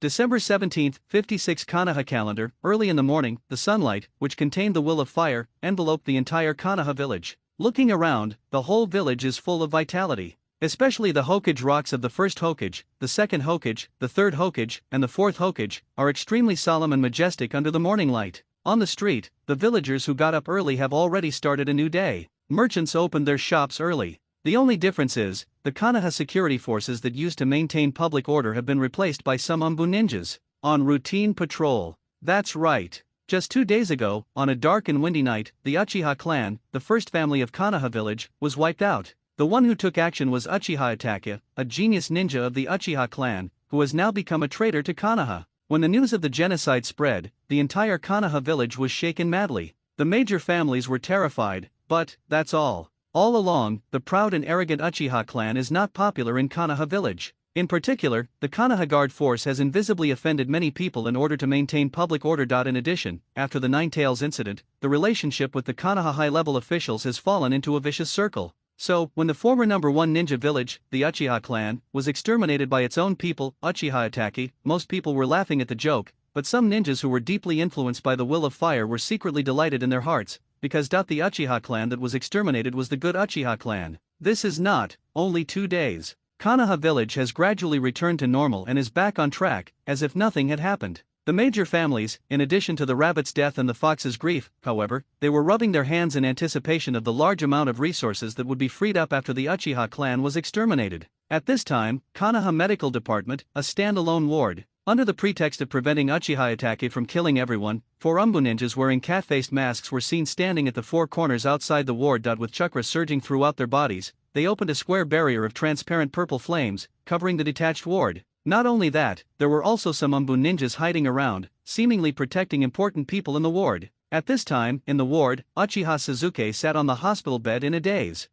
December 17, 56 Konoha calendar. Early in the morning, the sunlight, which contained the will of fire, enveloped the entire Konoha village. Looking around, the whole village is full of vitality. Especially the hokage rocks of the first hokage, the second hokage, the third hokage, and the fourth hokage, are extremely solemn and majestic under the morning light. On the street, the villagers who got up early have already started a new day. Merchants opened their shops early. The only difference is, the Konoha security forces that used to maintain public order have been replaced by some Umbu ninjas, on routine patrol. That's right. Just 2 days ago, on a dark and windy night, the Uchiha clan, the first family of Konoha village, was wiped out. The one who took action was Uchiha Itachi, a genius ninja of the Uchiha clan, who has now become a traitor to Konoha. When the news of the genocide spread, the entire Konoha village was shaken madly. The major families were terrified, but that's all. All along, the proud and arrogant Uchiha clan is not popular in Konoha village. In particular, the Konoha Guard force has invisibly offended many people in order to maintain public order. In addition, after the Nine Tails incident, the relationship with the Konoha high-level officials has fallen into a vicious circle. So, when the former #1 ninja village, the Uchiha clan, was exterminated by its own people, Uchiha Itachi, most people were laughing at the joke, but some ninjas who were deeply influenced by the will of fire were secretly delighted in their hearts, because the Uchiha clan that was exterminated was the good Uchiha clan. This is not only 2 days. Konoha village has gradually returned to normal and is back on track, as if nothing had happened. The major families, in addition to the rabbit's death and the fox's grief, however, they were rubbing their hands in anticipation of the large amount of resources that would be freed up after the Uchiha clan was exterminated. At this time, Konoha Medical Department, a standalone ward, under the pretext of preventing Uchiha Itachi from killing everyone, 4 Umbu ninjas wearing cat-faced masks were seen standing at the 4 corners outside the ward. With chakra surging throughout their bodies, they opened a square barrier of transparent purple flames, covering the detached ward. Not only that, there were also some Umbu ninjas hiding around, seemingly protecting important people in the ward. At this time, in the ward, Uchiha Sasuke sat on the hospital bed in a daze.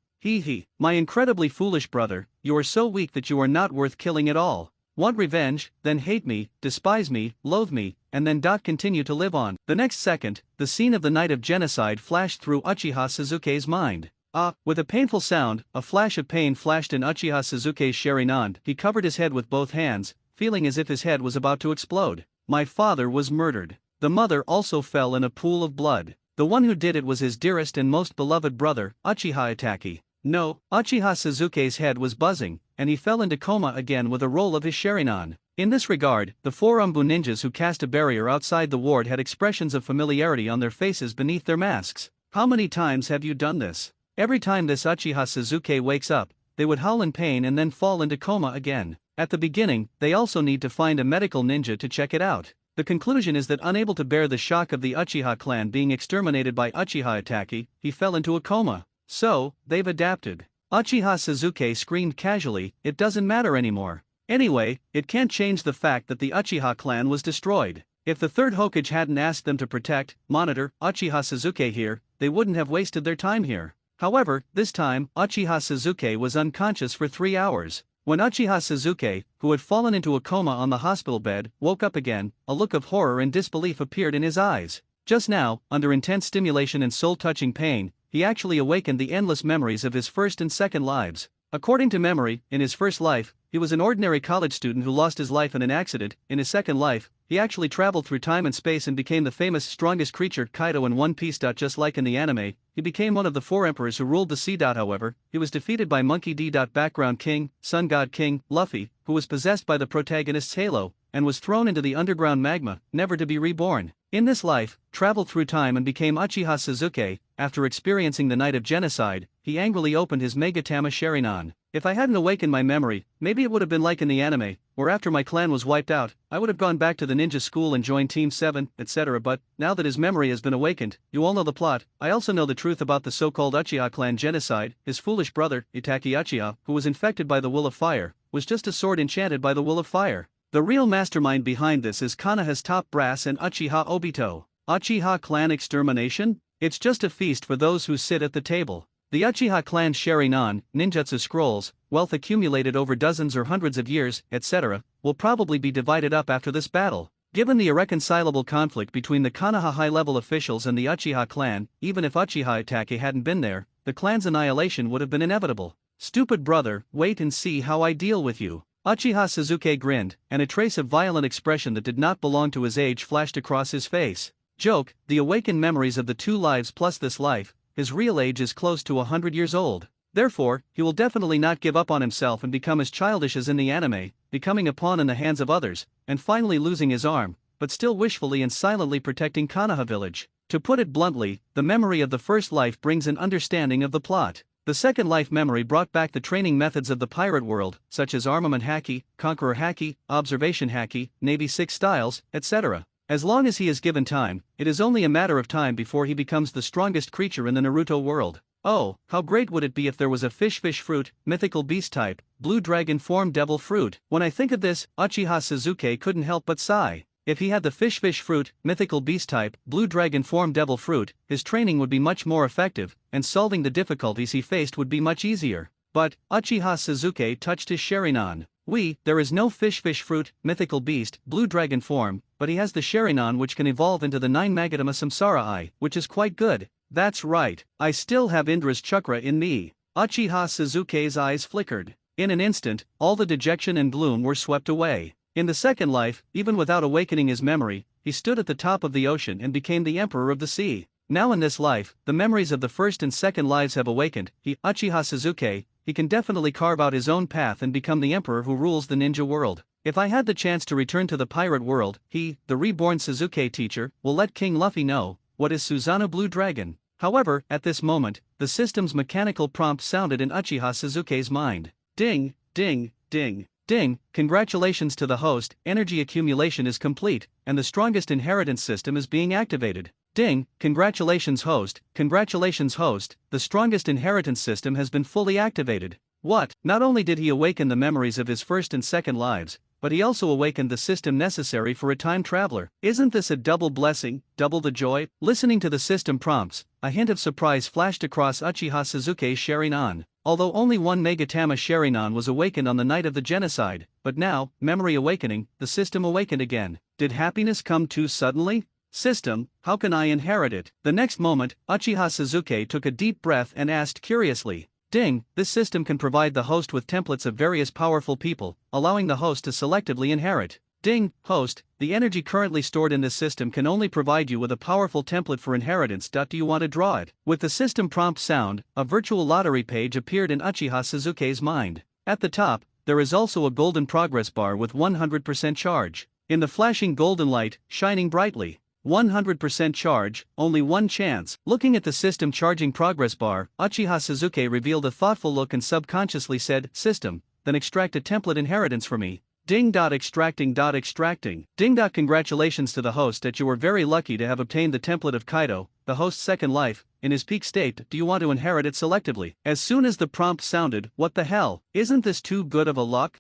My incredibly foolish brother, you are so weak that you are not worth killing at all. Want revenge, then hate me, despise me, loathe me, and then continue to live on. The next second, the scene of the night of genocide flashed through Uchiha Sasuke's mind. With a painful sound, a flash of pain flashed in Uchiha Sasuke's Sharingan. He covered his head with both hands, feeling as if his head was about to explode. My father was murdered. The mother also fell in a pool of blood. The one who did it was his dearest and most beloved brother, Uchiha Itachi. No, Uchiha Sasuke's head was buzzing, and he fell into coma again with a roll of his Sharingan. In this regard, the 4 Umbu ninjas who cast a barrier outside the ward had expressions of familiarity on their faces beneath their masks. How many times have you done this? Every time this Uchiha Sasuke wakes up, they would howl in pain and then fall into coma again. At the beginning, they also need to find a medical ninja to check it out. The conclusion is that unable to bear the shock of the Uchiha clan being exterminated by Uchiha Itachi, he fell into a coma. So, they've adapted. Uchiha Sasuke screamed casually, it doesn't matter anymore. Anyway, it can't change the fact that the Uchiha clan was destroyed. If the third Hokage hadn't asked them to protect, monitor, Uchiha Sasuke here, they wouldn't have wasted their time here. However, this time, Uchiha Sasuke was unconscious for 3 hours. When Uchiha Sasuke, who had fallen into a coma on the hospital bed, woke up again, a look of horror and disbelief appeared in his eyes. Just now, under intense stimulation and soul-touching pain, he actually awakened the endless memories of his first and second lives. According to memory, in his first life, he was an ordinary college student who lost his life in an accident. In his second life, he actually traveled through time and space and became the famous strongest creature Kaido in One Piece. Just like in the anime, he became one of the 4 emperors who ruled the sea. However, he was defeated by Monkey D. Background King, Sun God King, Luffy, who was possessed by the protagonist's halo, and was thrown into the underground magma, never to be reborn. In this life, traveled through time and became Uchiha Sasuke. After experiencing the night of genocide, he angrily opened his Megatama Sharingan. If I hadn't awakened my memory, maybe it would have been like in the anime, where after my clan was wiped out, I would have gone back to the ninja school and joined Team 7, etc. But, now that his memory has been awakened, you all know the plot. I also know the truth about the so-called Uchiha clan genocide. His foolish brother, Itachi Uchiha, who was infected by the will of fire, was just a sword enchanted by the will of fire. The real mastermind behind this is Konoha's top brass and Uchiha Obito. Uchiha clan extermination? It's just a feast for those who sit at the table. The Uchiha clan's Sharingan, ninjutsu scrolls, wealth accumulated over dozens or hundreds of years, etc., will probably be divided up after this battle. Given the irreconcilable conflict between the Konoha high-level officials and the Uchiha clan, even if Uchiha Itachi hadn't been there, the clan's annihilation would have been inevitable. Stupid brother, wait and see how I deal with you. Uchiha Suzuki grinned, and a trace of violent expression that did not belong to his age flashed across his face. Joke, the awakened memories of the 2 lives plus this life, his real age is close to 100 years old. Therefore, he will definitely not give up on himself and become as childish as in the anime, becoming a pawn in the hands of others, and finally losing his arm, but still wishfully and silently protecting Konoha village. To put it bluntly, the memory of the first life brings an understanding of the plot. The second life memory brought back the training methods of the pirate world, such as armament haki, conqueror haki, observation haki, navy 6 styles, etc. As long as he is given time, it is only a matter of time before he becomes the strongest creature in the Naruto world. Oh, how great would it be if there was a fish fruit, mythical beast type, blue dragon form devil fruit. When I think of this, Uchiha Suzuki couldn't help but sigh. If he had the fish fruit, mythical beast type, blue dragon form devil fruit, his training would be much more effective, and solving the difficulties he faced would be much easier. But, Uchiha Suzuki touched his Sharingan. There is no fish fruit, mythical beast, blue dragon form, but he has the Sharingan which can evolve into the 9 Magatama Samsara Eye, which is quite good. That's right, I still have Indra's chakra in me. Uchiha Suzuki's eyes flickered. In an instant, all the dejection and gloom were swept away. In the second life, even without awakening his memory, he stood at the top of the ocean and became the emperor of the sea. Now in this life, the memories of the first and second lives have awakened. Uchiha Suzuki, he can definitely carve out his own path and become the emperor who rules the ninja world. If I had the chance to return to the pirate world, the reborn Suzuki teacher, will let King Luffy know, what is Susanoo Blue Dragon? However, at this moment, the system's mechanical prompt sounded in Uchiha Suzuki's mind. Ding, ding, ding, ding, congratulations to the host, energy accumulation is complete, and the strongest inheritance system is being activated. Ding, congratulations host, the strongest inheritance system has been fully activated. What? Not only did he awaken the memories of his first and second lives, but he also awakened the system necessary for a time traveler. Isn't this a double blessing, double the joy? Listening to the system prompts, a hint of surprise flashed across Uchiha Suzuki's Sharingan. Although only 1 Magatama Sharingan was awakened on the night of the genocide, but now, memory awakening, the system awakened again. Did happiness come too suddenly? System, how can I inherit it? The next moment, Uchiha Suzuki took a deep breath and asked curiously. Ding, this system can provide the host with templates of various powerful people, allowing the host to selectively inherit. Ding, host, the energy currently stored in this system can only provide you with a powerful template for inheritance. Do you want to draw it? With the system prompt sound, a virtual lottery page appeared in Uchiha Suzuki's mind. At the top, there is also a golden progress bar with 100% charge. In the flashing golden light, shining brightly. 100% charge, only one chance. Looking at the system charging progress bar, Uchiha Suzuki revealed a thoughtful look and subconsciously said, System, then extract a template inheritance for me. Ding. Extracting. Ding. Congratulations to the host that you were very lucky to have obtained the template of Kaido, the host's second life, in his peak state. Do you want to inherit it selectively? As soon as the prompt sounded, what the hell? Isn't this too good of a luck?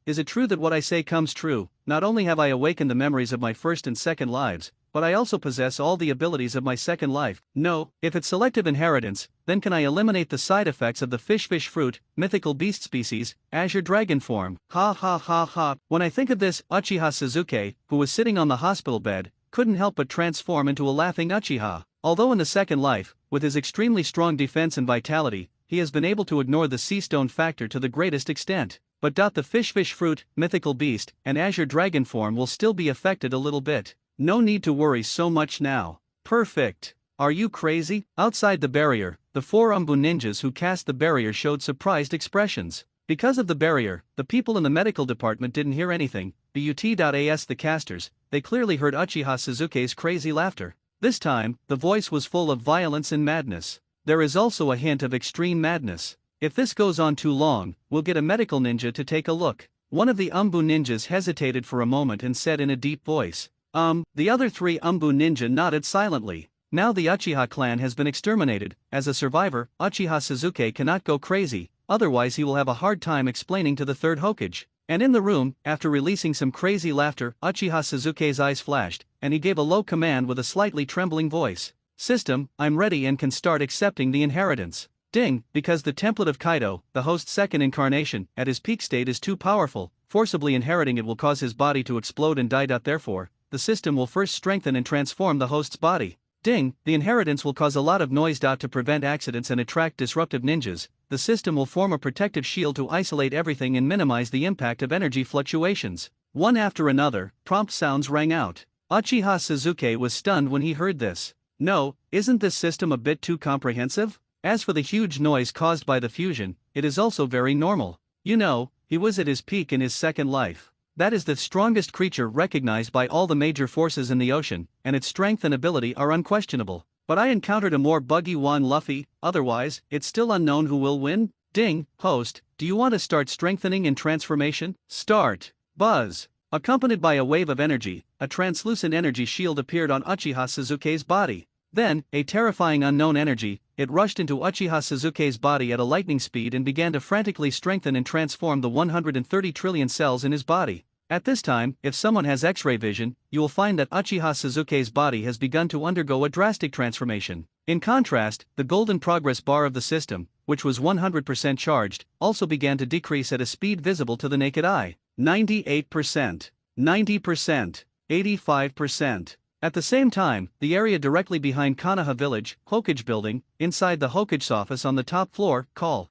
Is it true that what I say comes true? Not only have I awakened the memories of my first and second lives, but I also possess all the abilities of my second life. No, if it's selective inheritance, then can I eliminate the side effects of the fish fruit, mythical beast species, azure dragon form? When I think of this, Uchiha Suzuki, who was sitting on the hospital bed, couldn't help but transform into a laughing Uchiha. Although in the second life, with his extremely strong defense and vitality, he has been able to ignore the sea stone factor to the greatest extent. But the fish fruit, mythical beast, and azure dragon form will still be affected a little bit. No need to worry so much now. Perfect. Are you crazy? Outside the barrier, the 4 Umbu ninjas who cast the barrier showed surprised expressions. Because of the barrier, the people in the medical department didn't hear anything. The casters, they clearly heard Uchiha Suzuki's crazy laughter. This time, the voice was full of violence and madness. There is also a hint of extreme madness. If this goes on too long, we'll get a medical ninja to take a look. One of the Umbu ninjas hesitated for a moment and said in a deep voice, The other 3 Umbu ninja nodded silently. Now the Uchiha clan has been exterminated. As a survivor, Uchiha Suzuki cannot go crazy, otherwise he will have a hard time explaining to the 3rd Hokage. And in the room, after releasing some crazy laughter, Uchiha Suzuki's eyes flashed, and he gave a low command with a slightly trembling voice. System, I'm ready and can start accepting the inheritance. Ding, because the template of Kaido, the host's second incarnation, at his peak state is too powerful, forcibly inheriting it will cause his body to explode and die. Therefore, the system will first strengthen and transform the host's body. Ding, the inheritance will cause a lot of noise. To prevent accidents and attract disruptive ninjas, the system will form a protective shield to isolate everything and minimize the impact of energy fluctuations. One after another, prompt sounds rang out. Uchiha Sasuke was stunned when he heard this. No, isn't this system a bit too comprehensive? As for the huge noise caused by the fusion, it is also very normal. You know, he was at his peak in his second life. That is the strongest creature recognized by all the major forces in the ocean, and its strength and ability are unquestionable. But I encountered a more buggy one Luffy, otherwise, it's still unknown who will win. Ding, host, do you want to start strengthening and transformation? Start. Buzz. Accompanied by a wave of energy, a translucent energy shield appeared on Uchiha Sasuke's body. Then, a terrifying unknown energy, it rushed into Uchiha Sasuke's body at a lightning speed and began to frantically strengthen and transform the 130 trillion cells in his body. At this time, if someone has X-ray vision, you will find that Uchiha Sasuke's body has begun to undergo a drastic transformation. In contrast, the golden progress bar of the system, which was 100% charged, also began to decrease at a speed visible to the naked eye. 98%, 90%, 85%. At the same time, the area directly behind Konoha Village, Hokage building, inside the Hokage's office on the top floor,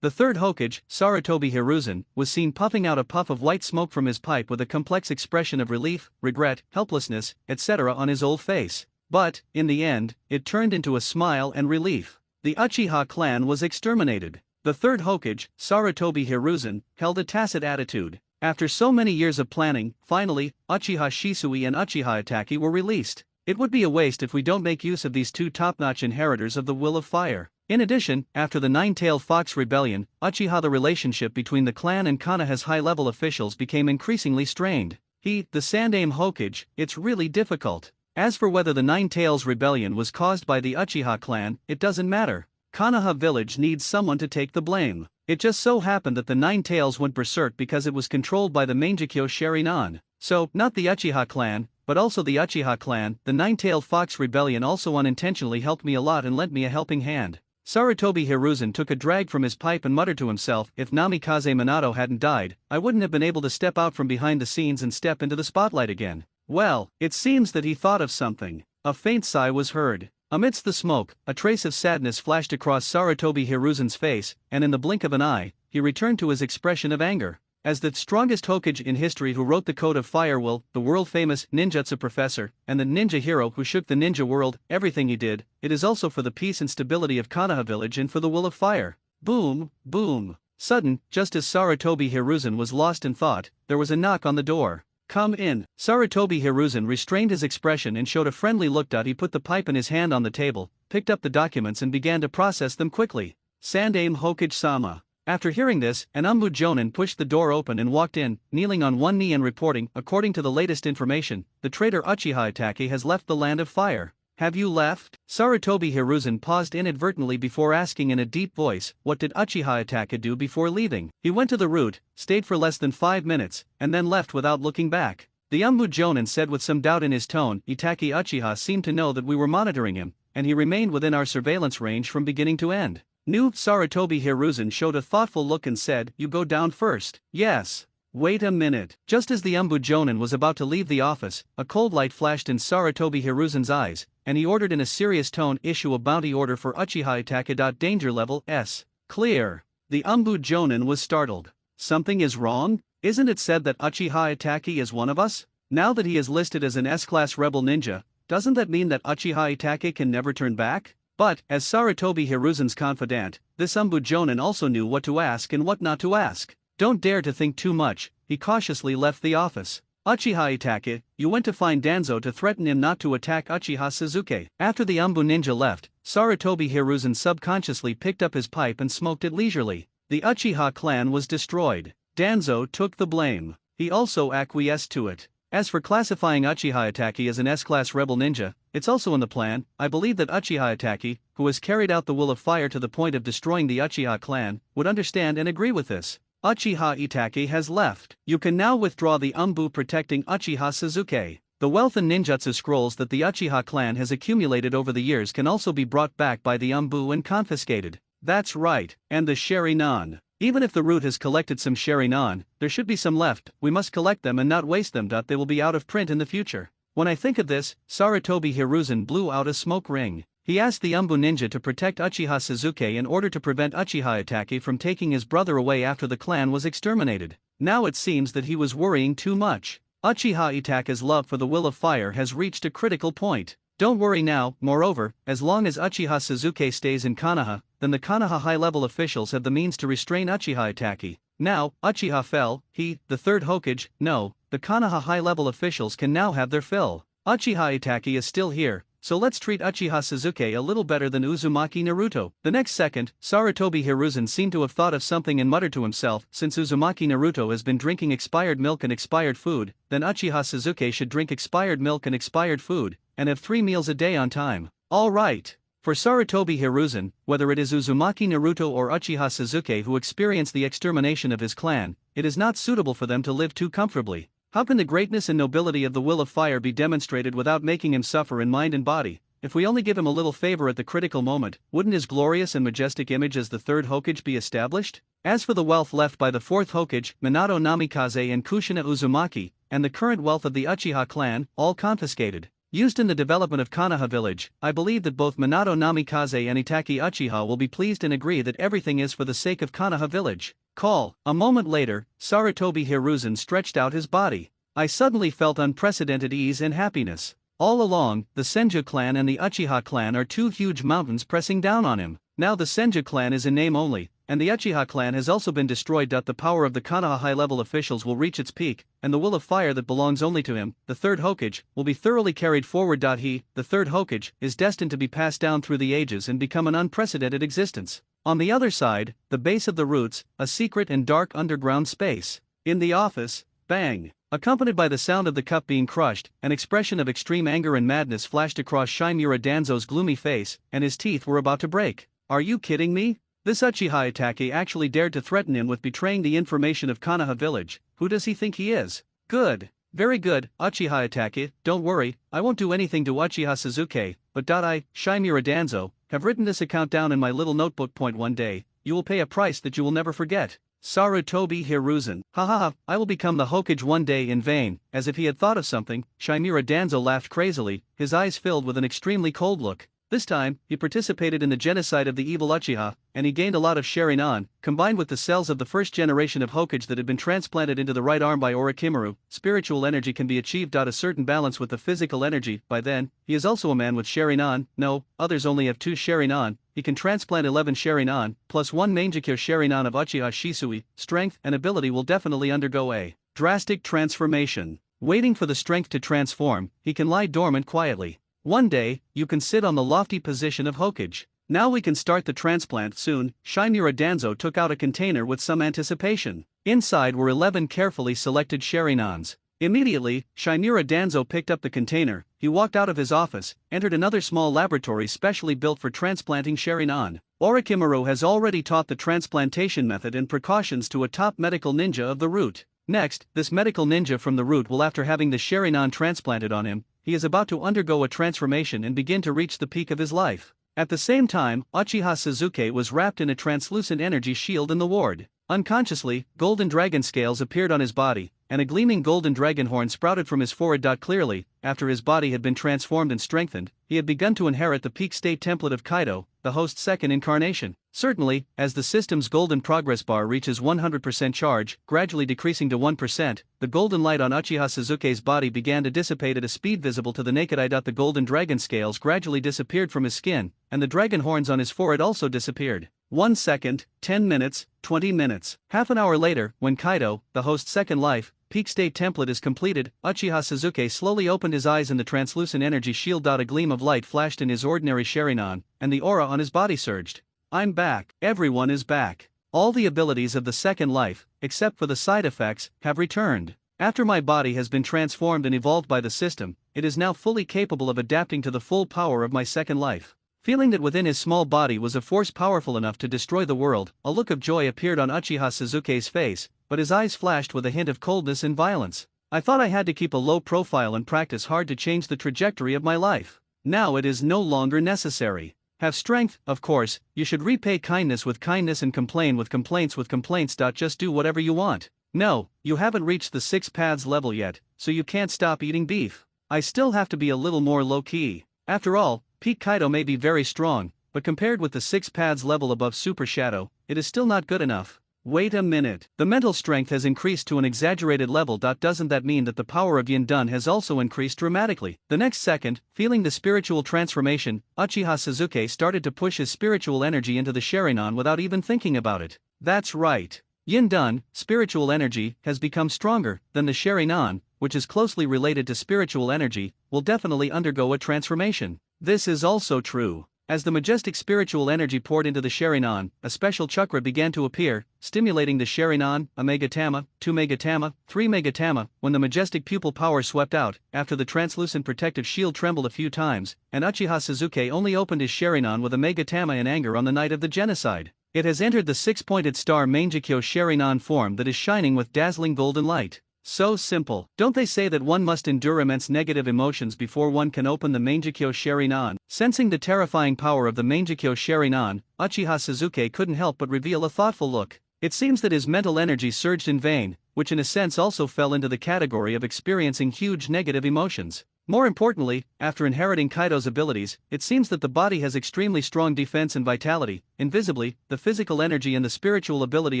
the third Hokage, Sarutobi Hiruzen, was seen puffing out a puff of white smoke from his pipe with a complex expression of relief, regret, helplessness, etc. on his old face. But, in the end, it turned into a smile and relief. The Uchiha clan was exterminated. The third Hokage, Sarutobi Hiruzen, held a tacit attitude. After so many years of planning, finally, Uchiha Shisui and Uchiha Itachi were released. It would be a waste if we don't make use of these two top-notch inheritors of the Will of Fire. In addition, after the Nine-Tailed Fox Rebellion, the relationship between the clan and Konoha's high-level officials became increasingly strained. The Sandaime Hokage, it's really difficult. As for whether the Nine-Tails Rebellion was caused by the Uchiha clan, it doesn't matter. Konoha Village needs someone to take the blame. It just so happened that the Nine Tails went berserk because it was controlled by the Mangekyo Sharingan. So, not the Uchiha clan, but also the Uchiha clan. The Nine-Tailed Fox Rebellion also unintentionally helped me a lot and lent me a helping hand. Sarutobi Hiruzen took a drag from his pipe and muttered to himself, if Namikaze Minato hadn't died, I wouldn't have been able to step out from behind the scenes and step into the spotlight again. Well, it seems that he thought of something. A faint sigh was heard. Amidst the smoke, a trace of sadness flashed across Sarutobi Hiruzen's face, and in the blink of an eye, he returned to his expression of anger. As the strongest Hokage in history who wrote the Code of Fire Will, the world-famous ninjutsu professor, and the ninja hero who shook the ninja world, everything he did, it is also for the peace and stability of Konoha Village and for the Will of Fire. Boom, boom. Sudden, just as Sarutobi Hiruzen was lost in thought, there was a knock on the door. Come in. Sarutobi Hiruzen restrained his expression and showed a friendly look. He put the pipe in his hand on the table, picked up the documents and began to process them quickly. Sandaime Hokage-sama. After hearing this, an Umbu Jonin pushed the door open and walked in, kneeling on one knee and reporting, according to the latest information, the traitor Uchiha Itachi has left the Land of Fire. Have you left? Sarutobi Hiruzen paused inadvertently before asking in a deep voice, what did Uchiha Itachi do before leaving? He went to the route, stayed for less than 5 minutes, and then left without looking back. The Umbu Jonin said with some doubt in his tone, Itachi Uchiha seemed to know that we were monitoring him, and he remained within our surveillance range from beginning to end. New Sarutobi Hiruzen showed a thoughtful look and said, you go down first. Yes. Wait a minute. Just as the Umbu Jonin was about to leave the office, a cold light flashed in Sarutobi Hiruzen's eyes, and he ordered in a serious tone, issue a bounty order for Uchiha Itachi. Danger level S. Clear. The Umbu Jonin was startled. Something is wrong? Isn't it said that Uchiha Itachi is one of us? Now that he is listed as an S-class rebel ninja, doesn't that mean that Uchiha Itachi can never turn back? But, as Sarutobi Hiruzen's confidant, this Umbu Jonin also knew what to ask and what not to ask. Don't dare to think too much, he cautiously left the office. Uchiha Itachi, you went to find Danzo to threaten him not to attack Uchiha Sasuke. After the Umbu ninja left, Sarutobi Hiruzen subconsciously picked up his pipe and smoked it leisurely. The Uchiha clan was destroyed. Danzo took the blame. He also acquiesced to it. As for classifying Uchiha Itachi as an S-class rebel ninja, it's also in the plan. I believe that Uchiha Itachi, who has carried out the Will of Fire to the point of destroying the Uchiha clan, would understand and agree with this. Uchiha Itachi has left. You can now withdraw the Umbu protecting Uchiha Sasuke. The wealth and ninjutsu scrolls that the Uchiha clan has accumulated over the years can also be brought back by the Umbu and confiscated. That's right, and the Sharingan. Even if the root has collected some Sharingan, there should be some left. We must collect them and not waste them. They will be out of print in the future. When I think of this, Sarutobi Hiruzen blew out a smoke ring. He asked the Umbu ninja to protect Uchiha Sasuke in order to prevent Uchiha Itachi from taking his brother away after the clan was exterminated. Now it seems that he was worrying too much. Uchiha Itachi's love for the will of fire has reached a critical point. Don't worry now, moreover, as long as Uchiha Sasuke stays in Konoha, then the Konoha high-level officials have the means to restrain Uchiha Itachi. Now, Uchiha fell, the third Hokage, no, the Konoha high-level officials can now have their fill. Uchiha Itachi is still here, so let's treat Uchiha Sasuke a little better than Uzumaki Naruto. The next second, Sarutobi Hiruzen seemed to have thought of something and muttered to himself, since Uzumaki Naruto has been drinking expired milk and expired food, then Uchiha Sasuke should drink expired milk and expired food, and have 3 meals a day on time. Alright. For Sarutobi Hiruzen, whether it is Uzumaki Naruto or Uchiha Sasuke who experienced the extermination of his clan, it is not suitable for them to live too comfortably. How can the greatness and nobility of the will of fire be demonstrated without making him suffer in mind and body? If we only give him a little favor at the critical moment, wouldn't his glorious and majestic image as the third Hokage be established? As for the wealth left by the fourth Hokage, Minato Namikaze and Kushina Uzumaki, and the current wealth of the Uchiha clan, all confiscated, used in the development of Konoha village, I believe that both Minato Namikaze and Itachi Uchiha will be pleased and agree that everything is for the sake of Konoha village. Call. A moment later, Sarutobi Hiruzen stretched out his body. I suddenly felt unprecedented ease and happiness. All along, the Senju clan and the Uchiha clan are two huge mountains pressing down on him. Now the Senju clan is in name only, and the Uchiha clan has also been destroyed. The power of the Konoha high-level officials will reach its peak, and the will of fire that belongs only to him, the third Hokage, will be thoroughly carried forward. He, the third Hokage, is destined to be passed down through the ages and become an unprecedented existence. On the other side, the base of the roots, a secret and dark underground space. In the office, bang! Accompanied by the sound of the cup being crushed, an expression of extreme anger and madness flashed across Shimura Danzo's gloomy face, and his teeth were about to break. Are you kidding me? This Uchiha Itachi actually dared to threaten him with betraying the information of Konoha village. Who does he think he is? Good. Very good, Uchiha Itachi, don't worry, I won't do anything to Uchiha Sasuke, but I, Shimura Danzo, have written this account down in my little notebook. One day, you will pay a price that you will never forget. Sarutobi Hiruzen. I will become the Hokage one day. In vain. As if he had thought of something, Shimura Danzo laughed crazily, his eyes filled with an extremely cold look. This time, he participated in the genocide of the evil Uchiha, and he gained a lot of Sharingan, combined with the cells of the first generation of Hokage that had been transplanted into the right arm by Orochimaru. Spiritual energy can be achieved. A certain balance with the physical energy. By then, he is also a man with Sharingan. No, others only have 2 Sharingan. He can transplant 11 Sharingan, plus 1 Mangekyo Sharingan of Uchiha Shisui. Strength and ability will definitely undergo a drastic transformation. Waiting for the strength to transform, he can lie dormant quietly. One day, you can sit on the lofty position of Hokage. Now we can start the transplant soon. Shimura Danzo took out a container with some anticipation. Inside were 11 carefully selected Sharinans. Immediately, Shimura Danzo picked up the container, he walked out of his office, entered another small laboratory specially built for transplanting Sharingan. Orochimaru has already taught the transplantation method and precautions to a top medical ninja of the root. Next, this medical ninja from the root will, after having the Sharingan transplanted on him, he is about to undergo a transformation and begin to reach the peak of his life. At the same time, Uchiha Sasuke was wrapped in a translucent energy shield in the ward. Unconsciously, golden dragon scales appeared on his body, and a gleaming golden dragon horn sprouted from his forehead. Clearly, after his body had been transformed and strengthened, he had begun to inherit the peak state template of Kaido, the host's second incarnation. Certainly, as the system's golden progress bar reaches 100% charge, gradually decreasing to 1%, the golden light on Uchiha Sasuke's body began to dissipate at a speed visible to the naked eye. The golden dragon scales gradually disappeared from his skin, and the dragon horns on his forehead also disappeared. 1 second, 10 minutes, 20 minutes. Half an hour later, when Kaido, the host's second life, peak state template is completed, Uchiha Sasuke slowly opened his eyes in the translucent energy shield. A gleam of light flashed in his ordinary Sharingan, and the aura on his body surged. I'm back. Everyone is back. All the abilities of the second life, except for the side effects, have returned. After my body has been transformed and evolved by the system, it is now fully capable of adapting to the full power of my second life. Feeling that within his small body was a force powerful enough to destroy the world, a look of joy appeared on Uchiha Sasuke's face, but his eyes flashed with a hint of coldness and violence. I thought I had to keep a low profile and practice hard to change the trajectory of my life. Now it is no longer necessary. Have strength, of course, you should repay kindness with kindness and complain with complaints with complaints. Just do whatever you want. No, you haven't reached the 6 paths level yet, so you can't stop eating beef. I still have to be a little more low-key. After all, peak Kaido may be very strong, but compared with the 6 paths level above Super Shadow, it is still not good enough. Wait a minute. The mental strength has increased to an exaggerated level. Doesn't that mean that the power of Yin Dan has also increased dramatically? The next second, feeling the spiritual transformation, Uchiha Sasuke started to push his spiritual energy into the Sharingan without even thinking about it. That's right. Yin Dan, spiritual energy, has become stronger than the Sharingan, which is closely related to spiritual energy, will definitely undergo a transformation. This is also true. As the majestic spiritual energy poured into the Sharingan, a special chakra began to appear, stimulating the Sharingan, a Megatama, 2 Megatama, 3 Megatama. When the majestic pupil power swept out, after the translucent protective shield trembled a few times, and Uchiha Sasuke only opened his Sharingan with a Megatama in anger on the night of the genocide. It has entered the 6-pointed star Mangekyo Sharingan form that is shining with dazzling golden light. So simple. Don't they say that one must endure immense negative emotions before one can open the Mangekyo Sharingan? Sensing the terrifying power of the Mangekyo Sharingan, Uchiha Sasuke couldn't help but reveal a thoughtful look. It seems that his mental energy surged in vain, which in a sense also fell into the category of experiencing huge negative emotions. More importantly, after inheriting Kaido's abilities, it seems that the body has extremely strong defense and vitality. Invisibly, the physical energy and the spiritual ability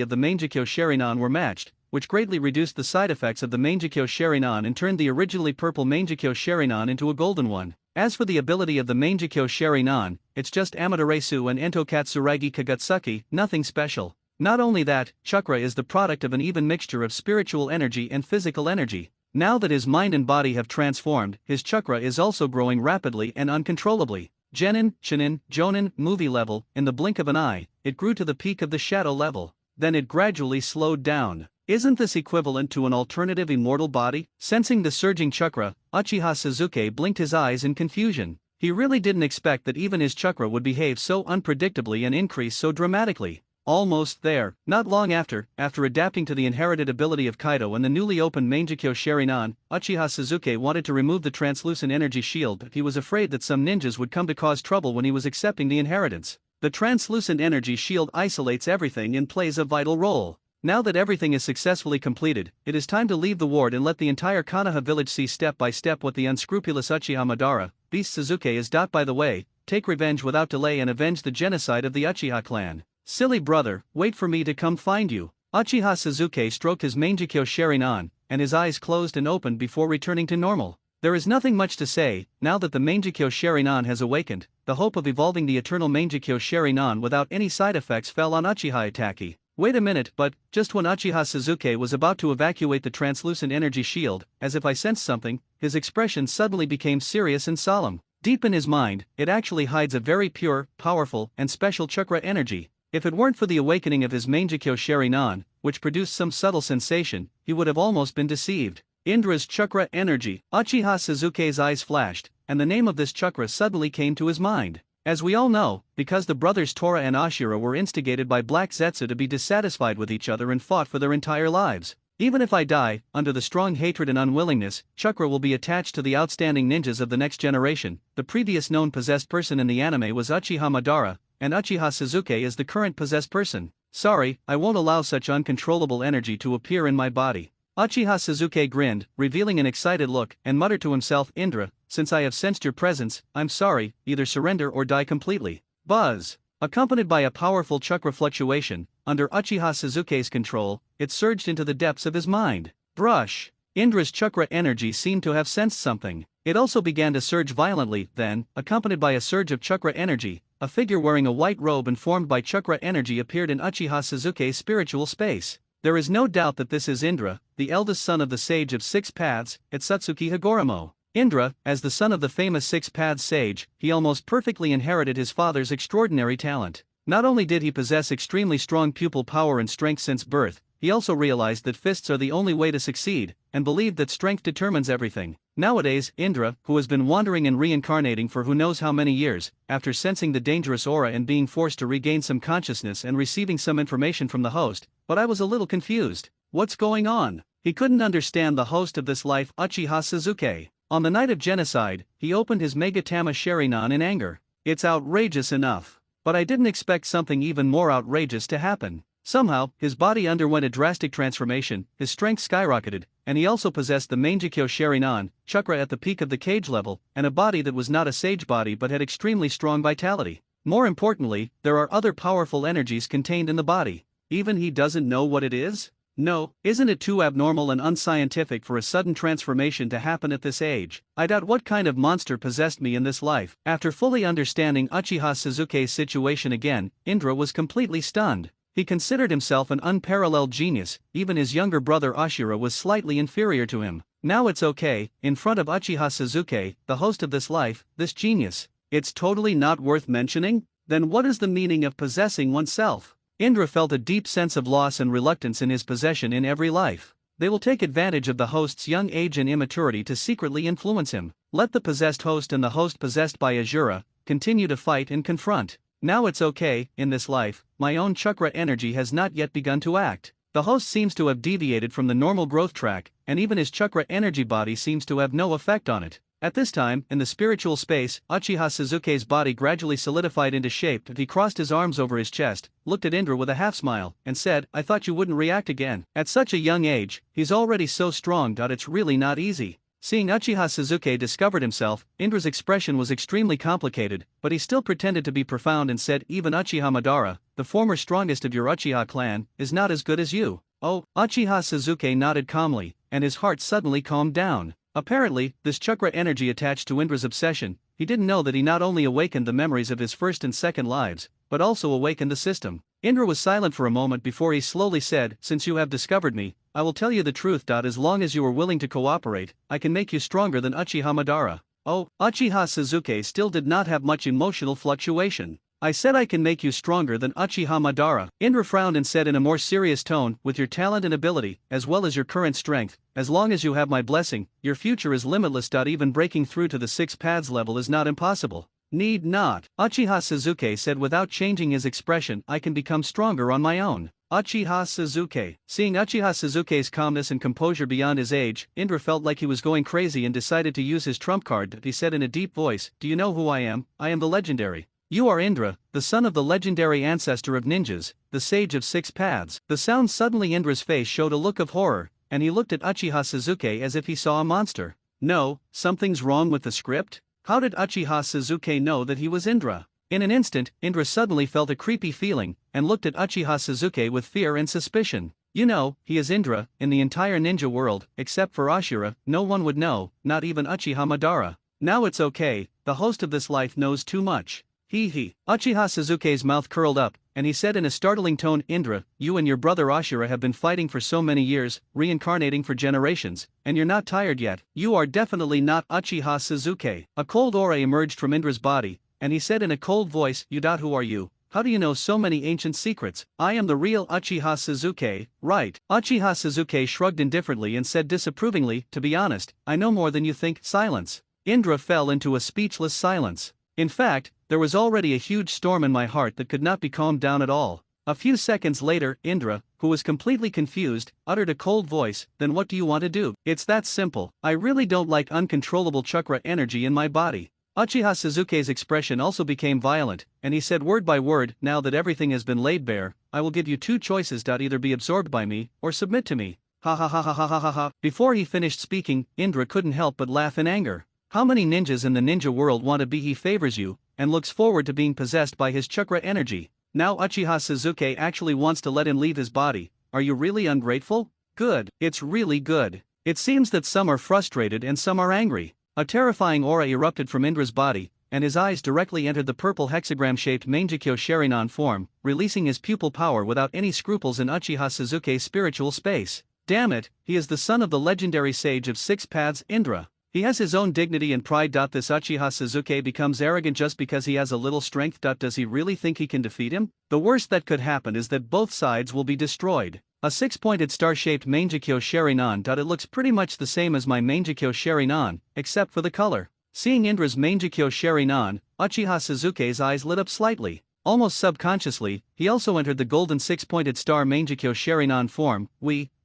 of the Mangekyo Sharingan were matched, which greatly reduced the side effects of the Mangekyo Sharingan and turned the originally purple Mangekyo Sharingan into a golden one. As for the ability of the Mangekyo Sharingan, it's just Amaterasu and Entokatsuragi Kagutsuki, nothing special. Not only that, chakra is the product of an even mixture of spiritual energy and physical energy. Now that his mind and body have transformed, his chakra is also growing rapidly and uncontrollably. Genin, Shinin, Jonin, movie level, in the blink of an eye, it grew to the peak of the shadow level. Then it gradually slowed down. Isn't this equivalent to an alternative immortal body? Sensing the surging chakra, Uchiha Sasuke blinked his eyes in confusion. He really didn't expect that even his chakra would behave so unpredictably and increase so dramatically. Almost there. Not long after adapting to the inherited ability of Kaido and the newly opened Mangekyo Sharingan, Uchiha Sasuke wanted to remove the translucent energy shield, but he was afraid that some ninjas would come to cause trouble when he was accepting the inheritance. The translucent energy shield isolates everything and plays a vital role. Now that everything is successfully completed, it is time to leave the ward and let the entire Konoha village see step by step what the unscrupulous Uchiha Madara, Beast Sasuke is. By the way, take revenge without delay and avenge the genocide of the Uchiha clan. Silly brother, wait for me to come find you. Uchiha Sasuke stroked his Mangekyo Sharingan, and his eyes closed and opened before returning to normal. There is nothing much to say. Now that the Mangekyo Sharingan has awakened, the hope of evolving the eternal Mangekyo Sharingan without any side effects fell on Uchiha Itachi. Wait a minute, but just when Uchiha Sasuke was about to evacuate the translucent energy shield, as if I sensed something, his expression suddenly became serious and solemn. Deep in his mind, it actually hides a very pure, powerful, and special chakra energy. If it weren't for the awakening of his Mangekyo Sharingan, which produced some subtle sensation, he would have almost been deceived. Indra's chakra energy. Uchiha Sasuke's eyes flashed, and the name of this chakra suddenly came to his mind. As we all know, because the brothers Tora and Ashura were instigated by Black Zetsu to be dissatisfied with each other and fought for their entire lives. Even if I die, under the strong hatred and unwillingness, chakra will be attached to the outstanding ninjas of the next generation. The previous known possessed person in the anime was Uchiha Madara, and Uchiha Sasuke is the current possessed person. Sorry, I won't allow such uncontrollable energy to appear in my body. Uchiha Sasuke grinned, revealing an excited look, and muttered to himself, Indra, since I have sensed your presence, I'm sorry, either surrender or die completely. Buzz! Accompanied by a powerful chakra fluctuation, under Uchiha Sasuke's control, it surged into the depths of his mind. Brush! Indra's chakra energy seemed to have sensed something. It also began to surge violently. Then, accompanied by a surge of chakra energy, a figure wearing a white robe and formed by chakra energy appeared in Uchiha Sasuke's spiritual space. There is no doubt that this is Indra, the eldest son of the sage of 6 paths, Itsutsuki Higoromo. Indra, as the son of the famous 6 paths sage, he almost perfectly inherited his father's extraordinary talent. Not only did he possess extremely strong pupil power and strength since birth, he also realized that fists are the only way to succeed, and believed that strength determines everything. Nowadays, Indra, who has been wandering and reincarnating for who knows how many years, after sensing the dangerous aura and being forced to regain some consciousness and receiving some information from the host, but I was a little confused. What's going on? He couldn't understand the host of this life, Uchiha Sasuke. On the night of genocide, he opened his Megatama Sharingan in anger. It's outrageous enough. But I didn't expect something even more outrageous to happen. Somehow, his body underwent a drastic transformation, his strength skyrocketed, and he also possessed the Mangekyo Sharinan, chakra at the peak of the cage level, and a body that was not a sage body but had extremely strong vitality. More importantly, there are other powerful energies contained in the body. Even he doesn't know what it is? No, isn't it too abnormal and unscientific for a sudden transformation to happen at this age? I doubt what kind of monster possessed me in this life. After fully understanding Uchiha Suzuki's situation again, Indra was completely stunned. He considered himself an unparalleled genius, even his younger brother Ashura was slightly inferior to him. Now it's okay, in front of Uchiha Suzuki, the host of this life, this genius. It's totally not worth mentioning? Then what is the meaning of possessing oneself? Indra felt a deep sense of loss and reluctance in his possession in every life. They will take advantage of the host's young age and immaturity to secretly influence him. Let the possessed host and the host possessed by Ashura continue to fight and confront. Now it's okay, in this life, my own chakra energy has not yet begun to act. The host seems to have deviated from the normal growth track, and even his chakra energy body seems to have no effect on it. At this time, in the spiritual space, Uchiha Suzuki's body gradually solidified into shape. He crossed his arms over his chest, looked at Indra with a half-smile, and said, I thought you wouldn't react again. At such a young age, he's already so strong. It's really not easy. Seeing Uchiha Suzuki discovered himself, Indra's expression was extremely complicated, but he still pretended to be profound and said, even Uchiha Madara, the former strongest of your Uchiha clan, is not as good as you. Oh, Uchiha Suzuki nodded calmly, and his heart suddenly calmed down. Apparently, this chakra energy attached to Indra's obsession, he didn't know that he not only awakened the memories of his first and second lives, but also awakened the system. Indra was silent for a moment before he slowly said, since you have discovered me, I will tell you the truth. As long as you are willing to cooperate, I can make you stronger than Uchiha Madara. Oh, Uchiha Suzuki still did not have much emotional fluctuation. I said I can make you stronger than Uchiha Madara. Indra frowned and said in a more serious tone, with your talent and ability, as well as your current strength, as long as you have my blessing, your future is limitless. Even breaking through to the 6 paths level is not impossible. Need not. Uchiha Suzuki said without changing his expression, I can become stronger on my own. Uchiha Suzuki. Seeing Uchiha Suzuki's calmness and composure beyond his age, Indra felt like he was going crazy and decided to use his trump card. He said in a deep voice, do you know who I am? I am the legendary. You are Indra, the son of the legendary ancestor of ninjas, the sage of 6 paths. The sound suddenly Indra's face showed a look of horror, and he looked at Uchiha Suzuki as if he saw a monster. No, something's wrong with the script? How did Uchiha Suzuki know that he was Indra? In an instant, Indra suddenly felt a creepy feeling, and looked at Uchiha Suzuki with fear and suspicion. You know, he is Indra. In the entire ninja world, except for Ashura, no one would know, not even Uchiha Madara. Now it's okay, the host of this life knows too much. He. Uchiha Suzuki's mouth curled up, and he said in a startling tone, Indra, you and your brother Ashura have been fighting for so many years, reincarnating for generations, and you're not tired yet. You are definitely not Uchiha Suzuki. A cold aura emerged from Indra's body, and he said in a cold voice, who are you? How do you know so many ancient secrets? I am the real Uchiha Suzuki, right? Uchiha Suzuki shrugged indifferently and said disapprovingly, to be honest, I know more than you think. Silence. Indra fell into a speechless silence. In fact, there was already a huge storm in my heart that could not be calmed down at all. A few seconds later, Indra, who was completely confused, uttered a cold voice, then what do you want to do? It's that simple. I really don't like uncontrollable chakra energy in my body. Uchiha Suzuki's expression also became violent, and he said word by word, now that everything has been laid bare, I will give you 2 choices. Either be absorbed by me, or submit to me. Ha ha ha ha ha ha ha ha. Before he finished speaking, Indra couldn't help but laugh in anger. How many ninjas in the ninja world want to be? He favors you, and looks forward to being possessed by his chakra energy. Now Uchiha Suzuki actually wants to let him leave his body. Are you really ungrateful? Good. It's really good. It seems that some are frustrated and some are angry. A terrifying aura erupted from Indra's body, and his eyes directly entered the purple hexagram-shaped Mangekyo Sharinan form, releasing his pupil power without any scruples in Uchiha Suzuki's spiritual space. Damn it, he is the son of the legendary sage of 6 paths, Indra. He has his own dignity and pride. This Uchiha Suzuki becomes arrogant just because he has a little strength. Does he really think he can defeat him? The worst that could happen is that both sides will be destroyed. A 6-pointed star-shaped Mangekyo Sharinan. It looks pretty much the same as my Mangekyo Sharinan, except for the color. Seeing Indra's Mangekyo Sharinan, Uchiha Suzuki's eyes lit up slightly. Almost subconsciously, he also entered the golden 6-pointed star Mangekyo Sharinan form.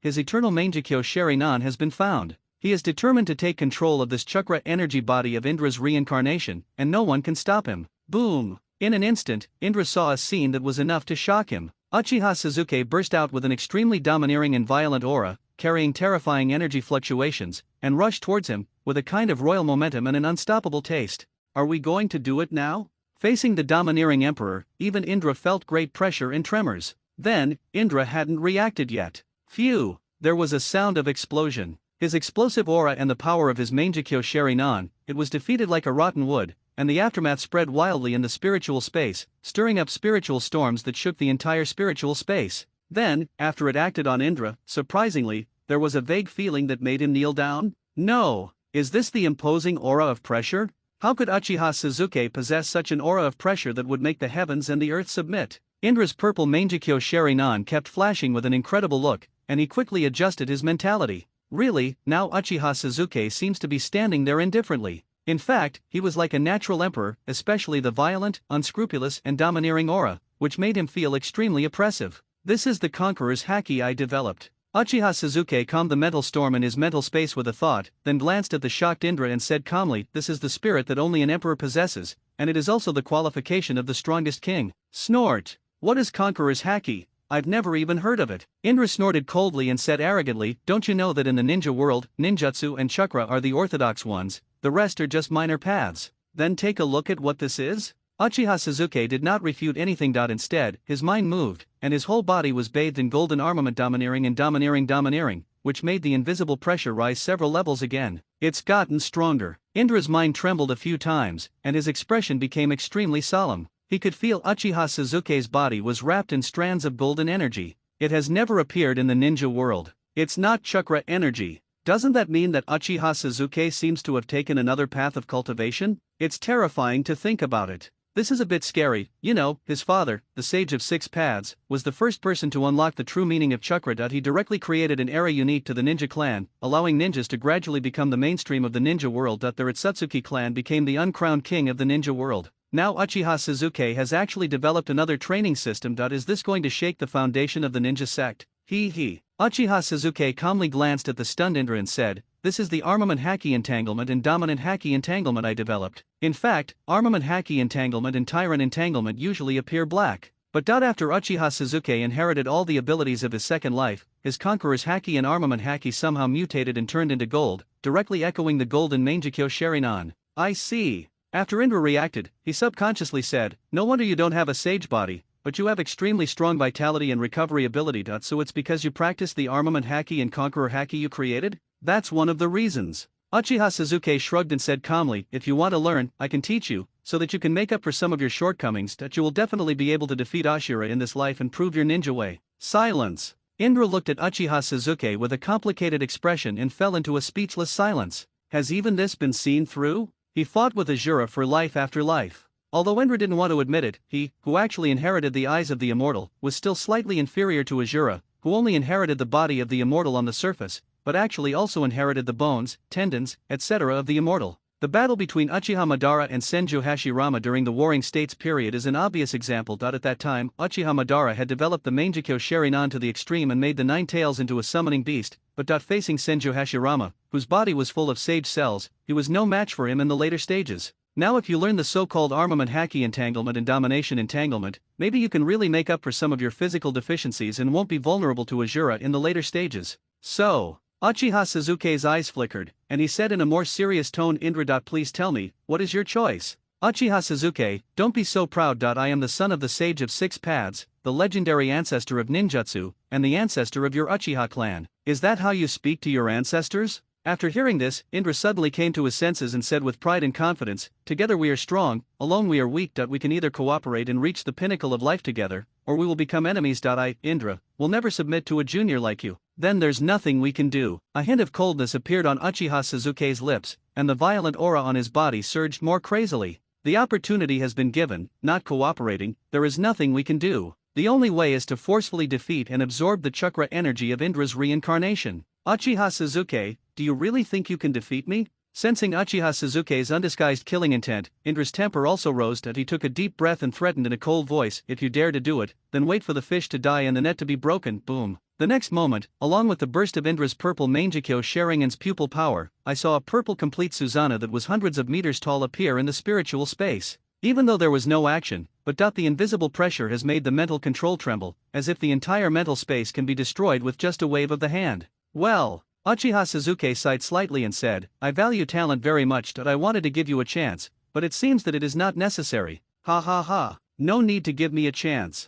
His eternal Mangekyo Sharinan has been found. He is determined to take control of this chakra energy body of Indra's reincarnation, and no one can stop him. Boom! In an instant, Indra saw a scene that was enough to shock him. Uchiha Sasuke burst out with an extremely domineering and violent aura, carrying terrifying energy fluctuations, and rushed towards him, with a kind of royal momentum and an unstoppable taste. Are we going to do it now? Facing the domineering emperor, even Indra felt great pressure and tremors. Then, Indra hadn't reacted yet. Phew! There was a sound of explosion. His explosive aura and the power of his Mangekyo Sharingan, it was defeated like a rotten wood, and the aftermath spread wildly in the spiritual space, stirring up spiritual storms that shook the entire spiritual space. Then, after it acted on Indra, surprisingly, there was a vague feeling that made him kneel down. No! Is this the imposing aura of pressure? How could Uchiha Sasuke possess such an aura of pressure that would make the heavens and the earth submit? Indra's purple Mangekyo Sharingan kept flashing with an incredible look, and he quickly adjusted his mentality. Really, now Uchiha Sasuke seems to be standing there indifferently. In fact, he was like a natural emperor, especially the violent, unscrupulous and domineering aura, which made him feel extremely oppressive. This is the conqueror's haki I developed. Uchiha Sasuke calmed the mental storm in his mental space with a thought, then glanced at the shocked Indra and said calmly, "This is the spirit that only an emperor possesses, and it is also the qualification of the strongest king." Snort! What is conqueror's haki? I've never even heard of it. Indra snorted coldly and said arrogantly, "Don't you know that in the ninja world, ninjutsu and chakra are the orthodox ones, the rest are just minor paths? Then take a look at what this is?" Uchiha Sasuke did not refute anything. Instead, his mind moved, and his whole body was bathed in golden armament domineering, which made the invisible pressure rise several levels again. It's gotten stronger. Indra's mind trembled a few times, and his expression became extremely solemn. He could feel Uchiha Sasuke's body was wrapped in strands of golden energy. It has never appeared in the ninja world. It's not chakra energy. Doesn't that mean that Uchiha Sasuke seems to have taken another path of cultivation? It's terrifying to think about it. This is a bit scary. You know, his father, the Sage of Six Paths, was the first person to unlock the true meaning of chakra. He directly created an era unique to the ninja clan, allowing ninjas to gradually become the mainstream of the ninja world. The Itsutsuki clan became the uncrowned king of the ninja world. Now Uchiha Sasuke has actually developed another training system. Is this going to shake the foundation of the ninja sect? He. Uchiha Sasuke calmly glanced at the stunned Indra and said, "This is the armament haki entanglement and dominant haki entanglement I developed. In fact, armament haki entanglement and tyrant entanglement usually appear black. But after Uchiha Sasuke inherited all the abilities of his second life, his conqueror's haki and armament haki somehow mutated and turned into gold, directly echoing the golden Mangekyo Sharingan." I see. After Indra reacted, he subconsciously said, "No wonder you don't have a sage body, but you have extremely strong vitality and recovery ability. So it's because you practice the armament haki and conqueror haki you created? That's one of the reasons." Uchiha Sasuke shrugged and said calmly, "If you want to learn, I can teach you, so that you can make up for some of your shortcomings. You will definitely be able to defeat Ashura in this life and prove your ninja way." Silence. Indra looked at Uchiha Sasuke with a complicated expression and fell into a speechless silence. Has even this been seen through? He fought with Ashura for life after life. Although Indra didn't want to admit it, he, who actually inherited the eyes of the immortal, was still slightly inferior to Ashura, who only inherited the body of the immortal on the surface, but actually also inherited the bones, tendons, etc. of the immortal. The battle between Uchiha Madara and Senju Hashirama during the Warring States period is an obvious example. At that time, Uchiha Madara had developed the Mangekyo Sharingan to the extreme and made the Nine Tails into a summoning beast, but facing Senju Hashirama, whose body was full of sage cells, he was no match for him in the later stages. Now if you learn the so-called armament haki entanglement and domination entanglement, maybe you can really make up for some of your physical deficiencies and won't be vulnerable to Ashura in the later stages. So, Uchiha Sasuke's eyes flickered, and he said in a more serious tone, "Indra. Please tell me, what is your choice?" Uchiha Sasuke, don't be so proud. I am the son of the Sage of Six Paths, the legendary ancestor of ninjutsu, and the ancestor of your Uchiha clan. Is that how you speak to your ancestors? After hearing this, Indra suddenly came to his senses and said with pride and confidence, "Together we are strong, alone we are weak. We can either cooperate and reach the pinnacle of life together, or we will become enemies. I, Indra, will never submit to a junior like you. Then there's nothing we can do." A hint of coldness appeared on Uchiha Sasuke's lips, and the violent aura on his body surged more crazily. "The opportunity has been given, not cooperating, there is nothing we can do. The only way is to forcefully defeat and absorb the chakra energy of Indra's reincarnation." Uchiha Sasuke, do you really think you can defeat me? Sensing Uchiha Sasuke's undisguised killing intent, Indra's temper also rose. He took a deep breath and threatened in a cold voice, "If you dare to do it, then wait for the fish to die and the net to be broken." Boom. The next moment, along with the burst of Indra's purple Mangekyo Sharingan's pupil power, I saw a purple complete Susanna that was hundreds of meters tall appear in the spiritual space. Even though there was no action, but the invisible pressure has made the mental control tremble, as if the entire mental space can be destroyed with just a wave of the hand. Well, Uchiha Sasuke sighed slightly and said, I value talent very much that I wanted to give you a chance, but it seems that it is not necessary. Ha ha ha, no need to give me a chance.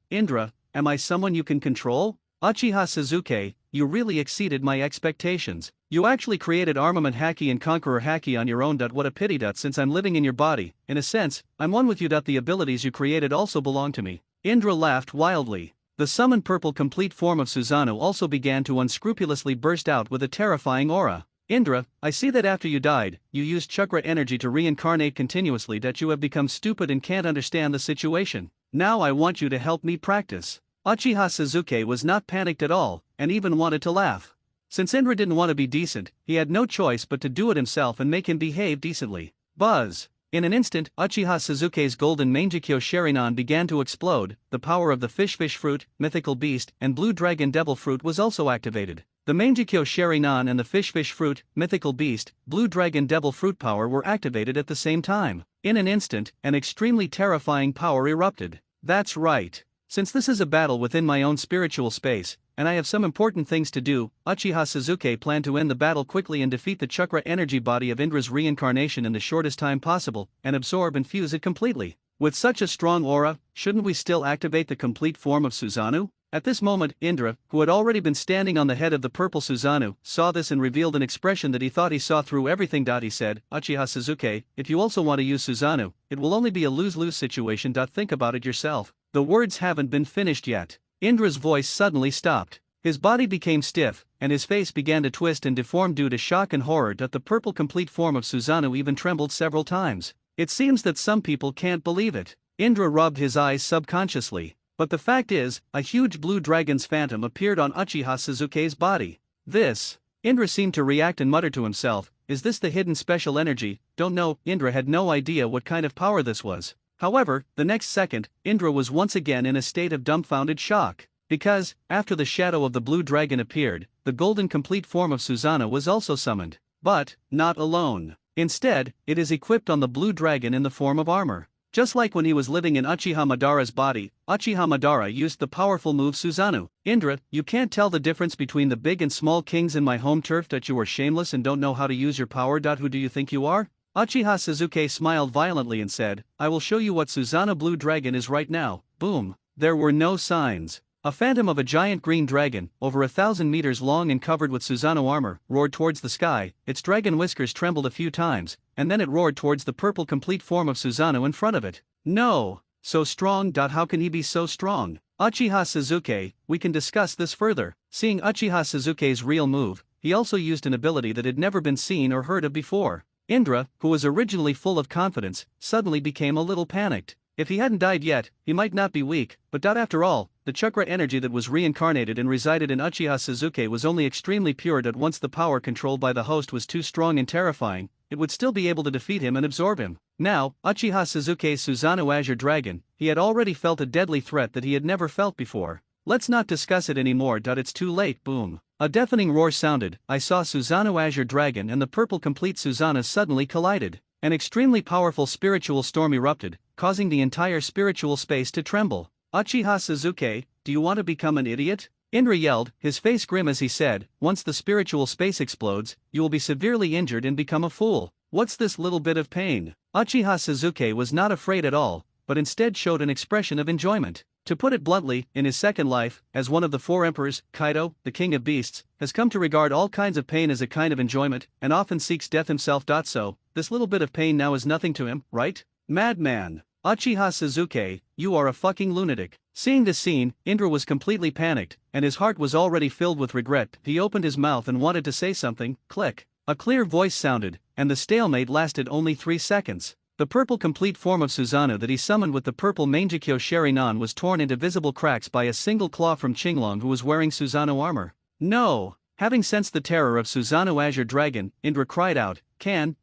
Indra, am I someone you can control? Uchiha Sasuke, you really exceeded my expectations. You actually created Armament Haki and Conqueror Haki on your own. What a pity. Since I'm living in your body, in a sense, I'm one with you. The abilities you created also belong to me. Indra laughed wildly. The summoned purple complete form of Susanoo also began to unscrupulously burst out with a terrifying aura. Indra, I see that after you died, you used chakra energy to reincarnate continuously. That you have become stupid and can't understand the situation. Now I want you to help me practice. Uchiha Sasuke was not panicked at all, and even wanted to laugh. Since Indra didn't want to be decent, he had no choice but to do it himself and make him behave decently. Buzz! In an instant, Uchiha Sasuke's golden Mangekyo Sharingan began to explode. The power of the fish fruit, mythical beast, and blue dragon devil fruit was also activated. The Mangekyo Sharingan and the fish fruit, mythical beast, blue dragon devil fruit power were activated at the same time. In an instant, an extremely terrifying power erupted. That's right. Since this is a battle within my own spiritual space, and I have some important things to do, Uchiha Sasuke planned to end the battle quickly and defeat the chakra energy body of Indra's reincarnation in the shortest time possible, and absorb and fuse it completely. With such a strong aura, shouldn't we still activate the complete form of Susanoo? At this moment, Indra, who had already been standing on the head of the purple Susanoo, saw this and revealed an expression that he thought he saw through everything. He said, Uchiha Sasuke, if you also want to use Susanoo, it will only be a lose-lose situation. Think about it yourself. The words haven't been finished yet. Indra's voice suddenly stopped. His body became stiff, and his face began to twist and deform due to shock and horror. The purple complete form of Susanoo even trembled several times. It seems that some people can't believe it. Indra rubbed his eyes subconsciously. But the fact is, a huge blue dragon's phantom appeared on Uchiha Sasuke's body. Indra seemed to react and mutter to himself, is this the hidden special energy? Don't know. Indra had no idea what kind of power this was. However, the next second, Indra was once again in a state of dumbfounded shock. Because, after the shadow of the blue dragon appeared, the golden complete form of Susanoo was also summoned. But, not alone. Instead, it is equipped on the blue dragon in the form of armor. Just like when he was living in Uchiha Madara's body, Uchiha Madara used the powerful move Susanoo. Indra, you can't tell the difference between the big and small kings in my home turf. You are shameless and don't know how to use your power. Who do you think you are? Uchiha Sasuke smiled violently and said, I will show you what Susanoo Blue Dragon is right now. Boom. There were no signs. A phantom of a giant green dragon, over 1,000 meters long and covered with Susanoo armor, roared towards the sky. Its dragon whiskers trembled a few times, and then it roared towards the purple complete form of Susanoo in front of it. No! So strong. How can he be so strong? Uchiha Sasuke, we can discuss this further. Seeing Uchiha Sasuke's real move, he also used an ability that had never been seen or heard of before. Indra, who was originally full of confidence, suddenly became a little panicked. If he hadn't died yet, he might not be weak, but after all, the chakra energy that was reincarnated and resided in Uchiha Sasuke was only extremely pure. Once the power controlled by the host was too strong and terrifying, it would still be able to defeat him and absorb him. Now, Uchiha Sasuke's Susanoo Azure Dragon, he had already felt a deadly threat that he had never felt before. Let's not discuss it anymore. It's too late. Boom. A deafening roar sounded. I saw Susanoo Azure Dragon and the purple complete Susanoo suddenly collided. An extremely powerful spiritual storm erupted, causing the entire spiritual space to tremble. Uchiha Sasuke, do you want to become an idiot? Indra yelled, his face grim as he said, once the spiritual space explodes, you will be severely injured and become a fool. What's this little bit of pain? Uchiha Sasuke was not afraid at all, but instead showed an expression of enjoyment. To put it bluntly, in his second life, as one of the four emperors, Kaido, the king of beasts, has come to regard all kinds of pain as a kind of enjoyment, and often seeks death himself. So, this little bit of pain now is nothing to him, right? Madman. Uchiha Sasuke, you are a fucking lunatic. Seeing this scene, Indra was completely panicked, and his heart was already filled with regret. He opened his mouth and wanted to say something. Click. A clear voice sounded, and the stalemate lasted only 3 seconds. The purple complete form of Susanoo that he summoned with the purple Mangekyo Sharingan was torn into visible cracks by a single claw from Qinglong, who was wearing Susanoo armor. No! Having sensed the terror of Susanoo Azure Dragon, Indra cried out,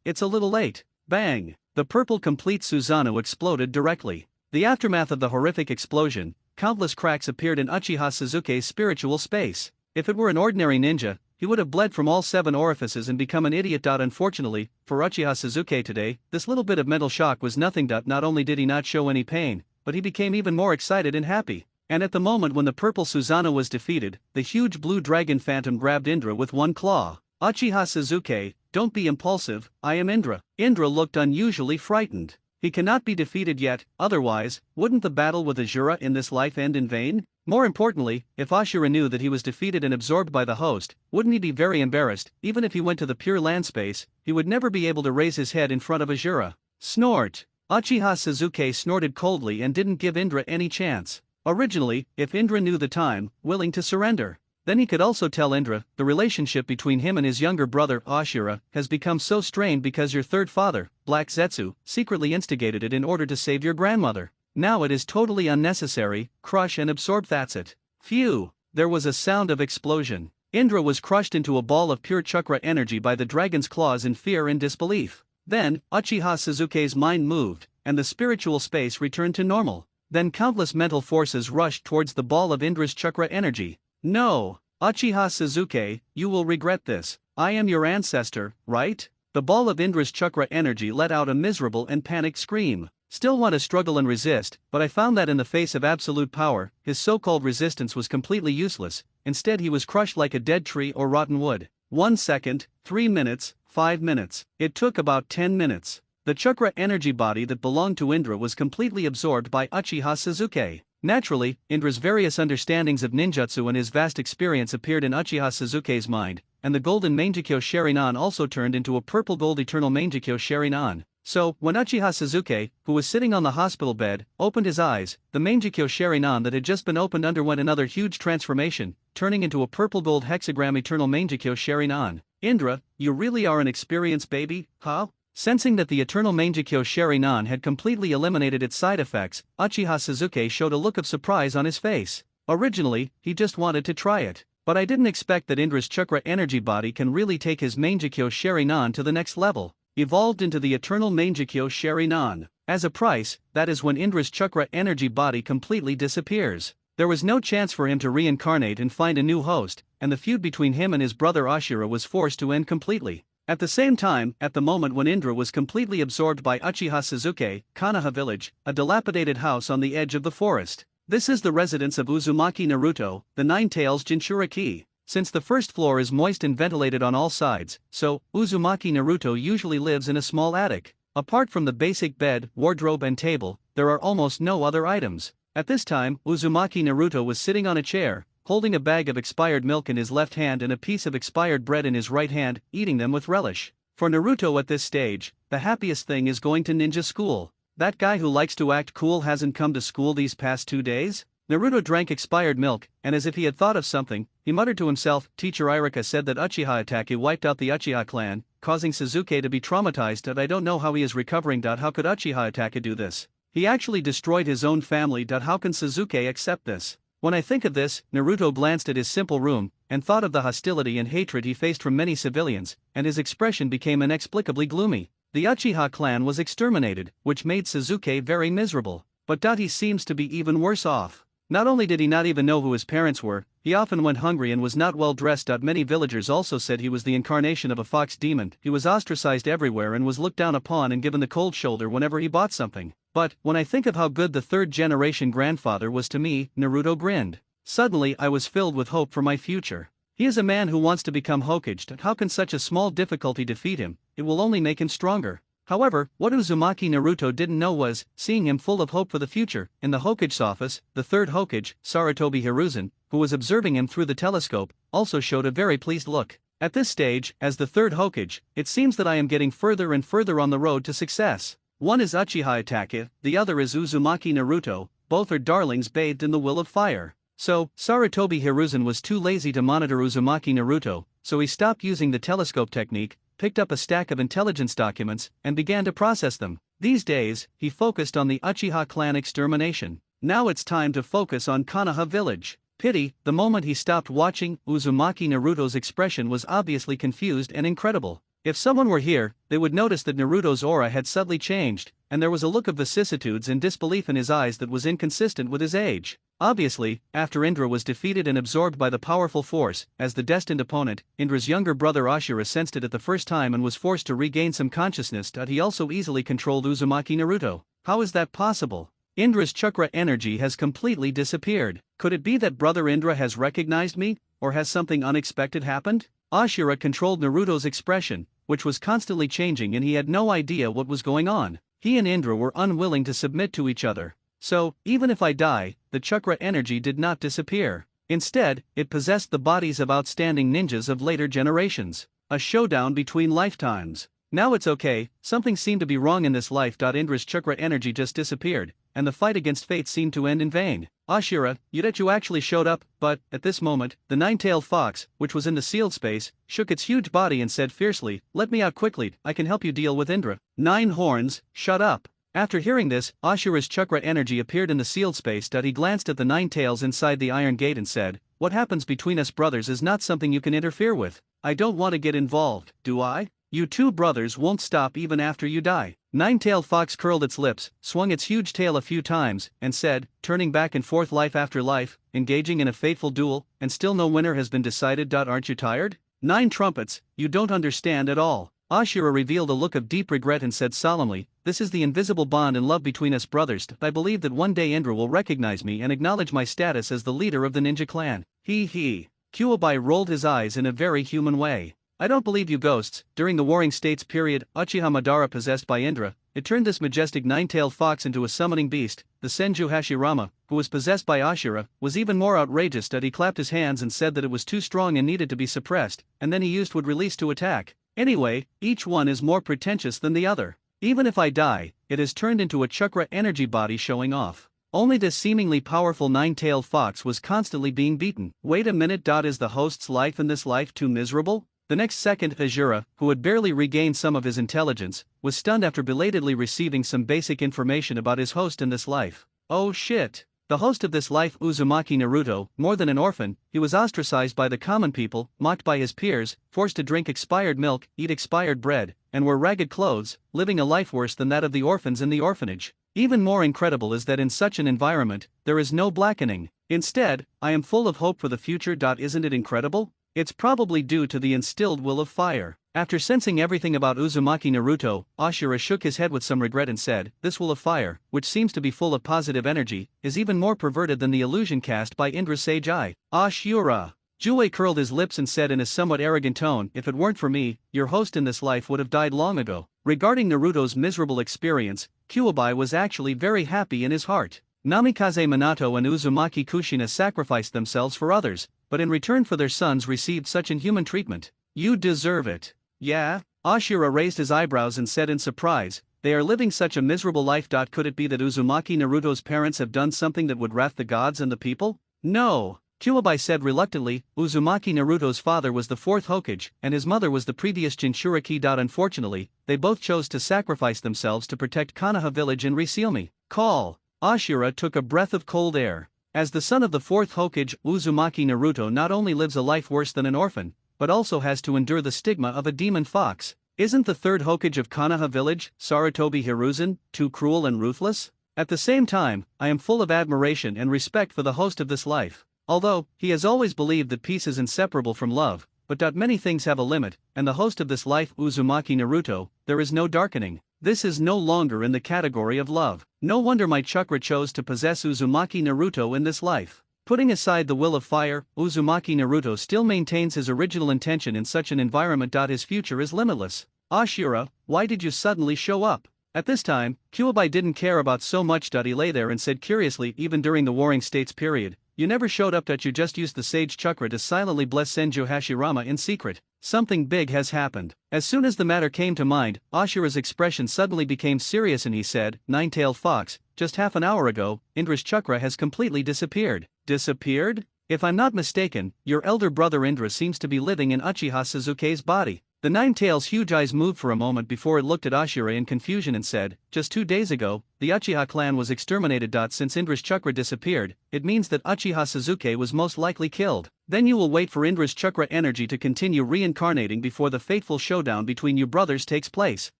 it's a little late. Bang! The purple complete Susanoo exploded directly. The aftermath of the horrific explosion, countless cracks appeared in Uchiha Sasuke's spiritual space. If it were an ordinary ninja, he would have bled from all 7 orifices and become an idiot. Unfortunately, for Uchiha Sasuke today, this little bit of mental shock was nothing. Not only did he not show any pain, but he became even more excited and happy. And at the moment when the purple Susanoo was defeated, the huge blue dragon phantom grabbed Indra with one claw. Uchiha Sasuke, don't be impulsive, I am Indra. Indra looked unusually frightened. He cannot be defeated yet, otherwise, wouldn't the battle with Ashura in this life end in vain? More importantly, if Ashura knew that he was defeated and absorbed by the host, wouldn't he be very embarrassed? Even if he went to the pure land space, he would never be able to raise his head in front of Ashura. Snort! Uchiha Sasuke snorted coldly and didn't give Indra any chance. Originally, if Indra knew the time, willing to surrender, then he could also tell Indra, the relationship between him and his younger brother, Ashura, has become so strained because your third father, Black Zetsu, secretly instigated it in order to save your grandmother. Now it is totally unnecessary, crush and absorb. That's it. Phew! There was a sound of explosion. Indra was crushed into a ball of pure chakra energy by the dragon's claws in fear and disbelief. Then, Uchiha Sasuke's mind moved, and the spiritual space returned to normal. Then countless mental forces rushed towards the ball of Indra's chakra energy. No! Uchiha Sasuke, you will regret this. I am your ancestor, right? The ball of Indra's chakra energy let out a miserable and panicked scream. Still want to struggle and resist, but I found that in the face of absolute power, his so-called resistance was completely useless. Instead he was crushed like a dead tree or rotten wood. 1 second, 3 minutes, 5 minutes. It took about 10 minutes. The chakra energy body that belonged to Indra was completely absorbed by Uchiha Sasuke. Naturally, Indra's various understandings of ninjutsu and his vast experience appeared in Uchiha Sasuke's mind, and the golden Mangekyo Sharingan also turned into a purple gold eternal Mangekyo Sharingan. So, when Uchiha Sasuke, who was sitting on the hospital bed, opened his eyes, the Mangekyo Sharingan that had just been opened underwent another huge transformation, turning into a purple gold hexagram eternal Mangekyo Sharingan. Indra, you really are an experienced baby, huh? Sensing that the eternal Mangekyo Sharingan had completely eliminated its side effects, Uchiha Sasuke showed a look of surprise on his face. Originally, he just wanted to try it. But I didn't expect that Indra's chakra energy body can really take his Mangekyo Sharingan to the next level. Evolved into the eternal Mangekyo Sharingan. As a price, that is when Indra's chakra energy body completely disappears. There was no chance for him to reincarnate and find a new host, and the feud between him and his brother Ashura was forced to end completely. At the same time, at the moment when Indra was completely absorbed by Uchiha Sasuke, Konoha village, a dilapidated house on the edge of the forest. This is the residence of Uzumaki Naruto, the Nine-Tails Jinchuriki. Since the first floor is moist and ventilated on all sides, so, Uzumaki Naruto usually lives in a small attic. Apart from the basic bed, wardrobe and table, there are almost no other items. At this time, Uzumaki Naruto was sitting on a chair, holding a bag of expired milk in his left hand and a piece of expired bread in his right hand, eating them with relish. For Naruto at this stage, the happiest thing is going to ninja school. That guy who likes to act cool hasn't come to school these past 2 days? Naruto drank expired milk, and as if he had thought of something, he muttered to himself. Teacher Irika said that Uchiha Itachi wiped out the Uchiha clan, causing Sasuke to be traumatized, and I don't know how he is recovering. How could Uchiha Itachi do this? He actually destroyed his own family. How can Sasuke accept this? When I think of this, Naruto glanced at his simple room, and thought of the hostility and hatred he faced from many civilians, and his expression became inexplicably gloomy. The Uchiha clan was exterminated, which made Sasuke very miserable. But he seems to be even worse off. Not only did he not even know who his parents were, he often went hungry and was not well dressed. Many villagers also said he was the incarnation of a fox demon. He was ostracized everywhere and was looked down upon and given the cold shoulder whenever he bought something. But, when I think of how good the third-generation grandfather was to me, Naruto grinned. Suddenly I was filled with hope for my future. He is a man who wants to become Hokage. How can such a small difficulty defeat him? It will only make him stronger. However, what Uzumaki Naruto didn't know was, seeing him full of hope for the future, in the Hokage's office, the third Hokage, Sarutobi Hiruzen, who was observing him through the telescope, also showed a very pleased look. At this stage, as the third Hokage, it seems that I am getting further and further on the road to success. One is Uchiha Itachi, the other is Uzumaki Naruto, both are darlings bathed in the will of fire. So, Sarutobi Hiruzen was too lazy to monitor Uzumaki Naruto, so he stopped using the telescope technique, picked up a stack of intelligence documents, and began to process them. These days, he focused on the Uchiha clan extermination. Now it's time to focus on Konoha village. Pity, the moment he stopped watching, Uzumaki Naruto's expression was obviously confused and incredible. If someone were here, they would notice that Naruto's aura had subtly changed, and there was a look of vicissitudes and disbelief in his eyes that was inconsistent with his age. Obviously, after Indra was defeated and absorbed by the powerful force, as the destined opponent, Indra's younger brother Ashura sensed it at the first time and was forced to regain some consciousness. He also easily controlled Uzumaki Naruto. How is that possible? Indra's chakra energy has completely disappeared. Could it be that brother Indra has recognized me, or has something unexpected happened? Ashura controlled Naruto's expression, which was constantly changing, and he had no idea what was going on. He and Indra were unwilling to submit to each other. So, even if I die, the chakra energy did not disappear. Instead, it possessed the bodies of outstanding ninjas of later generations. A showdown between lifetimes. Now it's okay, something seemed to be wrong in this life. Indra's chakra energy just disappeared, and the fight against fate seemed to end in vain. Ashura, you actually showed up, but, at this moment, the nine-tailed fox, which was in the sealed space, shook its huge body and said fiercely, "Let me out quickly, I can help you deal with Indra." Nine horns, shut up. After hearing this, Ashura's chakra energy appeared in the sealed space. He glanced at the nine tails inside the iron gate and said, "What happens between us brothers is not something you can interfere with. I don't want to get involved, do I? You two brothers won't stop even after you die." Nine-tailed fox curled its lips, swung its huge tail a few times, and said, turning back and forth life after life, engaging in a fateful duel, and still no winner has been decided. Aren't you tired? Nine trumpets, you don't understand at all. Ashura revealed a look of deep regret and said solemnly, "This is the invisible bond and love between us brothers. I believe that one day Indra will recognize me and acknowledge my status as the leader of the ninja clan." He. Kuwabai rolled his eyes in a very human way. "I don't believe you ghosts." During the Warring States period, Uchiha Madara possessed by Indra, it turned this majestic nine-tailed fox into a summoning beast. The Senju Hashirama, who was possessed by Ashura, was even more outrageous. He clapped his hands and said that it was too strong and needed to be suppressed, and then he used would release to attack. Anyway, each one is more pretentious than the other. Even if I die, it has turned into a chakra energy body showing off. Only this seemingly powerful nine-tailed fox was constantly being beaten. Wait a minute. Is the host's life in this life too miserable? The next second, Azura, who had barely regained some of his intelligence, was stunned after belatedly receiving some basic information about his host in this life. Oh shit! The host of this life, Uzumaki Naruto, more than an orphan, he was ostracized by the common people, mocked by his peers, forced to drink expired milk, eat expired bread, and wear ragged clothes, living a life worse than that of the orphans in the orphanage. Even more incredible is that in such an environment, there is no blackening. Instead, I am full of hope for the future. Isn't it incredible? It's probably due to the instilled will of fire. After sensing everything about Uzumaki Naruto, Ashura shook his head with some regret and said, "This will of fire, which seems to be full of positive energy, is even more perverted than the illusion cast by Indra's sage eye." Ashura. Jue curled his lips and said in a somewhat arrogant tone, "If it weren't for me, your host in this life would have died long ago." Regarding Naruto's miserable experience, Kuwabai was actually very happy in his heart. Namikaze Minato and Uzumaki Kushina sacrificed themselves for others, but in return for their sons received such inhuman treatment. You deserve it. Yeah? Ashura raised his eyebrows and said in surprise, "They are living such a miserable life. Could it be that Uzumaki Naruto's parents have done something that would wrath the gods and the people?" No. Kuwabai said reluctantly, Uzumaki Naruto's father was the fourth Hokage, and his mother was the previous Jinchuriki. Unfortunately, they both chose to sacrifice themselves to protect Konoha village and reseal me. Call. Ashura took a breath of cold air. As the son of the fourth Hokage, Uzumaki Naruto not only lives a life worse than an orphan, but also has to endure the stigma of a demon fox. Isn't the third Hokage of Konoha village, Sarutobi Hiruzen, too cruel and ruthless? At the same time, I am full of admiration and respect for the host of this life. Although, he has always believed that peace is inseparable from love, but many things have a limit, and the host of this life, Uzumaki Naruto, there is no darkening. This is no longer in the category of love. No wonder my chakra chose to possess Uzumaki Naruto in this life. Putting aside the will of fire, Uzumaki Naruto still maintains his original intention in such an environment. His future is limitless. Ashura, why did you suddenly show up? At this time, Kuwabai didn't care about so much. He lay there and said curiously, even during the Warring States period, you never showed up. You just used the sage chakra to silently bless Senju Hashirama in secret. Something big has happened. As soon as the matter came to mind, Ashura's expression suddenly became serious and he said, "Nine-tailed fox, just half an hour ago, Indra's chakra has completely disappeared." Disappeared? If I'm not mistaken, your elder brother Indra seems to be living in Uchiha Sasuke's body. The nine-tails' huge eyes moved for a moment before it looked at Ashura in confusion and said, "Just 2 days ago, the Uchiha clan was exterminated. Since Indra's chakra disappeared, it means that Uchiha Sasuke was most likely killed. Then you will wait for Indra's chakra energy to continue reincarnating before the fateful showdown between you brothers takes place."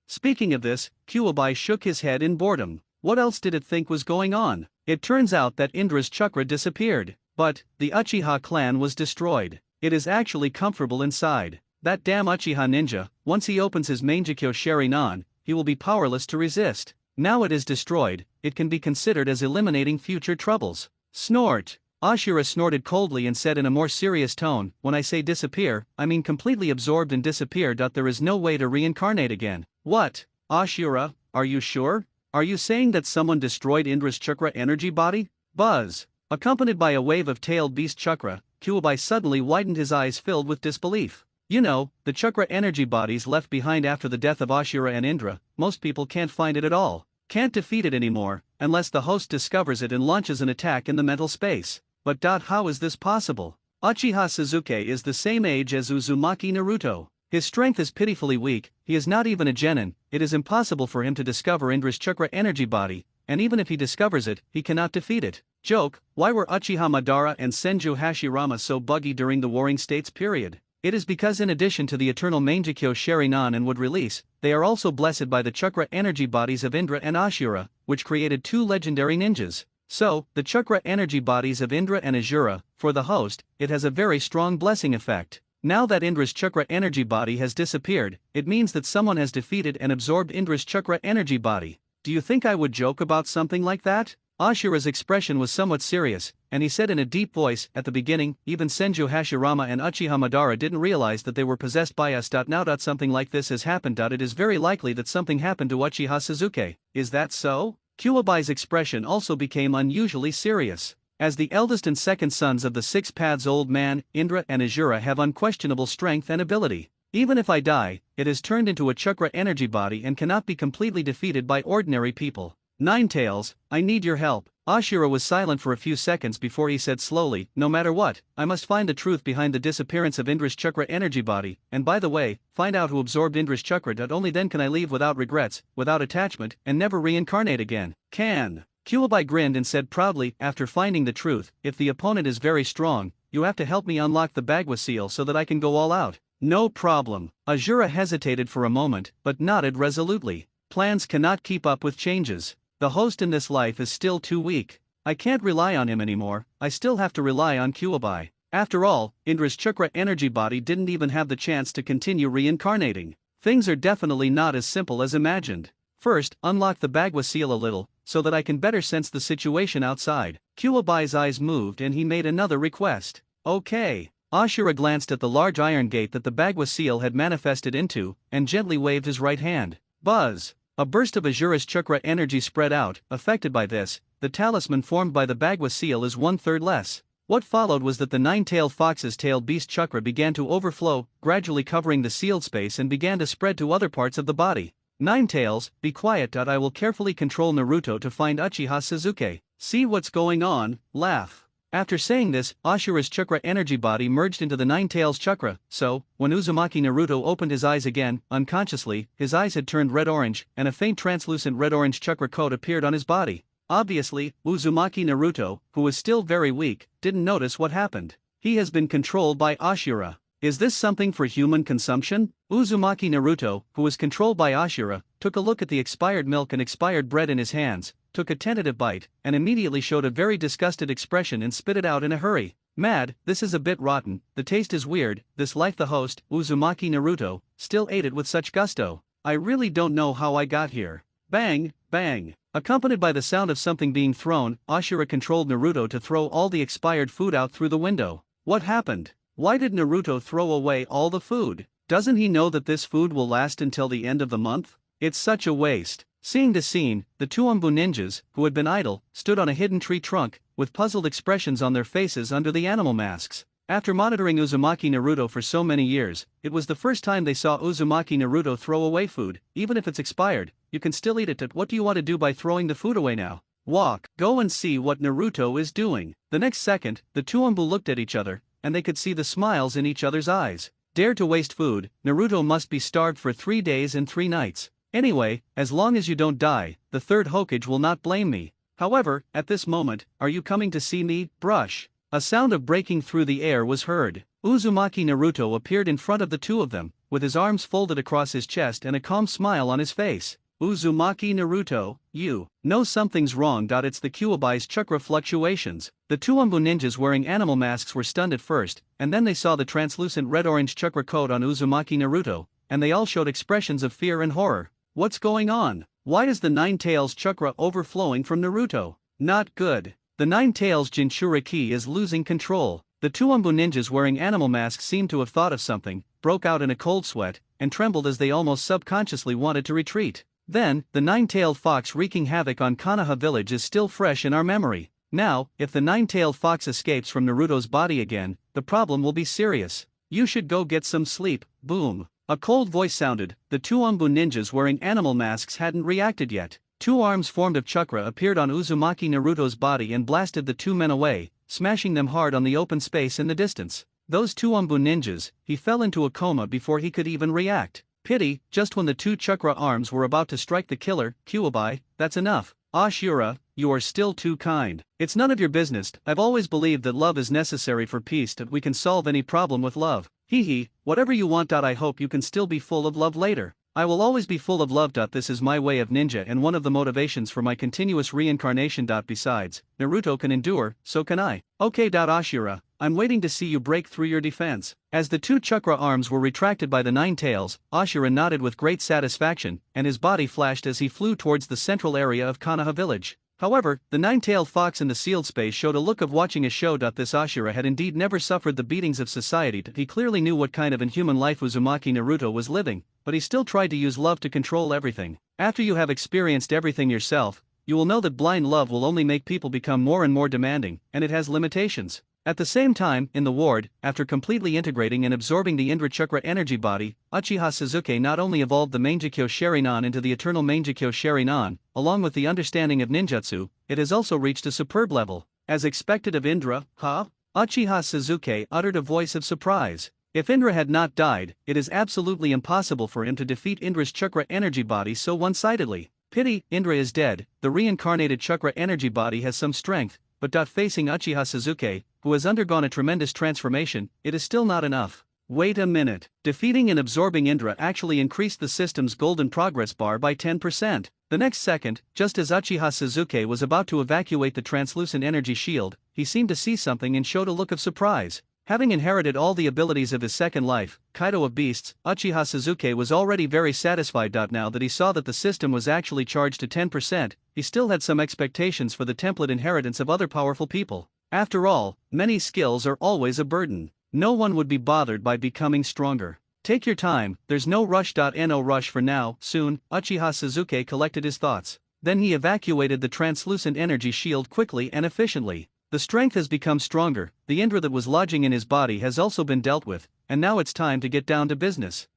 Speaking of this, Kuwabai shook his head in boredom. What else did it think was going on? It turns out that Indra's chakra disappeared, but the Uchiha clan was destroyed. It is actually comfortable inside. That damn Uchiha ninja, once he opens his Mangekyo Sharingan, he will be powerless to resist. Now it is destroyed, it can be considered as eliminating future troubles. Snort. Ashura snorted coldly and said in a more serious tone, when I say disappear, I mean completely absorbed and disappear. There is no way to reincarnate again. What? Ashura, are you sure? Are you saying that someone destroyed Indra's chakra energy body? Buzz. Accompanied by a wave of tailed beast chakra, Kuwabai suddenly widened, his eyes filled with disbelief. You know, the chakra energy bodies left behind after the death of Ashura and Indra, most people can't find it at all. Can't defeat it anymore, unless the host discovers it and launches an attack in the mental space. But how is this possible? Uchiha Sasuke is the same age as Uzumaki Naruto. His strength is pitifully weak, he is not even a genin, it is impossible for him to discover Indra's chakra energy body, and even if he discovers it, he cannot defeat it. Joke, why were Uchiha Madara and Senju Hashirama so buggy during the Warring States period? It is because in addition to the eternal Mangekyo Sharingan and would release, they are also blessed by the chakra energy bodies of Indra and Ashura, which created two legendary ninjas. So, the chakra energy bodies of Indra and Ashura, for the host, it has a very strong blessing effect. Now that Indra's chakra energy body has disappeared, it means that someone has defeated and absorbed Indra's chakra energy body. Do you think I would joke about something like that? Ashura's expression was somewhat serious, and he said in a deep voice, at the beginning, even Senju Hashirama and Uchiha Madara didn't realize that they were possessed by us. Now something like this has happened. It is very likely that something happened to Uchiha Sasuke. Is that so? Kuwabai's expression also became unusually serious. As the eldest and second sons of the Six Paths Old Man, Indra and Ashura have unquestionable strength and ability. Even if I die, it is turned into a chakra energy body and cannot be completely defeated by ordinary people. Nine Tails, I need your help. Ashura was silent for a few seconds before he said slowly, no matter what, I must find the truth behind the disappearance of Indra's chakra energy body, and by the way, find out who absorbed Indra's chakra. Only then can I leave without regrets, without attachment, and never reincarnate again. Can. Kuwabai grinned and said proudly, after finding the truth, if the opponent is very strong, you have to help me unlock the Bagua seal so that I can go all out. No problem. Ashura hesitated for a moment, but nodded resolutely. Plans cannot keep up with changes. The host in this life is still too weak. I can't rely on him anymore, I still have to rely on Kuwabai. After all, Indra's chakra energy body didn't even have the chance to continue reincarnating. Things are definitely not as simple as imagined. First, unlock the Bagua seal a little, so that I can better sense the situation outside. Kuwabai's eyes moved and he made another request. Okay. Ashura glanced at the large iron gate that the Bagua seal had manifested into, and gently waved his right hand. Buzz. A burst of Ashura's chakra energy spread out. Affected by this, the talisman formed by the Bagua seal is 1/3 less. What followed was that the nine-tailed fox's tailed beast chakra began to overflow, gradually covering the sealed space and began to spread to other parts of the body. Nine Tails, be quiet. I will carefully control Naruto to find Uchiha Sasuke. See what's going on, laugh. After saying this, Ashura's chakra energy body merged into the Nine Tails chakra, so, when Uzumaki Naruto opened his eyes again, unconsciously, his eyes had turned red-orange, and a faint translucent red-orange chakra coat appeared on his body. Obviously, Uzumaki Naruto, who was still very weak, didn't notice what happened. He has been controlled by Ashura. Is this something for human consumption? Uzumaki Naruto, who was controlled by Ashura, took a look at the expired milk and expired bread in his hands, took a tentative bite, and immediately showed a very disgusted expression and spit it out in a hurry. Mad, this is a bit rotten, the taste is weird. This life the host, Uzumaki Naruto, still ate it with such gusto. I really don't know how I got here. Bang, bang. Accompanied by the sound of something being thrown, Ashura controlled Naruto to throw all the expired food out through the window. What happened? Why did Naruto throw away all the food? Doesn't he know that this food will last until the end of the month? It's such a waste. Seeing the scene, the two Umbu ninjas, who had been idle, stood on a hidden tree trunk, with puzzled expressions on their faces under the animal masks. After monitoring Uzumaki Naruto for so many years, it was the first time they saw Uzumaki Naruto throw away food. Even if it's expired, you can still eat it. What do you want to do by throwing the food away now? Walk. Go and see what Naruto is doing. The next second, the two Umbu looked at each other, and they could see the smiles in each other's eyes. Dare to waste food, Naruto must be starved for 3 days and 3 nights. Anyway, as long as you don't die, the third Hokage will not blame me. However, at this moment, are you coming to see me? Brush. A sound of breaking through the air was heard. Uzumaki Naruto appeared in front of the two of them, with his arms folded across his chest and a calm smile on his face. Uzumaki Naruto, you know something's wrong. It's the Kyuubi's chakra fluctuations. The two Umbu ninjas wearing animal masks were stunned at first, and then they saw the translucent red-orange chakra coat on Uzumaki Naruto, and they all showed expressions of fear and horror. What's going on? Why is the Nine Tails chakra overflowing from Naruto? Not good. The Nine Tails Jinchuriki is losing control. The two Umbu ninjas wearing animal masks seemed to have thought of something, broke out in a cold sweat, and trembled as they almost subconsciously wanted to retreat. Then, the nine-tailed fox wreaking havoc on Konoha village is still fresh in our memory. Now, if the nine-tailed fox escapes from Naruto's body again, the problem will be serious. You should go get some sleep. Boom. A cold voice sounded. The two Umbu ninjas wearing animal masks hadn't reacted yet. Two arms formed of chakra appeared on Uzumaki Naruto's body and blasted the two men away, smashing them hard on the open space in the distance. Those two Umbu ninjas, he fell into a coma before he could even react. Pity, just when the two chakra arms were about to strike the killer, Kyuubi, that's enough. Ashura, you are still too kind. It's none of your business. I've always believed that love is necessary for peace, that we can solve any problem with love. Hee, whatever you want. I hope you can still be full of love later. I will always be full of love. This is my way of ninja and one of the motivations for my continuous reincarnation. Besides, Naruto can endure, so can I. Okay. Ashura, I'm waiting to see you break through your defense. As the two chakra arms were retracted by the nine tails, Ashura nodded with great satisfaction, and his body flashed as he flew towards the central area of Konoha village. However, the nine-tailed fox in the sealed space showed a look of watching a show. This Ashura had indeed never suffered the beatings of society. He clearly knew what kind of inhuman life Uzumaki Naruto was living, but he still tried to use love to control everything. After you have experienced everything yourself, you will know that blind love will only make people become more and more demanding, and it has limitations. At the same time, in the ward, after completely integrating and absorbing the Indra Chakra energy body, Uchiha Sasuke not only evolved the Mangekyo Sharingan into the eternal Mangekyo Sharingan, along with the understanding of ninjutsu, it has also reached a superb level. As expected of Indra, huh? Uchiha Sasuke uttered a voice of surprise. If Indra had not died, it is absolutely impossible for him to defeat Indra's Chakra energy body so one-sidedly. Pity, Indra is dead. The reincarnated Chakra energy body has some strength, but facing Uchiha Sasuke, who has undergone a tremendous transformation, it is still not enough. Wait a minute. Defeating and absorbing Indra actually increased the system's golden progress bar by 10%. The next second, just as Uchiha Sasuke was about to evacuate the translucent energy shield, he seemed to see something and showed a look of surprise. Having inherited all the abilities of his second life, Kaido of Beasts, Uchiha Sasuke was already very satisfied. Now that he saw that the system was actually charged to 10%, he still had some expectations for the template inheritance of other powerful people. After all, many skills are always a burden. No one would be bothered by becoming stronger. Take your time, there's no rush. No rush for now. Soon, Uchiha Sasuke collected his thoughts. Then he evacuated the translucent energy shield quickly and efficiently. The strength has become stronger, the Indra that was lodging in his body has also been dealt with, and now it's time to get down to business.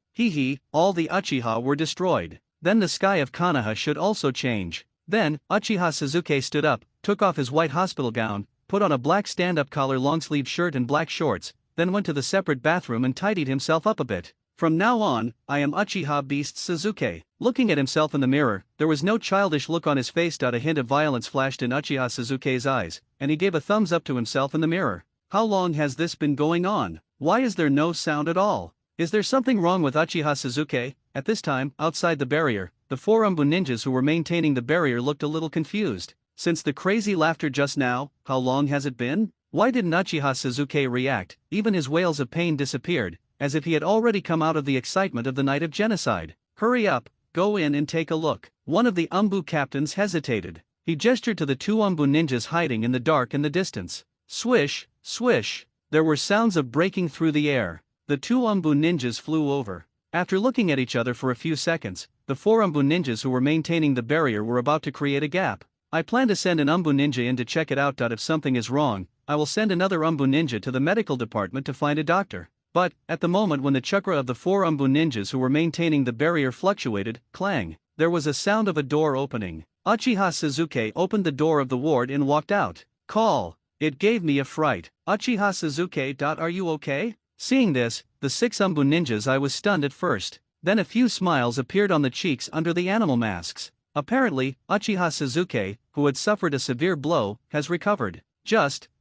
All the Uchiha were destroyed. Then the sky of Konoha should also change. Then, Uchiha Sasuke stood up, took off his white hospital gown, put on a black stand-up collar long-sleeve shirt and black shorts, then went to the separate bathroom and tidied himself up a bit. From now on, I am Uchiha Beast Sasuke. Looking at himself in the mirror, there was no childish look on his face. A hint of violence flashed in Uchiha Sasuke's eyes, and he gave a thumbs up to himself in the mirror. How long has this been going on? Why is there no sound at all? Is there something wrong with Uchiha Sasuke? At this time, outside the barrier, the four Umbu ninjas who were maintaining the barrier looked a little confused. Since the crazy laughter just now, how long has it been? Why didn't Uchiha Sasuke react? Even his wails of pain disappeared, as if he had already come out of the excitement of the night of genocide. Hurry up, go in and take a look. One of the Umbu captains hesitated. He gestured to the two Umbu ninjas hiding in the dark in the distance. Swish, swish. There were sounds of breaking through the air. The two Umbu ninjas flew over. After looking at each other for a few seconds, the four Umbu ninjas who were maintaining the barrier were about to create a gap. I plan to send an Umbu ninja in to check it out. If something is wrong, I will send another Umbu ninja to the medical department to find a doctor. But, at the moment when the chakra of the four Umbu ninjas who were maintaining the barrier fluctuated, clang, there was a sound of a door opening. Uchiha Sasuke opened the door of the ward and walked out. Call. It gave me a fright. Uchiha Sasuke. Are you okay? Seeing this, the six Umbu ninjas I was stunned at first. Then a few smiles appeared on the cheeks under the animal masks. Apparently, Uchiha Sasuke, who had suffered a severe blow, has recovered.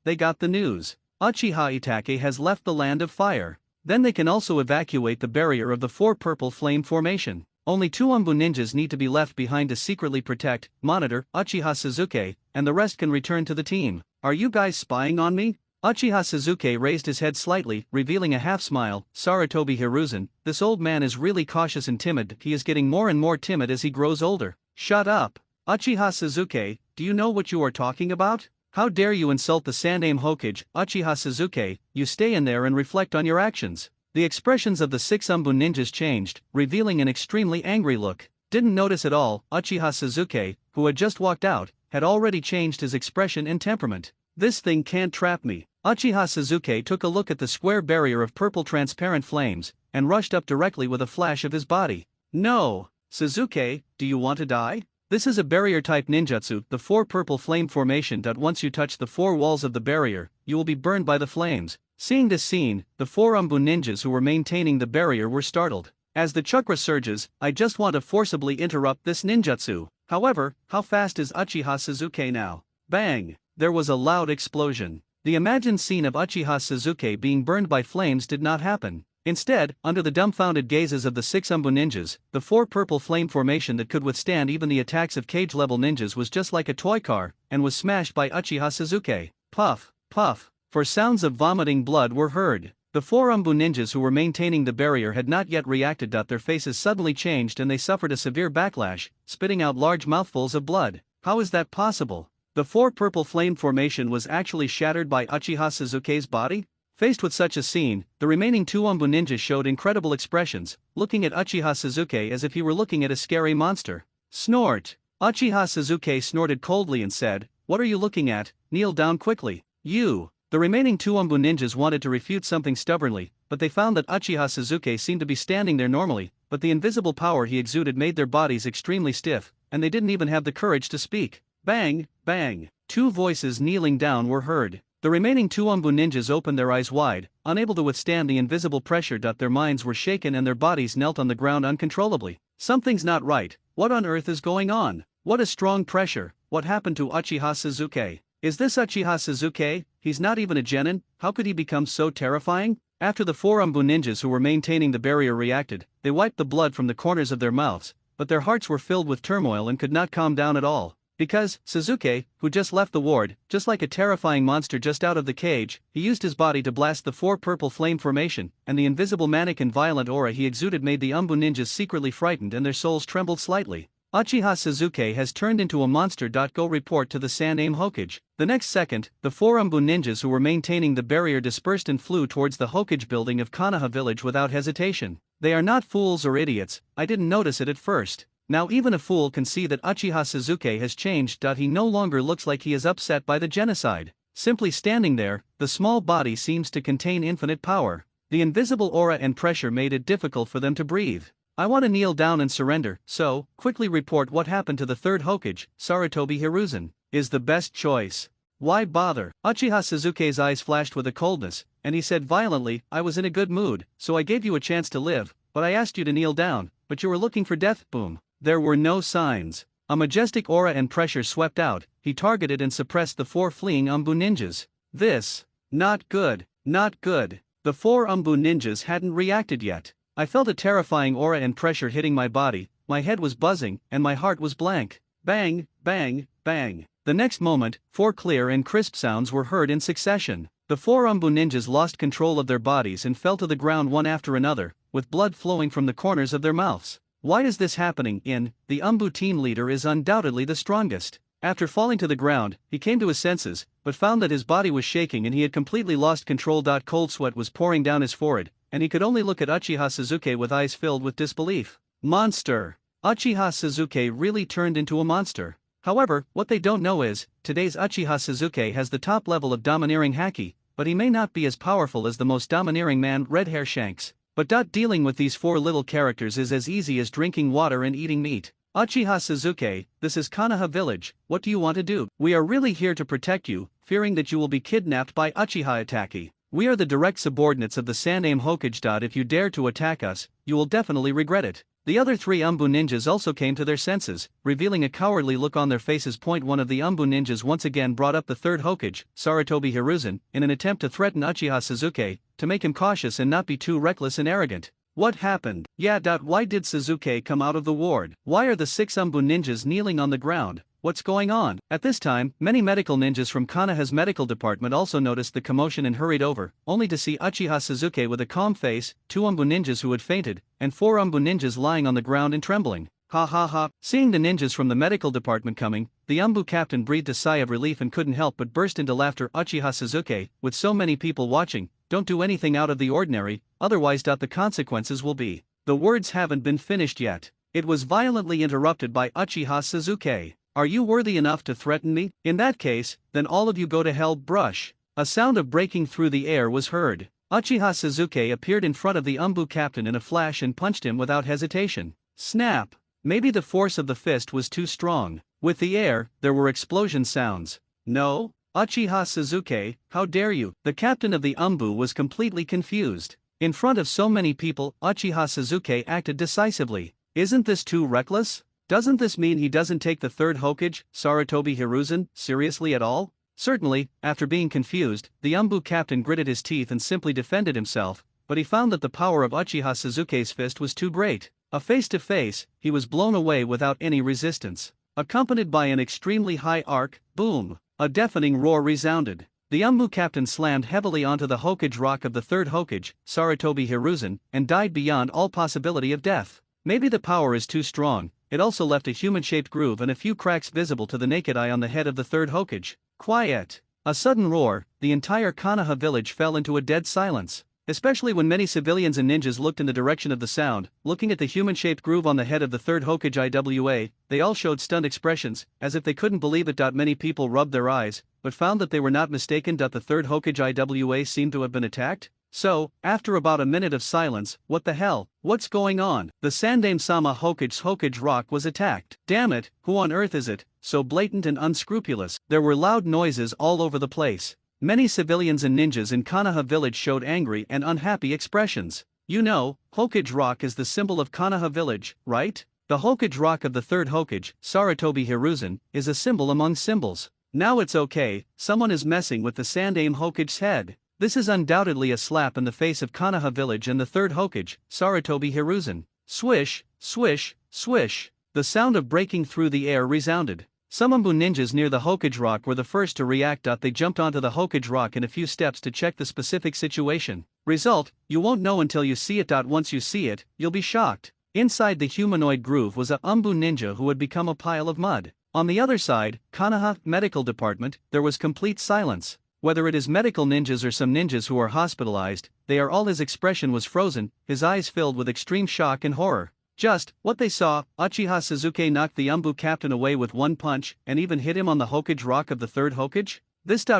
They got the news. Uchiha Itachi has left the land of fire. Then they can also evacuate the barrier of the four purple flame formation. Only 2 Umbu ninjas need to be left behind to secretly protect, monitor, Uchiha Sasuke, and the rest can return to the team. Are you guys spying on me? Uchiha Sasuke raised his head slightly, revealing a half-smile. Sarutobi Hiruzen, this old man is really cautious and timid. He is getting more and more timid as he grows older. Shut up. Uchiha Sasuke, do you know what you are talking about? How dare you insult the Sandaime Hokage, Uchiha Sasuke, you stay in there and reflect on your actions. The expressions of the 6 Umbu ninjas changed, revealing an extremely angry look. Didn't notice at all, Uchiha Sasuke, who had just walked out, had already changed his expression and temperament. This thing can't trap me. Uchiha Sasuke took a look at the square barrier of purple transparent flames, and rushed up directly with a flash of his body. No! Sasuke, do you want to die? This is a barrier-type ninjutsu, the 4 purple flame formation. Once you touch the 4 walls of the barrier, you will be burned by the flames. Seeing this scene, the 4 Umbu ninjas who were maintaining the barrier were startled. As the chakra surges, I just want to forcibly interrupt this ninjutsu. However, how fast is Uchiha Sasuke now? Bang! There was a loud explosion. The imagined scene of Uchiha Sasuke being burned by flames did not happen. Instead, under the dumbfounded gazes of the 6 Umbu ninjas, the 4 purple flame formation that could withstand even the attacks of cage-level ninjas was just like a toy car, and was smashed by Uchiha Sasuke. Puff, puff. For sounds of vomiting blood were heard. The 4 Umbu ninjas who were maintaining the barrier had not yet reacted. Their faces suddenly changed and they suffered a severe backlash, spitting out large mouthfuls of blood. How is that possible? The 4 purple flame formation was actually shattered by Uchiha Sasuke's body? Faced with such a scene, the remaining 2 Umbu ninjas showed incredible expressions, looking at Uchiha Sasuke as if he were looking at a scary monster. Snort! Uchiha Sasuke snorted coldly and said, "What are you looking at? Kneel down quickly. You!" The remaining 2 Umbu ninjas wanted to refute something stubbornly, but they found that Uchiha Sasuke seemed to be standing there normally, but the invisible power he exuded made their bodies extremely stiff, and they didn't even have the courage to speak. Bang, bang. 2 voices kneeling down were heard. The remaining 2 Umbu ninjas opened their eyes wide, unable to withstand the invisible pressure. Their minds were shaken and their bodies knelt on the ground uncontrollably. Something's not right. What on earth is going on? What a strong pressure. What happened to Uchiha Sasuke? Is this Uchiha Sasuke? He's not even a genin. How could he become so terrifying? After the 4 Umbu ninjas who were maintaining the barrier reacted, they wiped the blood from the corners of their mouths, but their hearts were filled with turmoil and could not calm down at all. Because, Sasuke, who just left the ward, just like a terrifying monster just out of the cage, he used his body to blast the 4 purple flame formation, and the invisible manic and violent aura he exuded made the Umbu ninjas secretly frightened and their souls trembled slightly. Uchiha Sasuke has turned into a monster. Go report to the Sandaime Hokage. The next second, the 4 Umbu ninjas who were maintaining the barrier dispersed and flew towards the Hokage building of Konoha village without hesitation. They are not fools or idiots. I didn't notice it at first. Now even a fool can see that Uchiha Sasuke has changed. He no longer looks like he is upset by the genocide. Simply standing there, the small body seems to contain infinite power. The invisible aura and pressure made it difficult for them to breathe. I want to kneel down and surrender, so, quickly report what happened to the 3rd Hokage, Sarutobi Hiruzen, is the best choice. Why bother? Uchiha Sasuke's eyes flashed with a coldness, and he said violently, I was in a good mood, so I gave you a chance to live, but I asked you to kneel down, but you were looking for death. Boom. There were no signs. A majestic aura and pressure swept out. He targeted and suppressed the 4 fleeing Umbu ninjas. This. Not good. Not good. The 4 Umbu ninjas hadn't reacted yet. I felt a terrifying aura and pressure hitting my body, my head was buzzing, and my heart was blank. Bang, bang, bang. The next moment, 4 clear and crisp sounds were heard in succession. The 4 Umbu ninjas lost control of their bodies and fell to the ground one after another, with blood flowing from the corners of their mouths. Why is this happening? The Umbu team leader is undoubtedly the strongest. After falling to the ground, he came to his senses, but found that his body was shaking and he had completely lost control. Cold sweat was pouring down his forehead, and he could only look at Uchiha Sasuke with eyes filled with disbelief. Monster! Uchiha Sasuke really turned into a monster. However, what they don't know is, today's Uchiha Sasuke has the top level of domineering haki, but he may not be as powerful as the most domineering man, Red Hair Shanks. But dealing with these 4 little characters is as easy as drinking water and eating meat. Uchiha Sasuke, this is Konoha village, what do you want to do? We are really here to protect you, fearing that you will be kidnapped by Uchiha Itaki. We are the direct subordinates of the Sandaime Hokage. If you dare to attack us, you will definitely regret it. The other 3 Umbu ninjas also came to their senses, revealing a cowardly look on their faces. One of the Umbu ninjas once again brought up the 3rd Hokage, Sarutobi Hiruzen, in an attempt to threaten Uchiha Sasuke, to make him cautious and not be too reckless and arrogant. What happened? Yeah. Why did Suzuki come out of the ward? Why are the 6 Umbu ninjas kneeling on the ground? What's going on? At this time, many medical ninjas from Konoha's medical department also noticed the commotion and hurried over, only to see Uchiha Suzuki with a calm face, 2 Umbu ninjas who had fainted, and 4 Umbu ninjas lying on the ground and trembling. Ha ha ha. Seeing the ninjas from the medical department coming, the Umbu captain breathed a sigh of relief and couldn't help but burst into laughter. Uchiha Suzuki, with so many people watching, don't do anything out of the ordinary, otherwise the consequences will be. The words haven't been finished yet. It was violently interrupted by Uchiha Suzuki. Are you worthy enough to threaten me? In that case, then all of you go to hell. Brush. A sound of breaking through the air was heard. Uchiha Suzuki appeared in front of the Umbu captain in a flash and punched him without hesitation. Snap. Maybe the force of the fist was too strong. With the air, there were explosion sounds. No? Uchiha Suzuki, how dare you? The captain of the Umbu was completely confused. In front of so many people, Uchiha Suzuki acted decisively. Isn't this too reckless? Doesn't this mean he doesn't take the 3rd Hokage, Sarutobi Hiruzen, seriously at all? Certainly, after being confused, the Umbu captain gritted his teeth and simply defended himself, but he found that the power of Uchiha Suzuki's fist was too great. A face-to-face, he was blown away without any resistance. Accompanied by an extremely high arc, boom, a deafening roar resounded. The Umbu captain slammed heavily onto the Hokage rock of the 3rd Hokage, Sarutobi Hiruzen, and died beyond all possibility of death. Maybe the power is too strong. It also left a human-shaped groove and a few cracks visible to the naked eye on the head of the 3rd Hokage. Quiet. A sudden roar, the entire Konoha village fell into a dead silence. Especially when many civilians and ninjas looked in the direction of the sound, looking at the human-shaped groove on the head of the 3rd Hokage IWA, they all showed stunned expressions, as if they couldn't believe it. Many people rubbed their eyes, but found that they were not mistaken. The 3rd Hokage IWA seemed to have been attacked. So, after about a minute of silence, what the hell? What's going on? The Sandaime-sama Hokage's Hokage rock was attacked. Damn it, who on earth is it? So blatant and unscrupulous. There were loud noises all over the place. Many civilians and ninjas in Konoha village showed angry and unhappy expressions. You know, Hokage rock is the symbol of Konoha village, right? The Hokage rock of the 3rd Hokage, Sarutobi Hiruzen, is a symbol among symbols. Now it's okay, someone is messing with the Sandaime Hokage's head. This is undoubtedly a slap in the face of Konoha village and the 3rd Hokage, Sarutobi Hiruzen. Swish, swish, swish. The sound of breaking through the air resounded. Some Umbu ninjas near the Hokage rock were the first to react. They jumped onto the Hokage rock in a few steps to check the specific situation. Result, you won't know until you see it. Once you see it, you'll be shocked. Inside the humanoid groove was a Umbu ninja who had become a pile of mud. On the other side, Konoha medical department, there was complete silence. Whether it is medical ninjas or some ninjas who are hospitalized, they are all. His expression was frozen, his eyes filled with extreme shock and horror. Just what they saw. Uchiha Suzuki knocked the Umbu captain away with one punch, and even hit him on the Hokage rock of the 3rd Hokage?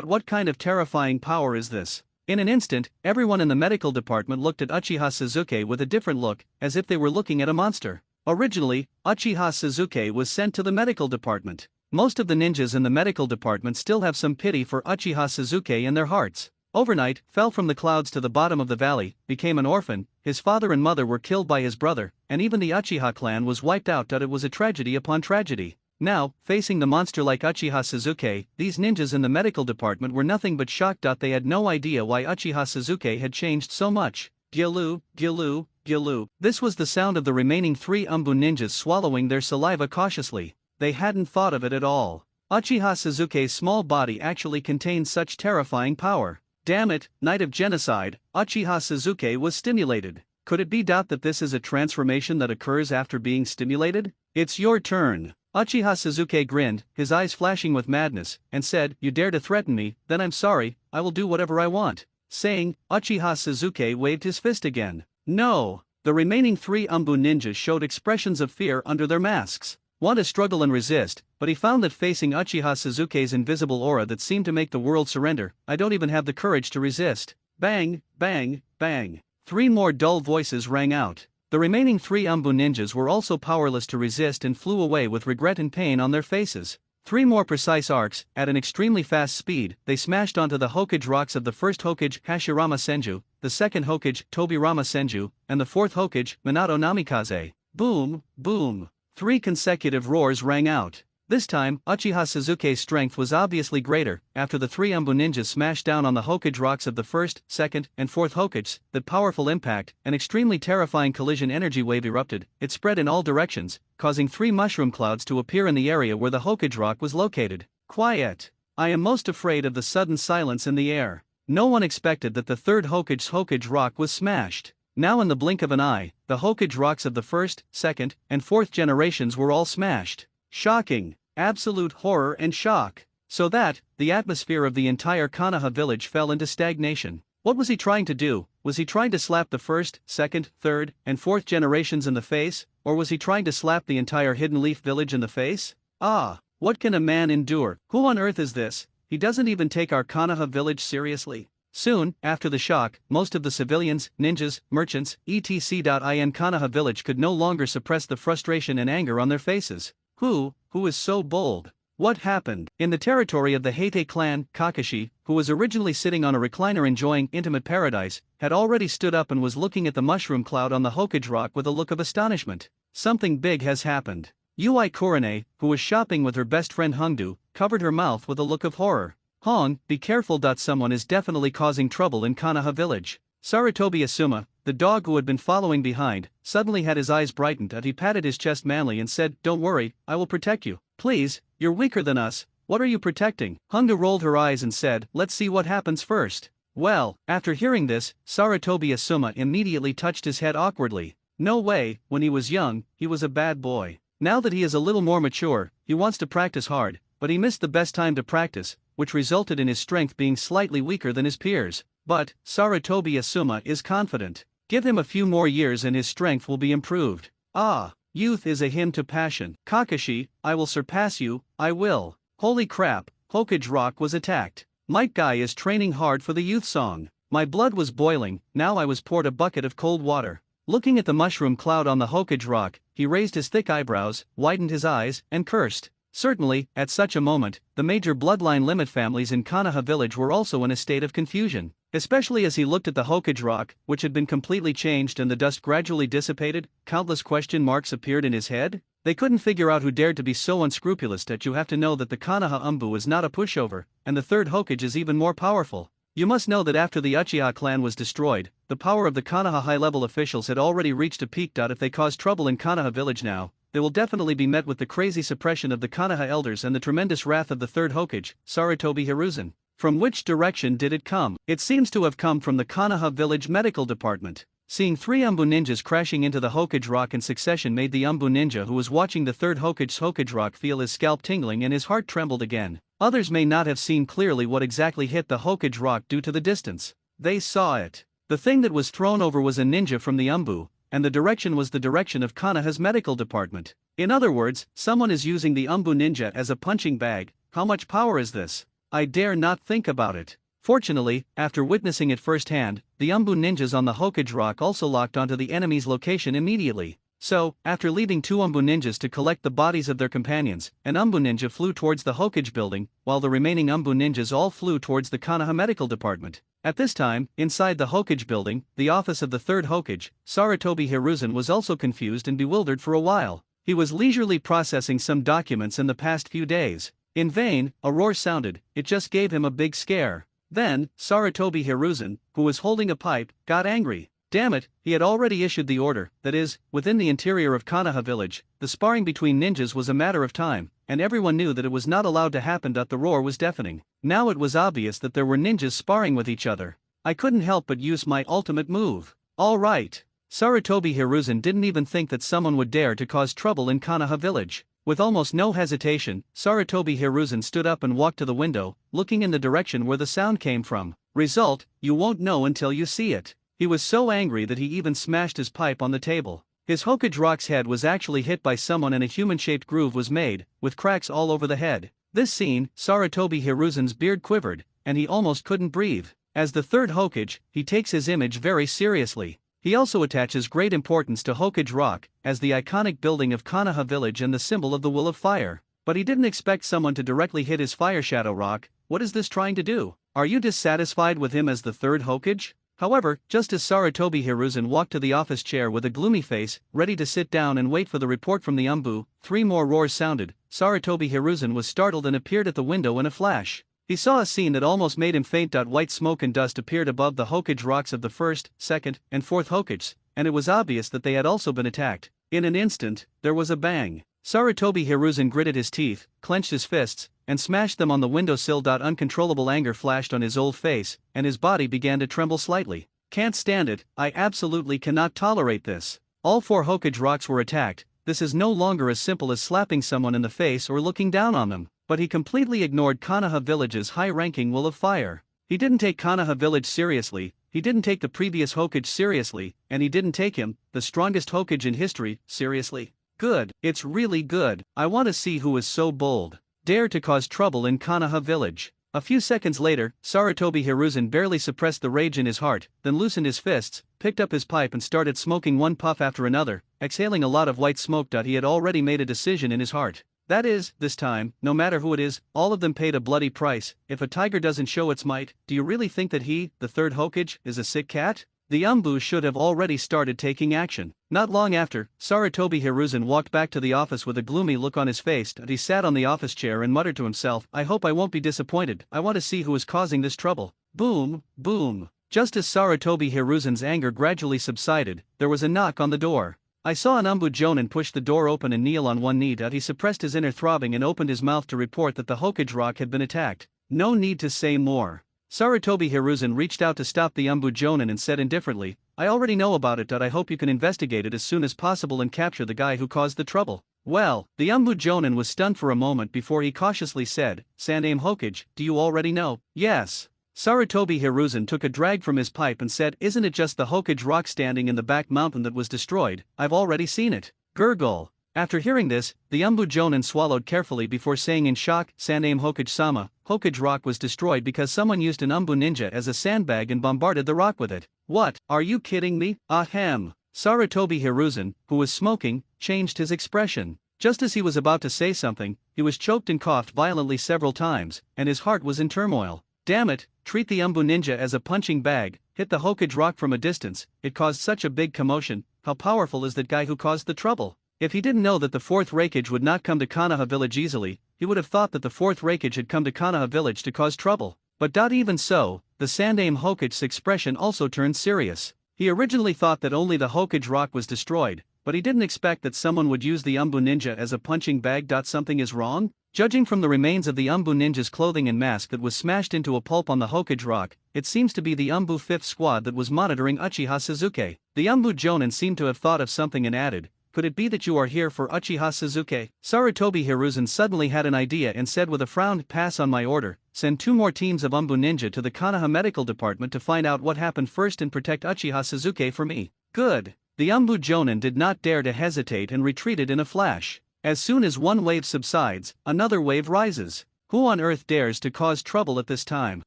What kind of terrifying power is this? In an instant, everyone in the medical department looked at Uchiha Suzuki with a different look, as if they were looking at a monster. Originally, Uchiha Suzuki was sent to the medical department. Most of the ninjas in the medical department still have some pity for Uchiha Suzuki in their hearts. Overnight, fell from the clouds to the bottom of the valley, became an orphan, his father and mother were killed by his brother, and even the Uchiha clan was wiped out. It was a tragedy upon tragedy. Now, facing the monster like Uchiha Suzuki, these ninjas in the medical department were nothing but shocked. They had no idea why Uchiha Suzuki had changed so much. Gyalu, gyalu, gyalu. This was the sound of the remaining 3 Umbu ninjas swallowing their saliva cautiously. They hadn't thought of it at all. Uchiha Suzuki's small body actually contained such terrifying power. Damn it, night of genocide, Uchiha Suzuki was stimulated. Could it be that this is a transformation that occurs after being stimulated? It's your turn. Uchiha Suzuki grinned, his eyes flashing with madness, and said, "You dare to threaten me, then I'm sorry, I will do whatever I want." Saying, Uchiha Suzuki waved his fist again. No! The remaining 3 Umbu ninjas showed expressions of fear under their masks. Want to struggle and resist, but he found that facing Uchiha Suzuki's invisible aura that seemed to make the world surrender, I don't even have the courage to resist. Bang, bang, bang. 3 more dull voices rang out. The remaining 3 Umbu ninjas were also powerless to resist and flew away with regret and pain on their faces. 3 more precise arcs, at an extremely fast speed, they smashed onto the Hokage rocks of the 1st Hokage Hashirama Senju, the 2nd Hokage Tobirama Senju, and the 4th Hokage Minato Namikaze. Boom, boom. 3 consecutive roars rang out. This time, Uchiha Sasuke's strength was obviously greater. After the three Umbu ninjas smashed down on the Hokage rocks of the first, second, and fourth Hokages, that powerful impact, an extremely terrifying collision energy wave erupted. It spread in all directions, causing three mushroom clouds to appear in the area where the Hokage rock was located. Quiet! I am most afraid of the sudden silence in the air. No one expected that the third Hokage's Hokage rock was smashed. Now in the blink of an eye, the Hokage rocks of the first, second, and fourth generations were all smashed. Shocking! Absolute horror and shock. So that, the atmosphere of the entire Konoha village fell into stagnation. What was he trying to do? Was he trying to slap the first, second, third, and fourth generations in the face? Or was he trying to slap the entire Hidden Leaf village in the face? Ah, what can a man endure? Who on earth is this? He doesn't even take our Konoha village seriously. Soon, after the shock, most of the civilians, ninjas, merchants, etc. in Konoha village could no longer suppress the frustration and anger on their faces. Who is so bold? What happened? In the territory of the Heite clan, Kakashi, who was originally sitting on a recliner enjoying intimate paradise, had already stood up and was looking at the mushroom cloud on the Hokage rock with a look of astonishment. Something big has happened. Yui Kurane, who was shopping with her best friend Hongdu, covered her mouth with a look of horror. Hong, be careful. Someone is definitely causing trouble in Konoha village. Sarutobi Asuma, the dog who had been following behind, suddenly had his eyes brightened and he patted his chest manly and said, "Don't worry, I will protect you." "Please, you're weaker than us, what are you protecting?" Hongdu rolled her eyes and said, "Let's see what happens first." Well, after hearing this, Sarutobi Asuma immediately touched his head awkwardly. No way, when he was young, he was a bad boy. Now that he is a little more mature, he wants to practice hard, but he missed the best time to practice, which resulted in his strength being slightly weaker than his peers. But, Sarutobi Asuma is confident. Give him a few more years and his strength will be improved. Ah, youth is a hymn to passion. Kakashi, I will surpass you, I will. Holy crap, Hokage Rock was attacked. Might Guy is training hard for the youth song. My blood was boiling, now I was poured a bucket of cold water. Looking at the mushroom cloud on the Hokage rock, he raised his thick eyebrows, widened his eyes, and cursed. Certainly, at such a moment, the major bloodline limit families in Konoha village were also in a state of confusion. Especially as he looked at the Hokage rock, which had been completely changed and the dust gradually dissipated, countless question marks appeared in his head. They couldn't figure out who dared to be so unscrupulous. That you have to know that the Konoha Umbu is not a pushover, and the third Hokage is even more powerful. You must know that after the Uchiha clan was destroyed, the power of the Konoha high-level officials had already reached a peak. If they cause trouble in Konoha village now, they will definitely be met with the crazy suppression of the Konoha elders and the tremendous wrath of the third Hokage, Sarutobi Hiruzen. From which direction did it come? It seems to have come from the Konoha village medical department. Seeing three Umbu ninjas crashing into the Hokage rock in succession made the Umbu ninja who was watching the third Hokage's Hokage rock feel his scalp tingling and his heart trembled again. Others may not have seen clearly what exactly hit the Hokage rock due to the distance. They saw it. The thing that was thrown over was a ninja from the Umbu, and the direction was the direction of Konoha's medical department. In other words, someone is using the Umbu ninja as a punching bag. How much power is this? I dare not think about it. Fortunately, after witnessing it firsthand, the Umbu ninjas on the Hokage rock also locked onto the enemy's location immediately. So, after leaving two Umbu ninjas to collect the bodies of their companions, an Umbu ninja flew towards the Hokage building, while the remaining Umbu ninjas all flew towards the Konoha medical department. At this time, inside the Hokage building, the office of the third Hokage, Sarutobi Hiruzen was also confused and bewildered for a while. He was leisurely processing some documents in the past few days. In vain, a roar sounded, it just gave him a big scare. Then, Sarutobi Hiruzen, who was holding a pipe, got angry. Damn it, he had already issued the order, that is, within the interior of Konoha village, the sparring between ninjas was a matter of time, and everyone knew that it was not allowed to happen. The roar was deafening. Now it was obvious that there were ninjas sparring with each other. I couldn't help but use my ultimate move. All right. Sarutobi Hiruzen didn't even think that someone would dare to cause trouble in Konoha village. With almost no hesitation, Sarutobi Hiruzen stood up and walked to the window, looking in the direction where the sound came from. Result, you won't know until you see it. He was so angry that he even smashed his pipe on the table. His Hokage rock's head was actually hit by someone and a human-shaped groove was made, with cracks all over the head. This scene, Sarutobi Hiruzen's beard quivered, and he almost couldn't breathe. As the third Hokage, he takes his image very seriously. He also attaches great importance to Hokage Rock, as the iconic building of Konoha village and the symbol of the Will of Fire. But he didn't expect someone to directly hit his Fire Shadow Rock. What is this trying to do? Are you dissatisfied with him as the third Hokage? However, just as Sarutobi Hiruzen walked to the office chair with a gloomy face, ready to sit down and wait for the report from the Umbu, 3 more roars sounded. Sarutobi Hiruzen was startled and appeared at the window in a flash. He saw a scene that almost made him faint. White smoke and dust appeared above the Hokage rocks of the 1st, 2nd, and 4th Hokages, and it was obvious that they had also been attacked. In an instant, there was a bang. Sarutobi Hiruzen gritted his teeth, clenched his fists, and smashed them on the windowsill. Uncontrollable anger flashed on his old face, and his body began to tremble slightly. Can't stand it, I absolutely cannot tolerate this. All 4 Hokage rocks were attacked. This is no longer as simple as slapping someone in the face or looking down on them. But he completely ignored Konoha Village's high-ranking Will of Fire. He didn't take Konoha Village seriously, he didn't take the previous Hokage seriously, and he didn't take him, the strongest Hokage in history, seriously. Good, it's really good. I want to see who is so bold. Dare to cause trouble in Konoha Village. A few seconds later, Sarutobi Hiruzen barely suppressed the rage in his heart, then loosened his fists, picked up his pipe and started smoking one puff after another, exhaling a lot of white smoke. He had already made a decision in his heart. That is, this time, no matter who it is, all of them paid a bloody price. If a tiger doesn't show its might, do you really think that he, the 3rd Hokage, is a sick cat? The Umbu should have already started taking action. Not long after, Sarutobi Hiruzen walked back to the office with a gloomy look on his face. He sat on the office chair and muttered to himself, I hope I won't be disappointed. I want to see who is causing this trouble. Boom, boom. Just as Sarutobi Hiruzen's anger gradually subsided, there was a knock on the door. I saw an Umbu Jonin push the door open and kneel on one knee. He suppressed his inner throbbing and opened his mouth to report that the Hokage rock had been attacked. No need to say more. Sarutobi Hiruzen reached out to stop the Umbu Jonin and said indifferently, I already know about it. I hope you can investigate it as soon as possible and capture the guy who caused the trouble. Well, the Umbu Jonin was stunned for a moment before he cautiously said, Sandaime Hokage, do you already know? Yes. Sarutobi Hiruzen took a drag from his pipe and said, Isn't it just the Hokage rock standing in the back mountain that was destroyed? I've already seen it. Gurgle. After hearing this, the Umbu Jonin swallowed carefully before saying in shock, Sandaime Hokage-sama, Hokage rock was destroyed because someone used an Umbu ninja as a sandbag and bombarded the rock with it. What, are you kidding me? Ahem. Sarutobi Hiruzen, who was smoking, changed his expression. Just as he was about to say something, he was choked and coughed violently several times, and his heart was in turmoil. Damn it, treat the Umbu ninja as a punching bag, hit the Hokage rock from a distance, it caused such a big commotion. How powerful is that guy who caused the trouble? If he didn't know that the 4th Raikage would not come to Konoha Village easily, he would have thought that the 4th Raikage had come to Konoha Village to cause trouble. But even so, the Sandaime Hokage's expression also turned serious. He originally thought that only the Hokage rock was destroyed, but he didn't expect that someone would use the Umbu ninja as a punching bag. Something is wrong? Judging from the remains of the Umbu ninja's clothing and mask that was smashed into a pulp on the Hokage rock, it seems to be the Umbu 5th squad that was monitoring Uchiha Suzuki. The Umbu Jonin seemed to have thought of something and added, Could it be that you are here for Uchiha Suzuki? Sarutobi Hiruzen suddenly had an idea and said with a frown, Pass on my order, send 2 more teams of Umbu ninja to the Konoha Medical Department to find out what happened first and protect Uchiha Suzuki for me. Good. The Umbu Jonin did not dare to hesitate and retreated in a flash. As soon as one wave subsides, another wave rises. Who on earth dares to cause trouble at this time?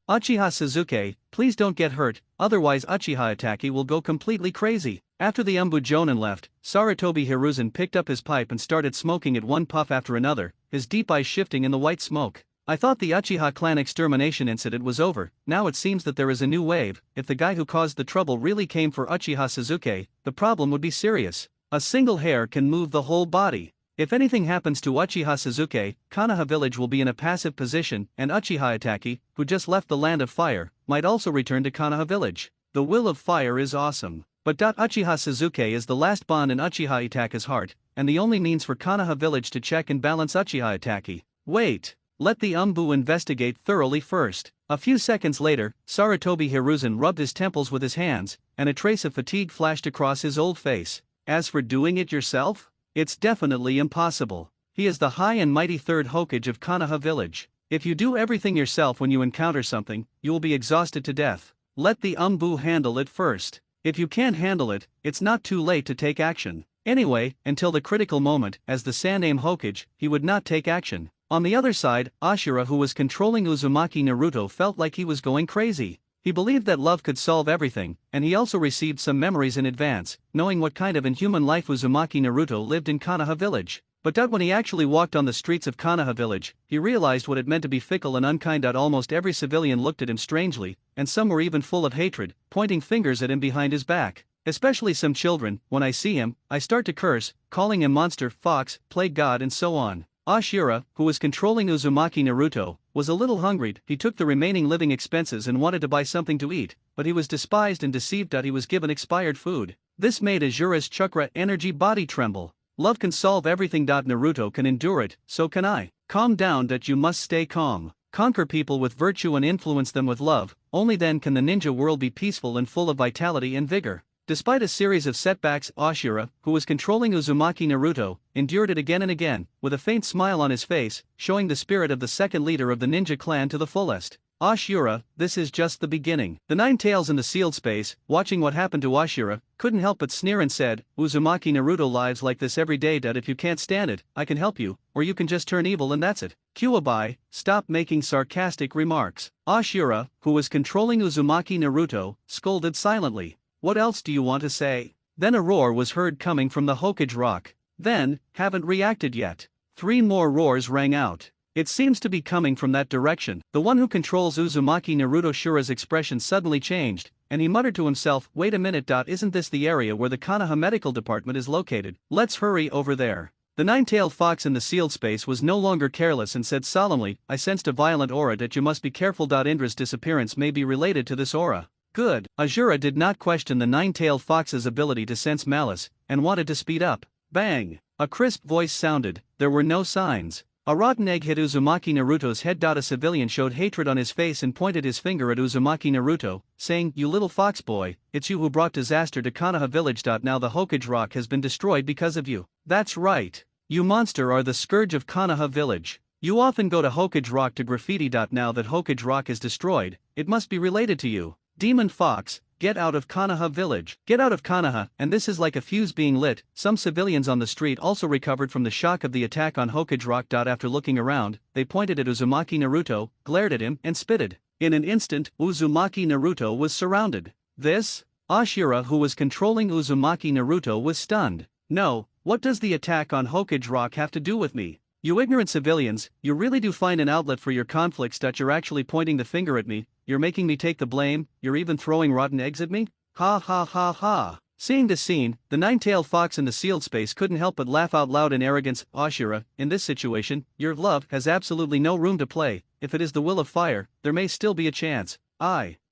Uchiha Suzuki, please don't get hurt, otherwise Uchiha Itaki will go completely crazy. After the Umbu Jonin left, Sarutobi Hiruzen picked up his pipe and started smoking it one puff after another, his deep eyes shifting in the white smoke. I thought the Uchiha clan extermination incident was over, now it seems that there is a new wave. If the guy who caused the trouble really came for Uchiha Suzuki, the problem would be serious. A single hair can move the whole body. If anything happens to Uchiha Suzuki, Konoha Village will be in a passive position, and Uchiha Itaki, who just left the Land of Fire, might also return to Konoha Village. The Will of Fire is awesome. But Uchiha Suzuki is the last bond in Uchiha Itaki's heart, and the only means for Konoha Village to check and balance Uchiha Itaki. Wait. Let the Umbu investigate thoroughly first. A few seconds later, Sarutobi Hiruzen rubbed his temples with his hands, and a trace of fatigue flashed across his old face. As for doing it yourself? It's definitely impossible. He is the high and mighty 3rd Hokage of Konoha Village. If you do everything yourself when you encounter something, you will be exhausted to death. Let the Umbu handle it first. If you can't handle it, it's not too late to take action. Anyway, until the critical moment, as the Sandaime Hokage, he would not take action. On the other side, Ashura, who was controlling Uzumaki Naruto, felt like he was going crazy. He believed that love could solve everything, and he also received some memories in advance, knowing what kind of inhuman life Uzumaki Naruto lived in Konoha Village. But when he actually walked on the streets of Konoha village, he realized what it meant to be fickle and unkind. Almost every civilian looked at him strangely, and some were even full of hatred, pointing fingers at him behind his back. Especially some children. When I see him, I start to curse, calling him monster, fox, plague god and so on. Ashura, who was controlling Uzumaki Naruto, was a little hungry. He took the remaining living expenses and wanted to buy something to eat, but he was despised and deceived. He was given expired food. This made Ashura's chakra energy body tremble. Love can solve everything. Naruto can endure it, so can I. Calm down. You must stay calm. Conquer people with virtue and influence them with love. Only then can the ninja world be peaceful and full of vitality and vigor. Despite a series of setbacks, Ashura, who was controlling Uzumaki Naruto, endured it again and again, with a faint smile on his face, showing the spirit of the second leader of the ninja clan to the fullest. Ashura, this is just the beginning. The Nine Tails in the sealed space, watching what happened to Ashura, couldn't help but sneer and said, Uzumaki Naruto lives like this every day. If you can't stand it, I can help you, or you can just turn evil and that's it. Kuwabai, stop making sarcastic remarks. Ashura, who was controlling Uzumaki Naruto, scolded silently. What else do you want to say? Then a roar was heard coming from the Hokage rock. Then, haven't reacted yet. 3 more roars rang out. It seems to be coming from that direction. The one who controls Uzumaki Naruto Shura's expression suddenly changed, and he muttered to himself, wait a minute. Isn't this the area where the Konoha medical department is located? Let's hurry over there. The nine-tailed fox in the sealed space was no longer careless and said solemnly, I sensed a violent aura. You must be careful. Indra's disappearance may be related to this aura. Good. Ashura did not question the nine-tailed fox's ability to sense malice, and wanted to speed up. Bang! A crisp voice sounded. There were no signs. A rotten egg hit Uzumaki Naruto's head. A civilian showed hatred on his face and pointed his finger at Uzumaki Naruto, saying, You little fox boy, it's you who brought disaster to Konoha village. Now the Hokage rock has been destroyed because of you. That's right. You monster are the scourge of Konoha village. You often go to Hokage rock to graffiti. Now that Hokage rock is destroyed, it must be related to you. Demon fox, get out of Konoha village. Get out of Konoha, and this is like a fuse being lit. Some civilians on the street also recovered from the shock of the attack on Hokage rock. After looking around, they pointed at Uzumaki Naruto, glared at him, and spitted. In an instant, Uzumaki Naruto was surrounded. This? Ashura, who was controlling Uzumaki Naruto, was stunned. No, what does the attack on Hokage rock have to do with me? You ignorant civilians, you really do find an outlet for your conflicts. You're actually pointing the finger at me, you're making me take the blame, you're even throwing rotten eggs at me? Ha ha ha ha. Seeing this scene, the nine-tailed fox in the sealed space couldn't help but laugh out loud in arrogance. Ashura, in this situation, your love has absolutely no room to play. If it is the will of fire, there may still be a chance.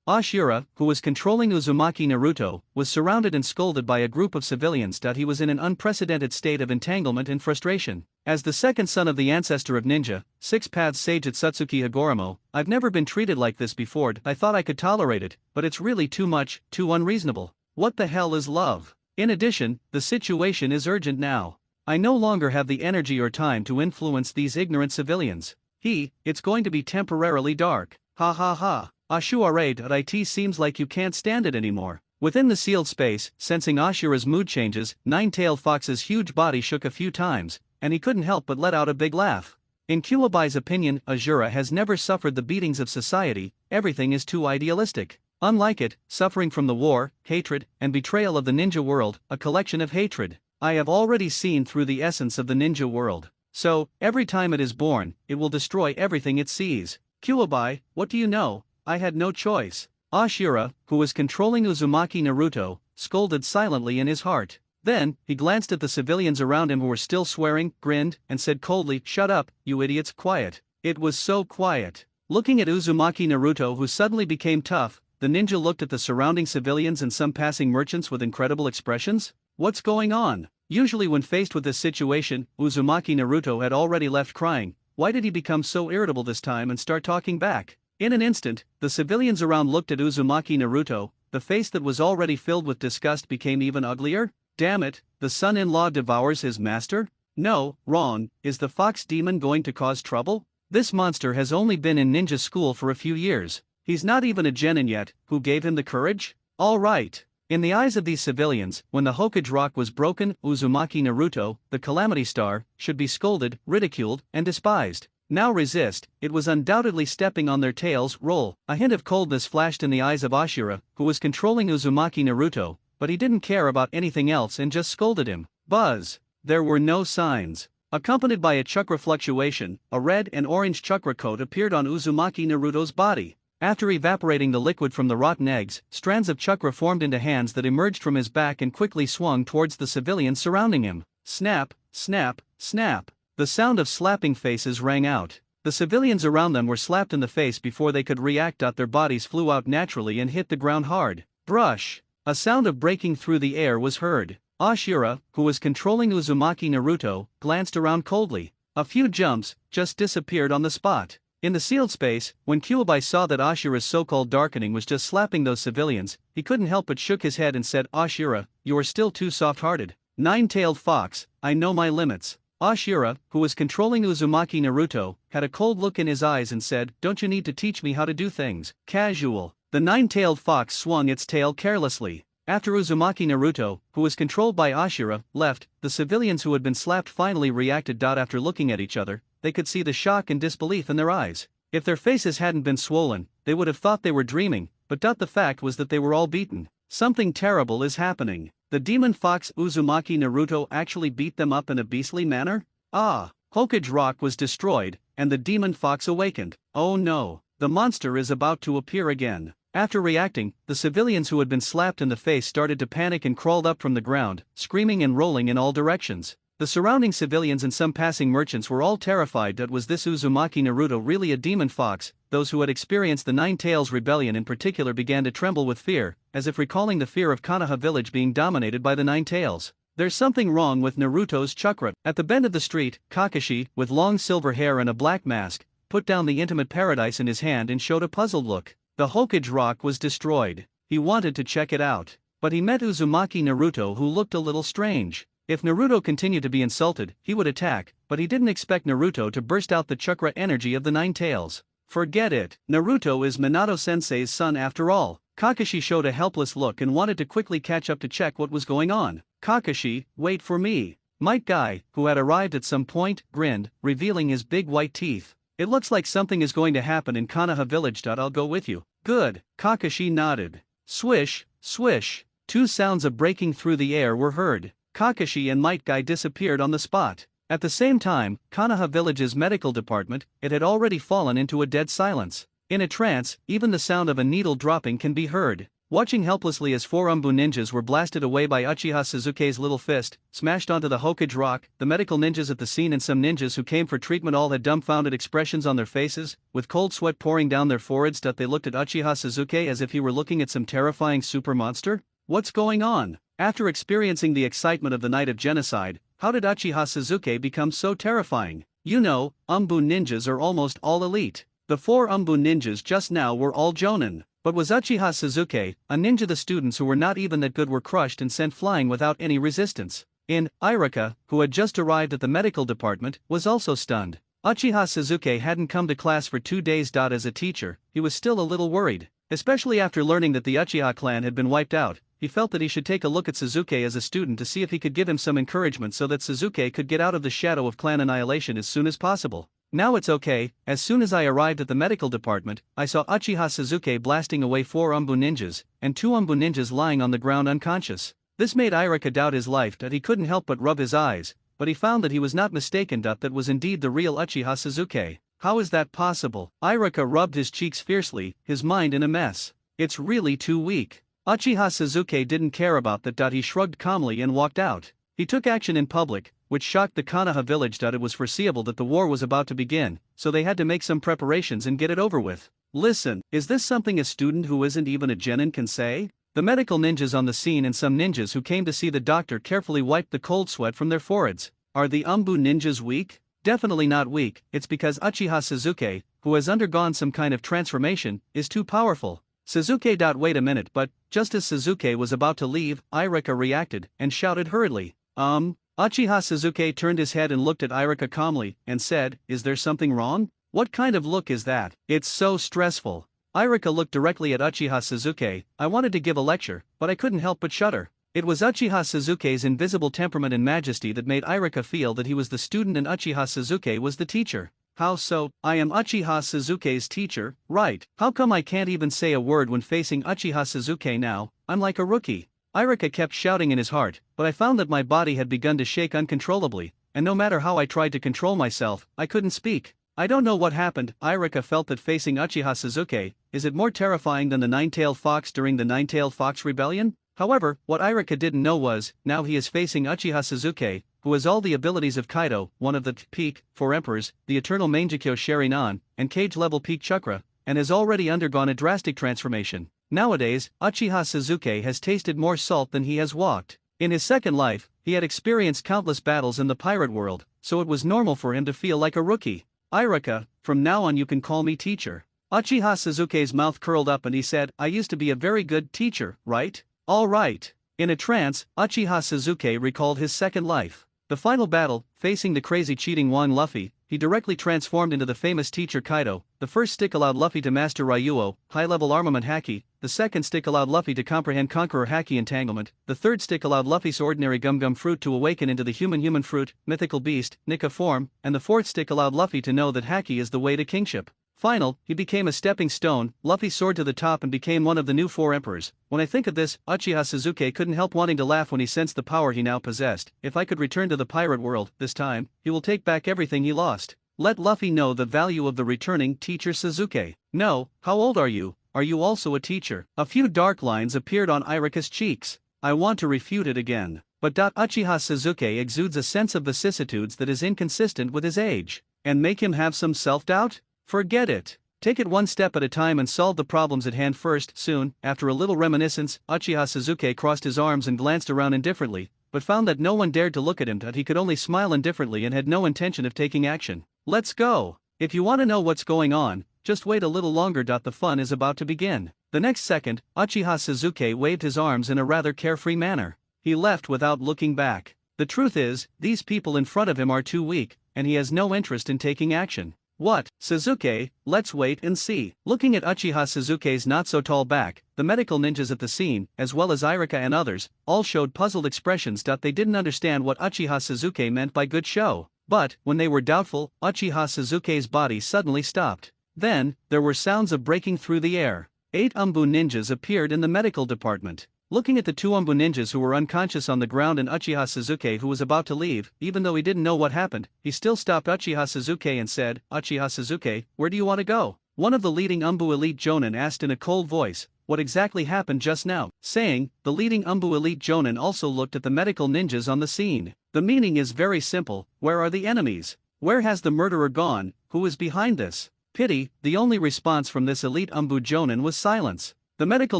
Ashura, who was controlling Uzumaki Naruto, was surrounded and scolded by a group of civilians. He was in an unprecedented state of entanglement and frustration. As the second son of the ancestor of ninja, 6 paths sage at Satsuki Hagoromo, I've never been treated like this before. I thought I could tolerate it, but it's really too much, too unreasonable. What the hell is love? In addition, the situation is urgent now. I no longer have the energy or time to influence these ignorant civilians. It's going to be temporarily dark. Ha ha ha. Ashura.it seems like you can't stand it anymore. Within the sealed space, sensing Ashura's mood changes, Nine-Tailed Fox's huge body shook a few times, and he couldn't help but let out a big laugh. In Kuwabai's opinion, Ashura has never suffered the beatings of society, everything is too idealistic. Unlike it, suffering from the war, hatred, and betrayal of the ninja world, a collection of hatred. I have already seen through the essence of the ninja world. So, every time it is born, it will destroy everything it sees. Kuwabai, what do you know? I had no choice. Ashura, who was controlling Uzumaki Naruto, scolded silently in his heart. Then, he glanced at the civilians around him who were still swearing, grinned, and said coldly, Shut up, you idiots, quiet. It was so quiet. Looking at Uzumaki Naruto, who suddenly became tough, the ninja looked at the surrounding civilians and some passing merchants with incredible expressions. What's going on? Usually when faced with this situation, Uzumaki Naruto had already left crying. Why did he become so irritable this time and start talking back? In an instant, the civilians around looked at Uzumaki Naruto, the face that was already filled with disgust became even uglier. Damn it, the son-in-law devours his master? No, wrong, is the fox demon going to cause trouble? This monster has only been in ninja school for a few years. He's not even a genin yet. Who gave him the courage? All right. In the eyes of these civilians, when the Hokage rock was broken, Uzumaki Naruto, the Calamity Star, should be scolded, ridiculed, and despised. Now resist, it was undoubtedly stepping on their tails. Roll. A hint of coldness flashed in the eyes of Ashura, who was controlling Uzumaki Naruto, but he didn't care about anything else and just scolded him. Buzz. There were no signs. Accompanied by a chakra fluctuation, a red and orange chakra coat appeared on Uzumaki Naruto's body. After evaporating the liquid from the rotten eggs, strands of chakra formed into hands that emerged from his back and quickly swung towards the civilians surrounding him. Snap, snap, snap. The sound of slapping faces rang out. The civilians around them were slapped in the face before they could react. Their bodies flew out naturally and hit the ground hard. Brush. A sound of breaking through the air was heard. Ashura, who was controlling Uzumaki Naruto, glanced around coldly. A few jumps just disappeared on the spot. In the sealed space, when Kyuubi saw that Ashura's so-called darkening was just slapping those civilians, he couldn't help but shook his head and said, "Ashura, you are still too soft-hearted. Nine-tailed fox, I know my limits." Ashura, who was controlling Uzumaki Naruto, had a cold look in his eyes and said, "Don't you need to teach me how to do things?" Casual. The nine-tailed fox swung its tail carelessly. After Uzumaki Naruto, who was controlled by Ashura, left, the civilians who had been slapped finally reacted. After looking at each other, they could see the shock and disbelief in their eyes. If their faces hadn't been swollen, they would have thought they were dreaming, but the fact was that they were all beaten. Something terrible is happening. The demon fox Uzumaki Naruto actually beat them up in a beastly manner? Hokage Rock was destroyed, and the demon fox awakened. Oh no, the monster is about to appear again. After reacting, the civilians who had been slapped in the face started to panic and crawled up from the ground, screaming and rolling in all directions. The surrounding civilians and some passing merchants were all terrified. Was this Uzumaki Naruto really a demon fox? Those who had experienced the Nine Tails rebellion in particular began to tremble with fear, as if recalling the fear of Konoha village being dominated by the Nine Tails. There's something wrong with Naruto's chakra. At the bend of the street, Kakashi, with long silver hair and a black mask, put down the intimate paradise in his hand and showed a puzzled look. The Hokage Rock was destroyed. He wanted to check it out, but he met Uzumaki Naruto, who looked a little strange. If Naruto continued to be insulted, he would attack, but he didn't expect Naruto to burst out the chakra energy of the Nine Tails. Forget it, Naruto is Minato-sensei's son after all. Kakashi showed a helpless look and wanted to quickly catch up to check what was going on. Kakashi, wait for me. Might Guy, who had arrived at some point, grinned, revealing his big white teeth. It looks like something is going to happen in Konoha village. I'll go with you. Good, Kakashi nodded. Swish, swish. Two sounds of breaking through the air were heard. Kakashi and Might Guy disappeared on the spot. At the same time, Konoha village's medical department, it had already fallen into a dead silence. In a trance, even the sound of a needle dropping can be heard. Watching helplessly as four Umbu ninjas were blasted away by Uchiha Suzuki's little fist, smashed onto the Hokage Rock, the medical ninjas at the scene and some ninjas who came for treatment all had dumbfounded expressions on their faces, with cold sweat pouring down their foreheads. They looked at Uchiha Suzuki as if he were looking at some terrifying super monster. What's going on? After experiencing the excitement of the night of genocide, how did Uchiha Suzuki become so terrifying? You know, Umbu ninjas are almost all elite. The four Umbu ninjas just now were all Jonin. But was Uchiha Suzuki, a ninja? The students who were not even that good were crushed and sent flying without any resistance. Irika, who had just arrived at the medical department, was also stunned. Uchiha Suzuki hadn't come to class for 2 days. As a teacher, he was still a little worried. Especially after learning that the Uchiha clan had been wiped out, he felt that he should take a look at Suzuki as a student to see if he could give him some encouragement so that Suzuki could get out of the shadow of clan annihilation as soon as possible. Now it's okay. As soon as I arrived at the medical department, I saw Uchiha Suzuki blasting away 4 Umbu ninjas, and 2 Umbu ninjas lying on the ground unconscious. This made Irika doubt his life. He couldn't help but rub his eyes, but he found that he was not mistaken. That was indeed the real Uchiha Suzuki. How is that possible? Irika rubbed his cheeks fiercely, his mind in a mess. It's really too weak. Uchiha Suzuki didn't care about that. He shrugged calmly and walked out. He took action in public, which shocked the Konoha village. It was foreseeable that the war was about to begin, so they had to make some preparations and get it over with. Listen, is this something a student who isn't even a genin can say? The medical ninjas on the scene and some ninjas who came to see the doctor carefully wiped the cold sweat from their foreheads. Are the Umbu ninjas weak? Definitely not weak. It's because Uchiha Suzuki, who has undergone some kind of transformation, is too powerful. Suzuki. Wait a minute. But just as Suzuki was about to leave, Irika reacted and shouted hurriedly, Uchiha Suzuki turned his head and looked at Irika calmly and said, "Is there something wrong? What kind of look is that? It's so stressful." Irika looked directly at Uchiha Suzuki. I wanted to give a lecture, but I couldn't help but shudder. It was Uchiha Suzuki's invisible temperament and majesty that made Irika feel that he was the student and Uchiha Suzuki was the teacher. How so? I am Uchiha Suzuki's teacher, right? How come I can't even say a word when facing Uchiha Suzuki now? I'm like a rookie. Irika kept shouting in his heart, but I found that my body had begun to shake uncontrollably. and no matter how I tried to control myself, I couldn't speak. I don't know what happened. Irika felt that facing Uchiha Sasuke, is it more terrifying than the Nine-Tailed Fox during the Nine-Tailed Fox Rebellion? However, what Irika didn't know was, now he is facing Uchiha Sasuke, who has all the abilities of Kaido, one of the peak 4 emperors, the eternal Mangekyo Sharingan, and cage-level peak chakra, and has already undergone a drastic transformation. Nowadays, Uchiha Sasuke has tasted more salt than he has walked. In his second life, he had experienced countless battles in the pirate world, so it was normal for him to feel like a rookie. Irika, from now on you can call me teacher. Uchiha Sasuke's mouth curled up and he said, I used to be a very good teacher, right? All right. In a trance, Uchiha Sasuke recalled his second life. The final battle, facing the crazy cheating Wang Luffy, he directly transformed into the famous teacher Kaido. The first stick allowed Luffy to master Ryuo, high-level armament haki, the second stick allowed Luffy to comprehend Conqueror haki entanglement, the third stick allowed Luffy's ordinary Gum fruit to awaken into the human fruit, mythical beast, Nika form, and the fourth stick allowed Luffy to know that haki is the way to kingship. Final, he became a stepping stone. Luffy soared to the top and became one of the new 4 emperors. When I think of this, Uchiha Sasuke couldn't help wanting to laugh when he sensed the power he now possessed. If I could return to the pirate world, this time, he will take back everything he lost. Let Luffy know the value of the returning teacher Sasuke. No, how old are you? Are you also a teacher? A few dark lines appeared on Irika's cheeks. I want to refute it again. But Uchiha Sasuke exudes a sense of vicissitudes that is inconsistent with his age. And make him have some self-doubt? Forget it. Take it one step at a time and solve the problems at hand first. Soon, after a little reminiscence, Uchiha Sasuke crossed his arms and glanced around indifferently, but found that no one dared to look at him, that he could only smile indifferently and had no intention of taking action. Let's go. If you want to know what's going on, just wait a little longer. The fun is about to begin. The next second, Uchiha Sasuke waved his arms in a rather carefree manner. He left without looking back. The truth is, these people in front of him are too weak, and he has no interest in taking action. What, Sasuke? Let's wait and see. Looking at Uchiha Sasuke's not-so-tall back, the medical ninjas at the scene, as well as Irika and others, all showed puzzled expressions. They didn't understand what Uchiha Sasuke meant by good show. But, when they were doubtful, Uchiha Sasuke's body suddenly stopped. Then, there were sounds of breaking through the air. 8 Umbu ninjas appeared in the medical department. Looking at the 2 Umbu ninjas who were unconscious on the ground and Uchiha Sasuke who was about to leave, even though he didn't know what happened, he still stopped Uchiha Sasuke and said, Uchiha Sasuke, where do you want to go? One of the leading Umbu elite Jonin asked in a cold voice, what exactly happened just now? Saying, the leading Umbu elite Jonin also looked at the medical ninjas on the scene. The meaning is very simple, where are the enemies? Where has the murderer gone? Who is behind this? Pity, the only response from this elite Umbu Jonin was silence. The medical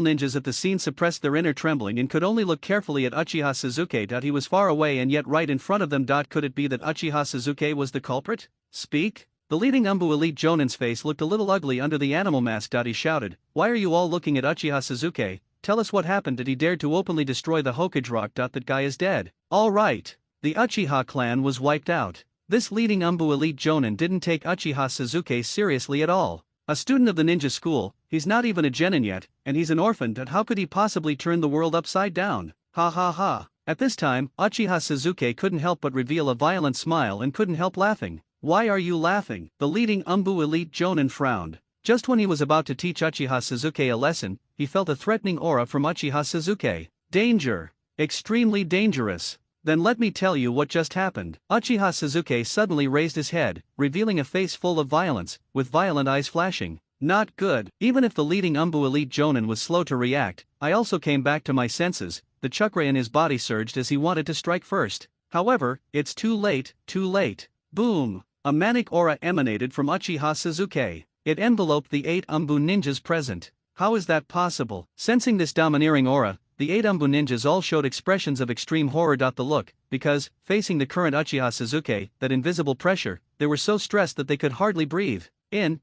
ninjas at the scene suppressed their inner trembling and could only look carefully at Uchiha Sasuke. He was far away and yet right in front of them. Could it be that Uchiha Sasuke was the culprit? Speak? The leading Umbu elite Jonin's face looked a little ugly under the animal mask. He shouted, why are you all looking at Uchiha Sasuke? Tell us what happened. Did he dare to openly destroy the Hokage rock? That guy is dead. All right. The Uchiha clan was wiped out. This leading Umbu elite Jonin didn't take Uchiha Sasuke seriously at all. A student of the ninja school, he's not even a genin yet, and he's an orphan. How could he possibly turn the world upside down? Ha ha ha. At this time, Uchiha Sasuke couldn't help but reveal a violent smile and couldn't help laughing. Why are you laughing? The leading Umbu elite Jonin frowned. Just when he was about to teach Uchiha Sasuke a lesson, he felt a threatening aura from Uchiha Sasuke. Danger. Extremely dangerous. Then let me tell you what just happened. Uchiha Sasuke suddenly raised his head, revealing a face full of violence, with violent eyes flashing. Not good. Even if the leading Umbu elite Jonin was slow to react, I also came back to my senses. The chakra in his body surged as he wanted to strike first. However, it's too late, too late. Boom! A manic aura emanated from Uchiha Sasuke. It enveloped the 8 Umbu ninjas present. How is that possible? Sensing this domineering aura, the 8 Umbu ninjas all showed expressions of extreme horror. The look, because, facing the current Uchiha Sasuke, that invisible pressure, they were so stressed that they could hardly breathe.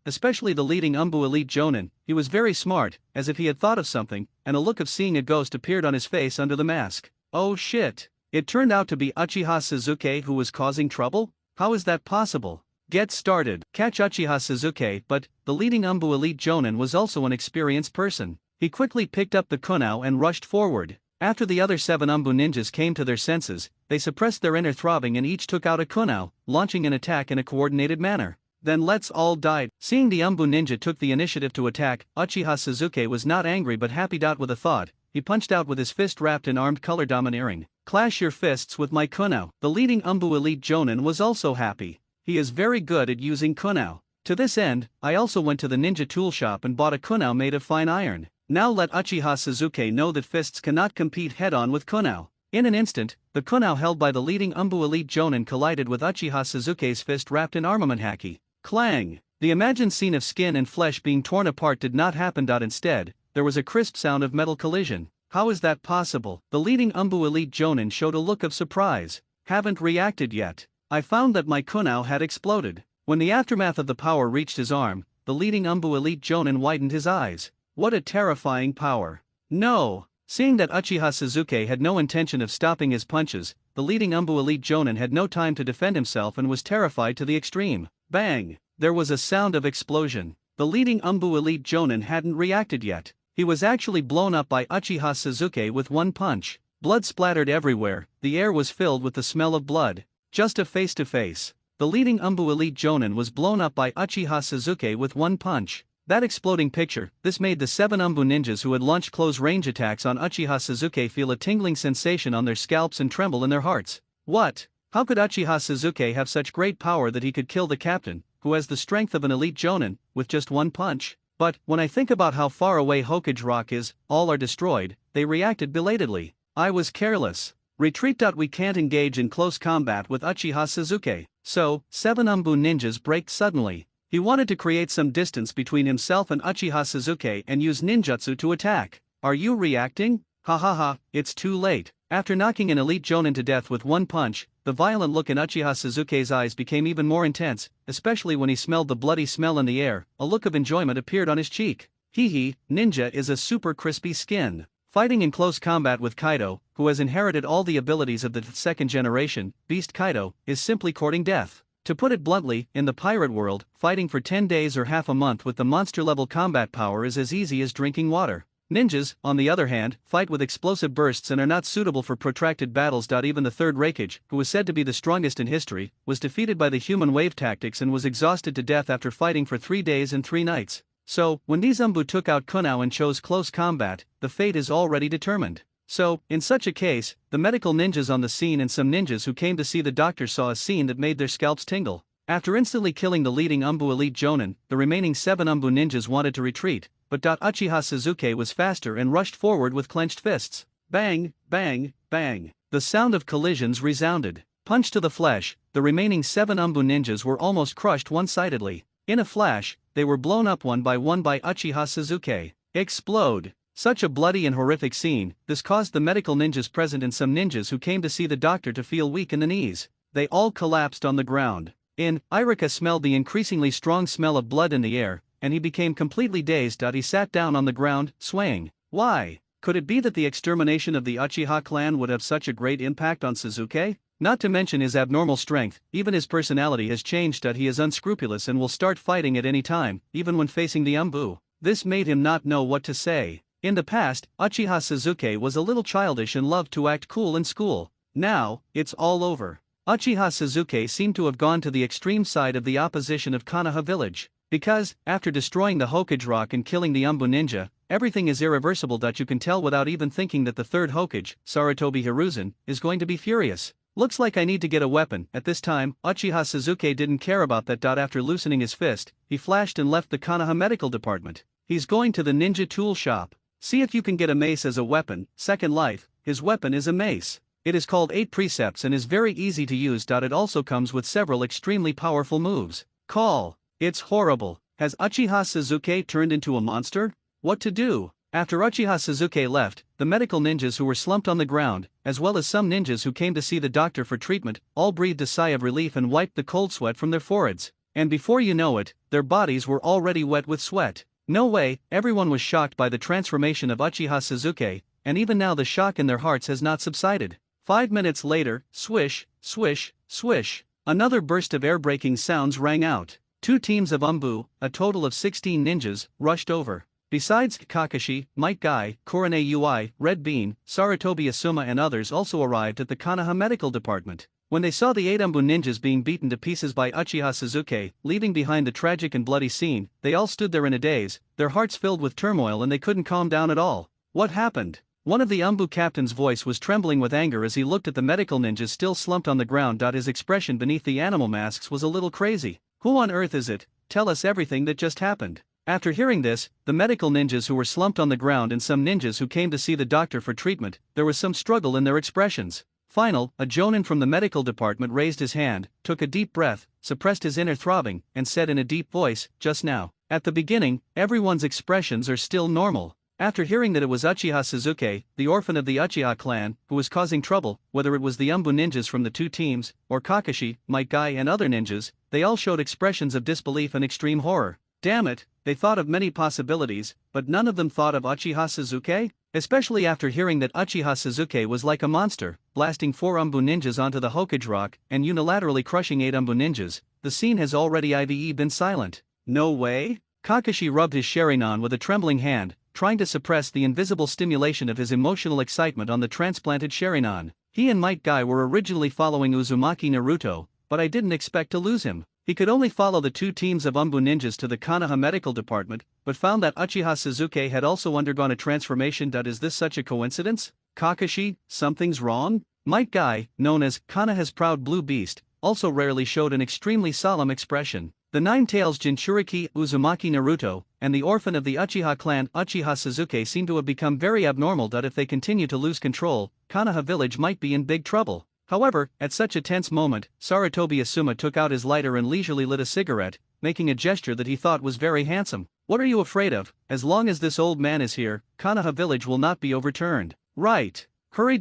Especially the leading Umbu elite Jonin, he was very smart, as if he had thought of something, and a look of seeing a ghost appeared on his face under the mask. Oh shit! It turned out to be Uchiha Sasuke who was causing trouble? How is that possible? Get started. Catch Uchiha Sasuke. But, the leading Umbu elite Jonin was also an experienced person. He quickly picked up the kunao and rushed forward. After the other 7 Umbu ninjas came to their senses, they suppressed their inner throbbing and each took out a kunao, launching an attack in a coordinated manner. Then let's all die. Seeing the Umbu ninja took the initiative to attack, Uchiha Sasuke was not angry but happy. With a thought, he punched out with his fist wrapped in armed color domineering. Clash your fists with my kunao. The leading Umbu elite Jonin was also happy. He is very good at using kunao. To this end, I also went to the ninja tool shop and bought a kunao made of fine iron. Now let Uchiha Sasuke know that fists cannot compete head-on with kunao. In an instant, the kunao held by the leading Umbu elite Jonin collided with Uchiha Sasuke's fist wrapped in armament haki. Clang! The imagined scene of skin and flesh being torn apart did not happen. Instead, there was a crisp sound of metal collision. How is that possible? The leading Umbu elite Jonin showed a look of surprise. Haven't reacted yet. I found that my kunao had exploded. When the aftermath of the power reached his arm, the leading Umbu elite Jonin widened his eyes. What a terrifying power. No! Seeing that Uchiha Sasuke had no intention of stopping his punches, the leading Umbu elite Jonin had no time to defend himself and was terrified to the extreme. Bang! There was a sound of explosion. The leading Umbu elite Jonin hadn't reacted yet. He was actually blown up by Uchiha Sasuke with one punch. Blood splattered everywhere, the air was filled with the smell of blood. Just a face-to-face. The leading Umbu elite Jonin was blown up by Uchiha Sasuke with one punch. That exploding picture, this made the 7 Umbu ninjas who had launched close-range attacks on Uchiha Sasuke feel a tingling sensation on their scalps and tremble in their hearts. What? How could Uchiha Sasuke have such great power that he could kill the captain, who has the strength of an elite Jonin, with just one punch? But, when I think about how far away Hokage Rock is, all are destroyed, they reacted belatedly. I was careless. Retreat. We can't engage in close combat with Uchiha Sasuke. So, 7 Umbu ninjas braked suddenly. He wanted to create some distance between himself and Uchiha Sasuke and use ninjutsu to attack. Are you reacting? Ha ha ha, it's too late. After knocking an elite Jonin to death with one punch, the violent look in Uchiha Sasuke's eyes became even more intense, especially when he smelled the bloody smell in the air. A look of enjoyment appeared on his cheek. Hee, ninja is a super crispy skin. Fighting in close combat with Kaido, who has inherited all the abilities of the second generation, Beast Kaido, is simply courting death. To put it bluntly, in the pirate world, fighting for 10 days or half a month with the monster-level combat power is as easy as drinking water. Ninjas, on the other hand, fight with explosive bursts and are not suitable for protracted battles. Even the third Hokage, who was said to be the strongest in history, was defeated by the human wave tactics and was exhausted to death after fighting for 3 days and 3 nights. So, when these Umbu took out kunao and chose close combat, the fate is already determined. So, in such a case, the medical ninjas on the scene and some ninjas who came to see the doctor saw a scene that made their scalps tingle. After instantly killing the leading Umbu elite Jonin, the remaining 7 Umbu ninjas wanted to retreat, but Uchiha Sasuke was faster and rushed forward with clenched fists. Bang, bang, bang. The sound of collisions resounded. Punch to the flesh, the remaining 7 Umbu ninjas were almost crushed one-sidedly. In a flash, they were blown up one by Uchiha Sasuke. Explode. Such a bloody and horrific scene, this caused the medical ninjas present and some ninjas who came to see the doctor to feel weak in the knees. They all collapsed on the ground. Irika smelled the increasingly strong smell of blood in the air, and he became completely dazed. He sat down on the ground, swaying. Why? Could it be that the extermination of the Uchiha clan would have such a great impact on Sasuke? Not to mention his abnormal strength, even his personality has changed. He is unscrupulous and will start fighting at any time, even when facing the Umbu. This made him not know what to say. In the past, Uchiha Sasuke was a little childish and loved to act cool in school. Now, it's all over. Uchiha Sasuke seemed to have gone to the extreme side of the opposition of Konoha village. Because, after destroying the Hokage Rock and killing the Umbu ninja, everything is irreversible. You can tell without even thinking that the third Hokage, Sarutobi Hiruzen, is going to be furious. Looks like I need to get a weapon. At this time, Uchiha Sasuke didn't care about that. After loosening his fist, he flashed and left the Konoha medical department. He's going to the ninja tool shop. See if you can get a mace as a weapon. Second Life, his weapon is a mace. It is called 8 Precepts and is very easy to use. It also comes with several extremely powerful moves. Call. It's horrible. Has Uchiha Sasuke turned into a monster? What to do? After Uchiha Sasuke left, the medical ninjas who were slumped on the ground, as well as some ninjas who came to see the doctor for treatment, all breathed a sigh of relief and wiped the cold sweat from their foreheads. And before you know it, their bodies were already wet with sweat. No way, everyone was shocked by the transformation of Uchiha Sasuke, and even now the shock in their hearts has not subsided. 5 minutes later, swish, swish, swish. Another burst of air-breaking sounds rang out. 2 teams of Umbu, a total of 16 ninjas, rushed over. Besides Kakashi, Might Guy, Kurone Ui, Red Bean, Sarutobi Asuma and others also arrived at the Konoha medical department. When they saw the 8 Umbu ninjas being beaten to pieces by Uchiha Sasuke, leaving behind the tragic and bloody scene, they all stood there in a daze, their hearts filled with turmoil and they couldn't calm down at all. What happened? One of the Umbu captain's voice was trembling with anger as he looked at the medical ninjas still slumped on the ground. His expression beneath the animal masks was a little crazy. Who on earth is it? Tell us everything that just happened. After hearing this, the medical ninjas who were slumped on the ground and some ninjas who came to see the doctor for treatment, there was some struggle in their expressions. A jonin from the medical department raised his hand, took a deep breath, suppressed his inner throbbing, and said in a deep voice, "Just now." At the beginning, everyone's expressions are still normal. After hearing that it was Uchiha Sasuke, the orphan of the Uchiha clan, who was causing trouble, whether it was the Umbu ninjas from the two teams, or Kakashi, Might Guy and other ninjas, they all showed expressions of disbelief and extreme horror. Damn it, they thought of many possibilities, but none of them thought of Uchiha Sasuke? Especially after hearing that Uchiha Sasuke was like a monster, blasting 4 Umbu ninjas onto the Hokage rock and unilaterally crushing 8 Umbu ninjas. The scene has already been silent. No way? Kakashi rubbed his Sharingan with a trembling hand, trying to suppress the invisible stimulation of his emotional excitement on the transplanted Sharingan. He and Might Guy were originally following Uzumaki Naruto, but I didn't expect to lose him. He could only follow the 2 teams of Umbu ninjas to the Konoha medical department, but found that Uchiha Sasuke had also undergone a transformation. Is this such a coincidence? Kakashi, something's wrong? Might Guy, known as Konoha's proud blue beast, also rarely showed an extremely solemn expression. The 9 Tails Jinchuriki, Uzumaki Naruto, and the orphan of the Uchiha clan Uchiha Sasuke seem to have become very abnormal. If they continue to lose control, Konoha village might be in big trouble. However, at such a tense moment, Sarutobi Asuma took out his lighter and leisurely lit a cigarette, making a gesture that he thought was very handsome. What are you afraid of? As long as this old man is here, Konoha village will not be overturned. Right. Hurry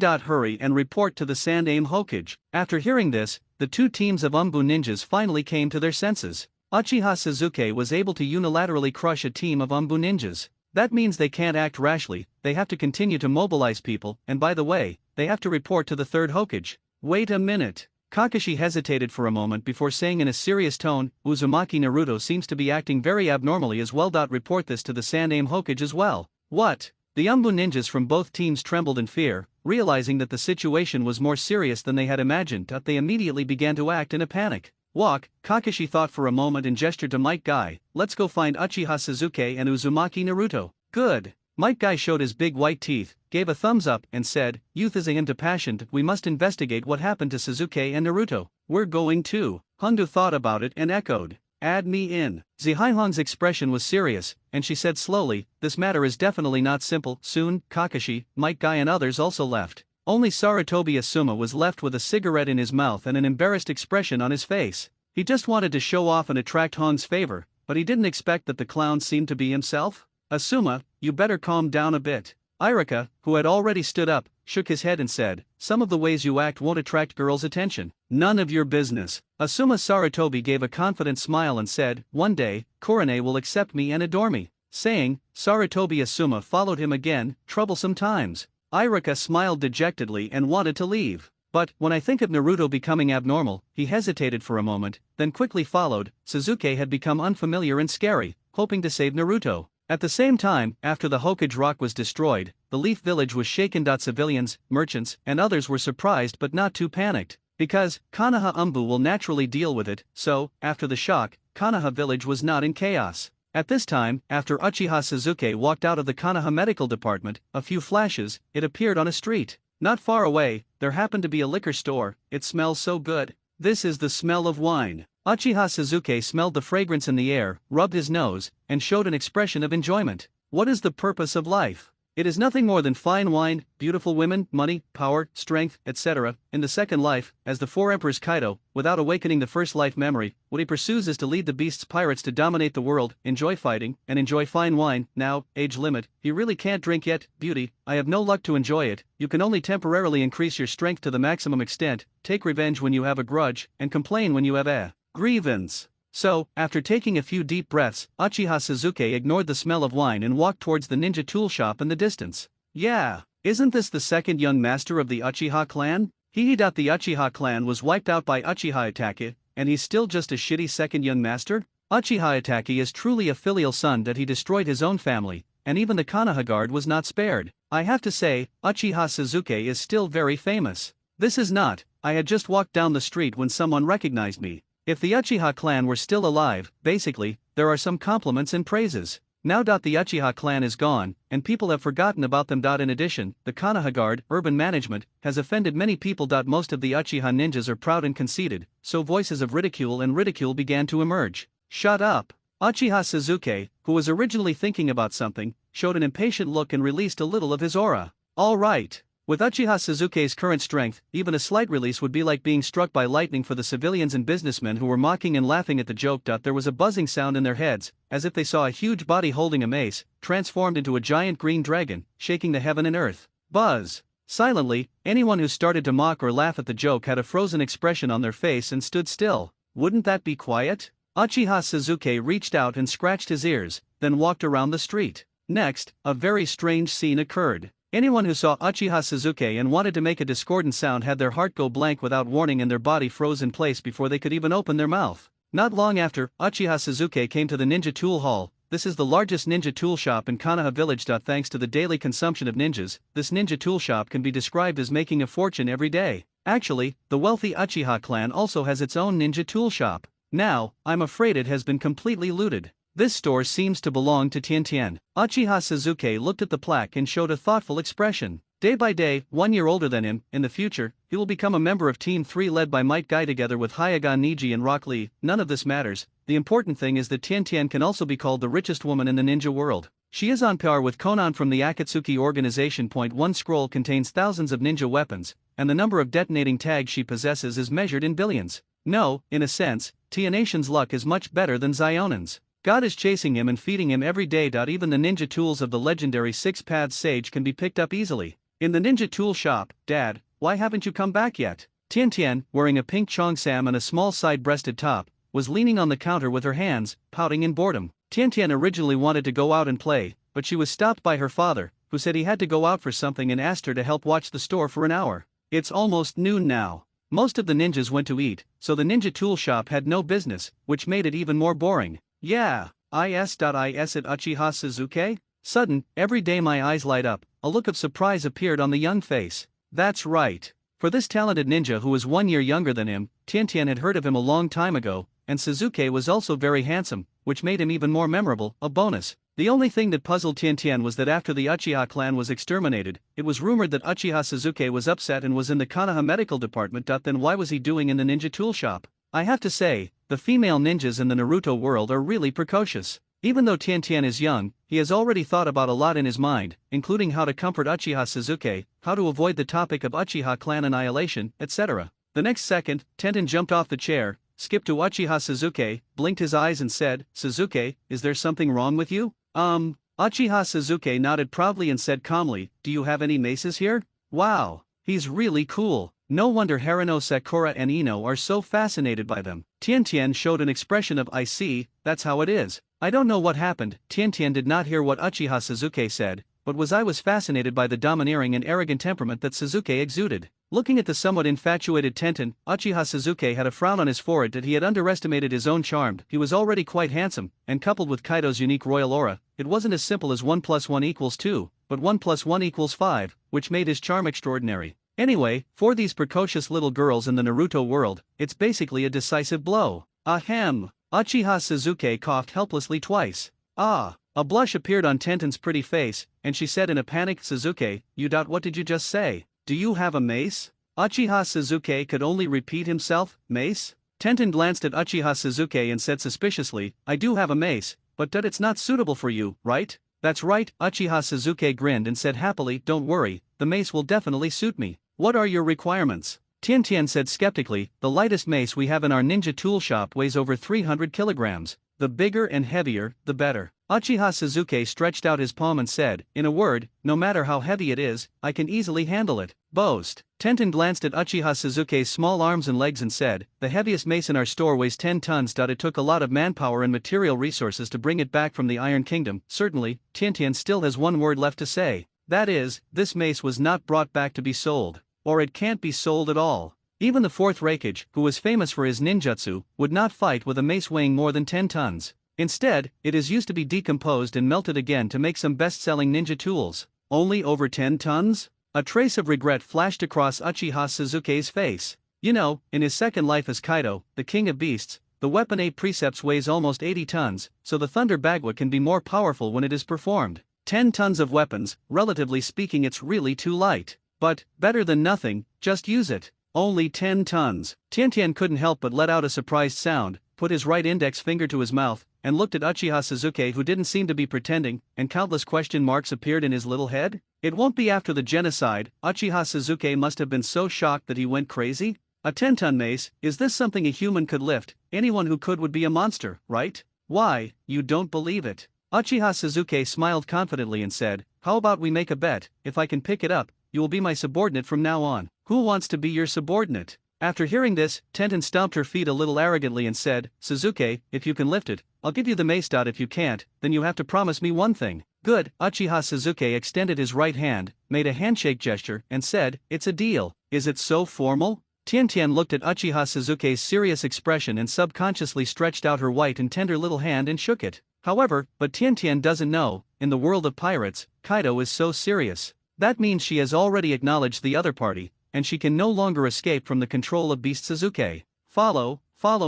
and report to the Sand-Aim Hokage. After hearing this, the 2 teams of Umbu ninjas finally came to their senses. Uchiha Sasuke was able to unilaterally crush a team of Umbu ninjas. That means they can't act rashly, they have to continue to mobilize people, and by the way, they have to report to the 3rd Hokage. Wait a minute. Kakashi hesitated for a moment before saying in a serious tone, Uzumaki Naruto seems to be acting very abnormally as well. Report this to the Sand-Aim Hokage as well. What? The Umbu ninjas from both teams trembled in fear, realizing that the situation was more serious than they had imagined. They immediately began to act in a panic. Kakashi thought for a moment and gestured to Might Guy, let's go find Uchiha Sasuke and Uzumaki Naruto. Good. Might Guy showed his big white teeth, gave a thumbs up, and said, youth is a hymn to passion. We must investigate what happened to Sasuke and Naruto. We're going to. Hundu thought about it and echoed, add me in. Zihaihong's expression was serious, and she said slowly, this matter is definitely not simple. Soon, Kakashi, Might Guy and others also left. Only Sarutobi Asuma was left with a cigarette in his mouth and an embarrassed expression on his face. He just wanted to show off and attract Hong's favor, but he didn't expect that the clown seemed to be himself. Asuma, you better calm down a bit. Irika, who had already stood up, shook his head and said, some of the ways you act won't attract girls' attention. None of your business. Asuma Sarutobi gave a confident smile and said, one day, Kurane will accept me and adore me. Saying, Sarutobi Asuma followed him again, troublesome times. Irika smiled dejectedly and wanted to leave. But, when I think of Naruto becoming abnormal, he hesitated for a moment, then quickly followed, Sasuke had become unfamiliar and scary, hoping to save Naruto. At the same time, after the Hokage rock was destroyed, the Leaf Village was shaken. Civilians, merchants, and others were surprised but not too panicked, because Konoha Umbu will naturally deal with it, so, after the shock, Konoha Village was not in chaos. At this time, after Uchiha Sasuke walked out of the Konoha medical department, a few flashes, it appeared on a street. Not far away, there happened to be a liquor store. It smells so good. This is the smell of wine. Uchiha Sasuke smelled the fragrance in the air, rubbed his nose, and showed an expression of enjoyment. What is the purpose of life? It is nothing more than fine wine, beautiful women, money, power, strength, etc. In the second life, as the 4 Emperors Kaido, without awakening the first life memory, what he pursues is to lead the beasts pirates to dominate the world, enjoy fighting, and enjoy fine wine. Now, age limit, he really can't drink yet. Beauty, I have no luck to enjoy it. You can only temporarily increase your strength to the maximum extent, take revenge when you have a grudge, and complain when you have a grievance. So, after taking a few deep breaths, Uchiha Sasuke ignored the smell of wine and walked towards the ninja tool shop in the distance. Yeah, isn't this the second young master of the Uchiha clan? The Uchiha clan was wiped out by Uchiha Itachi, and he's still just a shitty second young master? Uchiha Itachi is truly a filial son that he destroyed his own family, and even the Konoha guard was not spared. I have to say, Uchiha Sasuke is still very famous. This is not, I had just walked down the street when someone recognized me. If the Uchiha clan were still alive, basically, there are some compliments and praises. Now the Uchiha clan is gone, and people have forgotten about them. In addition, the Konoha Guard, urban management, has offended many people. Most of the Uchiha ninjas are proud and conceited, so voices of ridicule began to emerge. Shut up! Uchiha Sasuke, who was originally thinking about something, showed an impatient look and released a little of his aura. All right. With Uchiha Sasuke's current strength, even a slight release would be like being struck by lightning for the civilians and businessmen who were mocking and laughing at the joke. There was a buzzing sound in their heads, as if they saw a huge body holding a mace, transformed into a giant green dragon, shaking the heaven and earth. Buzz! Silently, anyone who started to mock or laugh at the joke had a frozen expression on their face and stood still. Wouldn't that be quiet? Uchiha Sasuke reached out and scratched his ears, then walked around the street. Next, a very strange scene occurred. Anyone who saw Uchiha Sasuke and wanted to make a discordant sound had their heart go blank without warning and their body froze in place before they could even open their mouth. Not long after, Uchiha Sasuke came to the Ninja Tool Hall. This is the largest ninja tool shop in Konoha Village. Thanks to the daily consumption of ninjas, this ninja tool shop can be described as making a fortune every day. Actually, the wealthy Uchiha clan also has its own ninja tool shop. Now, I'm afraid it has been completely looted. This store seems to belong to Tian. Uchiha Sasuke looked at the plaque and showed a thoughtful expression. Day by day, 1 year older than him, in the future, he will become a member of Team 3 led by Might Guy together with Hyaga Niji and Rock Lee. None of this matters. The important thing is that Tian can also be called the richest woman in the ninja world. She is on par with Konan from the Akatsuki organization. One scroll contains thousands of ninja weapons, and the number of detonating tags she possesses is measured in billions. No, in a sense, Tianation's luck is much better than Xionen's. God is chasing him and feeding him every day. Even the ninja tools of the legendary Six-Paths Sage can be picked up easily. In the ninja tool shop, Dad, why haven't you come back yet? Tian, wearing a pink cheongsam and a small side-breasted top, was leaning on the counter with her hands, pouting in boredom. Tian originally wanted to go out and play, but she was stopped by her father, who said he had to go out for something and asked her to help watch the store for an hour. It's almost noon now. Most of the ninjas went to eat, so the ninja tool shop had no business, which made it even more boring. Yeah, is at Uchiha Sasuke? Sudden, every day my eyes light up, a look of surprise appeared on the young face. That's right. For this talented ninja who was 1 year younger than him, Tian had heard of him a long time ago, and Sasuke was also very handsome, which made him even more memorable, a bonus. The only thing that puzzled Tian was that after the Uchiha clan was exterminated, it was rumored that Uchiha Sasuke was upset and was in the Konoha medical department. Then why was he doing in the ninja tool shop? I have to say, the female ninjas in the Naruto world are really precocious. Even though Tian is young, he has already thought about a lot in his mind, including how to comfort Uchiha Sasuke, how to avoid the topic of Uchiha clan annihilation, etc. The next second, Tenten jumped off the chair, skipped to Uchiha Sasuke, blinked his eyes and said, "Sasuke, is there something wrong with you?" Uchiha Sasuke nodded proudly and said calmly, "Do you have any maces here? Wow, he's really cool. No wonder Harano, Sakura and Ino are so fascinated by them." Tian showed an expression of "I see, that's how it is." I don't know what happened. Tian did not hear what Uchiha Sasuke said, but was fascinated by the domineering and arrogant temperament that Sasuke exuded. Looking at the somewhat infatuated Tenten, Uchiha Sasuke had a frown on his forehead that he had underestimated his own charm. He was already quite handsome, and coupled with Kaido's unique royal aura, it wasn't as simple as 1 + 1 = 2, but 1 + 1 = 5, which made his charm extraordinary. Anyway, for these precocious little girls in the Naruto world, it's basically a decisive blow. Ahem. Uchiha Sasuke coughed helplessly twice. A blush appeared on Tenten's pretty face, and she said in a panic, "Sasuke, what did you just say? Do you have a mace?" Uchiha Sasuke could only repeat himself, "Mace?" Tenten glanced at Uchiha Sasuke and said suspiciously, "I do have a mace, but it's not suitable for you, right?" "That's right." Uchiha Sasuke grinned and said happily, "Don't worry, the mace will definitely suit me." "What are your requirements?" Tian said skeptically, "The lightest mace we have in our ninja tool shop weighs over 300 kilograms. The bigger and heavier, the better." Uchiha Sasuke stretched out his palm and said, "In a word, no matter how heavy it is, I can easily handle it." Boast. Tenten glanced at Uchiha Sasuke's small arms and legs and said, "The heaviest mace in our store weighs 10 tons. It took a lot of manpower and material resources to bring it back from the Iron Kingdom." Certainly, Tian still has one word left to say. That is, this mace was not brought back to be sold. Or it can't be sold at all. Even the fourth Hokage, who was famous for his ninjutsu, would not fight with a mace weighing more than 10 tons. Instead, it is used to be decomposed and melted again to make some best-selling ninja tools. Only over 10 tons? A trace of regret flashed across Uchiha Sasuke's face. You know, in his second life as Kaido, the king of beasts, the weapon 8 precepts weighs almost 80 tons, so the Thunder Bagua can be more powerful when it is performed. 10 tons of weapons, relatively speaking it's really too light. But, better than nothing, just use it. Only 10 tons. Tian couldn't help but let out a surprised sound, put his right index finger to his mouth, and looked at Uchiha Sasuke, who didn't seem to be pretending, and countless question marks appeared in his little head. It won't be after the genocide. Uchiha Sasuke must have been so shocked that he went crazy. A 10-ton mace, is this something a human could lift? Anyone who could would be a monster, right? Why, you don't believe it. Uchiha Sasuke smiled confidently and said, how about we make a bet? If I can pick it up, you will be my subordinate from now on. Who wants to be your subordinate? After hearing this, Tenten stomped her feet a little arrogantly and said, Sasuke, if you can lift it, I'll give you the mace. If you can't, then you have to promise me one thing. Good. Uchiha Sasuke extended his right hand, made a handshake gesture, and said, it's a deal. Is it so formal? Tian looked at Uchiha Sasuke's serious expression and subconsciously stretched out her white and tender little hand and shook it. However, but Tian doesn't know, in the world of pirates, Kaido is so serious. That means she has already acknowledged the other party, and she can no longer escape from the control of Beast Sasuke. Follow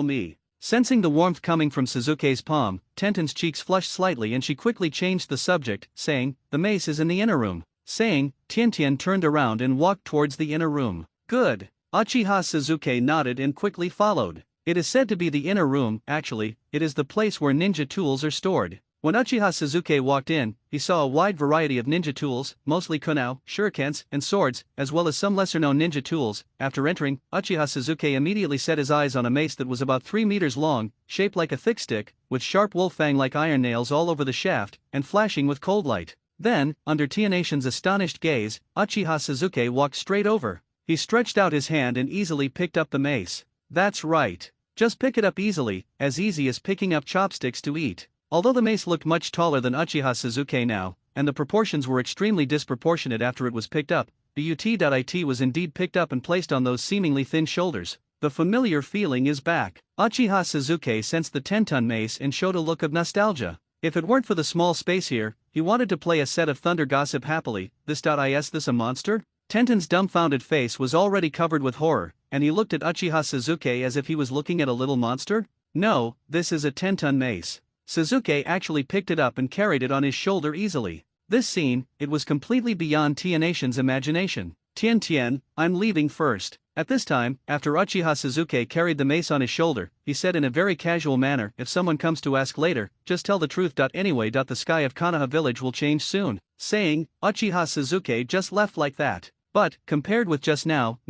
me. Sensing the warmth coming from Sasuke's palm, Tenten's cheeks flushed slightly and she quickly changed the subject, saying, the mace is in the inner room. Saying, Tian turned around and walked towards the inner room. Good. Uchiha Sasuke nodded and quickly followed. It is said to be the inner room. Actually, it is the place where ninja tools are stored. When Uchiha Sasuke walked in, he saw a wide variety of ninja tools, mostly kunao, shurikens, and swords, as well as some lesser-known ninja tools. After entering, Uchiha Sasuke immediately set his eyes on a mace that was about 3 meters long, shaped like a thick stick, with sharp wolf fang-like iron nails all over the shaft, and flashing with cold light. Then, under Tianation's astonished gaze, Uchiha Sasuke walked straight over. He stretched out his hand and easily picked up the mace. That's right. Just pick it up easily, as easy as picking up chopsticks to eat. Although the mace looked much taller than Uchiha Sasuke now, and the proportions were extremely disproportionate after it was picked up, the UT.IT was indeed picked up and placed on those seemingly thin shoulders. The familiar feeling is back. Uchiha Sasuke sensed the 10-ton mace and showed a look of nostalgia. If it weren't for the small space here, he wanted to play a set of Thunder Gossip happily. Is this a monster? Tenten's dumbfounded face was already covered with horror, and he looked at Uchiha Sasuke as if he was looking at a little monster. No, this is a 10-ton mace. Sasuke actually picked it up and carried it on his shoulder easily. This scene, it was completely beyond Tianation's imagination. Tian, I'm leaving first. At this time, after Uchiha Sasuke carried the mace on his shoulder, he said in a very casual manner, if someone comes to ask later, just tell the truth. Anyway, the sky of Konoha village will change soon. Saying, Uchiha Sasuke just left like that. But, compared with just now,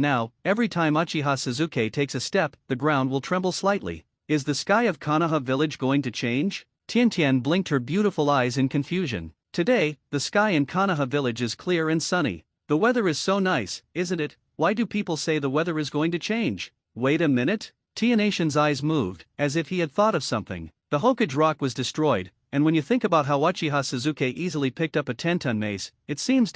every time Uchiha Sasuke takes a step, the ground will tremble slightly. Is the sky of Konoha village going to change? Tian blinked her beautiful eyes in confusion. Today, the sky in Konoha village is clear and sunny. The weather is so nice, isn't it? Why do people say the weather is going to change? Wait a minute. Tianation's eyes moved, as if he had thought of something. The Hokage rock was destroyed, and when you think about how Uchiha Sasuke easily picked up a 10-ton mace, it seems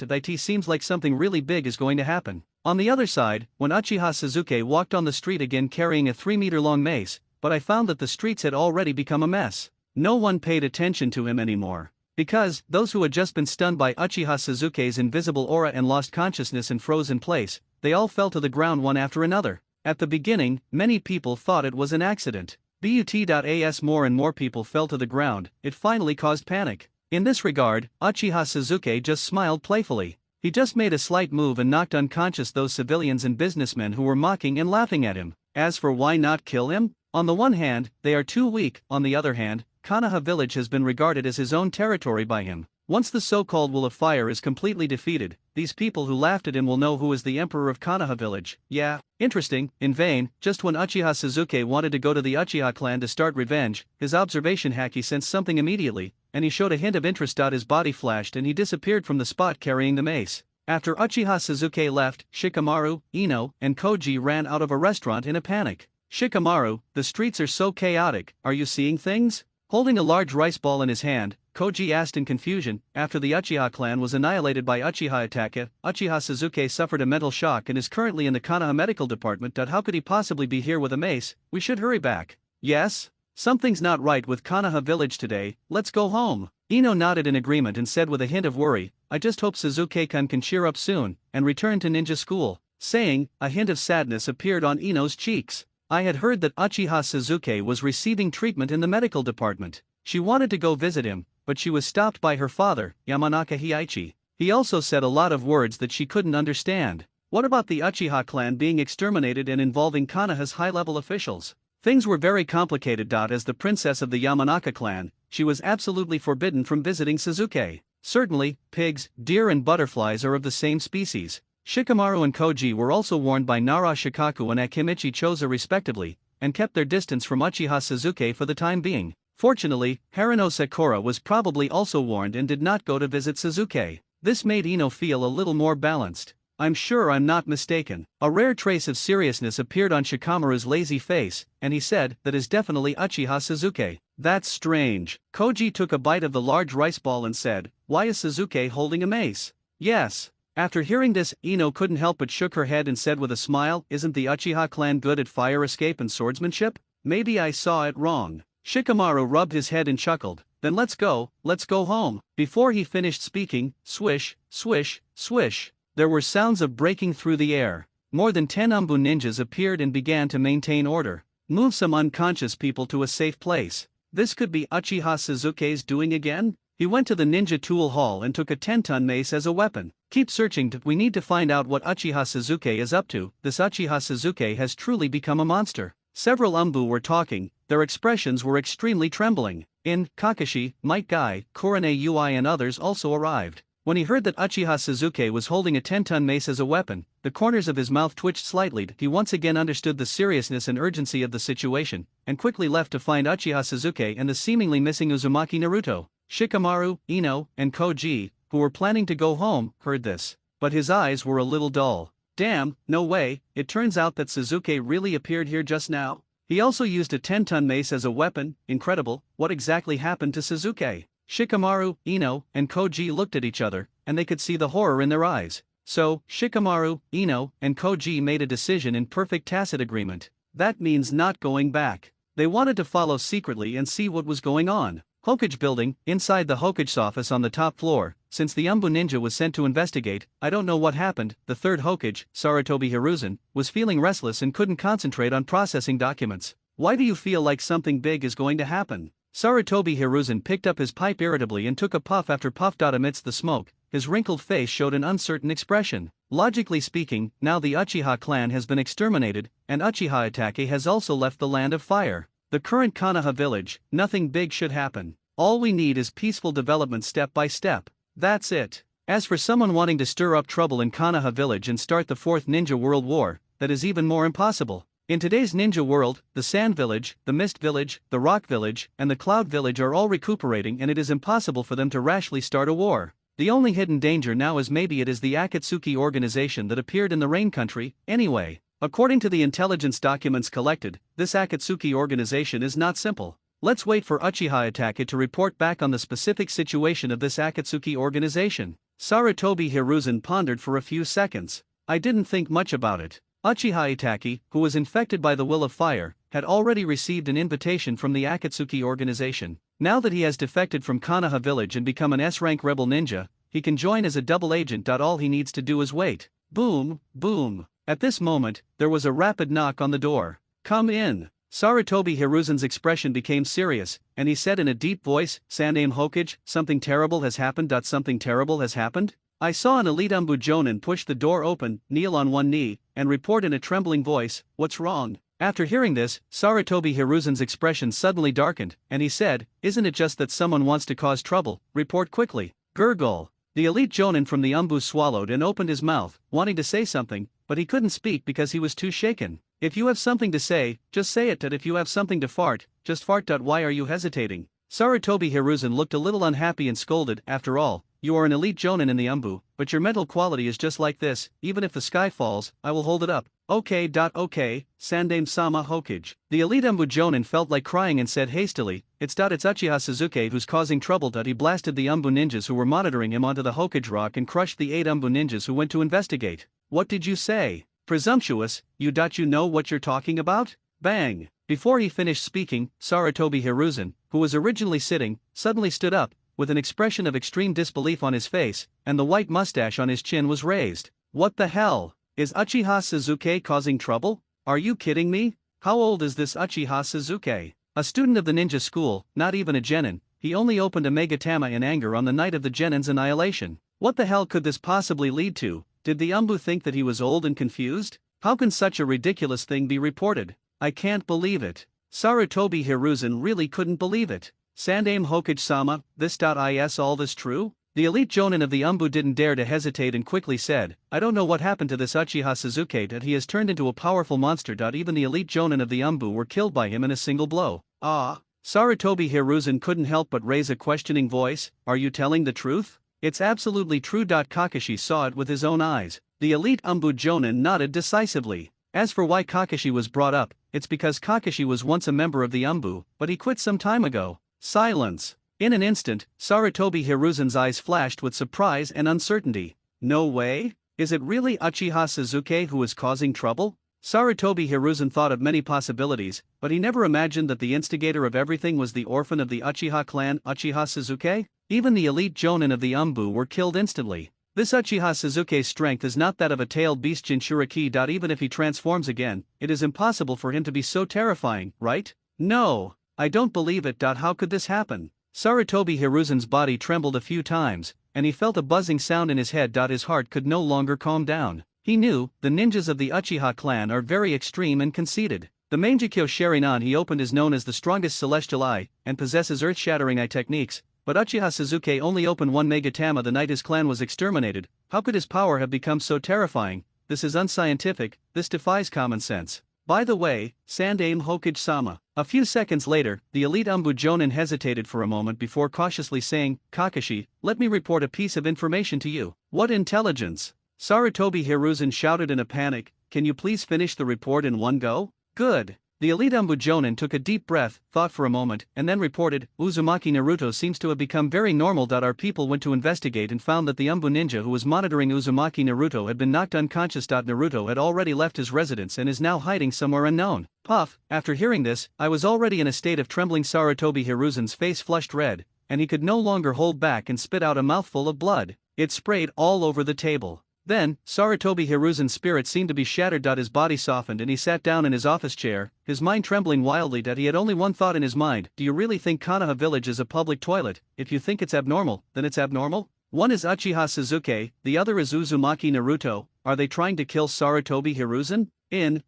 like something really big is going to happen. On the other side, when Uchiha Sasuke walked on the street again carrying a 3-meter-long mace, but I found that the streets had already become a mess. No one paid attention to him anymore. Because, those who had just been stunned by Uchiha Sasuke's invisible aura and lost consciousness and froze in place, they all fell to the ground one after another. At the beginning, many people thought it was an accident. But more and more people fell to the ground. It finally caused panic. In this regard, Uchiha Sasuke just smiled playfully. He just made a slight move and knocked unconscious those civilians and businessmen who were mocking and laughing at him. As for why not kill him? On the one hand, they are too weak. On the other hand, Konoha village has been regarded as his own territory by him. Once the so-called Will of Fire is completely defeated, these people who laughed at him will know who is the emperor of Konoha village. Yeah, interesting. In vain, just when Uchiha Sasuke wanted to go to the Uchiha clan to start revenge, his observation haki sensed something immediately, and he showed a hint of interest. His body flashed and he disappeared from the spot carrying the mace. After Uchiha Sasuke left, Shikamaru, Ino, and Koji ran out of a restaurant in a panic. Shikamaru, the streets are so chaotic, are you seeing things? Holding a large rice ball in his hand, Koji asked in confusion. After the Uchiha clan was annihilated by Uchiha attack, Uchiha Sasuke suffered a mental shock and is currently in the Konoha medical department. How could he possibly be here with a mace? We should hurry back. Yes? Something's not right with Konoha village today, let's go home. Ino nodded in agreement and said with a hint of worry, I just hope Sasuke-kun can cheer up soon, and return to ninja school. Saying, a hint of sadness appeared on Ino's cheeks. I had heard that Uchiha Suzuki was receiving treatment in the medical department. She wanted to go visit him, but she was stopped by her father, Yamanaka Hiaichi. He also said a lot of words that she couldn't understand. What about the Uchiha clan being exterminated and involving Konoha's high-level officials? Things were very complicated. As the princess of the Yamanaka clan, she was absolutely forbidden from visiting Suzuki. Certainly, pigs, deer and butterflies are of the same species. Shikamaru and Koji were also warned by Nara Shikaku and Akimichi Choza respectively, and kept their distance from Uchiha Suzuki for the time being. Fortunately, Harino Sakura was probably also warned and did not go to visit Suzuki. This made Ino feel a little more balanced. I'm sure I'm not mistaken. A rare trace of seriousness appeared on Shikamaru's lazy face, and he said, that is definitely Uchiha Suzuki. That's strange. Koji took a bite of the large rice ball and said, why is Suzuki holding a mace? Yes. After hearing this, Ino couldn't help but shook her head and said with a smile, isn't the Uchiha clan good at fire escape and swordsmanship? Maybe I saw it wrong. Shikamaru rubbed his head and chuckled, then let's go home. Before he finished speaking, swish, swish, swish. There were sounds of breaking through the air. More than 10 Umbu ninjas appeared and began to maintain order. Move some unconscious people to a safe place. This could be Uchiha Suzuki's doing again? He went to the ninja tool hall and took a 10-ton mace as a weapon. Keep searching. We need to find out what Uchiha Suzuki is up to. This Uchiha Suzuki has truly become a monster. Several Umbu were talking, their expressions were extremely trembling. Kakashi, Might Guy, Kurane Ui and others also arrived. When he heard that Uchiha Suzuki was holding a 10-ton mace as a weapon, the corners of his mouth twitched slightly. He once again understood the seriousness and urgency of the situation, and quickly left to find Uchiha Suzuki and the seemingly missing Uzumaki Naruto. Shikamaru, Ino, and Koji, who were planning to go home, heard this. But his eyes were a little dull. Damn, no way, it turns out that Suzuki really appeared here just now. He also used a 10-ton mace as a weapon. Incredible. What exactly happened to Suzuki? Shikamaru, Ino, and Koji looked at each other, and they could see the horror in their eyes. So, Shikamaru, Ino, and Koji made a decision in perfect tacit agreement. That means not going back. They wanted to follow secretly and see what was going on. Hokage building, inside the Hokage's office on the top floor. Since the Umbu ninja was sent to investigate, I don't know what happened. The third Hokage, Sarutobi Hiruzen, was feeling restless and couldn't concentrate on processing documents. Why do you feel like something big is going to happen? Sarutobi Hiruzen picked up his pipe irritably and took a puff after puff. Amidst the smoke, his wrinkled face showed an uncertain expression. Logically speaking, now the Uchiha clan has been exterminated, and Uchiha Itachi has also left the land of fire. The current Konoha village, nothing big should happen. All we need is peaceful development step by step. That's it. As for someone wanting to stir up trouble in Konoha village and start the fourth ninja world war, that is even more impossible. In today's ninja world, the Sand Village, the Mist Village, the Rock Village, and the Cloud Village are all recuperating, and it is impossible for them to rashly start a war. The only hidden danger now is maybe it is the Akatsuki organization that appeared in the Rain Country. Anyway, according to the intelligence documents collected, this Akatsuki organization is not simple. Let's wait for Uchiha Itachi to report back on the specific situation of this Akatsuki organization. Sarutobi Hiruzen pondered for a few seconds. I didn't think much about it. Uchiha Itachi, who was infected by the will of fire, had already received an invitation from the Akatsuki organization. Now that he has defected from Konoha village and become an S-rank rebel ninja, he can join as a double agent. All he needs to do is wait. Boom, boom. At this moment, there was a rapid knock on the door. Come in. Sarutobi Hiruzen's expression became serious, and he said in a deep voice, Sandaime Hokage, something terrible has happened. Something terrible has happened? I saw an elite Umbu Jonin push the door open, kneel on one knee, and report in a trembling voice, what's wrong? After hearing this, Sarutobi Hiruzen's expression suddenly darkened, and he said, isn't it just that someone wants to cause trouble? Report quickly. Gurgle. The elite Jonin from the Umbu swallowed and opened his mouth, wanting to say something, but he couldn't speak because he was too shaken. If you have something to say, just say it. If you have something to fart, just fart. Why are you hesitating? Sarutobi Hiruzen looked a little unhappy and scolded, after all, you are an elite Jonin in the Umbu, but your mental quality is just like this. Even if the sky falls, I will hold it up. Okay. Sandaime-sama Hokage. The elite Umbu Jonin felt like crying and said hastily, it's Uchiha Suzuki who's causing trouble. He blasted the Umbu ninjas who were monitoring him onto the Hokage rock and crushed the 8 Umbu ninjas who went to investigate. What did you say? Presumptuous, you know what you're talking about? Bang! Before he finished speaking, Sarutobi Hiruzen, who was originally sitting, suddenly stood up, with an expression of extreme disbelief on his face, and the white mustache on his chin was raised. What the hell? Is Uchiha Suzuki causing trouble? Are you kidding me? How old is this Uchiha Suzuki? A student of the ninja school, not even a genin, he only opened a Megatama in anger on the night of the genin's annihilation. What the hell could this possibly lead to? Did the Umbu think that he was old and confused? How can such a ridiculous thing be reported? I can't believe it. Sarutobi Hiruzen really couldn't believe it. Sandaime Hokage-sama, this.is all this true? The elite jonin of the Umbu didn't dare to hesitate and quickly said, I don't know what happened to this Uchiha Suzuki that he has turned into a powerful monster. Even the elite jonin of the Umbu were killed by him in a single blow. Sarutobi Hiruzen couldn't help but raise a questioning voice, are you telling the truth? It's absolutely true. Kakashi saw it with his own eyes. The elite Umbu jonin nodded decisively. As for why Kakashi was brought up, it's because Kakashi was once a member of the Umbu, but he quit some time ago. Silence. In an instant, Sarutobi Hiruzen's eyes flashed with surprise and uncertainty. No way? Is it really Uchiha Suzuki who is causing trouble? Sarutobi Hiruzen thought of many possibilities, but he never imagined that the instigator of everything was the orphan of the Uchiha clan, Uchiha Suzuki. Even the elite jonin of the Umbu were killed instantly. This Uchiha Suzuki's strength is not that of a tailed beast Jinchuriki. Even if he transforms again, it is impossible for him to be so terrifying, right? No, I don't believe it. How could this happen? Sarutobi Hiruzen's body trembled a few times, and he felt a buzzing sound in his head. His heart could no longer calm down. He knew, the ninjas of the Uchiha clan are very extreme and conceited. The Mangekyo Sharingan he opened is known as the strongest celestial eye, and possesses earth-shattering eye techniques, but Uchiha Suzuki only opened one Megatama the night his clan was exterminated. How could his power have become so terrifying? This is unscientific, this defies common sense. By the way, Sandaime Hokage-sama. A few seconds later, the elite Umbu jonin hesitated for a moment before cautiously saying, Kakashi, let me report a piece of information to you. What intelligence? Sarutobi Hiruzen shouted in a panic, can you please finish the report in one go? Good. The elite Umbu jonin took a deep breath, thought for a moment, and then reported, Uzumaki Naruto seems to have become very normal. Our people went to investigate and found that the Umbu ninja who was monitoring Uzumaki Naruto had been knocked unconscious. Naruto had already left his residence and is now hiding somewhere unknown. Puff, after hearing this, I was already in a state of trembling. Sarutobi Hiruzen's face flushed red, and he could no longer hold back and spit out a mouthful of blood. It sprayed all over the table. Then, Sarutobi Hiruzen's spirit seemed to be shattered. His body softened and he sat down in his office chair, his mind trembling wildly. He had only one thought in his mind, do you really think Konoha village is a public toilet? If you think it's abnormal, then it's abnormal? One is Uchiha Suzuki, the other is Uzumaki Naruto. Are they trying to kill Sarutobi Hiruzen?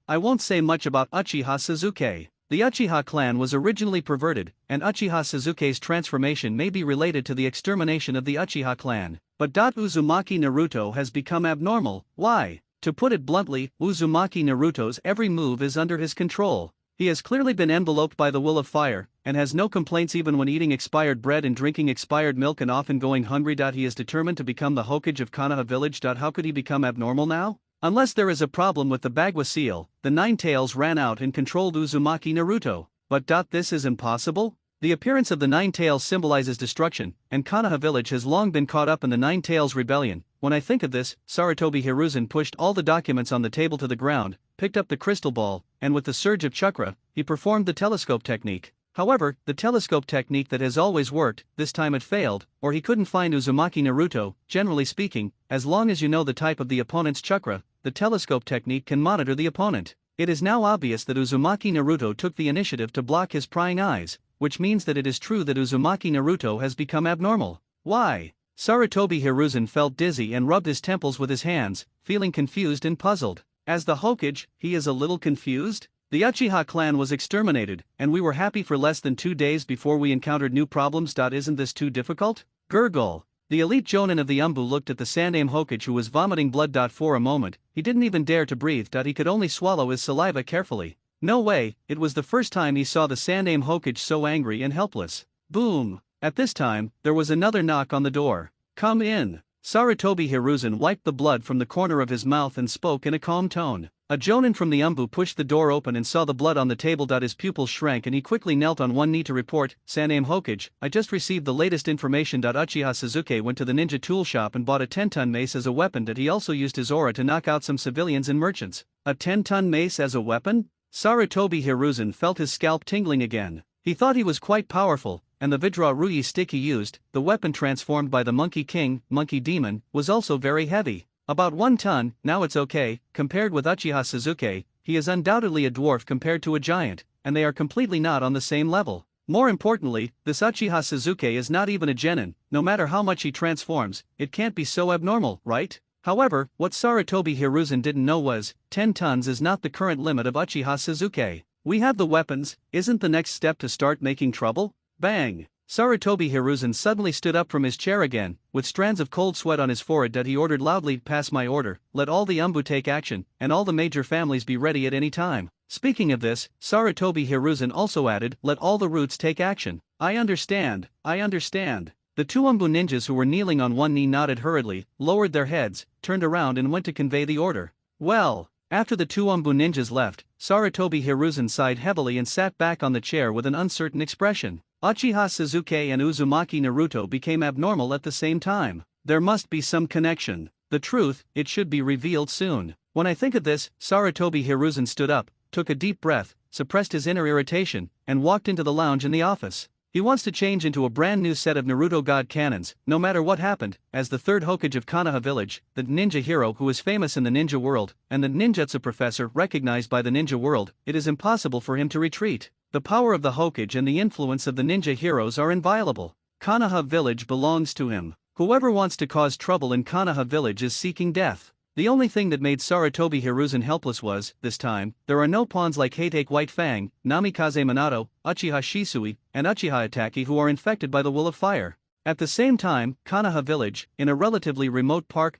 I won't say much about Uchiha Suzuki. The Uchiha clan was originally perverted, and Uchiha Suzuki's transformation may be related to the extermination of the Uchiha clan. But Uzumaki Naruto has become abnormal. Why? To put it bluntly, Uzumaki Naruto's every move is under his control. He has clearly been enveloped by the will of fire, and has no complaints even when eating expired bread and drinking expired milk and often going hungry. He is determined to become the Hokage of Konoha village. How could he become abnormal now? Unless there is a problem with the Bagua seal, the Nine Tails ran out and controlled Uzumaki Naruto. But this is impossible? The appearance of the Nine Tails symbolizes destruction, and Konoha village has long been caught up in the Nine Tails rebellion. When I think of this, Sarutobi Hiruzen pushed all the documents on the table to the ground, picked up the crystal ball, and with the surge of chakra, he performed the telescope technique. However, the telescope technique that has always worked, this time it failed, or he couldn't find Uzumaki Naruto. Generally speaking, as long as you know the type of the opponent's chakra, the telescope technique can monitor the opponent. It is now obvious that Uzumaki Naruto took the initiative to block his prying eyes, which means that it is true that Uzumaki Naruto has become abnormal. Why? Sarutobi Hiruzen felt dizzy and rubbed his temples with his hands, feeling confused and puzzled. As the Hokage, he is a little confused? The Uchiha clan was exterminated, and we were happy for less than 2 days before we encountered new problems. Isn't this too difficult? Gurgle. The elite jonin of the Umbu looked at the Sandaime Hokage who was vomiting blood. For a moment, he didn't even dare to breathe. He could only swallow his saliva carefully. No way, it was the first time he saw the Sandaime Hokage so angry and helpless. Boom! At this time, there was another knock on the door. Come in. Sarutobi Hiruzen wiped the blood from the corner of his mouth and spoke in a calm tone. A jonin from the Umbu pushed the door open and saw the blood on the table. His pupils shrank and he quickly knelt on one knee to report, Sandaime Hokage, I just received the latest information. Uchiha Suzuki went to the ninja tool shop and bought a 10-ton mace as a weapon. He also used his aura to knock out some civilians and merchants. A 10-ton mace as a weapon? Sarutobi Hiruzen felt his scalp tingling again. He thought he was quite powerful, and the Vidra Rui stick he used, the weapon transformed by the Monkey King, Monkey Demon, was also very heavy. About 1 ton. Now it's okay. Compared with Uchiha Suzuki, he is undoubtedly a dwarf compared to a giant, and they are completely not on the same level. More importantly, this Uchiha Sasuke is not even a genin. No matter how much he transforms, it can't be so abnormal, right? However, what Sarutobi Hiruzen didn't know was, 10 tons is not the current limit of Uchiha Sasuke. We have the weapons, isn't the next step to start making trouble? Bang! Sarutobi Hiruzen suddenly stood up from his chair again, with strands of cold sweat on his forehead that he ordered loudly, "Pass my order, let all the Umbu take action, and all the major families be ready at any time." Speaking of this, Sarutobi Hiruzen also added, "Let all the roots take action." I understand. The two Umbu ninjas who were kneeling on one knee nodded hurriedly, lowered their heads, turned around and went to convey the order. Well, after the two Umbu ninjas left, Sarutobi Hiruzen sighed heavily and sat back on the chair with an uncertain expression. Uchiha Sasuke and Uzumaki Naruto became abnormal at the same time. There must be some connection. The truth, it should be revealed soon. When I think of this, Sarutobi Hiruzen stood up, took a deep breath, suppressed his inner irritation, and walked into the lounge in the office. He wants to change into a brand new set of Naruto God cannons, no matter what happened, as the third Hokage of Konoha village, the ninja hero who is famous in the ninja world, and the ninjutsu professor recognized by the ninja world. It is impossible for him to retreat. The power of the Hokage and the influence of the ninja heroes are inviolable. Konoha village belongs to him. Whoever wants to cause trouble in Konoha village is seeking death. The only thing that made Sarutobi Hiruzen helpless was, this time, there are no pawns like Hatake White Fang, Namikaze Minato, Uchiha Shisui, and Uchiha Itachi who are infected by the will of fire. At the same time, Konoha village, in a relatively remote park,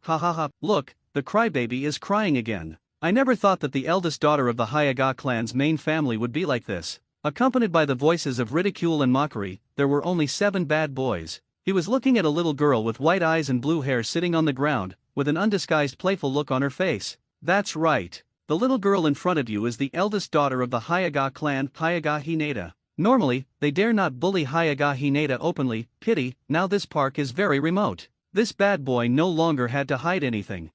look, the crybaby is crying again. I never thought that the eldest daughter of the Hyuga clan's main family would be like this. Accompanied by the voices of ridicule and mockery, there were only 7 bad boys. He was looking at a little girl with white eyes and blue hair sitting on the ground, with an undisguised playful look on her face. That's right. The little girl in front of you is the eldest daughter of the Hyuga clan, Hyuga Hinata. Normally, they dare not bully Hyuga Hinata openly. Pity, now this park is very remote. This bad boy no longer had to hide anything.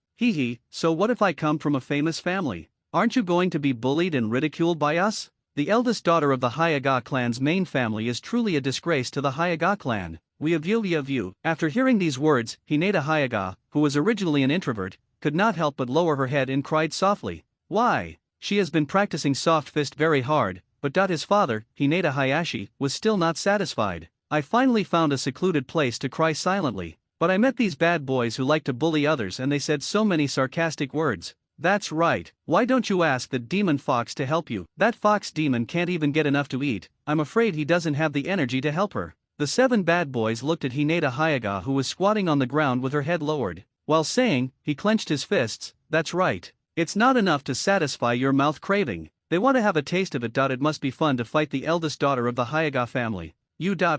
So what if I come from a famous family? Aren't you going to be bullied and ridiculed by us? The eldest daughter of the Hyuga clan's main family is truly a disgrace to the Hyuga clan. We have you. After hearing these words, Hinata Hyuga, who was originally an introvert, could not help but lower her head and cried softly. Why? She has been practicing soft fist very hard, but his father, Hinata Hayashi, was still not satisfied. I finally found a secluded place to cry silently, but I met these bad boys who like to bully others and they said so many sarcastic words. That's right, why don't you ask that demon fox to help you? That fox demon can't even get enough to eat. I'm afraid he doesn't have the energy to help her. The 7 bad boys looked at Hinata Hyuga who was squatting on the ground with her head lowered. While saying, he clenched his fists, that's right. It's not enough to satisfy your mouth craving. They want to have a taste of it. It must be fun to fight the eldest daughter of the Hyuga family.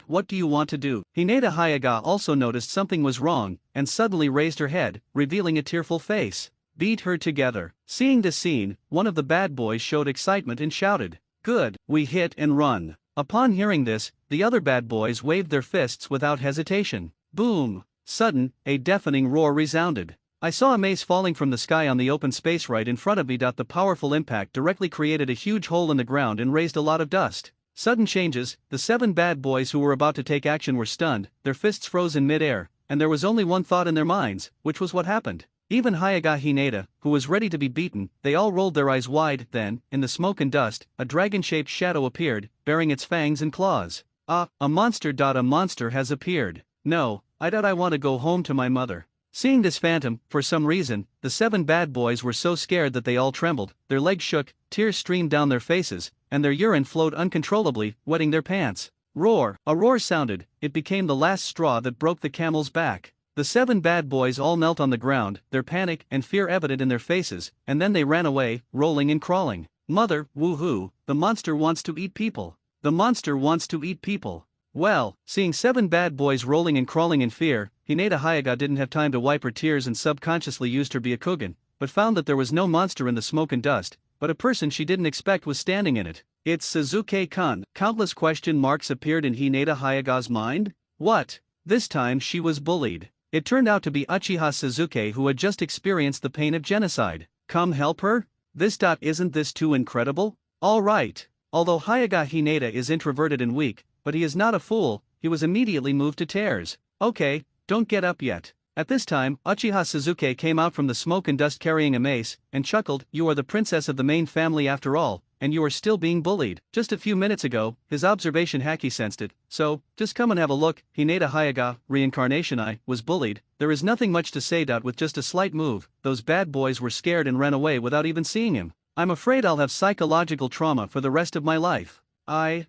What do you want to do? Hinata Hyuga also noticed something was wrong, and suddenly raised her head, revealing a tearful face. Beat her together. Seeing this scene, one of the bad boys showed excitement and shouted, "Good, we hit and run." Upon hearing this, the other bad boys waved their fists without hesitation. Boom! Sudden, a deafening roar resounded. I saw a mace falling from the sky on the open space right in front of me. The powerful impact directly created a huge hole in the ground and raised a lot of dust. Sudden changes, the 7 bad boys who were about to take action were stunned, their fists froze in mid-air, and there was only one thought in their minds, which was what happened. Even Hyuga Hinata, who was ready to be beaten, they all rolled their eyes wide. Then, in the smoke and dust, a dragon-shaped shadow appeared, bearing its fangs and claws. A monster. A monster has appeared. No, I want to go home to my mother. Seeing this phantom, for some reason, the 7 bad boys were so scared that they all trembled, their legs shook, tears streamed down their faces, and their urine flowed uncontrollably, wetting their pants. Roar! A roar sounded. It became the last straw that broke the camel's back. The 7 bad boys all knelt on the ground, their panic and fear evident in their faces, and then they ran away, rolling and crawling. Mother, woohoo, the monster wants to eat people. The monster wants to eat people. Well, seeing 7 bad boys rolling and crawling in fear, Hinata Hyuga didn't have time to wipe her tears and subconsciously used her Byakugan, but found that there was no monster in the smoke and dust, but a person she didn't expect was standing in it. It's Sasuke-kun. Countless question marks appeared in Hinata Hyuga's mind. What? This time she was bullied. It turned out to be Uchiha Sasuke who had just experienced the pain of genocide. Come help her? Isn't this too incredible? Alright. Although Hyuga Hinata is introverted and weak, but he is not a fool, he was immediately moved to tears. Okay, don't get up yet. At this time, Uchiha Suzuki came out from the smoke and dust carrying a mace, and chuckled, "You are the princess of the main family after all, and you are still being bullied." Just a few minutes ago, his observation Haki sensed it, so, just come and have a look. Hinata Hyuga, reincarnation I, was bullied. There is nothing much to say. With just a slight move, those bad boys were scared and ran away without even seeing him. I'm afraid I'll have psychological trauma for the rest of my life. Hinata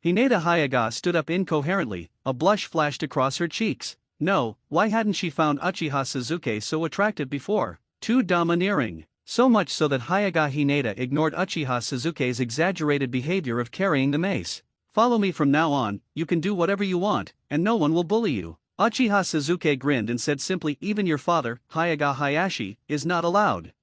Hyuga stood up incoherently, a blush flashed across her cheeks. No, why hadn't she found Uchiha Suzuki so attractive before? Too domineering. So much so that Hyuga Hinata ignored Uchiha Suzuki's exaggerated behavior of carrying the mace. Follow me from now on, you can do whatever you want, and no one will bully you. Uchiha Suzuki grinned and said simply, even your father, Hyuga Hayashi, is not allowed.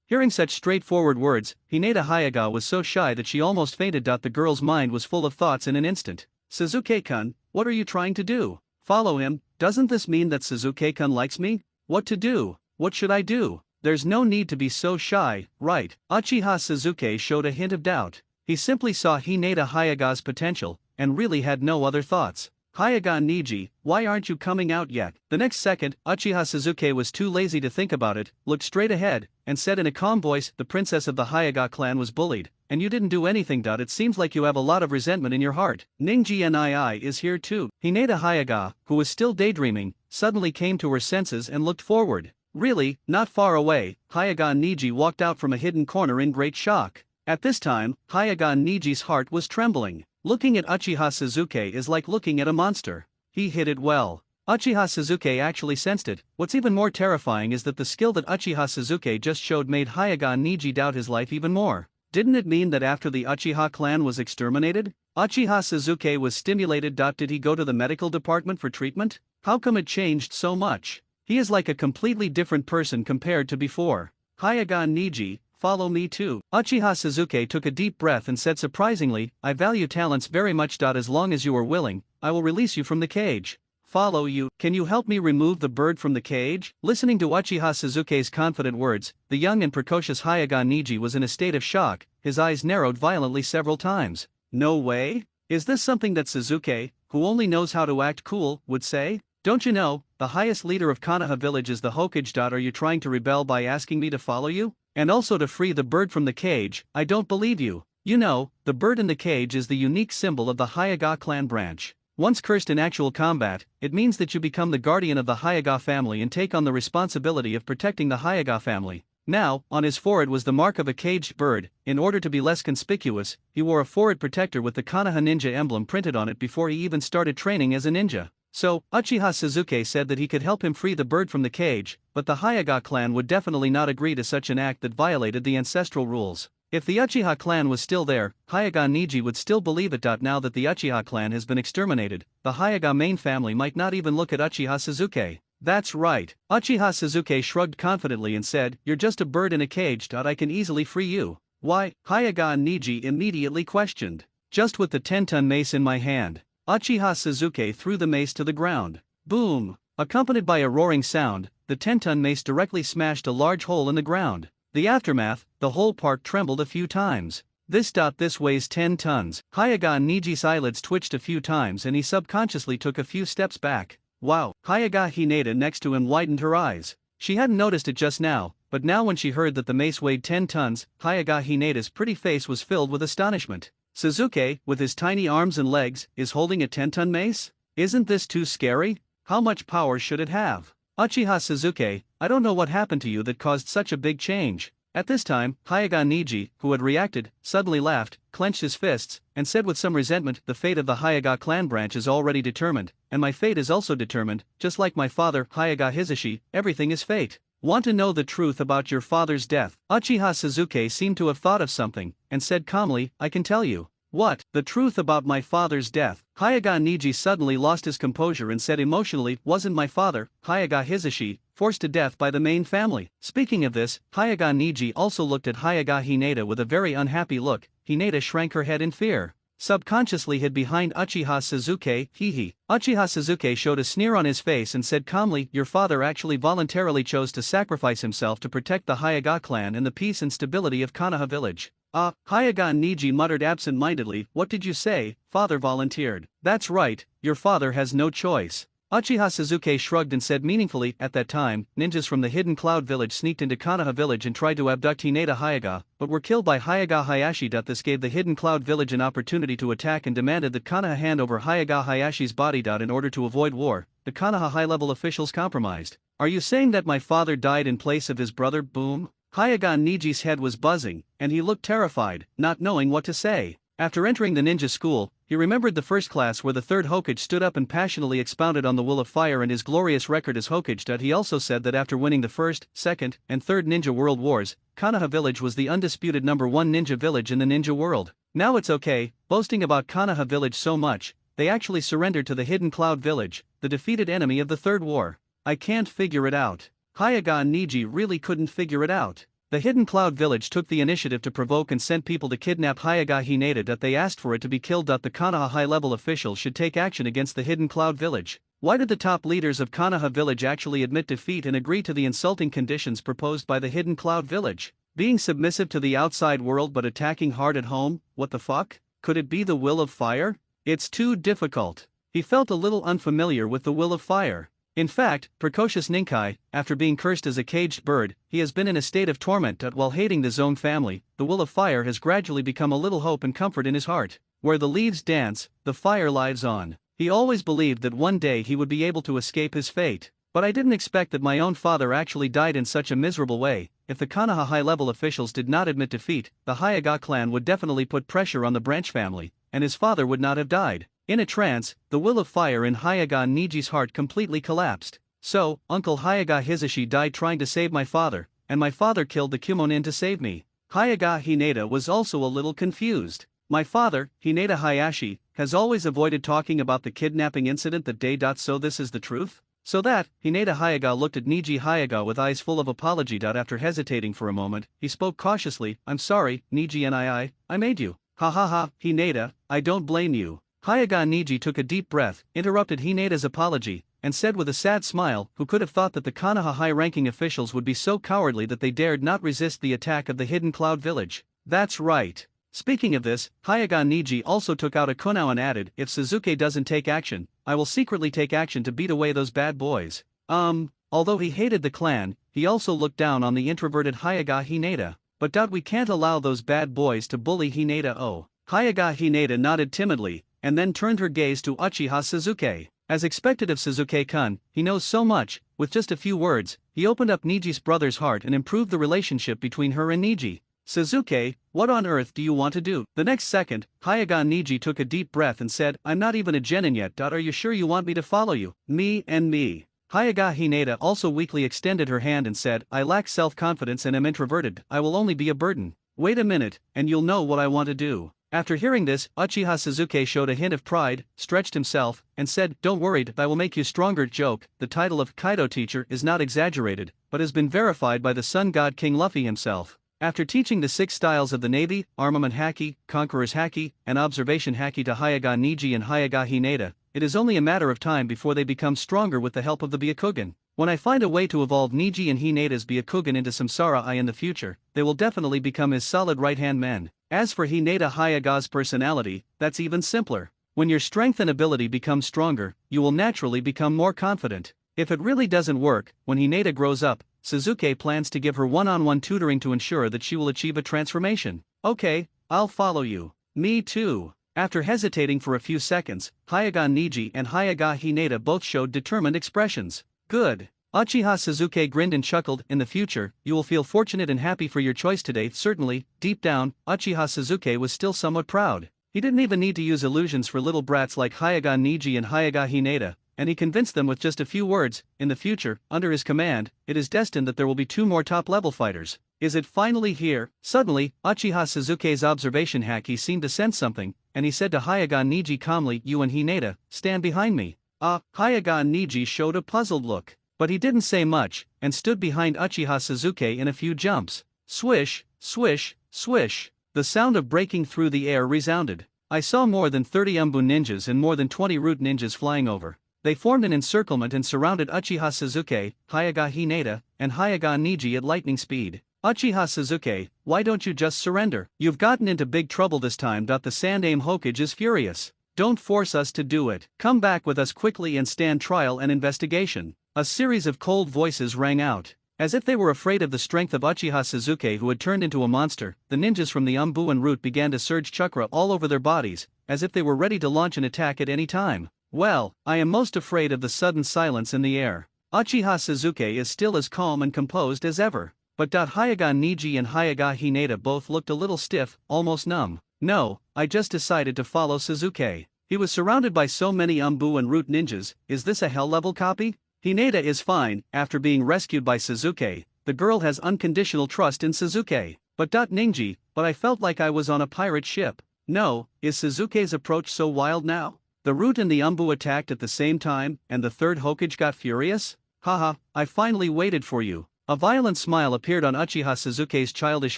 Hearing such straightforward words, Hinata Hyuga was so shy that she almost fainted. The girl's mind was full of thoughts in an instant. Suzuki-kun, what are you trying to do? Follow him. Doesn't this mean that Suzuki-kun likes me? What to do? What should I do? There's no need to be so shy, right? Uchiha Suzuki showed a hint of doubt. He simply saw Hinata Hyuga's potential, and really had no other thoughts. Hyuga Niji, why aren't you coming out yet? The next second, Uchiha Suzuki was too lazy to think about it, looked straight ahead, and said in a calm voice, the princess of the Hyuga clan was bullied, and you didn't do anything. It seems like you have a lot of resentment in your heart. Ningji Nii is here too. Hinata Hyuga, who was still daydreaming, suddenly came to her senses and looked forward. Really, not far away, Hyuga Niji walked out from a hidden corner in great shock. At this time, Hyuga Niji's heart was trembling. Looking at Uchiha Suzuki is like looking at a monster. He hit it well. Uchiha Suzuki actually sensed it. What's even more terrifying is that the skill that Uchiha Suzuki just showed made Hyuga Niji doubt his life even more. Didn't it mean that after the Uchiha clan was exterminated, Uchiha Suzuki was stimulated? Did he go to the medical department for treatment? How come it changed so much? He is like a completely different person compared to before. Hyuga Niji, follow me too. Uchiha Suzuki took a deep breath and said surprisingly, I value talents very much. As long as you are willing, I will release you from the cage. Follow you. Can you help me remove the bird from the cage? Listening to Uchiha Suzuki's confident words, the young and precocious Hyuga Niji was in a state of shock, his eyes narrowed violently several times. No way? Is this something that Suzuki, who only knows how to act cool, would say? Don't you know, the highest leader of Konoha village is the Hokage. Are you trying to rebel by asking me to follow you? And also to free the bird from the cage? I don't believe you. You know, the bird in the cage is the unique symbol of the Hyuga clan branch. Once cursed in actual combat, it means that you become the guardian of the Hyuga family and take on the responsibility of protecting the Hyuga family. Now, on his forehead was the mark of a caged bird. In order to be less conspicuous, he wore a forehead protector with the Konoha ninja emblem printed on it before he even started training as a ninja. So, Uchiha Suzuki said that he could help him free the bird from the cage, but the Hyuga clan would definitely not agree to such an act that violated the ancestral rules. If the Uchiha clan was still there, Hyuga Niji would still believe it. Now that the Uchiha clan has been exterminated, the Hyuga main family might not even look at Uchiha Suzuki. That's right. Uchiha Suzuki shrugged confidently and said, you're just a bird in a cage. I can easily free you. Why? Hyuga Niji immediately questioned. Just with the 10-ton mace in my hand. Uchiha Suzuki threw the mace to the ground. Boom! Accompanied by a roaring sound, the 10-ton mace directly smashed a large hole in the ground. The aftermath, the whole park trembled a few times. This weighs 10 tons. Hyuga Niji's eyelids twitched a few times and he subconsciously took a few steps back. Wow! Hyuga Hinata next to him widened her eyes. She hadn't noticed it just now, but now when she heard that the mace weighed 10 tons, Hyuga Hinata's pretty face was filled with astonishment. Suzuki, with his tiny arms and legs, is holding a 10-ton mace? Isn't this too scary? How much power should it have? Uchiha Suzuki, I don't know what happened to you that caused such a big change. At this time, Hyuga Niji, who had reacted, suddenly laughed, clenched his fists, and said with some resentment, the fate of the Hyuga clan branch is already determined, and my fate is also determined, just like my father, Hyuga Hisashi, everything is fate. Want to know the truth about your father's death? Uchiha Suzuki seemed to have thought of something, and said calmly, I can tell you. What? The truth about my father's death? Hyuga Niji suddenly lost his composure and said emotionally, wasn't my father, Hyuga Hisashi, forced to death by the main family? Speaking of this, Hyuga Niji also looked at Hyuga Hinata with a very unhappy look. Hinata shrank her head in fear. Subconsciously hid behind Uchiha Suzuki, hee. Uchiha Suzuki showed a sneer on his face and said calmly, your father actually voluntarily chose to sacrifice himself to protect the Hyuga clan and the peace and stability of Konoha village. Hyuga Niji muttered absent-mindedly, what did you say? Father volunteered. That's right, your father has no choice. Uchiha Suzuki shrugged and said meaningfully, at that time, ninjas from the hidden cloud village sneaked into Konoha village and tried to abduct Hinata Hyuga, but were killed by Hyuga Hayashi. This gave the hidden cloud village an opportunity to attack and demanded that Konoha hand over Hyuga Hayashi's body. In order to avoid war, the Konoha high-level officials compromised. Are you saying that my father died in place of his brother? Boom. Hyuga Niji's head was buzzing, and he looked terrified, not knowing what to say. After entering the ninja school, he remembered the first class where the third Hokage stood up and passionately expounded on the will of fire and his glorious record as Hokage. He also said that after winning the first, second, and third Ninja World Wars, Konoha Village was the undisputed #1 ninja village in the ninja world. Now it's okay, boasting about Konoha Village so much, they actually surrendered to the Hidden Cloud Village, the defeated enemy of the Third War. I can't figure it out. Hyuga Niji really couldn't figure it out. The Hidden Cloud Village took the initiative to provoke and sent people to kidnap Hyuga Hinata. They asked for it to be killed. The Konoha high-level officials should take action against the Hidden Cloud Village. Why did the top leaders of Konoha Village actually admit defeat and agree to the insulting conditions proposed by the Hidden Cloud Village? Being submissive to the outside world but attacking hard at home, what the fuck? Could it be the will of fire? It's too difficult. He felt a little unfamiliar with the will of fire. In fact, precocious Ninkai, after being cursed as a caged bird, he has been in a state of torment. While hating his own family, the will of fire has gradually become a little hope and comfort in his heart. Where the leaves dance, the fire lives on. He always believed that one day he would be able to escape his fate. But I didn't expect that my own father actually died in such a miserable way. If the Konoha high-level officials did not admit defeat, the Hyuga clan would definitely put pressure on the branch family, and his father would not have died. In a trance, the will of fire in Hyuga Niji's heart completely collapsed. So, Uncle Hyuga Hisashi died trying to save my father, and my father killed the Kumonin to save me. Hyuga Hinata was also a little confused. My father, Hinata Hayashi, has always avoided talking about the kidnapping incident that day. So this is the truth? So that, Hinata Hyuga looked at Niji Hyuga with eyes full of apology. After hesitating for a moment, he spoke cautiously, I'm sorry, Niji and I made you. Ha ha ha, Hinata, I don't blame you. Hyuga Niji took a deep breath, interrupted Hinata's apology, and said with a sad smile, who could have thought that the Konoha high-ranking officials would be so cowardly that they dared not resist the attack of the Hidden Cloud Village. That's right. Speaking of this, Hyuga Niji also took out a kunao and added, if Suzuki doesn't take action, I will secretly take action to beat away those bad boys. Although he hated the clan, he also looked down on the introverted Hyuga Hinata. But we can't allow those bad boys to bully Hinata. Oh. Hyuga Hinata nodded timidly, and then turned her gaze to Uchiha Suzuki. As expected of Suzuki-kun, he knows so much. With just a few words, he opened up Niji's brother's heart and improved the relationship between her and Niji. Suzuki, what on earth do you want to do? The next second, Hyuga Niji took a deep breath and said, I'm not even a genin yet. Are you sure you want me to follow you? Me. Hyuga Hinata also weakly extended her hand and said, I lack self-confidence and am introverted. I will only be a burden. Wait a minute, and you'll know what I want to do. After hearing this, Uchiha Suzuki showed a hint of pride, stretched himself, and said, Don't worry, I will make you stronger. Joke, the title of Kaido teacher is not exaggerated, but has been verified by the sun god King Luffy himself. After teaching the 6 styles of the Navy, Armament Haki, Conqueror's Haki, and Observation Haki to Hyuga Niji and Hyuga Hinata, it is only a matter of time before they become stronger with the help of the Byakugan. When I find a way to evolve Niji and Hinata's Byakugan into Samsara Eye in the future, they will definitely become his solid right-hand men. As for Hinata Hyuga's personality, that's even simpler. When your strength and ability become stronger, you will naturally become more confident. If it really doesn't work, when Hinata grows up, Suzuki plans to give her one-on-one tutoring to ensure that she will achieve a transformation. Okay, I'll follow you. Me too. After hesitating for a few seconds, Hyuga Niji and Hyuga Hinata both showed determined expressions. Good. Uchiha Suzuki grinned and chuckled. In the future, you will feel fortunate and happy for your choice today. Certainly, deep down, Uchiha Suzuki was still somewhat proud. He didn't even need to use illusions for little brats like Hyuga Niji and Hyuga Hinata, and he convinced them with just a few words. In the future, under his command, it is destined that there will be 2 more top-level fighters. Is it finally here? Suddenly, Uchiha Suzuki's observation haki seemed to sense something, and he said to Hyuga Niji calmly, You and Hinata, stand behind me. Hyuga Niji showed a puzzled look. But he didn't say much, and stood behind Uchiha Suzuki in a few jumps. Swish, swish, swish. The sound of breaking through the air resounded. I saw more than 30 Umbu ninjas and more than 20 root ninjas flying over. They formed an encirclement and surrounded Uchiha Suzuki, Hyuga Hinata, and Hyuga Niji at lightning speed. Uchiha Suzuki, why don't you just surrender? You've gotten into big trouble this time. The Sand Aim Hokage is furious. Don't force us to do it. Come back with us quickly and stand trial and investigation. A series of cold voices rang out. As if they were afraid of the strength of Uchiha Sasuke, who had turned into a monster, the ninjas from the Umbuan route began to surge chakra all over their bodies, as if they were ready to launch an attack at any time. Well, I am most afraid of the sudden silence in the air. Uchiha Sasuke is still as calm and composed as ever. But Hayaga Niji and Hayaga Hinata both looked a little stiff, almost numb. No, I just decided to follow Sasuke. He was surrounded by so many Umbuan route ninjas. Is this a hell-level copy? Hinata is fine. After being rescued by Sasuke, the girl has unconditional trust in Sasuke. But Ninji, but I felt like I was on a pirate ship. No, is Sasuke's approach so wild now? The root and the Umbu attacked at the same time, and the third Hokage got furious? Haha, I finally waited for you. A violent smile appeared on Uchiha Sasuke's childish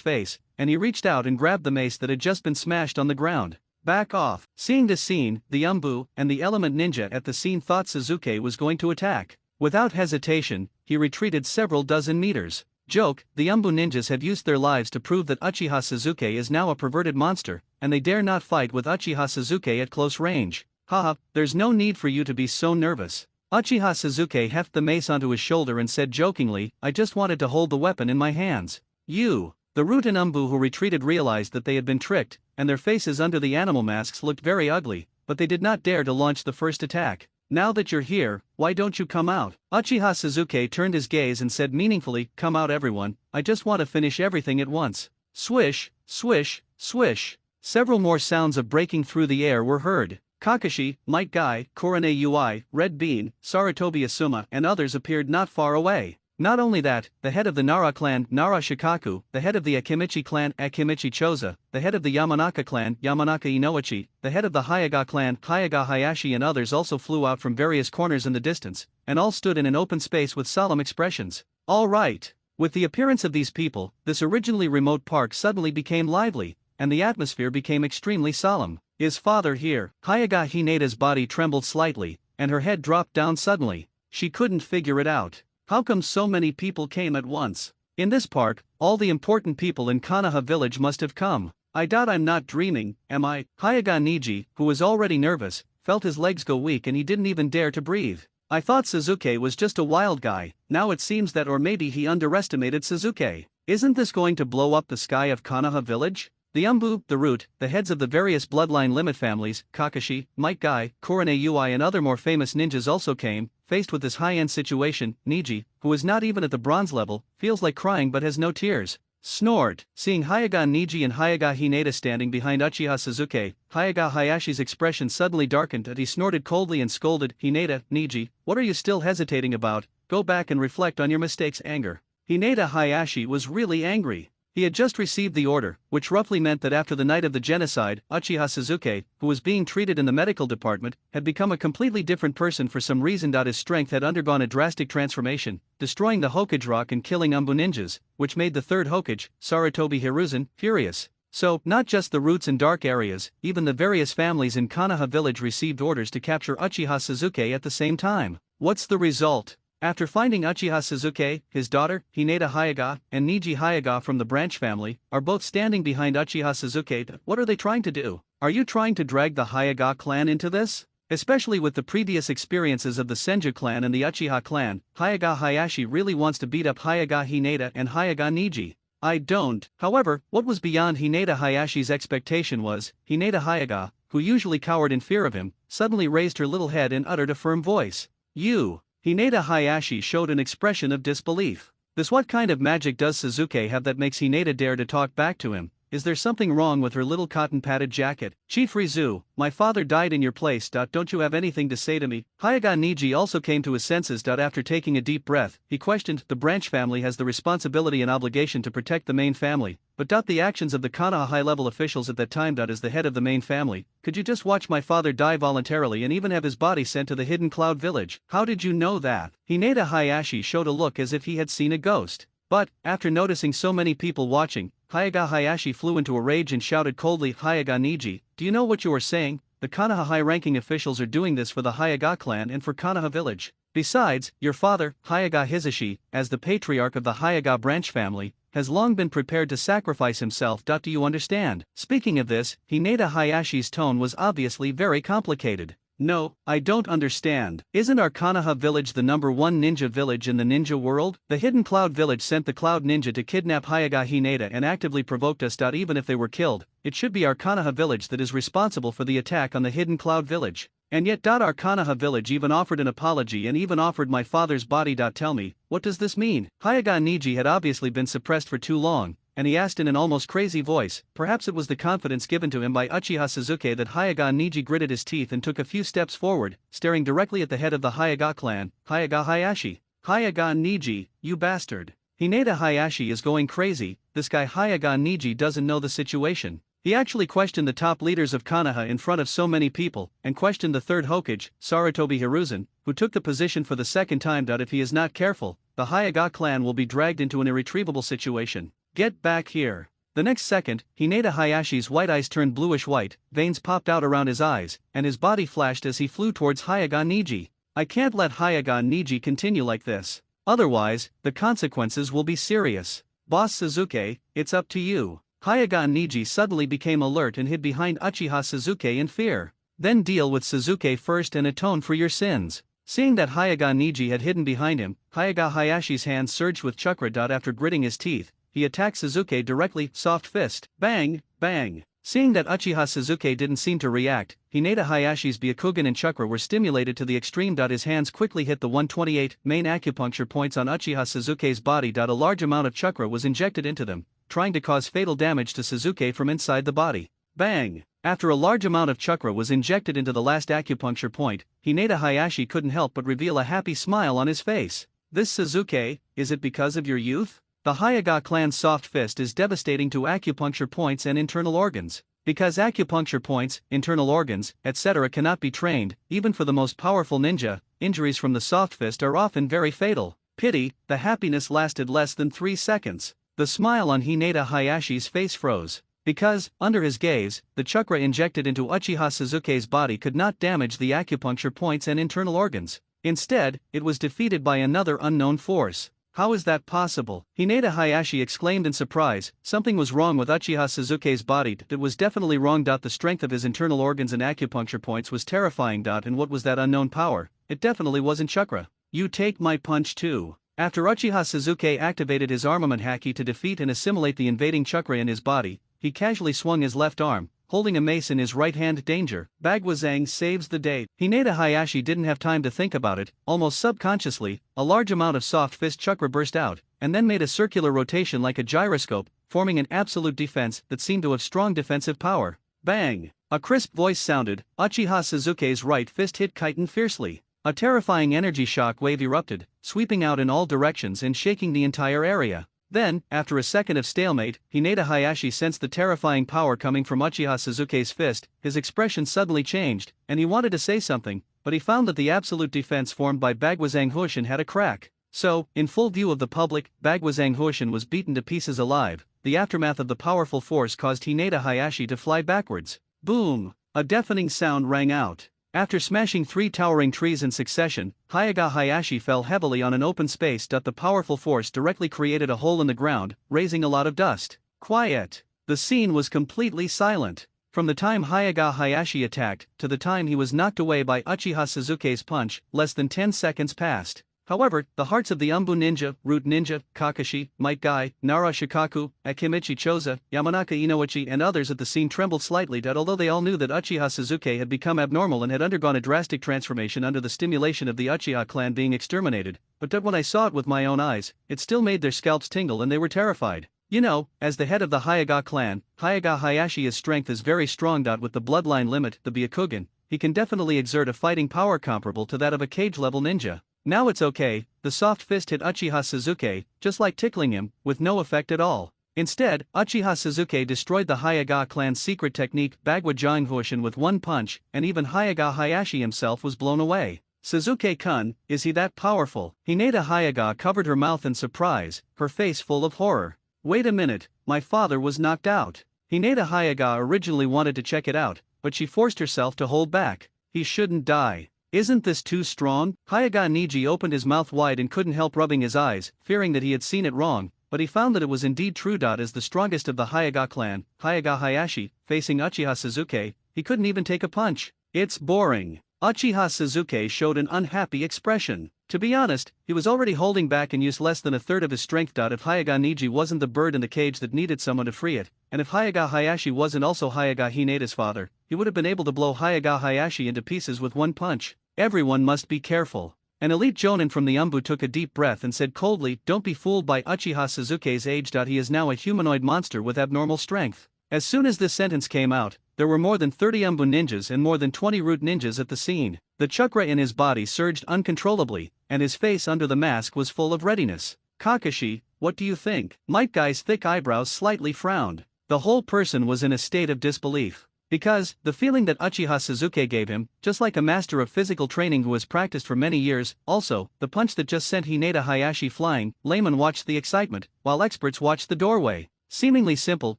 face, and he reached out and grabbed the mace that had just been smashed on the ground. Back off. Seeing this scene, the Umbu and the element ninja at the scene thought Sasuke was going to attack. Without hesitation, he retreated several dozen meters. Joke, the Umbu ninjas have used their lives to prove that Uchiha Sasuke is now a perverted monster, and they dare not fight with Uchiha Sasuke at close range. Haha, there's no need for you to be so nervous. Uchiha Sasuke hefted the mace onto his shoulder and said jokingly, I just wanted to hold the weapon in my hands. You. The Root and Umbu who retreated realized that they had been tricked, and their faces under the animal masks looked very ugly, but they did not dare to launch the first attack. Now that you're here, why don't you come out? Uchiha Sasuke turned his gaze and said meaningfully, come out everyone, I just want to finish everything at once. Swish, swish, swish. Several more sounds of breaking through the air were heard. Kakashi, Might Guy, Korone Ui, Red Bean, Sarutobi Asuma and others appeared not far away. Not only that, the head of the Nara clan, Nara Shikaku, the head of the Akimichi clan, Akimichi Choza, the head of the Yamanaka clan, Yamanaka Inoichi, the head of the Hayaga clan, Hayaga Hayashi and others also flew out from various corners in the distance, and all stood in an open space with solemn expressions. All right. With the appearance of these people, this originally remote park suddenly became lively, and the atmosphere became extremely solemn. Is father here? Hayaga Hinata's body trembled slightly, and her head dropped down suddenly. She couldn't figure it out. How come so many people came at once? In this park, all the important people in Konoha village must have come. I doubt I'm not dreaming, am I? Hayaga Niji, who was already nervous, felt his legs go weak and he didn't even dare to breathe. I thought Sasuke was just a wild guy, now it seems that or maybe he underestimated Sasuke. Isn't this going to blow up the sky of Konoha village? The Umbu, the Root, the heads of the various bloodline limit families, Kakashi, Might Guy, Korone Ui and other more famous ninjas also came. Faced with this high-end situation, Niji, who is not even at the bronze level, feels like crying but has no tears. Snort. Seeing Hayaga Niji and Hayaga Hinata standing behind Uchiha Sasuke, Hayaga Hayashi's expression suddenly darkened and he snorted coldly and scolded, Hinata, Niji, what are you still hesitating about? Go back and reflect on your mistakes. Anger. Hinata Hayashi was really angry. He had just received the order, which roughly meant that after the night of the genocide, Uchiha Sasuke, who was being treated in the medical department, had become a completely different person for some reason. His strength had undergone a drastic transformation, destroying the Hokage rock and killing Umbu ninjas, which made the third Hokage, Sarutobi Hiruzen, furious. So, not just the roots in dark areas, even the various families in Konoha village received orders to capture Uchiha Sasuke at the same time. What's the result? After finding Uchiha Sasuke, his daughter, Hinata Hayaga, and Niji Hayaga from the branch family, are both standing behind Uchiha Sasuke. What are they trying to do? Are you trying to drag the Hayaga clan into this? Especially with the previous experiences of the Senju clan and the Uchiha clan, Hayaga Hayashi really wants to beat up Hayaga Hinata and Hayaga Niji. I don't. However, what was beyond Hinata Hayashi's expectation was, Hinata Hayaga, who usually cowered in fear of him, suddenly raised her little head and uttered a firm voice. You. Hinata Hayashi showed an expression of disbelief. What kind of magic does Sasuke have that makes Hinata dare to talk back to him? Is there something wrong with her little cotton-padded jacket? Chief Rizu, my father died in your place. Don't you have anything to say to me? Hayaga Niji also came to his senses. After taking a deep breath, he questioned, the branch family has the responsibility and obligation to protect the main family, but the actions of the Konoha high-level officials at that time. As the head of the main family, could you just watch my father die voluntarily and even have his body sent to the hidden cloud village? How did you know that? Hinata Hayashi showed a look as if he had seen a ghost. But, after noticing so many people watching, Hayaga Hayashi flew into a rage and shouted coldly, Hayaga Niji, do you know what you are saying? The Konoha high-ranking officials are doing this for the Hayaga clan and for Konoha village. Besides, your father, Hayaga Hisashi, as the patriarch of the Hayaga branch family, has long been prepared to sacrifice himself. Do you understand? Speaking of this, Hinata Hayashi's tone was obviously very complicated. No, I don't understand. Isn't our Konoha village the #1 ninja village in the ninja world? The Hidden Cloud village sent the Cloud Ninja to kidnap Hyuga Hinata and actively provoked us. Even if they were killed, it should be our Konoha village that is responsible for the attack on the Hidden Cloud village. And yet our Konoha village even offered an apology and even offered my father's body. Tell me, what does this mean? Hyuga Niji had obviously been suppressed for too long, and he asked in an almost crazy voice. Perhaps it was the confidence given to him by Uchiha Sasuke that Hyuga Niji gritted his teeth and took a few steps forward, staring directly at the head of the Hyuga clan, Hyuga Hayashi. Hyuga Niji, you bastard. Hinata Hayashi is going crazy. This guy Hyuga Niji doesn't know the situation. He actually questioned the top leaders of Konoha in front of so many people, and questioned the third Hokage, Sarutobi Hiruzen, who took the position for the second time. If he is not careful, the Hyuga clan will be dragged into an irretrievable situation. Get back here. The next second, Hinata Hayashi's white eyes turned bluish-white, veins popped out around his eyes, and his body flashed as he flew towards Hyuga Niji. I can't let Hyuga Niji continue like this. Otherwise, the consequences will be serious. Boss Sasuke, it's up to you. Hyuga Niji suddenly became alert and hid behind Uchiha Sasuke in fear. Then deal with Sasuke first and atone for your sins. Seeing that Hyuga Niji had hidden behind him, Hyuga Hayashi's hands surged with chakra. After gritting his teeth, he attacked Sasuke directly, soft fist. Bang, bang. Seeing that Uchiha Sasuke didn't seem to react, Hinata Hayashi's Byakugan and chakra were stimulated to the extreme. His hands quickly hit the 128 main acupuncture points on Uchiha Sasuke's body. A large amount of chakra was injected into them, trying to cause fatal damage to Sasuke from inside the body. Bang! After a large amount of chakra was injected into the last acupuncture point, Hinata Hayashi couldn't help but reveal a happy smile on his face. This Sasuke, is it because of your youth? The Hyuga clan's soft fist is devastating to acupuncture points and internal organs. Because acupuncture points, internal organs, etc. cannot be trained, even for the most powerful ninja, injuries from the soft fist are often very fatal. Pity, the happiness lasted less than 3 seconds. The smile on Hinata Hayashi's face froze. Because, under his gaze, the chakra injected into Uchiha Sasuke's body could not damage the acupuncture points and internal organs. Instead, it was defeated by another unknown force. How is that possible? Hinata Hayashi exclaimed in surprise. Something was wrong with Uchiha Sasuke's body. It was definitely wrong. The strength of his internal organs and acupuncture points was terrifying. And what was that unknown power? It definitely wasn't chakra. You take my punch too. After Uchiha Sasuke activated his armament haki to defeat and assimilate the invading chakra in his body, he casually swung his left arm, holding a mace in his right hand. Danger. Bagwazang saves the day. Hinata Hayashi didn't have time to think about it. Almost subconsciously, a large amount of soft fist chakra burst out, and then made a circular rotation like a gyroscope, forming an absolute defense that seemed to have strong defensive power. Bang! A crisp voice sounded. Uchiha Sasuke's right fist hit Kaiten fiercely. A terrifying energy shock wave erupted, sweeping out in all directions and shaking the entire area. Then, after a second of stalemate, Hinata Hayashi sensed the terrifying power coming from Uchiha Sasuke's fist. His expression suddenly changed, and he wanted to say something, but he found that the absolute defense formed by Bagwazang Hushin had a crack. So, in full view of the public, Bagwazang Hushin was beaten to pieces alive. The aftermath of the powerful force caused Hinata Hayashi to fly backwards. Boom! A deafening sound rang out. After smashing 3 towering trees in succession, Hyuga Hayashi fell heavily on an open space. The powerful force directly created a hole in the ground, raising a lot of dust. Quiet. The scene was completely silent. From the time Hyuga Hayashi attacked, to the time he was knocked away by Uchiha Sasuke's punch, less than 10 seconds passed. However, the hearts of the Umbu Ninja, Root Ninja, Kakashi, Might Guy, Nara Shikaku, Akimichi Choza, Yamanaka Inoichi and others at the scene trembled slightly. Although they all knew that Uchiha Sasuke had become abnormal and had undergone a drastic transformation under the stimulation of the Uchiha clan being exterminated, but when I saw it with my own eyes, it still made their scalps tingle and they were terrified. You know, as the head of the Hyuga clan, Hyuga Hayashi's strength is very strong. With the bloodline limit, the Byakugan, he can definitely exert a fighting power comparable to that of a cage-level ninja. Now it's okay, the soft fist hit Uchiha Sasuke, just like tickling him, with no effect at all. Instead, Uchiha Sasuke destroyed the Hyuga clan's secret technique Bagwazang Hushin with one punch, and even Hyuga Hayashi himself was blown away. Sasuke-kun, is he that powerful? Hinata Hyuga covered her mouth in surprise, her face full of horror. Wait a minute, my father was knocked out. Hinata Hyuga originally wanted to check it out, but she forced herself to hold back. He shouldn't die. Isn't this too strong? Hyuga Niji opened his mouth wide and couldn't help rubbing his eyes, fearing that he had seen it wrong, but he found that it was indeed true. As the strongest of the Hyaga clan, Hyaga Hayashi, facing Uchiha Suzuki, he couldn't even take a punch. It's boring. Uchiha Suzuki showed an unhappy expression. To be honest, he was already holding back and used less than a third of his strength. If Hyaga Niji wasn't the bird in the cage that needed someone to free it, and if Hyaga Hayashi wasn't also Hyaga Hineda's father, he would have been able to blow Hyaga Hayashi into pieces with one punch. Everyone must be careful. An elite jonin from the Umbu took a deep breath and said coldly, "Don't be fooled by Uchiha Suzuki's age. He is now a humanoid monster with abnormal strength." As soon as this sentence came out, there were more than 30 Umbu ninjas and more than 20 root ninjas at the scene. The chakra in his body surged uncontrollably, and his face under the mask was full of readiness. "Kakashi, what do you think?" Might Guy's thick eyebrows slightly frowned. The whole person was in a state of disbelief. Because, the feeling that Uchiha Suzuki gave him, just like a master of physical training who has practiced for many years, also, the punch that just sent Hinata Hayashi flying, laymen watched the excitement, while experts watched the doorway. Seemingly simple,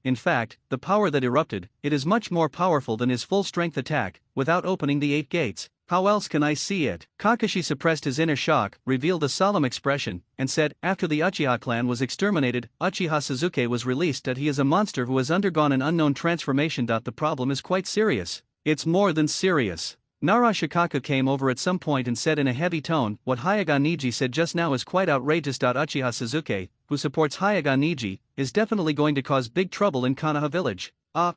in fact, the power that erupted, it is much more powerful than his full-strength attack, without opening the 8 gates. How else can I see it? Kakashi suppressed his inner shock, revealed a solemn expression, and said, after the Uchiha clan was exterminated, Uchiha Suzuki was released. He is a monster who has undergone an unknown transformation. The problem is quite serious. It's more than serious. Nara Shikaku came over at some point and said in a heavy tone, "What Hyaga Niji said just now is quite outrageous. Uchiha Suzuki, who supports Hyaga Niji, is definitely going to cause big trouble in Konoha village."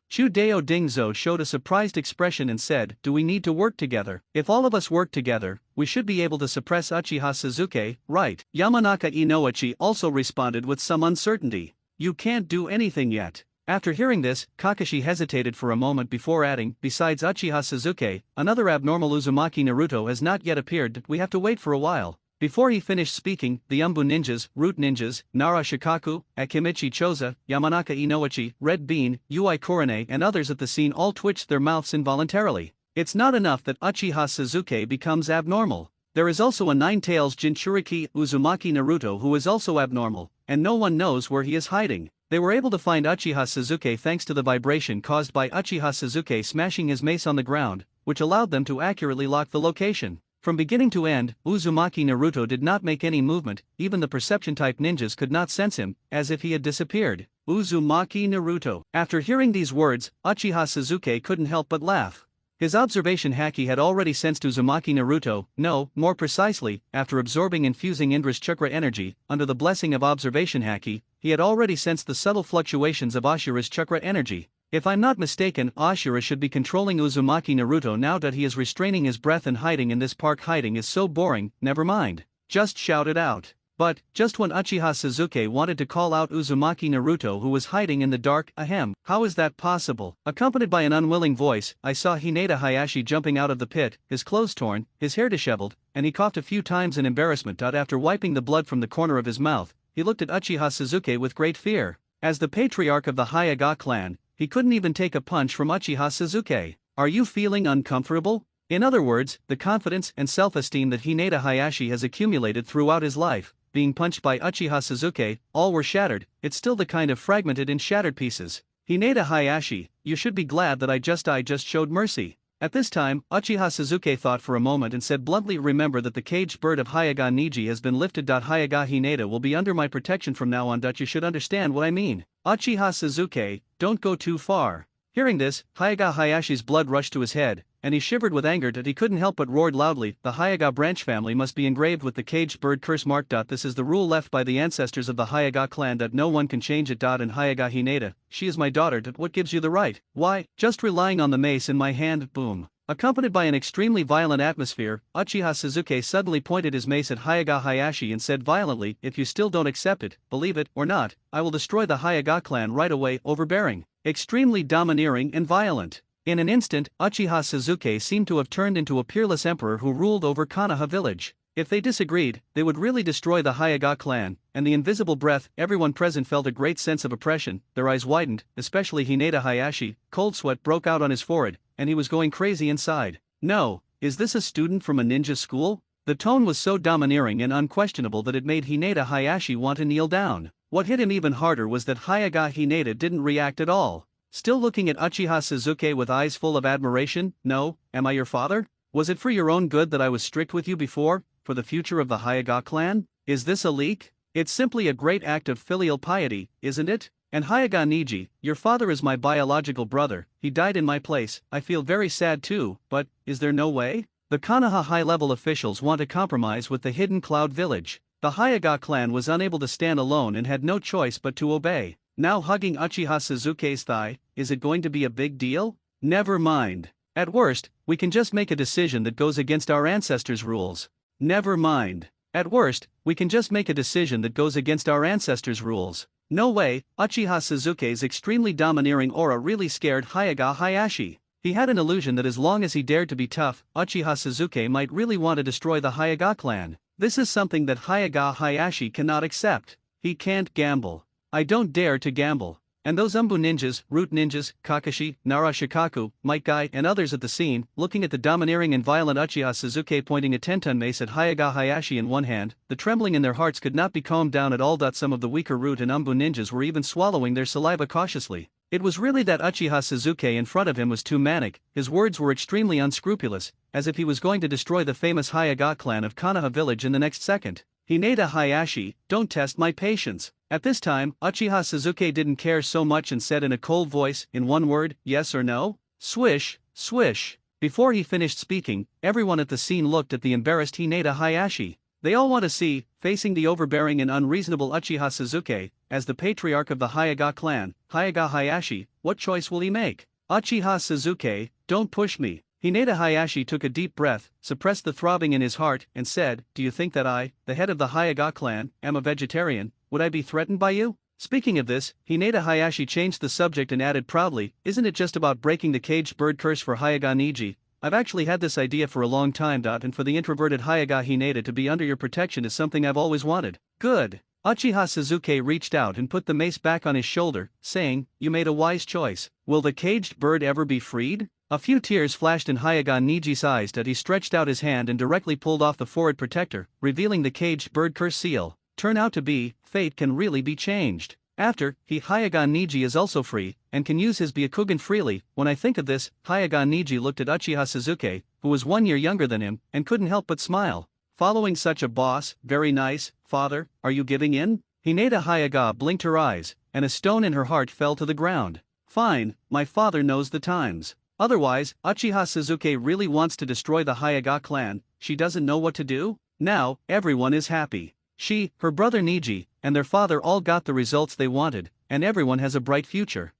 Chudeo Dingzo showed a surprised expression and said, "Do we need to work together? If all of us work together, we should be able to suppress Uchiha Suzuki, right?" Yamanaka Inoichi also responded with some uncertainty. "You can't do anything yet." After hearing this, Kakashi hesitated for a moment before adding, "Besides Uchiha Suzuki, another abnormal Uzumaki Naruto has not yet appeared. We have to wait for a while." Before he finished speaking, the Umbu ninjas, Root ninjas, Nara Shikaku, Akimichi Choza, Yamanaka Inoichi, Red Bean, Ui Kurane and others at the scene all twitched their mouths involuntarily. It's not enough that Uchiha Suzuki becomes abnormal. There is also a Nine-Tails Jinchuriki Uzumaki Naruto who is also abnormal, and no one knows where he is hiding. They were able to find Uchiha Suzuki thanks to the vibration caused by Uchiha Suzuki smashing his mace on the ground, which allowed them to accurately lock the location. From beginning to end, Uzumaki Naruto did not make any movement, even the perception-type ninjas could not sense him, as if he had disappeared. Uzumaki Naruto. After hearing these words, Uchiha Suzuki couldn't help but laugh. His observation haki had already sensed Uzumaki Naruto, no, more precisely, after absorbing and fusing Indra's chakra energy, under the blessing of observation haki, he had already sensed the subtle fluctuations of Ashura's chakra energy. If I'm not mistaken, Ashura should be controlling Uzumaki Naruto now that he is restraining his breath and hiding in this park. Hiding is so boring, never mind. Just shout it out. But, just when Uchiha Suzuki wanted to call out Uzumaki Naruto who was hiding in the dark, ahem, how is that possible? Accompanied by an unwilling voice, I saw Hinata Hayashi jumping out of the pit, his clothes torn, his hair disheveled, and he coughed a few times in embarrassment. After wiping the blood from the corner of his mouth, he looked at Uchiha Suzuki with great fear. As the patriarch of the Hyaga clan, he couldn't even take a punch from Uchiha Suzuki. Are you feeling uncomfortable? In other words, the confidence and self-esteem that Hinata Hayashi has accumulated throughout his life, being punched by Uchiha Suzuki, all were shattered. It's still the kind of fragmented and shattered pieces. Hinata Hayashi, you should be glad that I just showed mercy. At this time, Uchiha Suzuki thought for a moment and said bluntly, "Remember that the caged bird of Hyaga Niji has been lifted. Hyaga Hinata will be under my protection from now on. You should understand what I mean. Uchiha Suzuki, don't go too far." Hearing this, Hyaga Hayashi's blood rushed to his head, and he shivered with anger. He couldn't help but roared loudly, "The Hyaga branch family must be engraved with the caged bird curse mark. This is the rule left by the ancestors of the Hyaga clan. No one can change it. And Hyaga Hinata, she is my daughter. What gives you the right? Why, just relying on the mace in my hand." Boom. Accompanied by an extremely violent atmosphere, Uchiha Suzuki suddenly pointed his mace at Hyaga Hayashi and said violently, "If you still don't accept it, believe it or not, I will destroy the Hyaga clan right away." Overbearing, extremely domineering and violent. In an instant, Uchiha Suzuki seemed to have turned into a peerless emperor who ruled over Konoha village. If they disagreed, they would really destroy the Hyaga clan, and the invisible breath. Everyone present felt a great sense of oppression, their eyes widened, especially Hinata Hayashi. Cold sweat broke out on his forehead, and he was going crazy inside. No, is this a student from a ninja school? The tone was so domineering and unquestionable that it made Hinata Hayashi want to kneel down. What hit him even harder was that Hyaga Hinata didn't react at all. Still looking at Uchiha Suzuki with eyes full of admiration. "No, am I your father? Was it for your own good that I was strict with you before, for the future of the Hyaga clan? Is this a leak?" It's simply a great act of filial piety, isn't it? And Hyaga Niji, your father is my biological brother, he died in my place, I feel very sad too, but, is there no way? The Konoha high-level officials want to compromise with the Hidden Cloud Village. The Hyaga clan was unable to stand alone and had no choice but to obey. Now hugging Uchiha Suzuke's thigh, is it going to be a big deal? Never mind. At worst, we can just make a decision that goes against our ancestors' rules. Never mind. At worst, we can just make a decision that goes against our ancestors' rules. No way, Uchiha Suzuke's extremely domineering aura really scared Hyaga Hayashi. He had an illusion that as long as he dared to be tough, Uchiha Suzuke might really want to destroy the Hyaga clan. This is something that Hyaga Hayashi cannot accept. He can't gamble. I don't dare to gamble. And those Umbu ninjas, Root ninjas, Kakashi, Nara Shikaku, Might Guy, and others at the scene, looking at the domineering and violent Uchiha Suzuke pointing a 10-ton mace at Hyaga Hayashi in one hand, the trembling in their hearts could not be calmed down at all. Some of the weaker Root and Umbu ninjas were even swallowing their saliva cautiously. It was really that Uchiha Suzuke in front of him was too manic, his words were extremely unscrupulous, as if he was going to destroy the famous Hyaga clan of Konoha village in the next second. Hinata Hayashi, don't test my patience. At this time, Uchiha Suzuke didn't care so much and said in a cold voice, in one word, yes or no? Swish, swish. Before he finished speaking, everyone at the scene looked at the embarrassed Hinata Hayashi. They all want to see, facing the overbearing and unreasonable Uchiha Suzuke, as the patriarch of the Hyaga clan, Hyaga Hayashi, what choice will he make? Uchiha Suzuke, don't push me. Hinata Hayashi took a deep breath, suppressed the throbbing in his heart, and said, do you think that I, the head of the Hyaga clan, am a vegetarian? Would I be threatened by you? Speaking of this, Hinata Hayashi changed the subject and added proudly, isn't it just about breaking the caged bird curse for Hyaga Niji? I've actually had this idea for a long time. And for the introverted Hyaga Hinata to be under your protection is something I've always wanted. Good. Uchiha Suzuke reached out and put the mace back on his shoulder, saying, you made a wise choice. Will the caged bird ever be freed? A few tears flashed in Hyaga Niji's eyes as he stretched out his hand and directly pulled off the forehead protector, revealing the caged bird curse seal. Turn out to be, fate can really be changed. After, Hyaga Niji is also free, and can use his Byakugan freely. When I think of this, Hyaga Niji looked at Uchiha Suzuke, who was 1 year younger than him, and couldn't help but smile. Following such a boss, very nice, father, are you giving in? Hinata Hyaga blinked her eyes, and a stone in her heart fell to the ground. Fine, my father knows the times. Otherwise, Uchiha Suzuke really wants to destroy the Hyaga clan, she doesn't know what to do? Now, everyone is happy. She, her brother Niji, and their father all got the results they wanted, and everyone has a bright future.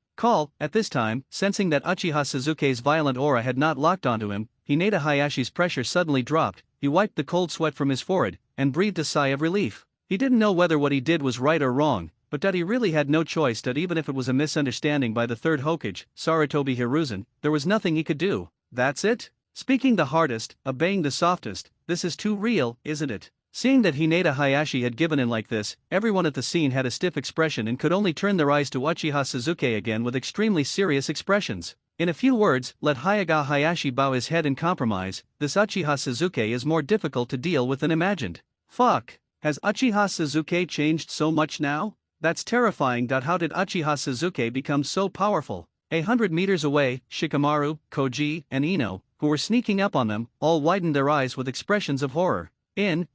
At this time, sensing that Uchiha Suzuke's violent aura had not locked onto him, Hinata Hayashi's pressure suddenly dropped, he wiped the cold sweat from his forehead, and breathed a sigh of relief. He didn't know whether what he did was right or wrong, but that he really had no choice. That even if it was a misunderstanding by the third Hokage, Sarutobi Hiruzen, there was nothing he could do. That's it? Speaking the hardest, obeying the softest, this is too real, isn't it? Seeing that Hinata Hayashi had given in like this, everyone at the scene had a stiff expression and could only turn their eyes to Uchiha Suzuke again with extremely serious expressions. In a few words, let Hyaga Hayashi bow his head in compromise. This Uchiha Suzuke is more difficult to deal with than imagined. Fuck. Has Uchiha Suzuke changed so much now? That's terrifying. How did Uchiha Suzuke become so powerful? 100 meters away, Shikamaru, Koji, and Ino, who were sneaking up on them, all widened their eyes with expressions of horror.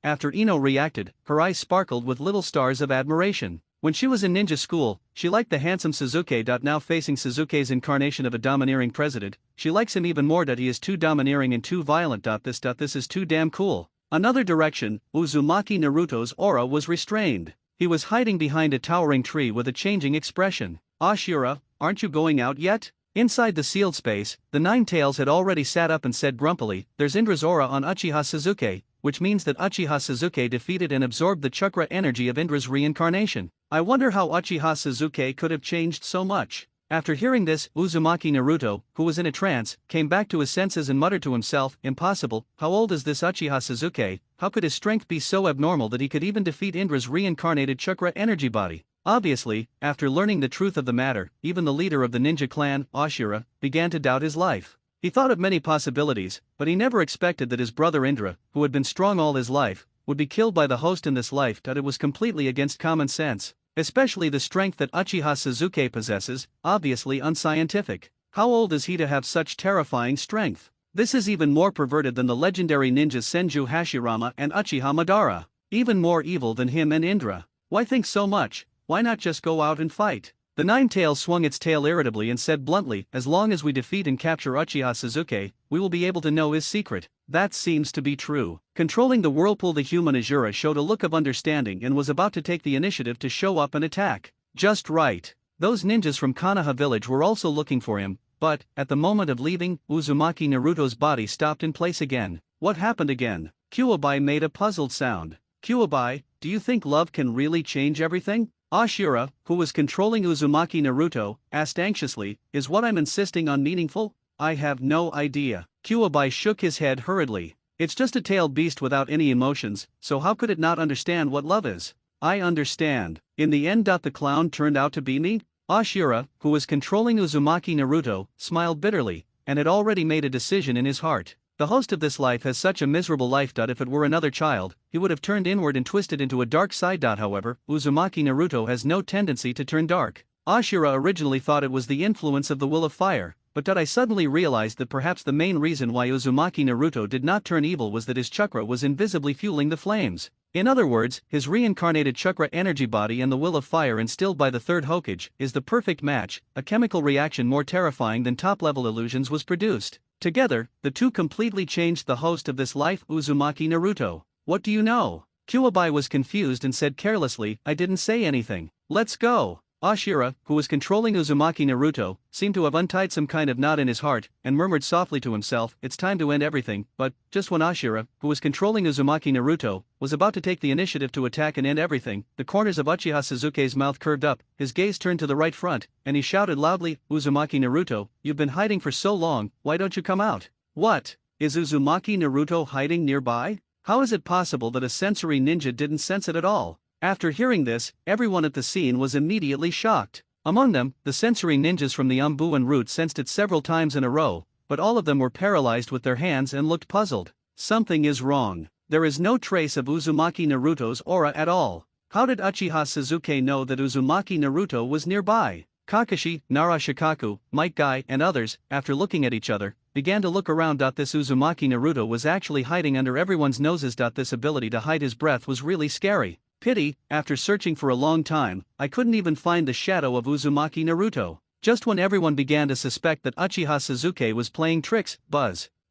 After Ino reacted, her eyes sparkled with little stars of admiration. When she was in ninja school, she liked the handsome Suzuke. Now facing Suzuke's incarnation of a domineering president, she likes him even more. He is too domineering and too violent. This is too damn cool. Another direction, Uzumaki Naruto's aura was restrained. He was hiding behind a towering tree with a changing expression. Ashura, aren't you going out yet? Inside the sealed space, the Nine Tails had already sat up and said grumpily, there's Indra's aura on Uchiha Suzuke, which means that Uchiha Suzuke defeated and absorbed the chakra energy of Indra's reincarnation. I wonder how Uchiha Suzuke could have changed so much. After hearing this, Uzumaki Naruto, who was in a trance, came back to his senses and muttered to himself, impossible, how old is this Uchiha Suzuke? How could his strength be so abnormal that he could even defeat Indra's reincarnated chakra energy body? Obviously, after learning the truth of the matter, even the leader of the ninja clan, Ashura, began to doubt his life. He thought of many possibilities, but he never expected that his brother Indra, who had been strong all his life, would be killed by the host in this life. It was completely against common sense, especially the strength that Uchiha Suzuke possesses, obviously unscientific. How old is he to have such terrifying strength? This is even more perverted than the legendary ninjas Senju Hashirama and Uchiha Madara. Even more evil than him and Indra. Why think so much? Why not just go out and fight? The Nine-Tails swung its tail irritably and said bluntly, as long as we defeat and capture Uchiha Sasuke, we will be able to know his secret. That seems to be true. Controlling the whirlpool, the human Azura showed a look of understanding and was about to take the initiative to show up and attack. Just right. Those ninjas from Konoha village were also looking for him, but, at the moment of leaving, Uzumaki Naruto's body stopped in place again. What happened again? Kuwabai made a puzzled sound. Kuwabai, do you think love can really change everything? Ashura, who was controlling Uzumaki Naruto, asked anxiously, is what I'm insisting on meaningful? I have no idea. Kuwabai shook his head hurriedly. It's just a tailed beast without any emotions, so how could it not understand what love is? I understand. In the end, the clown turned out to be me? Ashura, who was controlling Uzumaki Naruto, smiled bitterly, and had already made a decision in his heart. The host of this life has such a miserable life. If it were another child, he would have turned inward and twisted into a dark side. However, Uzumaki Naruto has no tendency to turn dark. Ashura originally thought it was the influence of the will of fire, but I suddenly realized that perhaps the main reason why Uzumaki Naruto did not turn evil was that his chakra was invisibly fueling the flames. In other words, his reincarnated chakra energy body and the will of fire instilled by the third Hokage is the perfect match. A chemical reaction more terrifying than top-level illusions was produced. Together, the two completely changed the host of this life, Uzumaki Naruto. What do you know? Kuwabai was confused and said carelessly, I didn't say anything. Let's go. Ashura, who was controlling Uzumaki Naruto, seemed to have untied some kind of knot in his heart, and murmured softly to himself, it's time to end everything. But, just when Ashura, who was controlling Uzumaki Naruto, was about to take the initiative to attack and end everything, the corners of Uchiha Sasuke's mouth curved up, his gaze turned to the right front, and he shouted loudly, Uzumaki Naruto, you've been hiding for so long, why don't you come out? What? Is Uzumaki Naruto hiding nearby? How is it possible that a sensory ninja didn't sense it at all? After hearing this, everyone at the scene was immediately shocked. Among them, the sensory ninjas from the Umbuan route sensed it several times in a row, but all of them were paralyzed with their hands and looked puzzled. Something is wrong. There is no trace of Uzumaki Naruto's aura at all. How did Uchiha Sasuke know that Uzumaki Naruto was nearby? Kakashi, Nara Shikaku, Might Guy, and others, after looking at each other, began to look around. This Uzumaki Naruto was actually hiding under everyone's noses. This ability to hide his breath was really scary. Pity, after searching for a long time, I couldn't even find the shadow of Uzumaki Naruto. Just when everyone began to suspect that Uchiha Sasuke was playing tricks,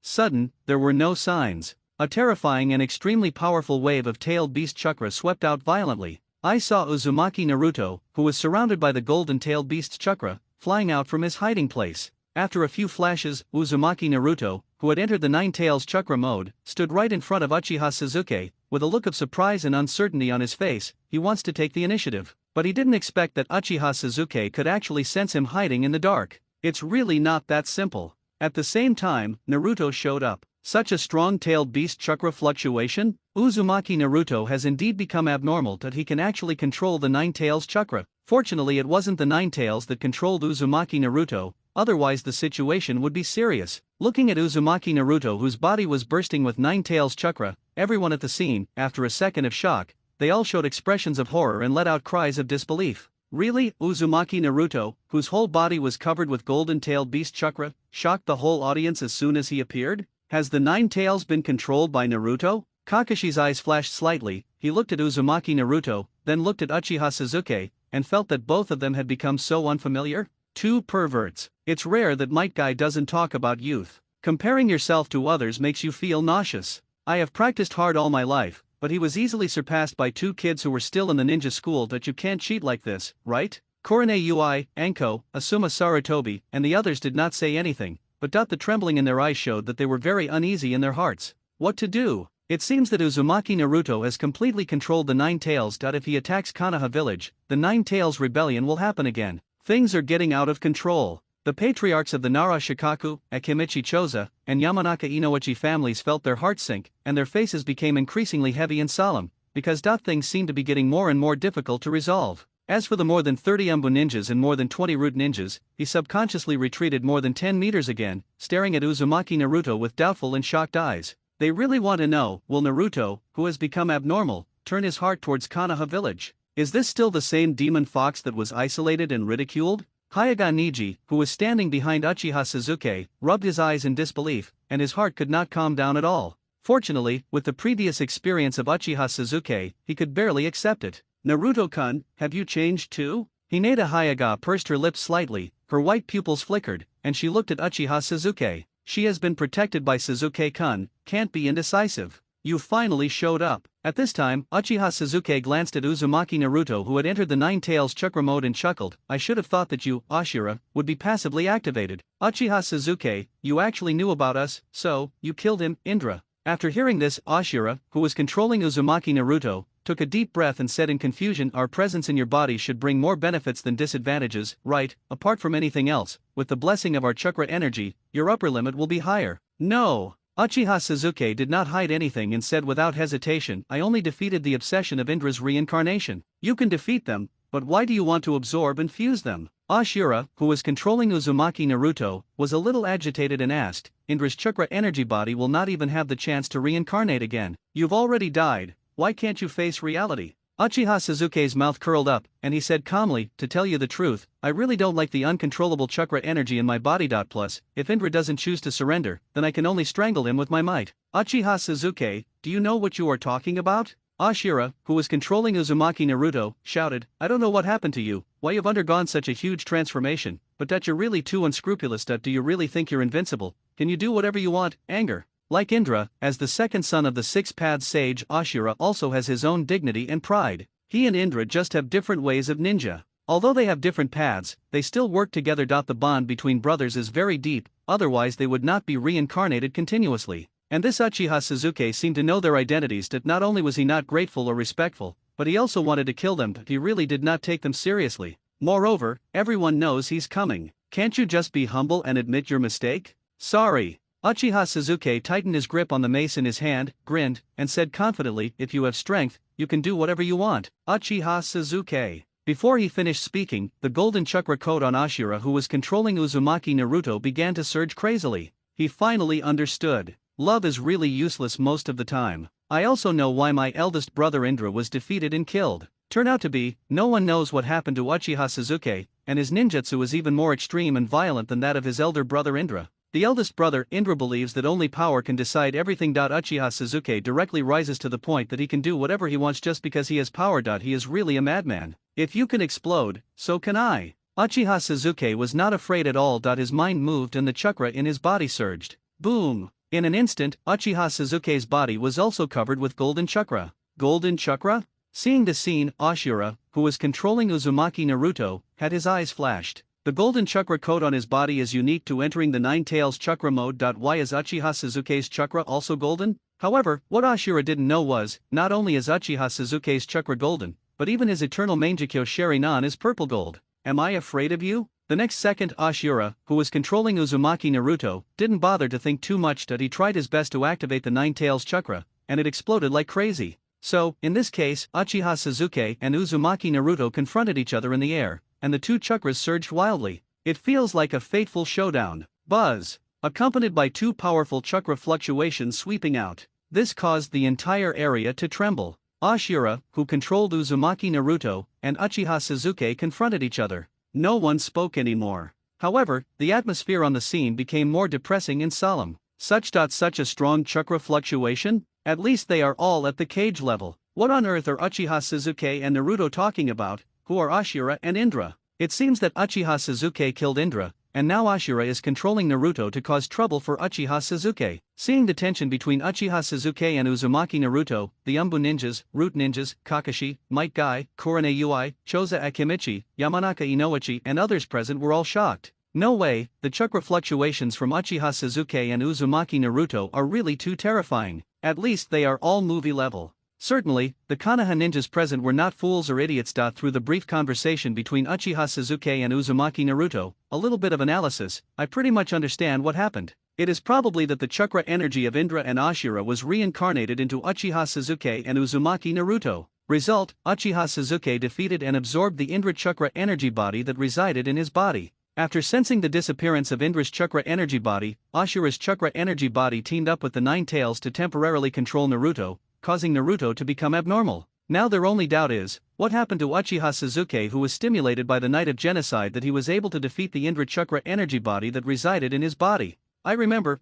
sudden, there were no signs. A terrifying and extremely powerful wave of tailed beast chakra swept out violently. I saw Uzumaki Naruto, who was surrounded by the golden tailed beast's chakra, flying out from his hiding place. After a few flashes, Uzumaki Naruto, who had entered the Nine-Tails chakra mode, stood right in front of Uchiha Sasuke, with a look of surprise and uncertainty on his face. He wants to take the initiative, but he didn't expect that Uchiha Sasuke could actually sense him hiding in the dark. It's really not that simple. At the same time, Naruto showed up. Such a strong-tailed beast chakra fluctuation? Uzumaki Naruto has indeed become abnormal that he can actually control the Nine-Tails chakra. Fortunately, it wasn't the Nine-Tails that controlled Uzumaki Naruto, otherwise the situation would be serious. Looking at Uzumaki Naruto, whose body was bursting with Nine-Tails chakra, everyone at the scene, after a second of shock, they all showed expressions of horror and let out cries of disbelief. Really, Uzumaki Naruto, whose whole body was covered with golden-tailed beast chakra, shocked the whole audience as soon as he appeared? Has the Nine-Tails been controlled by Naruto? Kakashi's eyes flashed slightly. He looked at Uzumaki Naruto, then looked at Uchiha Sasuke, and felt that both of them had become so unfamiliar. Two perverts. It's rare that Might Guy doesn't talk about youth. Comparing yourself to others makes you feel nauseous. I have practiced hard all my life, but he was easily surpassed by two kids who were still in the ninja school. That you can't cheat like this, right? Korone Ui, Anko, Asuma Sarutobi, and the others did not say anything, but the trembling in their eyes showed that they were very uneasy in their hearts. What to do? It seems that Uzumaki Naruto has completely controlled the Nine-Tails. If he attacks Konoha village, the Nine-Tails rebellion will happen again. Things are getting out of control. The patriarchs of the Nara Shikaku, Akimichi Choza, and Yamanaka Inoichi families felt their hearts sink, and their faces became increasingly heavy and solemn, because things seemed to be getting more and more difficult to resolve. As for the more than 30 Umbu ninjas and more than 20 root ninjas, he subconsciously retreated more than 10 meters again, staring at Uzumaki Naruto with doubtful and shocked eyes. They really want to know, will Naruto, who has become abnormal, turn his heart towards Konoha village? Is this still the same demon fox that was isolated and ridiculed? Hyuga Niji, who was standing behind Uchiha Sasuke, rubbed his eyes in disbelief, and his heart could not calm down at all. Fortunately, with the previous experience of Uchiha Sasuke, he could barely accept it. Naruto-kun, have you changed too? Hinata Hyuga pursed her lips slightly, her white pupils flickered, and she looked at Uchiha Sasuke. She has been protected by Sasuke-kun, can't be indecisive. You finally showed up. At this time, Uchiha Sasuke glanced at Uzumaki Naruto, who had entered the Nine Tails chakra mode, and chuckled. I should have thought that you, Ashura, would be passively activated. Uchiha Sasuke, you actually knew about us, so, you killed him, Indra. After hearing this, Ashura, who was controlling Uzumaki Naruto, took a deep breath and said in confusion, our presence in your body should bring more benefits than disadvantages, right? Apart from anything else, with the blessing of our chakra energy, your upper limit will be higher. No! Uchiha Sasuke did not hide anything and said without hesitation, I only defeated the obsession of Indra's reincarnation. You can defeat them, but why do you want to absorb and fuse them? Ashura, who was controlling Uzumaki Naruto, was a little agitated and asked, Indra's chakra energy body will not even have the chance to reincarnate again. You've already died. Why can't you face reality? Uchiha Sasuke's mouth curled up, and he said calmly, to tell you the truth, I really don't like the uncontrollable chakra energy in my body. Plus, if Indra doesn't choose to surrender, then I can only strangle him with my might. Uchiha Sasuke, do you know what you are talking about? Ashura, who was controlling Uzumaki Naruto, shouted, I don't know what happened to you, why you've undergone such a huge transformation, but that you're really too unscrupulous. Do you really think you're invincible? Can you do whatever you want? Anger. Like Indra, as the second son of the six-path sage, Ashura also has his own dignity and pride. He and Indra just have different ways of ninja. Although they have different paths, they still work together. The bond between brothers is very deep, otherwise they would not be reincarnated continuously. And this Uchiha Sasuke seemed to know their identities. That not only was he not grateful or respectful, but he also wanted to kill them. He really did not take them seriously. Moreover, everyone knows he's coming. Can't you just be humble and admit your mistake? Sorry. Uchiha Sasuke tightened his grip on the mace in his hand, grinned, and said confidently, if you have strength, you can do whatever you want. Uchiha Sasuke. Before he finished speaking, the golden chakra code on Ashura, who was controlling Uzumaki Naruto, began to surge crazily. He finally understood. Love is really useless most of the time. I also know why my eldest brother Indra was defeated and killed. Turn out to be, no one knows what happened to Uchiha Sasuke, and his ninjutsu is even more extreme and violent than that of his elder brother Indra. The eldest brother, Indra, believes that only power can decide everything. Uchiha Sasuke directly rises to the point that he can do whatever he wants just because he has power. He is really a madman. If you can explode, so can I. Uchiha Sasuke was not afraid at all. His mind moved and the chakra in his body surged. Boom! In an instant, Uchiha Sasuke's body was also covered with golden chakra. Golden chakra? Seeing the scene, Ashura, who was controlling Uzumaki Naruto, had his eyes flashed. The golden chakra code on his body is unique to entering the Nine Tails chakra mode. Why is Uchiha Sasuke's chakra also golden? However, what Ashura didn't know was, not only is Uchiha Sasuke's chakra golden, but even his eternal Mangekyo Sharingan is purple gold. Am I afraid of you? The next second, Ashura, who was controlling Uzumaki Naruto, didn't bother to think too much. He tried his best to activate the Nine Tails chakra, and it exploded like crazy. So, in this case, Uchiha Sasuke and Uzumaki Naruto confronted each other in the air, and the two chakras surged wildly. It feels like a fateful showdown. Buzz! Accompanied by two powerful chakra fluctuations sweeping out. This caused the entire area to tremble. Ashura, who controlled Uzumaki Naruto, and Uchiha Sasuke confronted each other. No one spoke anymore. However, the atmosphere on the scene became more depressing and solemn. Such a strong chakra fluctuation? At least they are all at the cage level. What on earth are Uchiha Sasuke and Naruto talking about? Who are Ashura and Indra? It seems that Uchiha Sasuke killed Indra, and now Ashura is controlling Naruto to cause trouble for Uchiha Sasuke. Seeing the tension between Uchiha Sasuke and Uzumaki Naruto, the Umbu ninjas, Root ninjas, Kakashi, Might Guy, Kurane Ui, Choza Akimichi, Yamanaka Inoichi, and others present were all shocked. No way, the chakra fluctuations from Uchiha Sasuke and Uzumaki Naruto are really too terrifying. At least they are all movie level. Certainly, the Konoha ninjas present were not fools or idiots. Through the brief conversation between Uchiha Sasuke and Uzumaki Naruto, a little bit of analysis, I pretty much understand what happened. It is probably that the chakra energy of Indra and Ashura was reincarnated into Uchiha Sasuke and Uzumaki Naruto. Result, Uchiha Sasuke defeated and absorbed the Indra chakra energy body that resided in his body. After sensing the disappearance of Indra's chakra energy body, Ashura's chakra energy body teamed up with the Nine Tails to temporarily control Naruto, causing Naruto to become abnormal. Now their only doubt is, what happened to Uchiha Sasuke, who was stimulated by the night of genocide that he was able to defeat the Indra chakra energy body that resided in his body? I remember,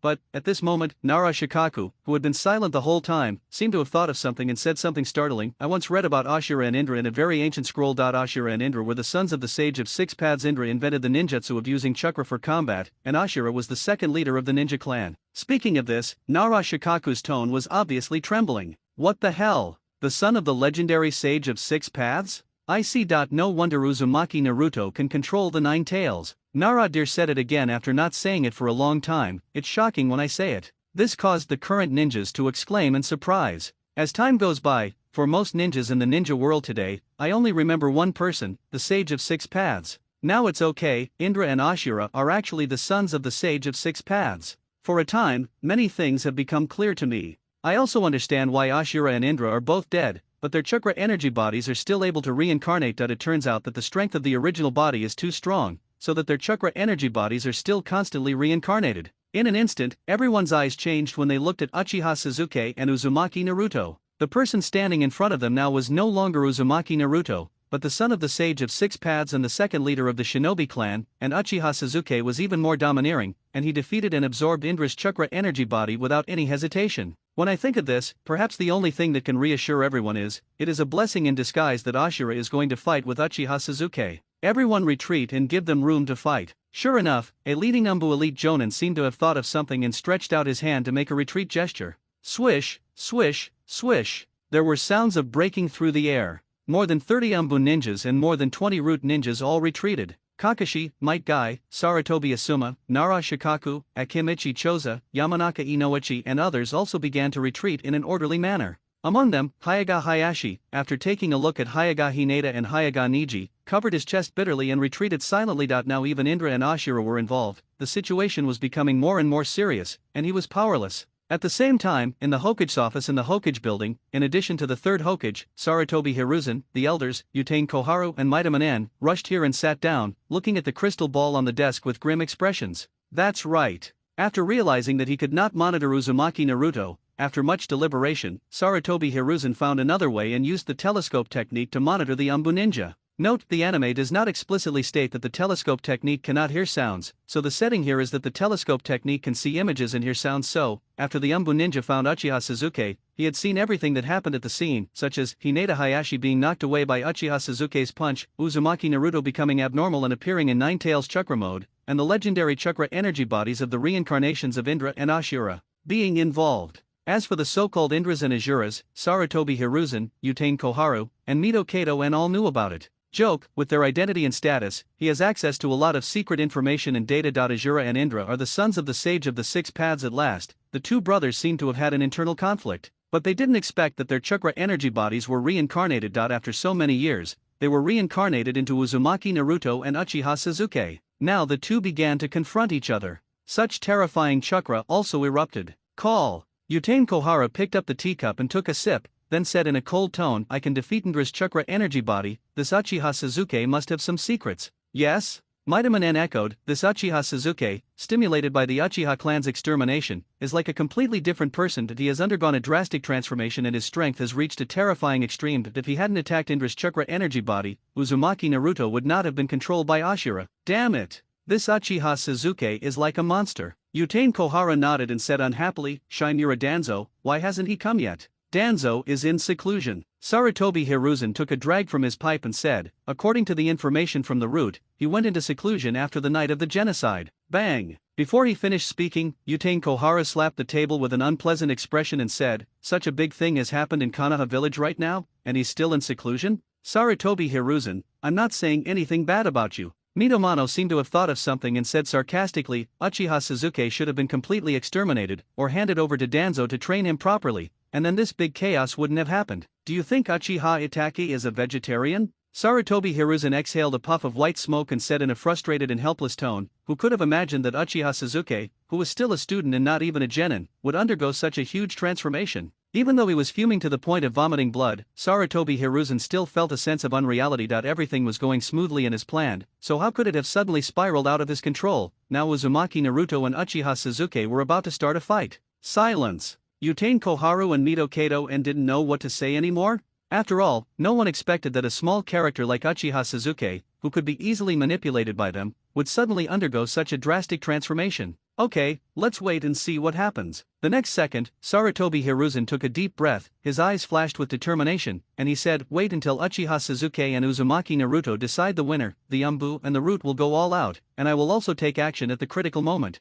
but, at this moment, Nara Shikaku, who had been silent the whole time, seemed to have thought of something and said something startling. I once read about Ashura and Indra in a very ancient scroll. Ashura and Indra were the sons of the sage of six paths. Indra invented the ninjutsu of using chakra for combat, and Ashura was the second leader of the ninja clan. Speaking of this, Nara Shikaku's tone was obviously trembling. What the hell? The son of the legendary sage of six paths? I see. No wonder Uzumaki Naruto can control the nine tails. Nara dear said it again after not saying it for a long time. It's shocking when I say it. This caused the current ninjas to exclaim in surprise. As time goes by, for most ninjas in the ninja world today, I only remember one person, the Sage of Six Paths. Now it's okay, Indra and Ashura are actually the sons of the Sage of Six Paths. For a time, many things have become clear to me. I also understand why Ashura and Indra are both dead, but their chakra energy bodies are still able to reincarnate. It turns out that the strength of the original body is too strong, so that their chakra energy bodies are still constantly reincarnated. In an instant, everyone's eyes changed when they looked at Uchiha Sasuke and Uzumaki Naruto. The person standing in front of them now was no longer Uzumaki Naruto, but the son of the Sage of Six Paths and the second leader of the Shinobi clan, and Uchiha Sasuke was even more domineering, and he defeated and absorbed Indra's chakra energy body without any hesitation. When I think of this, perhaps the only thing that can reassure everyone is, it is a blessing in disguise that Ashura is going to fight with Uchiha Sasuke. Everyone retreat and give them room to fight. Sure enough, a leading Umbu elite Jonin seemed to have thought of something and stretched out his hand to make a retreat gesture. Swish, swish, swish. There were sounds of breaking through the air. More than 30 Umbu ninjas and more than 20 root ninjas all retreated. Kakashi, Might Guy, Saratobi Asuma, Nara Shikaku, Akimichi Choza, Yamanaka Inoichi and others also began to retreat in an orderly manner. Among them, Hyaga Hayashi, after taking a look at Hyaga Hinata and Hyaga Niji, covered his chest bitterly and retreated silently. Now even Indra and Ashura were involved. The situation was becoming more and more serious, and he was powerless. At the same time, in the Hokage's office in the Hokage building, in addition to the third Hokage, Saratobi Hiruzen, the elders, Utane Koharu and Maida Manen, rushed here and sat down, looking at the crystal ball on the desk with grim expressions. That's right. After realizing that he could not monitor Uzumaki Naruto, after much deliberation, Saratobi Hiruzen found another way and used the telescope technique to monitor the Umbu ninja. Note, the anime does not explicitly state that the telescope technique cannot hear sounds, so the setting here is that the telescope technique can see images and hear sounds. So, after the Umbu ninja found Uchiha Sasuke, he had seen everything that happened at the scene, such as Hinata Hayashi being knocked away by Uchiha Sasuke's punch, Uzumaki Naruto becoming abnormal and appearing in Nine Tails chakra mode, and the legendary chakra energy bodies of the reincarnations of Indra and Ashura being involved. As for the so-called Indras and Asuras, Saratobi Hiruzen, Utane Koharu, and Mito Kato and all knew about it. Joke, with their identity and status, he has access to a lot of secret information and data. Ashura and Indra are the sons of the Sage of the Six Paths. At last, the two brothers seem to have had an internal conflict, but they didn't expect that their chakra energy bodies were reincarnated. After so many years, they were reincarnated into Uzumaki Naruto and Uchiha Sasuke. Now the two began to confront each other. Such terrifying chakra also erupted. Call. Utane Kohara picked up the teacup and took a sip, then said in a cold tone, I can defeat Indra's chakra energy body. This Uchiha Sasuke must have some secrets. Yes? Maida Manen echoed. This Uchiha Sasuke, stimulated by the Uchiha clan's extermination, is like a completely different person. That he has undergone a drastic transformation and his strength has reached a terrifying extreme. That if he hadn't attacked Indra's chakra energy body, Uzumaki Naruto would not have been controlled by Ashura. Damn it! This Uchiha Sasuke is like a monster. Utane Kohara nodded and said unhappily, Shinura Danzo, why hasn't he come yet? Danzo is in seclusion. Saratobi Hiruzen took a drag from his pipe and said, according to the information from the root, he went into seclusion after the night of the genocide. Bang! Before he finished speaking, Utane Kohara slapped the table with an unpleasant expression and said, such a big thing has happened in Konoha village right now, and he's still in seclusion? Saratobi Hiruzen, I'm not saying anything bad about you. Mitomano seemed to have thought of something and said sarcastically, Uchiha Sasuke should have been completely exterminated, or handed over to Danzo to train him properly, and then this big chaos wouldn't have happened. Do you think Uchiha Itachi is a vegetarian? Saratobi Hiruzen exhaled a puff of white smoke and said in a frustrated and helpless tone, who could have imagined that Uchiha Sasuke, who was still a student and not even a genin, would undergo such a huge transformation? Even though he was fuming to the point of vomiting blood, Saratobi Hiruzen still felt a sense of unreality. Everything was going smoothly and as planned, so how could it have suddenly spiraled out of his control? Now Uzumaki Naruto and Uchiha Sasuke were about to start a fight. Silence. Utane Koharu and Mito Kato and didn't know what to say anymore? After all, no one expected that a small character like Uchiha Sasuke, who could be easily manipulated by them, would suddenly undergo such a drastic transformation. Okay, let's wait and see what happens. The next second, Sarutobi Hiruzen took a deep breath, his eyes flashed with determination, and he said, "Wait until Uchiha Sasuke and Uzumaki Naruto decide the winner, the Umbu and the Root will go all out, and I will also take action at the critical moment."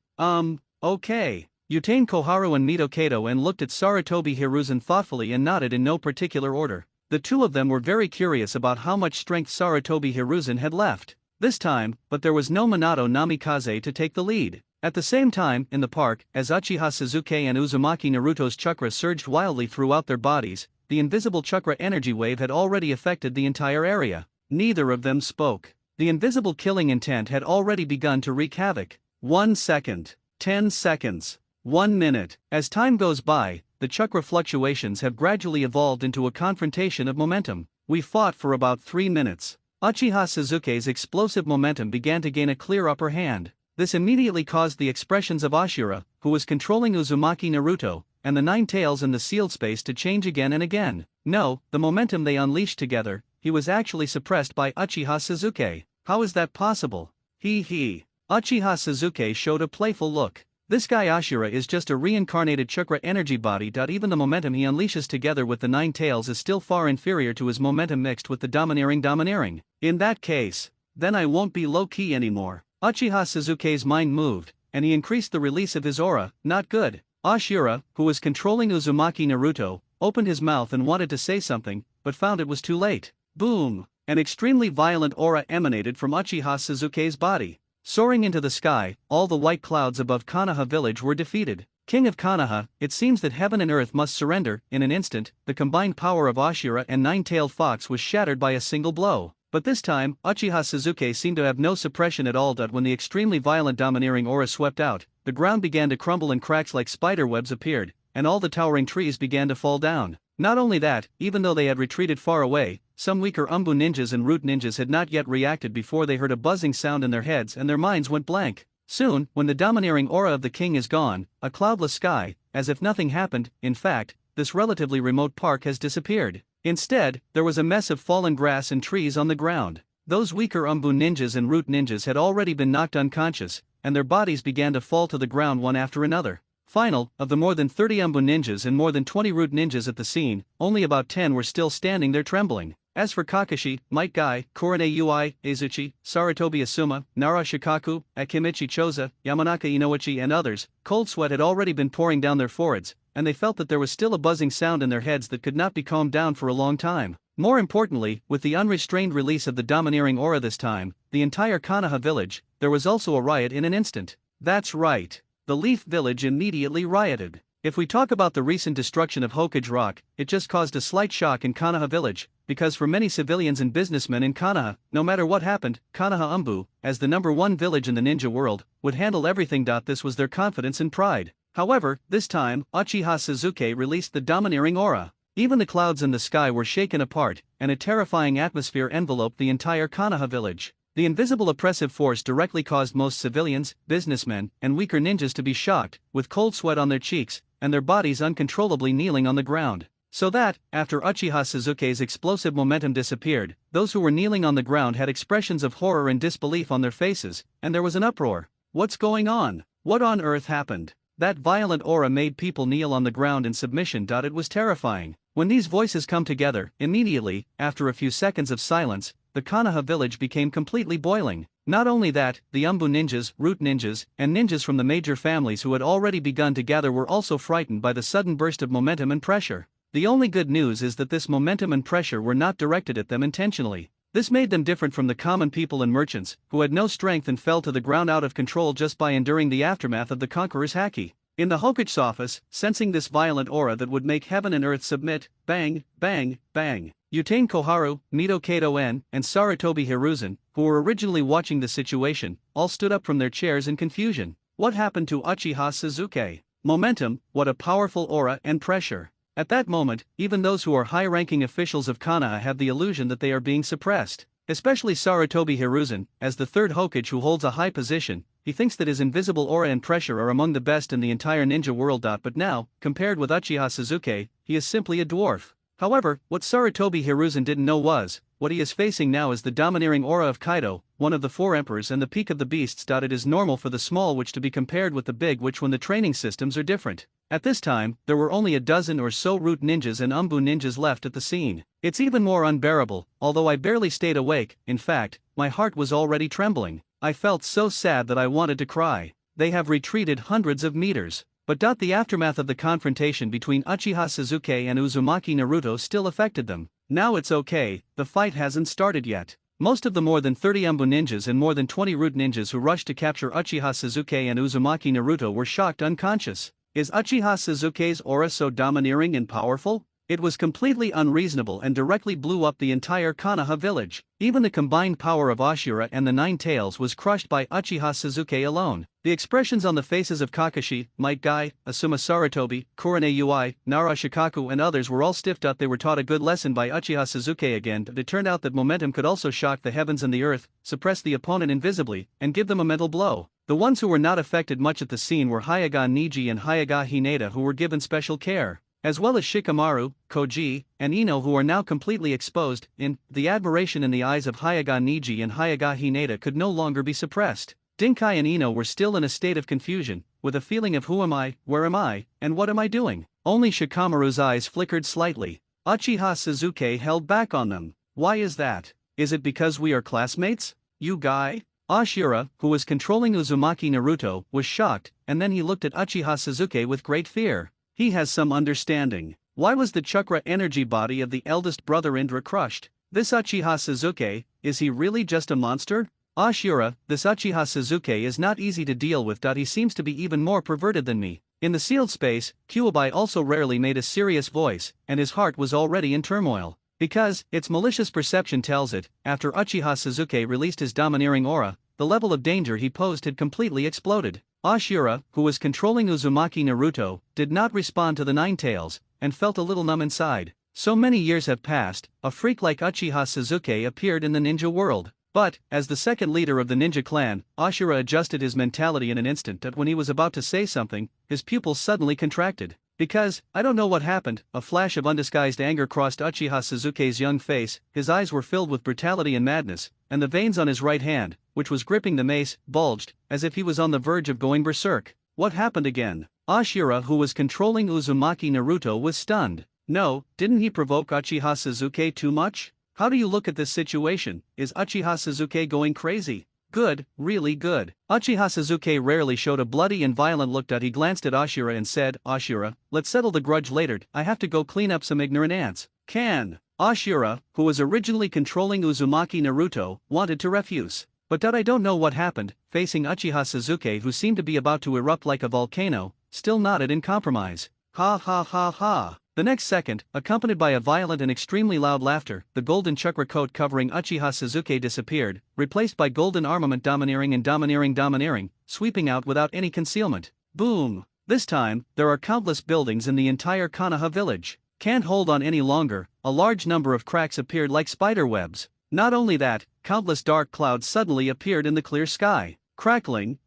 Okay. Utane Koharu and Mito Kato and looked at Sarutobi Hiruzen thoughtfully and nodded in no particular order. The two of them were very curious about how much strength Sarutobi Hiruzen had left this time, but there was no Minato Namikaze to take the lead. At the same time, in the park, as Uchiha Sasuke and Uzumaki Naruto's chakra surged wildly throughout their bodies, the invisible chakra energy wave had already affected the entire area. Neither of them spoke. The invisible killing intent had already begun to wreak havoc. 1 second. 10 seconds. 1 minute. As time goes by, the chakra fluctuations have gradually evolved into a confrontation of momentum. We fought for about 3 minutes. Uchiha Sasuke's explosive momentum began to gain a clear upper hand. This immediately caused the expressions of Ashura, who was controlling Uzumaki Naruto, and the Nine Tails in the sealed space to change again and again. No, the momentum they unleashed together, he was actually suppressed by Uchiha Sasuke. How is that possible? Uchiha Sasuke showed a playful look. This guy Ashura is just a reincarnated chakra energy body. Even the momentum he unleashes together with the Nine Tails is still far inferior to his momentum mixed with the domineering. In that case, then I won't be low-key anymore. Uchiha Sasuke's mind moved, and he increased the release of his aura. Not good. Ashura, who was controlling Uzumaki Naruto, opened his mouth and wanted to say something, but found it was too late. Boom! An extremely violent aura emanated from Uchiha Sasuke's body. Soaring into the sky, all the white clouds above Konoha village were defeated. King of Konoha, it seems that heaven and earth must surrender. In an instant, the combined power of Ashura and Nine-Tailed Fox was shattered by a single blow. But this time, Uchiha Sasuke seemed to have no suppression at all. When the extremely violent domineering aura swept out, the ground began to crumble and cracks like spider webs appeared, and all the towering trees began to fall down. Not only that, even though they had retreated far away, some weaker Umbu ninjas and Root ninjas had not yet reacted before they heard a buzzing sound in their heads and their minds went blank. Soon, when the domineering aura of the king is gone, a cloudless sky, as if nothing happened. In fact, this relatively remote park has disappeared. Instead, there was a mess of fallen grass and trees on the ground. Those weaker Umbu ninjas and Root ninjas had already been knocked unconscious, and their bodies began to fall to the ground one after another. Of the more than 30 Umbu ninjas and more than 20 Root ninjas at the scene, only about 10 were still standing there trembling. As for Kakashi, Might Guy, Kurane Ui, Azuchi, Sarutobi Asuma, Nara Shikaku, Akimichi Choza, Yamanaka Inoichi and others, cold sweat had already been pouring down their foreheads, and they felt that there was still a buzzing sound in their heads that could not be calmed down for a long time. More importantly, with the unrestrained release of the domineering aura this time, the entire Konoha village, there was also a riot in an instant. That's right. The Leaf Village immediately rioted. If we talk about the recent destruction of Hokage Rock, it just caused a slight shock in Konoha village, because for many civilians and businessmen in Konoha, no matter what happened, Konoha Umbu, as the #1 village in the ninja world, would handle everything. This was their confidence and pride. However, this time, Uchiha Sasuke released the domineering aura. Even the clouds in the sky were shaken apart, and a terrifying atmosphere enveloped the entire Konoha village. The invisible oppressive force directly caused most civilians, businessmen, and weaker ninjas to be shocked, with cold sweat on their cheeks, and their bodies uncontrollably kneeling on the ground. So that, after Uchiha Sasuke's explosive momentum disappeared, those who were kneeling on the ground had expressions of horror and disbelief on their faces, and there was an uproar. What's going on? What on earth happened? That violent aura made people kneel on the ground in submission. It was terrifying. When these voices come together, immediately, after a few seconds of silence, the Konoha village became completely boiling. Not only that, the Umbu ninjas, Root ninjas, and ninjas from the major families who had already begun to gather were also frightened by the sudden burst of momentum and pressure. The only good news is that this momentum and pressure were not directed at them intentionally. This made them different from the common people and merchants, who had no strength and fell to the ground out of control just by enduring the aftermath of the conqueror's haki. In the Hokage's office, sensing this violent aura that would make heaven and earth submit, bang, bang, bang. Utane Koharu, Mito Kato and Sarutobi Hiruzen, who were originally watching the situation, all stood up from their chairs in confusion. What happened to Uchiha Sasuke? Momentum, what a powerful aura and pressure. At that moment, even those who are high-ranking officials of Konoha have the illusion that they are being suppressed. Especially Sarutobi Hiruzen, as the third Hokage who holds a high position, he thinks that his invisible aura and pressure are among the best in the entire ninja world. But now, compared with Uchiha Sasuke, he is simply a dwarf. However, what Sarutobi Hiruzen didn't know was, what he is facing now is the domineering aura of Kaido, one of the four emperors and the peak of the beasts. It is normal for the small witch to be compared with the big witch when the training systems are different. At this time, there were only a dozen or so root ninjas and umbu ninjas left at the scene. It's even more unbearable, although I barely stayed awake. In fact, my heart was already trembling. I felt so sad that I wanted to cry. They have retreated hundreds of meters. But the aftermath of the confrontation between Uchiha Sasuke and Uzumaki Naruto still affected them. Now it's okay, the fight hasn't started yet. Most of the more than 30 umbu ninjas and more than 20 root ninjas who rushed to capture Uchiha Sasuke and Uzumaki Naruto were shocked unconscious. Is Uchiha Sasuke's aura so domineering and powerful? It was completely unreasonable and directly blew up the entire Konoha village. Even the combined power of Ashura and the Nine Tails was crushed by Uchiha Sasuke alone. The expressions on the faces of Kakashi, Might Guy, Asuma Sarutobi, Kurane Ui, Nara Shikaku and others were all stiffed up. They were taught a good lesson by Uchiha Sasuke again. It turned out that momentum could also shock the heavens and the earth, suppress the opponent invisibly, and give them a mental blow. The ones who were not affected much at the scene were Hyaga Niji and Hyaga Hinata, who were given special care, as well as Shikamaru, Koji, and Ino, who are now completely exposed. The admiration in the eyes of Hyaga Niji and Hyaga Hinata could no longer be suppressed. Dinkai and Ino were still in a state of confusion, with a feeling of who am I, where am I, and what am I doing? Only Shikamaru's eyes flickered slightly. Uchiha Sasuke held back on them. Why is that? Is it because we are classmates? You guy? Ashura, who was controlling Uzumaki Naruto, was shocked, and then he looked at Uchiha Sasuke with great fear. He has some understanding. Why was the chakra energy body of the eldest brother Indra crushed? This Uchiha Sasuke, is he really just a monster? Ashura, this Uchiha Sasuke is not easy to deal with. He seems to be even more perverted than me. In the sealed space, Kyuubi also rarely made a serious voice, and his heart was already in turmoil. Because, its malicious perception tells it, after Uchiha Sasuke released his domineering aura, the level of danger he posed had completely exploded. Ashura, who was controlling Uzumaki Naruto, did not respond to the Nine Tails, and felt a little numb inside. So many years have passed, a freak like Uchiha Sasuke appeared in the ninja world. But, as the second leader of the ninja clan, Ashura adjusted his mentality in an instant. When he was about to say something, his pupils suddenly contracted. Because, I don't know what happened, a flash of undisguised anger crossed Uchiha Sasuke's young face. His eyes were filled with brutality and madness, and the veins on his right hand, which was gripping the mace, bulged, as if he was on the verge of going berserk. What happened again? Ashura, who was controlling Uzumaki Naruto, was stunned. No, didn't he provoke Uchiha Sasuke too much? How do you look at this situation? Is Uchiha Sasuke going crazy? Good, really good. Uchiha Sasuke rarely showed a bloody and violent look. He glanced at Ashura and said, Ashura, let's settle the grudge later. I have to go clean up some ignorant ants. Ashura, who was originally controlling Uzumaki Naruto, wanted to refuse. But I don't know what happened, facing Uchiha Sasuke, who seemed to be about to erupt like a volcano, still nodded in compromise. Ha ha ha ha. The next second, accompanied by a violent and extremely loud laughter, the golden chakra coat covering Uchiha Sasuke disappeared, replaced by golden armament domineering, sweeping out without any concealment. Boom! This time, there are countless buildings in the entire Konoha village. Can't hold on any longer, a large number of cracks appeared like spider webs. Not only that, countless dark clouds suddenly appeared in the clear sky. Crackling,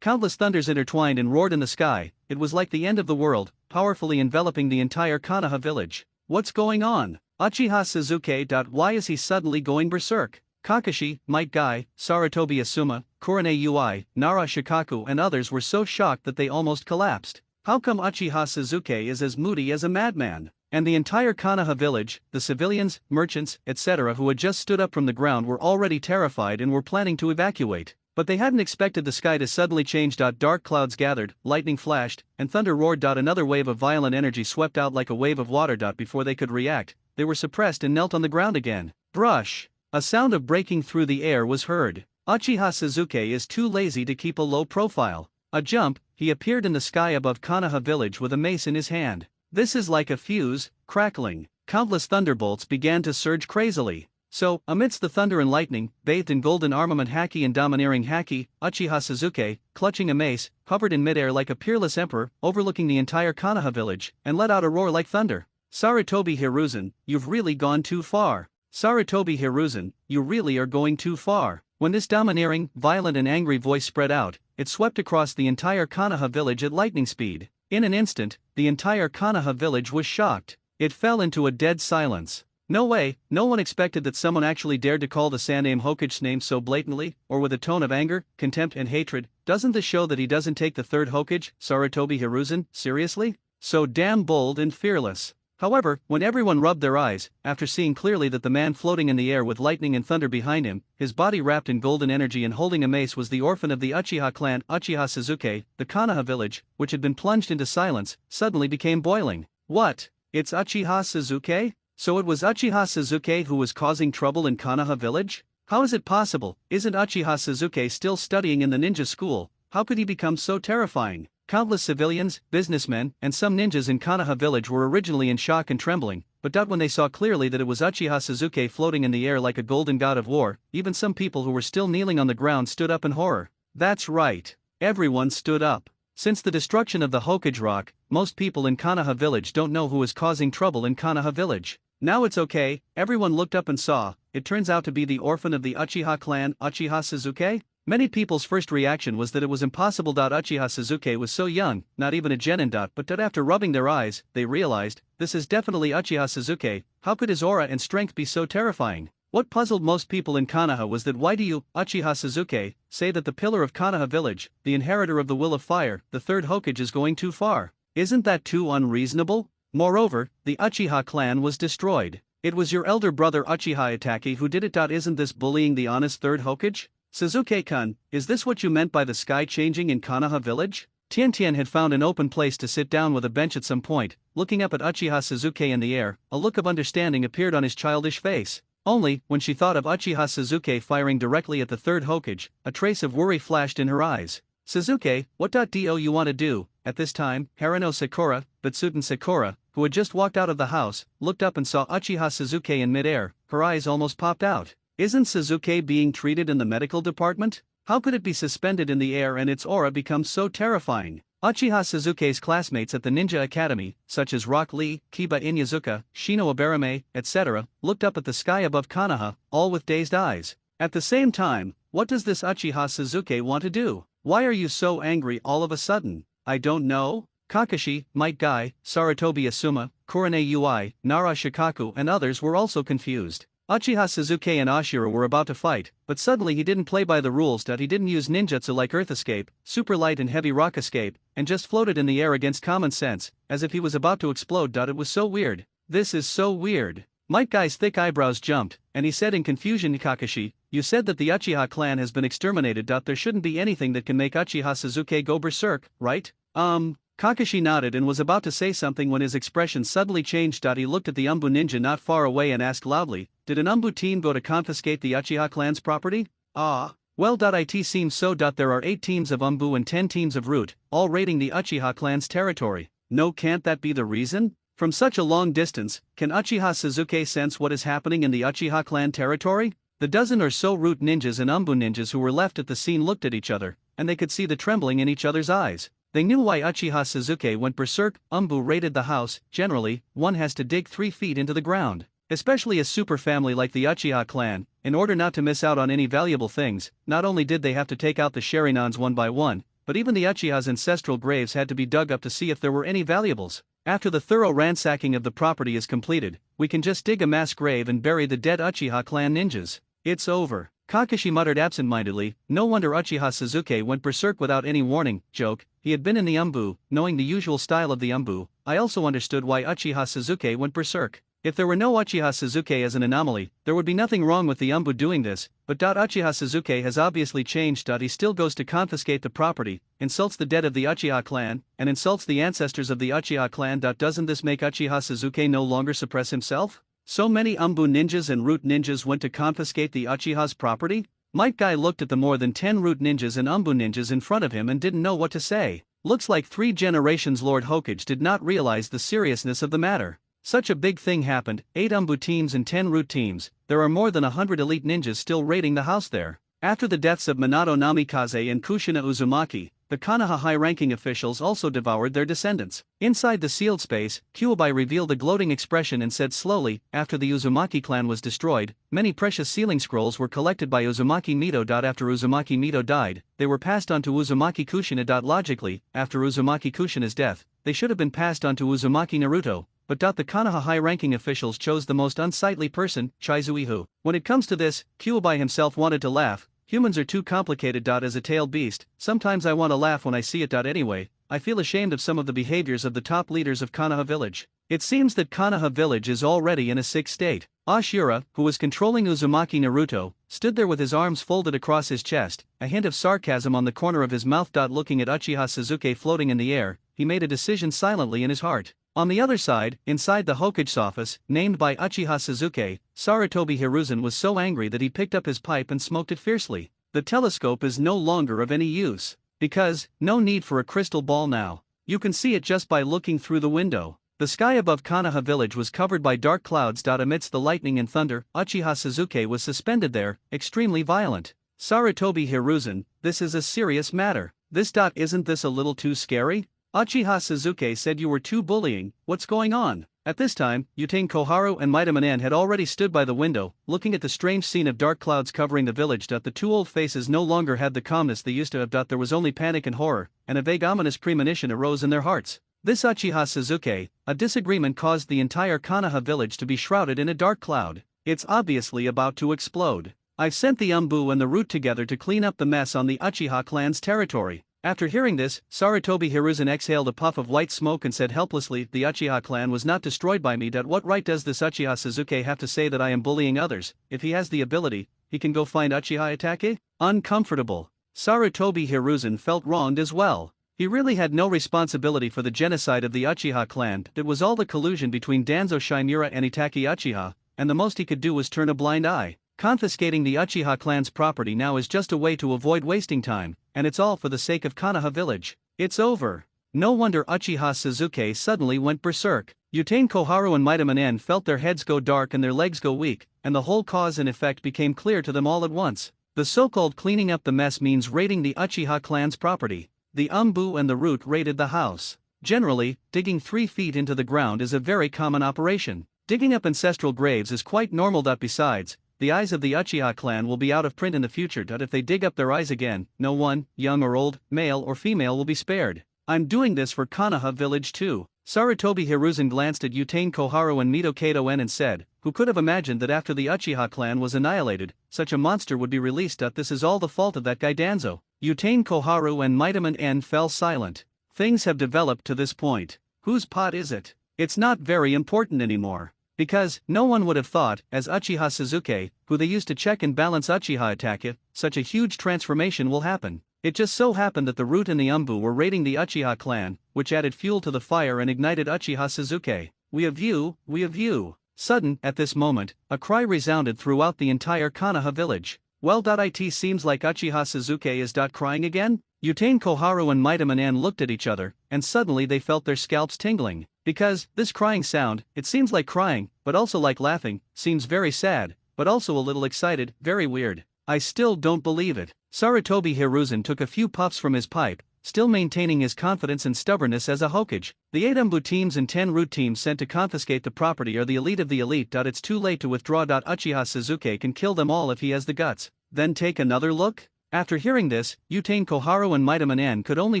countless thunders intertwined and roared in the sky. It was like the end of the world, powerfully enveloping the entire Konoha village. What's going on? Uchiha Sasuke. Why is he suddenly going berserk? Kakashi, Might Guy, Sarutobi Asuma, Kurane Ui, Nara Shikaku and others were so shocked that they almost collapsed. How come Uchiha Sasuke is as moody as a madman? And the entire Konoha village, the civilians, merchants, etc. who had just stood up from the ground were already terrified and were planning to evacuate. But they hadn't expected the sky to suddenly change. Dark clouds gathered, lightning flashed, and thunder roared. Another wave of violent energy swept out like a wave of water. Before they could react, they were suppressed and knelt on the ground again. Brush! A sound of breaking through the air was heard. Uchiha Sasuke is too lazy to keep a low profile. A jump, he appeared in the sky above Konoha village with a mace in his hand. This is like a fuse, crackling. Countless thunderbolts began to surge crazily. So, amidst the thunder and lightning, bathed in golden armament haki and domineering haki, Uchiha Sasuke, clutching a mace, hovered in midair like a peerless emperor, overlooking the entire Konoha village, and let out a roar like thunder. Sarutobi Hiruzen, you've really gone too far. Sarutobi Hiruzen, you really are going too far. When this domineering, violent and angry voice spread out, it swept across the entire Konoha village at lightning speed. In an instant, the entire Konoha village was shocked. It fell into a dead silence. No way, no one expected that someone actually dared to call the Saname Hokage's name so blatantly, or with a tone of anger, contempt and hatred. Doesn't this show that he doesn't take the third Hokage, Sarutobi Hiruzen, seriously? So damn bold and fearless. However, when everyone rubbed their eyes, after seeing clearly that the man floating in the air with lightning and thunder behind him, his body wrapped in golden energy and holding a mace was the orphan of the Uchiha clan, Uchiha Suzuki, the Konoha village, which had been plunged into silence, suddenly became boiling. What? It's Uchiha Suzuki? So it was Uchiha Suzuki who was causing trouble in Konoha village? How is it possible? Isn't Uchiha Suzuki still studying in the ninja school? How could he become so terrifying? Countless civilians, businessmen, and some ninjas in Konoha village were originally in shock and trembling, but when they saw clearly that it was Uchiha Suzuki floating in the air like a golden god of war, even some people who were still kneeling on the ground stood up in horror. That's right. Everyone stood up. Since the destruction of the Hokage rock, most people in Konoha village don't know who is causing trouble in Konoha village. Now it's okay, everyone looked up and saw, it turns out to be the orphan of the Uchiha clan, Uchiha Suzuki? Many people's first reaction was that it was impossible. Uchiha Suzuki was so young, not even a genin. But after rubbing their eyes, they realized, this is definitely Uchiha Suzuki. How could his aura and strength be so terrifying? What puzzled most people in Konoha was that why do you, Uchiha Suzuki, say that the pillar of Konoha village, the inheritor of the will of fire, the third Hokage is going too far? Isn't that too unreasonable? Moreover, the Uchiha clan was destroyed. It was your elder brother Uchiha Itachi who did it. Isn't this bullying the honest third Hokage? Suzuki-kun, is this what you meant by the sky changing in Konoha village? Tian had found an open place to sit down with a bench at some point, looking up at Uchiha Suzuki in the air, a look of understanding appeared on his childish face. Only, when she thought of Uchiha Suzuki firing directly at the third Hokage, a trace of worry flashed in her eyes. Suzuki, what do you want to do? At this time, Harano Sakura, Bitsuten Sakura, who had just walked out of the house, looked up and saw Uchiha Suzuki in midair. Her eyes almost popped out. Isn't Suzuki being treated in the medical department? How could it be suspended in the air and its aura become so terrifying? Uchiha Suzuki's classmates at the Ninja Academy, such as Rock Lee, Kiba Inyazuka, Shino Abarame, etc., looked up at the sky above Konoha, all with dazed eyes. At the same time, what does this Uchiha Suzuki want to do? Why are you so angry all of a sudden? I don't know. Kakashi, Might Guy, Sarutobi Asuma, Kurane Ui, Nara Shikaku and others were also confused. Uchiha Suzuki and Ashura were about to fight, but suddenly he didn't play by the rules. He didn't use ninjutsu like Earth Escape, Super Light and Heavy Rock Escape, and just floated in the air against common sense, as if he was about to explode. It was so weird. This is so weird. Might Guy's thick eyebrows jumped, and he said in confusion, Kakashi, you said that the Uchiha clan has been exterminated. There shouldn't be anything that can make Uchiha Suzuki go berserk, right? Kakashi nodded and was about to say something when his expression suddenly changed. He looked at the Umbu ninja not far away and asked loudly, did an Umbu team go to confiscate the Uchiha clan's property? Well, it seems so. There are 8 teams of Umbu and 10 teams of Root, all raiding the Uchiha clan's territory. No, can't that be the reason? From such a long distance, can Uchiha Suzuki sense what is happening in the Uchiha clan territory? The dozen or so Root ninjas and Umbu ninjas who were left at the scene looked at each other, and they could see the trembling in each other's eyes. They knew why Uchiha Suzuki went berserk. Umbu raided the house. Generally, one has to dig 3 feet into the ground. Especially a super family like the Uchiha clan, in order not to miss out on any valuable things. Not only did they have to take out the Sharinans one by one, but even the Uchiha's ancestral graves had to be dug up to see if there were any valuables. After the thorough ransacking of the property is completed, we can just dig a mass grave and bury the dead Uchiha clan ninjas. It's over. Kakashi muttered absent-mindedly, no wonder Uchiha Suzuki went berserk without any warning. Joke, he had been in the Umbu, knowing the usual style of the Umbu. I also understood why Uchiha Suzuki went berserk. If there were no Uchiha Suzuki as an anomaly, there would be nothing wrong with the Umbu doing this, but Uchiha Suzuki has obviously changed. He still goes to confiscate the property, insults the dead of the Uchiha clan, and insults the ancestors of the Uchiha clan. Doesn't this make Uchiha Suzuki no longer suppress himself? So many Umbu ninjas and Root ninjas went to confiscate the Uchiha's property? Might Guy looked at the more than 10 Root ninjas and Umbu ninjas in front of him and didn't know what to say. Looks like 3 generations Lord Hokage did not realize the seriousness of the matter. Such a big thing happened, 8 Umbu teams and 10 Root teams. There are more than 100 elite ninjas still raiding the house there. After the deaths of Minato Namikaze and Kushina Uzumaki, the Konoha high-ranking officials also devoured their descendants. Inside the sealed space, Kyuubi revealed a gloating expression and said slowly, after the Uzumaki clan was destroyed, many precious sealing scrolls were collected by Uzumaki Mito. After Uzumaki Mito died, they were passed on to Uzumaki Kushina. Logically, after Uzumaki Kushina's death, they should have been passed on to Uzumaki Naruto, but the Konoha high-ranking officials chose the most unsightly person, Chaizuihu. When it comes to this, Kyuubi himself wanted to laugh. Humans are too complicated. As a tailed beast, sometimes I want to laugh when I see it. Anyway, I feel ashamed of some of the behaviors of the top leaders of Konoha village. It seems that Konoha village is already in a sick state. Ashura, who was controlling Uzumaki Naruto, stood there with his arms folded across his chest, a hint of sarcasm on the corner of his mouth. Looking at Uchiha Sasuke floating in the air, he made a decision silently in his heart. On the other side, inside the Hokage's office, named by Uchiha Sasuke, Sarutobi Hiruzen was so angry that he picked up his pipe and smoked it fiercely. The telescope is no longer of any use. Because, no need for a crystal ball now. You can see it just by looking through the window. The sky above Konoha village was covered by dark clouds. Amidst the lightning and thunder, Uchiha Sasuke was suspended there, extremely violent. Sarutobi Hiruzen, this is a serious matter. Isn't this a little too scary? Uchiha Sasuke said you were too bullying. What's going on? At this time, Utain Koharu and Maidamanen had already stood by the window, looking at the strange scene of dark clouds covering the village. The two old faces no longer had the calmness they used to have. There was only panic and horror, and a vague ominous premonition arose in their hearts. This Uchiha Sasuke, a disagreement caused the entire Konoha village to be shrouded in a dark cloud. It's obviously about to explode. I've sent the Umbu and the Root together to clean up the mess on the Uchiha clan's territory. After hearing this, Sarutobi Hiruzen exhaled a puff of white smoke and said helplessly, the Uchiha clan was not destroyed by me. What right does this Uchiha Sasuke have to say that I am bullying others? If he has the ability, he can go find Uchiha Itachi? Uncomfortable. Sarutobi Hiruzen felt wronged as well. He really had no responsibility for the genocide of the Uchiha clan. It was all the collusion between Danzo Shimura and Itachi Uchiha, and the most he could do was turn a blind eye. Confiscating the Uchiha clan's property now is just a way to avoid wasting time, and it's all for the sake of Konoha village. It's over. No wonder Uchiha Sasuke suddenly went berserk. Utain Koharu and Maidamanen felt their heads go dark and their legs go weak, and the whole cause and effect became clear to them all at once. The so-called cleaning up the mess means raiding the Uchiha clan's property. The Umbu and the Root raided the house. Generally, digging 3 feet into the ground is a very common operation. Digging up ancestral graves is quite normal. Besides, the eyes of the Uchiha clan will be out of print in the future. If they dig up their eyes again, no one, young or old, male or female, will be spared. I'm doing this for Konoha village too. Sarutobi Hiruzen glanced at Utain Koharu and Mito Kato-en and said, who could have imagined that after the Uchiha clan was annihilated, such a monster would be released? This is all the fault of that guy Danzo. Utain Koharu and Maidamanen fell silent. Things have developed to this point. Whose pot is it? It's not very important anymore. Because, no one would have thought, as Uchiha Sasuke, who they used to check and balance Uchiha Itachi, such a huge transformation will happen. It just so happened that the Root and the Umbu were raiding the Uchiha clan, which added fuel to the fire and ignited Uchiha Sasuke. We have you. Sudden, at this moment, a cry resounded throughout the entire Konoha village. Well, it seems like Uchiha Sasuke is crying again? Utain Koharu and Maidamanen looked at each other, and suddenly they felt their scalps tingling. Because, this crying sound, it seems like crying, but also like laughing, seems very sad, but also a little excited, very weird. I still don't believe it. Sarutobi Hiruzen took a few puffs from his pipe, still maintaining his confidence and stubbornness as a Hokage. The 8 Umbu teams and 10 Root teams sent to confiscate the property are the elite of the elite. It's too late to withdraw. Uchiha Sasuke can kill them all if he has the guts. Then take another look? After hearing this, Utain Koharu and Maidamanen could only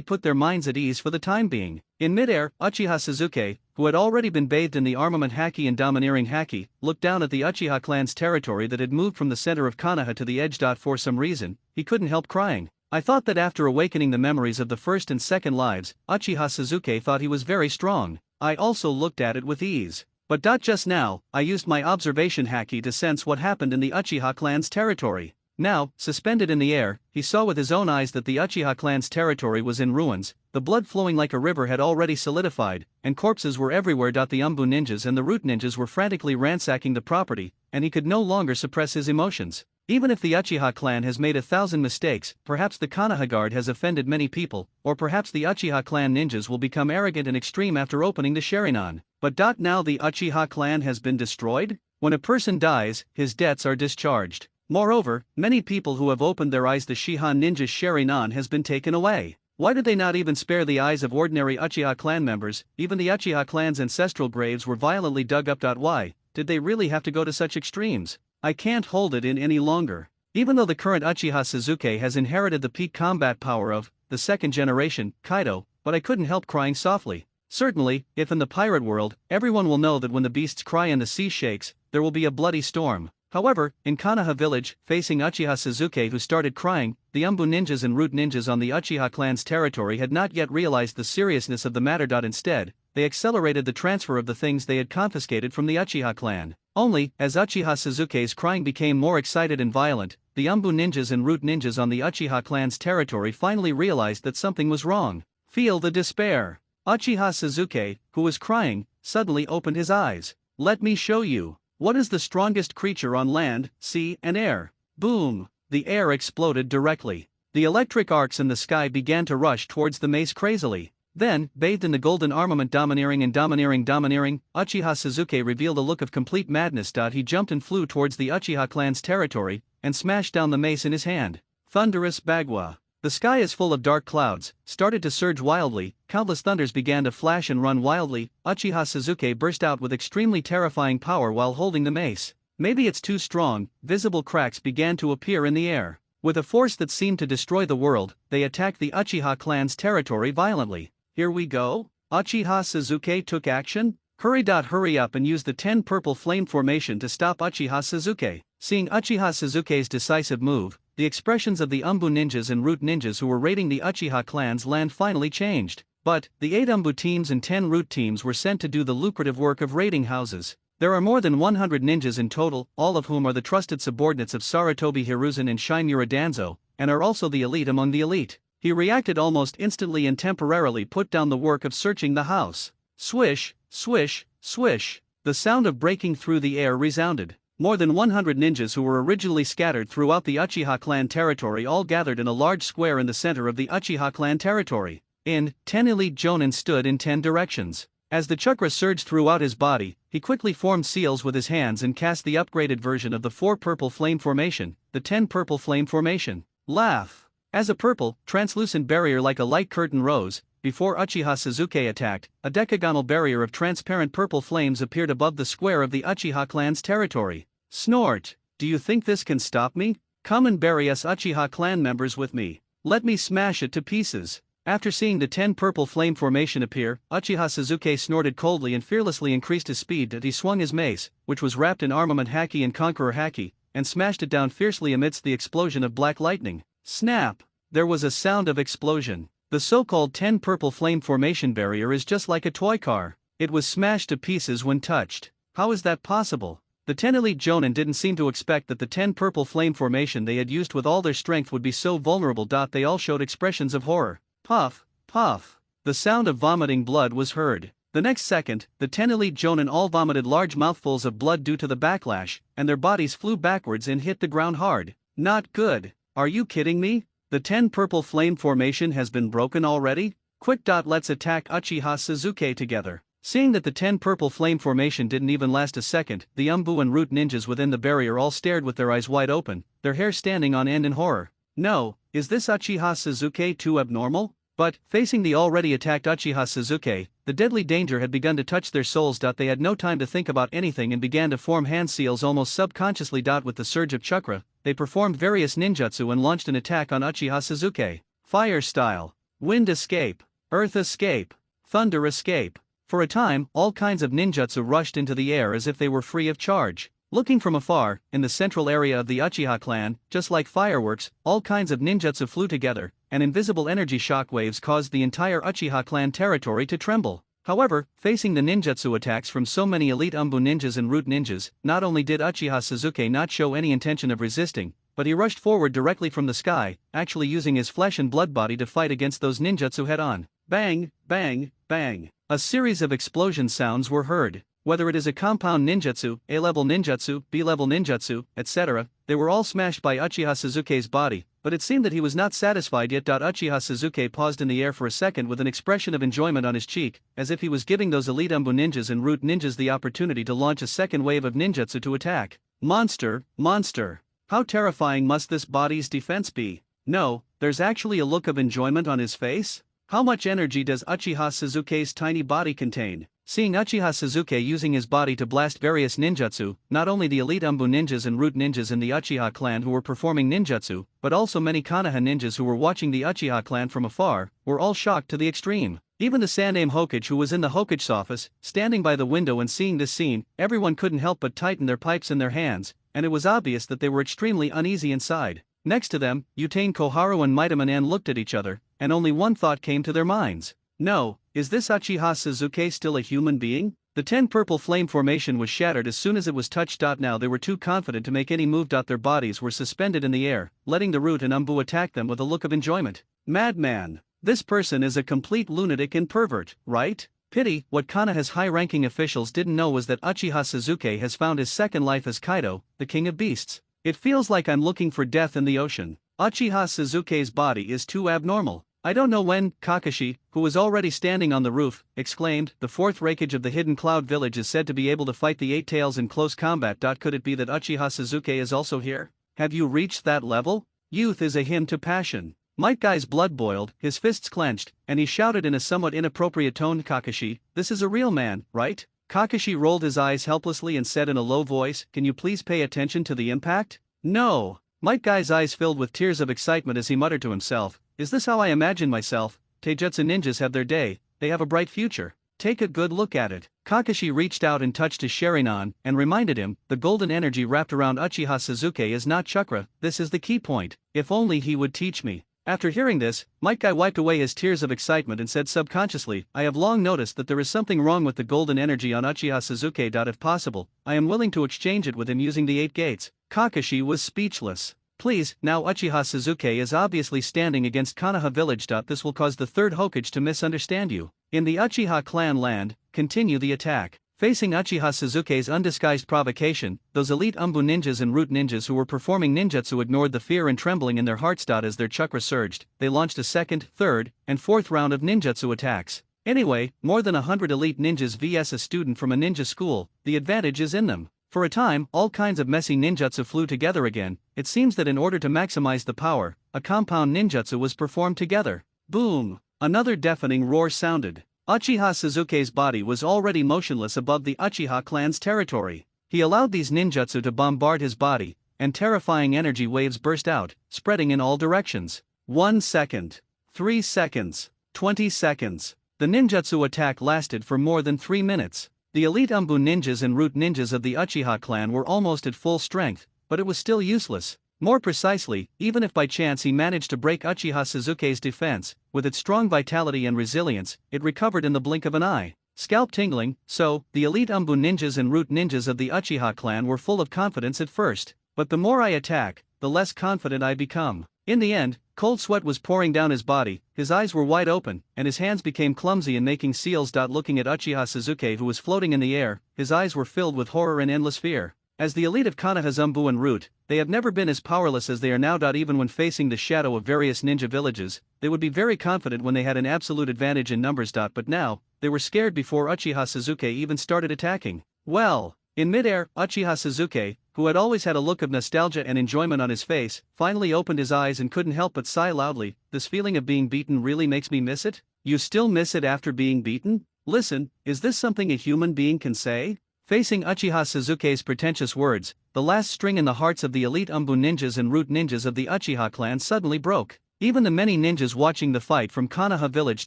put their minds at ease for the time being. In midair, Uchiha Sasuke, who had already been bathed in the armament haki and domineering haki, looked down at the Uchiha clan's territory that had moved from the center of Konoha to the edge. For some reason, he couldn't help crying. I thought that after awakening the memories of the first and second lives, Uchiha Sasuke thought he was very strong. I also looked at it with ease. But just now, I used my observation haki to sense what happened in the Uchiha clan's territory. Now, suspended in the air, he saw with his own eyes that the Uchiha clan's territory was in ruins, the blood flowing like a river had already solidified, and corpses were everywhere. The Umbu ninjas and the Root ninjas were frantically ransacking the property, and he could no longer suppress his emotions. Even if the Uchiha clan has made 1,000 mistakes, perhaps the Konoha guard has offended many people, or perhaps the Uchiha clan ninjas will become arrogant and extreme after opening the Sharingan. But now the Uchiha clan has been destroyed? When a person dies, his debts are discharged. Moreover, many people who have opened their eyes, the Shihan ninja's Sharingan has been taken away. Why did they not even spare the eyes of ordinary Uchiha clan members? Even the Uchiha clan's ancestral graves were violently dug up. Why did they really have to go to such extremes? I can't hold it in any longer. Even though the current Uchiha Sasuke has inherited the peak combat power of the second generation, Kaido, but I couldn't help crying softly. Certainly, if in the pirate world, everyone will know that when the beasts cry and the sea shakes, there will be a bloody storm. However, in Konoha village, facing Uchiha Sasuke who started crying, the Umbu ninjas and root ninjas on the Uchiha clan's territory had not yet realized the seriousness of the matter. Instead, they accelerated the transfer of the things they had confiscated from the Uchiha clan. Only, as Uchiha Sasuke's crying became more excited and violent, the Umbu ninjas and root ninjas on the Uchiha clan's territory finally realized that something was wrong. Feel the despair. Uchiha Sasuke, who was crying, suddenly opened his eyes. Let me show you. What is the strongest creature on land, sea, and air? Boom! The air exploded directly. The electric arcs in the sky began to rush towards the mace crazily. Then, bathed in the golden armament domineering, Uchiha Sasuke revealed a look of complete madness. He jumped and flew towards the Uchiha clan's territory, and smashed down the mace in his hand. Thunderous Bagua. The sky is full of dark clouds, started to surge wildly, countless thunders began to flash and run wildly. Uchiha Sasuke burst out with extremely terrifying power while holding the mace. Maybe it's too strong, visible cracks began to appear in the air. With a force that seemed to destroy the world, they attacked the Uchiha clan's territory violently. Here we go? Uchiha Sasuke took action? Hurry up and use the 10 purple flame formation to stop Uchiha Sasuke. Seeing Uchiha Sasuke's decisive move, the expressions of the Umbu ninjas and root ninjas who were raiding the Uchiha clan's land finally changed. But, the 8 Umbu teams and 10 root teams were sent to do the lucrative work of raiding houses. There are more than 100 ninjas in total, all of whom are the trusted subordinates of Sarutobi Hiruzen and Shinmura Danzo, and are also the elite among the elite. He reacted almost instantly and temporarily put down the work of searching the house. Swish, swish, swish. The sound of breaking through the air resounded. More than 100 ninjas who were originally scattered throughout the Uchiha clan territory all gathered in a large square in the center of the Uchiha clan territory. 10 elite jonin stood in 10 directions. As the chakra surged throughout his body, he quickly formed seals with his hands and cast the upgraded version of the 4 purple flame formation, the 10 purple flame formation. Laugh. As a purple, translucent barrier like a light curtain rose, before Uchiha Sasuke attacked, a decagonal barrier of transparent purple flames appeared above the square of the Uchiha clan's territory. Snort! Do you think this can stop me? Come and bury us Uchiha clan members with me. Let me smash it to pieces. After seeing the 10 purple flame formation appear, Uchiha Sasuke snorted coldly and fearlessly increased his speed as he swung his mace, which was wrapped in armament haki and conqueror haki, and smashed it down fiercely amidst the explosion of black lightning. Snap! There was a sound of explosion. The so-called 10 purple flame formation barrier is just like a toy car. It was smashed to pieces when touched. How is that possible? The 10 elite jonin didn't seem to expect that the 10 purple flame formation they had used with all their strength would be so vulnerable. They all showed expressions of horror. Puff, puff. The sound of vomiting blood was heard. The next second, the 10 elite jonin all vomited large mouthfuls of blood due to the backlash, and their bodies flew backwards and hit the ground hard. Not good. Are you kidding me? The 10 purple flame formation has been broken already? Quick. Let's attack Uchiha Sasuke together. Seeing that the 10 purple flame formation didn't even last a second, the Umbu and root ninjas within the barrier all stared with their eyes wide open, their hair standing on end in horror. No, is this Uchiha Sasuke too abnormal? But, facing the already attacked Uchiha Sasuke, the deadly danger had begun to touch their souls. They had no time to think about anything and began to form hand seals almost subconsciously. With the surge of chakra, they performed various ninjutsu and launched an attack on Uchiha Sasuke. Fire style. Wind escape. Earth escape. Thunder escape. For a time, all kinds of ninjutsu rushed into the air as if they were free of charge. Looking from afar, in the central area of the Uchiha clan, just like fireworks, all kinds of ninjutsu flew together, and invisible energy shockwaves caused the entire Uchiha clan territory to tremble. However, facing the ninjutsu attacks from so many elite Umbu ninjas and root ninjas, not only did Uchiha Sasuke not show any intention of resisting, but he rushed forward directly from the sky, actually using his flesh and blood body to fight against those ninjutsu head-on. Bang, bang, bang. A series of explosion sounds were heard. Whether it is a compound ninjutsu, A-level ninjutsu, B-level ninjutsu, etc., they were all smashed by Uchiha Sasuke's body, but it seemed that he was not satisfied yet. Uchiha Sasuke paused in the air for a second with an expression of enjoyment on his cheek, as if he was giving those elite Umbu ninjas and root ninjas the opportunity to launch a second wave of ninjutsu to attack. Monster, monster. How terrifying must this body's defense be? No, there's actually a look of enjoyment on his face? How much energy does Uchiha Sasuke's tiny body contain? Seeing Uchiha Sasuke using his body to blast various ninjutsu, not only the elite Umbu ninjas and root ninjas in the Uchiha clan who were performing ninjutsu, but also many Konoha ninjas who were watching the Uchiha clan from afar, were all shocked to the extreme. Even the Sandaime Hokage who was in the Hokage's office, standing by the window and seeing this scene, everyone couldn't help but tighten their pipes in their hands, and it was obvious that they were extremely uneasy inside. Next to them, Utane Koharu and Maidama Nan looked at each other, and only one thought came to their minds. No, is this Uchiha Sasuke still a human being? The 10 purple flame formation was shattered as soon as it was touched. Now they were too confident to make any move. Their bodies were suspended in the air, letting the root and Umbu attack them with a look of enjoyment. Madman! This person is a complete lunatic and pervert, right? Pity, what Konoha's high-ranking officials didn't know was that Uchiha Sasuke has found his second life as Kaido, the king of beasts. It feels like I'm looking for death in the ocean. Uchiha Sasuke's body is too abnormal. I don't know when. Kakashi, who was already standing on the roof, exclaimed, the fourth Raikage of the Hidden Cloud Village is said to be able to fight the Eight Tails in close combat. Could it be that Uchiha Sasuke is also here? Have you reached that level? Youth is a hymn to passion. Might Guy's blood boiled, his fists clenched, and he shouted in a somewhat inappropriate tone, Kakashi, this is a real man, right? Kakashi rolled his eyes helplessly and said in a low voice, can you please pay attention to the impact? No. Might Guy's eyes filled with tears of excitement as he muttered to himself, is this how I imagine myself? Taijutsu ninjas have their day, they have a bright future. Take a good look at it. Kakashi reached out and touched his Sharingan, and reminded him, the golden energy wrapped around Uchiha Sasuke is not chakra, this is the key point, if only he would teach me. After hearing this, Might Guy wiped away his tears of excitement and said subconsciously, I have long noticed that there is something wrong with the golden energy on Uchiha Sasuke. If possible, I am willing to exchange it with him using the 8 gates. Kakashi was speechless. Please, now Uchiha Sasuke is obviously standing against Konoha village. This will cause the third Hokage to misunderstand you. In the Uchiha clan land, continue the attack. Facing Uchiha Sasuke's undisguised provocation, those elite Umbu ninjas and root ninjas who were performing ninjutsu ignored the fear and trembling in their hearts. As their chakra surged, they launched a second, third, and fourth round of ninjutsu attacks. Anyway, more than 100 elite ninjas vs a student from a ninja school, the advantage is in them. For a time, all kinds of messy ninjutsu flew together again. It seems that in order to maximize the power, a compound ninjutsu was performed together. Boom! Another deafening roar sounded. Uchiha Sasuke's body was already motionless above the Uchiha clan's territory. He allowed these ninjutsu to bombard his body, and terrifying energy waves burst out, spreading in all directions. 1 second. 3 seconds. 20 seconds. The ninjutsu attack lasted for more than 3 minutes. The elite Umbu ninjas and root ninjas of the Uchiha clan were almost at full strength, but it was still useless. More precisely, even if by chance he managed to break Uchiha Sasuke's defense, with its strong vitality and resilience, it recovered in the blink of an eye. Scalp tingling, so, the elite Umbu ninjas and root ninjas of the Uchiha clan were full of confidence at first, but the more I attack, the less confident I become. In the end, cold sweat was pouring down his body, his eyes were wide open, and his hands became clumsy in making seals. Looking at Uchiha Sasuke who was floating in the air, his eyes were filled with horror and endless fear. As the elite of Konoha's Umbu and Root, they have never been as powerless as they are now. Even when facing the shadow of various ninja villages, they would be very confident when they had an absolute advantage in numbers. But now, they were scared before Uchiha Sasuke even started attacking. Well, in midair, Uchiha Sasuke, who had always had a look of nostalgia and enjoyment on his face, finally opened his eyes and couldn't help but sigh loudly. This feeling of being beaten really makes me miss it. You still miss it after being beaten? Listen, is this something a human being can say? Facing Uchiha Sasuke's pretentious words, the last string in the hearts of the elite Umbu ninjas and root ninjas of the Uchiha clan suddenly broke. Even the many ninjas watching the fight from Konoha village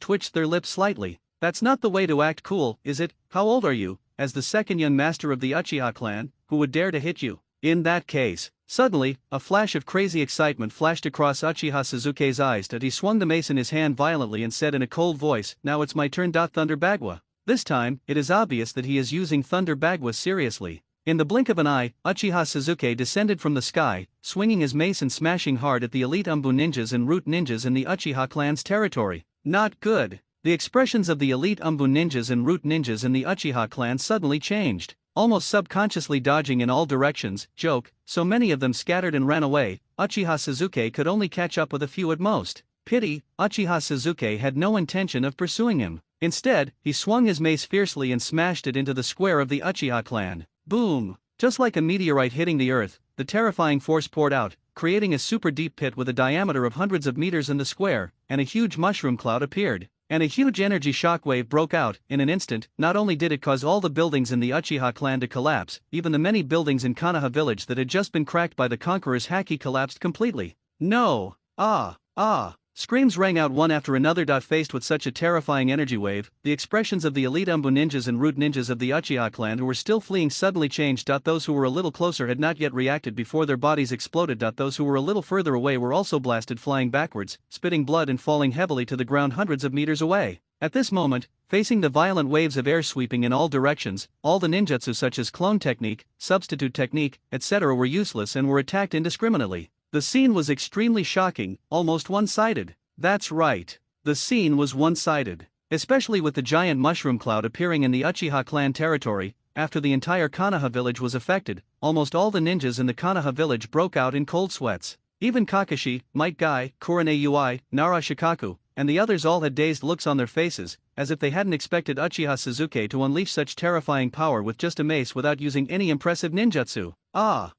twitched their lips slightly. That's not the way to act cool, is it? How old are you? As the second young master of the Uchiha clan, who would dare to hit you? In that case, suddenly, a flash of crazy excitement flashed across Uchiha Sasuke's eyes. He swung the mace in his hand violently and said in a cold voice, now it's my turn. Thunder Bagua. This time, it is obvious that he is using Thunder Bagua seriously. In the blink of an eye, Uchiha Sasuke descended from the sky, swinging his mace and smashing hard at the elite Umbu ninjas and root ninjas in the Uchiha clan's territory. Not good. The expressions of the elite Umbu ninjas and root ninjas in the Uchiha clan suddenly changed. Almost subconsciously dodging in all directions, so many of them scattered and ran away, Uchiha Sasuke could only catch up with a few at most. Pity, Uchiha Sasuke had no intention of pursuing him. Instead, he swung his mace fiercely and smashed it into the square of the Uchiha clan. Boom! Just like a meteorite hitting the earth, the terrifying force poured out, creating a super deep pit with a diameter of hundreds of meters in the square, and a huge mushroom cloud appeared. and a huge energy shockwave broke out. In an instant, not only did it cause all the buildings in the Uchiha clan to collapse, even the many buildings in Konoha village that had just been cracked by the conqueror's haki collapsed completely. No! Ah! Ah! Screams rang out one after another. Faced with such a terrifying energy wave, the expressions of the elite Umbu ninjas and root ninjas of the Uchiha clan who were still fleeing suddenly changed. Those who were a little closer had not yet reacted before their bodies exploded. Those who were a little further away were also blasted, flying backwards, spitting blood and falling heavily to the ground hundreds of meters away. At this moment, facing the violent waves of air sweeping in all directions, all the ninjutsu such as clone technique, substitute technique, etc. were useless and were attacked indiscriminately. The scene was extremely shocking, almost one-sided. That's right. The scene was one-sided. Especially with the giant mushroom cloud appearing in the Uchiha clan territory. After the entire Konoha village was affected, almost all the ninjas in the Konoha village broke out in cold sweats. Even Kakashi, Might Guy, Kurane Ui, Nara Shikaku, and the others all had dazed looks on their faces, as if they hadn't expected Uchiha Sasuke to unleash such terrifying power with just a mace without using any impressive ninjutsu. Ah!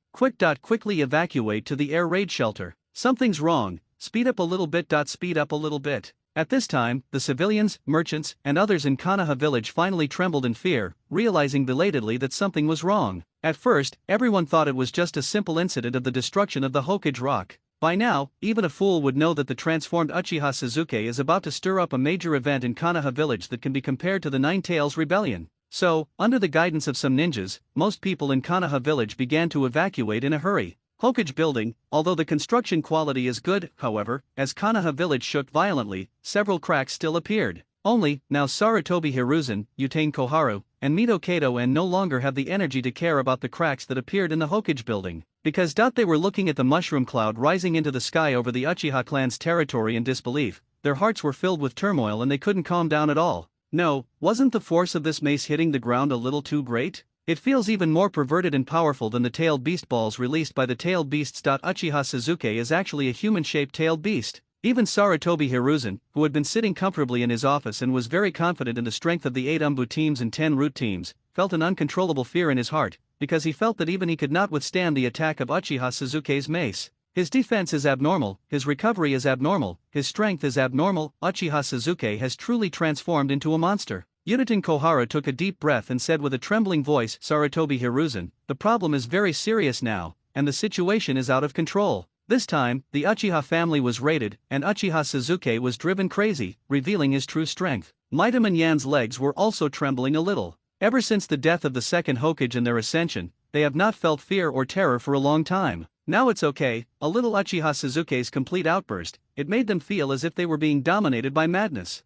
Quickly evacuate to the air raid shelter. Something's wrong. Speed up a little bit. Speed up a little bit. At this time, the civilians, merchants, and others in Konoha village finally trembled in fear, realizing belatedly that something was wrong. At first, everyone thought it was just a simple incident of the destruction of the Hokage rock. By now, even a fool would know that the transformed Uchiha Sasuke is about to stir up a major event in Konoha village that can be compared to the Nine Tails Rebellion. So, under the guidance of some ninjas, most people in Konoha village began to evacuate in a hurry. Hokage building, although the construction quality is good, however, as Konoha village shook violently, several cracks still appeared. Only, now Sarutobi Hiruzen, Utane Koharu, and Mito Kato no longer have the energy to care about the cracks that appeared in the Hokage building, because they were looking at the mushroom cloud rising into the sky over the Uchiha clan's territory in disbelief. Their hearts were filled with turmoil and they couldn't calm down at all. No, wasn't the force of this mace hitting the ground a little too great? It feels even more perverted and powerful than the tailed beast balls released by the tailed beasts. Uchiha Sasuke is actually a human-shaped tailed beast. Even Sarutobi Hiruzen, who had been sitting comfortably in his office and was very confident in the strength of the 8 Umbu teams and 10 root teams, felt an uncontrollable fear in his heart, because he felt that even he could not withstand the attack of Uchiha Sasuke's mace. His defense is abnormal, his recovery is abnormal, his strength is abnormal. Uchiha Sasuke has truly transformed into a monster. Uchiha Kohara took a deep breath and said with a trembling voice, Sarutobi Hiruzen, the problem is very serious now, and the situation is out of control. This time, the Uchiha family was raided, and Uchiha Sasuke was driven crazy, revealing his true strength. Maitaman Yan's legs were also trembling a little. Ever since the death of the second Hokage and their ascension, they have not felt fear or terror for a long time. Now it's okay, a little Uchiha Sasuke's complete outburst, it made them feel as if they were being dominated by madness.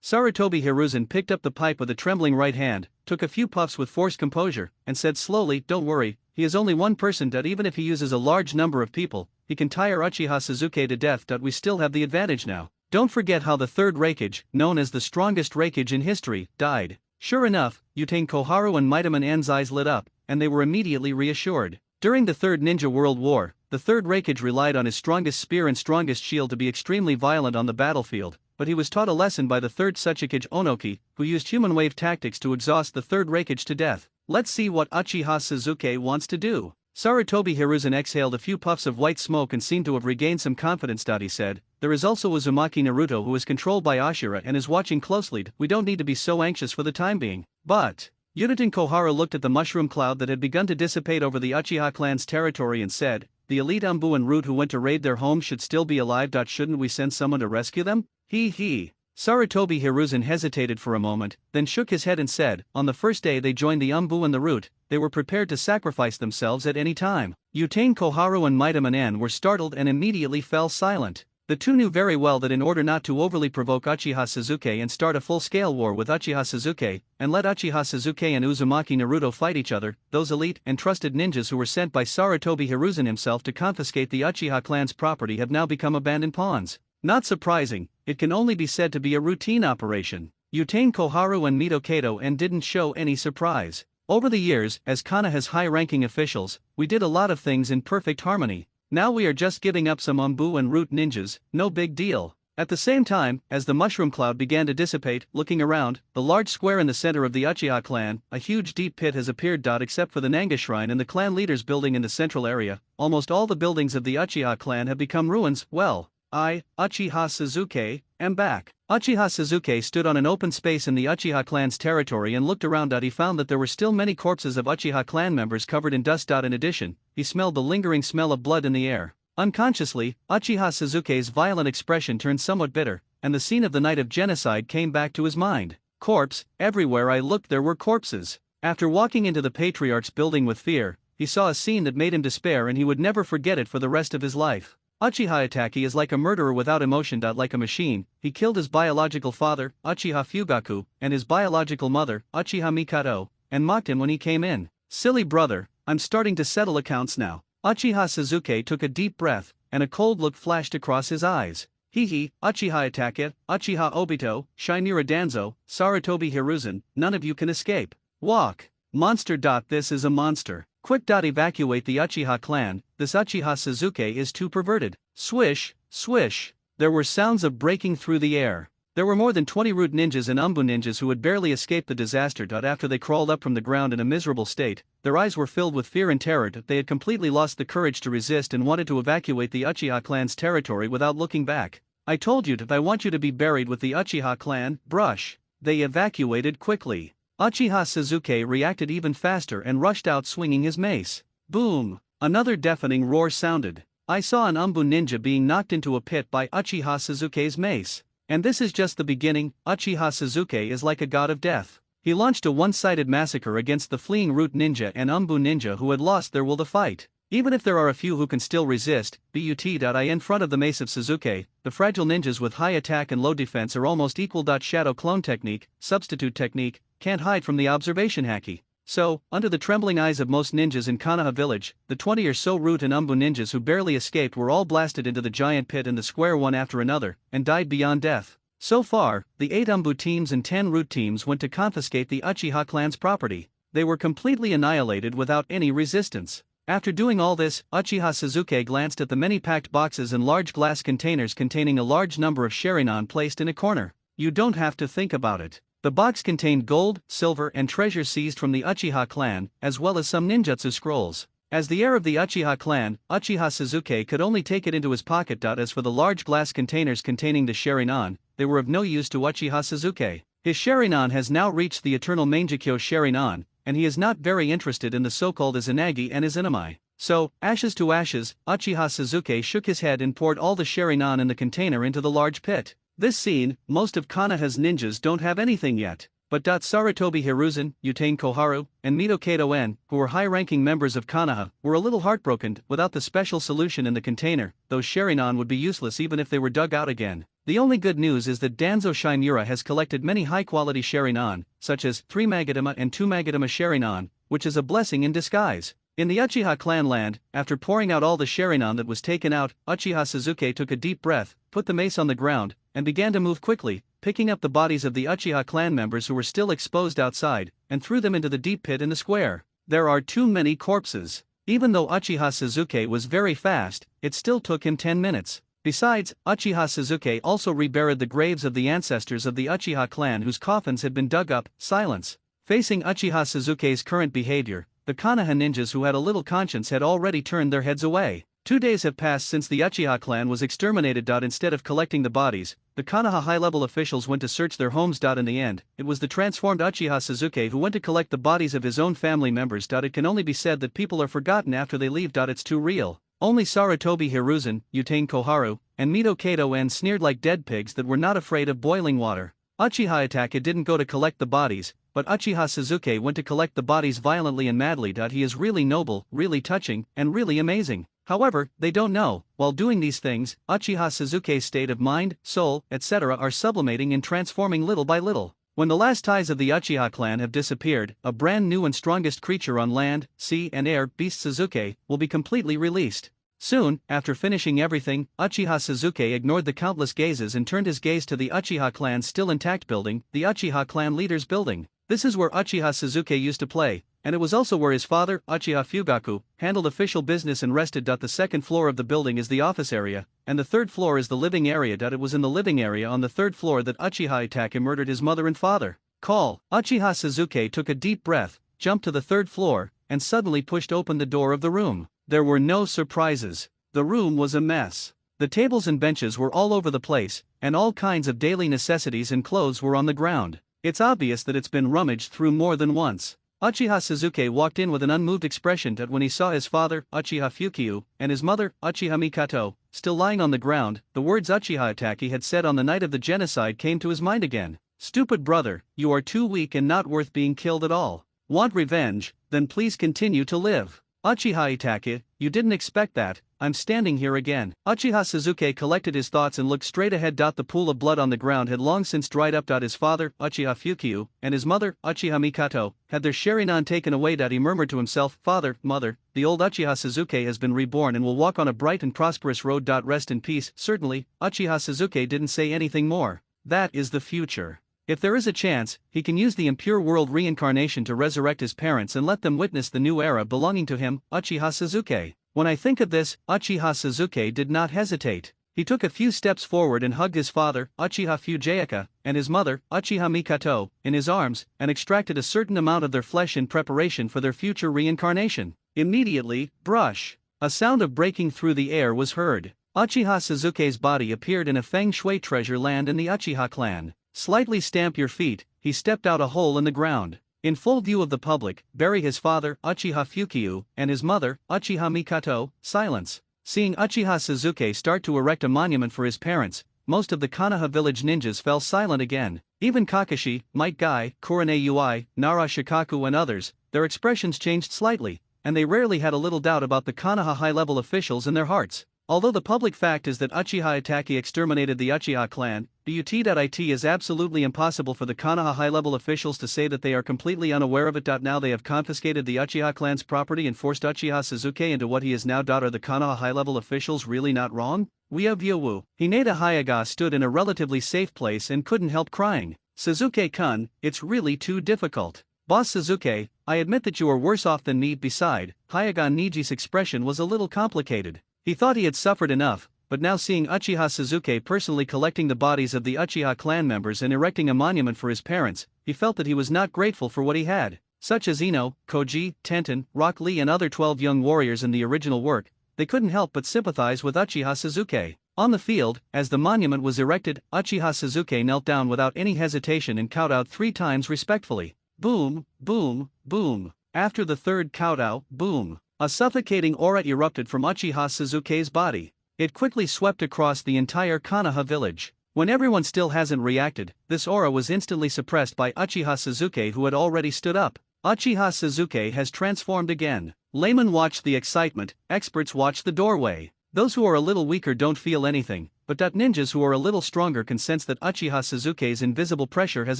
Sarutobi Hiruzen picked up the pipe with a trembling right hand, took a few puffs with forced composure, and said slowly, don't worry, he is only one person. Even if he uses a large number of people, he can tire Uchiha Sasuke to death. We still have the advantage now. Don't forget how the third Raikage, known as the strongest Raikage in history, died. Sure enough, Utane Koharu and Maitaman Yan's eyes lit up, and they were immediately reassured. During the Third Ninja World War, the third Raikage relied on his strongest spear and strongest shield to be extremely violent on the battlefield, but he was taught a lesson by the third Tsuchikage Onoki, who used human wave tactics to exhaust the third Raikage to death. Let's see what Uchiha Sasuke wants to do. Sarutobi Hiruzen exhaled a few puffs of white smoke and seemed to have regained some confidence. He said, there is also Uzumaki Naruto who is controlled by Ashura and is watching closely. We don't need to be so anxious for the time being. But Uchiha Kohara looked at the mushroom cloud that had begun to dissipate over the Uchiha clan's territory and said, the elite Umbu and Root who went to raid their home should still be alive. Shouldn't we send someone to rescue them? Sarutobi Hiruzen hesitated for a moment, then shook his head and said, on the first day they joined the Umbu and the Root, they were prepared to sacrifice themselves at any time. Utane Koharu and Maitaman Yan were startled and immediately fell silent. The two knew very well that in order not to overly provoke Uchiha Sasuke and start a full-scale war with Uchiha Sasuke, and let Uchiha Sasuke and Uzumaki Naruto fight each other, those elite and trusted ninjas who were sent by Sarutobi Hiruzen himself to confiscate the Uchiha clan's property have now become abandoned pawns. Not surprising, it can only be said to be a routine operation. Utane Koharu and Mito Kato didn't show any surprise. Over the years, as Konoha's high-ranking officials, we did a lot of things in perfect harmony. Now we are just giving up some Umbu and Root ninjas, no big deal. At the same time, as the mushroom cloud began to dissipate, looking around, the large square in the center of the Uchiha clan, a huge deep pit has appeared. Except for the Nanga Shrine and the clan leader's building in the central area, almost all the buildings of the Uchiha clan have become ruins. Well, I, Uchiha Sasuke, am back. Uchiha Suzuki stood on an open space in the Uchiha clan's territory and looked around. He found that there were still many corpses of Uchiha clan members covered in dust. In addition, he smelled the lingering smell of blood in the air. Unconsciously, Uchiha Suzuki's violent expression turned somewhat bitter, and the scene of the night of genocide came back to his mind. Corpse, everywhere I looked there were corpses. After walking into the Patriarch's building with fear, he saw a scene that made him despair and he would never forget it for the rest of his life. Uchiha Itachi is like a murderer without emotion. Like a machine, he killed his biological father, Uchiha Fugaku, and his biological mother, Uchiha Mikado, and mocked him when he came in. Silly brother, I'm starting to settle accounts now. Uchiha Suzuki took a deep breath, and a cold look flashed across his eyes. Uchiha Itachi, Uchiha Obito, Shinura Danzo, Sarutobi Hiruzen, none of you can escape. Walk. Monster. This is a monster. Quick. Evacuate the Uchiha clan, this Uchiha Suzuki is too perverted. Swish, swish. There were sounds of breaking through the air. There were more than 20 root ninjas and umbu ninjas who had barely escaped the disaster. After they crawled up from the ground in a miserable state, their eyes were filled with fear and terror. They had completely lost the courage to resist and wanted to evacuate the Uchiha clan's territory without looking back. I told you I want you to be buried with the Uchiha clan, brush. They evacuated quickly. Uchiha Suzuki reacted even faster and rushed out swinging his mace. Boom! Another deafening roar sounded. I saw an umbu ninja being knocked into a pit by Uchiha Suzuki's mace. And this is just the beginning. Uchiha Suzuki is like a god of death. He launched a one-sided massacre against the fleeing root ninja and umbu ninja who had lost their will to fight. Even if there are a few who can still resist, in front of the mace of Suzuki, the fragile ninjas with high attack and low defense are almost equal. Shadow clone technique, substitute technique, can't hide from the observation haki. So, under the trembling eyes of most ninjas in Konoha village, the 20 or so root and umbu ninjas who barely escaped were all blasted into the giant pit in the square one after another, and died beyond death. So far, the 8 umbu teams and 10 root teams went to confiscate the Uchiha clan's property. They were completely annihilated without any resistance. After doing all this, Uchiha Suzuki glanced at the many packed boxes and large glass containers containing a large number of Sharingan placed in a corner. You don't have to think about it. The box contained gold, silver and treasure seized from the Uchiha clan, as well as some ninjutsu scrolls. As the heir of the Uchiha clan, Uchiha Suzuki could only take it into his pocket. As for the large glass containers containing the Sharingan, they were of no use to Uchiha Suzuki. His Sharingan has now reached the eternal Mangekyo Sharingan, and he is not very interested in the so-called Izanagi and Izanami. So, ashes to ashes, Uchiha Suzuki shook his head and poured all the Sharingan in the container into the large pit. This scene, most of Konoha's ninjas don't have anything yet. But Sarutobi Hiruzen, Utane Koharu, and Mito Kato-en, who were high-ranking members of Konoha, were a little heartbroken. Without the special solution in the container, those Sharingan would be useless even if they were dug out again. The only good news is that Danzo Shinura has collected many high-quality Sharingan, such as 3 Magadama and 2 Magadama Sharingan, which is a blessing in disguise. In the Uchiha clan land, after pouring out all the Sharingan that was taken out, Uchiha Suzuki took a deep breath, put the mace on the ground, and began to move quickly, picking up the bodies of the Uchiha clan members who were still exposed outside, and threw them into the deep pit in the square. There are too many corpses. Even though Uchiha Suzuki was very fast, it still took him 10 minutes. Besides, Uchiha Suzuki also reburied the graves of the ancestors of the Uchiha clan whose coffins had been dug up. Silence. Facing Uchiha Suzuki's current behavior, the Konoha ninjas who had a little conscience had already turned their heads away. 2 days have passed since the Uchiha clan was exterminated. Instead of collecting the bodies, the Konoha high-level officials went to search their homes. In the end, it was the transformed Uchiha Suzuki who went to collect the bodies of his own family members. It can only be said that people are forgotten after they leave. It's too real. Only Sarutobi Hiruzen, Utane Koharu, and Mito Kato-en sneered like dead pigs that were not afraid of boiling water. Uchiha Itachi didn't go to collect the bodies, but Uchiha Suzuki went to collect the bodies violently and madly. He is really noble, really touching, and really amazing. However, they don't know, while doing these things, Uchiha Suzuki's state of mind, soul, etc. are sublimating and transforming little by little. When the last ties of the Uchiha clan have disappeared, a brand new and strongest creature on land, sea and air, Beast Suzuki, will be completely released. Soon, after finishing everything, Uchiha Suzuki ignored the countless gazes and turned his gaze to the Uchiha clan's still intact building, the Uchiha clan leader's building. This is where Uchiha Suzuki used to play, and it was also where his father, Uchiha Fugaku, handled official business and rested. The second floor of the building is the office area, and the third floor is the living area. It was in the living area on the third floor that Uchiha Itachi murdered his mother and father. Call. Uchiha Suzuki took a deep breath, jumped to the third floor, and suddenly pushed open the door of the room. There were no surprises. The room was a mess. The tables and benches were all over the place, and all kinds of daily necessities and clothes were on the ground. It's obvious that it's been rummaged through more than once. Uchiha Sasuke walked in with an unmoved expression when he saw his father, Uchiha Fukyu, and his mother, Uchiha Mikato, still lying on the ground. The words Uchiha Itachi had said on the night of the genocide came to his mind again. "Stupid brother, you are too weak and not worth being killed at all. Want revenge? Then please continue to live. Uchiha Itachi, you didn't expect that. I'm standing here again." Uchiha Sasuke collected his thoughts and looked straight ahead. The pool of blood on the ground had long since dried up. His father, Uchiha Fukyu, and his mother, Uchiha Mikato, had their Sharingan taken away. He murmured to himself, "Father, mother, the old Uchiha Sasuke has been reborn and will walk on a bright and prosperous road. Rest in peace." Certainly, Uchiha Sasuke didn't say anything more. That is the future. If there is a chance, he can use the impure world reincarnation to resurrect his parents and let them witness the new era belonging to him, Uchiha Sasuke. When I think of this, Uchiha Sasuke did not hesitate. He took a few steps forward and hugged his father, Uchiha Fujiyuki, and his mother, Uchiha Mikato, in his arms, and extracted a certain amount of their flesh in preparation for their future reincarnation. Immediately, brush! A sound of breaking through the air was heard. Uchiha Sasuke's body appeared in a feng shui treasure land in the Uchiha clan. Slightly stamp your feet, he stepped out a hole in the ground. In full view of the public, bury his father, Uchiha Fukyu, and his mother, Uchiha Mikato. Silence. Seeing Uchiha Sasuke start to erect a monument for his parents, most of the Konoha village ninjas fell silent again. Even Kakashi, Might Guy, Kurane Ui, Nara Shikaku and others, their expressions changed slightly, and they rarely had a little doubt about the Konoha high-level officials in their hearts. Although the public fact is that Uchiha Itachi exterminated the Uchiha clan, it is absolutely impossible for the Konoha high-level officials to say that they are completely unaware of it. Now they have confiscated the Uchiha clan's property and forced Uchiha Sasuke into what he is now. Are the Konoha high-level officials really not wrong? Hinata Hyuga stood in a relatively safe place and couldn't help crying. "Sasuke-kun, it's really too difficult. Boss Sasuke, I admit that you are worse off than me." Beside, Hyuga Niji's expression was a little complicated. He thought he had suffered enough, but now seeing Uchiha Sasuke personally collecting the bodies of the Uchiha clan members and erecting a monument for his parents, he felt that he was not grateful for what he had. Such as Ino, Koji, Tenten, Rock Lee and other 12 young warriors in the original work, they couldn't help but sympathize with Uchiha Sasuke. On the field, as the monument was erected, Uchiha Sasuke knelt down without any hesitation and kowtowed 3 times respectfully. Boom, boom, boom. After the third kowtow, boom. A suffocating aura erupted from Uchiha Sasuke's body. It quickly swept across the entire Konoha village. When everyone still hasn't reacted, this aura was instantly suppressed by Uchiha Sasuke, who had already stood up. Uchiha Sasuke has transformed again. Laymen watch the excitement, experts watch the doorway. Those who are a little weaker don't feel anything, but ninjas who are a little stronger can sense that Uchiha Sasuke's invisible pressure has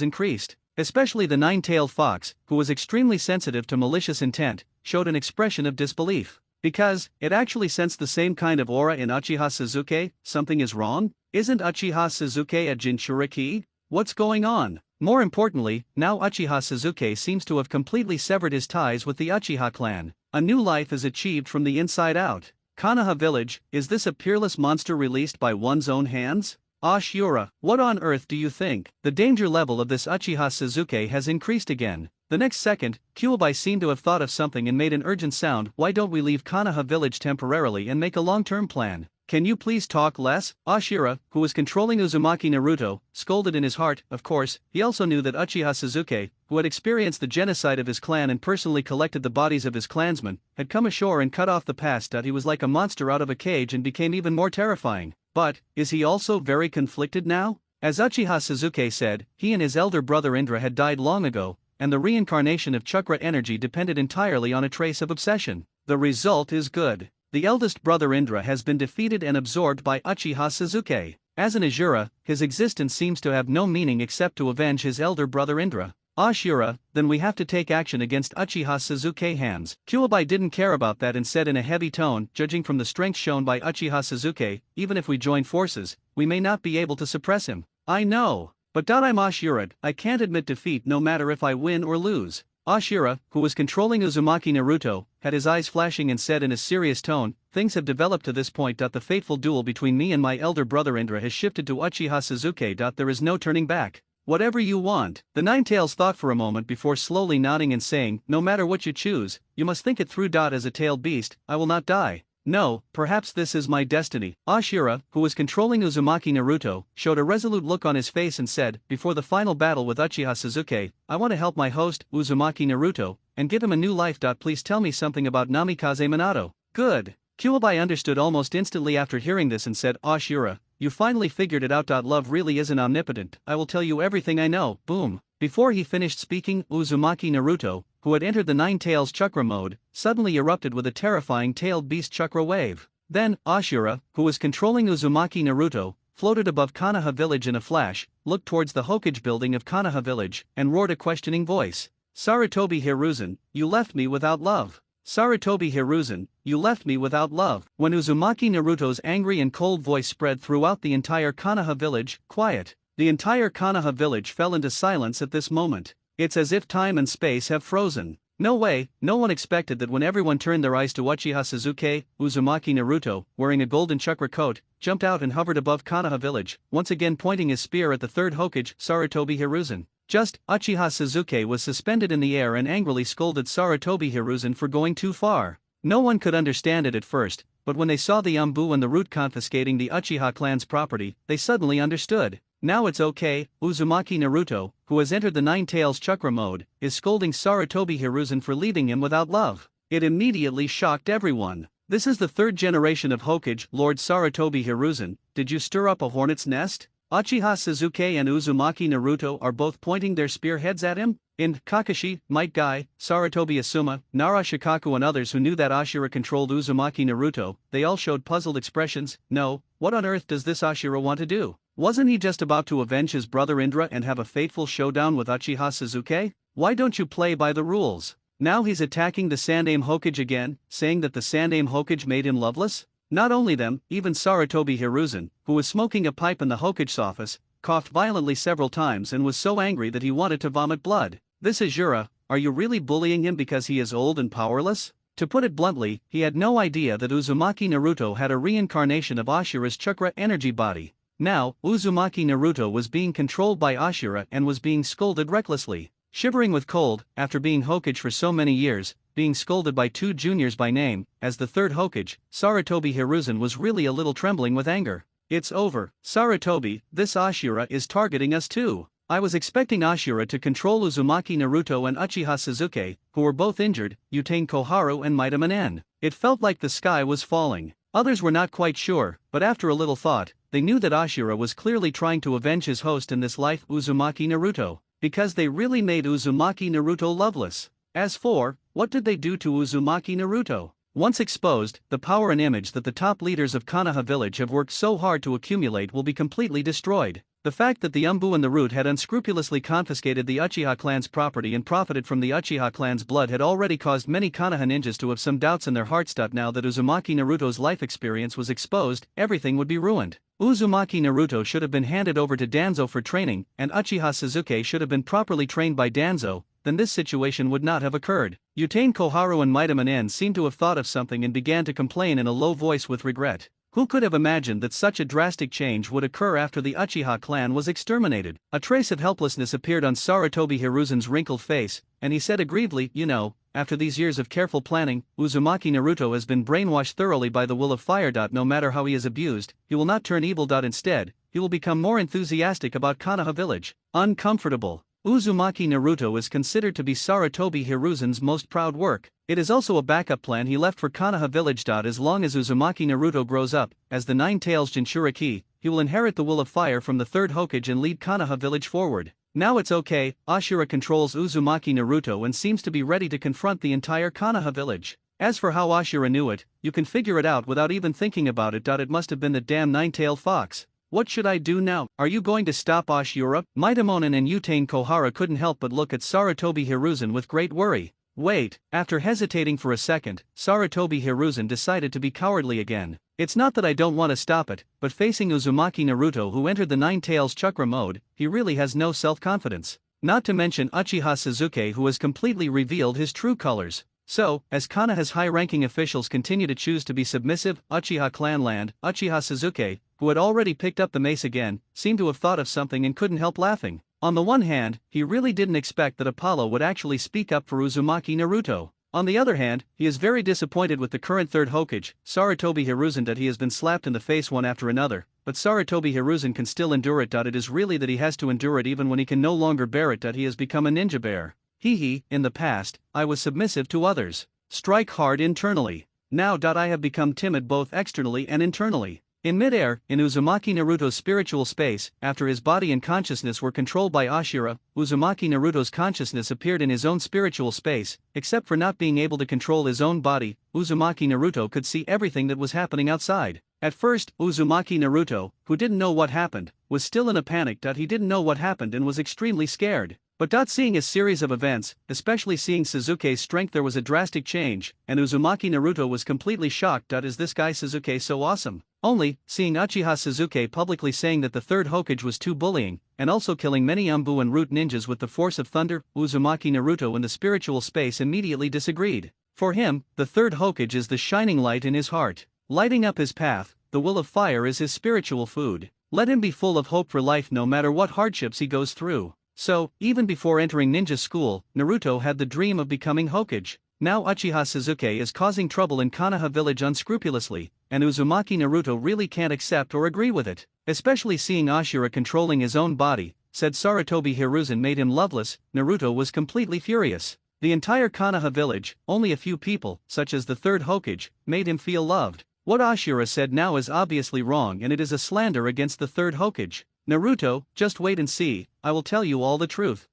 increased. Especially the nine-tailed fox, who was extremely sensitive to malicious intent, showed an expression of disbelief. Because it actually sensed the same kind of aura in Uchiha Sasuke. Something is wrong? Isn't Uchiha Sasuke a Jinchuriki? What's going on? More importantly, now Uchiha Sasuke seems to have completely severed his ties with the Uchiha clan. A new life is achieved from the inside out. Konoha village, is this a peerless monster released by one's own hands? Ashura, what on earth do you think? The danger level of this Uchiha Sasuke has increased again. The next second, Kyuubi seemed to have thought of something and made an urgent sound. Why don't we leave Konoha village temporarily and make a long-term plan? Can you please talk less? Ashura, who was controlling Uzumaki Naruto, scolded in his heart. Of course, he also knew that Uchiha Sasuke, who had experienced the genocide of his clan and personally collected the bodies of his clansmen, had come ashore and cut off the past. He was like a monster out of a cage and became even more terrifying. But, is he also very conflicted now? As Uchiha Sasuke said, he and his elder brother Indra had died long ago, and the reincarnation of chakra energy depended entirely on a trace of obsession. The result is good. The eldest brother Indra has been defeated and absorbed by Uchiha Sasuke. As an Ashura, his existence seems to have no meaning except to avenge his elder brother Indra. Ashura, then we have to take action against Uchiha Sasuke hands. Kyuubi didn't care about that and said in a heavy tone, judging from the strength shown by Uchiha Sasuke, even if we join forces, we may not be able to suppress him. I know. But I'm Ashura, I can't admit defeat no matter if I win or lose. Ashura, who was controlling Uzumaki Naruto, had his eyes flashing and said in a serious tone, things have developed to this point. The fateful duel between me and my elder brother Indra has shifted to Uchiha Sasuke. There is no turning back. Whatever you want. The Nine-Tails thought for a moment before slowly nodding and saying, no matter what you choose, you must think it through. As a tailed beast, I will not die. No, perhaps this is my destiny. Ashura, who was controlling Uzumaki Naruto, showed a resolute look on his face and said, before the final battle with Uchiha Sasuke, I want to help my host, Uzumaki Naruto, and give him a new life. Please tell me something about Namikaze Minato. Good. Kyuubi understood almost instantly after hearing this and said, Ashura, you finally figured it out. Love really isn't omnipotent. I will tell you everything I know. Boom. Before he finished speaking, Uzumaki Naruto, who had entered the Nine Tails chakra mode, suddenly erupted with a terrifying tailed beast chakra wave. Then, Ashura, who was controlling Uzumaki Naruto, floated above Konoha village in a flash, looked towards the Hokage building of Konoha village, and roared a questioning voice. Sarutobi Hiruzen, you left me without love. Sarutobi Hiruzen, you left me without love. When Uzumaki Naruto's angry and cold voice spread throughout the entire Konoha village, quiet. The entire Konoha village fell into silence at this moment. It's as if time and space have frozen. No way, no one expected that when everyone turned their eyes to Uchiha Sasuke, Uzumaki Naruto, wearing a golden chakra coat, jumped out and hovered above Konoha village, once again pointing his spear at the third Hokage, Sarutobi Hiruzen. Uchiha Sasuke was suspended in the air and angrily scolded Sarutobi Hiruzen for going too far. No one could understand it at first, but when they saw the Anbu and the root confiscating the Uchiha clan's property, they suddenly understood. Now it's okay, Uzumaki Naruto, who has entered the Nine Tails chakra mode, is scolding Sarutobi Hiruzen for leaving him without love. It immediately shocked everyone. This is the third generation of Hokage, Lord Sarutobi Hiruzen, did you stir up a hornet's nest? Uchiha Sasuke and Uzumaki Naruto are both pointing their spearheads at him? In Kakashi, Might Guy, Sarutobi Asuma, Nara Shikaku and others who knew that Ashura controlled Uzumaki Naruto, they all showed puzzled expressions. No, what on earth does this Ashura want to do? Wasn't he just about to avenge his brother Indra and have a fateful showdown with Uchiha Sasuke? Why don't you play by the rules? Now he's attacking the Sandaime Hokage again, saying that the Sandaime Hokage made him loveless? Not only them, even Sarutobi Hiruzen, who was smoking a pipe in the Hokage's office, coughed violently several times and was so angry that he wanted to vomit blood. This Ashura, are you really bullying him because he is old and powerless? To put it bluntly, he had no idea that Uzumaki Naruto had a reincarnation of Ashura's chakra energy body. Now, Uzumaki Naruto was being controlled by Ashura and was being scolded recklessly. Shivering with cold, after being Hokage for so many years, being scolded by two juniors by name, as the third Hokage, Sarutobi Hiruzen was really a little trembling with anger. It's over, Sarutobi, this Ashura is targeting us too. I was expecting Ashura to control Uzumaki Naruto and Uchiha Sasuke, who were both injured, Utane Koharu and Maida Manen. It felt like the sky was falling. Others were not quite sure, but after a little thought, they knew that Ashura was clearly trying to avenge his host in this life, Uzumaki Naruto, because they really made Uzumaki Naruto loveless. As for, what did they do to Uzumaki Naruto? Once exposed, the power and image that the top leaders of Konoha village have worked so hard to accumulate will be completely destroyed. The fact that the Anbu and the Root had unscrupulously confiscated the Uchiha clan's property and profited from the Uchiha clan's blood had already caused many Konoha ninjas to have some doubts in their hearts. Now that Uzumaki Naruto's life experience was exposed, everything would be ruined. Uzumaki Naruto should have been handed over to Danzo for training, and Uchiha Sasuke should have been properly trained by Danzo, then this situation would not have occurred. Utane Koharu and Maida Manen seemed to have thought of something and began to complain in a low voice with regret. Who could have imagined that such a drastic change would occur after the Uchiha clan was exterminated? A trace of helplessness appeared on Sarutobi Hiruzen's wrinkled face, and he said aggrievedly, you know, after these years of careful planning, Uzumaki Naruto has been brainwashed thoroughly by the will of fire. No matter how he is abused, he will not turn evil. Instead, he will become more enthusiastic about Konoha village. Uncomfortable. Uzumaki Naruto is considered to be Sarutobi Hiruzen's most proud work. It is also a backup plan he left for Konoha village. As long as Uzumaki Naruto grows up, as the Nine Tails Jinchuriki, he will inherit the will of fire from the third Hokage and lead Konoha village forward. Now it's okay, Ashura controls Uzumaki Naruto and seems to be ready to confront the entire Konoha village. As for how Ashura knew it, you can figure it out without even thinking about it. It must have been the damn nine-tailed fox. What should I do now? Are you going to stop Ashura? Maida Manen and Utane Koharu couldn't help but look at Sarutobi Hiruzen with great worry. Wait, after hesitating for a second, Sarutobi Hiruzen decided to be cowardly again. It's not that I don't want to stop it, but facing Uzumaki Naruto who entered the Nine Tails chakra mode, he really has no self-confidence. Not to mention Uchiha Sasuke who has completely revealed his true colors. So, as Konoha's high-ranking officials continue to choose to be submissive, Uchiha clanland, Uchiha Sasuke, who had already picked up the mace again, seemed to have thought of something and couldn't help laughing. On the one hand, he really didn't expect that Apollo would actually speak up for Uzumaki Naruto. On the other hand, he is very disappointed with the current third Hokage, Sarutobi Hiruzen, that he has been slapped in the face one after another, but Sarutobi Hiruzen can still endure it. It is really that he has to endure it even when he can no longer bear it. He has become a ninja bear. In the past, I was submissive to others. Strike hard internally. Now I have become timid both externally and internally. In midair, in Uzumaki Naruto's spiritual space, after his body and consciousness were controlled by Ashura, Uzumaki Naruto's consciousness appeared in his own spiritual space. Except for not being able to control his own body, Uzumaki Naruto could see everything that was happening outside. At first, Uzumaki Naruto, who didn't know what happened, was still in a panic. He didn't know what happened and was extremely scared. But seeing a series of events, especially seeing Sasuke's strength, there was a drastic change, and Uzumaki Naruto was completely shocked. Is this guy Sasuke so awesome? Only, seeing Uchiha Sasuke publicly saying that the third Hokage was too bullying, and also killing many Umbu and Root ninjas with the force of thunder, Uzumaki Naruto in the spiritual space immediately disagreed. For him, the third Hokage is the shining light in his heart, lighting up his path. The will of fire is his spiritual food. Let him be full of hope for life no matter what hardships he goes through. So, even before entering ninja school, Naruto had the dream of becoming Hokage. Now Uchiha Sasuke is causing trouble in Konoha village unscrupulously, and Uzumaki Naruto really can't accept or agree with it. Especially seeing Ashura controlling his own body, said Sarutobi Hiruzen made him loveless. Naruto was completely furious. The entire Konoha village, only a few people, such as the third Hokage, made him feel loved. What Ashura said now is obviously wrong, and it is a slander against the third Hokage. Naruto, just wait and see, I will tell you all the truth.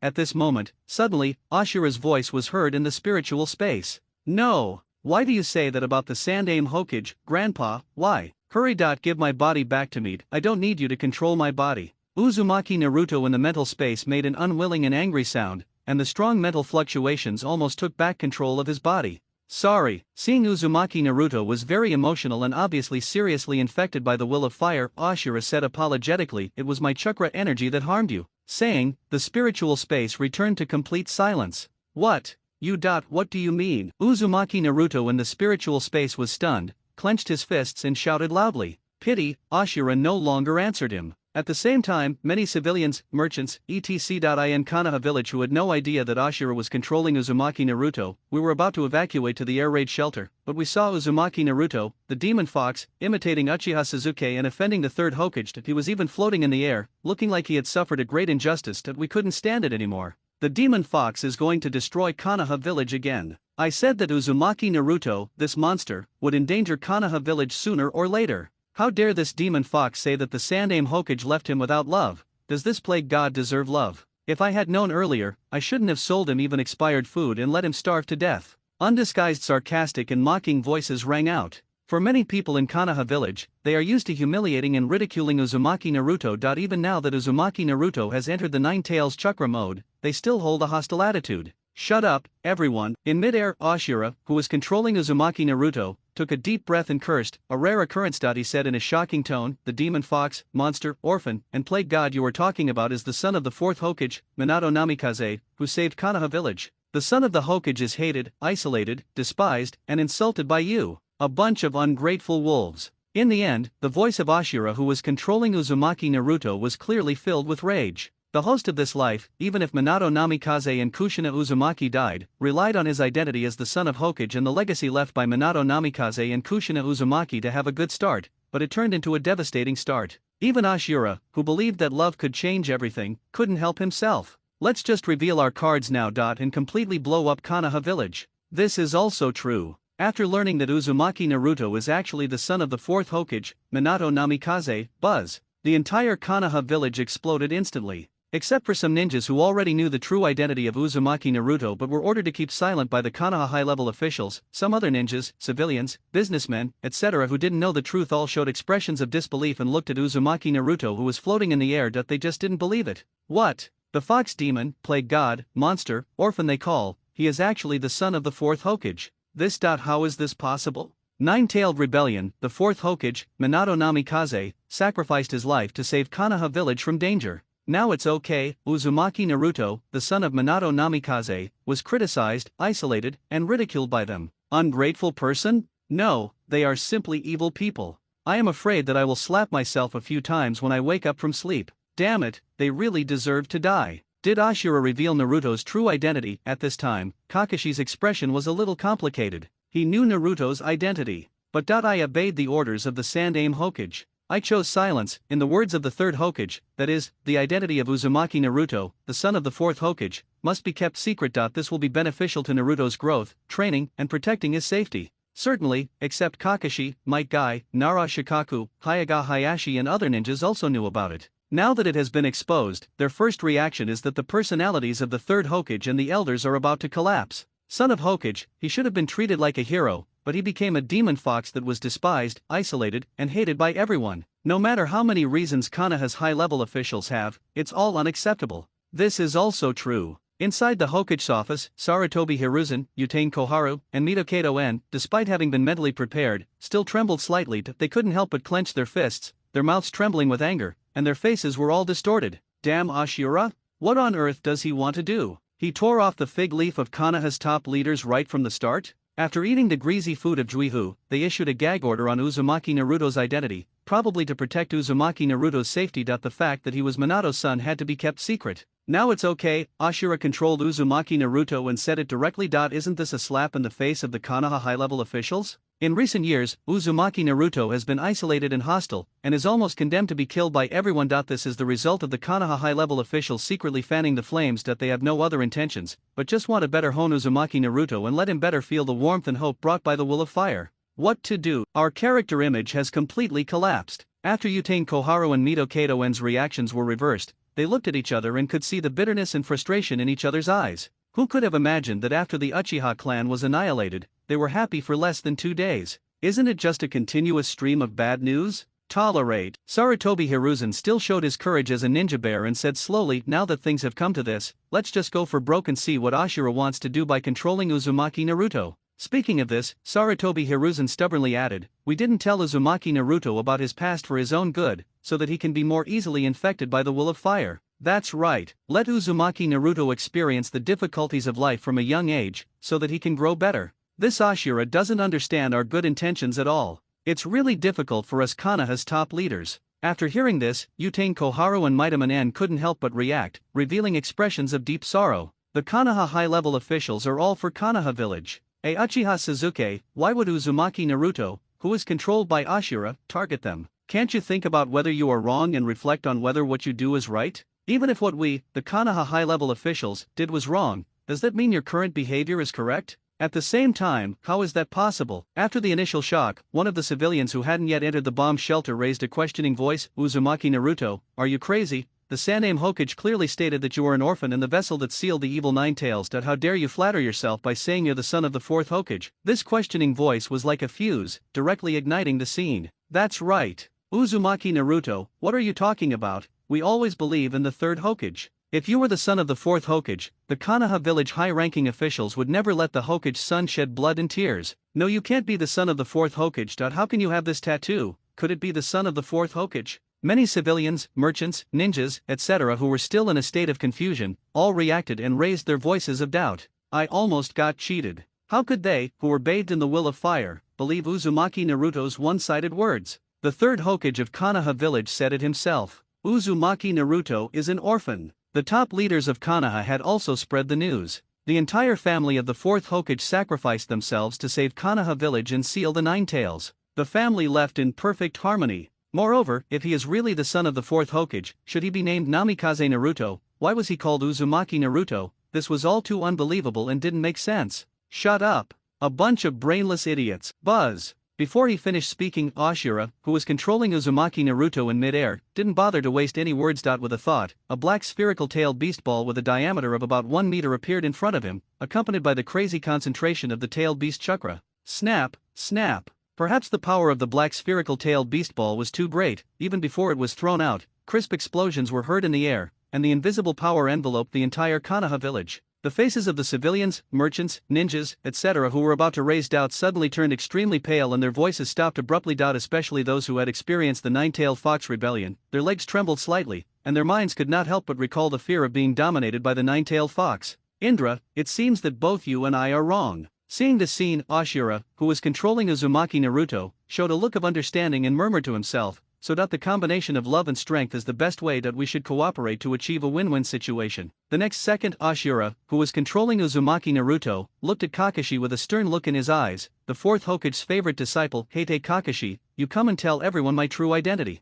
At this moment, suddenly, Ashura's voice was heard in the spiritual space. No! Why do you say that about the Sandaime Hokage, Grandpa? Why? Hurry! Give my body back to me. I don't need you to control my body. Uzumaki Naruto in the mental space made an unwilling and angry sound, and the strong mental fluctuations almost took back control of his body. Sorry. Seeing Uzumaki Naruto was very emotional and obviously seriously infected by the will of fire, Ashura said apologetically, it was my chakra energy that harmed you. Saying, the spiritual space returned to complete silence. What? What do you mean? Uzumaki Naruto in the spiritual space was stunned, clenched his fists and shouted loudly. Pity, Ashura no longer answered him. At the same time, many civilians, merchants, etc. in Konoha village who had no idea that Ashura was controlling Uzumaki Naruto. We were about to evacuate to the air raid shelter, but we saw Uzumaki Naruto, the demon fox, imitating Uchiha Sasuke and offending the third Hokage. He was even floating in the air, looking like he had suffered a great injustice. We couldn't stand it anymore. The demon fox is going to destroy Konoha village again. I said that Uzumaki Naruto, this monster, would endanger Konoha village sooner or later. How dare this demon fox say that the Sandaime Hokage left him without love? Does this plague god deserve love? If I had known earlier, I shouldn't have sold him even expired food and let him starve to death. Undisguised sarcastic and mocking voices rang out. For many people in Konoha village, they are used to humiliating and ridiculing Uzumaki Naruto. Even now that Uzumaki Naruto has entered the Nine Tails chakra mode, they still hold a hostile attitude. Shut up, everyone. In midair, Ashura, who was controlling Uzumaki Naruto, took a deep breath and cursed, a rare occurrence. He said in a shocking tone, the demon fox, monster, orphan, and plague god you are talking about is the son of the fourth Hokage, Minato Namikaze, who saved Konoha village. The son of the Hokage is hated, isolated, despised, and insulted by you. A bunch of ungrateful wolves. In the end, the voice of Ashura who was controlling Uzumaki Naruto was clearly filled with rage. The host of this life, even if Minato Namikaze and Kushina Uzumaki died, relied on his identity as the son of Hokage and the legacy left by Minato Namikaze and Kushina Uzumaki to have a good start, but it turned into a devastating start. Even Ashura, who believed that love could change everything, couldn't help himself. Let's just reveal our cards now. And completely blow up Konoha village. This is also true. After learning that Uzumaki Naruto is actually the son of the fourth Hokage, Minato Namikaze, Buzz, the entire Konoha village exploded instantly. Except for some ninjas who already knew the true identity of Uzumaki Naruto but were ordered to keep silent by the Konoha high-level officials, some other ninjas, civilians, businessmen, etc. who didn't know the truth all showed expressions of disbelief and looked at Uzumaki Naruto who was floating in the air. They just didn't believe it. What? The fox demon, plague god, monster, orphan they call, he is actually the son of the fourth Hokage. How is this possible? Nine-tailed rebellion, the fourth Hokage, Minato Namikaze, sacrificed his life to save Konoha village from danger. Now it's okay. Uzumaki Naruto, the son of Minato Namikaze, was criticized, isolated, and ridiculed by them. Ungrateful person? No, they are simply evil people. I am afraid that I will slap myself a few times when I wake up from sleep. Damn it, they really deserve to die. Did Ashura reveal Naruto's true identity? At this time, Kakashi's expression was a little complicated. He knew Naruto's identity. But I obeyed the orders of the Sandaime Hokage. I chose silence, in the words of the third Hokage, that is, the identity of Uzumaki Naruto, the son of the fourth Hokage, must be kept secret. This will be beneficial to Naruto's growth, training, and protecting his safety. Certainly, except Kakashi, Might Guy, Nara Shikaku, Hyuga Hayashi and other ninjas also knew about it. Now that it has been exposed, their first reaction is that the personalities of the third Hokage and the elders are about to collapse. Son of Hokage, he should have been treated like a hero, but he became a demon fox that was despised, isolated, and hated by everyone. No matter how many reasons Konoha's high-level officials have, it's all unacceptable. This is also true. Inside the Hokage's office, Sarutobi Hiruzen, Utane Koharu, and Mitokato En, despite having been mentally prepared, still trembled slightly. They couldn't help but clench their fists, their mouths trembling with anger, and their faces were all distorted. Damn Ashura! What on earth does he want to do? He tore off the fig leaf of Konoha's top leaders right from the start? After eating the greasy food of Juihu, they issued a gag order on Uzumaki Naruto's identity, probably to protect Uzumaki Naruto's safety. The fact that he was Minato's son had to be kept secret. Now it's okay, Ashura controlled Uzumaki Naruto and said it directly. Isn't this a slap in the face of the Konoha high-level officials? In recent years, Uzumaki Naruto has been isolated and hostile, and is almost condemned to be killed by everyone. This is the result of the Konoha high-level officials secretly fanning the flames. They have no other intentions, but just want to better hone Uzumaki Naruto and let him better feel the warmth and hope brought by the will of fire. What to do? Our character image has completely collapsed. After Utane Koharu and Mitokato En's reactions were reversed, they looked at each other and could see the bitterness and frustration in each other's eyes. Who could have imagined that after the Uchiha clan was annihilated, they were happy for less than 2 days? Isn't it just a continuous stream of bad news? Tolerate. Sarutobi Hiruzen still showed his courage as a ninja bear and said slowly, now that things have come to this, let's just go for broke and see what Ashura wants to do by controlling Uzumaki Naruto. Speaking of this, Sarutobi Hiruzen stubbornly added, we didn't tell Uzumaki Naruto about his past for his own good, so that he can be more easily infected by the will of fire. That's right, let Uzumaki Naruto experience the difficulties of life from a young age, so that he can grow better. This Ashura doesn't understand our good intentions at all. It's really difficult for us Konoha's top leaders. After hearing this, Utane Koharu and Mitoman En couldn't help but react, revealing expressions of deep sorrow. The Konoha high-level officials are all for Konoha village. Uchiha Sasuke, why would Uzumaki Naruto, who is controlled by Ashura, target them? Can't you think about whether you are wrong and reflect on whether what you do is right? Even if what we, the Konoha high-level officials, did was wrong, does that mean your current behavior is correct? At the same time, how is that possible? After the initial shock, one of the civilians who hadn't yet entered the bomb shelter raised a questioning voice, Uzumaki Naruto, are you crazy? The Sandaime Hokage clearly stated that you are an orphan in the vessel that sealed the evil Nine Tails. How dare you flatter yourself by saying you're the son of the fourth Hokage? This questioning voice was like a fuse, directly igniting the scene. That's right. Uzumaki Naruto, what are you talking about? We always believe in the third Hokage. If you were the son of the fourth Hokage, the Konoha village high-ranking officials would never let the Hokage's son shed blood and tears. No, you can't be the son of the fourth Hokage. How can you have this tattoo? Could it be the son of the fourth Hokage? Many civilians, merchants, ninjas, etc. who were still in a state of confusion, all reacted and raised their voices of doubt. I almost got cheated. How could they, who were bathed in the will of fire, believe Uzumaki Naruto's one-sided words? The third Hokage of Konoha village said it himself. Uzumaki Naruto is an orphan. The top leaders of Konoha had also spread the news. The entire family of the fourth Hokage sacrificed themselves to save Konoha village and seal the Nine Tails. The family left in perfect harmony. Moreover, if he is really the son of the fourth Hokage, should he be named Namikaze Naruto? Why was he called Uzumaki Naruto? This was all too unbelievable and didn't make sense. Shut up. A bunch of brainless idiots. Buzz. Before he finished speaking, Ashura, who was controlling Uzumaki Naruto in mid-air, didn't bother to waste any words. With a thought, a black spherical-tailed beast ball with a diameter of about 1 meter appeared in front of him, accompanied by the crazy concentration of the tailed beast chakra. Snap, snap. Perhaps the power of the black spherical-tailed beast ball was too great. Even before it was thrown out, crisp explosions were heard in the air, and the invisible power enveloped the entire Konoha village. The faces of the civilians, merchants, ninjas, etc. who were about to raise doubts suddenly turned extremely pale and their voices stopped abruptly. Especially those who had experienced the Nine-Tailed Fox rebellion, their legs trembled slightly, and their minds could not help but recall the fear of being dominated by the Nine-Tailed Fox. Indra, it seems that both you and I are wrong. Seeing this scene, Ashura, who was controlling Uzumaki Naruto, showed a look of understanding and murmured to himself, so that the combination of love and strength is the best way that we should cooperate to achieve a win-win situation. The next second, Ashura, who was controlling Uzumaki Naruto, looked at Kakashi with a stern look in his eyes. The fourth Hokage's favorite disciple, Hate Kakashi, you come and tell everyone my true identity.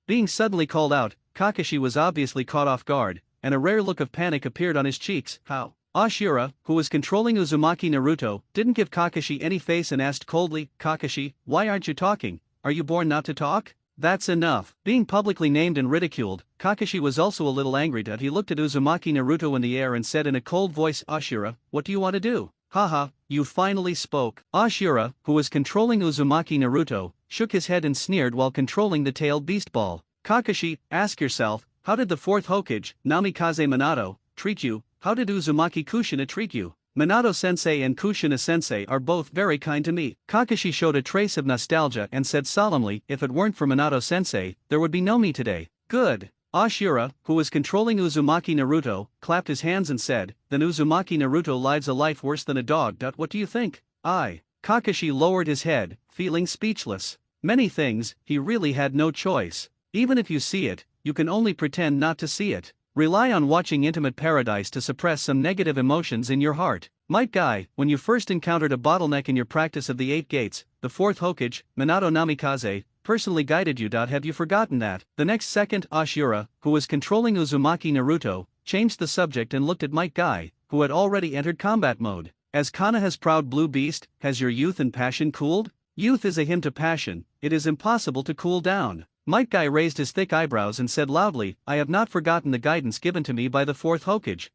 Being suddenly called out, Kakashi was obviously caught off guard, and a rare look of panic appeared on his cheeks. How? Ashura, who was controlling Uzumaki Naruto, didn't give Kakashi any face and asked coldly, Kakashi, why aren't you talking? Are you born not to talk? That's enough. Being publicly named and ridiculed, Kakashi was also a little angry that he looked at Uzumaki Naruto in the air and said in a cold voice, Ashura, what do you want to do? Haha, you finally spoke. Ashura, who was controlling Uzumaki Naruto, shook his head and sneered while controlling the tailed beast ball. Kakashi, ask yourself, how did the fourth Hokage, Namikaze Minato, treat you? How did Uzumaki Kushina treat you? Minato-sensei and Kushina-sensei are both very kind to me. Kakashi showed a trace of nostalgia and said solemnly, if it weren't for Minato-sensei, there would be no me today. Good. Ashura, who was controlling Uzumaki Naruto, clapped his hands and said, then Uzumaki Naruto lives a life worse than a dog. What do you think? Kakashi lowered his head, feeling speechless. Many things, he really had no choice. Even if you see it, you can only pretend not to see it. Rely on watching Intimate Paradise to suppress some negative emotions in your heart. Might Guy, when you first encountered a bottleneck in your practice of the 8 gates, the fourth Hokage, Minato Namikaze, personally guided you. Have you forgotten that? The next second, Ashura, who was controlling Uzumaki Naruto, changed the subject and looked at Might Guy, who had already entered combat mode. As Konoha's proud blue beast, has your youth and passion cooled? Youth is a hymn to passion, it is impossible to cool down. Might Guy raised his thick eyebrows and said loudly, I have not forgotten the guidance given to me by the fourth Hokage.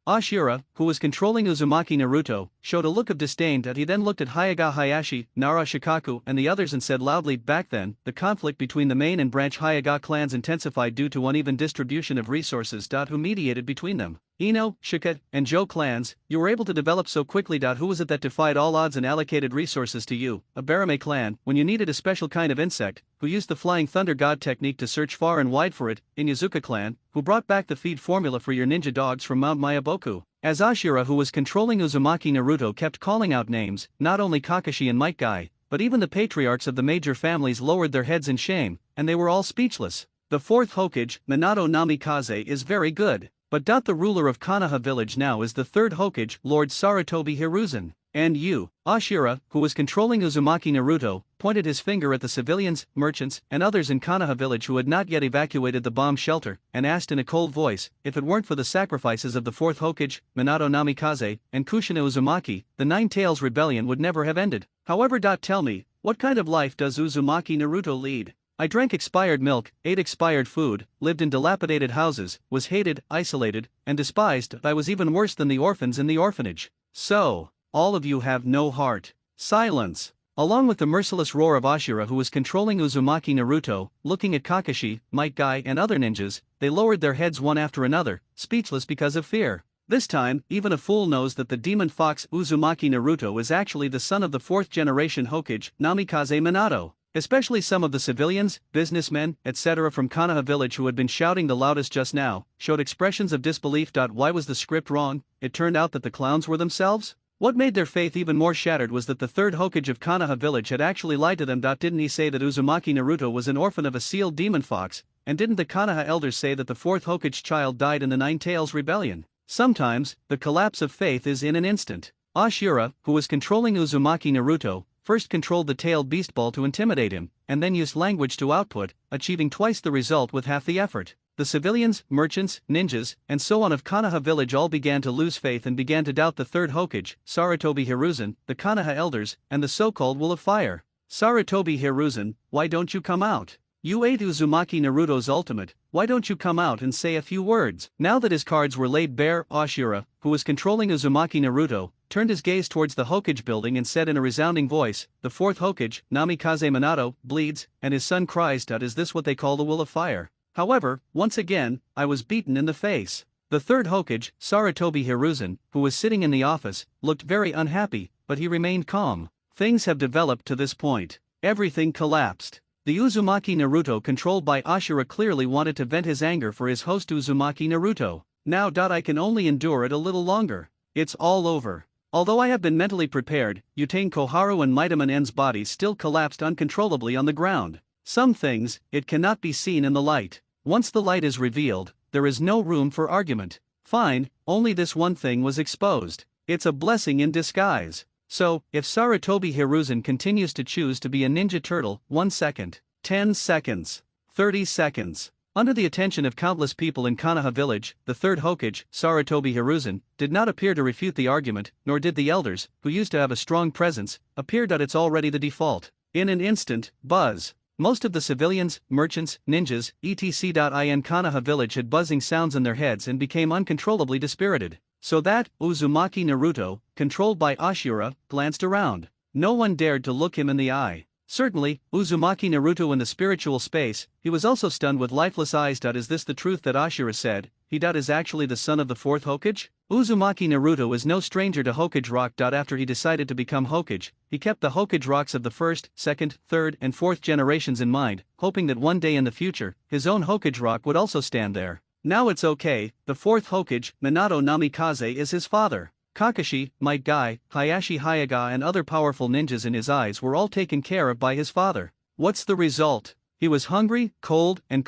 Ashura, who was controlling Uzumaki Naruto, showed a look of disdain that he then looked at Hyuga Hayashi, Nara Shikaku and the others and said loudly, back then, the conflict between the main and branch Hyuga clans intensified due to uneven distribution of resources. Who mediated between them? Ino, Shika, and Joe clans. You were able to develop so quickly. Who was it that defied all odds and allocated resources to you, a Barame clan, when you needed a special kind of insect, who used the Flying Thunder God technique to search far and wide for it, Inyazuka clan, who brought back the feed formula for your ninja dogs from Mount Mayaboku. As Ashura, who was controlling Uzumaki Naruto, kept calling out names, not only Kakashi and Might Guy, but even the patriarchs of the major families lowered their heads in shame, and they were all speechless. The fourth Hokage, Minato Namikaze, is very good. But the ruler of Konoha village now is the third Hokage, Lord Sarutobi Hiruzen. And you, Ashura, who was controlling Uzumaki Naruto, pointed his finger at the civilians, merchants, and others in Konoha village who had not yet evacuated the bomb shelter, and asked in a cold voice, if it weren't for the sacrifices of the fourth Hokage, Minato Namikaze, and Kushina Uzumaki, the Nine Tails rebellion would never have ended. However, tell me, what kind of life does Uzumaki Naruto lead? I drank expired milk, ate expired food, lived in dilapidated houses, was hated, isolated, and despised. I was even worse than the orphans in the orphanage. So, all of you have no heart. Silence. Along with the merciless roar of Ashura, who was controlling Uzumaki Naruto, looking at Kakashi, Might Guy and other ninjas, they lowered their heads one after another, speechless because of fear. This time, even a fool knows that the demon fox Uzumaki Naruto is actually the son of the fourth generation Hokage, Namikaze Minato. Especially some of the civilians, businessmen, etc. from Konoha village who had been shouting the loudest just now, showed expressions of disbelief. Why was the script wrong? It turned out that the clowns were themselves? What made their faith even more shattered was that the third Hokage of Konoha village had actually lied to them. Didn't he say that Uzumaki Naruto was an orphan of a sealed demon fox, and didn't the Konoha elders say that the fourth Hokage's child died in the Nine Tails rebellion? Sometimes, the collapse of faith is in an instant. Ashura, who was controlling Uzumaki Naruto, first controlled the tailed beast ball to intimidate him, and then used language to output, achieving twice the result with half the effort. The civilians, merchants, ninjas, and so on of Konoha village all began to lose faith and began to doubt the third Hokage, Sarutobi Hiruzen, the Konoha elders, and the so-called Will of Fire. Sarutobi Hiruzen, why don't you come out? You ate Uzumaki Naruto's ultimate, why don't you come out and say a few words? Now that his cards were laid bare, Ashura, who was controlling Uzumaki Naruto, turned his gaze towards the Hokage building and said in a resounding voice, the fourth Hokage, Namikaze Minato, bleeds, and his son cries. Is this what they call the Will of Fire? However, once again, I was beaten in the face. The third Hokage, Sarutobi Hiruzen, who was sitting in the office, looked very unhappy, but he remained calm. Things have developed to this point. Everything collapsed. The Uzumaki Naruto controlled by Ashura clearly wanted to vent his anger for his host Uzumaki Naruto. Now. I can only endure it a little longer. It's all over. Although I have been mentally prepared, Utane Koharu and Mightaman N's bodies still collapsed uncontrollably on the ground. Some things, it cannot be seen in the light. Once the light is revealed, there is no room for argument. Fine, only this one thing was exposed. It's a blessing in disguise. So, if Sarutobi Hiruzen continues to choose to be a Ninja Turtle, 1 second, 10 seconds, 30 seconds. Under the attention of countless people in Konoha village, the third Hokage, Sarutobi Hiruzen, did not appear to refute the argument, nor did the elders, who used to have a strong presence, appear that it's already the default. In an instant, buzz. Most of the civilians, merchants, ninjas, etc. in Konoha village had buzzing sounds in their heads and became uncontrollably dispirited. So that, Uzumaki Naruto, controlled by Ashura, glanced around. No one dared to look him in the eye. Certainly, Uzumaki Naruto in the spiritual space, he was also stunned with lifeless eyes. Is this the truth that Ashura said? He is actually the son of the fourth Hokage? Uzumaki Naruto is no stranger to Hokage rock. After he decided to become Hokage, he kept the Hokage rocks of the first, second, third, and fourth generations in mind, hoping that one day in the future, his own Hokage rock would also stand there. Now it's okay, the fourth Hokage, Minato Namikaze, is his father. Kakashi, Might Guy, Hayashi Hayaga and other powerful ninjas in his eyes were all taken care of by his father. What's the result? He was hungry, cold, and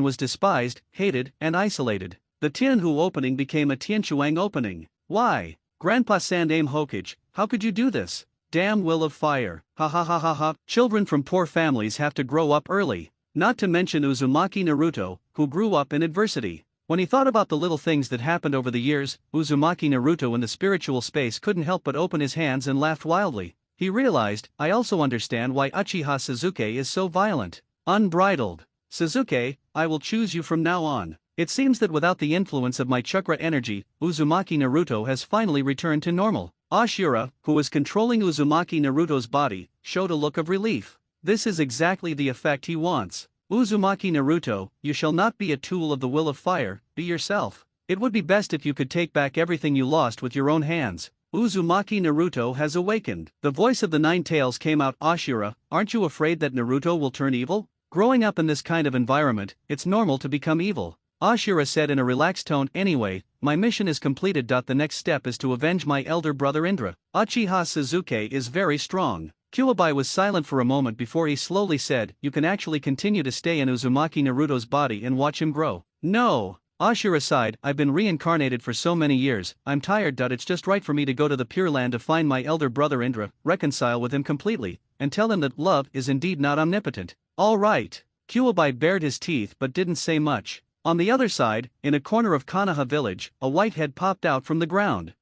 was despised, hated, and isolated. The Tianhu opening became a Tianchuang opening. Why? Grandpa Sandaime Hokage, how could you do this? Damn will of fire, ha ha ha ha ha. Children from poor families have to grow up early. Not to mention Uzumaki Naruto, who grew up in adversity. When he thought about the little things that happened over the years, Uzumaki Naruto in the spiritual space couldn't help but open his hands and laughed wildly. He realized, I also understand why Uchiha Sasuke is so violent. Unbridled. Sasuke, I will choose you from now on. It seems that without the influence of my chakra energy, Uzumaki Naruto has finally returned to normal. Ashura, who was controlling Uzumaki Naruto's body, showed a look of relief. This is exactly the effect he wants. Uzumaki Naruto, you shall not be a tool of the will of fire, be yourself. It would be best if you could take back everything you lost with your own hands. Uzumaki Naruto has awakened. The voice of the Nine Tails came out. Ashura, aren't you afraid that Naruto will turn evil? Growing up in this kind of environment, it's normal to become evil. Ashura said in a relaxed tone, anyway, my mission is completed. The next step is to avenge my elder brother Indra. Uchiha Sasuke is very strong. Kuwabai was silent for a moment before he slowly said, you can actually continue to stay in Uzumaki Naruto's body and watch him grow. No. Ashura sighed, I've been reincarnated for so many years, I'm tired. It's just right for me to go to the Pure Land to find my elder brother Indra, reconcile with him completely, and tell him that love is indeed not omnipotent. All right. Kuwabai bared his teeth but didn't say much. On the other side, in a corner of Konoha village, a white head popped out from the ground.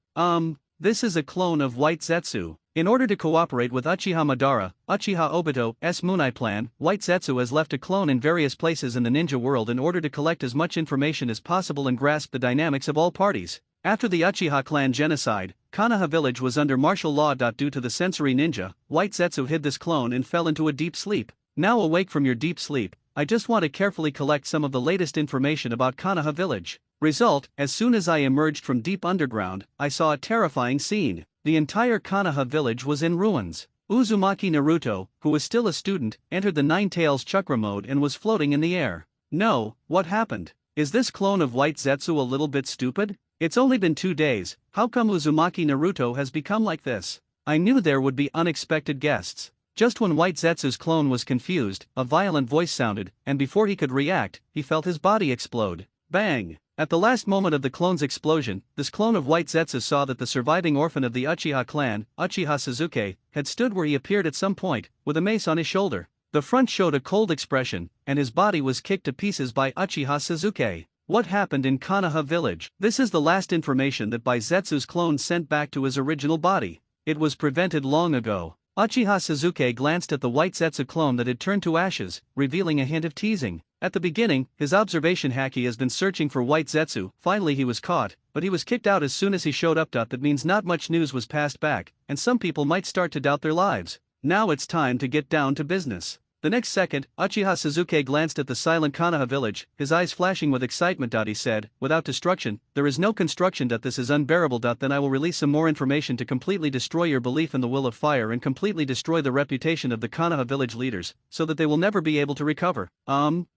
This is a clone of White Zetsu. In order to cooperate with Uchiha Madara, Uchiha Obito's Munai plan, White Zetsu has left a clone in various places in the ninja world in order to collect as much information as possible and grasp the dynamics of all parties. After the Uchiha clan genocide, Konoha village was under martial law. Due to the sensory ninja, White Zetsu hid this clone and fell into a deep sleep. Now awake from your deep sleep, I just want to carefully collect some of the latest information about Konoha village. Result, as soon as I emerged from deep underground, I saw a terrifying scene. The entire Konoha village was in ruins. Uzumaki Naruto, who was still a student, entered the Nine Tails chakra mode and was floating in the air. No, what happened? Is this clone of White Zetsu a little bit stupid? It's only been 2 days, how come Uzumaki Naruto has become like this? I knew there would be unexpected guests. Just when White Zetsu's clone was confused, a violent voice sounded, and before he could react, he felt his body explode. Bang! At the last moment of the clone's explosion, this clone of White Zetsu saw that the surviving orphan of the Uchiha clan, Uchiha Sasuke, had stood where he appeared at some point, with a mace on his shoulder. The front showed a cold expression, and his body was kicked to pieces by Uchiha Sasuke. What happened in Konoha village? This is the last information that by Zetsu's clone sent back to his original body. It was prevented long ago. Uchiha Sasuke glanced at the White Zetsu clone that had turned to ashes, revealing a hint of teasing. At the beginning, his observation haki has been searching for White Zetsu. Finally he was caught, but he was kicked out as soon as he showed up. That means not much news was passed back, and some people might start to doubt their lives. Now it's time to get down to business. The next second, Uchiha Sasuke glanced at the silent Konoha village, his eyes flashing with excitement. He said, without destruction, there is no construction. This is unbearable. Then I will release some more information to completely destroy your belief in the will of fire and completely destroy the reputation of the Konoha village leaders, so that they will never be able to recover.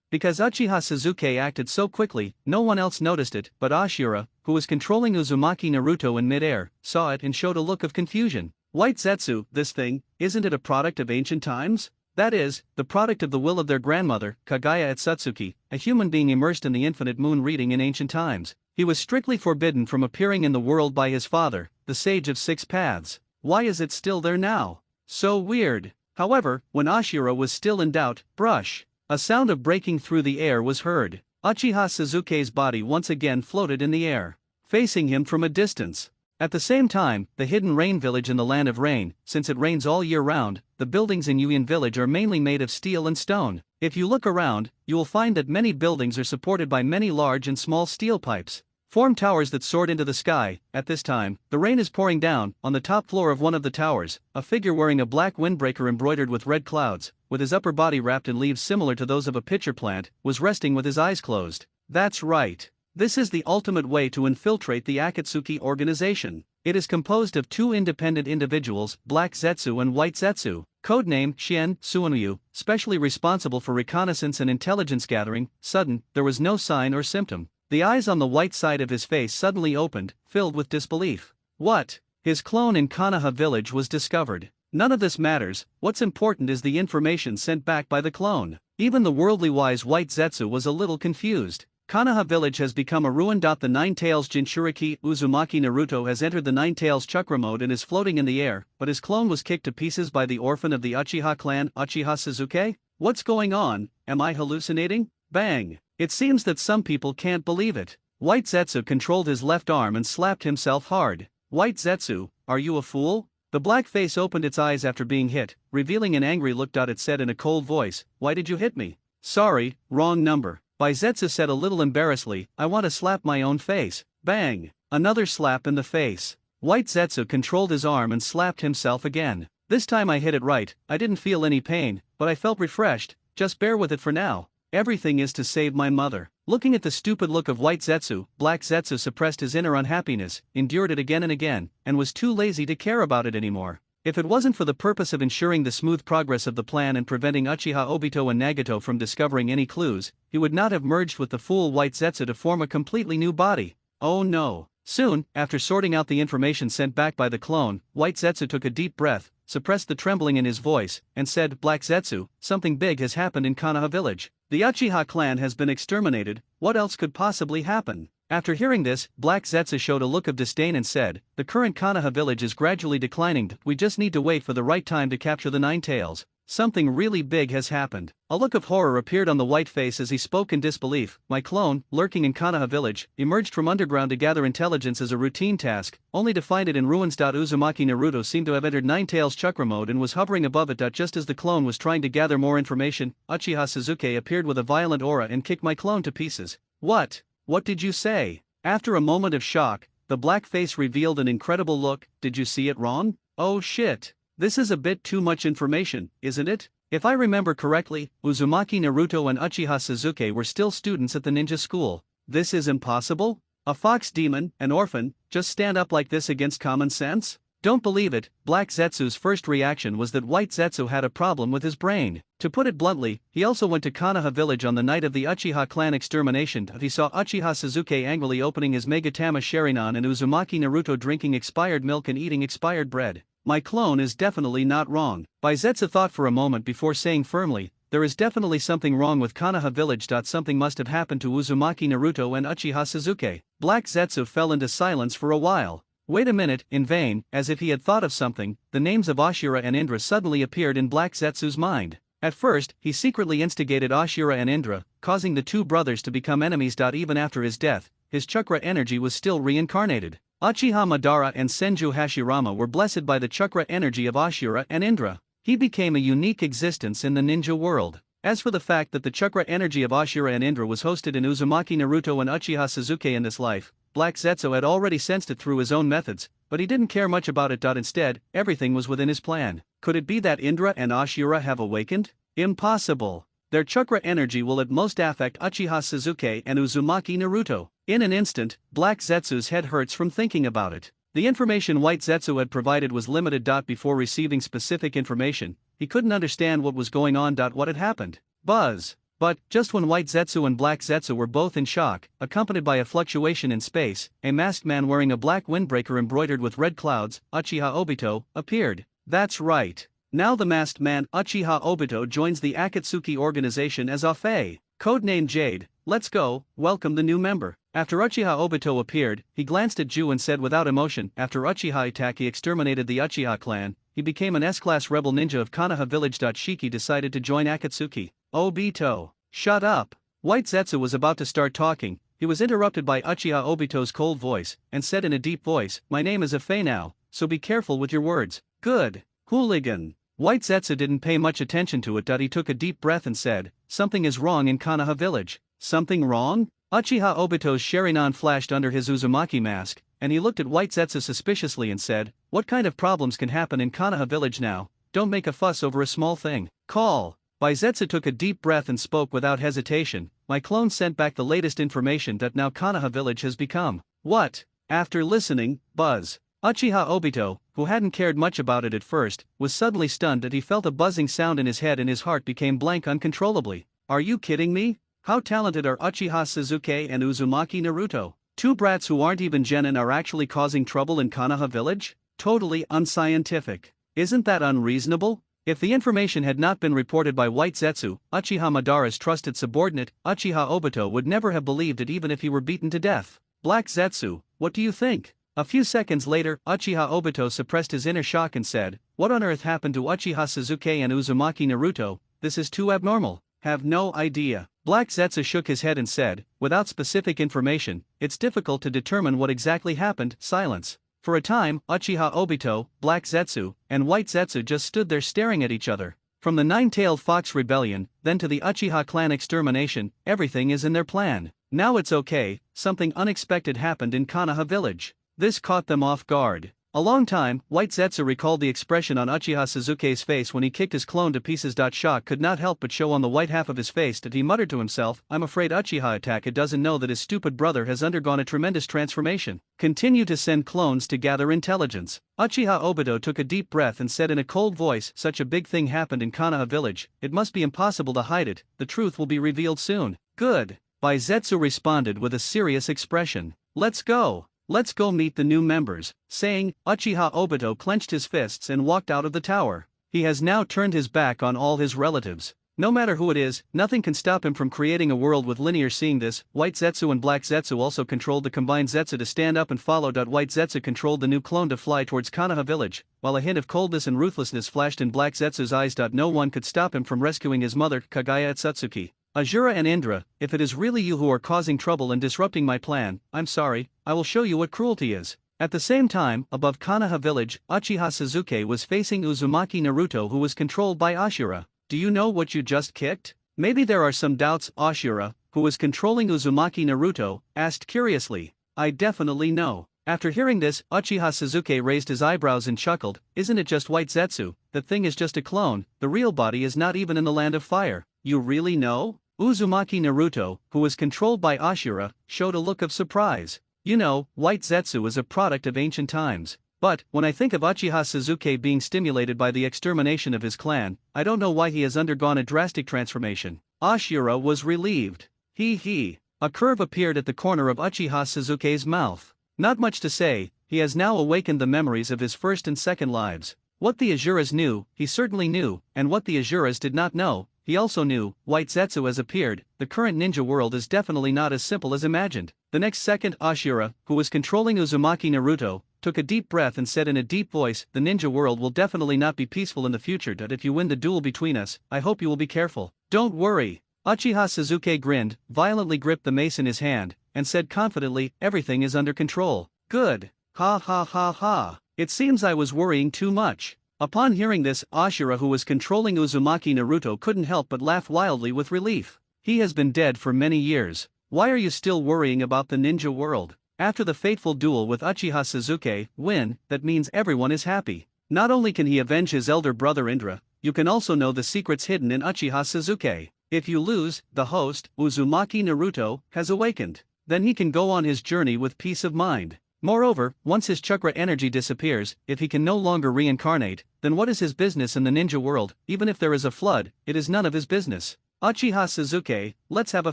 Because Uchiha Sasuke acted so quickly, no one else noticed it, but Ashura, who was controlling Uzumaki Naruto in midair, saw it and showed a look of confusion. White Zetsu, this thing, isn't it a product of ancient times? That is, the product of the will of their grandmother, Kagaya Etsutsuki, a human being immersed in the infinite moon reading in ancient times. He was strictly forbidden from appearing in the world by his father, the Sage of Six Paths. Why is it still there now? So weird. However, when Ashura was still in doubt, brush. A sound of breaking through the air was heard. Uchiha Suzuki's body once again floated in the air, facing him from a distance. At the same time, the hidden rain village in the land of rain, since it rains all year round, the buildings in Yuin village are mainly made of steel and stone. If you look around, you will find that many buildings are supported by many large and small steel pipes, form towers that soared into the sky. At this time, the rain is pouring down. On the top floor of one of the towers, a figure wearing a black windbreaker embroidered with red clouds, with his upper body wrapped in leaves similar to those of a pitcher plant, was resting with his eyes closed. That's right. This is the ultimate way to infiltrate the Akatsuki organization. It is composed of two independent individuals, Black Zetsu and White Zetsu, codename Shien Suonryu, specially responsible for reconnaissance and intelligence gathering. Sudden, there was no sign or symptom. The eyes on the white side of his face suddenly opened, filled with disbelief. What? His clone in Konoha village was discovered. None of this matters. What's important is the information sent back by the clone. Even the worldly wise White Zetsu was a little confused. Konoha village has become a ruin. The Nine Tails Jinchuriki Uzumaki Naruto has entered the Nine Tails chakra mode and is floating in the air, but his clone was kicked to pieces by the orphan of the Uchiha clan, Uchiha Suzuki? What's going on? Am I hallucinating? Bang! It seems that some people can't believe it. White Zetsu controlled his left arm and slapped himself hard. White Zetsu, are you a fool? The black face opened its eyes after being hit, revealing an angry look. It said in a cold voice, "Why did you hit me?" "Sorry, wrong number." Zetsu said a little embarrassedly, "I want to slap my own face." Bang! Another slap in the face. White Zetsu controlled his arm and slapped himself again. "This time I hit it right. I didn't feel any pain, but I felt refreshed. Just bear with it for now. Everything is to save my mother." Looking at the stupid look of White Zetsu, Black Zetsu suppressed his inner unhappiness, endured it again and again, and was too lazy to care about it anymore. If it wasn't for the purpose of ensuring the smooth progress of the plan and preventing Uchiha Obito and Nagato from discovering any clues, he would not have merged with the fool White Zetsu to form a completely new body. Oh no. Soon, after sorting out the information sent back by the clone, White Zetsu took a deep breath, suppressed the trembling in his voice, and said, "Black Zetsu, something big has happened in Konoha village. The Uchiha clan has been exterminated. What else could possibly happen?" After hearing this, Black Zetsu showed a look of disdain and said, "The current Konoha village is gradually declining. We just need to wait for the right time to capture the Nine Tails. Something really big has happened." A look of horror appeared on the white face as he spoke in disbelief. "My clone, lurking in Konoha village, emerged from underground to gather intelligence as a routine task, only to find it in ruins. Uzumaki Naruto seemed to have entered Nine Tails chakra mode and was hovering above it. Just as the clone was trying to gather more information, Uchiha Suzuki appeared with a violent aura and kicked my clone to pieces." What? What did you say? After a moment of shock, the black face revealed an incredible look. "Did you see it wrong? Oh shit. This is a bit too much information, isn't it? If I remember correctly, Uzumaki Naruto and Uchiha Suzuki were still students at the ninja school. This is impossible? A fox demon, an orphan, just stand up like this against common sense? Don't believe it." Black Zetsu's first reaction was that White Zetsu had a problem with his brain. To put it bluntly, he also went to Konoha village on the night of the Uchiha clan extermination. He saw Uchiha Suzuki angrily opening his Megatama Sharingan and Uzumaki Naruto drinking expired milk and eating expired bread. My clone is definitely not wrong. Zetsu thought for a moment before saying firmly, "There is definitely something wrong with Konoha village. Something must have happened to Uzumaki Naruto and Uchiha Suzuki." Black Zetsu fell into silence for a while. Wait a minute. In vain, as if he had thought of something, the names of Ashura and Indra suddenly appeared in Black Zetsu's mind. At first, he secretly instigated Ashura and Indra, causing the two brothers to become enemies. Even after his death, his chakra energy was still reincarnated. Uchiha Madara and Senju Hashirama were blessed by the chakra energy of Ashura and Indra. He became a unique existence in the ninja world. As for the fact that the chakra energy of Ashura and Indra was hosted in Uzumaki Naruto and Uchiha Suzuki in this life, Black Zetsu had already sensed it through his own methods, but he didn't care much about it. Instead, everything was within his plan. Could it be that Indra and Ashura have awakened? Impossible. Their chakra energy will at most affect Uchiha Suzuki and Uzumaki Naruto. In an instant, Black Zetsu's head hurts from thinking about it. The information White Zetsu had provided was limited. Before receiving specific information, he couldn't understand what was going on. What had happened? Buzz. But, just when White Zetsu and Black Zetsu were both in shock, accompanied by a fluctuation in space, a masked man wearing a black windbreaker embroidered with red clouds, Uchiha Obito, appeared. That's right. Now the masked man Uchiha Obito joins the Akatsuki organization as Afe, codenamed Jade. Let's go, welcome the new member. After Uchiha Obito appeared, he glanced at Ju and said without emotion, after Uchiha Itachi exterminated the Uchiha clan, he became an S-class rebel ninja of Konoha village. Shiki decided to join Akatsuki. Obito, shut up. White Zetsu was about to start talking. He was interrupted by Uchiha Obito's cold voice, and said in a deep voice, my name is Afe now, so be careful with your words. Good. Hooligan. White Zetsu didn't pay much attention to it. He took a deep breath and said, something is wrong in Konoha village. Something wrong? Uchiha Obito's Sharingan flashed under his Uzumaki mask, and he looked at White Zetsu suspiciously and said, what kind of problems can happen in Konoha village now? Don't make a fuss over a small thing. Call. Zetsu took a deep breath and spoke without hesitation, my clone sent back the latest information that now Konoha village has become. What? After listening, buzz. Uchiha Obito, who hadn't cared much about it at first, was suddenly stunned that he felt a buzzing sound in his head and his heart became blank uncontrollably. Are you kidding me? How talented are Uchiha Sasuke and Uzumaki Naruto? Two brats who aren't even genin are actually causing trouble in Konoha village? Totally unscientific. Isn't that unreasonable? If the information had not been reported by White Zetsu, Uchiha Madara's trusted subordinate, Uchiha Obito would never have believed it even if he were beaten to death. Black Zetsu, what do you think? A few seconds later, Uchiha Obito suppressed his inner shock and said, what on earth happened to Uchiha Sasuke and Uzumaki Naruto? This is too abnormal. Have no idea. Black Zetsu shook his head and said, without specific information, it's difficult to determine what exactly happened. Silence. For a time, Uchiha Obito, Black Zetsu, and White Zetsu just stood there staring at each other. From the Nine-Tailed Fox rebellion, then to the Uchiha clan extermination, everything is in their plan. Now it's okay, something unexpected happened in Konoha village. This caught them off guard. A long time, White Zetsu recalled the expression on Uchiha Sasuke's face when he kicked his clone to pieces. Shock could not help but show on the white half of his face that he muttered to himself, I'm afraid Uchiha Itachi doesn't know that his stupid brother has undergone a tremendous transformation. Continue to send clones to gather intelligence. Uchiha Obito took a deep breath and said in a cold voice, such a big thing happened in Konoha village, it must be impossible to hide it, the truth will be revealed soon. Good. Zetsu responded with a serious expression. Let's go. Let's go meet the new members. Saying, Uchiha Obito clenched his fists and walked out of the tower. He has now turned his back on all his relatives. No matter who it is, nothing can stop him from creating a world with linear. Seeing this, White Zetsu and Black Zetsu also controlled the combined Zetsu to stand up and follow. White Zetsu controlled the new clone to fly towards Konoha village, while a hint of coldness and ruthlessness flashed in Black Zetsu's eyes. No one could stop him from rescuing his mother, Kagaya Tsutsuki. Ajura and Indra, if it is really you who are causing trouble and disrupting my plan, I'm sorry, I will show you what cruelty is. At the same time, above Konoha village, Uchiha Sasuke was facing Uzumaki Naruto who was controlled by Ashura. Do you know what you just kicked? Maybe there are some doubts. Ashura, who was controlling Uzumaki Naruto, asked curiously. I definitely know. After hearing this, Uchiha Sasuke raised his eyebrows and chuckled, isn't it just White Zetsu, the thing is just a clone, the real body is not even in the land of fire. You really know? Uzumaki Naruto, who was controlled by Ashura, showed a look of surprise. You know, White Zetsu is a product of ancient times. But, when I think of Uchiha Sasuke being stimulated by the extermination of his clan, I don't know why he has undergone a drastic transformation. Ashura was relieved. He. A curve appeared at the corner of Uchiha Sasuke's mouth. Not much to say, he has now awakened the memories of his first and second lives. What the Azuras knew, he certainly knew, and what the Azuras did not know, he also knew. White Zetsu has appeared, the current ninja world is definitely not as simple as imagined. The next second, Ashura, who was controlling Uzumaki Naruto, took a deep breath and said in a deep voice, the ninja world will definitely not be peaceful in the future. If you win the duel between us, I hope you will be careful. Don't worry. Uchiha Sasuke grinned, violently gripped the mace in his hand, and said confidently, everything is under control. Good. Ha ha ha ha. It seems I was worrying too much. Upon hearing this, Ashura, who was controlling Uzumaki Naruto, couldn't help but laugh wildly with relief. He has been dead for many years. Why are you still worrying about the ninja world? After the fateful duel with Uchiha Sasuke, win, that means everyone is happy. Not only can he avenge his elder brother Indra, you can also know the secrets hidden in Uchiha Sasuke. If you lose, the host, Uzumaki Naruto, has awakened. Then he can go on his journey with peace of mind. Moreover, once his chakra energy disappears, if he can no longer reincarnate, then what is his business in the ninja world? Even if there is a flood, it is none of his business. Uchiha Sasuke, let's have a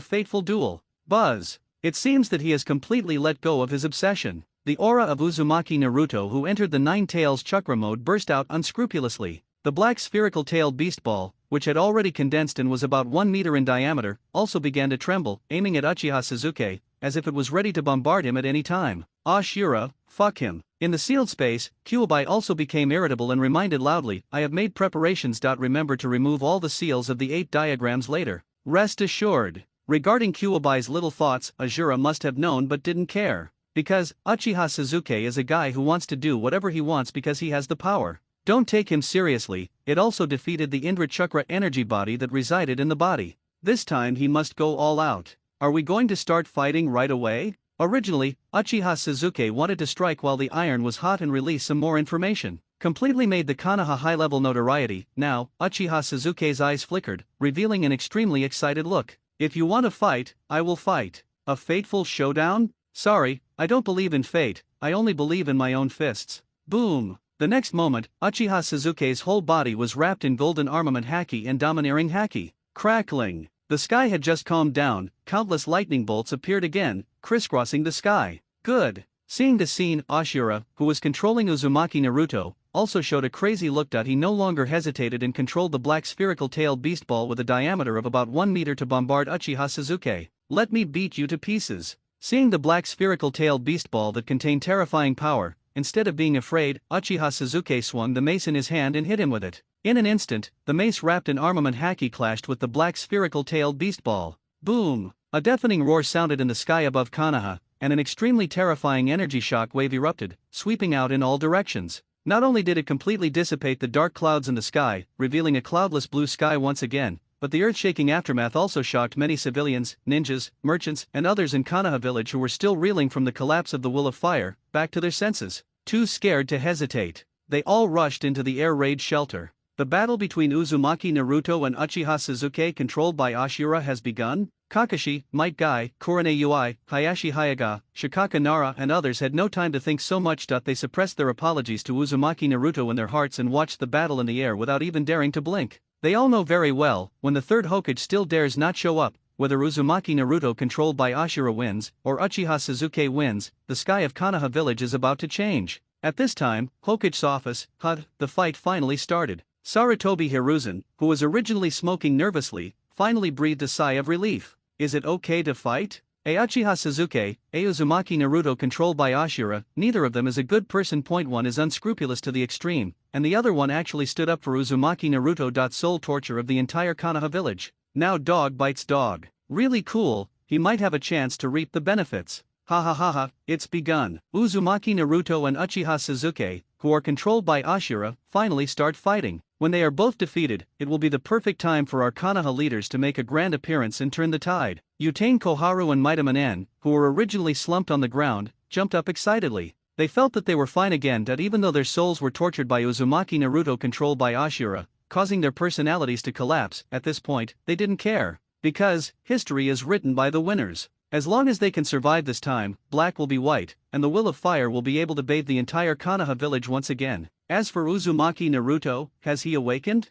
fateful duel. Buzz. It seems that he has completely let go of his obsession. The aura of Uzumaki Naruto, who entered the Nine Tails chakra mode, burst out unscrupulously. The black spherical-tailed beast ball, which had already condensed and was about 1 meter in diameter, also began to tremble, aiming at Uchiha Sasuke, as if it was ready to bombard him at any time. Ashura, fuck him. In the sealed space, Kyuubi also became irritable and reminded loudly, I have made preparations. Remember to remove all the seals of the 8 diagrams later. Rest assured. Regarding Kyuubi's little thoughts, Ashura must have known but didn't care. Because, Uchiha Sasuke is a guy who wants to do whatever he wants because he has the power. Don't take him seriously. It also defeated the Indra Chakra energy body that resided in the body. This time he must go all out. Are we going to start fighting right away? Originally, Uchiha Sasuke wanted to strike while the iron was hot and release some more information. Completely made the Konoha high-level notoriety. Now, Uchiha Sasuke's eyes flickered, revealing an extremely excited look. If you want to fight, I will fight. A fateful showdown? Sorry, I don't believe in fate, I only believe in my own fists. Boom! The next moment, Uchiha Sasuke's whole body was wrapped in golden armament haki and domineering haki. Crackling! The sky had just calmed down, countless lightning bolts appeared again, crisscrossing the sky. Good! Seeing the scene, Ashura, who was controlling Uzumaki Naruto, also showed a crazy look. He no longer hesitated and controlled the black spherical-tailed beast ball with a diameter of about 1 meter to bombard Uchiha Sasuke. Let me beat you to pieces. Seeing the black spherical-tailed beast ball that contained terrifying power, instead of being afraid, Uchiha Sasuke swung the mace in his hand and hit him with it. In an instant, the mace wrapped in armament haki clashed with the black spherical-tailed beast ball. Boom! A deafening roar sounded in the sky above Konoha, and an extremely terrifying energy shock wave erupted, sweeping out in all directions. Not only did it completely dissipate the dark clouds in the sky, revealing a cloudless blue sky once again, but the earth-shaking aftermath also shocked many civilians, ninjas, merchants, and others in Konoha village who were still reeling from the collapse of the Will of Fire, back to their senses. Too scared to hesitate, they all rushed into the air raid shelter. The battle between Uzumaki Naruto and Uchiha Sasuke controlled by Ashura has begun. Kakashi, Might Guy, Kurane Ui, Hayashi Hayaga, Shikaka Nara and others had no time to think so much. They suppressed their apologies to Uzumaki Naruto in their hearts and watched the battle in the air without even daring to blink. They all know very well, when the third Hokage still dares not show up, whether Uzumaki Naruto controlled by Ashura wins, or Uchiha Sasuke wins, the sky of Konoha village is about to change. At this time, Hokage's office, HUD, the fight finally started. Sarutobi Hiruzen, who was originally smoking nervously, finally breathed a sigh of relief. Is it okay to fight? Uchiha Sasuke, Uzumaki Naruto controlled by Ashura, neither of them is a good person. One is unscrupulous to the extreme, and the other one actually stood up for Uzumaki Naruto. Soul torture of the entire Konoha village. Now dog bites dog. Really cool, he might have a chance to reap the benefits. Ha ha ha ha, it's begun. Uzumaki Naruto and Uchiha Sasuke, who are controlled by Ashura, finally start fighting. When they are both defeated, it will be the perfect time for our Konoha leaders to make a grand appearance and turn the tide. Utane Koharu and Maidamanen, who were originally slumped on the ground, jumped up excitedly. They felt that they were fine again. Even though their souls were tortured by Uzumaki Naruto controlled by Ashura, causing their personalities to collapse, at this point, they didn't care. Because, history is written by the winners. As long as they can survive this time, black will be white, and the Will of Fire will be able to bathe the entire Konoha village once again. As for Uzumaki Naruto, has he awakened?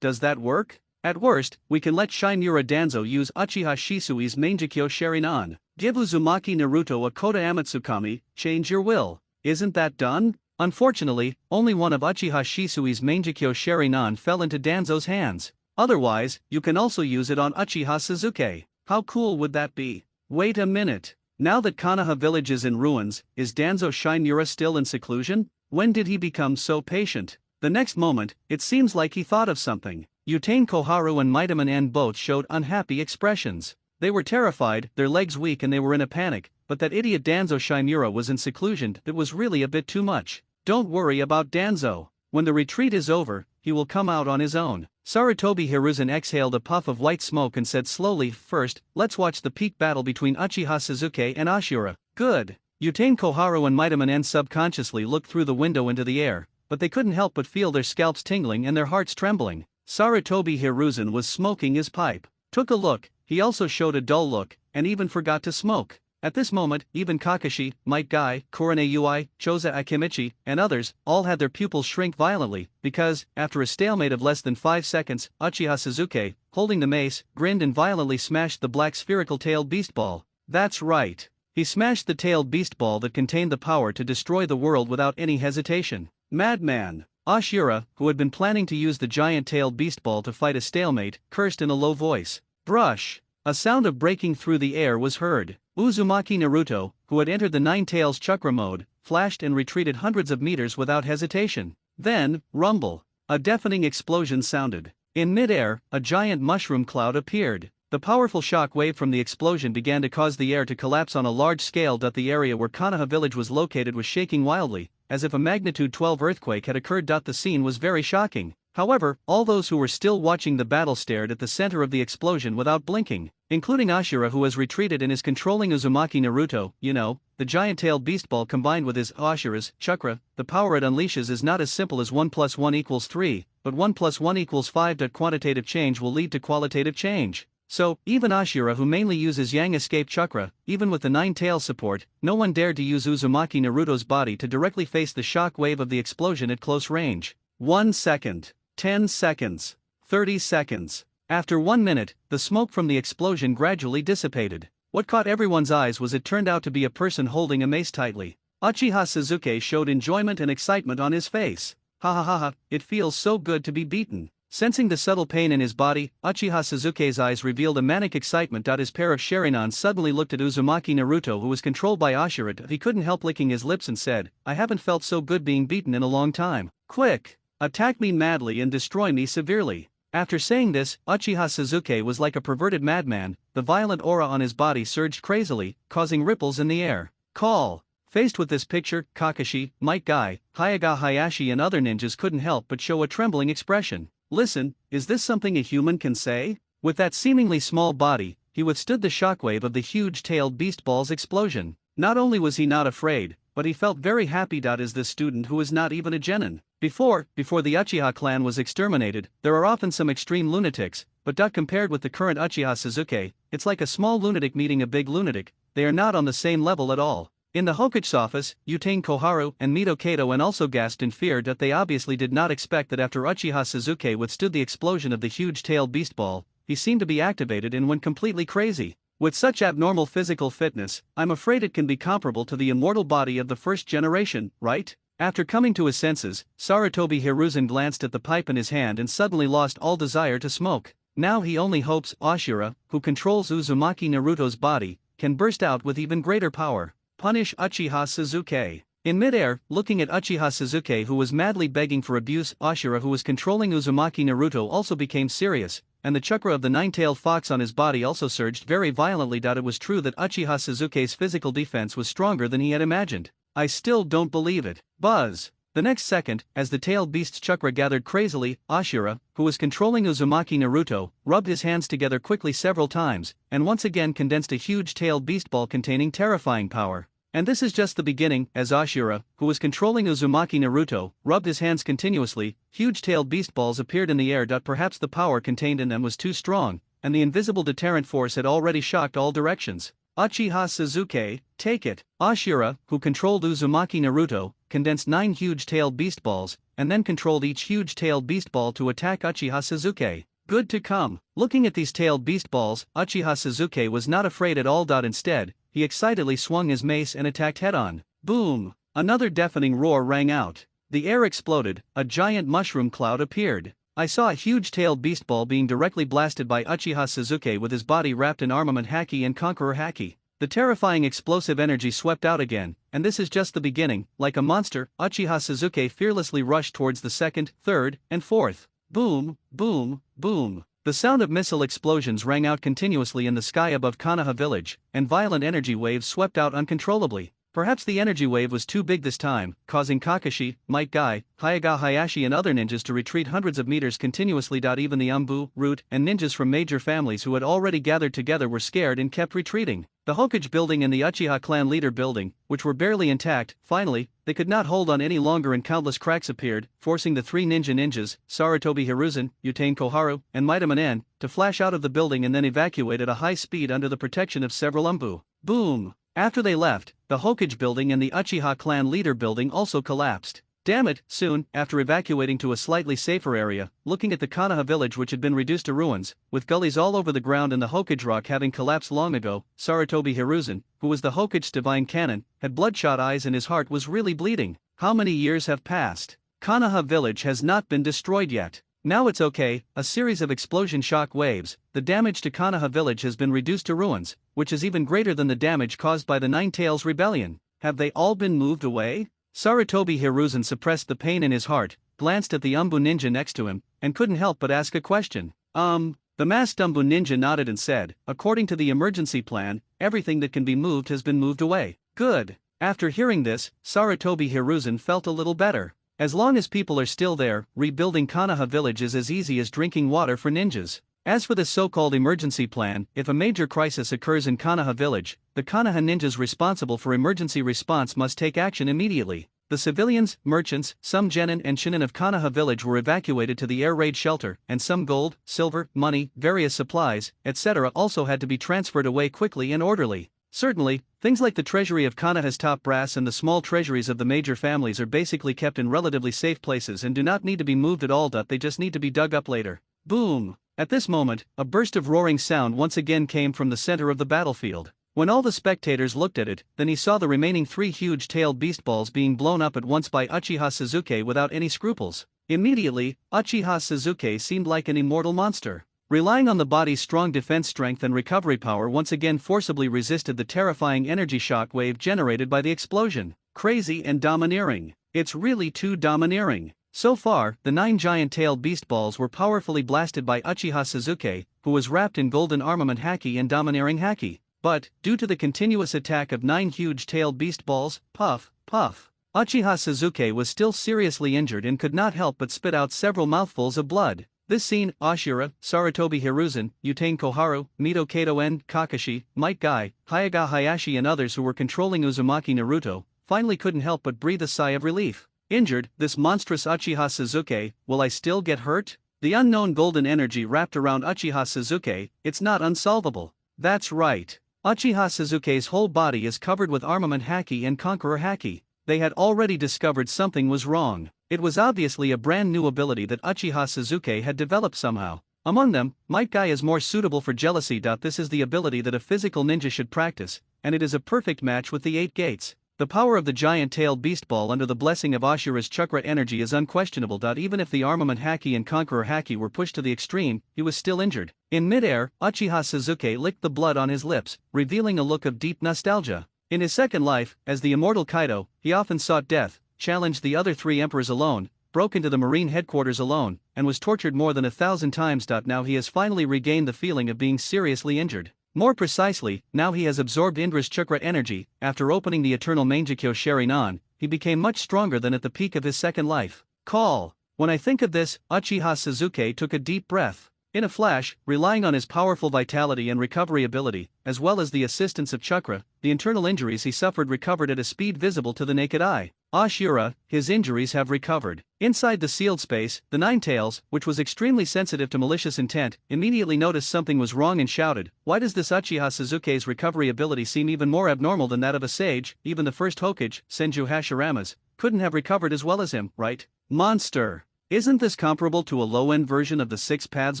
Does that work? At worst, we can let Shinura Danzo use Uchiha Shisui's Mangekyo Sharingan. Give Uzumaki Naruto a Koda Amatsukami, change your will. Isn't that done? Unfortunately, only one of Uchiha Shisui's Mangekyo Sharingan fell into Danzo's hands. Otherwise, you can also use it on Uchiha Sasuke. How cool would that be? Wait a minute. Now that Konoha village is in ruins, is Danzo Shinura still in seclusion? When did he become so patient? The next moment, it seems like he thought of something. Utane Koharu and Maidamanen both showed unhappy expressions. They were terrified, their legs weak and they were in a panic, but that idiot Danzo Shinura was in seclusion. It was really a bit too much. Don't worry about Danzo. When the retreat is over, he will come out on his own. Sarutobi Hiruzen exhaled a puff of white smoke and said slowly, first, let's watch the peak battle between Uchiha Sasuke and Ashura. Good. Utane Koharu and Maidamanen subconsciously looked through the window into the air, but they couldn't help but feel their scalps tingling and their hearts trembling. Sarutobi Hiruzen was smoking his pipe. Took a look, he also showed a dull look, and even forgot to smoke. At this moment, even Kakashi, Might Guy, Kurane Ui, Choza Akimichi, and others, all had their pupils shrink violently, because, after a stalemate of less than 5 seconds, Uchiha Sasuke, holding the mace, grinned and violently smashed the black spherical-tailed beast ball. That's right. He smashed the tailed beast ball that contained the power to destroy the world without any hesitation. Madman! Ashura, who had been planning to use the giant-tailed beast ball to fight a stalemate, cursed in a low voice. Brush! A sound of breaking through the air was heard. Uzumaki Naruto, who had entered the Nine Tails chakra mode, flashed and retreated hundreds of meters without hesitation. Then, rumble! A deafening explosion sounded. In mid-air, a giant mushroom cloud appeared. The powerful shock wave from the explosion began to cause the air to collapse on a large scale. The area where Konoha village was located was shaking wildly, as if a magnitude 12 earthquake had occurred. The scene was very shocking. However, all those who were still watching the battle stared at the center of the explosion without blinking, including Ashura, who has retreated and is controlling Uzumaki Naruto. The giant-tailed beast ball combined with his Ashura's chakra. The power it unleashes is not as simple as 1 + 1 = 3, but 1 + 1 = 5. Quantitative change will lead to qualitative change. So, even Ashura, who mainly uses Yang Escape Chakra, even with the Nine Tails support, no one dared to use Uzumaki Naruto's body to directly face the shock wave of the explosion at close range. 1 second, 10 seconds, 30 seconds. After 1 minute, the smoke from the explosion gradually dissipated. What caught everyone's eyes was it turned out to be a person holding a mace tightly. Uchiha Sasuke showed enjoyment and excitement on his face. Ha ha ha ha, it feels so good to be beaten. Sensing the subtle pain in his body, Uchiha Sasuke's eyes revealed a manic excitement. His pair of Sharingan suddenly looked at Uzumaki Naruto, who was controlled by Ashura. He couldn't help licking his lips and said, "I haven't felt so good being beaten in a long time. Quick! Attack me madly and destroy me severely." After saying this, Uchiha Sasuke was like a perverted madman. The violent aura on his body surged crazily, causing ripples in the air. Call! Faced with this picture, Kakashi, Might Guy, Hyuga Hayashi and other ninjas couldn't help but show a trembling expression. Listen, is this something a human can say? With that seemingly small body, he withstood the shockwave of the huge-tailed beast ball's explosion. Not only was he not afraid, but he felt very happy. Is this student who is not even a genin? Before the Uchiha clan was exterminated, there are often some extreme lunatics, but compared with the current Uchiha Sasuke, it's like a small lunatic meeting a big lunatic. They are not on the same level at all. In the Hokage's office, Utane Koharu and Mito Kato and also gasped in fear. They obviously did not expect that after Uchiha Sasuke withstood the explosion of the huge-tailed beast ball, he seemed to be activated and went completely crazy. With such abnormal physical fitness, I'm afraid it can be comparable to the immortal body of the first generation, right? After coming to his senses, Sarutobi Hiruzen glanced at the pipe in his hand and suddenly lost all desire to smoke. Now he only hopes Ashura, who controls Uzumaki Naruto's body, can burst out with even greater power. Punish Uchiha Sasuke. In midair, looking at Uchiha Sasuke, who was madly begging for abuse, Ashura, who was controlling Uzumaki Naruto, also became serious, and the chakra of the nine-tailed fox on his body also surged very violently. It was true that Uchiha Sasuke's physical defense was stronger than he had imagined. I still don't believe it. Buzz! The next second, as the tailed beast's chakra gathered crazily, Ashura, who was controlling Uzumaki Naruto, rubbed his hands together quickly several times, and once again condensed a huge tailed beast ball containing terrifying power. And this is just the beginning. As Ashura, who was controlling Uzumaki Naruto, rubbed his hands continuously, huge-tailed beast balls appeared in the air. Perhaps the power contained in them was too strong, and the invisible deterrent force had already shocked all directions. Uchiha Sasuke, take it! Ashura, who controlled Uzumaki Naruto, condensed 9 huge-tailed beast balls, and then controlled each huge-tailed beast ball to attack Uchiha Sasuke. Good to come. Looking at these tailed beast balls, Uchiha Sasuke was not afraid at all. Instead, he excitedly swung his mace and attacked head-on. Boom! Another deafening roar rang out. The air exploded, a giant mushroom cloud appeared. I saw a huge-tailed beast ball being directly blasted by Uchiha Sasuke with his body wrapped in armament haki and conqueror haki. The terrifying explosive energy swept out again, and this is just the beginning. Like a monster, Uchiha Sasuke fearlessly rushed towards the second, third, and fourth. Boom, boom, boom. The sound of missile explosions rang out continuously in the sky above Konoha village, and violent energy waves swept out uncontrollably. Perhaps the energy wave was too big this time, causing Kakashi, Might Guy, Hyuga Hayashi and other ninjas to retreat hundreds of meters continuously. Even the Umbu, Root, and ninjas from major families who had already gathered together were scared and kept retreating. The Hokage building and the Uchiha clan leader building, which were barely intact, finally, they could not hold on any longer and countless cracks appeared, forcing the 3 ninjas, Sarutobi Hiruzen, Utane Koharu, and Might Manen, to flash out of the building and then evacuate at a high speed under the protection of several Umbu. Boom! After they left, the Hokage building and the Uchiha clan leader building also collapsed. Damn it! Soon, after evacuating to a slightly safer area, looking at the Konoha village which had been reduced to ruins, with gullies all over the ground and the Hokage rock having collapsed long ago, Sarutobi Hiruzen, who was the Hokage's divine canon, had bloodshot eyes and his heart was really bleeding. How many years have passed? Konoha village has not been destroyed yet. Now it's okay, a series of explosion shock waves, the damage to Konoha village has been reduced to ruins, which is even greater than the damage caused by the Nine Tails rebellion. Have they all been moved away? Sarutobi Hiruzen suppressed the pain in his heart, glanced at the Umbu ninja next to him, and couldn't help but ask a question. The masked Umbu ninja nodded and said, according to the emergency plan, everything that can be moved has been moved away. Good. After hearing this, Sarutobi Hiruzen felt a little better. As long as people are still there, rebuilding Konoha village is as easy as drinking water for ninjas. As for the so-called emergency plan, if a major crisis occurs in Konoha village, the Konoha ninjas responsible for emergency response must take action immediately. The civilians, merchants, some genin and shinin of Konoha village were evacuated to the air raid shelter, and some gold, silver, money, various supplies, etc. also had to be transferred away quickly and orderly. Certainly, things like the treasury of Konoha's top brass and the small treasuries of the major families are basically kept in relatively safe places and do not need to be moved at all. They just need to be dug up later. Boom! At this moment, a burst of roaring sound once again came from the center of the battlefield. When all the spectators looked at it, then he saw the remaining 3 huge-tailed beast balls being blown up at once by Uchiha Suzuki without any scruples. Immediately, Uchiha Suzuki seemed like an immortal monster. Relying on the body's strong defense strength and recovery power, once again forcibly resisted the terrifying energy shock wave generated by the explosion. Crazy and domineering. It's really too domineering. So far, the 9 giant-tailed beast balls were powerfully blasted by Uchiha Suzuki, who was wrapped in golden armament haki and domineering haki. But, due to the continuous attack of 9 huge-tailed beast balls, puff, puff, Uchiha Suzuki was still seriously injured and could not help but spit out several mouthfuls of blood. This scene, Ashura, Sarutobi Hiruzen, Utane Koharu, Mito Kato and Kakashi, Might Guy, Hyaga Hayashi and others who were controlling Uzumaki Naruto, finally couldn't help but breathe a sigh of relief. Injured, this monstrous Uchiha Suzuki, will I still get hurt? The unknown golden energy wrapped around Uchiha Suzuki, it's not unsolvable. That's right. Uchiha Suzuki's whole body is covered with armament haki and conqueror haki. They had already discovered something was wrong. It was obviously a brand new ability that Uchiha Suzuki had developed somehow. Among them, Might Guy is more suitable for jealousy. This is the ability that a physical ninja should practice, and it is a perfect match with the 8 gates. The power of the giant-tailed beast ball under the blessing of Ashura's chakra energy is unquestionable. Even if the armament haki and conqueror haki were pushed to the extreme, he was still injured. In midair, Uchiha Suzuki licked the blood on his lips, revealing a look of deep nostalgia. In his second life, as the immortal Kaido, he often sought death, challenged the other 3 emperors alone, broke into the marine headquarters alone, and was tortured more than 1,000 times. Now he has finally regained the feeling of being seriously injured. More precisely, now he has absorbed Indra's chakra energy. After opening the eternal Mangekyo Sharingan, he became much stronger than at the peak of his second life. Call. When I think of this, Uchiha Suzuki took a deep breath. In a flash, relying on his powerful vitality and recovery ability, as well as the assistance of chakra, the internal injuries he suffered recovered at a speed visible to the naked eye. Ashura, his injuries have recovered. Inside the sealed space, the Nine Tails, which was extremely sensitive to malicious intent, immediately noticed something was wrong and shouted, "Why does this Uchiha Suzuki's recovery ability seem even more abnormal than that of a sage? Even the first Hokage, Senju Hashirama's, couldn't have recovered as well as him, right? Monster! Isn't this comparable to a low-end version of the Six Paths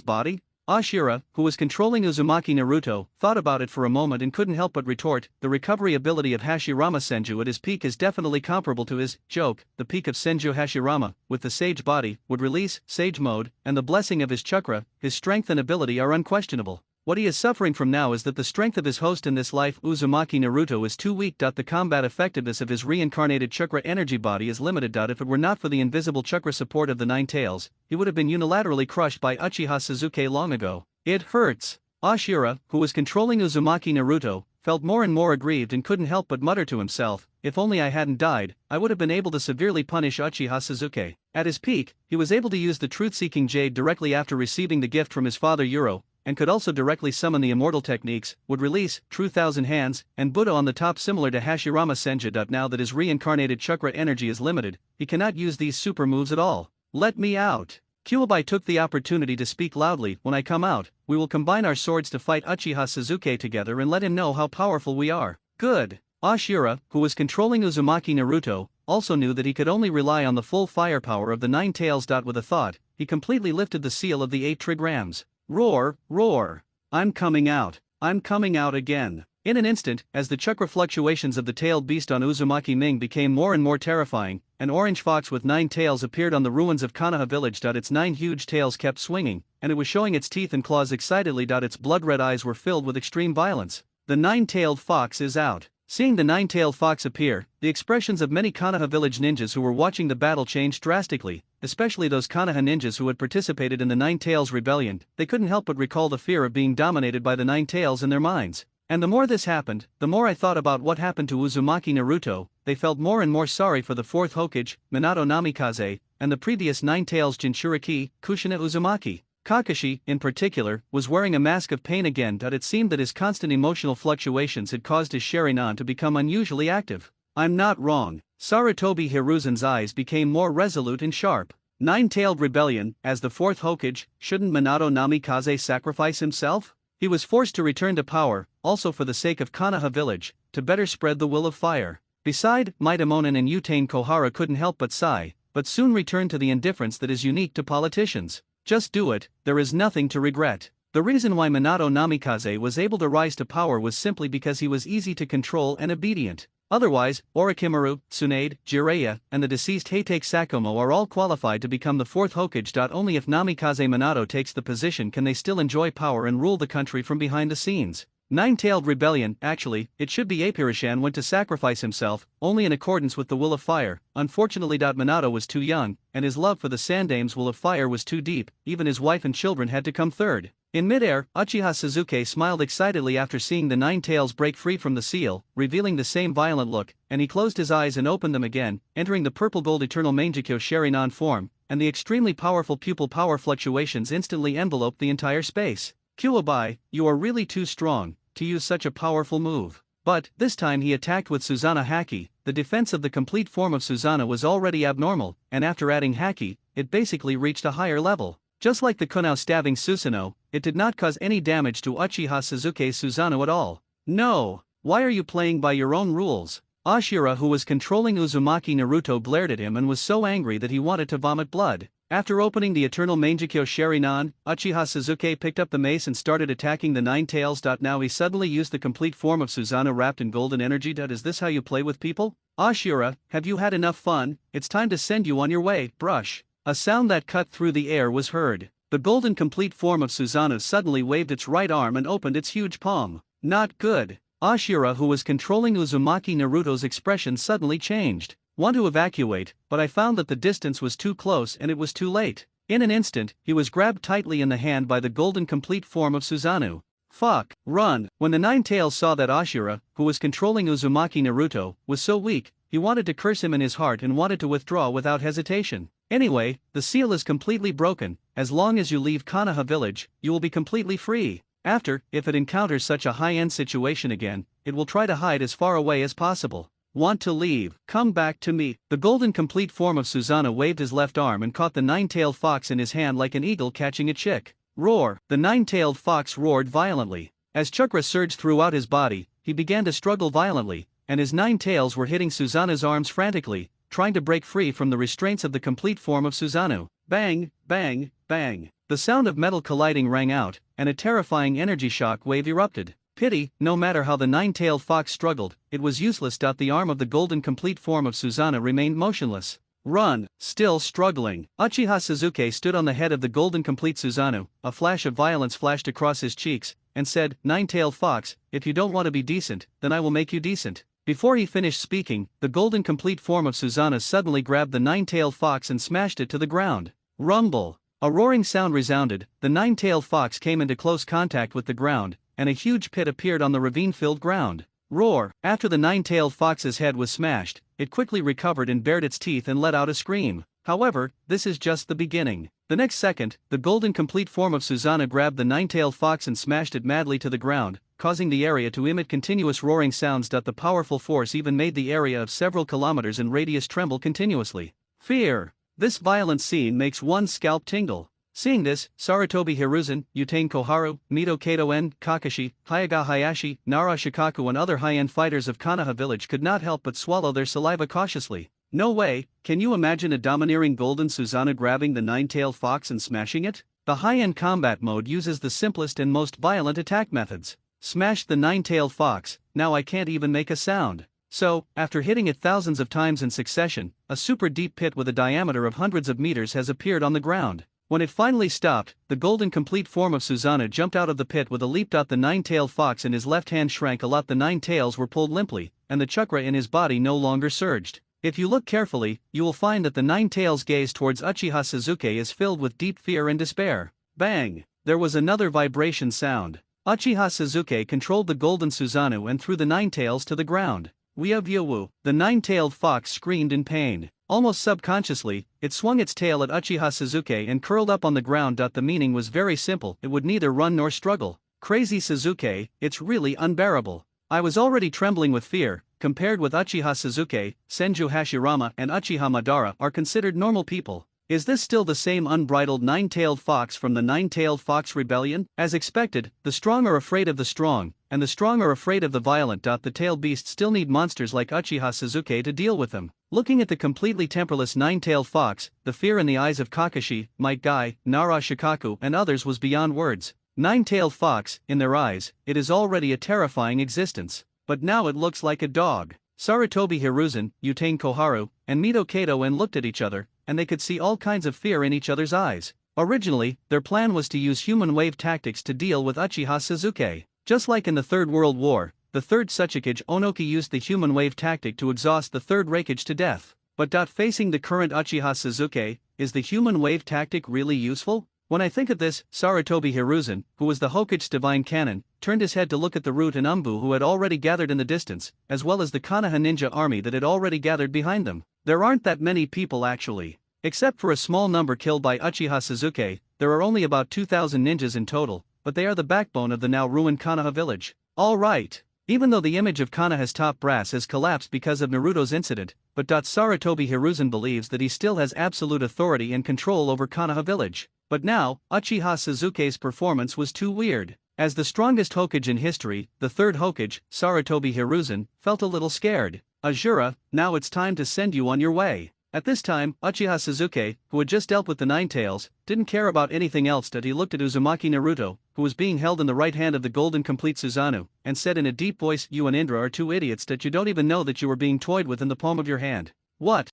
body?" Ashura, who was controlling Uzumaki Naruto, thought about it for a moment and couldn't help but retort, "The recovery ability of Hashirama Senju at his peak is definitely comparable to his joke. The peak of Senju Hashirama, with the sage body, would release sage mode, and the blessing of his chakra, his strength and ability are unquestionable. What he is suffering from now is that the strength of his host in this life, Uzumaki Naruto, is too weak. The combat effectiveness of his reincarnated chakra energy body is limited. If it were not for the invisible chakra support of the Nine Tails, he would have been unilaterally crushed by Uchiha Suzuki long ago. It hurts." Ashura, who was controlling Uzumaki Naruto, felt more and more aggrieved and couldn't help but mutter to himself, "If only I hadn't died, I would have been able to severely punish Uchiha Suzuki." At his peak, he was able to use the truth-seeking jade directly after receiving the gift from his father Uro, and could also directly summon the immortal techniques, would release True Thousand Hands, and Buddha on the top similar to Hashirama Senju. Now that his reincarnated chakra energy is limited, he cannot use these super moves at all. "Let me out." Kyuubi took the opportunity to speak loudly, "When I come out, we will combine our swords to fight Uchiha Suzuki together and let him know how powerful we are." Good. Ashura, who was controlling Uzumaki Naruto, also knew that he could only rely on the full firepower of the Nine Tails. With a thought, he completely lifted the seal of the 8 trigrams. Roar, roar. I'm coming out again. In an instant, as the chakra fluctuations of the tailed beast on Uzumaki Ming became more and more terrifying, an orange fox with 9 tails appeared on the ruins of Konoha village. Its 9 huge tails kept swinging, and it was showing its teeth and claws excitedly. Its blood-red eyes were filled with extreme violence. The 9-tailed fox is out. Seeing the 9-tailed fox appear, the expressions of many Konoha village ninjas who were watching the battle changed drastically, especially those Konoha ninjas who had participated in the 9 Tails rebellion. They couldn't help but recall the fear of being dominated by the 9 Tails in their minds. And the more this happened, the more I thought about what happened to Uzumaki Naruto. They felt more and more sorry for the 4th Hokage, Minato Namikaze, and the previous 9 Tails Jinchuriki, Kushina Uzumaki. Kakashi, in particular, was wearing a mask of pain again. It seemed that his constant emotional fluctuations had caused his Sharingan to become unusually active. I'm not wrong. Sarutobi Hiruzen's eyes became more resolute and sharp. 9-tailed rebellion, as the 4th Hokage, shouldn't Minato Namikaze sacrifice himself? He was forced to return to power, also for the sake of Konoha village, to better spread the will of fire. Beside, Mitamonen and Utane Kohara couldn't help but sigh, but soon returned to the indifference that is unique to politicians. Just do it, there is nothing to regret. The reason why Minato Namikaze was able to rise to power was simply because he was easy to control and obedient. Otherwise, Orochimaru, Tsunade, Jiraiya, and the deceased Heitake Sakomo are all qualified to become the 4th Hokage. Only if Namikaze Minato takes the position can they still enjoy power and rule the country from behind the scenes. 9-tailed rebellion, actually, it should be Apirishan went to sacrifice himself, only in accordance with the will of fire. Unfortunately, Minato was too young, and his love for the Sandame's will of fire was too deep. Even his wife and children had to come third. In midair, Uchiha Sasuke smiled excitedly after seeing the 9 tails break free from the seal, revealing the same violent look, and he closed his eyes and opened them again, entering the purple-gold eternal Mangekyo Sharingan form, and the extremely powerful pupil power fluctuations instantly enveloped the entire space. Kuwabai, you are really too strong to use such a powerful move. But, this time he attacked with Susanoo Haki. The defense of the complete form of Susanoo was already abnormal, and after adding Haki, it basically reached a higher level. Just like the Kunao stabbing Susanoo, it did not cause any damage to Uchiha Sasuke's Susanoo at all. No! Why are you playing by your own rules? Ashura, who was controlling Uzumaki Naruto, glared at him and was so angry that he wanted to vomit blood. After opening the eternal Mangekyo Sharingan, Uchiha Sasuke picked up the mace and started attacking the 9 tails. Now he suddenly used the complete form of Susanoo wrapped in golden energy. Is this how you play with people? Ashura, have you had enough fun? It's time to send you on your way, brush. A sound that cut through the air was heard. The golden complete form of Susanoo suddenly waved its right arm and opened its huge palm. Not good. Ashura, who was controlling Uzumaki Naruto's expression, suddenly changed. Want to evacuate, but I found that the distance was too close and it was too late. In an instant, he was grabbed tightly in the hand by the golden complete form of Susanoo. Fuck, run! When the 9 tails saw that Ashura, who was controlling Uzumaki Naruto, was so weak, he wanted to curse him in his heart and wanted to withdraw without hesitation. Anyway, the seal is completely broken. As long as you leave Konoha village, you will be completely free. After, if it encounters such a high-end situation again, it will try to hide as far away as possible. Want to leave? Come back to me. The golden complete form of Susanoo waved his left arm and caught the 9-tailed fox in his hand like an eagle catching a chick. Roar! The 9-tailed fox roared violently. As chakra surged throughout his body, he began to struggle violently, and his 9 tails were hitting Susanoo's arms frantically, trying to break free from the restraints of the complete form of Susanoo. Bang, bang, bang. The sound of metal colliding rang out, and a terrifying energy shock wave erupted. Pity, no matter how the 9-tailed fox struggled, it was useless. The arm of the golden complete form of Susanoo remained motionless. Run, still struggling. Uchiha Sasuke stood on the head of the golden complete Susanoo, a flash of violence flashed across his cheeks, and said, 9-tailed fox, if you don't want to be decent, then I will make you decent. Before he finished speaking, the golden complete form of Susanoo suddenly grabbed the 9-tailed fox and smashed it to the ground. Rumble! A roaring sound resounded. The 9-tailed fox came into close contact with the ground, and a huge pit appeared on the ravine-filled ground. Roar! After the 9-tailed fox's head was smashed, it quickly recovered and bared its teeth and let out a scream. However, this is just the beginning. The next second, the golden complete form of Susanoo grabbed the 9-tailed fox and smashed it madly to the ground, causing the area to emit continuous roaring sounds. The powerful force even made the area of several kilometers in radius tremble continuously. Fear! This violent scene makes one's scalp tingle. Seeing this, Sarutobi Hiruzen, Utane Koharu, Mito Kato-en, Kakashi, Hyaga Hayashi, Nara Shikaku and other high-end fighters of Konoha village could not help but swallow their saliva cautiously. No way, can you imagine a domineering golden Susanoo grabbing the 9-tailed fox and smashing it? The high-end combat mode uses the simplest and most violent attack methods. Smashed the nine-tailed fox, now I can't even make a sound. So, after hitting it thousands of times in succession, a super deep pit with a diameter of hundreds of meters has appeared on the ground. When it finally stopped, the golden complete form of Susanoo jumped out of the pit with a leap. The nine-tailed fox in his left hand shrank a lot. The 9 tails were pulled limply, and the chakra in his body no longer surged. If you look carefully, you will find that the 9 tails gaze towards Uchiha Sasuke is filled with deep fear and despair. Bang! There was another vibration sound. Uchiha Sasuke controlled the golden Susanoo and threw the 9 tails to the ground. Woo! The 9-tailed fox screamed in pain. Almost subconsciously, it swung its tail at Uchiha Sasuke and curled up on the ground. The meaning was very simple: it would neither run nor struggle. Crazy Sasuke, it's really unbearable. I was already trembling with fear. Compared with Uchiha Sasuke, Senju Hashirama and Uchiha Madara are considered normal people. Is this still the same unbridled 9-tailed fox from the 9-tailed fox rebellion? As expected, the strong are afraid of the strong, and the strong are afraid of the violent. The tailed beasts still need monsters like Uchiha Sasuke to deal with them. Looking at the completely temperless 9-tailed fox, the fear in the eyes of Kakashi, Might Guy, Nara Shikaku and others was beyond words. 9-tailed fox, in their eyes, it is already a terrifying existence. But now it looks like a dog. Sarutobi Hiruzen, Utane Koharu, and Mito Kato looked at each other, and they could see all kinds of fear in each other's eyes. Originally, their plan was to use human wave tactics to deal with Uchiha Sasuke. Just like in the Third World War, the third Tsuchikage Onoki used the human wave tactic to exhaust the third Raikage to death. But facing the current Uchiha Sasuke, is the human wave tactic really useful? When I think of this, Sarutobi Hiruzen, who was the Hokage's divine canon, turned his head to look at the Root and Umbu who had already gathered in the distance, as well as the Konoha ninja army that had already gathered behind them. There aren't that many people actually. Except for a small number killed by Uchiha Sasuke, there are only about 2,000 ninjas in total, but they are the backbone of the now ruined Konoha village. Alright. Even though the image of Konoha's top brass has collapsed because of Naruto's incident, but Sarutobi Hiruzen believes that he still has absolute authority and control over Konoha village. But now, Uchiha Sasuke's performance was too weird. As the strongest Hokage in history, the third Hokage, Sarutobi Hiruzen, felt a little scared. Azura, now it's time to send you on your way. At this time, Uchiha Sasuke, who had just dealt with the 9 tails, didn't care about anything else. He looked at Uzumaki Naruto, who was being held in the right hand of the golden complete Susanoo, and said in a deep voice, "You and Indra are two idiots that you don't even know that you were being toyed with in the palm of your hand." What?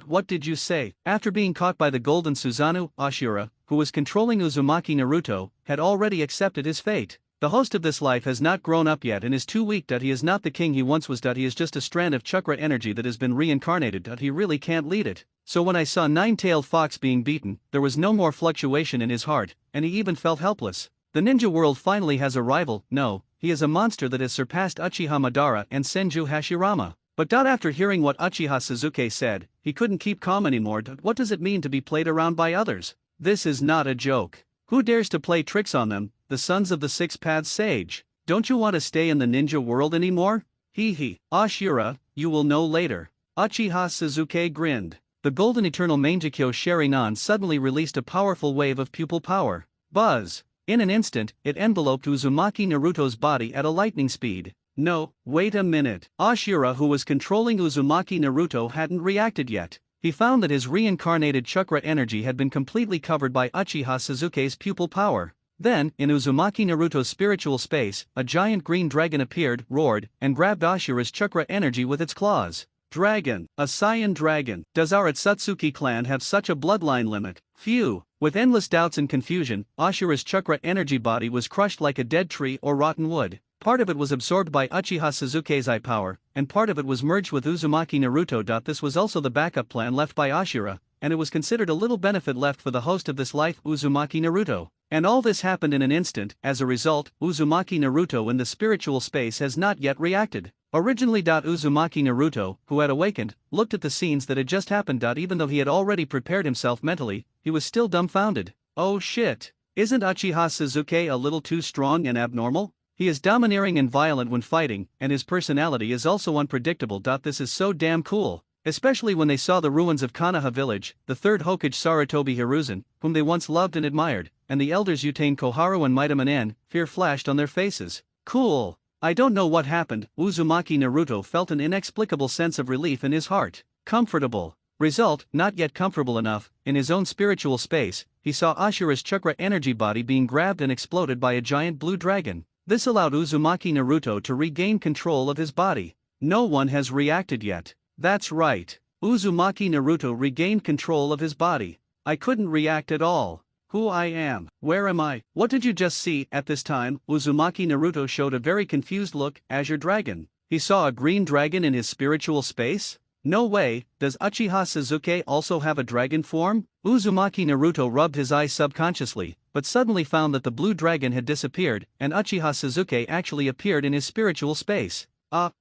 What did you say? After being caught by the golden Susanoo, Ashura, who was controlling Uzumaki Naruto, had already accepted his fate. The host of this life has not grown up yet and is too weak. He is not the king he once was. He is just a strand of chakra energy that has been reincarnated. He really can't lead it. So when I saw 9-tailed fox being beaten, there was no more fluctuation in his heart, and he even felt helpless. The ninja world finally has a rival. No, he is a monster that has surpassed Uchiha Madara and Senju Hashirama. But after hearing what Uchiha Sasuke said, he couldn't keep calm anymore. What does it mean to be played around by others? This is not a joke. Who dares to play tricks on them, the sons of the Six Paths Sage? Don't you want to stay in the ninja world anymore? Hee. Ashura, you will know later. Uchiha Sasuke grinned. The golden eternal Mangekyo Sharingan suddenly released a powerful wave of pupil power. Buzz! In an instant, it enveloped Uzumaki Naruto's body at a lightning speed. No, wait a minute. Ashura, who was controlling Uzumaki Naruto, hadn't reacted yet. He found that his reincarnated chakra energy had been completely covered by Uchiha Sasuke's pupil power. Then, in Uzumaki Naruto's spiritual space, a giant green dragon appeared, roared, and grabbed Ashura's chakra energy with its claws. Dragon, a Saiyan dragon. Does our Atsutsuki clan have such a bloodline limit? Phew. With endless doubts and confusion, Ashura's chakra energy body was crushed like a dead tree or rotten wood. Part of it was absorbed by Uchiha Sasuke's eye power, and part of it was merged with Uzumaki Naruto. This was also the backup plan left by Ashura, and it was considered a little benefit left for the host of this life, Uzumaki Naruto. And all this happened in an instant. As a result, Uzumaki Naruto in the spiritual space has not yet reacted. Originally, Uzumaki Naruto, who had awakened, looked at the scenes that had just happened. Even though he had already prepared himself mentally, he was still dumbfounded. Oh shit! Isn't Uchiha Sasuke a little too strong and abnormal? He is domineering and violent when fighting, and his personality is also unpredictable. This is so damn cool. Especially when they saw the ruins of Konoha village, the third Hokage Sarutobi Hiruzen, whom they once loved and admired, and the elders Utane Koharu and Midamanen N, fear flashed on their faces. Cool. I don't know what happened. Uzumaki Naruto felt an inexplicable sense of relief in his heart. Comfortable. Result, not yet comfortable enough. In his own spiritual space, he saw Ashura's chakra energy body being grabbed and exploded by a giant blue dragon. This allowed Uzumaki Naruto to regain control of his body. No one has reacted yet. That's right. Uzumaki Naruto regained control of his body. I couldn't react at all. Who I am? Where am I? What did you just see? At this time, Uzumaki Naruto showed a very confused look. Azure Dragon. He saw a green dragon in his spiritual space? No way. Does Uchiha Sasuke also have a dragon form? Uzumaki Naruto rubbed his eyes subconsciously, but suddenly found that the blue dragon had disappeared, and Uchiha Sasuke actually appeared in his spiritual space.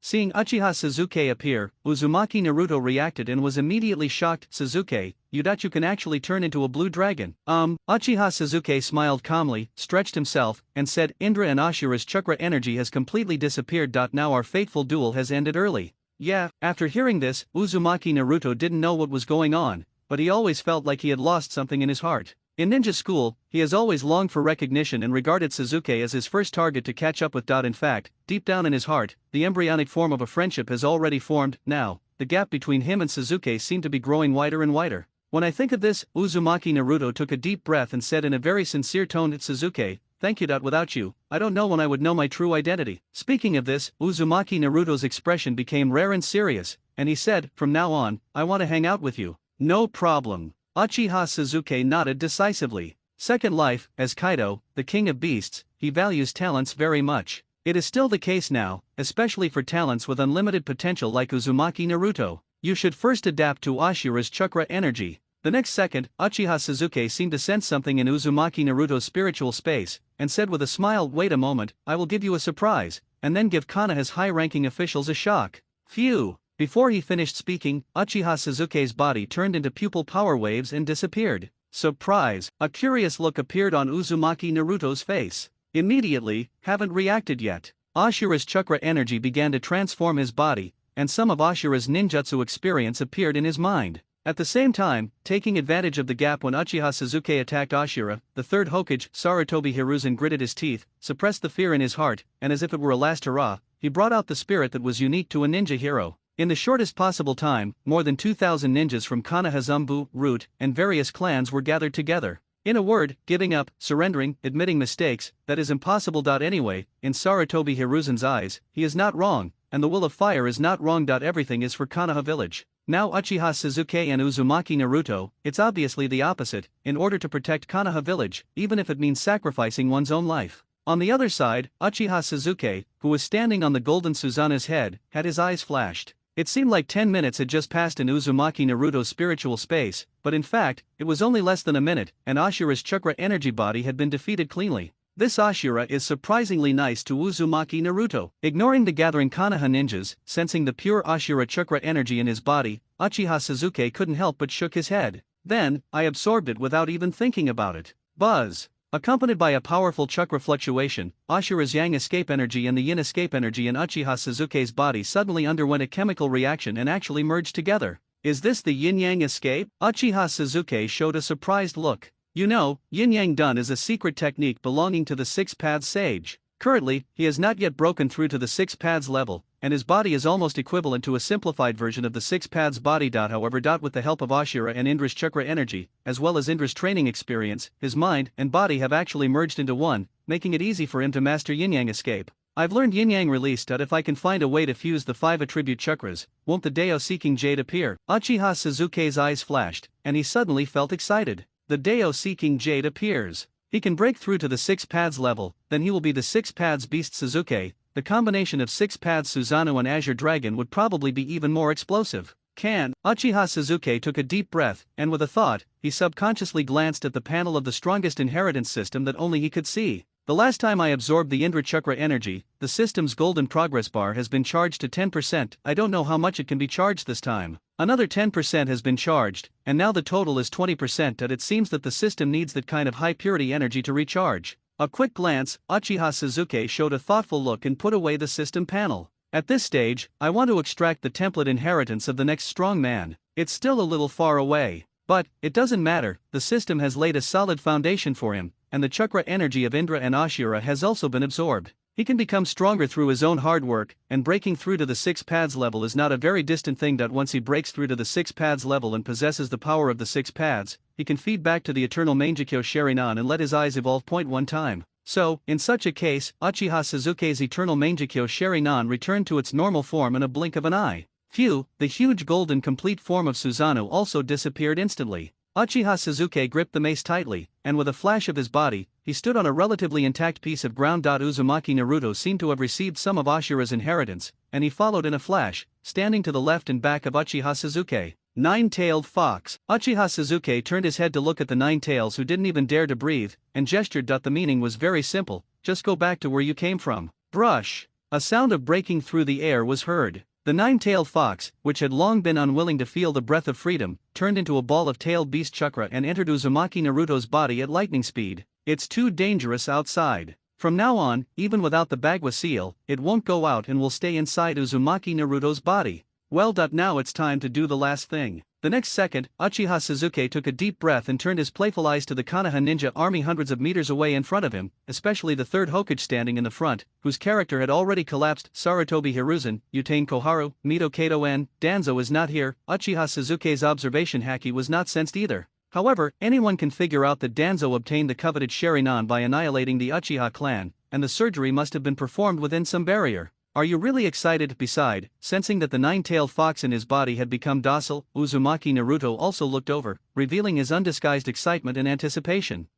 Seeing Uchiha Sasuke appear, Uzumaki Naruto reacted and was immediately shocked. Sasuke, you can actually turn into a blue dragon. Uchiha Sasuke smiled calmly, stretched himself, and said, Indra and Ashura's chakra energy has completely disappeared. Now our fateful duel has ended early. Yeah, after hearing this, Uzumaki Naruto didn't know what was going on, but he always felt like he had lost something in his heart. In ninja school, he has always longed for recognition and regarded Sasuke as his first target to catch up with. In fact, deep down in his heart, the embryonic form of a friendship has already formed. Now, the gap between him and Sasuke seemed to be growing wider and wider. When I think of this, Uzumaki Naruto took a deep breath and said in a very sincere tone, Sasuke, thank you. Without you, I don't know when I would know my true identity. Speaking of this, Uzumaki Naruto's expression became rare and serious, and he said, from now on, I want to hang out with you. No problem. Uchiha Sasuke nodded decisively. Second Life, as Kaido, the king of beasts, he values talents very much. It is still the case now, especially for talents with unlimited potential like Uzumaki Naruto. You should first adapt to Ashura's chakra energy. The next second, Uchiha Sasuke seemed to sense something in Uzumaki Naruto's spiritual space, and said with a smile, wait a moment, I will give you a surprise, and then give Konoha's high-ranking officials a shock. Phew! Before he finished speaking, Uchiha Sasuke's body turned into pupil power waves and disappeared. Surprise! A curious look appeared on Uzumaki Naruto's face. Immediately, haven't reacted yet. Ashura's chakra energy began to transform his body, and some of Ashura's ninjutsu experience appeared in his mind. At the same time, taking advantage of the gap when Uchiha Sasuke attacked Ashura, the third Hokage, Sarutobi Hiruzen gritted his teeth, suppressed the fear in his heart, and as if it were a last hurrah, he brought out the spirit that was unique to a ninja hero. In the shortest possible time, more than 2,000 ninjas from Konoha, Zumbu, Root, and various clans were gathered together. In a word, giving up, surrendering, admitting mistakes, that is impossible. Anyway, in Sarutobi Hiruzen's eyes, he is not wrong, and the will of fire is not wrong. Everything is for Konoha village. Now Uchiha Sasuke and Uzumaki Naruto, it's obviously the opposite, in order to protect Konoha village, even if it means sacrificing one's own life. On the other side, Uchiha Sasuke, who was standing on the golden Susanoo's head, had his eyes flashed. It seemed like 10 minutes had just passed in Uzumaki Naruto's spiritual space, but in fact, it was only less than a minute, and Ashura's chakra energy body had been defeated cleanly. This Ashura is surprisingly nice to Uzumaki Naruto. Ignoring the gathering Konoha ninjas, sensing the pure Ashura chakra energy in his body, Uchiha Sasuke couldn't help but shook his head. Then, I absorbed it without even thinking about it. Buzz! Accompanied by a powerful chakra fluctuation, Ashura's yang escape energy and the yin escape energy in Uchiha Sasuke's body suddenly underwent a chemical reaction and actually merged together. Is this the yin-yang escape? Uchiha Sasuke showed a surprised look. You know, yin-yang dun is a secret technique belonging to the Six Paths Sage. Currently, he has not yet broken through to the Six Paths level, and his body is almost equivalent to a simplified version of the Six Paths body. However, with the help of Ashura and Indra's chakra energy, as well as Indra's training experience, his mind and body have actually merged into one, making it easy for him to master yin-yang escape. I've learned yin-yang release. If I can find a way to fuse the 5 attribute chakras, won't the Dao-seeking jade appear? Uchiha Sasuke's eyes flashed, and he suddenly felt excited. The Dao-seeking jade appears. He can break through to the Six Paths level, then he will be the Six Paths Beast Sasuke. The combination of Six Paths Susanoo and Azure Dragon would probably be even more explosive. Uchiha Sasuke took a deep breath, and with a thought, he subconsciously glanced at the panel of the strongest inheritance system that only he could see. The last time I absorbed the Indra chakra energy, the system's golden progress bar has been charged to 10%. I don't know how much it can be charged this time. Another 10% has been charged, and now the total is 20%. It seems that the system needs that kind of high purity energy to recharge. A quick glance, Uchiha Sasuke showed a thoughtful look and put away the system panel. At this stage, I want to extract the template inheritance of the next strong man. It's still a little far away. But, it doesn't matter, the system has laid a solid foundation for him, and the chakra energy of Indra and Ashura has also been absorbed. He can become stronger through his own hard work, and breaking through to the Six Paths level is not a very distant thing. Once he breaks through to the Six Paths level and possesses the power of the Six Paths, he can feed back to the eternal Mangekyo Sharingan and let his eyes evolve. 1 time. So, in such a case, Uchiha Suzuki's eternal Mangekyo Sharingan returned to its normal form in a blink of an eye. Phew, the huge golden complete form of Susanoo also disappeared instantly. Uchiha Suzuki gripped the mace tightly, and with a flash of his body, he stood on a relatively intact piece of ground. Uzumaki Naruto seemed to have received some of Ashura's inheritance, and he followed in a flash, standing to the left and back of Uchiha Suzuki. Nine-tailed fox. Uchiha Suzuki turned his head to look at the nine tails who didn't even dare to breathe, and gestured. The meaning was very simple: just go back to where you came from. Brush. A sound of breaking through the air was heard. The nine-tailed fox, which had long been unwilling to feel the breath of freedom, turned into a ball of tailed beast chakra and entered Uzumaki Naruto's body at lightning speed. It's too dangerous outside. From now on, even without the Bagua seal, it won't go out and will stay inside Uzumaki Naruto's body. Well, now it's time to do the last thing. The next second, Uchiha Suzuki took a deep breath and turned his playful eyes to the Konoha ninja army hundreds of meters away in front of him, especially the third Hokage standing in the front, whose character had already collapsed. Sarutobi Hiruzen, Utane Koharu, Mito Kato N, Danzo is not here. Uchiha Suzuki's observation haki was not sensed either. However, anyone can figure out that Danzo obtained the coveted Sharingan by annihilating the Uchiha clan, and the surgery must have been performed within some barrier. Are you really excited? Beside, sensing that the nine-tailed fox in his body had become docile, Uzumaki Naruto also looked over, revealing his undisguised excitement and anticipation.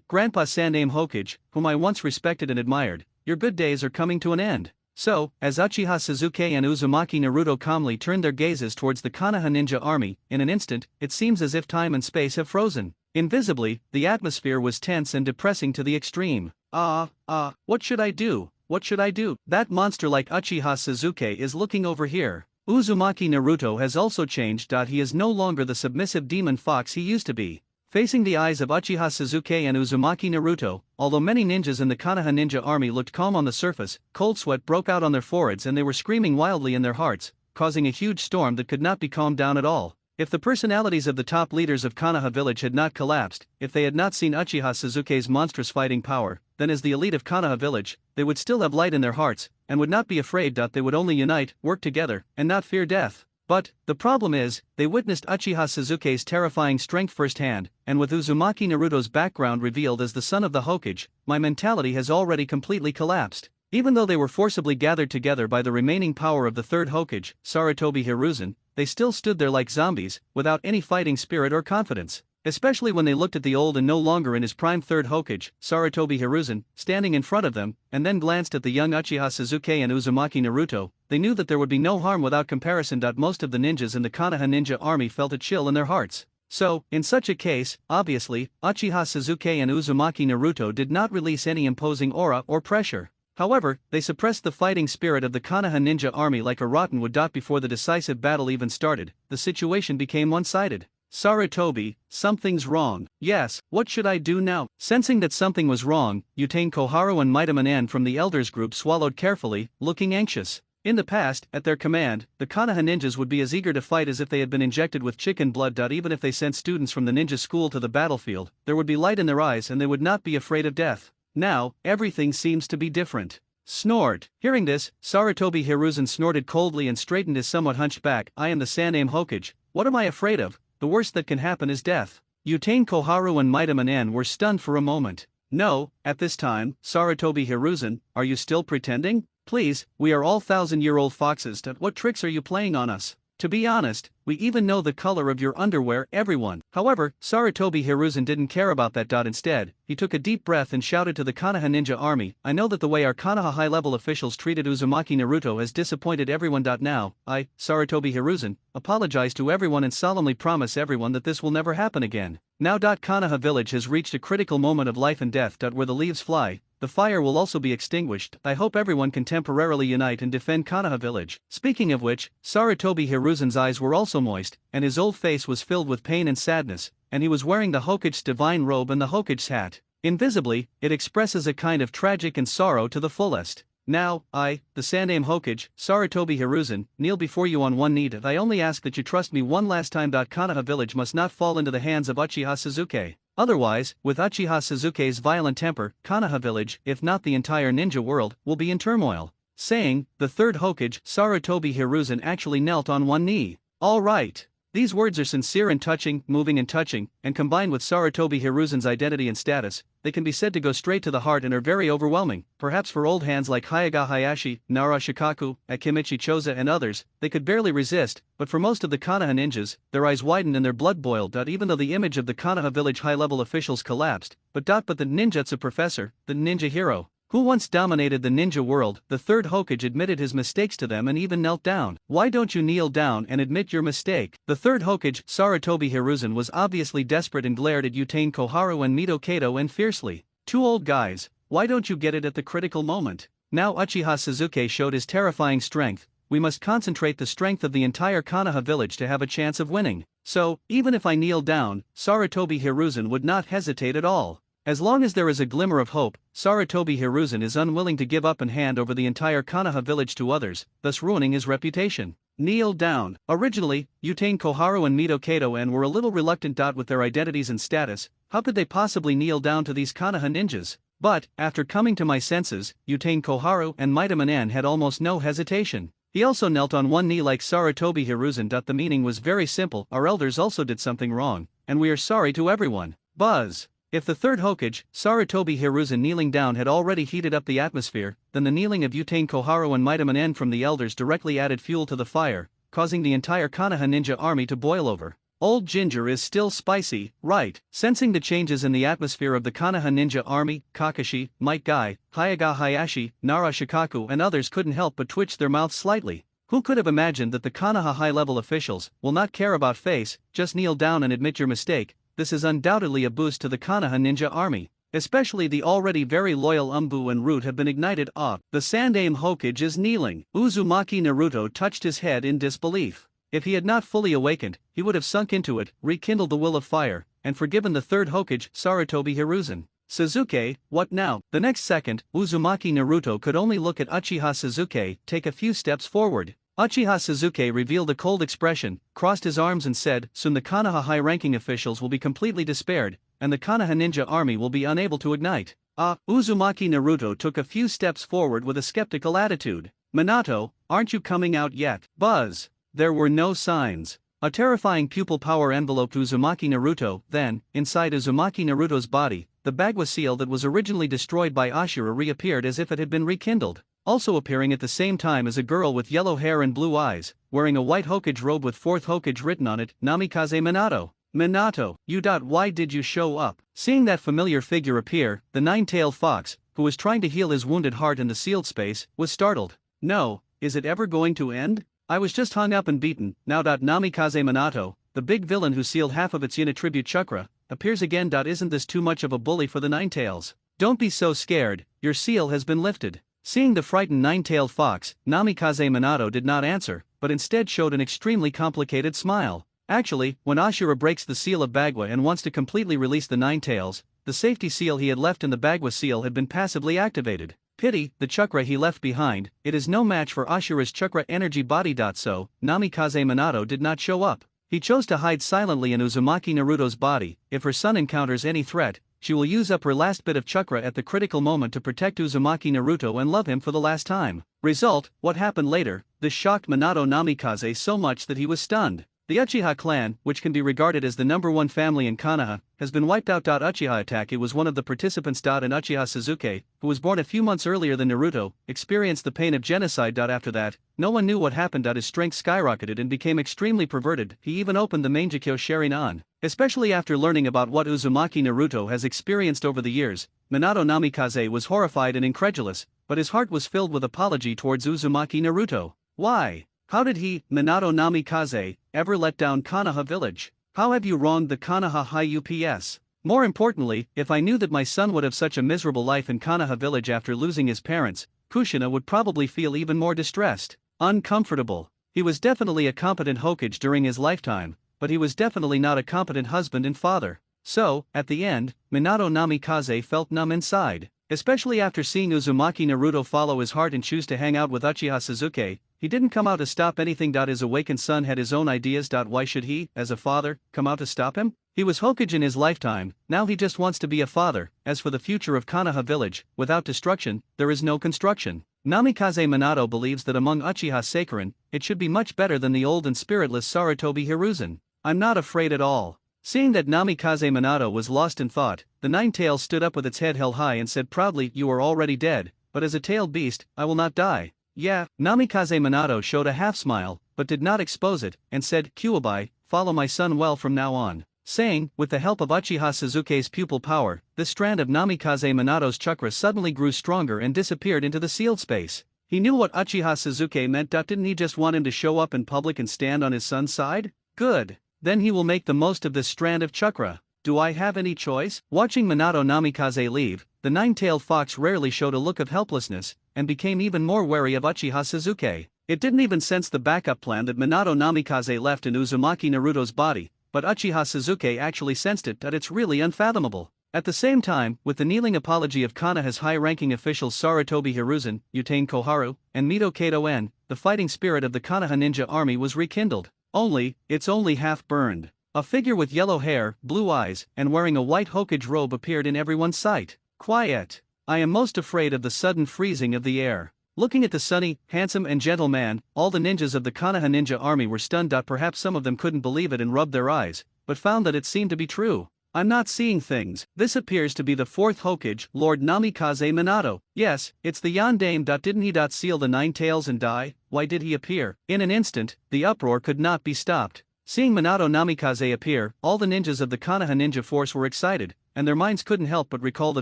Grandpa Saname Hokage, whom I once respected and admired, your good days are coming to an end. So, as Uchiha Suzuki and Uzumaki Naruto calmly turned their gazes towards the Konoha ninja army, in an instant, it seems as if time and space have frozen. Invisibly, the atmosphere was tense and depressing to the extreme. What should I do? What should I do? That monster like Uchiha Suzuki is looking over here. Uzumaki Naruto has also changed. He is no longer the submissive demon fox he used to be. Facing the eyes of Uchiha Suzuki and Uzumaki Naruto, although many ninjas in the Konoha ninja army looked calm on the surface, cold sweat broke out on their foreheads and they were screaming wildly in their hearts, causing a huge storm that could not be calmed down at all. If the personalities of the top leaders of Konoha village had not collapsed, if they had not seen Uchiha Suzuki's monstrous fighting power, then as the elite of Konoha village, they would still have light in their hearts, and would not be afraid. They would only unite, work together, and not fear death. But, the problem is, they witnessed Uchiha Suzuki's terrifying strength firsthand, and with Uzumaki Naruto's background revealed as the son of the Hokage, my mentality has already completely collapsed. Even though they were forcibly gathered together by the remaining power of the third Hokage, Sarutobi Hiruzen, they still stood there like zombies, without any fighting spirit or confidence. Especially when they looked at the old and no longer in his prime third Hokage, Sarutobi Hiruzen, standing in front of them, and then glanced at the young Uchiha Suzuki and Uzumaki Naruto, they knew that there would be no harm without comparison. Most of the ninjas in the Konoha ninja army felt a chill in their hearts. So, in such a case, obviously, Uchiha Suzuki and Uzumaki Naruto did not release any imposing aura or pressure. However, they suppressed the fighting spirit of the Konoha ninja army like a rotten wood. Before the decisive battle even started, the situation became one-sided. Sarutobi, something's wrong. Yes, what should I do now? Sensing that something was wrong, Utane Koharu and Maitaman N from the elders group swallowed carefully, looking anxious. In the past, at their command, the Konoha ninjas would be as eager to fight as if they had been injected with chicken blood. Even if they sent students from the ninja school to the battlefield, there would be light in their eyes and they would not be afraid of death. Now, everything seems to be different. Snort. Hearing this, Sarutobi Hiruzen snorted coldly and straightened his somewhat hunched back. I am the Saname Hokage. What am I afraid of? The worst that can happen is death. Utane Koharu and Maitaman N were stunned for a moment. No, at this time, Sarutobi Hiruzen, are you still pretending? Please, we are all thousand-year-old foxes. What tricks are you playing on us? To be honest, we even know the color of your underwear, everyone. However, Sarutobi Hiruzen didn't care about that. Instead, he took a deep breath and shouted to the Konoha ninja army, I know that the way our Konoha high-level officials treated Uzumaki Naruto has disappointed everyone. Now, I, Sarutobi Hiruzen, apologize to everyone and solemnly promise everyone that this will never happen again. Now. Konoha village has reached a critical moment of life and death. Where the leaves fly, the fire will also be extinguished. I hope everyone can temporarily unite and defend Konoha village. Speaking of which, Sarutobi Hiruzen's eyes were also moist, and his old face was filled with pain and sadness, and he was wearing the Hokage's divine robe and the Hokage's hat. Invisibly, it expresses a kind of tragic and sorrow to the fullest. Now, I, the Saname Hokage, Sarutobi Hiruzen, kneel before you on one knee. I only ask that you trust me one last time. Konoha village must not fall into the hands of Uchiha Suzuki. Otherwise, with Uchiha Suzuki's violent temper, Konoha village, if not the entire ninja world, will be in turmoil. Saying, the third Hokage, Sarutobi Hiruzen actually knelt on one knee. All right. These words are sincere and touching, moving and touching, and combined with Sarutobi Hiruzen's identity and status, they can be said to go straight to the heart and are very overwhelming. Perhaps for old hands like Hyaga Hayashi, Nara Shikaku, Akimichi Choza and others, they could barely resist, but for most of the Konoha ninjas, their eyes widened and their blood boiled. Even though the image of the Konoha village high-level officials collapsed, but the ninjutsu professor, the ninja hero, who once dominated the ninja world, the third Hokage admitted his mistakes to them and even knelt down. Why don't you kneel down and admit your mistake? The third Hokage, Sarutobi Hiruzen, was obviously desperate and glared at Utane Koharu and Mito Kato and fiercely. Two old guys, why don't you get it at the critical moment? Now Uchiha Suzuki showed his terrifying strength. We must concentrate the strength of the entire Konoha village to have a chance of winning. So, even if I kneel down, Sarutobi Hiruzen would not hesitate at all. As long as there is a glimmer of hope, Sarutobi Hiruzen is unwilling to give up and hand over the entire Konoha village to others, thus ruining his reputation. Kneel down. Originally, Utane Koharu and Mito Kato were a little reluctant. With their identities and status, how could they possibly kneel down to these Konoha ninjas? But, after coming to my senses, Utane Koharu and Mito had almost no hesitation. He also knelt on one knee like Sarutobi Hiruzen. The meaning was very simple: our elders also did something wrong, and we are sorry to everyone. Buzz. If the third Hokage, Sarutobi Hiruzen, kneeling down had already heated up the atmosphere, then the kneeling of Utane Koharu and Mito from the elders directly added fuel to the fire, causing the entire Konoha ninja army to boil over. Old ginger is still spicy, right? Sensing the changes in the atmosphere of the Konoha ninja army, Kakashi, Might Guy, Hyaga Hayashi, Nara Shikaku and others couldn't help but twitch their mouths slightly. Who could have imagined that the Konoha high-level officials will not care about face, just kneel down and admit your mistake? This is undoubtedly a boost to the Konoha ninja army. Especially the already very loyal Umbu and Root have been ignited. The Sandaime Hokage is kneeling. Uzumaki Naruto touched his head in disbelief. If he had not fully awakened, he would have sunk into it, rekindled the will of fire, and forgiven the third Hokage, Sarutobi Hiruzen. Suzuki, what now? The next second, Uzumaki Naruto could only look at Uchiha Suzuki take a few steps forward. Uchiha Suzuki revealed a cold expression, crossed his arms and said, soon the Konoha high-ranking officials will be completely despaired, and the Konoha ninja army will be unable to ignite. Uzumaki Naruto took a few steps forward with a skeptical attitude. Minato, aren't you coming out yet? Buzz. There were no signs. A terrifying pupil power enveloped Uzumaki Naruto. Then, inside Uzumaki Naruto's body, the Bagua seal that was originally destroyed by Ashura reappeared as if it had been rekindled. Also appearing at the same time as a girl with yellow hair and blue eyes, wearing a white Hokage robe with 4th Hokage written on it, Namikaze Minato. Minato, why did you show up? Seeing that familiar figure appear, the nine-tailed fox, who was trying to heal his wounded heart in the sealed space, was startled. No, is it ever going to end? I was just hung up and beaten. Now. Namikaze Minato, the big villain who sealed half of its yin attribute chakra, appears again. Isn't this too much of a bully for the nine-tails? Don't be so scared, your seal has been lifted. Seeing the frightened nine-tailed fox, Namikaze Minato did not answer, but instead showed an extremely complicated smile. Actually, when Ashura breaks the seal of Bagua and wants to completely release the nine-tails, the safety seal he had left in the Bagua seal had been passively activated. Pity, the chakra he left behind, it is no match for Ashura's chakra energy body. So, Namikaze Minato did not show up. He chose to hide silently in Uzumaki Naruto's body. If her son encounters any threat, she will use up her last bit of chakra at the critical moment to protect Uzumaki Naruto and love him for the last time. Result, what happened later? This shocked Minato Namikaze so much that he was stunned. The Uchiha clan, which can be regarded as the #1 family in Konoha, has been wiped out. Uchiha Attack. It was one of the participants. And Uchiha Suzuki, who was born a few months earlier than Naruto, experienced the pain of genocide. After that, no one knew what happened. His strength skyrocketed and became extremely perverted. He even opened the Mangekyo Sharingan. Especially after learning about what Uzumaki Naruto has experienced over the years, Minato Namikaze was horrified and incredulous, but his heart was filled with apology towards Uzumaki Naruto. Why? How did he, Minato Namikaze, ever let down Konoha village? How have you wronged the Konoha High UPS? More importantly, if I knew that my son would have such a miserable life in Konoha village after losing his parents, Kushina would probably feel even more distressed. Uncomfortable. He was definitely a competent Hokage during his lifetime, but he was definitely not a competent husband and father. So, at the end, Minato Namikaze felt numb inside. Especially after seeing Uzumaki Naruto follow his heart and choose to hang out with Uchiha Suzuki, he didn't come out to stop anything. His awakened son had his own ideas. Why should he, as a father, come out to stop him? He was Hokage in his lifetime, now he just wants to be a father. As for the future of Konoha village, without destruction, there is no construction. Namikaze Minato believes that among Uchiha Seikrin, it should be much better than the old and spiritless Sarutobi Hiruzen. I'm not afraid at all. Seeing that Namikaze Minato was lost in thought, the nine-tails stood up with its head held high and said proudly, "You are already dead, but as a tailed beast, I will not die." Yeah, Namikaze Minato showed a half-smile, but did not expose it, and said, "Kuwabai, follow my son well from now on." Saying, with the help of Uchiha Sasuke's pupil power, this strand of Namikaze Minato's chakra suddenly grew stronger and disappeared into the sealed space. He knew what Uchiha Sasuke meant. Didn't he just want him to show up in public and stand on his son's side? Good. Then he will make the most of this strand of chakra. Do I have any choice? Watching Minato Namikaze leave, the nine-tailed fox rarely showed a look of helplessness, and became even more wary of Uchiha Sasuke. It didn't even sense the backup plan that Minato Namikaze left in Uzumaki Naruto's body, but Uchiha Sasuke actually sensed it. It's really unfathomable. At the same time, with the kneeling apology of Konoha's high-ranking officials Sarutobi Hiruzen, Utane Koharu, and Mito Kato-en, the fighting spirit of the Konoha ninja army was rekindled. It's only half burned. A figure with yellow hair, blue eyes, and wearing a white hokage robe appeared in everyone's sight. Quiet. I am most afraid of the sudden freezing of the air. Looking at the sunny, handsome and gentle man, all the ninjas of the Konoha ninja army were stunned. Perhaps some of them couldn't believe it and rubbed their eyes, but found that it seemed to be true. I'm not seeing things. This appears to be the fourth Hokage, Lord Namikaze Minato. Yes, it's the Yondaime. Didn't he seal the nine tails and die? Why did he appear? In an instant, the uproar could not be stopped. Seeing Minato Namikaze appear, all the ninjas of the Konoha ninja force were excited, and their minds couldn't help but recall the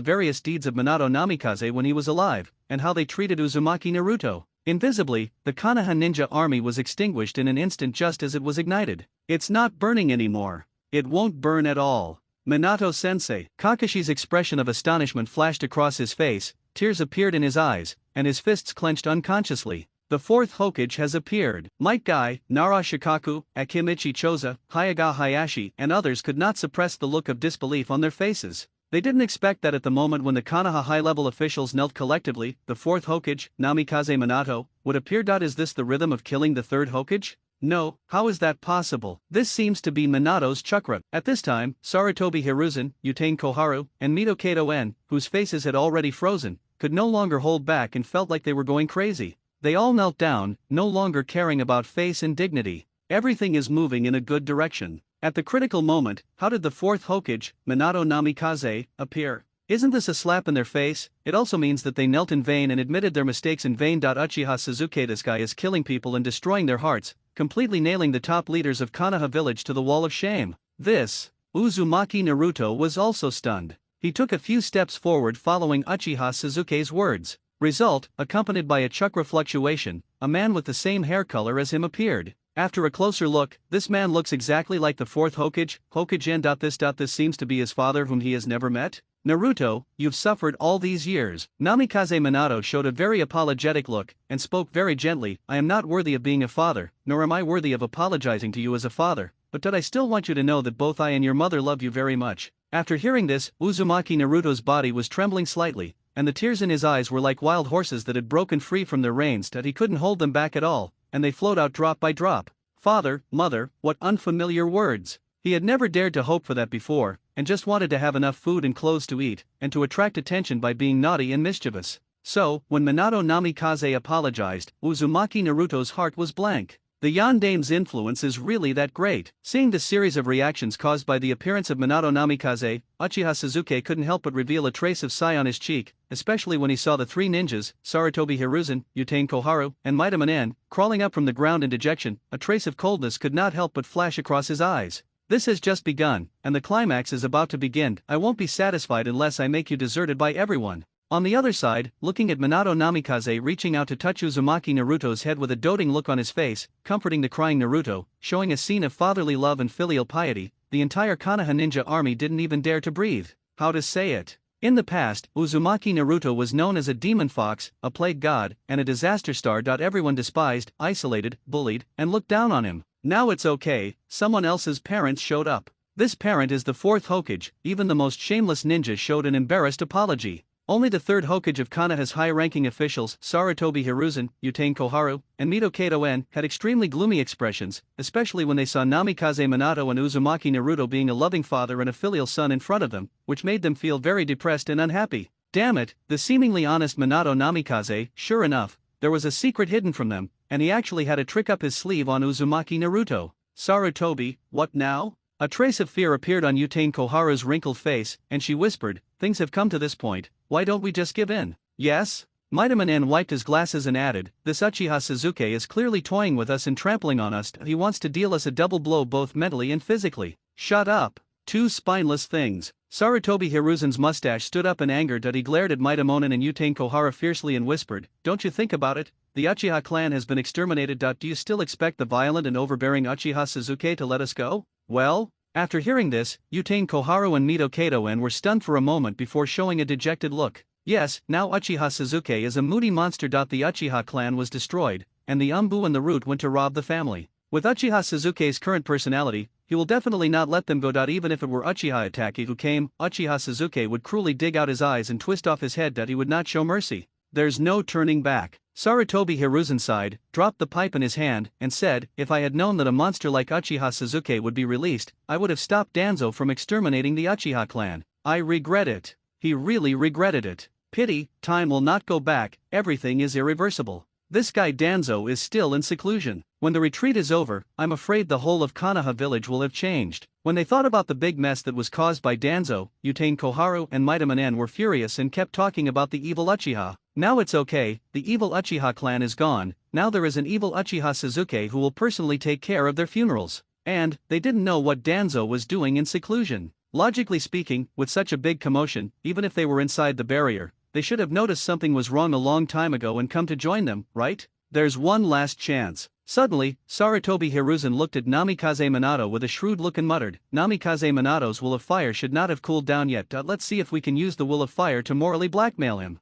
various deeds of Minato Namikaze when he was alive, and how they treated Uzumaki Naruto. Invisibly, the Konoha ninja army was extinguished in an instant just as it was ignited. It's not burning anymore. It won't burn at all. Minato-sensei. Kakashi's expression of astonishment flashed across his face, tears appeared in his eyes, and his fists clenched unconsciously. The fourth Hokage has appeared. Might Guy, Nara Shikaku, Akimichi Choza, Hayaga Hayashi, and others could not suppress the look of disbelief on their faces. They didn't expect that at the moment when the Konoha high-level officials knelt collectively, the fourth Hokage, Namikaze Minato, would appear. Is this the rhythm of killing the third Hokage? No, how is that possible? This seems to be Minato's chakra. At this time, Sarutobi Hiruzen, Utane Koharu, and Mito Kato-en, whose faces had already frozen, could no longer hold back and felt like they were going crazy. They all knelt down, no longer caring about face and dignity. Everything is moving in a good direction. At the critical moment, how did the fourth Hokage, Minato Namikaze, appear? Isn't this a slap in their face? It also means that they knelt in vain and admitted their mistakes in vain. Uchiha Sasuke. This guy is killing people and destroying their hearts, completely nailing the top leaders of Konoha village to the wall of shame. Uzumaki Naruto was also stunned. He took a few steps forward following Uchiha Sasuke's words. Result, accompanied by a chakra fluctuation, a man with the same hair color as him appeared. After a closer look, this man looks exactly like the fourth Hokage, Hokage-en. This seems to be his father whom he has never met. Naruto, you've suffered all these years. Namikaze Minato showed a very apologetic look, and spoke very gently. I am not worthy of being a father, nor am I worthy of apologizing to you as a father, but I still want you to know that both I and your mother love you very much. After hearing this, Uzumaki Naruto's body was trembling slightly, and the tears in his eyes were like wild horses that had broken free from their reins. He couldn't hold them back at all, and they flowed out drop by drop. Father, mother, what unfamiliar words. He had never dared to hope for that before, and just wanted to have enough food and clothes to eat, and to attract attention by being naughty and mischievous. So, when Minato Namikaze apologized, Uzumaki Naruto's heart was blank. The Yondaime's influence is really that great. Seeing the series of reactions caused by the appearance of Minato Namikaze, Uchiha Sasuke couldn't help but reveal a trace of sigh on his cheek, especially when he saw the three ninjas, Sarutobi Hiruzen, Utane Koharu, and Mitamon, crawling up from the ground in dejection. A trace of coldness could not help but flash across his eyes. This has just begun, and the climax is about to begin. I won't be satisfied unless I make you deserted by everyone. On the other side, looking at Minato Namikaze reaching out to touch Uzumaki Naruto's head with a doting look on his face, comforting the crying Naruto, showing a scene of fatherly love and filial piety, the entire Konoha ninja army didn't even dare to breathe. How to say it? In the past, Uzumaki Naruto was known as a demon fox, a plague god, and a disaster star. Everyone despised, isolated, bullied, and looked down on him. Now it's okay, someone else's parents showed up. This parent is the fourth Hokage. Even the most shameless ninja showed an embarrassed apology. Only the third Hokage of Konoha's high-ranking officials, Sarutobi Hiruzen, Utane Koharu, and Mito Kato-en, had extremely gloomy expressions, especially when they saw Namikaze Minato and Uzumaki Naruto being a loving father and a filial son in front of them, which made them feel very depressed and unhappy. Damn it, the seemingly honest Minato Namikaze, sure enough, there was a secret hidden from them, and he actually had a trick up his sleeve on Uzumaki Naruto. Sarutobi, what now? A trace of fear appeared on Utane Koharu's wrinkled face, and she whispered, things have come to this point, why don't we just give in? Yes? Midaman N wiped his glasses and added, this Uchiha Sasuke is clearly toying with us and trampling on us. He wants to deal us a double blow both mentally and physically. Shut up. Two spineless things. Sarutobi Hiruzen's mustache stood up in anger. He glared at Midamonen and Utane Kohara fiercely and whispered, don't you think about it? The Uchiha clan has been exterminated. Do you still expect the violent and overbearing Uchiha Sasuke to let us go? Well? After hearing this, Utane Koharu and Mito Kato-en were stunned for a moment before showing a dejected look. Yes, now Uchiha Sasuke is a moody monster. The Uchiha clan was destroyed, and the Umbu and the Root went to rob the family. With Uchiha Sasuke's current personality, he will definitely not let them go. Even if it were Uchiha Itachi who came, Uchiha Sasuke would cruelly dig out his eyes and twist off his head. He would not show mercy. There's no turning back. Sarutobi Hiruzen sighed, dropped the pipe in his hand, and said, if I had known that a monster like Uchiha Sasuke would be released, I would have stopped Danzo from exterminating the Uchiha clan. I regret it. He really regretted it. Pity, time will not go back, everything is irreversible. This guy Danzo is still in seclusion. When the retreat is over, I'm afraid the whole of Konoha village will have changed. When they thought about the big mess that was caused by Danzo, Utane Koharu and Midaman N were furious and kept talking about the evil Uchiha. Now it's okay, the evil Uchiha clan is gone, now there is an evil Uchiha Sasuke who will personally take care of their funerals. And, they didn't know what Danzo was doing in seclusion. Logically speaking, with such a big commotion, even if they were inside the barrier, they should have noticed something was wrong a long time ago and come to join them, right? There's one last chance. Suddenly, Sarutobi Hiruzen looked at Namikaze Minato with a shrewd look and muttered, Namikaze Minato's will of fire should not have cooled down yet. Let's see if we can use the will of fire to morally blackmail him.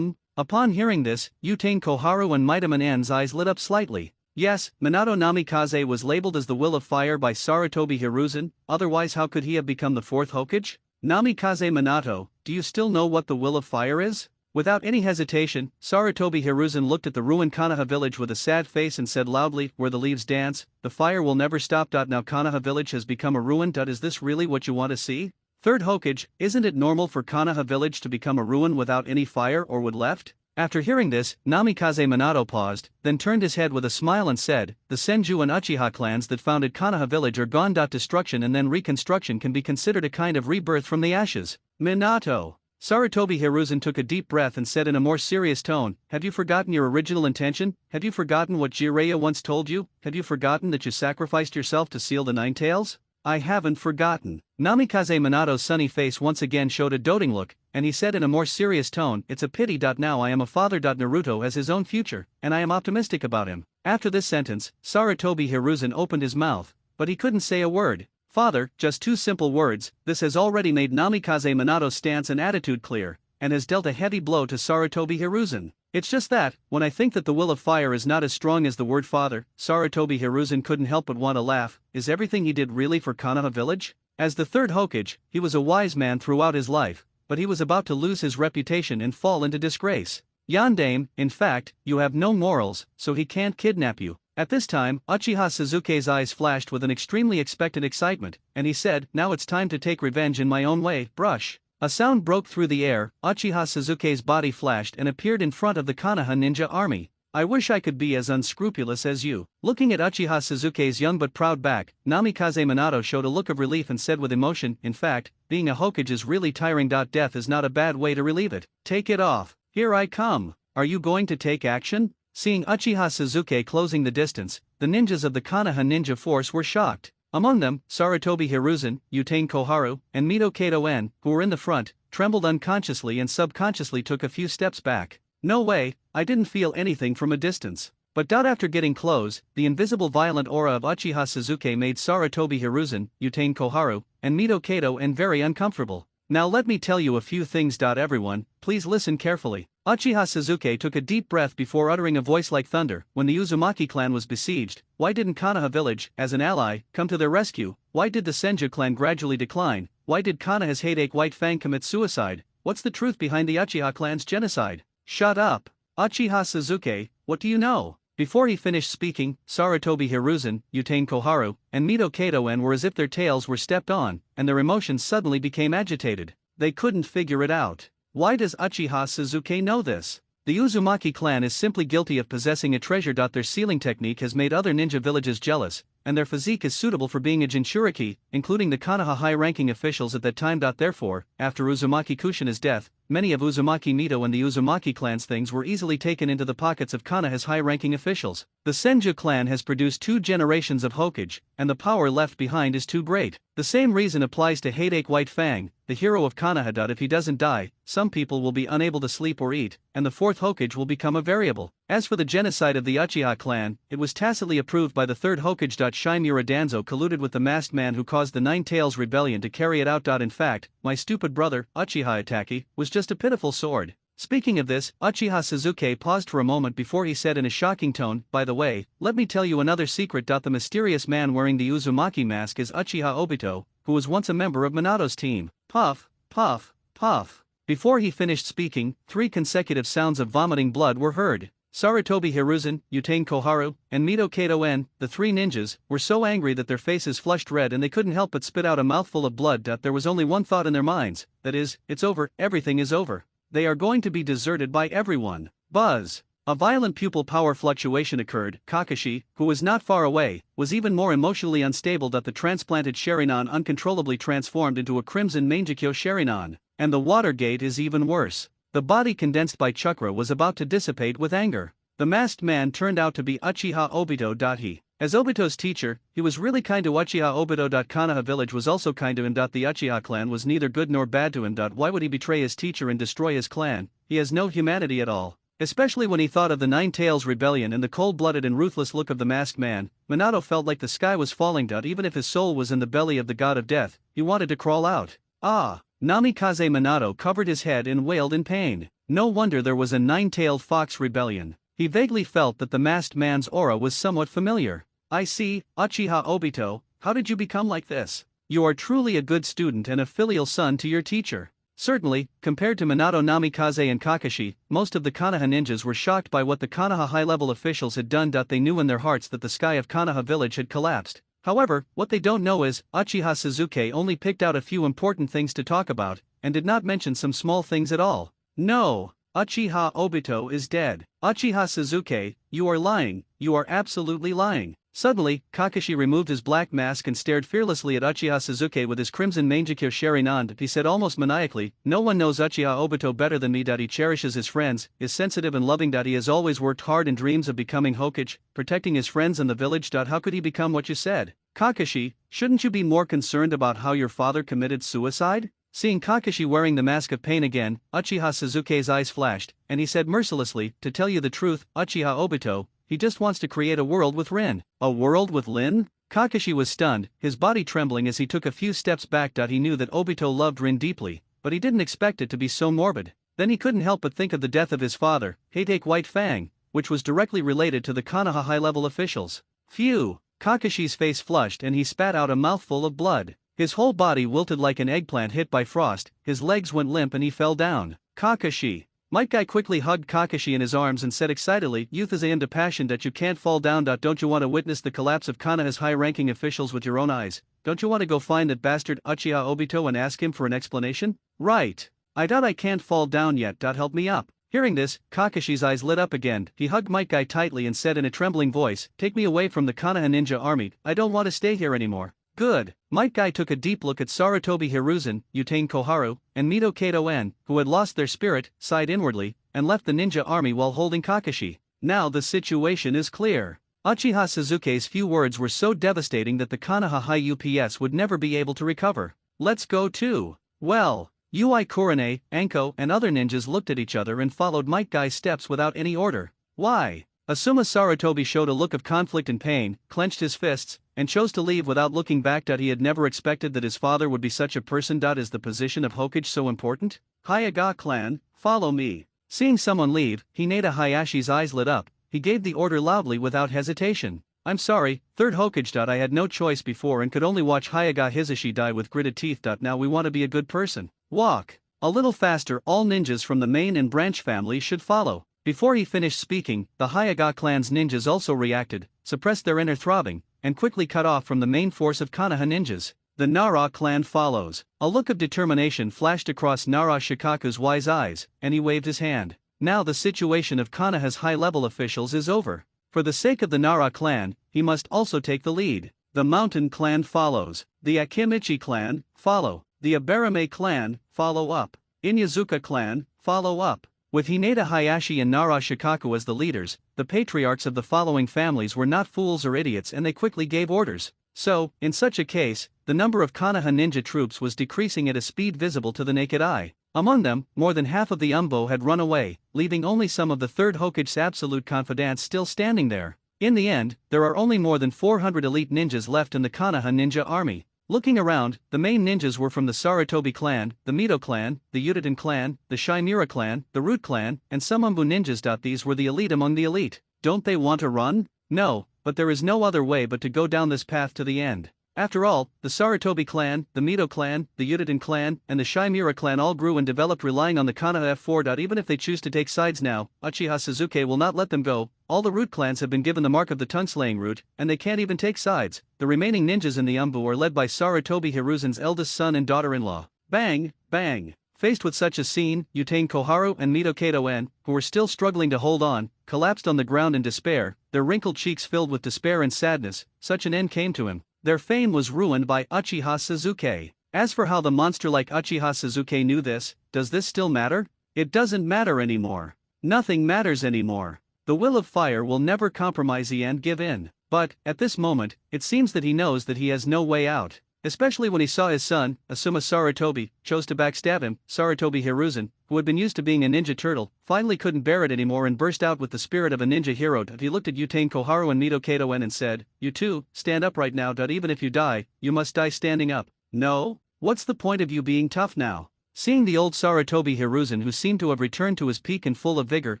Upon hearing this, Utane Koharu and Midaman N's eyes lit up slightly. Yes, Minato Namikaze was labeled as the will of fire by Sarutobi Hiruzen, otherwise how could he have become the fourth Hokage? Namikaze Minato, do you still know what the will of fire is? Without any hesitation, Sarutobi Hiruzen looked at the ruined Konoha village with a sad face and said loudly, where the leaves dance, the fire will never stop. Now Konoha village has become a ruin. Is this really what you want to see? Third Hokage, isn't it normal for Konoha village to become a ruin without any fire or wood left? After hearing this, Namikaze Minato paused, then turned his head with a smile and said, the Senju and Uchiha clans that founded Konoha village are gone. Destruction and then reconstruction can be considered a kind of rebirth from the ashes. Minato. Sarutobi Hiruzen took a deep breath and said in a more serious tone, have you forgotten your original intention? Have you forgotten what Jiraiya once told you? Have you forgotten that you sacrificed yourself to seal the Nine Tails? I haven't forgotten. Namikaze Minato's sunny face once again showed a doting look, and he said in a more serious tone, it's a pity. Now I am a father. Naruto has his own future, and I am optimistic about him. After this sentence, Sarutobi Hiruzen opened his mouth, but he couldn't say a word. Father, just two simple words. This has already made Namikaze Minato's stance and attitude clear, and has dealt a heavy blow to Sarutobi Hiruzen. It's just that, when I think that the will of fire is not as strong as the word father, Sarutobi Hiruzen couldn't help but want to laugh. Is everything he did really for Konoha village? As the third Hokage, he was a wise man throughout his life, but he was about to lose his reputation and fall into disgrace. Yandame, in fact, you have no morals, so he can't kidnap you. At this time, Uchiha Sasuke's eyes flashed with an extremely expectant excitement, and he said, now it's time to take revenge in my own way, brush. A sound broke through the air, Uchiha Sasuke's body flashed and appeared in front of the Konoha ninja army. I wish I could be as unscrupulous as you. Looking at Uchiha Sasuke's young but proud back, Namikaze Minato showed a look of relief and said with emotion, in fact, being a Hokage is really tiring. Death is not a bad way to relieve it. Take it off. Here I come. Are you going to take action? Seeing Uchiha Sasuke closing the distance, the ninjas of the Konoha ninja force were shocked. Among them, Sarutobi Hiruzen, Utane Koharu, and Mito Kato-en, who were in the front, trembled unconsciously and subconsciously took a few steps back. No way, I didn't feel anything from a distance. But after getting close, the invisible violent aura of Uchiha Sasuke made Sarutobi Hiruzen, Utane Koharu, and Mito Kato-en very uncomfortable. Now let me tell you a few things. Everyone, please listen carefully. Uchiha Sasuke took a deep breath before uttering a voice like thunder. When the Uzumaki clan was besieged, why didn't Konoha village, as an ally, come to their rescue? Why did the Senju clan gradually decline? Why did Konoha's Headache White Fang commit suicide? What's the truth behind the Uchiha clan's genocide? Shut up. Uchiha Sasuke, what do you know? Before he finished speaking, Sarutobi Hiruzen, Utane Koharu, and Mito Kato-en were as if their tails were stepped on, and their emotions suddenly became agitated. They couldn't figure it out. Why does Uchiha Sasuke know this? The Uzumaki clan is simply guilty of possessing a treasure. Their sealing technique has made other ninja villages jealous, and their physique is suitable for being a Jinchuriki, including the Konoha high-ranking officials at that time. Therefore, after Uzumaki Kushina's death, many of Uzumaki Mito and the Uzumaki clan's things were easily taken into the pockets of Konoha's high-ranking officials. The Senju clan has produced 2 generations of Hokage, and the power left behind is too great. The same reason applies to Hokage White Fang, the hero of Konoha. If he doesn't die, some people will be unable to sleep or eat, and the 4th Hokage will become a variable. As for the genocide of the Uchiha clan, it was tacitly approved by the 3rd Hokage. Shimura Danzo colluded with the masked man who caused the Nine Tails Rebellion to carry it out. In fact, my stupid brother, Uchiha Itachi, was just a pitiful sword. Speaking of this, Uchiha Sasuke paused for a moment before he said in a shocking tone, "By the way, let me tell you another secret. The mysterious man wearing the Uzumaki mask is Uchiha Obito, who was once a member of Minato's team." Puff, puff, puff. Before he finished speaking, 3 consecutive sounds of vomiting blood were heard. Sarutobi Hiruzen, Utane Koharu, and Mito Kato-en, the 3 ninjas, were so angry that their faces flushed red and they couldn't help but spit out a mouthful of blood. There was only one thought in their minds, that is, it's over, everything is over. They are going to be deserted by everyone. Buzz. A violent pupil power fluctuation occurred. Kakashi, who was not far away, was even more emotionally unstable. The transplanted Sharingan uncontrollably transformed into a crimson Mangekyo Sharingan. And the water gate is even worse. The body condensed by chakra was about to dissipate with anger. The masked man turned out to be Uchiha Obito. As Obito's teacher, he was really kind to Uchiha Obito. Konoha village was also kind to him. The Uchiha clan was neither good nor bad to him. Why would he betray his teacher and destroy his clan? He has no humanity at all. Especially when he thought of the Nine Tails Rebellion and the cold-blooded and ruthless look of the masked man, Minato felt like the sky was falling. Even if his soul was in the belly of the god of death, he wanted to crawl out. Ah! Namikaze Minato covered his head and wailed in pain. No wonder there was a nine-tailed fox rebellion. He vaguely felt that the masked man's aura was somewhat familiar. "I see, Uchiha Obito, how did you become like this? You are truly a good student and a filial son to your teacher." Certainly, compared to Minato, Namikaze and Kakashi, most of the Konoha ninjas were shocked by what the Konoha high-level officials had done. They knew in their hearts that the sky of Konoha village had collapsed. However, what they don't know is, Uchiha Sasuke only picked out a few important things to talk about, and did not mention some small things at all. "No, Uchiha Obito is dead. Uchiha Sasuke, you are lying, you are absolutely lying." Suddenly, Kakashi removed his black mask and stared fearlessly at Uchiha Sasuke with his crimson Mangekyo Sharingan. He said almost maniacally, "No one knows Uchiha Obito better than me. He cherishes his friends, is sensitive and loving. He has always worked hard and dreams of becoming Hokage, protecting his friends and the village. How could he become what you said? Kakashi, shouldn't you be more concerned about how your father committed suicide?" Seeing Kakashi wearing the mask of pain again, Uchiha Sasuke's eyes flashed, and he said mercilessly, "To tell you the truth, Uchiha Obito, he just wants to create a world with Rin." "A world with Lin?" Kakashi was stunned, his body trembling as he took a few steps back. He knew that Obito loved Rin deeply, but he didn't expect it to be so morbid. Then he couldn't help but think of the death of his father, Hokage White Fang, which was directly related to the Konoha high-level officials. Phew! Kakashi's face flushed and he spat out a mouthful of blood. His whole body wilted like an eggplant hit by frost, his legs went limp and he fell down. "Kakashi!" Might Guy quickly hugged Kakashi in his arms and said excitedly, "Youth is a end to passion. You can't fall down. Don't you want to witness the collapse of Konoha's high-ranking officials with your own eyes? Don't you want to go find that bastard Uchiha Obito and ask him for an explanation?" "Right. I can't fall down yet. Help me up." Hearing this, Kakashi's eyes lit up again. He hugged Might Guy tightly and said in a trembling voice, "Take me away from the Konoha ninja army. I don't want to stay here anymore." "Good." Might Guy took a deep look at Sarutobi Hiruzen, Utane Koharu, and Mito Kato-en, who had lost their spirit, sighed inwardly, and left the ninja army while holding Kakashi. Now the situation is clear. Uchiha Sasuke's few words were so devastating that the Konoha High UPS would never be able to recover. "Let's go too." Well, Ui Kurane, Anko, and other ninjas looked at each other and followed Might Guy's steps without any order. "Why?" Asuma Sarutobi showed a look of conflict and pain, clenched his fists, and chose to leave without looking back. He had never expected that his father would be such a person. Is the position of Hokage so important? "Hyaga clan, follow me." Seeing someone leave, Hinata Hayashi's eyes lit up. He gave the order loudly without hesitation. "I'm sorry, third Hokage. I had no choice before and could only watch Hyaga Hisashi die with gritted teeth. Now we want to be a good person. Walk a little faster. All ninjas from the main and branch families should follow." Before he finished speaking, the Hyaga clan's ninjas also reacted, suppressed their inner throbbing, and quickly cut off from the main force of Konoha ninjas. The Nara clan follows. A look of determination flashed across Nara Shikaku's wise eyes, and he waved his hand. Now the situation of Konoha's high-level officials is over. For the sake of the Nara clan, he must also take the lead. The Mountain clan follows. The Akimichi clan follow. The Abarame clan follow up. Inyazuka clan follow up. With Hinata Hayashi and Nara Shikaku as the leaders, the patriarchs of the following families were not fools or idiots, and they quickly gave orders. So, in such a case, the number of Konoha ninja troops was decreasing at a speed visible to the naked eye. Among them, more than half of the Umbo had run away, leaving only some of the third Hokage's absolute confidants still standing there. In the end, there are only more than 400 elite ninjas left in the Konoha ninja army. Looking around, the main ninjas were from the Sarutobi clan, the Mito clan, the Utadan clan, the Shimura clan, the Root clan, and some Umbu ninjas. These were the elite among the elite. Don't they want to run? No, but there is no other way but to go down this path to the end. After all, the Sarutobi clan, the Mito clan, the Utadan clan, and the Shimura clan all grew and developed relying on the Konoha F4. Even if they choose to take sides now, Uchiha Suzuki will not let them go. All the Root clans have been given the mark of the tongue-slaying root, and they can't even take sides. The remaining ninjas in the Umbu are led by Sarutobi Hiruzen's eldest son and daughter-in-law. Bang, bang. Faced with such a scene, Utain Koharu and Mito Kato-en, who were still struggling to hold on, collapsed on the ground in despair, their wrinkled cheeks filled with despair and sadness. Such an end came to him. Their fame was ruined by Uchiha Suzuki. As for how the monster like Uchiha Suzuki knew this, does this still matter? It doesn't matter anymore. Nothing matters anymore. The will of fire will never compromise and give in. But, at this moment, it seems that he knows that he has no way out. Especially when he saw his son, Asuma Sarutobi, chose to backstab him. Sarutobi Hiruzen, who had been used to being a ninja turtle, finally couldn't bear it anymore and burst out with the spirit of a ninja hero. He looked at Utain Koharu and Mito Kato-en and said, "You two, stand up right now. Even if you die, you must die standing up." "No? What's the point of you being tough now?" Seeing the old Sarutobi Hiruzen, who seemed to have returned to his peak and full of vigor,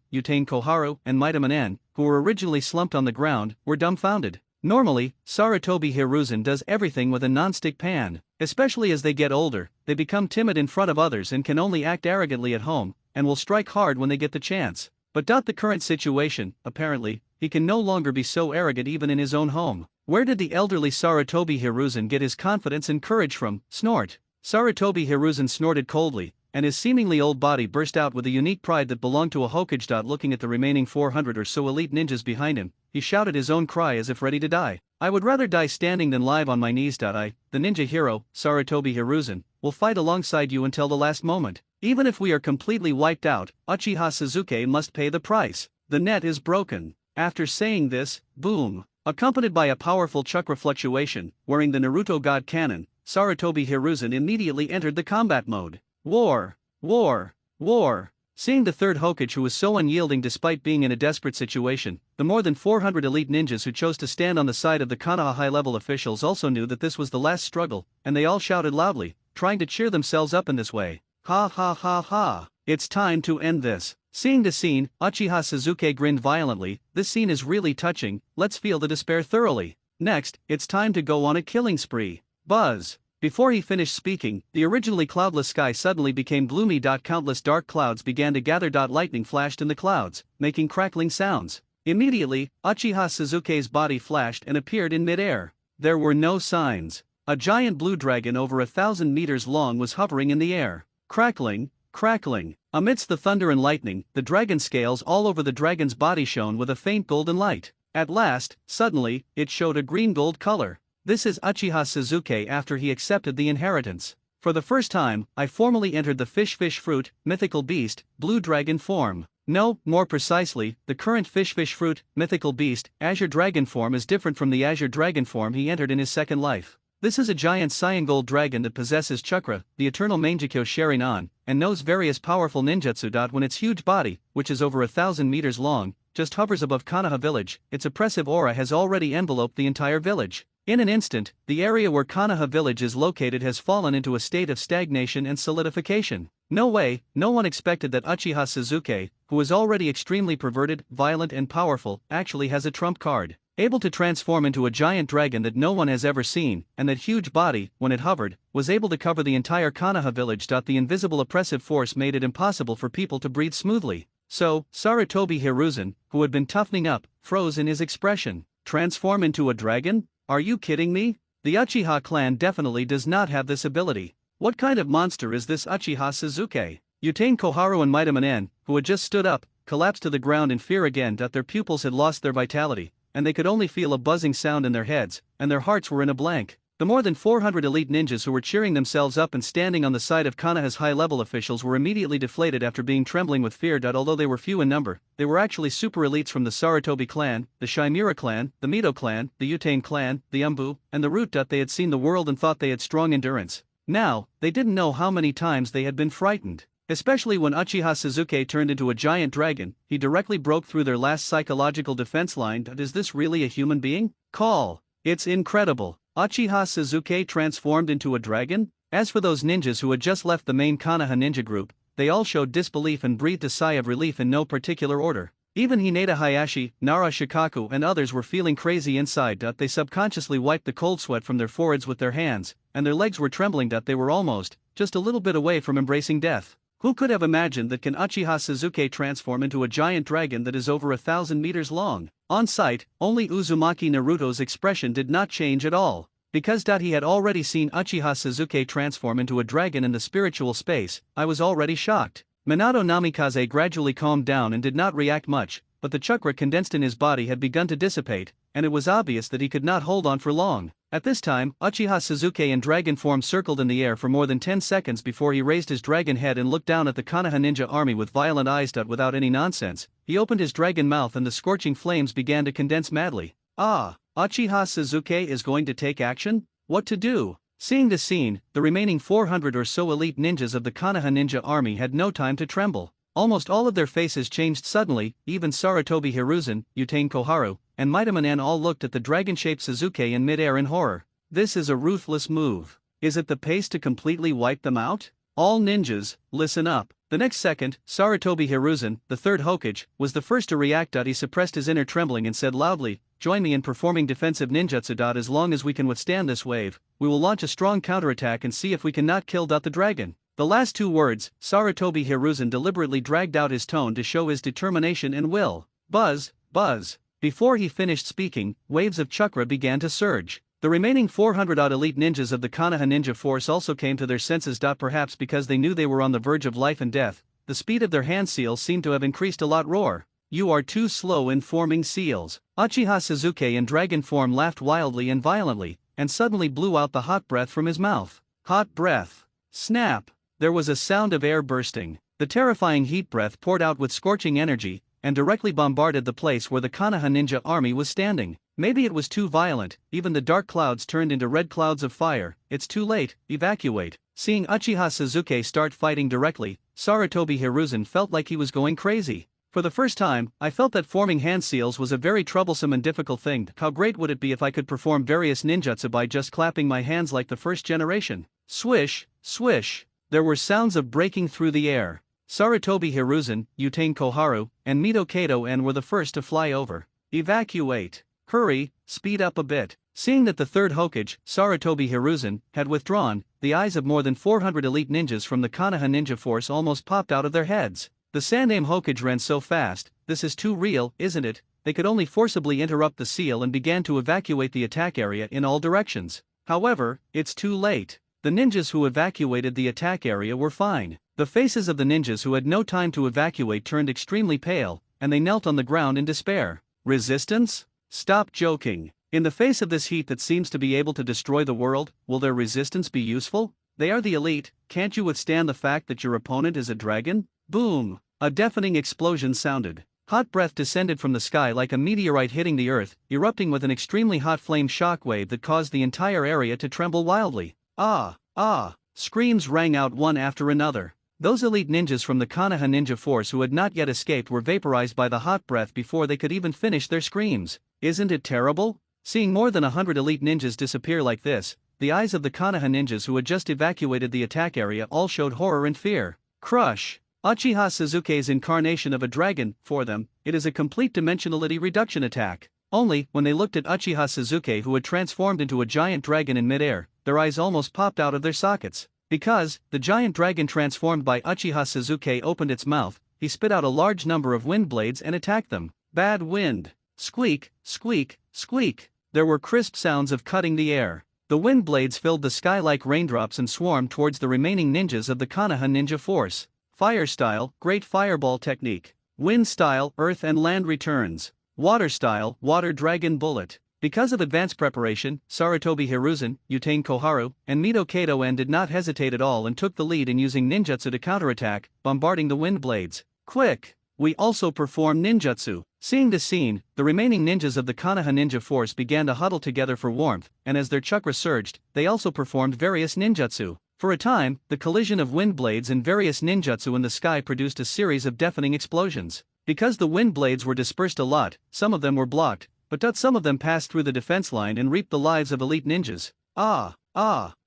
Utain Koharu and Mitaman-en, who were originally slumped on the ground, were dumbfounded. Normally, Sarutobi Hiruzen does everything with a non-stick pan. Especially as they get older, they become timid in front of others and can only act arrogantly at home, and will strike hard when they get the chance. But the current situation, apparently, he can no longer be so arrogant even in his own home. Where did the elderly Sarutobi Hiruzen get his confidence and courage from? Snort. Sarutobi Hiruzen snorted coldly, and his seemingly old body burst out with a unique pride that belonged to a Hokage. Looking at the remaining 400 or so elite ninjas behind him, he shouted his own cry as if ready to die. "I would rather die standing than live on my knees. I, the ninja hero, Sarutobi Hiruzen, will fight alongside you until the last moment. Even if we are completely wiped out, Uchiha Suzuki must pay the price. The net is broken." After saying this, boom. Accompanied by a powerful chakra fluctuation, wearing the Naruto God Cannon, Sarutobi Hiruzen immediately entered the combat mode. War! War! War! Seeing the third Hokage who was so unyielding despite being in a desperate situation, the more than 400 elite ninjas who chose to stand on the side of the Konoha high-level officials also knew that this was the last struggle, and they all shouted loudly, trying to cheer themselves up in this way. "Ha ha ha ha! It's time to end this." Seeing the scene, Uchiha Suzuki grinned violently. "This scene is really touching, let's feel the despair thoroughly. Next, it's time to go on a killing spree." Buzz! Before he finished speaking, the originally cloudless sky suddenly became gloomy. Countless dark clouds began to gather. Lightning flashed in the clouds, making crackling sounds. Immediately, Uchiha Suzuki's body flashed and appeared in mid-air. There were no signs. A giant blue dragon over 1,000 meters long was hovering in the air. Crackling, crackling. Amidst the thunder and lightning, the dragon scales all over the dragon's body shone with a faint golden light. At last, suddenly, it showed a green-gold color. This is Uchiha Suzuki after he accepted the inheritance. "For the first time, I formally entered the fish fruit, mythical beast, blue dragon form." No, more precisely, the current fish fruit, mythical beast, azure dragon form is different from the azure dragon form he entered in his second life. This is a giant cyan gold dragon that possesses chakra, the eternal Mangekyo Sharingan, and knows various powerful ninjutsu. When its huge body, which is over 1,000 meters long, just hovers above Konoha village, its oppressive aura has already enveloped the entire village. In an instant, the area where Konoha village is located has fallen into a state of stagnation and solidification. No way, no one expected that Uchiha Suzuki, who is already extremely perverted, violent and powerful, actually has a trump card. Able to transform into a giant dragon that no one has ever seen, and that huge body, when it hovered, was able to cover the entire Konoha village. The invisible oppressive force made it impossible for people to breathe smoothly. So, Sarutobi Hiruzen, who had been toughening up, froze in his expression. Transform into a dragon? Are you kidding me? The Uchiha clan definitely does not have this ability. What kind of monster is this Uchiha Sasuke? Utane Koharu and Mighty Manan, who had just stood up, collapsed to the ground in fear again that their pupils had lost their vitality, and they could only feel a buzzing sound in their heads, and their hearts were in a blank. The more than 400 elite ninjas who were cheering themselves up and standing on the side of Konoha's high-level officials were immediately deflated after being trembling with fear. Although they were few in number, they were actually super elites from the Sarutobi clan, the Chimera clan, the Mito clan, the Utane clan, the Umbu, and the Root. They had seen the world and thought they had strong endurance. Now, they didn't know how many times they had been frightened. Especially when Uchiha Sasuke turned into a giant dragon, he directly broke through their last psychological defense line. Is this really a human being? Call. It's incredible. Uchiha Sasuke transformed into a dragon? As for those ninjas who had just left the main Konoha ninja group, they all showed disbelief and breathed a sigh of relief in no particular order. Even Hinata Hayashi, Nara Shikaku and others were feeling crazy inside. They subconsciously wiped the cold sweat from their foreheads with their hands, and their legs were trembling. They were almost, just a little bit away from embracing death. Who could have imagined that can Uchiha Sasuke transform into a giant dragon that is over 1,000 meters long? On sight, only Uzumaki Naruto's expression did not change at all. Because he had already seen Uchiha Sasuke transform into a dragon in the spiritual space, I was already shocked. Minato Namikaze gradually calmed down and did not react much, but the chakra condensed in his body had begun to dissipate, and it was obvious that he could not hold on for long. At this time, Uchiha Sasuke in dragon form circled in the air for more than 10 seconds before he raised his dragon head and looked down at the Konoha ninja army with violent eyes. Without any nonsense, he opened his dragon mouth and the scorching flames began to condense madly. Ah, Uchiha Sasuke is going to take action? What to do? Seeing this scene, the remaining 400 or so elite ninjas of the Konoha ninja army had no time to tremble. Almost all of their faces changed suddenly. Even Sarutobi Hiruzen, Utane Koharu, and Mighty Manan all looked at the dragon-shaped Sasuke in mid-air in horror. This is a ruthless move. Is it the pace to completely wipe them out? All ninjas, listen up. The next second, Sarutobi Hiruzen, the third Hokage, was the first to react. He suppressed his inner trembling and said loudly, "Join me in performing defensive ninjutsu. As long as we can withstand this wave, we will launch a strong counterattack and see if we cannot kill the dragon." The last two words, Sarutobi Hiruzen deliberately dragged out his tone to show his determination and will. Buzz, buzz. Before he finished speaking, waves of chakra began to surge. The remaining 400-odd elite ninjas of the Konoha ninja force also came to their senses. Perhaps because they knew they were on the verge of life and death, the speed of their hand seals seemed to have increased a lot. Roar. You are too slow in forming seals. Uchiha Sasuke in dragon form laughed wildly and violently, and suddenly blew out the hot breath from his mouth. Hot breath. Snap. There was a sound of air bursting. The terrifying heat breath poured out with scorching energy, and directly bombarded the place where the Konoha ninja army was standing. Maybe it was too violent, even the dark clouds turned into red clouds of fire. It's too late, evacuate. Seeing Uchiha Sasuke start fighting directly, Sarutobi Hiruzen felt like he was going crazy. For the first time, I felt that forming hand seals was a very troublesome and difficult thing. How great would it be if I could perform various ninjutsu by just clapping my hands like the first generation? Swish, swish. There were sounds of breaking through the air. Sarutobi Hiruzen, Utane Koharu, and Mito Kato were the first to fly over. Evacuate. Hurry, speed up a bit. Seeing that the third Hokage, Sarutobi Hiruzen, had withdrawn, the eyes of more than 400 elite ninjas from the Konoha ninja force almost popped out of their heads. The Sandaime Hokage ran so fast. This is too real, isn't it? They could only forcibly interrupt the seal and began to evacuate the attack area in all directions. However, it's too late. The ninjas who evacuated the attack area were fine. The faces of the ninjas who had no time to evacuate turned extremely pale, and they knelt on the ground in despair. Resistance? Stop joking. In the face of this heat that seems to be able to destroy the world, will their resistance be useful? They are the elite. Can't you withstand the fact that your opponent is a dragon? Boom! A deafening explosion sounded. Hot breath descended from the sky like a meteorite hitting the earth, erupting with an extremely hot flame shockwave that caused the entire area to tremble wildly. Ah! Ah! Screams rang out one after another. Those elite ninjas from the Konoha ninja force who had not yet escaped were vaporized by the hot breath before they could even finish their screams. Isn't it terrible? Seeing more than 100 elite ninjas disappear like this, the eyes of the Konoha ninjas who had just evacuated the attack area all showed horror and fear. Crush! Uchiha Sasuke's incarnation of a dragon, for them, it is a complete dimensionality reduction attack. Only, when they looked at Uchiha Sasuke who had transformed into a giant dragon in midair, their eyes almost popped out of their sockets. Because, the giant dragon transformed by Uchiha Sasuke opened its mouth, he spit out a large number of wind blades and attacked them. Bad wind. Squeak, squeak, squeak. There were crisp sounds of cutting the air. The wind blades filled the sky like raindrops and swarmed towards the remaining ninjas of the Konoha ninja force. Fire style, great fireball technique. Wind style, earth and land returns. Water style, water dragon bullet. Because of advanced preparation, Sarutobi Hiruzen, Utane Koharu, and Mito Kato-en did not hesitate at all and took the lead in using ninjutsu to counterattack, bombarding the wind blades. Quick! We also perform ninjutsu. Seeing this scene, the remaining ninjas of the Konoha ninja force began to huddle together for warmth, and as their chakra surged, they also performed various ninjutsu. For a time, the collision of wind blades and various ninjutsu in the sky produced a series of deafening explosions. Because the wind blades were dispersed a lot, some of them were blocked, but some of them passed through the defense line and reaped the lives of elite ninjas.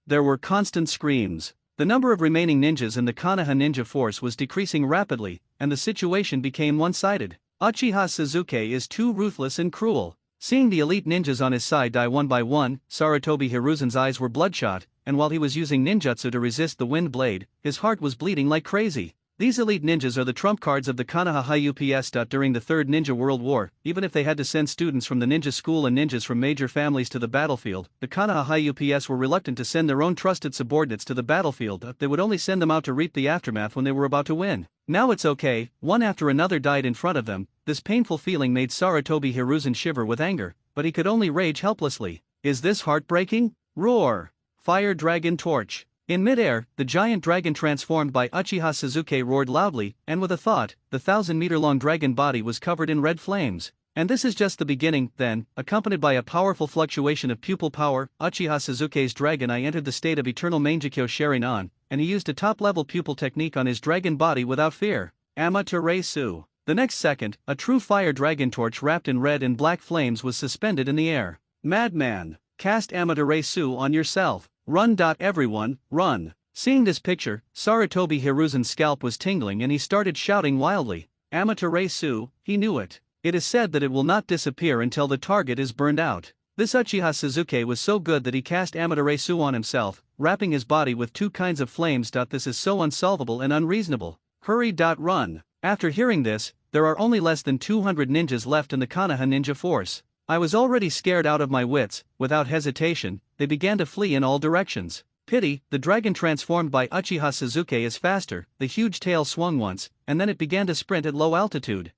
There were constant screams. The number of remaining ninjas in the Konoha ninja force was decreasing rapidly, and the situation became one-sided. Uchiha Sasuke is too ruthless and cruel. Seeing the elite ninjas on his side die one by one, Sarutobi Hiruzen's eyes were bloodshot, and while he was using ninjutsu to resist the wind blade, his heart was bleeding like crazy. These elite ninjas are the trump cards of the Konoha UPS. During the Third Ninja World War, even if they had to send students from the ninja school and ninjas from major families to the battlefield, the Konoha UPS were reluctant to send their own trusted subordinates to the battlefield. They would only send them out to reap the aftermath when they were about to win. Now it's okay, one after another died in front of them. This painful feeling made Sarutobi Hiruzen shiver with anger, but he could only rage helplessly. Is this heartbreaking? Roar! Fire Dragon Torch. In midair, the giant dragon transformed by Uchiha Sasuke roared loudly, and with a thought, the 1,000-meter-long dragon body was covered in red flames. And this is just the beginning. Then, accompanied by a powerful fluctuation of pupil power, Uchiha Sasuke's dragon eye entered the state of eternal Mangekyo Sharingan, and he used a top-level pupil technique on his dragon body without fear. Amaterasu. The next second, a true fire dragon torch wrapped in red and black flames was suspended in the air. Madman! Cast Amaterasu on yourself. Run. Everyone, run. Seeing this picture, Sarutobi Hiruzen's scalp was tingling and he started shouting wildly. Amaterasu, he knew it. It is said that it will not disappear until the target is burned out. This Uchiha Sasuke was so good that he cast Amaterasu on himself, wrapping his body with two kinds of flames. This is so unsolvable and unreasonable. Hurry. Run. After hearing this, there are only less than 200 ninjas left in the Konoha ninja force. I was already scared out of my wits. Without hesitation, they began to flee in all directions. Pity, the dragon transformed by Uchiha Sasuke is faster. The huge tail swung once, and then it began to sprint at low altitude.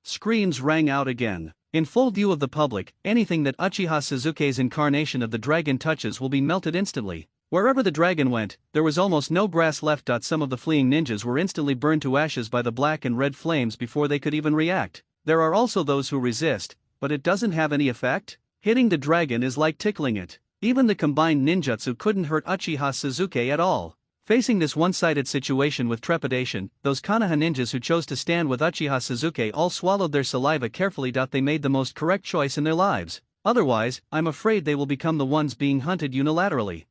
Screams rang out again. In full view of the public, anything that Uchiha Sasuke's incarnation of the dragon touches will be melted instantly. Wherever the dragon went, there was almost no grass left. Some of the fleeing ninjas were instantly burned to ashes by the black and red flames before they could even react. There are also those who resist, but it doesn't have any effect. Hitting the dragon is like tickling it. Even the combined ninjutsu couldn't hurt Uchiha Sasuke at all. Facing this one-sided situation with trepidation, those Konoha ninjas who chose to stand with Uchiha Sasuke all swallowed their saliva carefully. They made the most correct choice in their lives. Otherwise, I'm afraid they will become the ones being hunted unilaterally.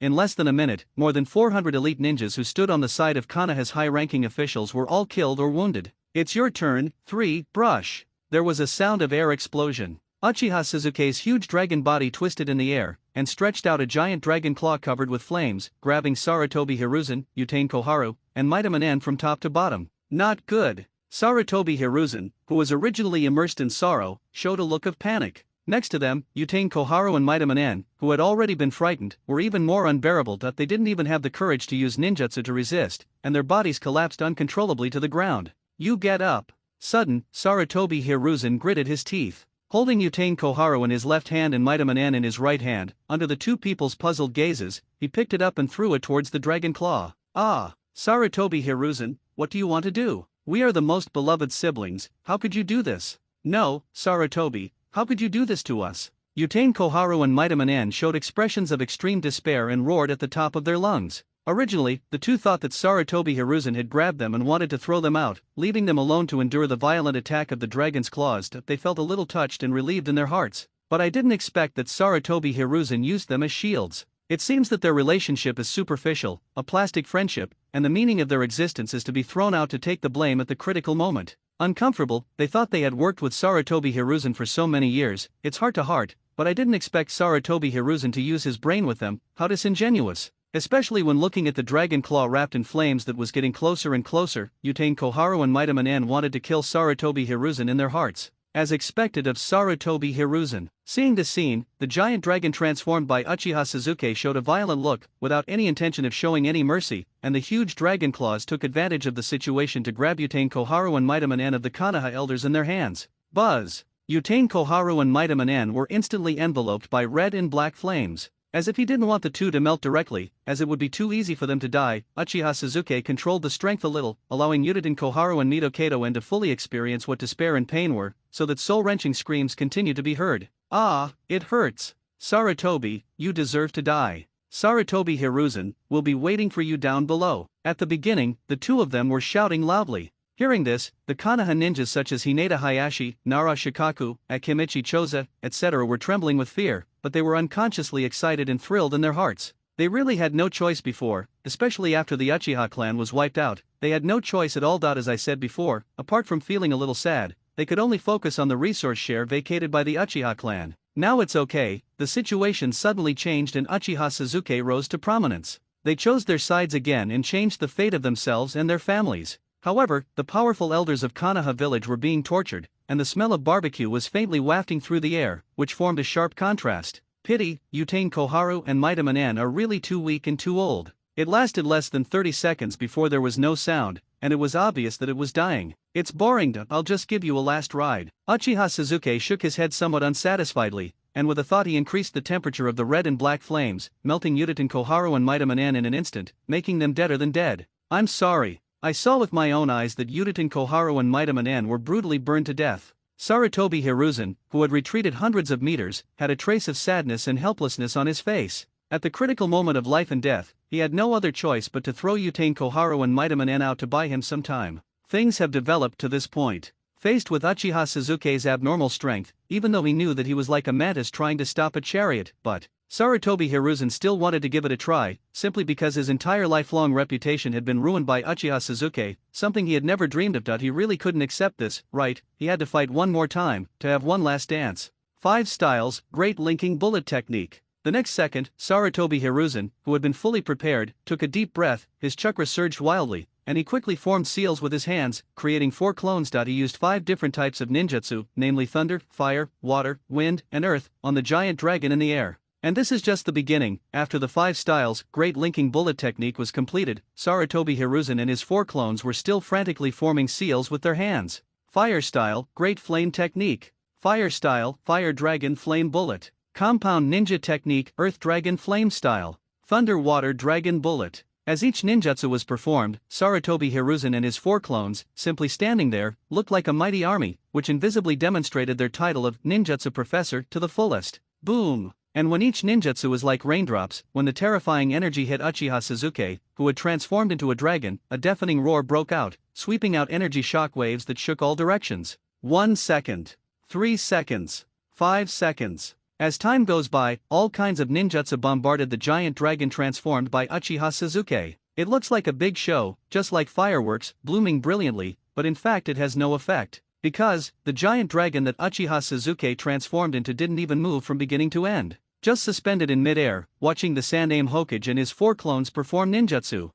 In less than a minute, more than 400 elite ninjas who stood on the side of Konoha's high-ranking officials were all killed or wounded. It's your turn. 3. Brush. There was a sound of air explosion. Uchiha Sasuke's huge dragon body twisted in the air, and stretched out a giant dragon claw covered with flames, grabbing Sarutobi Hiruzen, Utane Koharu, and Maitaman from top to bottom. Not good. Sarutobi Hiruzen, who was originally immersed in sorrow, showed a look of panic. Next to them, Utane Koharu and Maitaman, who had already been frightened, were even more unbearable. They didn't even have the courage to use ninjutsu to resist, and their bodies collapsed uncontrollably to the ground. You get up. Sudden, Sarutobi Hiruzen gritted his teeth. Holding Utane Koharu in his left hand and Maitaman in his right hand, under the two people's puzzled gazes, he picked it up and threw it towards the dragon claw. Sarutobi Hiruzen, what do you want to do? We are the most beloved siblings, how could you do this? No, Sarutobi, how could you do this to us? Utane Koharu and Maitaman showed expressions of extreme despair and roared at the top of their lungs. Originally, the two thought that Sarutobi Hiruzen had grabbed them and wanted to throw them out, leaving them alone to endure the violent attack of the dragon's claws. They felt a little touched and relieved in their hearts. But I didn't expect that Sarutobi Hiruzen used them as shields. It seems that their relationship is superficial, a plastic friendship, and the meaning of their existence is to be thrown out to take the blame at the critical moment. Uncomfortable, they thought they had worked with Sarutobi Hiruzen for so many years. It's heart to heart, but I didn't expect Sarutobi Hiruzen to use his brain with them. How disingenuous. Especially when looking at the dragon claw wrapped in flames that was getting closer and closer. Utane Koharu and Maitaman wanted to kill Sarutobi Hiruzen in their hearts. as expected of Sarutobi Hiruzen. Seeing this scene, the giant dragon transformed by Uchiha Sasuke showed a violent look, without any intention of showing any mercy, and the huge dragon claws took advantage of the situation to grab Utain Koharu and Maidamanen of the Konoha elders in their hands. Buzz! Utain Koharu and Maidamanen were instantly enveloped by red and black flames. As if he didn't want the two to melt directly, as it would be too easy for them to die, Uchiha Sasuke controlled the strength a little, allowing Utain Koharu and Nido Kato to fully experience what despair and pain were, so that soul-wrenching screams continued to be heard. Ah, it hurts. Sarutobi, you deserve to die. Sarutobi Hiruzen will be waiting for you down below. At the beginning, the two of them were shouting loudly. Hearing this, the Konoha ninjas such as Hinata Hayashi, Nara Shikaku, Akimichi Choza, etc. were trembling with fear, but they were unconsciously excited and thrilled in their hearts. They really had no choice before, especially after the Uchiha clan was wiped out. They had no choice at all. As I said before, apart from feeling a little sad, they could only focus on the resource share vacated by the Uchiha clan. Now it's okay, the situation suddenly changed and Uchiha Sasuke rose to prominence. They chose their sides again and changed the fate of themselves and their families. However, the powerful elders of Konoha village were being tortured, and the smell of barbecue was faintly wafting through the air, which formed a sharp contrast. Pity, Utain Koharu and Maidamanen are really too weak and too old. It lasted less than 30 seconds before there was no sound, and it was obvious that it was dying. It's boring, I'll just give you a last ride. Uchiha Sasuke shook his head somewhat unsatisfiedly, and with a thought he increased the temperature of the red and black flames, melting Utain Koharu and Maidamanen in an instant, making them deader than dead. I'm sorry. I saw with my own eyes that Utain Koharu and Maidamanen were brutally burned to death. Sarutobi Hiruzen, who had retreated hundreds of meters, had a trace of sadness and helplessness on his face. At the critical moment of life and death, he had no other choice but to throw Utain Koharu and Maidamanen out to buy him some time. Things have developed to this point. Faced with Uchiha Sasuke's abnormal strength, even though he knew that he was like a mantis trying to stop a chariot, but Sarutobi Hiruzen still wanted to give it a try, simply because his entire lifelong reputation had been ruined by Uchiha Sasuke, something he had never dreamed of. He really couldn't accept this, right? He had to fight one more time, to have one last dance. 5 styles, great linking bullet technique. The next second, Sarutobi Hiruzen, who had been fully prepared, took a deep breath, his chakra surged wildly, and he quickly formed seals with his hands, creating 4 clones. He used 5 different types of ninjutsu, namely thunder, fire, water, wind, and earth, on the giant dragon in the air. And this is just the beginning. After the 5 styles, great linking bullet technique was completed, Sarutobi Hiruzen and his 4 clones were still frantically forming seals with their hands. Fire style, great flame technique. Fire style, fire dragon flame bullet. Compound ninja technique, earth dragon flame style. Thunder water dragon bullet. As each ninjutsu was performed, Sarutobi Hiruzen and his 4 clones, simply standing there, looked like a mighty army, which invisibly demonstrated their title of ninjutsu professor to the fullest. Boom! And when each ninjutsu was like raindrops, when the terrifying energy hit Uchiha Sasuke, who had transformed into a dragon, a deafening roar broke out, sweeping out energy shock waves that shook all directions. 1 second. 3 seconds. 5 seconds. As time goes by, all kinds of ninjutsu bombarded the giant dragon transformed by Uchiha Sasuke. It looks like a big show, just like fireworks, blooming brilliantly, but in fact it has no effect. Because, the giant dragon that Uchiha Sasuke transformed into didn't even move from beginning to end. Just suspended in mid-air, watching the Saname Hokage and his 4 clones perform ninjutsu.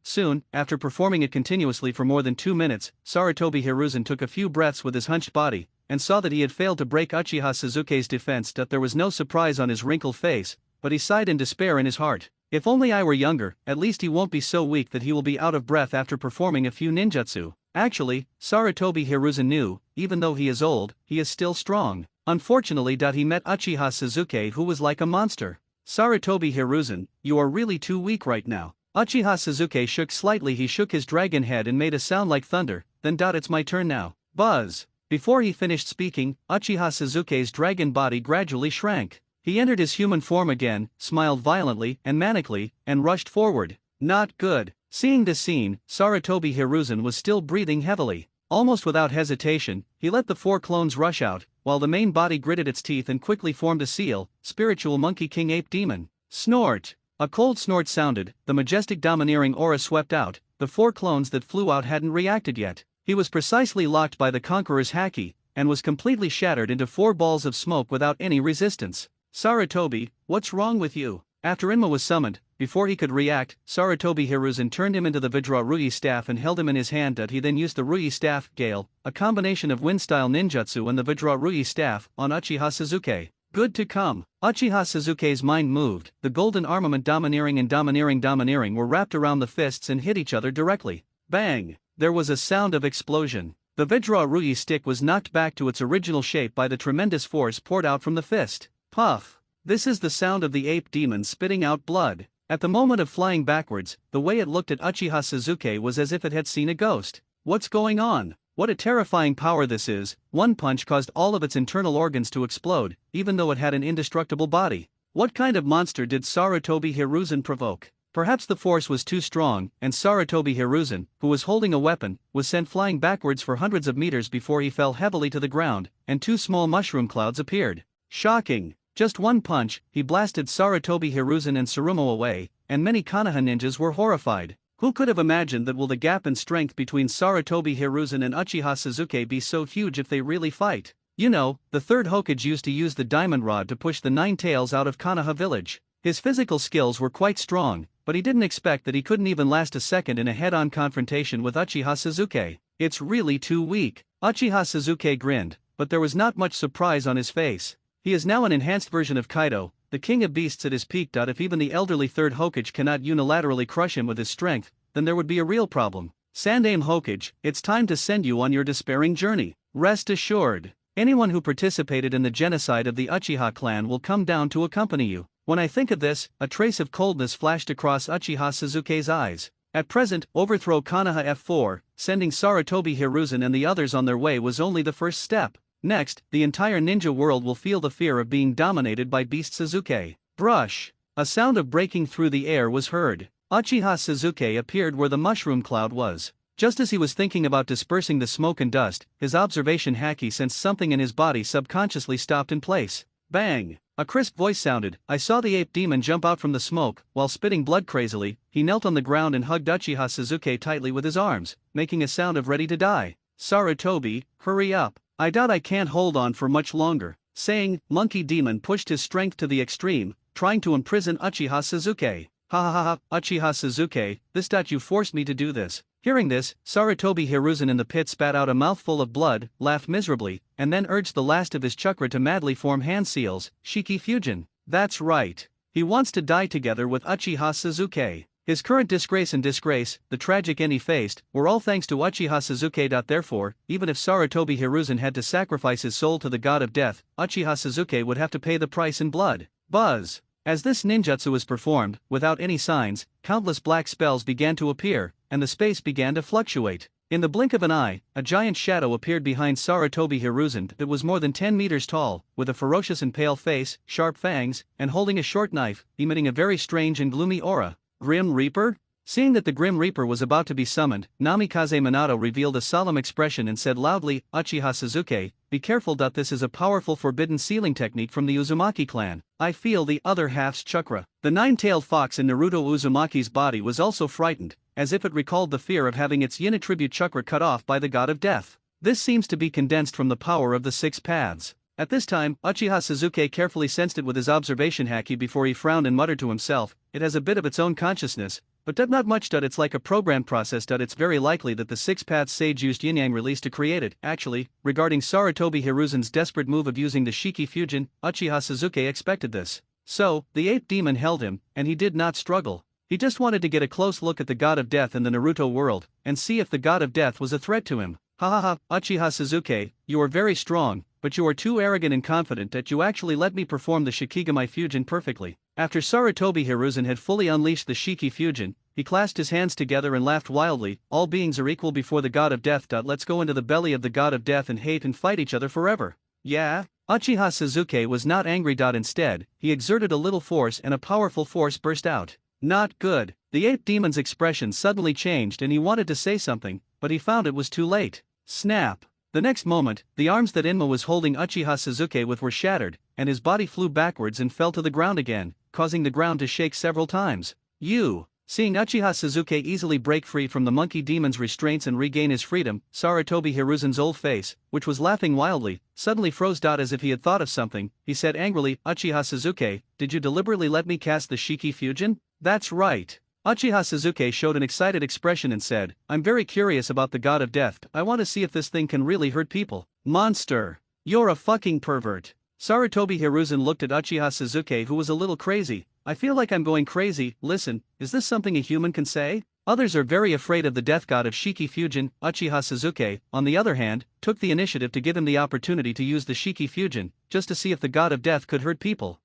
Soon, after performing it continuously for more than 2 minutes, Sarutobi Hiruzen took a few breaths with his hunched body, and saw that he had failed to break Uchiha Sasuke's defense. There was no surprise on his wrinkled face, but he sighed in despair in his heart. If only I were younger, at least he won't be so weak that he will be out of breath after performing a few ninjutsu. Actually, Sarutobi Hiruzen knew, even though he is old, he is still strong. Unfortunately, he met Uchiha Sasuke, who was like a monster. Sarutobi Hiruzen, you are really too weak right now. Uchiha Sasuke shook slightly. He shook his dragon head and made a sound like thunder. Then it's my turn now. Buzz. Before he finished speaking, Uchiha Sasuke's dragon body gradually shrank. He entered his human form again, smiled violently and manically, and rushed forward. Not good. Seeing this scene, Sarutobi Hiruzen was still breathing heavily. Almost without hesitation, he let the 4 clones rush out, while the main body gritted its teeth and quickly formed a seal, spiritual monkey king ape demon. Snort! A cold snort sounded, the majestic domineering aura swept out, the 4 clones that flew out hadn't reacted yet. He was precisely locked by the conqueror's haki, and was completely shattered into 4 balls of smoke without any resistance. Sarutobi, what's wrong with you? After Inma was summoned, before he could react, Sarutobi Hiruzen turned him into the Vajra Rui staff and held him in his hand. He then used the Rui staff, Gale, a combination of wind-style ninjutsu and the Vajra Rui staff, on Uchiha Suzuki. Good to come. Uchiha Suzuki's mind moved, the golden armament domineering and domineering were wrapped around the fists and hit each other directly. Bang! There was a sound of explosion. The Vajra Rui stick was knocked back to its original shape by the tremendous force poured out from the fist. Puff! This is the sound of the ape demon spitting out blood. At the moment of flying backwards, the way it looked at Uchiha Suzuki was as if it had seen a ghost. What's going on? What a terrifying power this is. One punch caused all of its internal organs to explode, even though it had an indestructible body. What kind of monster did Sarutobi Hiruzen provoke? Perhaps the force was too strong, and Sarutobi Hiruzen, who was holding a weapon, was sent flying backwards for hundreds of meters before he fell heavily to the ground, and two small mushroom clouds appeared. Shocking! Just one punch, he blasted Sarutobi Hiruzen and Tsurumo away, and many Konoha ninjas were horrified. Who could have imagined that will the gap in strength between Sarutobi Hiruzen and Uchiha Suzuki be so huge if they really fight? You know, the third Hokage used to use the diamond rod to push the nine tails out of Konoha village. His physical skills were quite strong, but he didn't expect that he couldn't even last a second in a head-on confrontation with Uchiha Suzuki. It's really too weak. Uchiha Suzuki grinned, but there was not much surprise on his face. He is now an enhanced version of Kaido, the king of beasts at his peak. If even the elderly third Hokage cannot unilaterally crush him with his strength, then there would be a real problem. Sandaime Hokage, it's time to send you on your despairing journey. Rest assured, anyone who participated in the genocide of the Uchiha clan will come down to accompany you. When I think of this, a trace of coldness flashed across Uchiha Suzuki's eyes. At present, overthrow Konoha F4, sending Sarutobi Hiruzen and the others on their way was only the first step. Next, the entire ninja world will feel the fear of being dominated by Beast Suzuki. Brush! A sound of breaking through the air was heard. Uchiha Suzuki appeared where the mushroom cloud was. Just as he was thinking about dispersing the smoke and dust, his observation haki sensed something in his body subconsciously stopped in place. Bang! A crisp voice sounded. I saw the ape demon jump out from the smoke. While spitting blood crazily, he knelt on the ground and hugged Uchiha Suzuki tightly with his arms, making a sound of ready to die. Sarutobi, hurry up. I doubt I can't hold on for much longer. Saying, Monkey Demon pushed his strength to the extreme, trying to imprison Uchiha Suzuki. Ha ha ha, Uchiha Suzuki, you forced me to do this. Hearing this, Sarutobi Hiruzen in the pit spat out a mouthful of blood, laughed miserably, and then urged the last of his chakra to madly form hand seals, Shiki Fusion. That's right. He wants to die together with Uchiha Suzuki. His current disgrace and disgrace, the tragic end he faced, were all thanks to Uchiha Suzuki. Therefore, even if Sarutobi Hiruzen had to sacrifice his soul to the god of death, Uchiha Suzuki would have to pay the price in blood. Buzz! As this ninjutsu was performed, without any signs, countless black spells began to appear, and the space began to fluctuate. In the blink of an eye, a giant shadow appeared behind Sarutobi Hiruzen that was more than 10 meters tall, with a ferocious and pale face, sharp fangs, and holding a short knife, emitting a very strange and gloomy aura. Grim Reaper? Seeing that the Grim Reaper was about to be summoned, Namikaze Minato revealed a solemn expression and said loudly, Uchiha Suzuki, be careful. This is a powerful forbidden sealing technique from the Uzumaki clan. I feel the other half's chakra. The nine-tailed fox in Naruto Uzumaki's body was also frightened, as if it recalled the fear of having its yin attribute chakra cut off by the god of death. This seems to be condensed from the power of the six paths. At this time, Uchiha Suzuki carefully sensed it with his observation haki before he frowned and muttered to himself, it has a bit of its own consciousness, but not much. It's like a programmed process. It's very likely that the six paths sage used yin-yang release to create it. Actually, regarding Sarutobi Hiruzen's desperate move of using the Shiki Fusion, Uchiha Suzuki expected this. So, the ape demon held him, and he did not struggle. He just wanted to get a close look at the god of death in the Naruto world, and see if the god of death was a threat to him. Ha ha ha, Uchiha Suzuki, you are very strong, but you are too arrogant and confident that you actually let me perform the Shikigami Fusion perfectly. After Sarutobi Hiruzen had fully unleashed the Shiki Fusion, he clasped his hands together and laughed wildly, all beings are equal before the god of death. Let's go into the belly of the god of death and hate and fight each other forever. Yeah? Uchiha Suzuki was not angry. Instead, he exerted a little force and a powerful force burst out. Not good. The ape demon's expression suddenly changed and he wanted to say something, but he found it was too late. Snap! The next moment, the arms that Inma was holding Uchiha Suzuki with were shattered, and his body flew backwards and fell to the ground again, causing the ground to shake several times. You! Seeing Uchiha Sasuke easily break free from the monkey demon's restraints and regain his freedom, Sarutobi Hiruzen's old face, which was laughing wildly, suddenly froze. As if he had thought of something, he said angrily, "Uchiha Sasuke, did you deliberately let me cast the Shiki Fusion?" "That's right." Uchiha Sasuke showed an excited expression and said, "I'm very curious about the god of death. I want to see if this thing can really hurt people." "Monster! You're a fucking pervert." Sarutobi Hiruzen looked at Uchiha Sasuke, who was a little crazy. "I feel like I'm going crazy. Listen, is this something a human can say?" Others are very afraid of the death god of Shiki Fusion. Uchiha Sasuke, on the other hand, took the initiative to give him the opportunity to use the Shiki Fusion, just to see if the god of death could hurt people.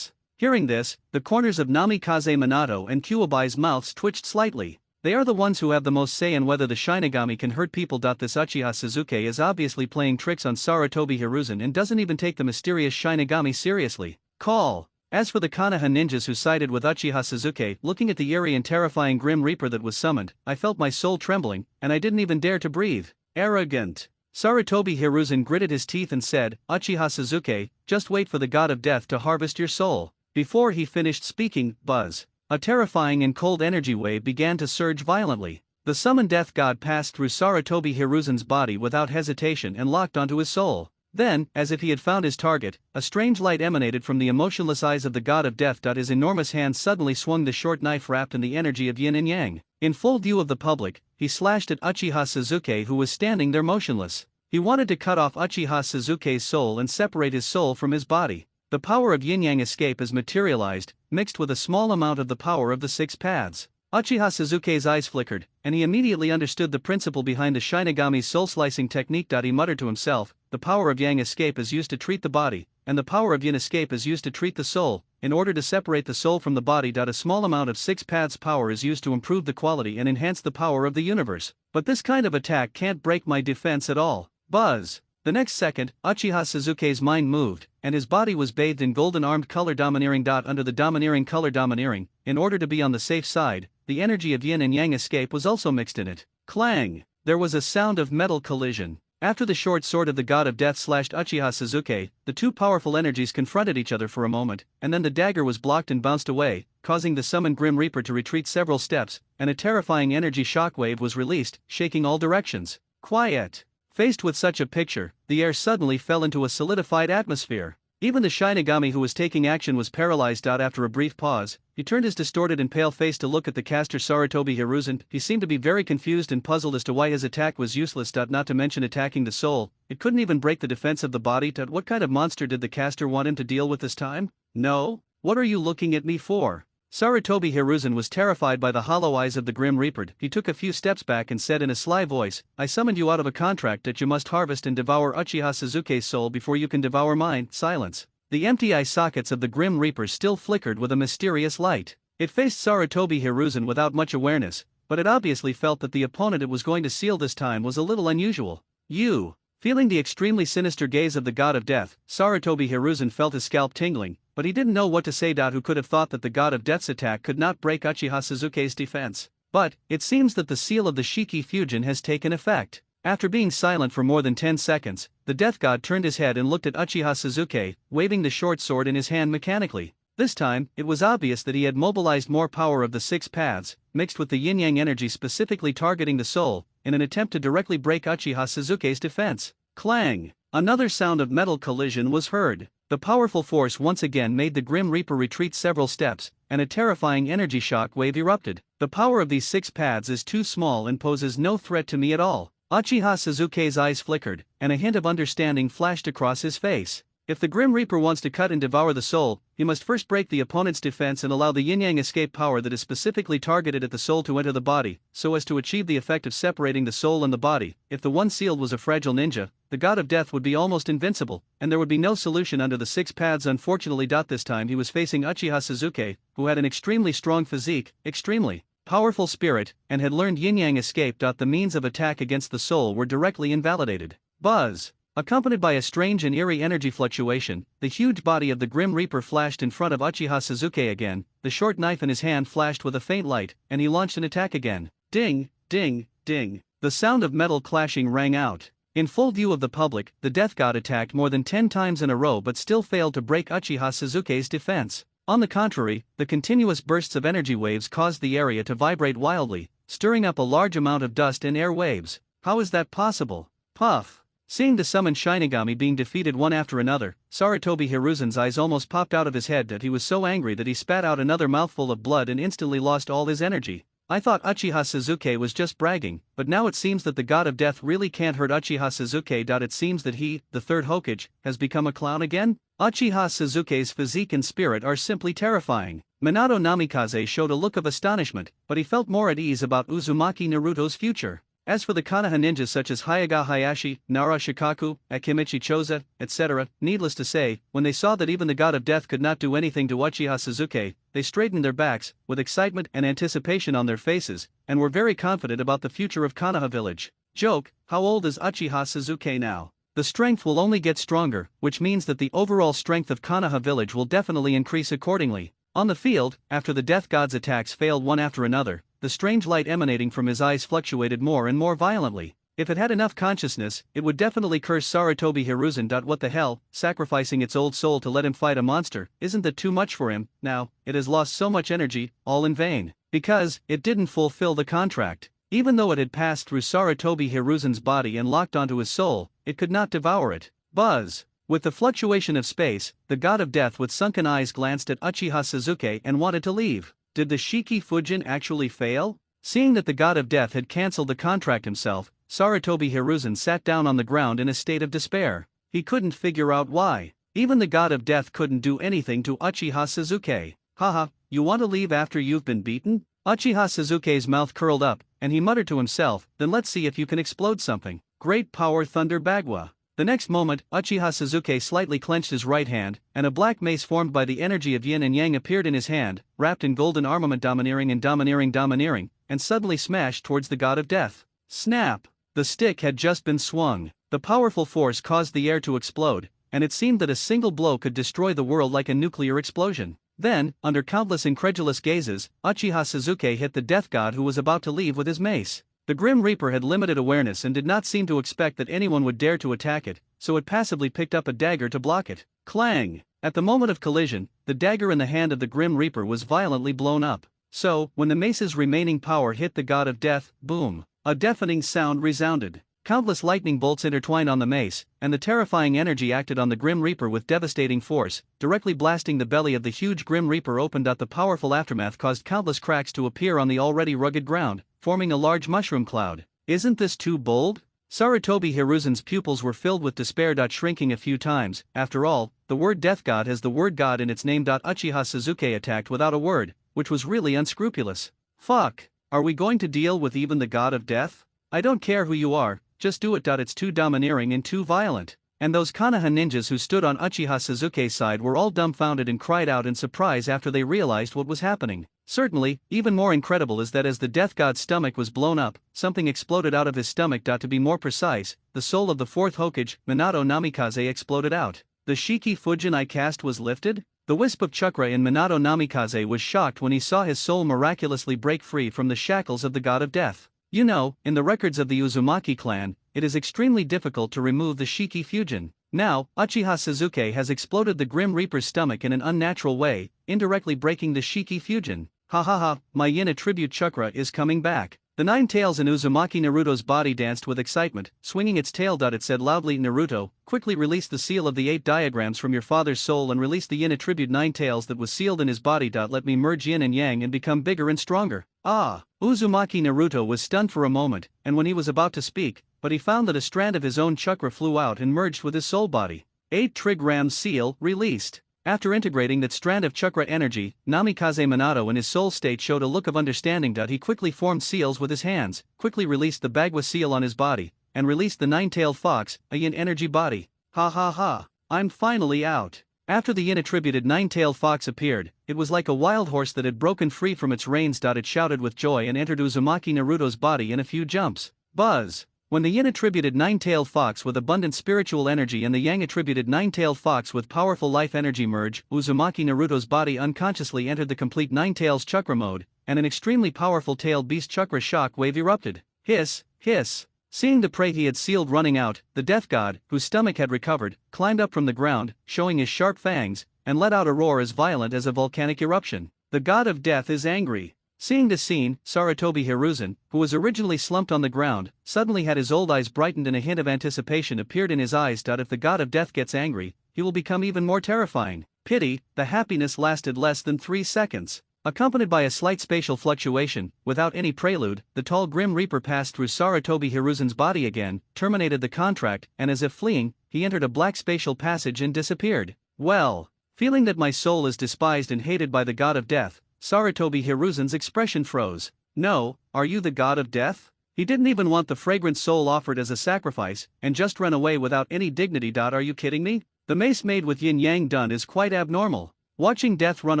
Hearing this, the corners of Namikaze Minato and Kuwabai's mouths twitched slightly. They are the ones who have the most say in whether the Shinigami can hurt people. This Uchiha Sasuke is obviously playing tricks on Sarutobi Hiruzen and doesn't even take the mysterious Shinigami seriously. Call. As for the Konoha ninjas who sided with Uchiha Sasuke, looking at the eerie and terrifying Grim Reaper that was summoned, I felt my soul trembling, and I didn't even dare to breathe. Arrogant. Sarutobi Hiruzen gritted his teeth and said, "Uchiha Sasuke, just wait for the god of death to harvest your soul." Before he finished speaking, buzz. A terrifying and cold energy wave began to surge violently. The summoned death god passed through Sarutobi Hiruzen's body without hesitation and locked onto his soul. Then, as if he had found his target, a strange light emanated from the emotionless eyes of the god of death. His enormous hand suddenly swung the short knife wrapped in the energy of yin and yang. In full view of the public, he slashed at Uchiha Sasuke, who was standing there motionless. He wanted to cut off Uchiha Sasuke's soul and separate his soul from his body. The power of yin-yang escape is materialized, mixed with a small amount of the power of the six paths. Uchiha Sasuke's eyes flickered, and he immediately understood the principle behind the Shinigami's soul-slicing technique. He muttered to himself, "The power of yang escape is used to treat the body, and the power of yin escape is used to treat the soul. In order to separate the soul from the body, a small amount of six paths power is used to improve the quality and enhance the power of the universe. But this kind of attack can't break my defense at all." Buzz. The next second, Uchiha Sasuke's mind moved, and his body was bathed in golden armed color domineering. Under the domineering color domineering, in order to be on the safe side, the energy of yin and yang escape was also mixed in it. Clang! There was a sound of metal collision. After the short sword of the god of death slashed Uchiha Sasuke, the two powerful energies confronted each other for a moment, and then the dagger was blocked and bounced away, causing the summoned Grim Reaper to retreat several steps, and a terrifying energy shockwave was released, shaking all directions. Quiet! Faced with such a picture, the air suddenly fell into a solidified atmosphere. Even the Shinigami who was taking action was paralyzed. After a brief pause, he turned his distorted and pale face to look at the caster Sarutobi Hiruzen. He seemed to be very confused and puzzled as to why his attack was useless. Not to mention attacking the soul, it couldn't even break the defense of the body. What kind of monster did the caster want him to deal with this time? No? What are you looking at me for? Sarutobi Hiruzen was terrified by the hollow eyes of the Grim Reaper. He took a few steps back and said in a sly voice, "I summoned you out of a contract that you must harvest and devour Uchiha Sasuke's soul before you can devour mine." Silence. The empty eye sockets of the Grim Reaper still flickered with a mysterious light. It faced Sarutobi Hiruzen without much awareness, but it obviously felt that the opponent it was going to seal this time was a little unusual. "You." Feeling the extremely sinister gaze of the god of death, Sarutobi Hiruzen felt his scalp tingling, but he didn't know what to say. Who could have thought that the god of death's attack could not break Uchiha Sasuke's defense? But it seems that the seal of the Shiki Fusion has taken effect. After being silent for more than 10 seconds, the death god turned his head and looked at Uchiha Sasuke, waving the short sword in his hand mechanically. This time, it was obvious that he had mobilized more power of the six paths, mixed with the yin-yang energy specifically targeting the soul, in an attempt to directly break Uchiha Sasuke's defense. Clang! Another sound of metal collision was heard. The powerful force once again made the Grim Reaper retreat several steps, and a terrifying energy shock wave erupted. "The power of these six paths is too small and poses no threat to me at all." Uchiha Sasuke's eyes flickered, and a hint of understanding flashed across his face. If the Grim Reaper wants to cut and devour the soul, he must first break the opponent's defense and allow the yin-yang escape power that is specifically targeted at the soul to enter the body, so as to achieve the effect of separating the soul and the body. If the one sealed was a fragile ninja, the god of death would be almost invincible, and there would be no solution under the six paths. Unfortunately, this time he was facing Uchiha Sasuke, who had an extremely strong physique, extremely powerful spirit, and had learned yin-yang escape. The means of attack against the soul were directly invalidated. Buzz! Accompanied by a strange and eerie energy fluctuation, the huge body of the Grim Reaper flashed in front of Uchiha Sasuke again. The short knife in his hand flashed with a faint light, and he launched an attack again. Ding, ding, ding. The sound of metal clashing rang out. In full view of the public, the death god attacked more than 10 times in a row but still failed to break Uchiha Sasuke's defense. On the contrary, the continuous bursts of energy waves caused the area to vibrate wildly, stirring up a large amount of dust and air waves. How is that possible? Puff! Seeing the summoned Shinigami being defeated one after another, Sarutobi Hiruzen's eyes almost popped out of his head that he was so angry that he spat out another mouthful of blood and instantly lost all his energy. I thought Uchiha Suzuki was just bragging, but now it seems that the god of death really can't hurt Uchiha Suzuki. It seems that he, the third Hokage, has become a clown again? Uchiha Suzuki's physique and spirit are simply terrifying. Minato Namikaze showed a look of astonishment, but he felt more at ease about Uzumaki Naruto's future. As for the Konoha ninjas such as Hyuga Hayashi, Nara Shikaku, Akimichi Choza, etc., needless to say, when they saw that even the god of death could not do anything to Uchiha Suzuki, they straightened their backs, with excitement and anticipation on their faces, and were very confident about the future of Konoha village. Joke, how old is Uchiha Suzuki now? The strength will only get stronger, which means that the overall strength of Konoha village will definitely increase accordingly. On the field, after the death god's attacks failed one after another, the strange light emanating from his eyes fluctuated more and more violently. If it had enough consciousness, it would definitely curse Sarutobi Hiruzen. What the hell, sacrificing its old soul to let him fight a monster, isn't that too much for him? Now, it has lost so much energy, all in vain, because it didn't fulfill the contract. Even though it had passed through Sarutobi Hiruzen's body and locked onto his soul, it could not devour it. Buzz! With the fluctuation of space, the god of death with sunken eyes glanced at Uchiha Suzuki and wanted to leave. Did the Shiki Fujin actually fail? Seeing that the god of death had cancelled the contract himself, Sarutobi Hiruzen sat down on the ground in a state of despair. He couldn't figure out why. Even the god of death couldn't do anything to Uchiha Suzuki. Haha, you want to leave after you've been beaten? Uchiha Suzuki's mouth curled up, and he muttered to himself, then let's see if you can explode something. Great power Thunder Bagua. The next moment, Uchiha Suzuki slightly clenched his right hand, and a black mace formed by the energy of yin and yang appeared in his hand, wrapped in golden armament domineering, and suddenly smashed towards the god of death. Snap! The stick had just been swung. The powerful force caused the air to explode, and it seemed that a single blow could destroy the world like a nuclear explosion. Then, under countless incredulous gazes, Uchiha Suzuki hit the death god who was about to leave with his mace. The Grim Reaper had limited awareness and did not seem to expect that anyone would dare to attack it, so it passively picked up a dagger to block it. Clang! At the moment of collision, the dagger in the hand of the Grim Reaper was violently blown up. So, when the mace's remaining power hit the god of death, boom! A deafening sound resounded. Countless lightning bolts intertwined on the mace, and the terrifying energy acted on the Grim Reaper with devastating force, directly blasting the belly of the huge Grim Reaper open. The powerful aftermath caused countless cracks to appear on the already rugged ground, forming a large mushroom cloud. Isn't this too bold? Sarutobi Hiruzen's pupils were filled with despair. Shrinking a few times, after all, the word death god has the word god in its name. Uchiha Suzuki attacked without a word, which was really unscrupulous. Fuck! Are we going to deal with even the god of death? I don't care who you are, just do it. It's too domineering and too violent. And those Konoha ninjas who stood on Uchiha Suzuki's side were all dumbfounded and cried out in surprise after they realized what was happening. Certainly, even more incredible is that as the death god's stomach was blown up, something exploded out of his stomach. To be more precise, the soul of the fourth Hokage, Minato Namikaze, exploded out. The Shiki Fujin I cast was lifted? The wisp of chakra in Minato Namikaze was shocked when he saw his soul miraculously break free from the shackles of the god of death. You know, in the records of the Uzumaki clan, it is extremely difficult to remove the Shiki Fujin. Now, Uchiha Suzuki has exploded the Grim Reaper's stomach in an unnatural way, indirectly breaking the Shiki Fujin. Ha ha ha, my yin attribute chakra is coming back. The nine tails in Uzumaki Naruto's body danced with excitement, swinging its tail. It said loudly, Naruto, quickly release the seal of the 8 diagrams from your father's soul and release the yin attribute 9 tails that was sealed in his body. Let me merge yin and yang and become bigger and stronger. Ah! Uzumaki Naruto was stunned for a moment, and when he was about to speak, but he found that a strand of his own chakra flew out and merged with his soul body. 8 trigram seal released. After integrating that strand of chakra energy, Namikaze Minato in his soul state showed a look of understanding. He quickly formed seals with his hands, quickly released the Bagua seal on his body, and released the 9-tailed fox, a yin energy body. Ha ha ha, I'm finally out. After the yin attributed 9-tailed fox appeared, it was like a wild horse that had broken free from its reins. It shouted with joy and entered Uzumaki Naruto's body in a few jumps. Buzz! When the yin attributed 9-tailed fox with abundant spiritual energy and the yang attributed 9-tailed fox with powerful life energy merge, Uzumaki Naruto's body unconsciously entered the complete 9-tails chakra mode, and an extremely powerful tailed beast chakra shock wave erupted. Hiss, hiss. Seeing the prey he had sealed running out, the death god, whose stomach had recovered, climbed up from the ground, showing his sharp fangs, and let out a roar as violent as a volcanic eruption. The god of death is angry. Seeing this scene, Sarutobi Hiruzen, who was originally slumped on the ground, suddenly had his old eyes brightened and a hint of anticipation appeared in his eyes. If the god of death gets angry, he will become even more terrifying. Pity, the happiness lasted less than 3 seconds. Accompanied by a slight spatial fluctuation, without any prelude, the tall Grim Reaper passed through Sarutobi Hiruzen's body again, terminated the contract, and as if fleeing, he entered a black spatial passage and disappeared. Well, feeling that my soul is despised and hated by the god of death, Sarutobi Hiruzen's expression froze. No, are you the god of death? He didn't even want the fragrant soul offered as a sacrifice, and just ran away without any dignity. Are you kidding me? The mace made with yin-yang done is quite abnormal. Watching death run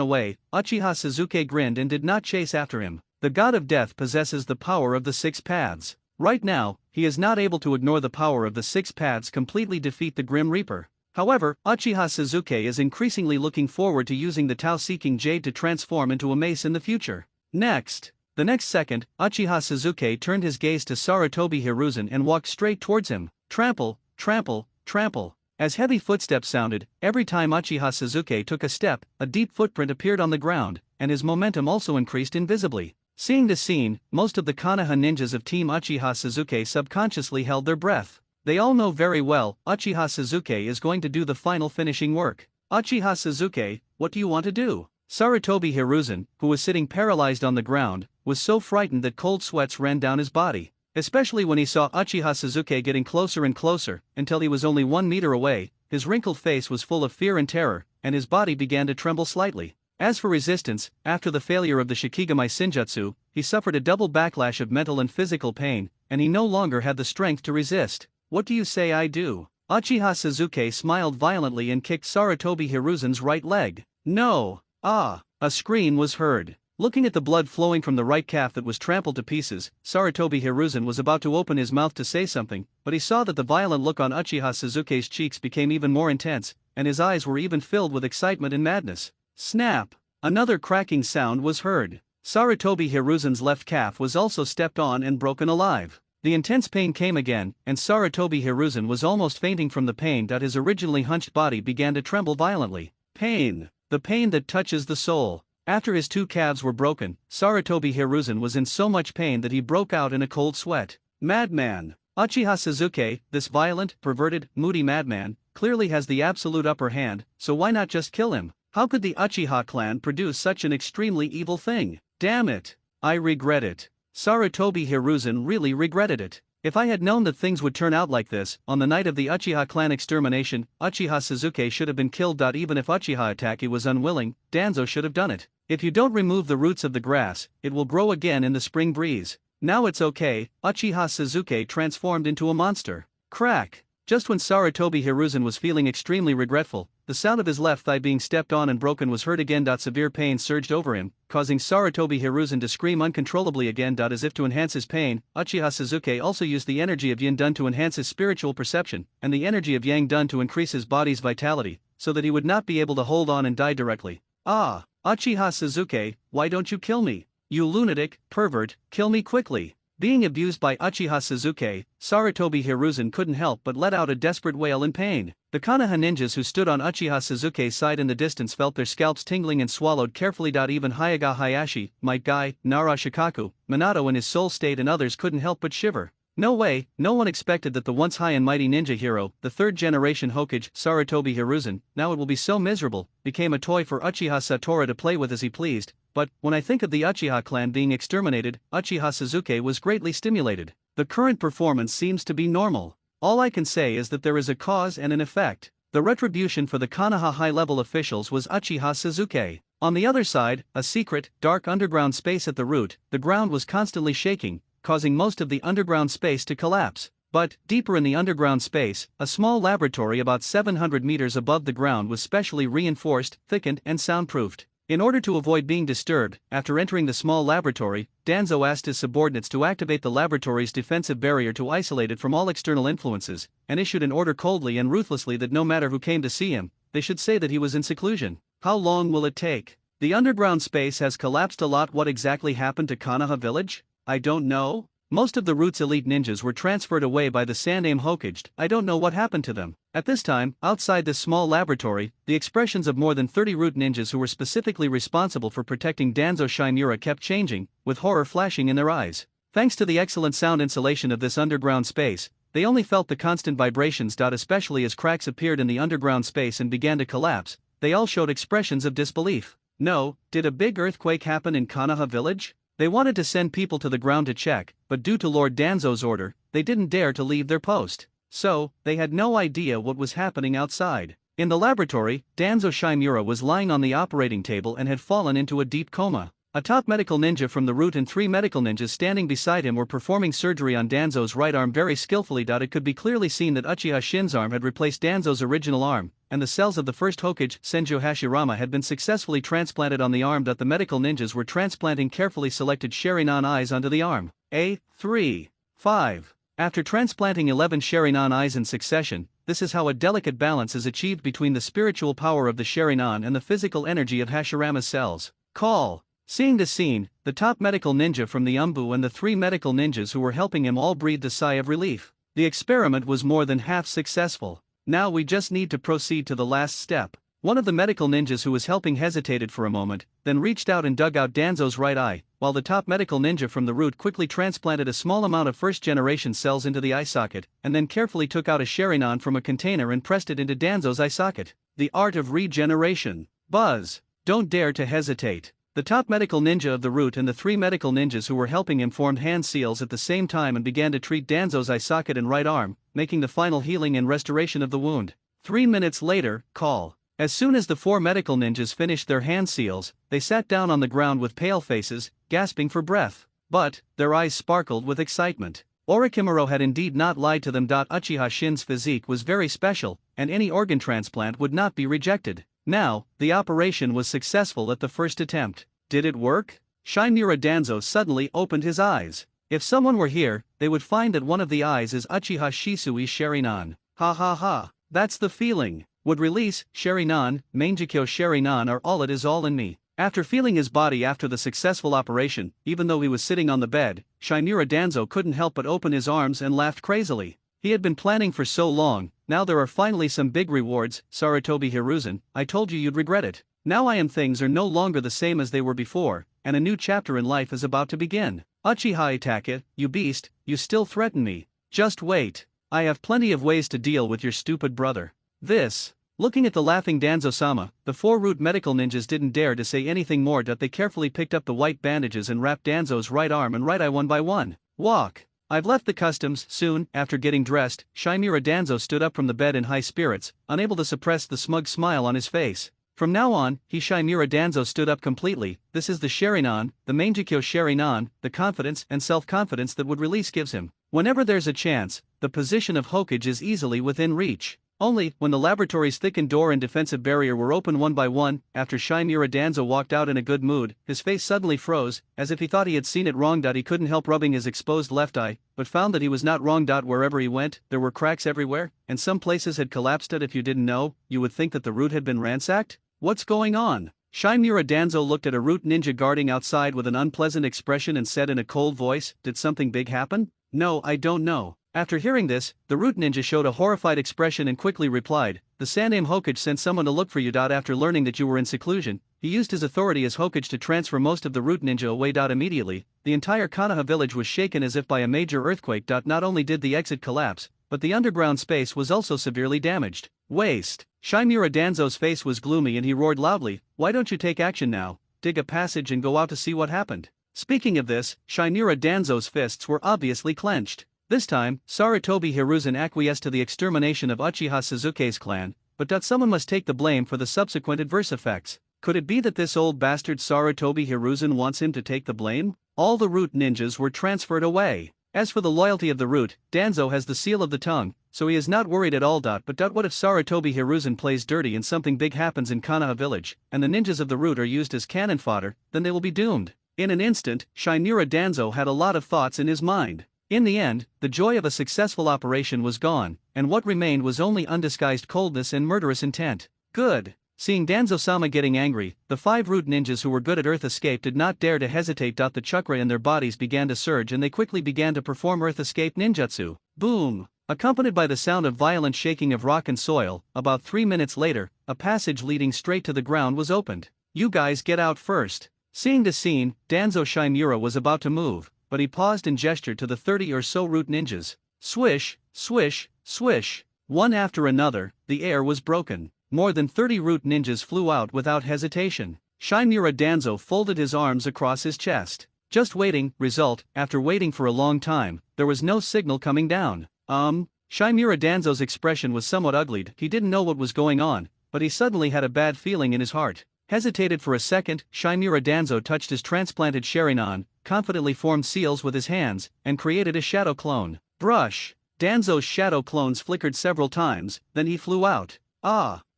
away, Uchiha Sasuke grinned and did not chase after him. The god of death possesses the power of the 6 paths. Right now, he is not able to ignore the power of the 6 paths completely defeat the Grim Reaper. However, Uchiha Sasuke is increasingly looking forward to using the Tao-seeking jade to transform into a mace in the future. The next second, Uchiha Sasuke turned his gaze to Sarutobi Hiruzen and walked straight towards him. Trample, trample, trample. As heavy footsteps sounded, every time Uchiha Sasuke took a step, a deep footprint appeared on the ground, and his momentum also increased invisibly. Seeing this scene, most of the Konoha ninjas of Team Uchiha Sasuke subconsciously held their breath. They all know very well, Uchiha Sasuke is going to do the final finishing work. Uchiha Sasuke, what do you want to do? Sarutobi Hiruzen, who was sitting paralyzed on the ground, was so frightened that cold sweats ran down his body. Especially when he saw Uchiha Sasuke getting closer and closer, until he was only 1 meter away. His wrinkled face was full of fear and terror, and his body began to tremble slightly. As for resistance, after the failure of the Shikigami Senjutsu, he suffered a double backlash of mental and physical pain, and he no longer had the strength to resist. What do you say I do? Uchiha Sasuke smiled violently and kicked Sarutobi Hiruzen's right leg. No! Ah! A scream was heard. Looking at the blood flowing from the right calf that was trampled to pieces, Sarutobi Hiruzen was about to open his mouth to say something, but he saw that the violent look on Uchiha Sasuke's cheeks became even more intense, and his eyes were even filled with excitement and madness. Snap! Another cracking sound was heard. Sarutobi Hiruzen's left calf was also stepped on and broken alive. The intense pain came again, and Sarutobi Hiruzen was almost fainting from the pain. His originally hunched body began to tremble violently. Pain. The pain that touches the soul. After his 2 calves were broken, Sarutobi Hiruzen was in so much pain that he broke out in a cold sweat. Madman. Uchiha Sasuke, this violent, perverted, moody madman, clearly has the absolute upper hand, so why not just kill him? How could the Uchiha clan produce such an extremely evil thing? Damn it. I regret it. Sarutobi Hiruzen really regretted it. If I had known that things would turn out like this, on the night of the Uchiha clan extermination, Uchiha Sasuke should have been killed. Even if Uchiha Itachi was unwilling, Danzo should have done it. If you don't remove the roots of the grass, it will grow again in the spring breeze. Now it's okay, Uchiha Sasuke transformed into a monster. Crack! Just when Sarutobi Hiruzen was feeling extremely regretful, the sound of his left thigh being stepped on and broken was heard again. Severe pain surged over him, causing Sarutobi Hiruzen to scream uncontrollably again. As if to enhance his pain, Uchiha Sasuke also used the energy of Yin Dun to enhance his spiritual perception, and the energy of Yang Dun to increase his body's vitality, so that he would not be able to hold on and die directly. Ah! Uchiha Sasuke, why don't you kill me? You lunatic, pervert, kill me quickly. Being abused by Uchiha Sasuke, Sarutobi Hiruzen couldn't help but let out a desperate wail in pain. The Konoha ninjas who stood on Uchiha Sasuke's side in the distance felt their scalps tingling and swallowed carefully. Even Hyaga Hayashi, Might Guy, Nara Shikaku, Minato in his soul state and others couldn't help but shiver. No way, no one expected that the once high and mighty ninja hero, the 3rd generation Hokage, Sarutobi Hiruzen, now it will be so miserable, became a toy for Uchiha Satoru to play with as he pleased. But, when I think of the Uchiha clan being exterminated, Uchiha Sasuke was greatly stimulated. The current performance seems to be normal. All I can say is that there is a cause and an effect. The retribution for the Konoha high-level officials was Uchiha Sasuke. On the other side, a secret, dark underground space at the root, the ground was constantly shaking, causing most of the underground space to collapse. But, deeper in the underground space, a small laboratory about 700 meters above the ground was specially reinforced, thickened, and soundproofed. In order to avoid being disturbed, after entering the small laboratory, Danzo asked his subordinates to activate the laboratory's defensive barrier to isolate it from all external influences, and issued an order coldly and ruthlessly that no matter who came to see him, they should say that he was in seclusion. How long will it take? The underground space has collapsed a lot. What exactly happened to Konoha village? I don't know. Most of the root's elite ninjas were transferred away by the Sandaime Hokage. I don't know what happened to them. At this time, outside this small laboratory, the expressions of more than 30 root ninjas who were specifically responsible for protecting Danzo Shimura kept changing, with horror flashing in their eyes. Thanks to the excellent sound insulation of this underground space, they only felt the constant vibrations. Especially as cracks appeared in the underground space and began to collapse, they all showed expressions of disbelief. No, did a big earthquake happen in Konoha village? They wanted to send people to the ground to check, but due to Lord Danzo's order, they didn't dare to leave their post. So, they had no idea what was happening outside. In the laboratory, Danzo Shimura was lying on the operating table and had fallen into a deep coma. A top medical ninja from the root and 3 medical ninjas standing beside him were performing surgery on Danzo's right arm very skillfully. It could be clearly seen that Uchiha Shin's arm had replaced Danzo's original arm, and the cells of the first Hokage, Senjo Hashirama, had been successfully transplanted on the arm. The medical ninjas were transplanting carefully selected Sharingan eyes onto the arm. 3, 5. After transplanting 11 Sharingan eyes in succession, this is how a delicate balance is achieved between the spiritual power of the Sharingan and the physical energy of Hashirama's cells. Call. Seeing this scene, the top medical ninja from the Umbu and the 3 medical ninjas who were helping him all breathed a sigh of relief. The experiment was more than half successful. Now we just need to proceed to the last step. One of the medical ninjas who was helping hesitated for a moment, then reached out and dug out Danzo's right eye, while the top medical ninja from the root quickly transplanted a small amount of first-generation cells into the eye socket, and then carefully took out a Sharingan from a container and pressed it into Danzo's eye socket. The art of regeneration. Buzz. Don't dare to hesitate. The top medical ninja of the root and the 3 medical ninjas who were helping him formed hand seals at the same time and began to treat Danzo's eye socket and right arm, making the final healing and restoration of the wound. 3 minutes later, call. As soon as the 4 medical ninjas finished their hand seals, they sat down on the ground with pale faces, gasping for breath. But, their eyes sparkled with excitement. Orochimaru had indeed not lied to them. Uchiha Shin's physique was very special, and any organ transplant would not be rejected. Now, the operation was successful at the first attempt. Did it work? Shimura Danzo suddenly opened his eyes. If someone were here, they would find that one of the eyes is Uchiha Shisui's Sharingan. Ha ha ha. That's the feeling. Would release, Sharingan, Mangekyo Sharingan are all it is all in me. After feeling his body after the successful operation, even though he was sitting on the bed, Shimura Danzo couldn't help but open his arms and laughed crazily. He had been planning for so long. Now there are finally some big rewards. Sarutobi Hiruzen, I told you you'd regret it. Now things are no longer the same as they were before, and a new chapter in life is about to begin. Uchiha Itachi, you beast, you still threaten me. Just wait. I have plenty of ways to deal with your stupid brother. This. Looking at the laughing Danzo-sama, the 4 root medical ninjas didn't dare to say anything more. They carefully picked up the white bandages and wrapped Danzo's right arm and right eye one by one. Walk. I've left the customs. Soon, after getting dressed, Shimura Danzo stood up from the bed in high spirits, unable to suppress the smug smile on his face. From now on, Shimura Danzo stood up completely. This is the Sharingan, the Mangekyo Sharingan, the confidence and self-confidence that would release gives him. Whenever there's a chance, the position of Hokage is easily within reach. Only, when the laboratory's thickened door and defensive barrier were opened one by one, after Shimura Danzo walked out in a good mood, his face suddenly froze, as if he thought he had seen it wrong. He couldn't help rubbing his exposed left eye, but found that he was not wrong. Wherever he went, there were cracks everywhere, and some places had collapsed. If you didn't know, you would think that the root had been ransacked? What's going on? Shimura Danzo looked at a root ninja guarding outside with an unpleasant expression and said in a cold voice, did something big happen? No, I don't know. After hearing this, the root ninja showed a horrified expression and quickly replied, the Sandaime Hokage sent someone to look for you. After learning that you were in seclusion, he used his authority as Hokage to transfer most of the root ninja away. Immediately, the entire Konoha village was shaken as if by a major earthquake. Not only did the exit collapse, but the underground space was also severely damaged. Waste. Shimura Danzo's face was gloomy and he roared loudly, why don't you take action now, dig a passage and go out to see what happened. Speaking of this, Shimura Danzo's fists were obviously clenched. This time, Sarutobi Hiruzen acquiesced to the extermination of Uchiha Suzuki's clan, but someone must take the blame for the subsequent adverse effects. Could it be that this old bastard Sarutobi Hiruzen wants him to take the blame? All the root ninjas were transferred away. As for the loyalty of the root, Danzo has the seal of the tongue, so he is not worried at all. But what if Sarutobi Hiruzen plays dirty and something big happens in Konoha village, and the ninjas of the root are used as cannon fodder, then they will be doomed. In an instant, Shimura Danzo had a lot of thoughts in his mind. In the end, the joy of a successful operation was gone, and what remained was only undisguised coldness and murderous intent. Good. Seeing Danzo-sama getting angry, the 5 root ninjas who were good at Earth Escape did not dare to hesitate. The chakra in their bodies began to surge and they quickly began to perform Earth Escape ninjutsu. Boom! Accompanied by the sound of violent shaking of rock and soil, about 3 minutes later, a passage leading straight to the ground was opened. "You guys get out first." Seeing the scene, Danzo Shimura was about to move, but he paused and gestured to the 30 or so root ninjas. Swish, swish, swish. One after another, the air was broken. More than 30 root ninjas flew out without hesitation. Shimura Danzo folded his arms across his chest. Just waiting. Result, after waiting for a long time, there was no signal coming down. Shimura Danzo's expression was somewhat ugly. He didn't know what was going on, but he suddenly had a bad feeling in his heart. Hesitated for a second, Shimura Danzo touched his transplanted Sharingan, confidently formed seals with his hands, and created a shadow clone. Brush! Danzo's shadow clones flickered several times, then he flew out.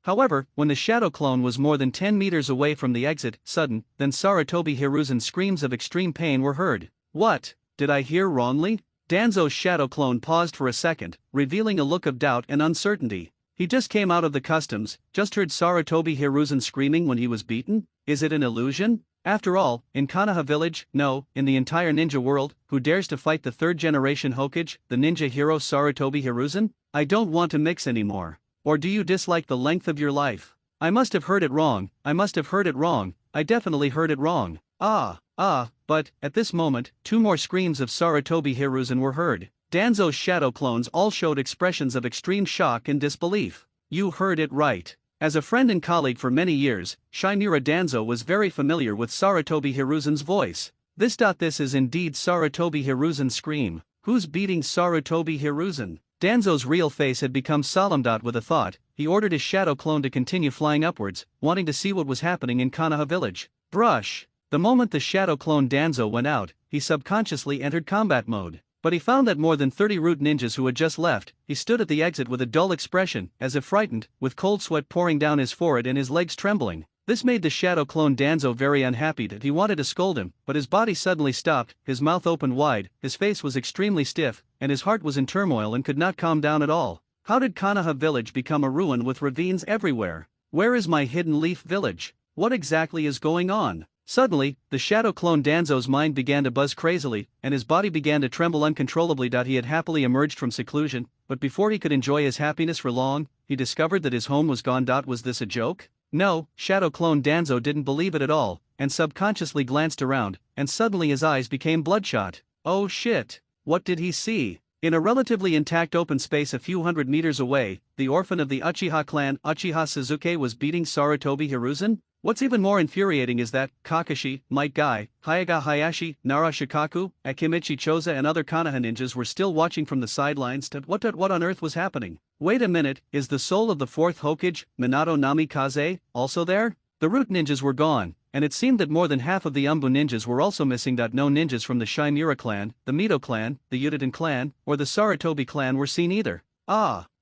However, when the shadow clone was more than 10 meters away from the exit, then Sarutobi Hiruzen's screams of extreme pain were heard. What? Did I hear wrongly? Danzo's shadow clone paused for a second, revealing a look of doubt and uncertainty. He just came out of the customs, just heard Sarutobi Hiruzen screaming when he was beaten? Is it an illusion? After all, in Konoha village, no, in the entire ninja world, who dares to fight the 3rd generation Hokage, the ninja hero Sarutobi Hiruzen? I don't want to mix anymore. Or do you dislike the length of your life? I must have heard it wrong, I definitely heard it wrong. But, at this moment, 2 more screams of Sarutobi Hiruzen were heard. Danzo's shadow clones all showed expressions of extreme shock and disbelief. You heard it right. As a friend and colleague for many years, Shimura Danzo was very familiar with Sarutobi Hiruzen's voice. This is indeed Sarutobi Hiruzen's scream. Who's beating Sarutobi Hiruzen? Danzo's real face had become solemn. With a thought, he ordered his shadow clone to continue flying upwards, wanting to see what was happening in Konoha village. Brush! The moment the shadow clone Danzo went out, he subconsciously entered combat mode. But he found that more than 30 root ninjas who had just left, he stood at the exit with a dull expression, as if frightened, with cold sweat pouring down his forehead and his legs trembling. This made the shadow clone Danzo very unhappy. He wanted to scold him, but his body suddenly stopped, his mouth opened wide, his face was extremely stiff, and his heart was in turmoil and could not calm down at all. How did Konoha village become a ruin with ravines everywhere? Where is my hidden leaf village? What exactly is going on? Suddenly, the shadow clone Danzo's mind began to buzz crazily, and his body began to tremble uncontrollably. He had happily emerged from seclusion, but before he could enjoy his happiness for long, he discovered that his home was gone. Was this a joke? No, shadow clone Danzo didn't believe it at all, and subconsciously glanced around, and suddenly his eyes became bloodshot. Oh shit! What did he see? In a relatively intact open space a few hundred meters away, the orphan of the Uchiha clan, Uchiha Sasuke, was beating Sarutobi Hiruzen? What's even more infuriating is that Kakashi, Might Guy, Hyaga Hayashi, Nara Shikaku, Akimichi Choza and other Konoha ninjas were still watching from the sidelines. What on earth was happening? Wait a minute, is the soul of the 4th Hokage, Minato Namikaze, also there? The root ninjas were gone, and it seemed that more than half of the Umbu ninjas were also missing. No ninjas from the Shimura clan, the Mito clan, the Utaden clan, or the Sarutobi clan were seen either.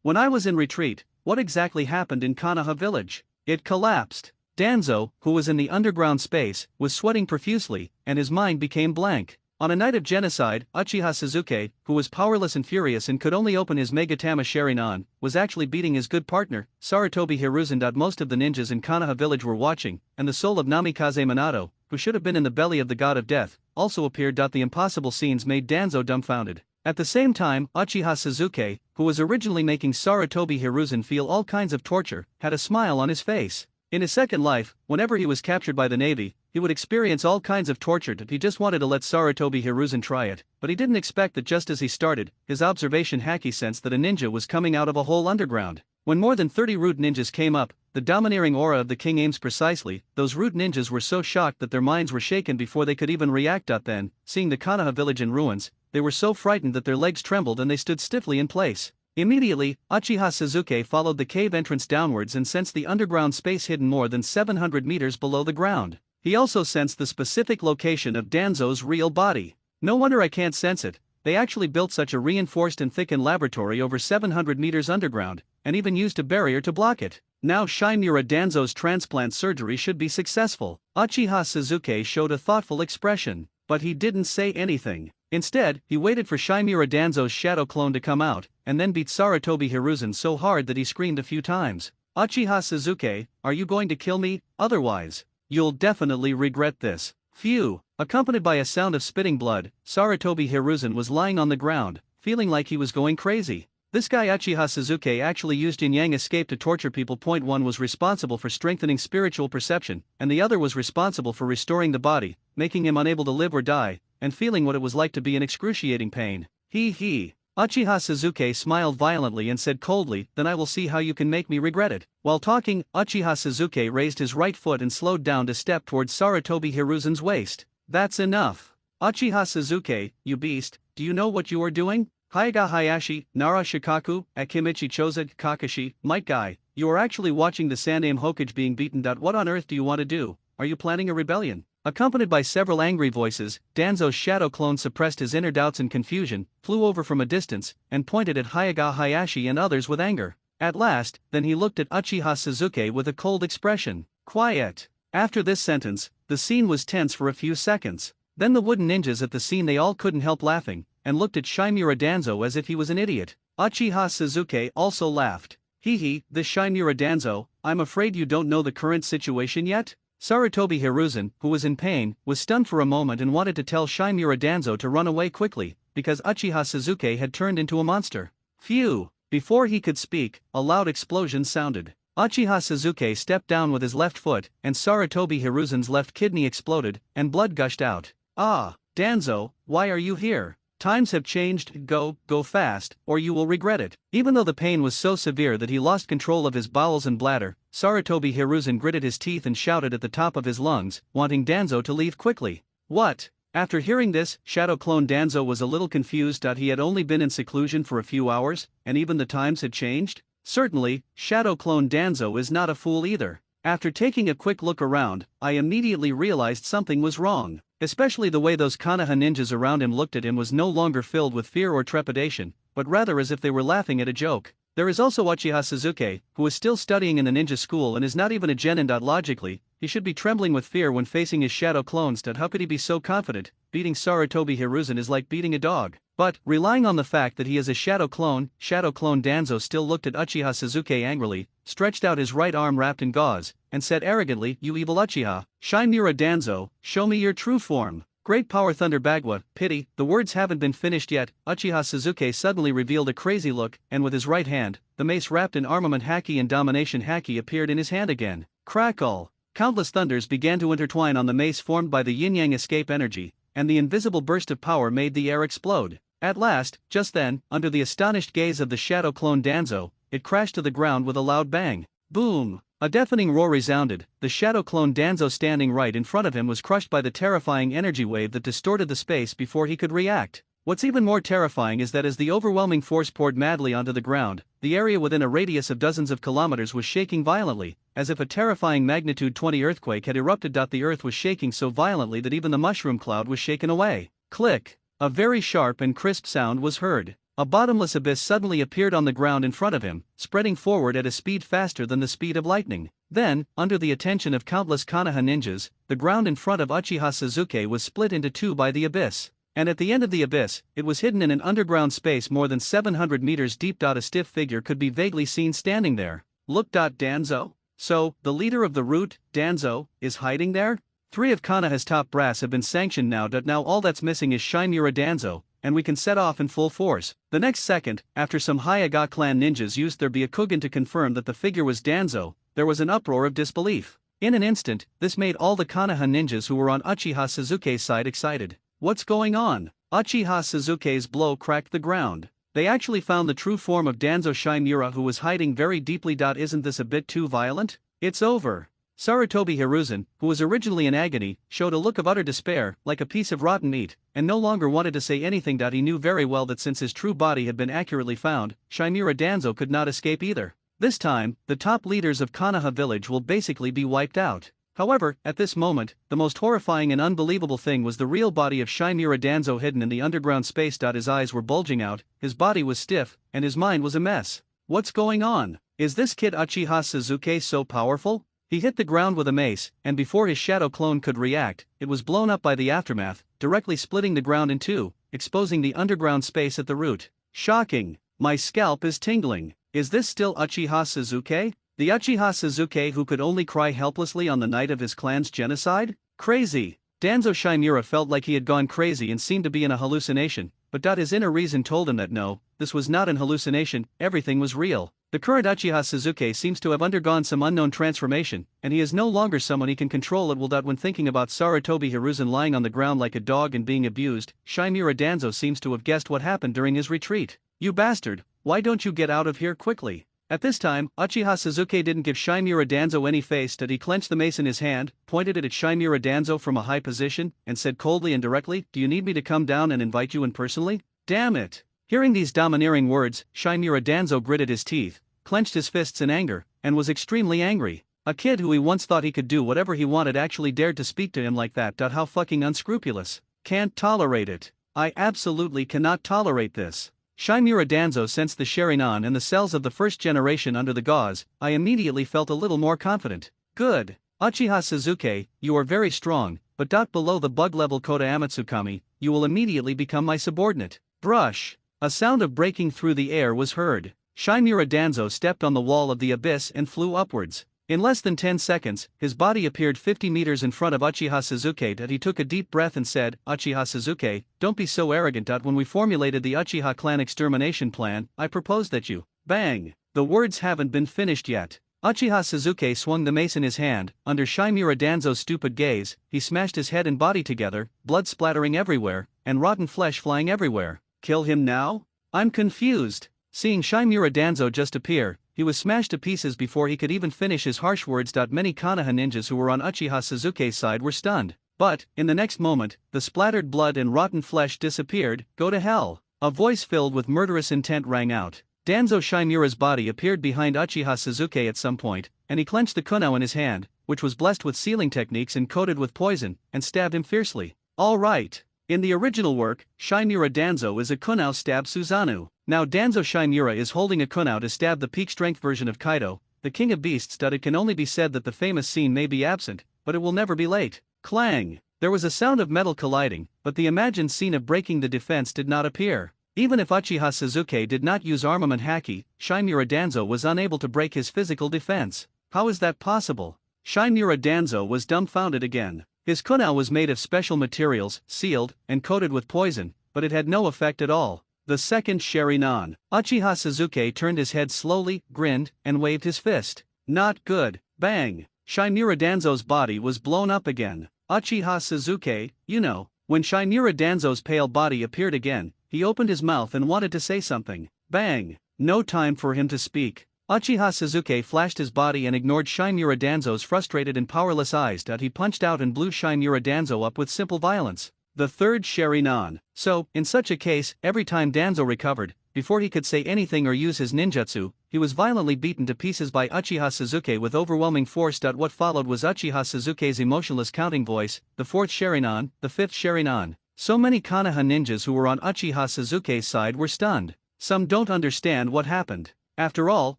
When I was in retreat, what exactly happened in Konoha village? It collapsed. Danzo, who was in the underground space, was sweating profusely, and his mind became blank. On a night of genocide, Uchiha Sasuke, who was powerless and furious and could only open his Megatama Sharingan, was actually beating his good partner, Sarutobi Hiruzen. Most of the ninjas in Konoha village were watching, and the soul of Namikaze Minato, who should have been in the belly of the god of death, also appeared. The impossible scenes made Danzo dumbfounded. At the same time, Uchiha Sasuke, who was originally making Sarutobi Hiruzen feel all kinds of torture, had a smile on his face. In his second life, whenever he was captured by the Navy, he would experience all kinds of torture. He just wanted to let Sarutobi Hiruzen try it, but he didn't expect that just as he started, his observation hacky sensed that a ninja was coming out of a hole underground. When more than 30 root ninjas came up, the domineering aura of the king aims precisely. Those root ninjas were so shocked that their minds were shaken before they could even react. Then, seeing the Konoha village in ruins, they were so frightened that their legs trembled and they stood stiffly in place. Immediately, Uchiha Sasuke followed the cave entrance downwards and sensed the underground space hidden more than 700 meters below the ground. He also sensed the specific location of Danzo's real body. No wonder I can't sense it. They actually built such a reinforced and thickened laboratory over 700 meters underground, and even used a barrier to block it. Now Shimura Danzo's transplant surgery should be successful. Uchiha Sasuke showed a thoughtful expression, but he didn't say anything. Instead, he waited for Shimura Danzo's shadow clone to come out, and then beat Sarutobi Hiruzen so hard that he screamed a few times. Uchiha Sasuke, are you going to kill me? Otherwise, you'll definitely regret this. Phew! Accompanied by a sound of spitting blood, Sarutobi Hiruzen was lying on the ground, feeling like he was going crazy. This guy Uchiha Sasuke actually used yin-yang escape to torture people. One was responsible for strengthening spiritual perception, and the other was responsible for restoring the body, making him unable to live or die, and feeling what it was like to be in excruciating pain. He. Uchiha Sasuke smiled violently and said coldly, then I will see how you can make me regret it. While talking, Uchiha Sasuke raised his right foot and slowed down to step towards Sarutobi Hiruzen's waist. That's enough. Uchiha Sasuke, you beast, do you know what you are doing? Hyuga Hayashi, Nara Shikaku, Akimichi Choza Kakashi, Might Guy, you are actually watching the Sandaime Hokage being beaten. What on earth do you want to do? Are you planning a rebellion? Accompanied by several angry voices, Danzo's shadow clone suppressed his inner doubts and confusion, flew over from a distance, and pointed at Hyuga Hayashi and others with anger. At last, then he looked at Uchiha Sasuke with a cold expression. Quiet. After this sentence, the scene was tense for a few seconds. Then the wooden ninjas at the scene, they all couldn't help laughing, and looked at Shimura Danzo as if he was an idiot. Uchiha Sasuke also laughed. This Shimura Danzo, I'm afraid you don't know the current situation yet? Sarutobi Hiruzen, who was in pain, was stunned for a moment and wanted to tell Shimura Danzo to run away quickly, because Uchiha Sasuke had turned into a monster. Phew! Before he could speak, a loud explosion sounded. Uchiha Sasuke stepped down with his left foot, and Sarutobi Hiruzen's left kidney exploded, and blood gushed out. Ah, Danzo, why are you here? Times have changed, go fast, or you will regret it. Even though the pain was so severe that he lost control of his bowels and bladder, Sarutobi Hiruzen gritted his teeth and shouted at the top of his lungs, wanting Danzo to leave quickly. What? After hearing this, Shadow Clone Danzo was a little confused. He had only been in seclusion for a few hours, and even the times had changed? Certainly, Shadow Clone Danzo is not a fool either. After taking a quick look around, I immediately realized something was wrong. Especially the way those Konoha ninjas around him looked at him was no longer filled with fear or trepidation, but rather as if they were laughing at a joke. There is also Uchiha Sasuke, who is still studying in the ninja school and is not even a genin. Logically, he should be trembling with fear when facing his shadow clones. How could he be so confident? Beating Sarutobi Hiruzen is like beating a dog. But, relying on the fact that he is a Shadow Clone Danzo still looked at Uchiha Sasuke angrily, stretched out his right arm wrapped in gauze, and said arrogantly, "You evil Uchiha, Shimura Danzo, show me your true form." Great power Thunder Bagua, pity, the words haven't been finished yet. Uchiha Sasuke suddenly revealed a crazy look, and with his right hand, the mace wrapped in armament haki and domination haki appeared in his hand again. Crackle! Countless thunders began to intertwine on the mace formed by the yin-yang escape energy, and the invisible burst of power made the air explode. At last, just then, under the astonished gaze of the Shadow Clone Danzo, it crashed to the ground with a loud bang. Boom! A deafening roar resounded. The Shadow Clone Danzo standing right in front of him was crushed by the terrifying energy wave that distorted the space before he could react. What's even more terrifying is that as the overwhelming force poured madly onto the ground, the area within a radius of dozens of kilometers was shaking violently, as if a terrifying magnitude 20 earthquake had erupted. The earth was shaking so violently that even the mushroom cloud was shaken away. Click! A very sharp and crisp sound was heard. A bottomless abyss suddenly appeared on the ground in front of him, spreading forward at a speed faster than the speed of lightning. Then, under the attention of countless Konoha ninjas, the ground in front of Uchiha Sasuke was split into two by the abyss. And at the end of the abyss, it was hidden in an underground space more than 700 meters deep. A stiff figure could be vaguely seen standing there. Look. Danzo? So, the leader of the root, Danzo, is hiding there? 3 of Konoha's top brass have been sanctioned now. Now all that's missing is Shimura Danzo, and we can set off in full force. The next second, after some Hyuga clan ninjas used their Byakugan to confirm that the figure was Danzo, there was an uproar of disbelief. In an instant, this made all the Konoha ninjas who were on Uchiha Sasuke's side excited. What's going on? Uchiha Sasuke's blow cracked the ground. They actually found the true form of Danzo Shimura, who was hiding very deeply. Isn't this a bit too violent? It's over. Sarutobi Hiruzen, who was originally in agony, showed a look of utter despair, like a piece of rotten meat, and no longer wanted to say anything. He knew very well that since his true body had been accurately found, Shimura Danzo could not escape either. This time, the top leaders of Konoha village will basically be wiped out. However, at this moment, the most horrifying and unbelievable thing was the real body of Shimura Danzo hidden in the underground space. His eyes were bulging out, his body was stiff, and his mind was a mess. What's going on? Is this kid Uchiha Sasuke so powerful? He hit the ground with a mace, and before his shadow clone could react, it was blown up by the aftermath, directly splitting the ground in two, exposing the underground space at the root. Shocking! My scalp is tingling. Is this still Uchiha Sasuke? The Uchiha Sasuke who could only cry helplessly on the night of his clan's genocide? Crazy. Danzo Shimura felt like he had gone crazy and seemed to be in a hallucination, but his inner reason told him that no, this was not an hallucination, everything was real. The current Uchiha Sasuke seems to have undergone some unknown transformation, and he is no longer someone he can control at will. When thinking about Sarutobi Hiruzen lying on the ground like a dog and being abused, Shimura Danzo seems to have guessed what happened during his retreat. You bastard, why don't you get out of here quickly? At this time, Uchiha Sasuke didn't give Shimura Danzo any face. He clenched the mace in his hand, pointed it at Shimura Danzo from a high position, and said coldly and directly, "Do you need me to come down and invite you in personally?" Damn it! Hearing these domineering words, Shimura Danzo gritted his teeth, clenched his fists in anger, and was extremely angry. A kid who he once thought he could do whatever he wanted actually dared to speak to him like that. How fucking unscrupulous. Can't tolerate it. I absolutely cannot tolerate this. Shimura Danzo sensed the Sharingan and the cells of the first generation under the gauze. I immediately felt a little more confident. Good. Uchiha Sasuke, you are very strong, but below the bug level Kota Amatsukami, you will immediately become my subordinate. Brush. A sound of breaking through the air was heard. Shimura Danzo stepped on the wall of the abyss and flew upwards. In less than 10 seconds, his body appeared 50 meters in front of Uchiha Sasuke. He took a deep breath and said, "Uchiha Sasuke, don't be so arrogant. When we formulated the Uchiha clan extermination plan, I proposed that you..." Bang! The words haven't been finished yet. Uchiha Sasuke swung the mace in his hand. Under Shimura Danzo's stupid gaze, he smashed his head and body together, blood splattering everywhere, and rotten flesh flying everywhere. Kill him now? I'm confused. Seeing Shimura Danzo just appear, he was smashed to pieces before he could even finish his harsh words. Many Konoha ninjas who were on Uchiha Sasuke's side were stunned. But, in the next moment, the splattered blood and rotten flesh disappeared. Go to hell! A voice filled with murderous intent rang out. Danzo Shimura's body appeared behind Uchiha Sasuke at some point, and he clenched the kunao in his hand, which was blessed with sealing techniques and coated with poison, and stabbed him fiercely. All right. In the original work, Shimura Danzo is a kunao stab Susanoo. Now Danzo Shimura is holding a kunao to stab the peak-strength version of Kaido, the king of beasts. It can only be said that the famous scene may be absent, but it will never be late. Clang! There was a sound of metal colliding, but the imagined scene of breaking the defense did not appear. Even if Uchiha Sasuke did not use armament haki, Shimura Danzo was unable to break his physical defense. How is that possible? Shimura Danzo was dumbfounded again. His kunao was made of special materials, sealed, and coated with poison, but it had no effect at all. The second Sharingan. Uchiha Sasuke turned his head slowly, grinned, and waved his fist. Not good. Bang! Shimura Danzo's body was blown up again. Uchiha Sasuke, you know. When Shimura Danzo's pale body appeared again, he opened his mouth and wanted to say something. Bang! No time for him to speak. Uchiha Sasuke flashed his body and ignored Shimura Danzo's frustrated and powerless eyes. He punched out and blew Shimura Danzo up with simple violence. The third Sharingan. So, in such a case, every time Danzo recovered, before he could say anything or use his ninjutsu, he was violently beaten to pieces by Uchiha Sasuke with overwhelming force. What followed was Uchiha Sasuke's emotionless counting voice, the fourth Sharingan, the fifth Sharingan. So many Konoha ninjas who were on Uchiha Sasuke's side were stunned. Some don't understand what happened. After all,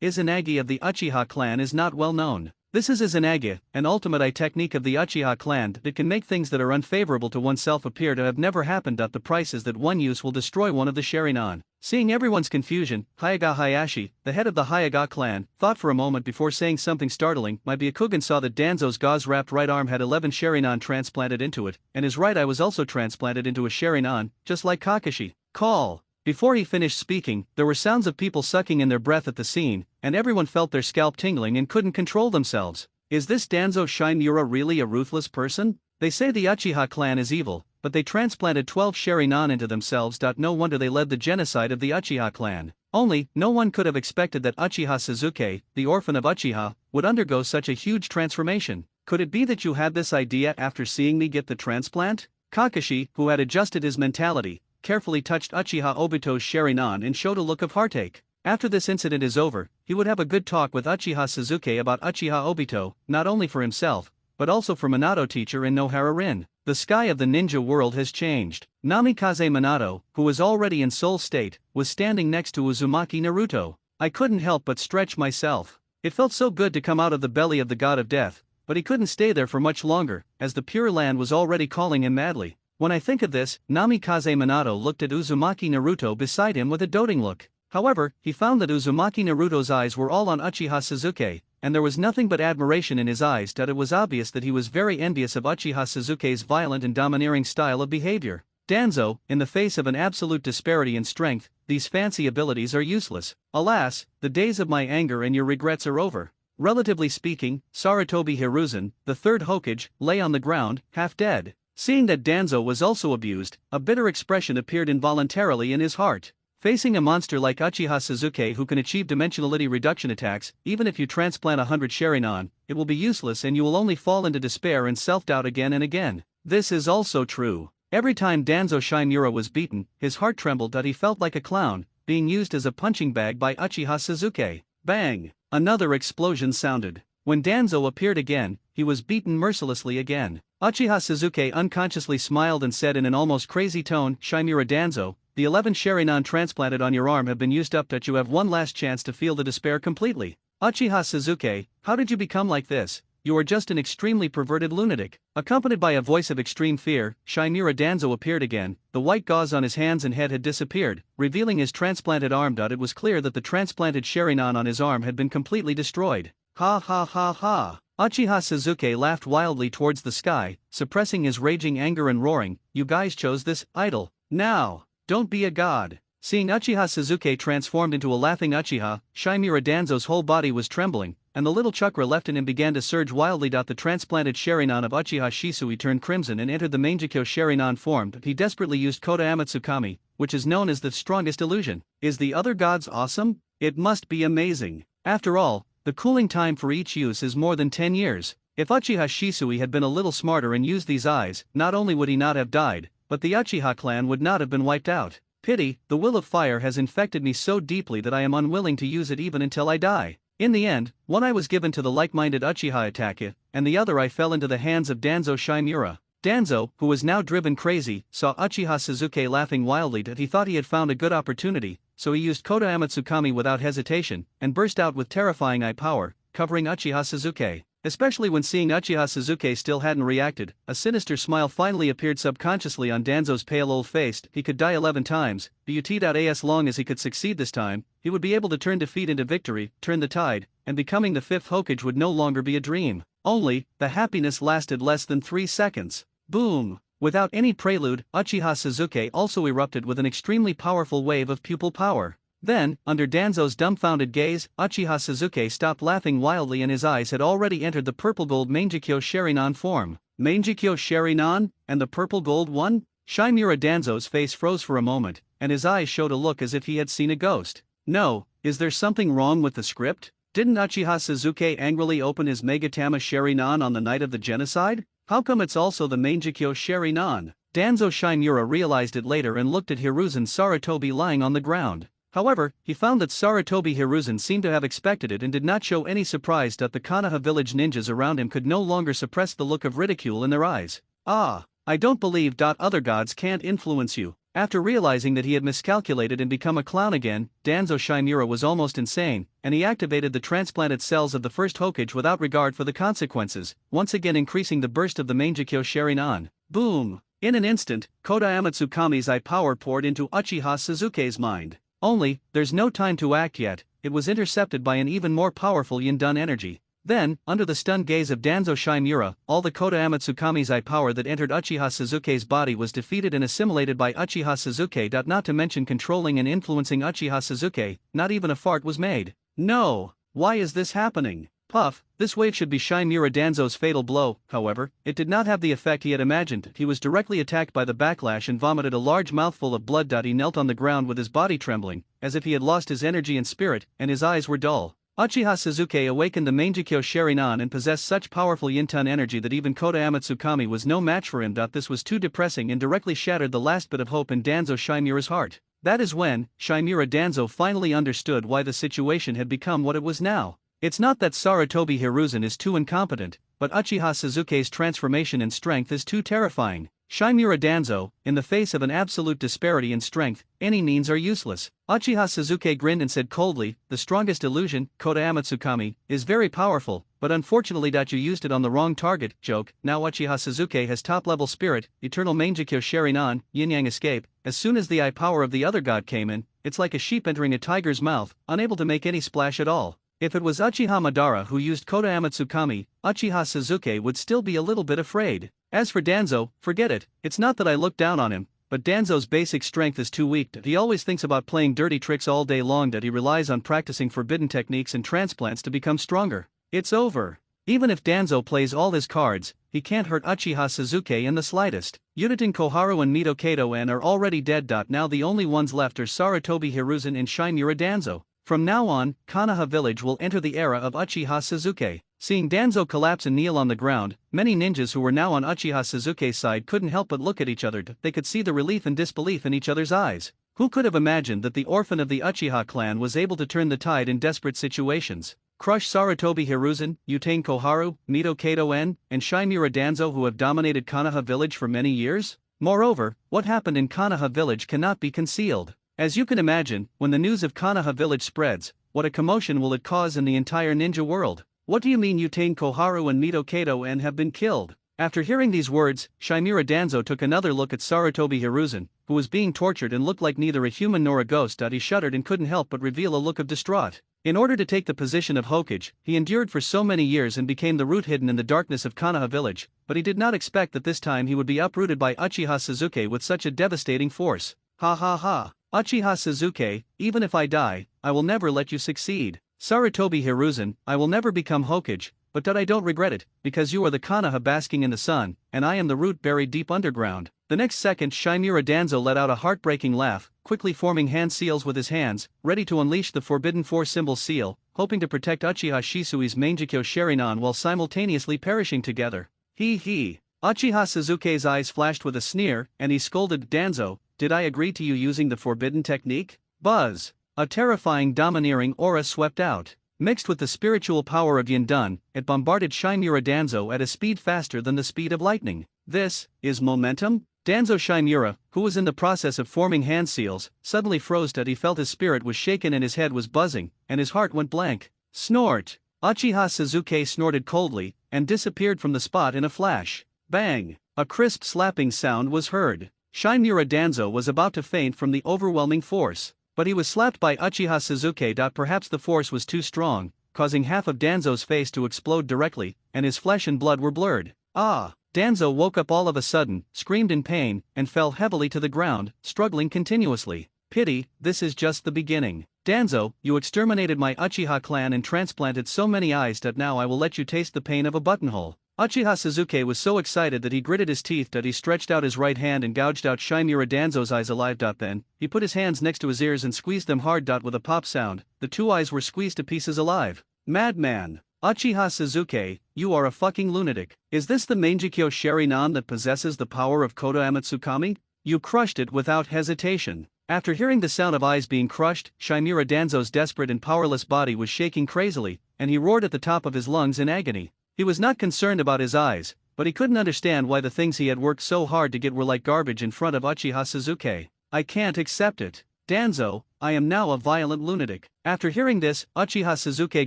Izanagi of the Uchiha clan is not well known. This is Izanagi, an ultimate technique of the Uchiha clan that can make things that are unfavorable to oneself appear to have never happened. The price is that one use will destroy one of the Sharingan. Seeing everyone's confusion, Hyaga Hayashi, the head of the Hyaga clan, thought for a moment before saying something startling. My Byakugan saw that Danzo's gauze-wrapped right arm had 11 Sharingan transplanted into it, and his right eye was also transplanted into a Sharingan, just like Kakashi. Call! Before he finished speaking, there were sounds of people sucking in their breath at the scene, and everyone felt their scalp tingling and couldn't control themselves. Is this Danzo Shimura really a ruthless person? They say the Uchiha clan is evil, but they transplanted 12 Sharingan into themselves. No wonder they led the genocide of the Uchiha clan. Only, no one could have expected that Uchiha Sasuke, the orphan of Uchiha, would undergo such a huge transformation. Could it be that you had this idea after seeing me get the transplant? Kakashi, who had adjusted his mentality, carefully touched Uchiha Obito's Sharingan and showed a look of heartache. After this incident is over, he would have a good talk with Uchiha Sasuke about Uchiha Obito, not only for himself, but also for Minato teacher and Nohara Rin. The sky of the ninja world has changed. Namikaze Minato, who was already in soul state, was standing next to Uzumaki Naruto. I couldn't help but stretch myself. It felt so good to come out of the belly of the god of death, but he couldn't stay there for much longer, as the Pure Land was already calling him madly. When I think of this, Namikaze Minato looked at Uzumaki Naruto beside him with a doting look. However, he found that Uzumaki Naruto's eyes were all on Uchiha Sasuke, and there was nothing but admiration in his eyes. It was obvious that he was very envious of Uchiha Sasuke's violent and domineering style of behavior. Danzo, in the face of an absolute disparity in strength, these fancy abilities are useless. Alas, the days of my anger and your regrets are over. Relatively speaking, Sarutobi Hiruzen, the third Hokage, lay on the ground, half dead. Seeing that Danzo was also abused, a bitter expression appeared involuntarily in his heart. Facing a monster like Uchiha Sasuke who can achieve dimensionality reduction attacks, even if you transplant 100 Sharingan, it will be useless and you will only fall into despair and self-doubt again and again. This is also true. Every time Danzo Shimura was beaten, his heart trembled that he felt like a clown, being used as a punching bag by Uchiha Sasuke. Bang! Another explosion sounded. When Danzo appeared again, he was beaten mercilessly again. Uchiha Sasuke unconsciously smiled and said in an almost crazy tone, Shimura Danzo, the 11 Sharingan transplanted on your arm have been used up. That you have one last chance to feel the despair completely. Uchiha Sasuke, how did you become like this? You are just an extremely perverted lunatic. Accompanied by a voice of extreme fear, Shimura Danzo appeared again. The white gauze on his hands and head had disappeared, revealing his transplanted arm. It was clear that the transplanted Sharingan on his arm had been completely destroyed. Ha ha ha ha. Uchiha Sasuke laughed wildly towards the sky, suppressing his raging anger and roaring, you guys chose this idol. Now, don't be a god. Seeing Uchiha Sasuke transformed into a laughing Uchiha, Shimura Danzo's whole body was trembling, and the little chakra left in him began to surge wildly. The transplanted Sharingan of Uchiha Shisui turned crimson and entered the Mangekyo Sharingan form. He desperately used Koda Amatsukami, which is known as the strongest illusion. Is the other gods awesome? It must be amazing. After all, the cooling time for each use is more than 10 years. If Uchiha Shisui had been a little smarter and used these eyes, not only would he not have died, but the Uchiha clan would not have been wiped out. Pity, the will of fire has infected me so deeply that I am unwilling to use it even until I die. In the end, one eye was given to the like-minded Uchiha Itachi, and the other eye fell into the hands of Danzo Shimura. Danzo, who was now driven crazy, saw Uchiha Sasuke laughing wildly that he thought he had found a good opportunity, so he used Koda Amatsukami without hesitation, and burst out with terrifying eye power, covering Uchiha Sasuke. Especially when seeing Uchiha Sasuke still hadn't reacted, a sinister smile finally appeared subconsciously on Danzo's pale old face. He could die 11 times, but as long as he could succeed this time, he would be able to turn defeat into victory, turn the tide, and becoming the 5th Hokage would no longer be a dream. Only, the happiness lasted less than 3 seconds. Boom! Without any prelude, Uchiha Sasuke also erupted with an extremely powerful wave of pupil power. Then, under Danzo's dumbfounded gaze, Uchiha Sasuke stopped laughing wildly and his eyes had already entered the purple-gold Mangekyo Sharingan form. Mangekyo Sharingan, and the purple-gold one? Shimura Danzo's face froze for a moment, and his eyes showed a look as if he had seen a ghost. No, is there something wrong with the script? Didn't Uchiha Sasuke angrily open his Megatama Sharingan on the night of the genocide? How come it's also the Mangekyo Sharingan? Danzo Shimura realized it later and looked at Hiruzen Sarutobi lying on the ground. However, he found that Sarutobi Hiruzen seemed to have expected it and did not show any surprise that the Konoha village ninjas around him could no longer suppress the look of ridicule in their eyes. Ah, I don't believe. Other gods can't influence you. After realizing that he had miscalculated and become a clown again, Danzo Shimura was almost insane, and he activated the transplanted cells of the first Hokage without regard for the consequences, once again increasing the burst of the Mangekyo Sharingan. Boom! In an instant, Koda Amatsukami's eye power poured into Uchiha Sasuke's mind. Only, there's no time to act yet, it was intercepted by an even more powerful Yindun energy. Then, under the stunned gaze of Danzo Shimura, all the Koda Amatsukami's eye power that entered Uchiha Sasuke's body was defeated and assimilated by Uchiha Sasuke. Not to mention controlling and influencing Uchiha Sasuke, not even a fart was made. No! Why is this happening? Puff, this wave should be Shimura Danzo's fatal blow. However, it did not have the effect he had imagined. He was directly attacked by the backlash and vomited a large mouthful of blood. He knelt on the ground with his body trembling, as if he had lost his energy and spirit, and his eyes were dull. Uchiha Sasuke awakened the Mangekyo Sharingan and possessed such powerful Yintun energy that even Koda Amatsukami was no match for him. This was too depressing and directly shattered the last bit of hope in Danzo Shimura's heart. That is when Shimura Danzo finally understood why the situation had become what it was now. It's not that Sarutobi Hiruzen is too incompetent, but Uchiha Sasuke's transformation in strength is too terrifying. Shimura Danzo, in the face of an absolute disparity in strength, any means are useless. Uchiha Sasuke grinned and said coldly, the strongest illusion, Koda Amatsukami, is very powerful, but unfortunately you used it on the wrong target. Joke. Now Uchiha Sasuke has top-level spirit, eternal Mangekyo Sharingan, yin-yang escape. As soon as the eye power of the other god came in, it's like a sheep entering a tiger's mouth, unable to make any splash at all. If it was Uchiha Madara who used Koda Amatsukami, Uchiha Sasuke would still be a little bit afraid. As for Danzo, forget it, it's not that I look down on him, but Danzo's basic strength is too weak that he always thinks about playing dirty tricks all day long, that he relies on practicing forbidden techniques and transplants to become stronger. It's over. Even if Danzo plays all his cards, he can't hurt Uchiha Sasuke in the slightest. Udaten Koharu and Mito Kato-en are already dead. Now the only ones left are Sarutobi Hiruzen and Shimura Danzo. From now on, Konoha village will enter the era of Uchiha Sasuke. Seeing Danzo collapse and kneel on the ground, many ninjas who were now on Uchiha Sasuke's side couldn't help but look at each other. They could see the relief and disbelief in each other's eyes. Who could have imagined that the orphan of the Uchiha clan was able to turn the tide in desperate situations? Crush Sarutobi Hiruzen, Utain Koharu, Mito Kato-en, and Shimura Danzo, who have dominated Konoha village for many years? Moreover, what happened in Konoha village cannot be concealed. As you can imagine, when the news of Konoha village spreads, what a commotion will it cause in the entire ninja world? What do you mean Utain Koharu and Mito Kato-en have been killed? After hearing these words, Shimura Danzo took another look at Sarutobi Hiruzen, who was being tortured and looked like neither a human nor a ghost. He shuddered and couldn't help but reveal a look of distraught. In order to take the position of Hokage, he endured for so many years and became the root hidden in the darkness of Konoha village, but he did not expect that this time he would be uprooted by Uchiha Sasuke with such a devastating force. Ha ha ha. Uchiha Sasuke, even if I die, I will never let you succeed. Sarutobi Hiruzen, I will never become Hokage, but that I don't regret it, because you are the Konoha basking in the sun, and I am the root buried deep underground. The next second Shimura Danzo let out a heartbreaking laugh, quickly forming hand seals with his hands, ready to unleash the Forbidden Four symbol seal, hoping to protect Uchiha Shisui's Mangekyo Sharingan while simultaneously perishing together. He. Uchiha Sasuke's eyes flashed with a sneer, and he scolded, Danzo, did I agree to you using the forbidden technique? Buzz! A terrifying domineering aura swept out. Mixed with the spiritual power of Yindun, it bombarded Shimura Danzo at a speed faster than the speed of lightning. This is momentum? Danzo Shimura, who was in the process of forming hand seals, suddenly froze as he felt his spirit was shaken and his head was buzzing, and his heart went blank. Snort! Uchiha Sasuke snorted coldly, and disappeared from the spot in a flash. Bang! A crisp slapping sound was heard. Shimura Danzo was about to faint from the overwhelming force, but he was slapped by Uchiha Sasuke. Perhaps the force was too strong, causing half of Danzo's face to explode directly, and his flesh and blood were blurred. Ah! Danzo woke up all of a sudden, screamed in pain, and fell heavily to the ground, struggling continuously. Pity, this is just the beginning. Danzo, you exterminated my Uchiha clan and transplanted so many eyes that now I will let you taste the pain of a buttonhole. Uchiha Sasuke was so excited that he gritted his teeth that he stretched out his right hand and gouged out Shimura Danzo's eyes alive. Then, he put his hands next to his ears and squeezed them hard. With a pop sound, the two eyes were squeezed to pieces alive. Madman! Uchiha Sasuke, you are a fucking lunatic. Is this the Mangekyo Sharingan that possesses the power of Koda Amatsukami? You crushed it without hesitation. After hearing the sound of eyes being crushed, Shimura Danzo's desperate and powerless body was shaking crazily, and he roared at the top of his lungs in agony. He was not concerned about his eyes, but he couldn't understand why the things he had worked so hard to get were like garbage in front of Uchiha Sasuke. I can't accept it. Danzo, I am now a violent lunatic. After hearing this, Uchiha Sasuke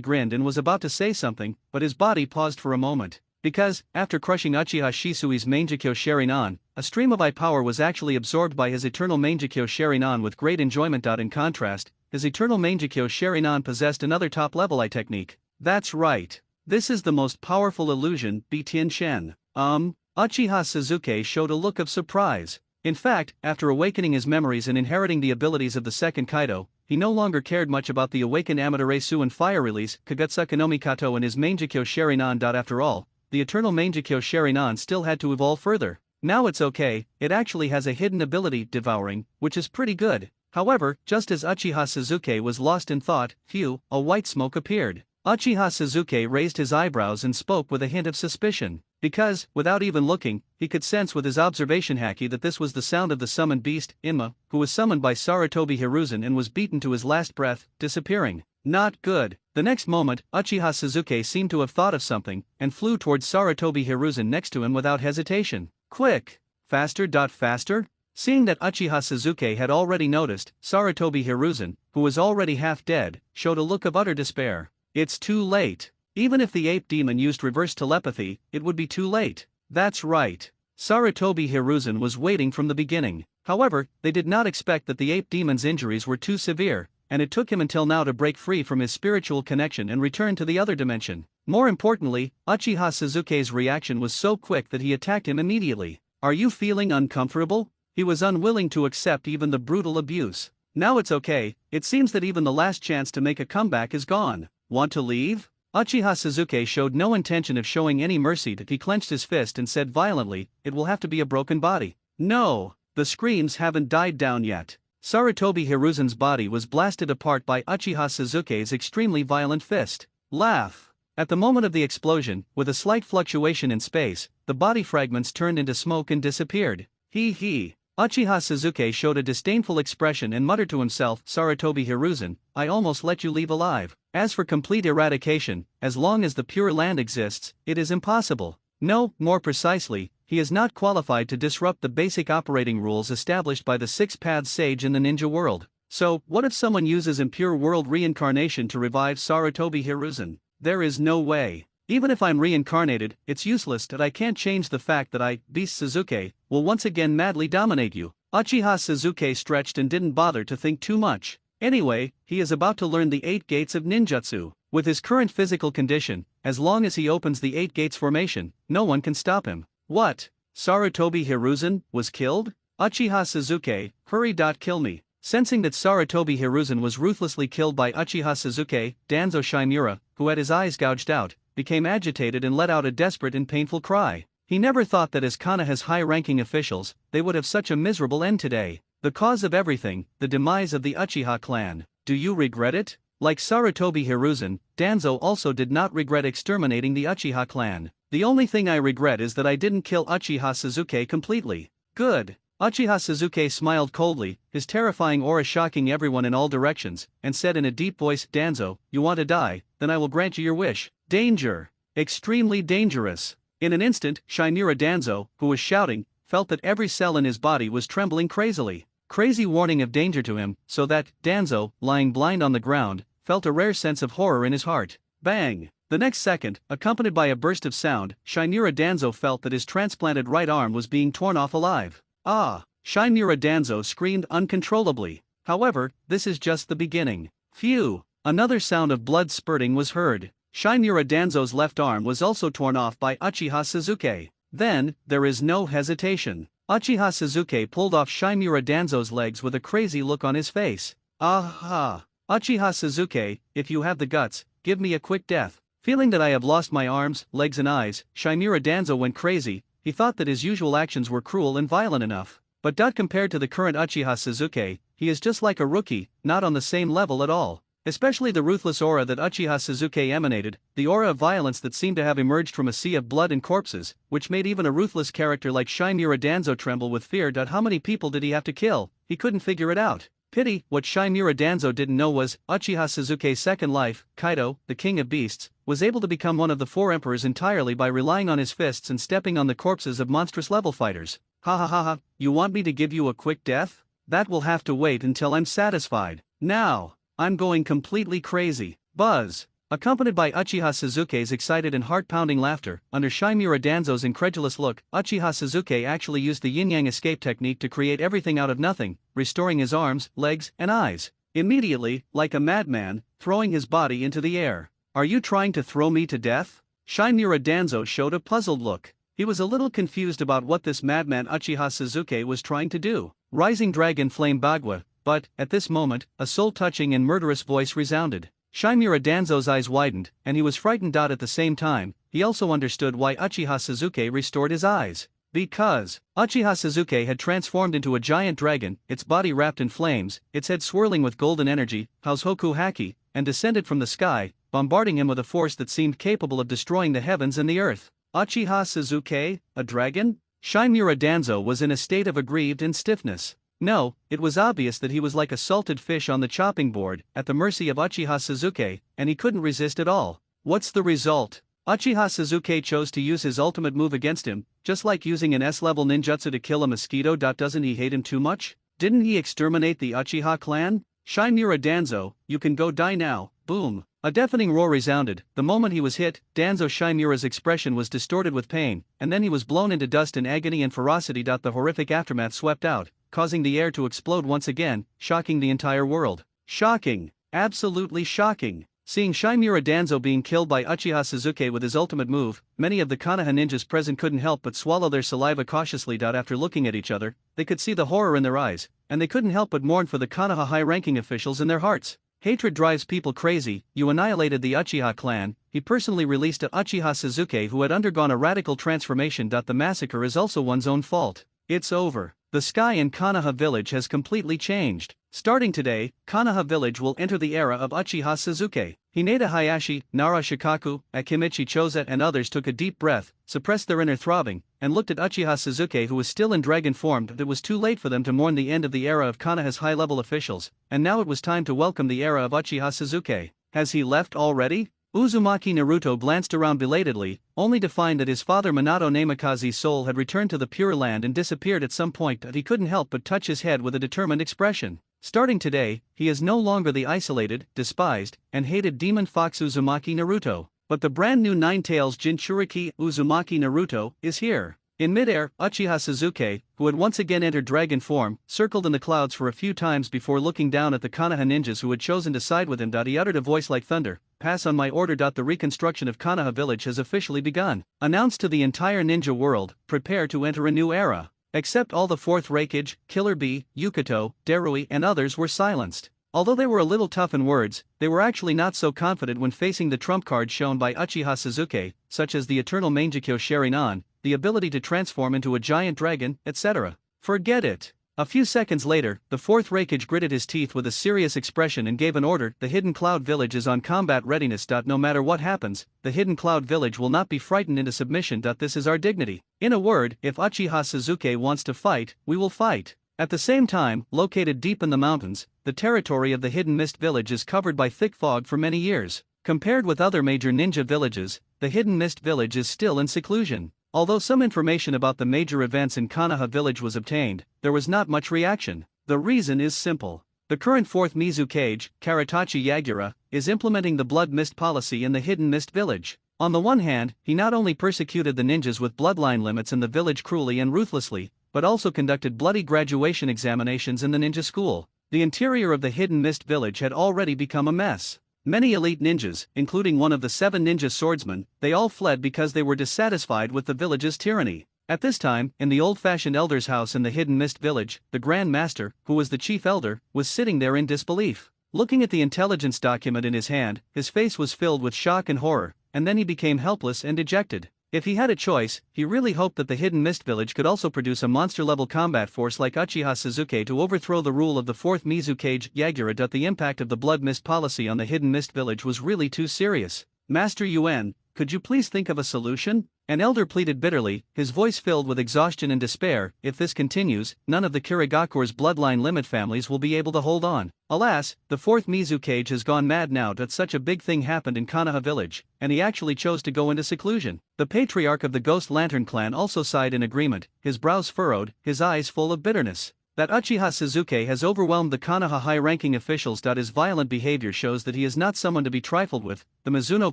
grinned and was about to say something, but his body paused for a moment. Because, after crushing Uchiha Shisui's Mangekyo Sharingan, a stream of eye power was actually absorbed by his eternal Mangekyo Sharingan with great enjoyment. In contrast, his eternal Mangekyo Sharingan possessed another top-level eye technique. That's right. This is the most powerful illusion, Bitien Shen. Uchiha Sasuke showed a look of surprise. In fact, after awakening his memories and inheriting the abilities of the second Kaido, he no longer cared much about the awakened Amaterasu and fire release, Kagetsuka no Mikato and his Mangekyo Sharingan. After all, the eternal Mangekyo Sharingan still had to evolve further. Now it's okay, it actually has a hidden ability, Devouring, which is pretty good. However, just as Uchiha Sasuke was lost in thought, a white smoke appeared. Uchiha Sasuke raised his eyebrows and spoke with a hint of suspicion, because, without even looking, he could sense with his observation haki that this was the sound of the summoned beast, Inma, who was summoned by Sarutobi Hiruzen and was beaten to his last breath, disappearing. Not good. The next moment, Uchiha Sasuke seemed to have thought of something, and flew towards Sarutobi Hiruzen next to him without hesitation. Quick! Faster. Faster? Seeing that Uchiha Sasuke had already noticed, Sarutobi Hiruzen, who was already half dead, showed a look of utter despair. It's too late. Even if the ape demon used reverse telepathy, it would be too late. That's right. Sarutobi Hiruzen was waiting from the beginning. However, they did not expect that the ape demon's injuries were too severe, and it took him until now to break free from his spiritual connection and return to the other dimension. More importantly, Uchiha Sasuke's reaction was so quick that he attacked him immediately. Are you feeling uncomfortable? He was unwilling to accept even the brutal abuse. Now it's okay, it seems that even the last chance to make a comeback is gone. Want to leave? Uchiha Sasuke showed no intention of showing any mercy. He clenched his fist and said violently, "It will have to be a broken body." No, the screams haven't died down yet. Sarutobi Hiruzen's body was blasted apart by Uchiha Sasuke's extremely violent fist. Laugh. At the moment of the explosion, with a slight fluctuation in space, the body fragments turned into smoke and disappeared. Hee. Uchiha Sasuke showed a disdainful expression and muttered to himself, "Sarutobi Hiruzen, I almost let you leave alive. As for complete eradication, as long as the Pure Land exists, it is impossible. No, more precisely, he is not qualified to disrupt the basic operating rules established by the six-path sage in the ninja world. So, what if someone uses impure world reincarnation to revive Sarutobi Hiruzen? There is no way. Even if I'm reincarnated, it's useless that I can't change the fact that I, Beast Sasuke, will once again madly dominate you." Uchiha Sasuke stretched and didn't bother to think too much. Anyway, he is about to learn the 8 gates of ninjutsu. With his current physical condition, as long as he opens the 8 gates formation, no one can stop him. What? Sarutobi Hiruzen was killed? Uchiha Sasuke, hurry! Kill me. Sensing that Sarutobi Hiruzen was ruthlessly killed by Uchiha Sasuke, Danzo Shimura, who had his eyes gouged out, became agitated and let out a desperate and painful cry. He never thought that as Konoha's high-ranking officials, they would have such a miserable end today. The cause of everything, the demise of the Uchiha clan. Do you regret it? Like Sarutobi Hiruzen, Danzo also did not regret exterminating the Uchiha clan. The only thing I regret is that I didn't kill Uchiha Sasuke completely. Good. Uchiha Sasuke smiled coldly, his terrifying aura shocking everyone in all directions, and said in a deep voice, "Danzo, you want to die? Then I will grant you your wish." Danger. Extremely dangerous. In an instant, Shimura Danzo, who was shouting, felt that every cell in his body was trembling crazily. Crazy warning of danger to him, so that, Danzo, lying blind on the ground, felt a rare sense of horror in his heart. Bang! The next second, accompanied by a burst of sound, Shimura Danzo felt that his transplanted right arm was being torn off alive. Ah! Shimura Danzo screamed uncontrollably. However, this is just the beginning. Phew! Another sound of blood spurting was heard. Shimura Danzo's left arm was also torn off by Uchiha Sasuke. Then, there is no hesitation. Uchiha Sasuke pulled off Shimura Danzo's legs with a crazy look on his face. Aha! Uchiha Sasuke, if you have the guts, give me a quick death. Feeling that I have lost my arms, legs and eyes, Shimura Danzo went crazy. He thought that his usual actions were cruel and violent enough. But compared to the current Uchiha Sasuke, he is just like a rookie, not on the same level at all. Especially the ruthless aura that Uchiha Sasuke emanated, the aura of violence that seemed to have emerged from a sea of blood and corpses, which made even a ruthless character like Shimura Danzo tremble with fear. How many people did he have to kill? He couldn't figure it out. Pity, what Shimura Danzo didn't know was, Uchiha Sasuke's second life, Kaido, the king of beasts, was able to become one of the 4 emperors entirely by relying on his fists and stepping on the corpses of monstrous level fighters. Ha, you want me to give you a quick death? That will have to wait until I'm satisfied. Now, I'm going completely crazy. Buzz. Accompanied by Uchiha Sasuke's excited and heart-pounding laughter, under Shimura Danzo's incredulous look, Uchiha Sasuke actually used the yin-yang escape technique to create everything out of nothing, restoring his arms, legs, and eyes. Immediately, like a madman, throwing his body into the air. Are you trying to throw me to death? Shimura Danzo showed a puzzled look. He was a little confused about what this madman Uchiha Sasuke was trying to do. Rising Dragon Flame Bagua, but, at this moment, a soul-touching and murderous voice resounded. Shimura Danzo's eyes widened, and he was frightened. At the same time, he also understood why Uchiha Sasuke restored his eyes. Because Uchiha Sasuke had transformed into a giant dragon, its body wrapped in flames, its head swirling with golden energy, Houshoku Haki, and descended from the sky, bombarding him with a force that seemed capable of destroying the heavens and the earth. Uchiha Sasuke, a dragon? Shimura Danzo was in a state of aggrieved and stiffness. No, it was obvious that he was like a salted fish on the chopping board, at the mercy of Uchiha Sasuke, and he couldn't resist at all. What's the result? Uchiha Sasuke chose to use his ultimate move against him, just like using an S-level ninjutsu to kill a mosquito. Doesn't he hate him too much? Didn't he exterminate the Uchiha clan? Shimura Danzo, you can go die now. Boom. A deafening roar resounded. The moment he was hit, Danzo Shimura's expression was distorted with pain, and then he was blown into dust in agony and ferocity. The horrific aftermath swept out, causing the air to explode once again, shocking the entire world. Shocking. Absolutely shocking. Seeing Shimura Danzo being killed by Uchiha Sasuke with his ultimate move, many of the Konoha ninjas present couldn't help but swallow their saliva cautiously. After looking at each other, they could see the horror in their eyes, and they couldn't help but mourn for the Konoha high-ranking officials in their hearts. Hatred drives people crazy. You annihilated the Uchiha clan. He personally released a Uchiha Sasuke who had undergone a radical transformation. The massacre is also one's own fault. It's over. The sky in Konoha village has completely changed. Starting today, Konoha village will enter the era of Uchiha Sasuke. Hinata Hayashi, Nara Shikaku, Akimichi Choza and others took a deep breath, suppressed their inner throbbing, and looked at Uchiha Sasuke, who was still in dragon form. It was too late for them to mourn the end of the era of Konoha's high-level officials, and now it was time to welcome the era of Uchiha Sasuke. Has he left already? Uzumaki Naruto glanced around belatedly, only to find that his father Minato Namikaze's soul had returned to the Pure Land and disappeared at some point. He couldn't help but touch his head with a determined expression. Starting today, he is no longer the isolated, despised, and hated demon fox Uzumaki Naruto, but the brand new Nine-Tails Jinchuriki Uzumaki Naruto is here. In midair, Uchiha Sasuke, who had once again entered dragon form, circled in the clouds for a few times before looking down at the Konoha ninjas who had chosen to side with him. He uttered a voice like thunder, "Pass on my order." The reconstruction of Konoha village has officially begun. Announced to the entire ninja world, prepare to enter a new era. Except all the fourth Raikage, Killer Bee, Yukato, Darui and others were silenced. Although they were a little tough in words, they were actually not so confident when facing the trump cards shown by Uchiha Sasuke, such as the eternal Mangekyo Sharingan, the ability to transform into a giant dragon, etc. Forget it. A few seconds later, the fourth Raikage gritted his teeth with a serious expression and gave an order. The Hidden Cloud Village is on combat readiness. No matter what happens, the Hidden Cloud Village will not be frightened into submission. This is our dignity. In a word, if Uchiha Sasuke wants to fight, we will fight. At the same time, located deep in the mountains, the territory of the Hidden Mist Village is covered by thick fog for many years. Compared with other major ninja villages, the Hidden Mist Village is still in seclusion. Although some information about the major events in Konoha village was obtained, there was not much reaction. The reason is simple. The current 4th Mizukage, Karatachi Yagura, is implementing the Blood Mist policy in the Hidden Mist Village. On the one hand, he not only persecuted the ninjas with bloodline limits in the village cruelly and ruthlessly, but also conducted bloody graduation examinations in the ninja school. The interior of the Hidden Mist Village had already become a mess. Many elite ninjas, including one of the 7 ninja swordsmen, they all fled because they were dissatisfied with the village's tyranny. At this time, in the old-fashioned elder's house in the Hidden Mist Village, the Grand Master, who was the chief elder, was sitting there in disbelief. Looking at the intelligence document in his hand, his face was filled with shock and horror, and then he became helpless and dejected. If he had a choice, he really hoped that the Hidden Mist Village could also produce a monster-level combat force like Uchiha Sasuke to overthrow the rule of the 4th Mizukage Yagura. The impact of the Blood Mist policy on the Hidden Mist Village was really too serious. Master Yuan, could you please think of a solution? An elder pleaded bitterly, his voice filled with exhaustion and despair. If this continues, none of the Kirigakure's bloodline limit families will be able to hold on. Alas, the 4th Mizukage has gone mad now that such a big thing happened in Konoha village, and he actually chose to go into seclusion. The patriarch of the Ghost Lantern clan also sighed in agreement, his brows furrowed, his eyes full of bitterness. That Uchiha Sasuke has overwhelmed the Konoha high-ranking officials. His violent behavior shows that he is not someone to be trifled with, the Mizuno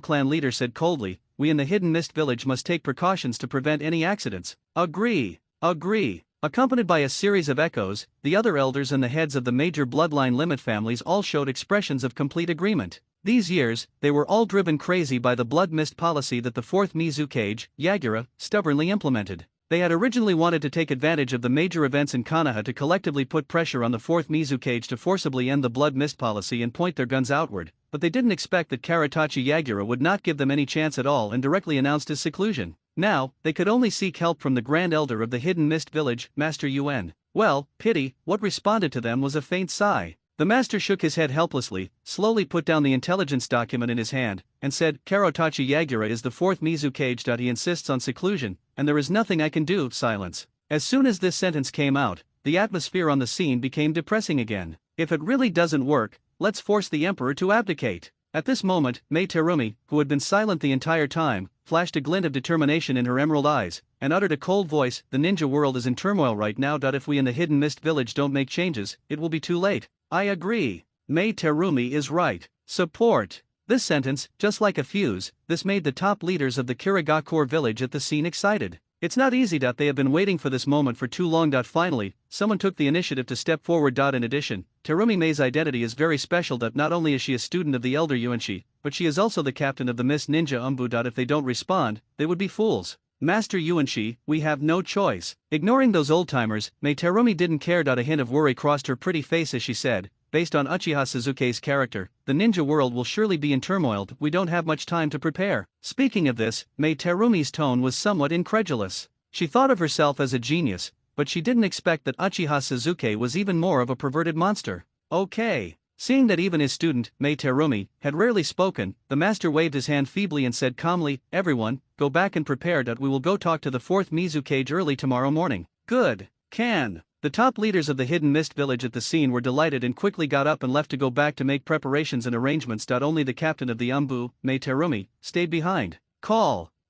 clan leader said coldly. We in the Hidden Mist Village must take precautions to prevent any accidents. Agree. Agree. Accompanied by a series of echoes, the other elders and the heads of the major bloodline limit families all showed expressions of complete agreement. These years, they were all driven crazy by the Blood Mist policy that the 4th Mizukage, Yagura, stubbornly implemented. They had originally wanted to take advantage of the major events in Konoha to collectively put pressure on the 4th Mizukage to forcibly end the Blood Mist policy and point their guns outward, but they didn't expect that Karatachi Yagura would not give them any chance at all and directly announced his seclusion. Now, they could only seek help from the Grand Elder of the Hidden Mist Village, Master Yuan. Well, pity, what responded to them was a faint sigh. The master shook his head helplessly, slowly put down the intelligence document in his hand, and said, Karatachi Yagura is the 4th Mizukage. He insists on seclusion, and there is nothing I can do. Silence. As soon as this sentence came out, the atmosphere on the scene became depressing again. If it really doesn't work, let's force the emperor to abdicate. At this moment, Mei Terumi, who had been silent the entire time, flashed a glint of determination in her emerald eyes, and uttered a cold voice, the ninja world is in turmoil right now. If we in the Hidden Mist Village don't make changes, it will be too late. I agree. Mei Terumi is right. Support. This sentence, just like a fuse, this made the top leaders of the Kirigakure village at the scene excited. It's not easy. They have been waiting for this moment for too long. Finally, someone took the initiative to step forward. In addition, Terumi Mei's identity is very special. Not only is she a student of the elder Yuanshi, but she is also the captain of the Miss Ninja Umbu. If they don't respond, they would be fools. Master Yuanshi, we have no choice. Ignoring those old-timers, Mei Terumi didn't care. A hint of worry crossed her pretty face as she said, based on Uchiha Suzuki's character, the ninja world will surely be in turmoil. We don't have much time to prepare. Speaking of this, Mei Terumi's tone was somewhat incredulous. She thought of herself as a genius, but she didn't expect that Uchiha Suzuki was even more of a perverted monster. Okay. Seeing that even his student, Mei Terumi, had rarely spoken, the master waved his hand feebly and said calmly, everyone, go back and prepare. We will go talk to the 4th Mizukage early tomorrow morning. Good. The top leaders of the Hidden Mist Village at the scene were delighted and quickly got up and left to go back to make preparations and arrangements. Only the captain of the Umbu, Mei Terumi, stayed behind.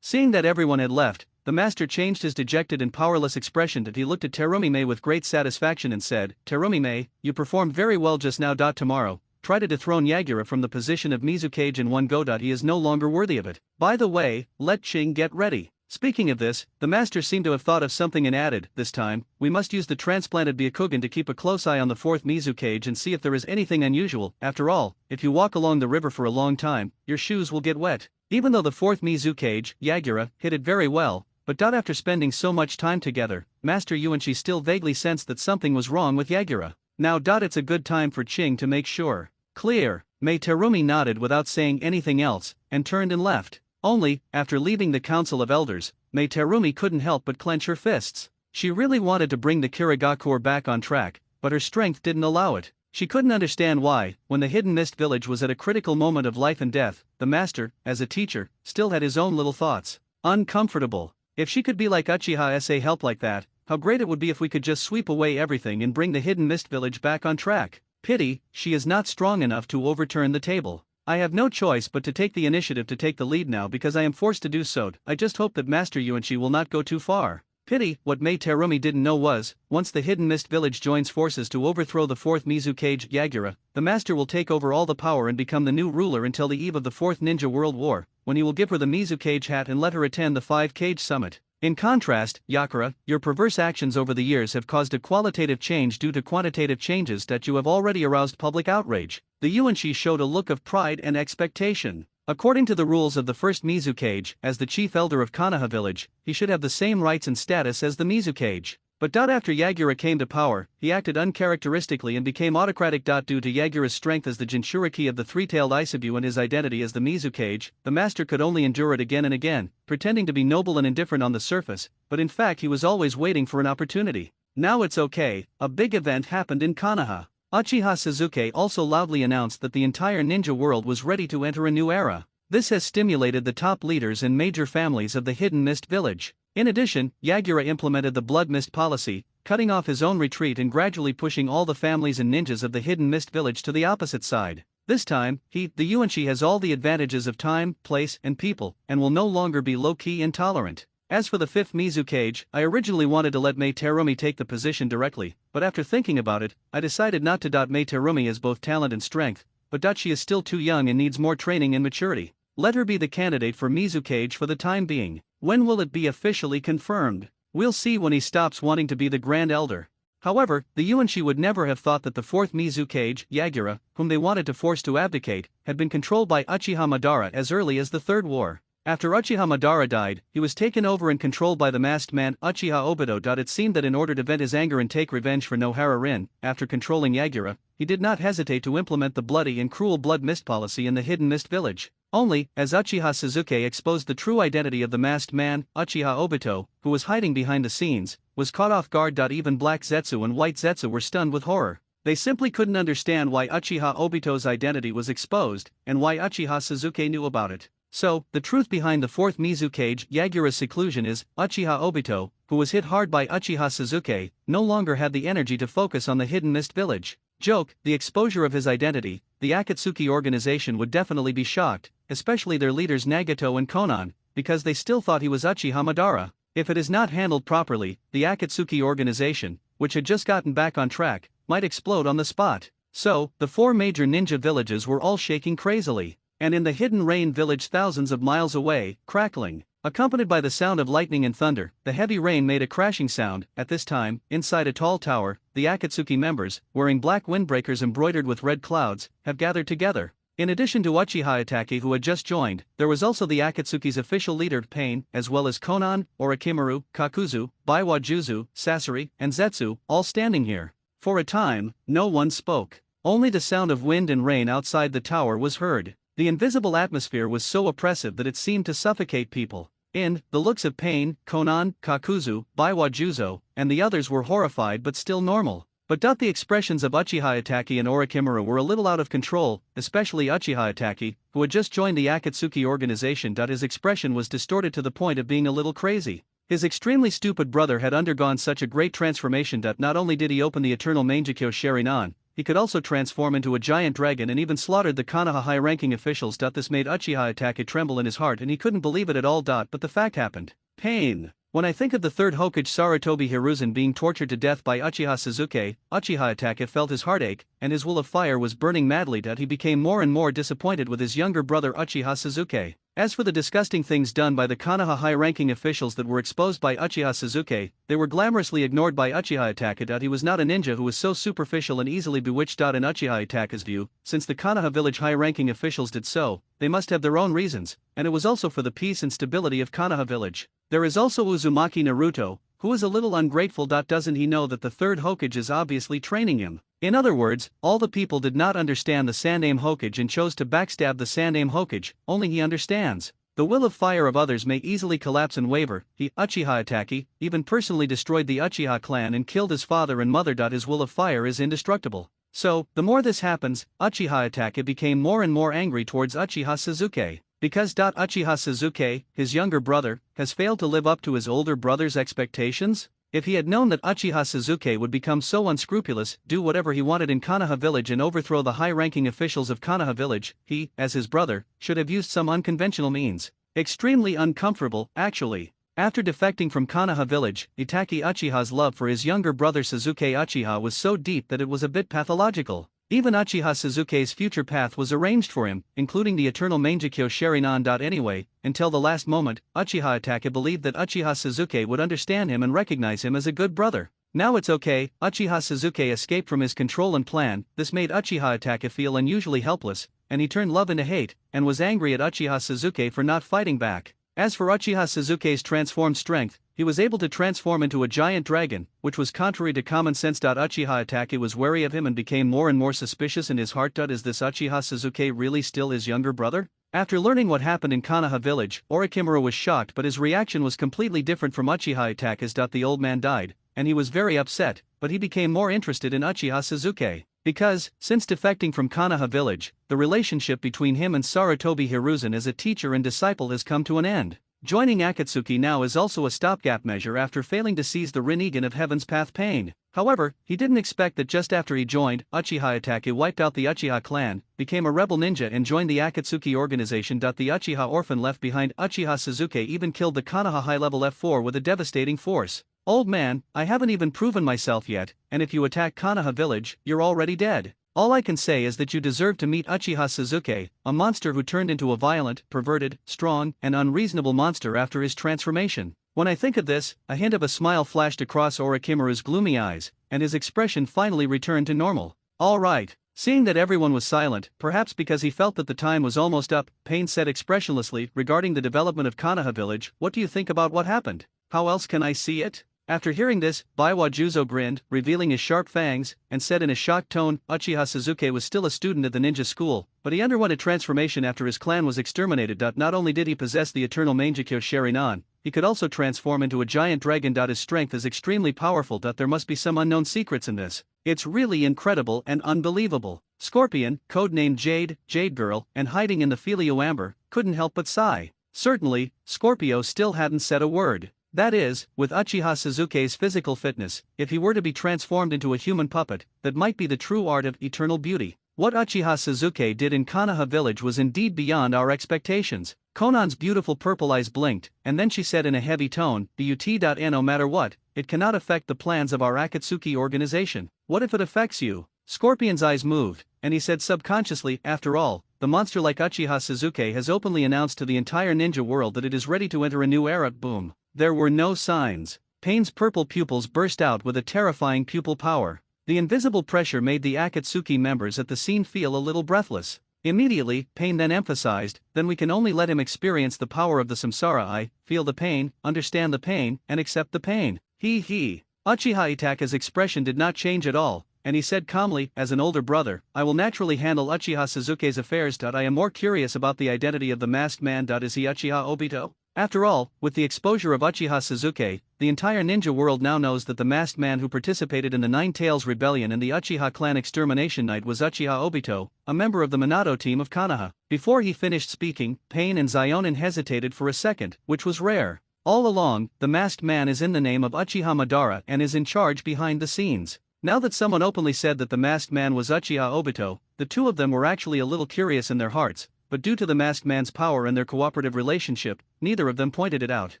Seeing that everyone had left, the master changed his dejected and powerless expression. He looked at Terumi Mei with great satisfaction and said, Terumi Mei, you performed very well just now. Tomorrow, try to dethrone Yagura from the position of Mizukage in one go. He is no longer worthy of it. By the way, let Qing get ready. Speaking of this, the master seemed to have thought of something and added, this time, we must use the transplanted Byakugan to keep a close eye on the 4th Mizukage and see if there is anything unusual. After all, if you walk along the river for a long time, your shoes will get wet. Even though the 4th Mizukage, Yagura, hit it very well, but after spending so much time together, Master Yuanshi still vaguely sensed that something was wrong with Yagura. Now it's a good time for Qing to make sure. Clear. Mei Terumi nodded without saying anything else, and turned and left. Only, after leaving the Council of Elders, Mei Terumi couldn't help but clench her fists. She really wanted to bring the Kirigakure back on track, but her strength didn't allow it. She couldn't understand why, when the Hidden Mist Village was at a critical moment of life and death, the master, as a teacher, still had his own little thoughts. Uncomfortable. If she could be like Uchiha SA help like that, how great it would be if we could just sweep away everything and bring the Hidden Mist Village back on track. Pity, she is not strong enough to overturn the table. I have no choice but to take the initiative to take the lead now because I am forced to do so. I just hope that Master Yuanshi will not go too far. Pity, what Mei Terumi didn't know was, once the Hidden Mist Village joins forces to overthrow the 4th Mizukage, Yagura, the master will take over all the power and become the new ruler until the eve of the 4th Ninja World War, when he will give her the Mizukage hat and let her attend the 5-Cage Summit. In contrast, Yakura, your perverse actions over the years have caused a qualitative change due to quantitative changes that you have already aroused public outrage. The Yuanshi showed a look of pride and expectation. According to the rules of the 1st Mizukage, as the chief elder of Konoha village, he should have the same rights and status as the Mizukage. But after Yagura came to power, he acted uncharacteristically and became autocratic. Due to Yagura's strength as the Jinchuriki of the three-tailed Isebu and his identity as the Mizukage, the master could only endure it again and again, pretending to be noble and indifferent on the surface, but in fact he was always waiting for an opportunity. Now it's okay, a big event happened in Konoha. Uchiha Suzuki also loudly announced that the entire ninja world was ready to enter a new era. This has stimulated the top leaders and major families of the Hidden Mist Village. In addition, Yagura implemented the Blood Mist policy, cutting off his own retreat and gradually pushing all the families and ninjas of the Hidden Mist Village to the opposite side. This time, the Yuanshi has all the advantages of time, place, and people, and will no longer be low-key intolerant. As for the 5th Mizukage, I originally wanted to let Mei Terumi take the position directly, but after thinking about it, I decided not to. Mei Terumi has both talent and strength, but she is still too young and needs more training and maturity. Let her be the candidate for Mizukage for the time being. When will it be officially confirmed? We'll see when he stops wanting to be the Grand Elder. However, the Yuanshi would never have thought that the 4th Mizukage, Yagura, whom they wanted to force to abdicate, had been controlled by Uchiha Madara as early as the Third War. After Uchiha Madara died, he was taken over and controlled by the masked man Uchiha Obito. It seemed that in order to vent his anger and take revenge for Nohara Rin, after controlling Yagura, he did not hesitate to implement the bloody and cruel Blood Mist policy in the Hidden Mist Village. Only, as Uchiha Suzuki exposed the true identity of the masked man, Uchiha Obito, who was hiding behind the scenes, was caught off guard. Even Black Zetsu and White Zetsu were stunned with horror. They simply couldn't understand why Uchiha Obito's identity was exposed, and why Uchiha Suzuki knew about it. So, the truth behind the 4th Mizukage, Yagura's seclusion is, Uchiha Obito, who was hit hard by Uchiha Suzuki, no longer had the energy to focus on the Hidden Mist Village. Joke, the exposure of his identity, the Akatsuki organization would definitely be shocked, especially their leaders Nagato and Konan, because they still thought he was Uchiha Madara. If it is not handled properly, the Akatsuki organization, which had just gotten back on track, might explode on the spot. So, the 4 major ninja villages were all shaking crazily. And in the Hidden Rain village thousands of miles away, crackling, Accompanied by the sound of lightning and thunder, the heavy rain made a crashing sound. At this time, inside a tall tower, the Akatsuki members, wearing black windbreakers embroidered with red clouds, have gathered together. In addition to Uchiha Itachi who had just joined, there was also the Akatsuki's official leader Pain, as well as Konan, Orochimaru, Kakuzu, Baiwa Juzu, Sasori, and Zetsu, all standing here. For a time, no one spoke. Only the sound of wind and rain outside the tower was heard. The invisible atmosphere was so oppressive that it seemed to suffocate people. The looks of Pain, Konan, Kakuzu, Baiwa Juzo, and the others were horrified but still normal. But the expressions of Uchiha Itachi and Orochimaru were a little out of control, especially Uchiha Itachi, who had just joined the Akatsuki organization. His expression was distorted to the point of being a little crazy. His extremely stupid brother had undergone such a great transformation that not only did he open the eternal Mangekyo Sharingan, he could also transform into a giant dragon and even slaughtered the Konoha high-ranking officials. This made Uchiha Itachi tremble in his heart and he couldn't believe it at all. But the fact happened. Pain. When I think of the third Hokage Sarutobi Hiruzen being tortured to death by Uchiha Sasuke, Uchiha Itachi felt his heartache, and his will of fire was burning madly. He became more and more disappointed with his younger brother Uchiha Sasuke. As for the disgusting things done by the Konoha high-ranking officials that were exposed by Uchiha Sasuke, they were glamorously ignored by Uchiha Itachi. He was not a ninja who was so superficial and easily bewitched. In Uchiha Itachi's view, since the Konoha village high-ranking officials did so, they must have their own reasons, and it was also for the peace and stability of Konoha village. There is also Uzumaki Naruto, who is a little ungrateful. Doesn't he know that the third Hokage is obviously training him? In other words, all the people did not understand the Sandaime Hokage and chose to backstab the Sandaime Hokage. Only he understands. The will of fire of others may easily collapse and waver. Uchiha Itachi, even personally destroyed the Uchiha clan and killed his father and mother. His will of fire is indestructible. So, the more this happens, Uchiha Itachi became more and more angry towards Uchiha Sasuke. Because Uchiha Sasuke, his younger brother, has failed to live up to his older brother's expectations? If he had known that Uchiha Sasuke would become so unscrupulous, do whatever he wanted in Konoha village and overthrow the high-ranking officials of Konoha village, he, as his brother, should have used some unconventional means. Extremely uncomfortable, actually. After defecting from Konoha village, Itachi Uchiha's love for his younger brother Sasuke Uchiha was so deep that it was a bit pathological. Even Uchiha Sasuke's future path was arranged for him, including the eternal Mangekyo Sharingan. Anyway, until the last moment, Uchiha Itachi believed that Uchiha Sasuke would understand him and recognize him as a good brother. Now it's okay, Uchiha Sasuke escaped from his control and plan. This made Uchiha Itachi feel unusually helpless, and he turned love into hate, and was angry at Uchiha Sasuke for not fighting back. As for Uchiha Sasuke's transformed strength, he was able to transform into a giant dragon, which was contrary to common sense. Uchiha Itachi was wary of him and became more and more suspicious in his heart. Is this Uchiha Sasuke really still his younger brother? After learning what happened in Konoha village, Orochimaru was shocked, but his reaction was completely different from Uchiha Itachi's. The old man died, and he was very upset, but he became more interested in Uchiha Sasuke. Because, since defecting from Konoha village, the relationship between him and Sarutobi Hiruzen as a teacher and disciple has come to an end. Joining Akatsuki now is also a stopgap measure after failing to seize the Rinnegan of Heaven's Path Pain. However, he didn't expect that just after he joined, Uchiha Itachi wiped out the Uchiha clan, became a rebel ninja and joined the Akatsuki organization. The Uchiha orphan left behind Uchiha Sasuke even killed the Konoha high-level F4 with a devastating force. Old man, I haven't even proven myself yet, and if you attack Konoha village, you're already dead. All I can say is that you deserve to meet Uchiha Sasuke, a monster who turned into a violent, perverted, strong, and unreasonable monster after his transformation. When I think of this, a hint of a smile flashed across Orochimaru's gloomy eyes, and his expression finally returned to normal. All right. Seeing that everyone was silent, perhaps because he felt that the time was almost up, Pain said expressionlessly regarding the development of Konoha village, what do you think about what happened? How else can I see it? After hearing this, Baiwa Juzo grinned, revealing his sharp fangs, and said in a shocked tone, Uchiha Sasuke was still a student at the ninja school, but he underwent a transformation after his clan was exterminated. Not only did he possess the eternal Mangekyo Sharingan, he could also transform into a giant dragon. His strength is extremely powerful. There must be some unknown secrets in this. It's really incredible and unbelievable. Scorpion, codenamed Jade, Jade Girl, and hiding in the Filio Amber, couldn't help but sigh. Certainly, Scorpio still hadn't said a word. That is, with Uchiha Sasuke's physical fitness, if he were to be transformed into a human puppet, that might be the true art of eternal beauty. What Uchiha Sasuke did in Konoha village was indeed beyond our expectations. Konan's beautiful purple eyes blinked, and then she said in a heavy tone, "No matter what, it cannot affect the plans of our Akatsuki organization. What if it affects you?" Scorpion's eyes moved, and he said subconsciously, after all, the monster like Uchiha Sasuke has openly announced to the entire ninja world that it is ready to enter a new era. Boom. There were no signs. Pain's purple pupils burst out with a terrifying pupil power. The invisible pressure made the Akatsuki members at the scene feel a little breathless. Immediately, Pain then emphasized, then we can only let him experience the power of the samsara. I feel the pain, understand the pain, and accept the pain. He. Uchiha Itaka's expression did not change at all, and he said calmly, as an older brother, I will naturally handle Uchiha Sasuke's affairs. I am more curious about the identity of the masked man. Is he Uchiha Obito? After all, with the exposure of Uchiha Sasuke, the entire ninja world now knows that the masked man who participated in the Nine Tails Rebellion and the Uchiha clan extermination night was Uchiha Obito, a member of the Minato team of Konoha. Before he finished speaking, Pain and Xionin hesitated for a second, which was rare. All along, the masked man is in the name of Uchiha Madara and is in charge behind the scenes. Now that someone openly said that the masked man was Uchiha Obito, the two of them were actually a little curious in their hearts, but due to the masked man's power and their cooperative relationship, neither of them pointed it out.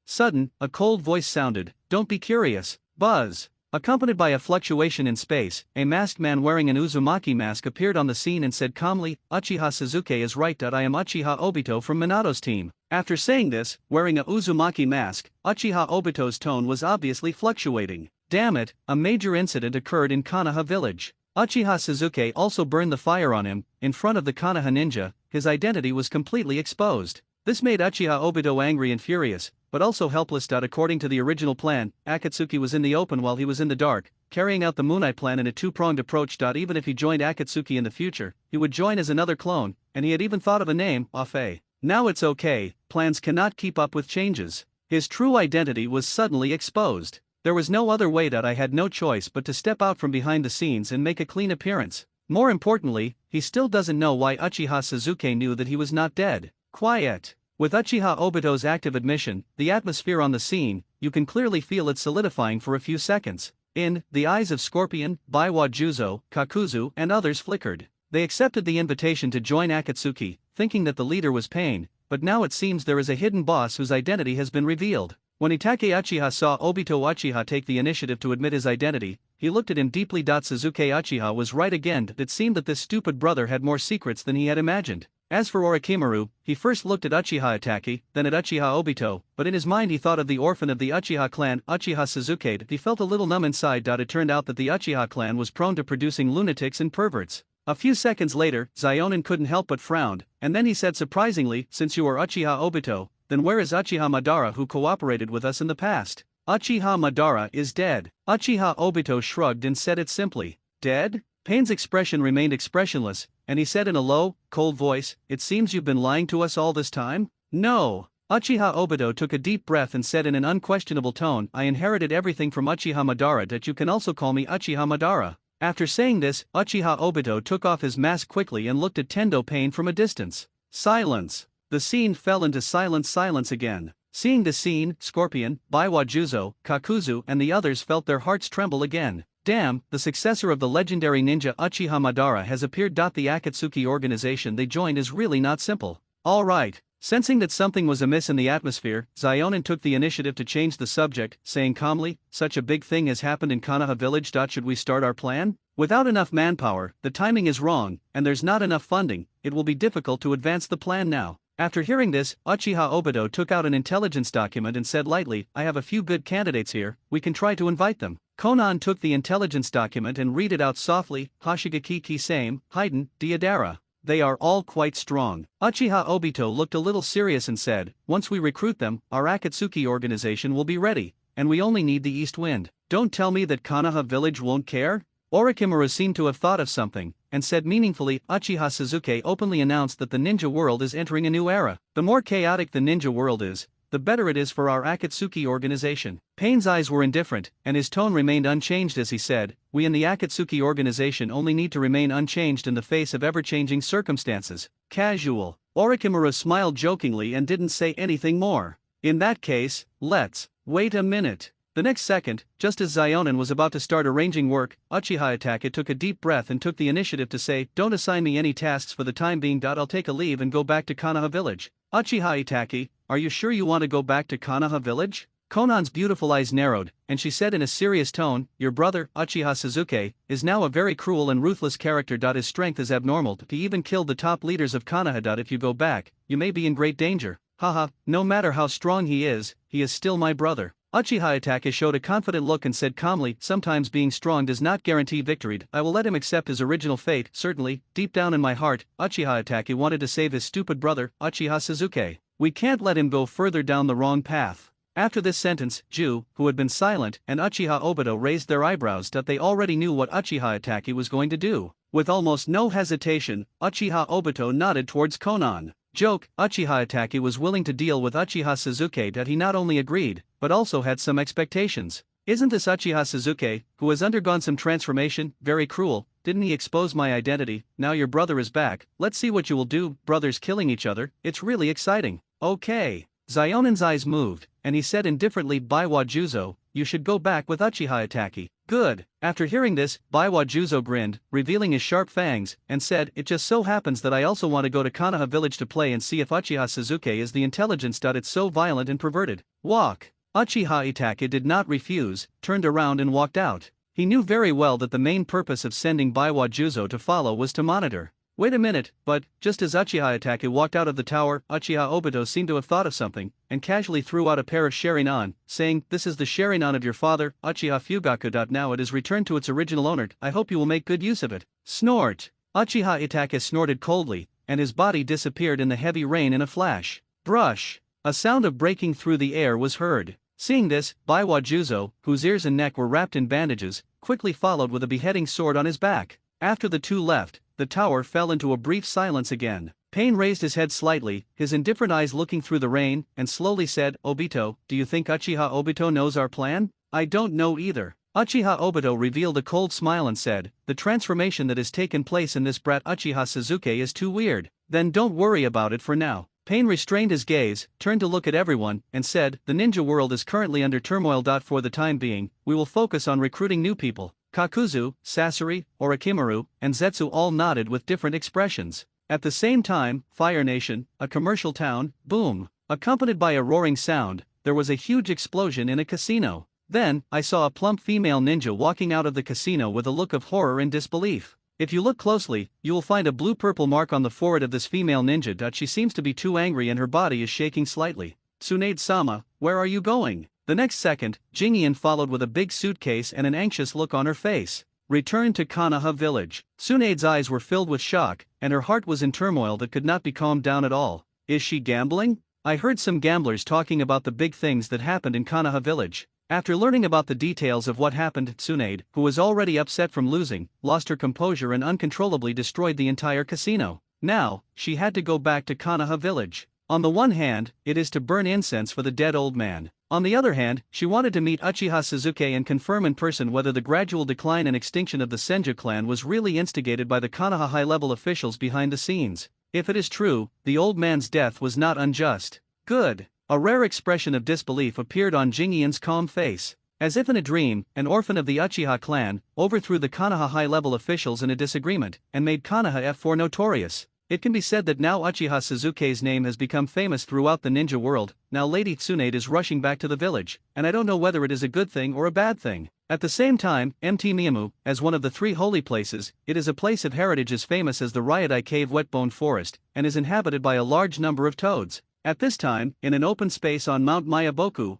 Sudden, a cold voice sounded, don't be curious, buzz. Accompanied by a fluctuation in space, a masked man wearing an Uzumaki mask appeared on the scene and said calmly, Uchiha Sasuke is right. I am Uchiha Obito from Minato's team. After saying this, wearing a Uzumaki mask, Uchiha Obito's tone was obviously fluctuating. Damn it, a major incident occurred in Konoha village. Uchiha Sasuke also burned the fire on him, in front of the Konoha ninja. His identity was completely exposed. This made Uchiha Obito angry and furious, but also helpless. According to the original plan, Akatsuki was in the open while he was in the dark, carrying out the Moonai plan in a two-pronged approach. Even if he joined Akatsuki in the future, he would join as another clone, and he had even thought of a name, Afe. Now it's okay, plans cannot keep up with changes. His true identity was suddenly exposed. There was no other way. I had no choice but to step out from behind the scenes and make a clean appearance. More importantly, he still doesn't know why Uchiha Sasuke knew that he was not dead. Quiet. With Uchiha Obito's active admission, the atmosphere on the scene, you can clearly feel it solidifying for a few seconds. The eyes of Scorpion, Baiwa Juzo, Kakuzu, and others flickered. They accepted the invitation to join Akatsuki, thinking that the leader was Pain, but now it seems there is a hidden boss whose identity has been revealed. When Itachi Uchiha saw Obito Uchiha take the initiative to admit his identity, he looked at him deeply. Sasuke Uchiha was right again. It seemed that this stupid brother had more secrets than he had imagined. As for Orochimaru, he first looked at Uchiha Itachi, then at Uchiha Obito, but in his mind he thought of the orphan of the Uchiha clan, Uchiha Sasuke. He felt a little numb inside. It turned out that the Uchiha clan was prone to producing lunatics and perverts. A few seconds later, Xionin couldn't help but frowned, and then he said surprisingly, since you are Uchiha Obito, then where is Uchiha Madara who cooperated with us in the past? Uchiha Madara is dead. Uchiha Obito shrugged and said it simply. Dead? Pain's expression remained expressionless, and he said in a low, cold voice, it seems you've been lying to us all this time? No. Uchiha Obito took a deep breath and said in an unquestionable tone, I inherited everything from Uchiha Madara. That you can also call me Uchiha Madara. After saying this, Uchiha Obito took off his mask quickly and looked at Tendo Pain from a distance. Silence. The scene fell into silence again. Seeing the scene, Scorpion, Baiwa Juzo, Kakuzu and the others felt their hearts tremble again. Damn, the successor of the legendary ninja Uchiha Madara has appeared. The Akatsuki organization they joined is really not simple. Alright. Sensing that something was amiss in the atmosphere, Xionin took the initiative to change the subject, saying calmly, such a big thing has happened in Konoha village. Should we start our plan? Without enough manpower, the timing is wrong, and there's not enough funding, it will be difficult to advance the plan now. After hearing this, Uchiha Obito took out an intelligence document and said lightly, I have a few good candidates here, we can try to invite them. Konan took the intelligence document and read it out softly, Hoshigaki Kisame, Haiden, Deodara. They are all quite strong. Uchiha Obito looked a little serious and said, once we recruit them, our Akatsuki organization will be ready, and we only need the east wind. Don't tell me that Konoha village won't care? Orochimaru seemed to have thought of something, and said meaningfully, Uchiha Sasuke openly announced that the ninja world is entering a new era. The more chaotic the ninja world is, the better it is for our Akatsuki organization. Pain's eyes were indifferent, and his tone remained unchanged as he said, we in the Akatsuki organization only need to remain unchanged in the face of ever-changing circumstances. Casual. Orochimaru smiled jokingly and didn't say anything more. In that case, let's wait a minute. The next second, just as Xionin was about to start arranging work, Uchiha Itachi took a deep breath and took the initiative to say, don't assign me any tasks for the time being. I'll take a leave and go back to Konoha village. Uchiha Itachi, are you sure you want to go back to Konoha village? Konan's beautiful eyes narrowed, and she said in a serious tone, "Your brother, Uchiha Sasuke, is now a very cruel and ruthless character. His strength is abnormal. He even killed the top leaders of Konoha. If you go back, you may be in great danger. Haha, no matter how strong he is still my brother." Uchiha Itachi showed a confident look and said calmly, "Sometimes being strong does not guarantee victory. I will let him accept his original fate." Certainly, deep down in my heart, Uchiha Itachi wanted to save his stupid brother, Uchiha Sasuke. We can't let him go further down the wrong path. After this sentence, Ju, who had been silent, and Uchiha Obito raised their eyebrows. They already knew what Uchiha Itachi was going to do. With almost no hesitation, Uchiha Obito nodded towards Konan. Joke, Uchiha Itachi was willing to deal with Uchiha Sasuke. He not only agreed, but also had some expectations. Isn't this Uchiha Sasuke, who has undergone some transformation, very cruel? Didn't he expose my identity? Now your brother is back, let's see what you will do. Brothers killing each other, it's really exciting. Okay. Zionen's eyes moved, and he said indifferently, "Baiwa Juzo, you should go back with Uchiha Itachi." Good. After hearing this, Baiwa Juzo grinned, revealing his sharp fangs, and said, "It just so happens that I also want to go to Konoha village to play and see if Uchiha Sasuke is the intelligence. It's so violent and perverted. Walk." Uchiha Itachi did not refuse, turned around and walked out. He knew very well that the main purpose of sending Baiwa Juzo to follow was to monitor. Wait a minute, but, just as Uchiha Itachi walked out of the tower, Uchiha Obito seemed to have thought of something, and casually threw out a pair of Sharingan, saying, "This is the Sharingan of your father, Uchiha Fugaku. Now it is returned to its original owner. I hope you will make good use of it." Snort! Uchiha Itachi snorted coldly, and his body disappeared in the heavy rain in a flash. Brush! A sound of breaking through the air was heard. Seeing this, Baiwa Juzo, whose ears and neck were wrapped in bandages, quickly followed with a beheading sword on his back. After the two left, the tower fell into a brief silence again. Pain raised his head slightly, his indifferent eyes looking through the rain, and slowly said, "Obito, do you think Uchiha Obito knows our plan?" "I don't know either." Uchiha Obito revealed a cold smile and said, "The transformation that has taken place in this brat Uchiha Sasuke is too weird." "Then don't worry about it for now." Pain restrained his gaze, turned to look at everyone, and said, "The ninja world is currently under turmoil. For the time being, we will focus on recruiting new people." Kakuzu, Sasori, Orochimaru, and Zetsu all nodded with different expressions. At the same time, Fire Nation, a commercial town, boom. Accompanied by a roaring sound, there was a huge explosion in a casino. Then, I saw a plump female ninja walking out of the casino with a look of horror and disbelief. If you look closely, you will find a blue-purple mark on the forehead of this female ninja. She seems to be too angry and her body is shaking slightly. "Tsunade-sama, where are you going?" The next second, Jingian followed with a big suitcase and an anxious look on her face. "Return to Konoha village." Tsunade's eyes were filled with shock, and her heart was in turmoil that could not be calmed down at all. "Is she gambling?" I heard some gamblers talking about the big things that happened in Konoha village. After learning about the details of what happened, Tsunade, who was already upset from losing, lost her composure and uncontrollably destroyed the entire casino. Now, she had to go back to Konoha village. On the one hand, it is to burn incense for the dead old man. On the other hand, she wanted to meet Uchiha Sasuke and confirm in person whether the gradual decline and extinction of the Senju clan was really instigated by the Konoha high-level officials behind the scenes. If it is true, the old man's death was not unjust. Good. A rare expression of disbelief appeared on Jingian's calm face. As if in a dream, an orphan of the Uchiha clan overthrew the Konoha high-level officials in a disagreement and made Konoha F4 notorious. It can be said that now Uchiha Sasuke's name has become famous throughout the ninja world. Now Lady Tsunade is rushing back to the village, and I don't know whether it is a good thing or a bad thing. At the same time, Mt. Miyamu, as one of the three holy places, it is a place of heritage as famous as the Ryodai Cave Wetbone Forest, and is inhabited by a large number of toads. At this time, in an open space on Mount Mayaboku,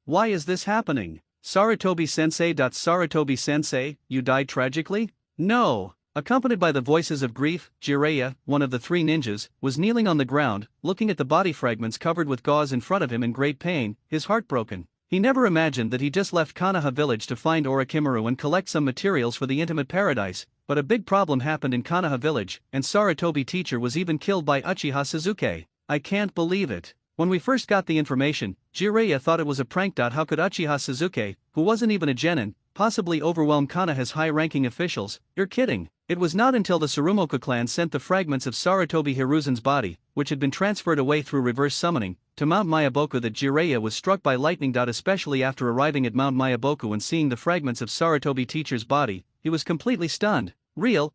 why is this happening? Sarutobi-sensei. Sarutobi-sensei, you died tragically? No. Accompanied by the voices of grief, Jiraiya, one of the three ninjas, was kneeling on the ground, looking at the body fragments covered with gauze in front of him in great pain, his heart broken. He never imagined that he just left Konoha village to find Orochimaru and collect some materials for the intimate paradise, but a big problem happened in Konoha village, and Sarutobi teacher was even killed by Uchiha Sasuke. I can't believe it. When we first got the information, Jiraiya thought it was a prank. How could Uchiha Sasuke, who wasn't even a genin, possibly overwhelm Konoha's high-ranking officials? You're kidding. It was not until the Tsurumoku clan sent the fragments of Sarutobi Hiruzen's body, which had been transferred away through reverse summoning, to Mount Mayaboku that Jiraiya was struck by lightning. Especially after arriving at Mount Mayaboku and seeing the fragments of Sarutobi teacher's body, he was completely stunned.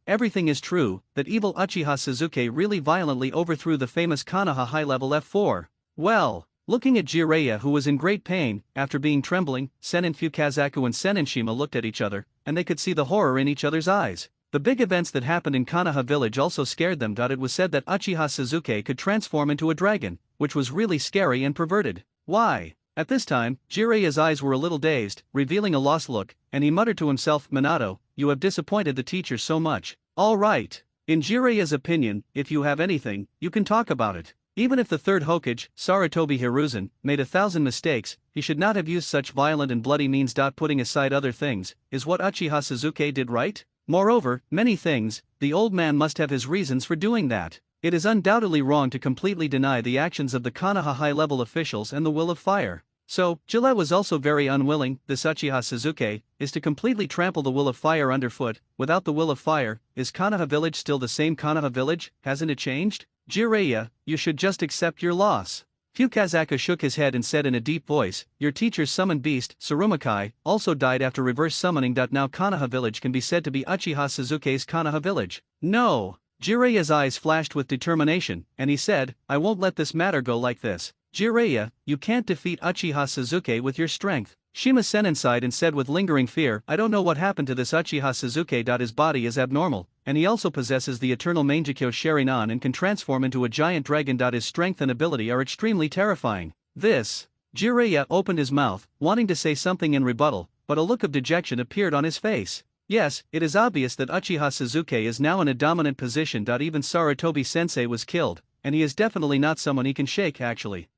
Everything is true, that evil Uchiha Sasuke really violently overthrew the famous Konoha high-level F4. Well, Looking at Jiraiya, who was in great pain, after being trembling, Sennin Fukazaku and Sennin Shima looked at each other, and they could see the horror in each other's eyes. The big events that happened in Konoha village also scared them. It was said that Uchiha Sasuke could transform into a dragon, which was really scary and perverted. Why? At this time, Jiraiya's eyes were a little dazed, revealing a lost look, and he muttered to himself, Minato, you have disappointed the teacher so much. All right. In Jiraiya's opinion, if you have anything, you can talk about it. Even if the third Hokage, Sarutobi Hiruzen, made 1,000 mistakes, he should not have used such violent and bloody means. Putting aside other things, is what Uchiha Sasuke did right? Moreover, many things, the old man must have his reasons for doing that. It is undoubtedly wrong to completely deny the actions of the Konoha high-level officials and the will of fire. So, Gillette was also very unwilling. This Uchiha Sasuke is to completely trample the will of fire underfoot. Without the will of fire, is Konoha village still the same Konoha village? Hasn't it changed? Jiraiya, you should just accept your loss. Fukazaku shook his head and said in a deep voice, your teacher's summoned beast, Tsurumakai, also died after reverse summoning. Now Konoha village can be said to be Uchiha Sasuke's Konoha village. No! Jiraiya's eyes flashed with determination, and he said, I won't let this matter go like this. Jiraiya, you can't defeat Uchiha Sasuke with your strength. Shima Sennin sighed and said with lingering fear, I don't know what happened to this Uchiha Sasuke. His body is abnormal, and he also possesses the eternal Mangekyo Sharingan and can transform into a giant dragon. His strength and ability are extremely terrifying. This. Jiraiya opened his mouth, wanting to say something in rebuttal, but a look of dejection appeared on his face. Yes, it is obvious that Uchiha Sasuke is now in a dominant position. Even Sarutobi Sensei was killed, and he is definitely not someone he can shake actually.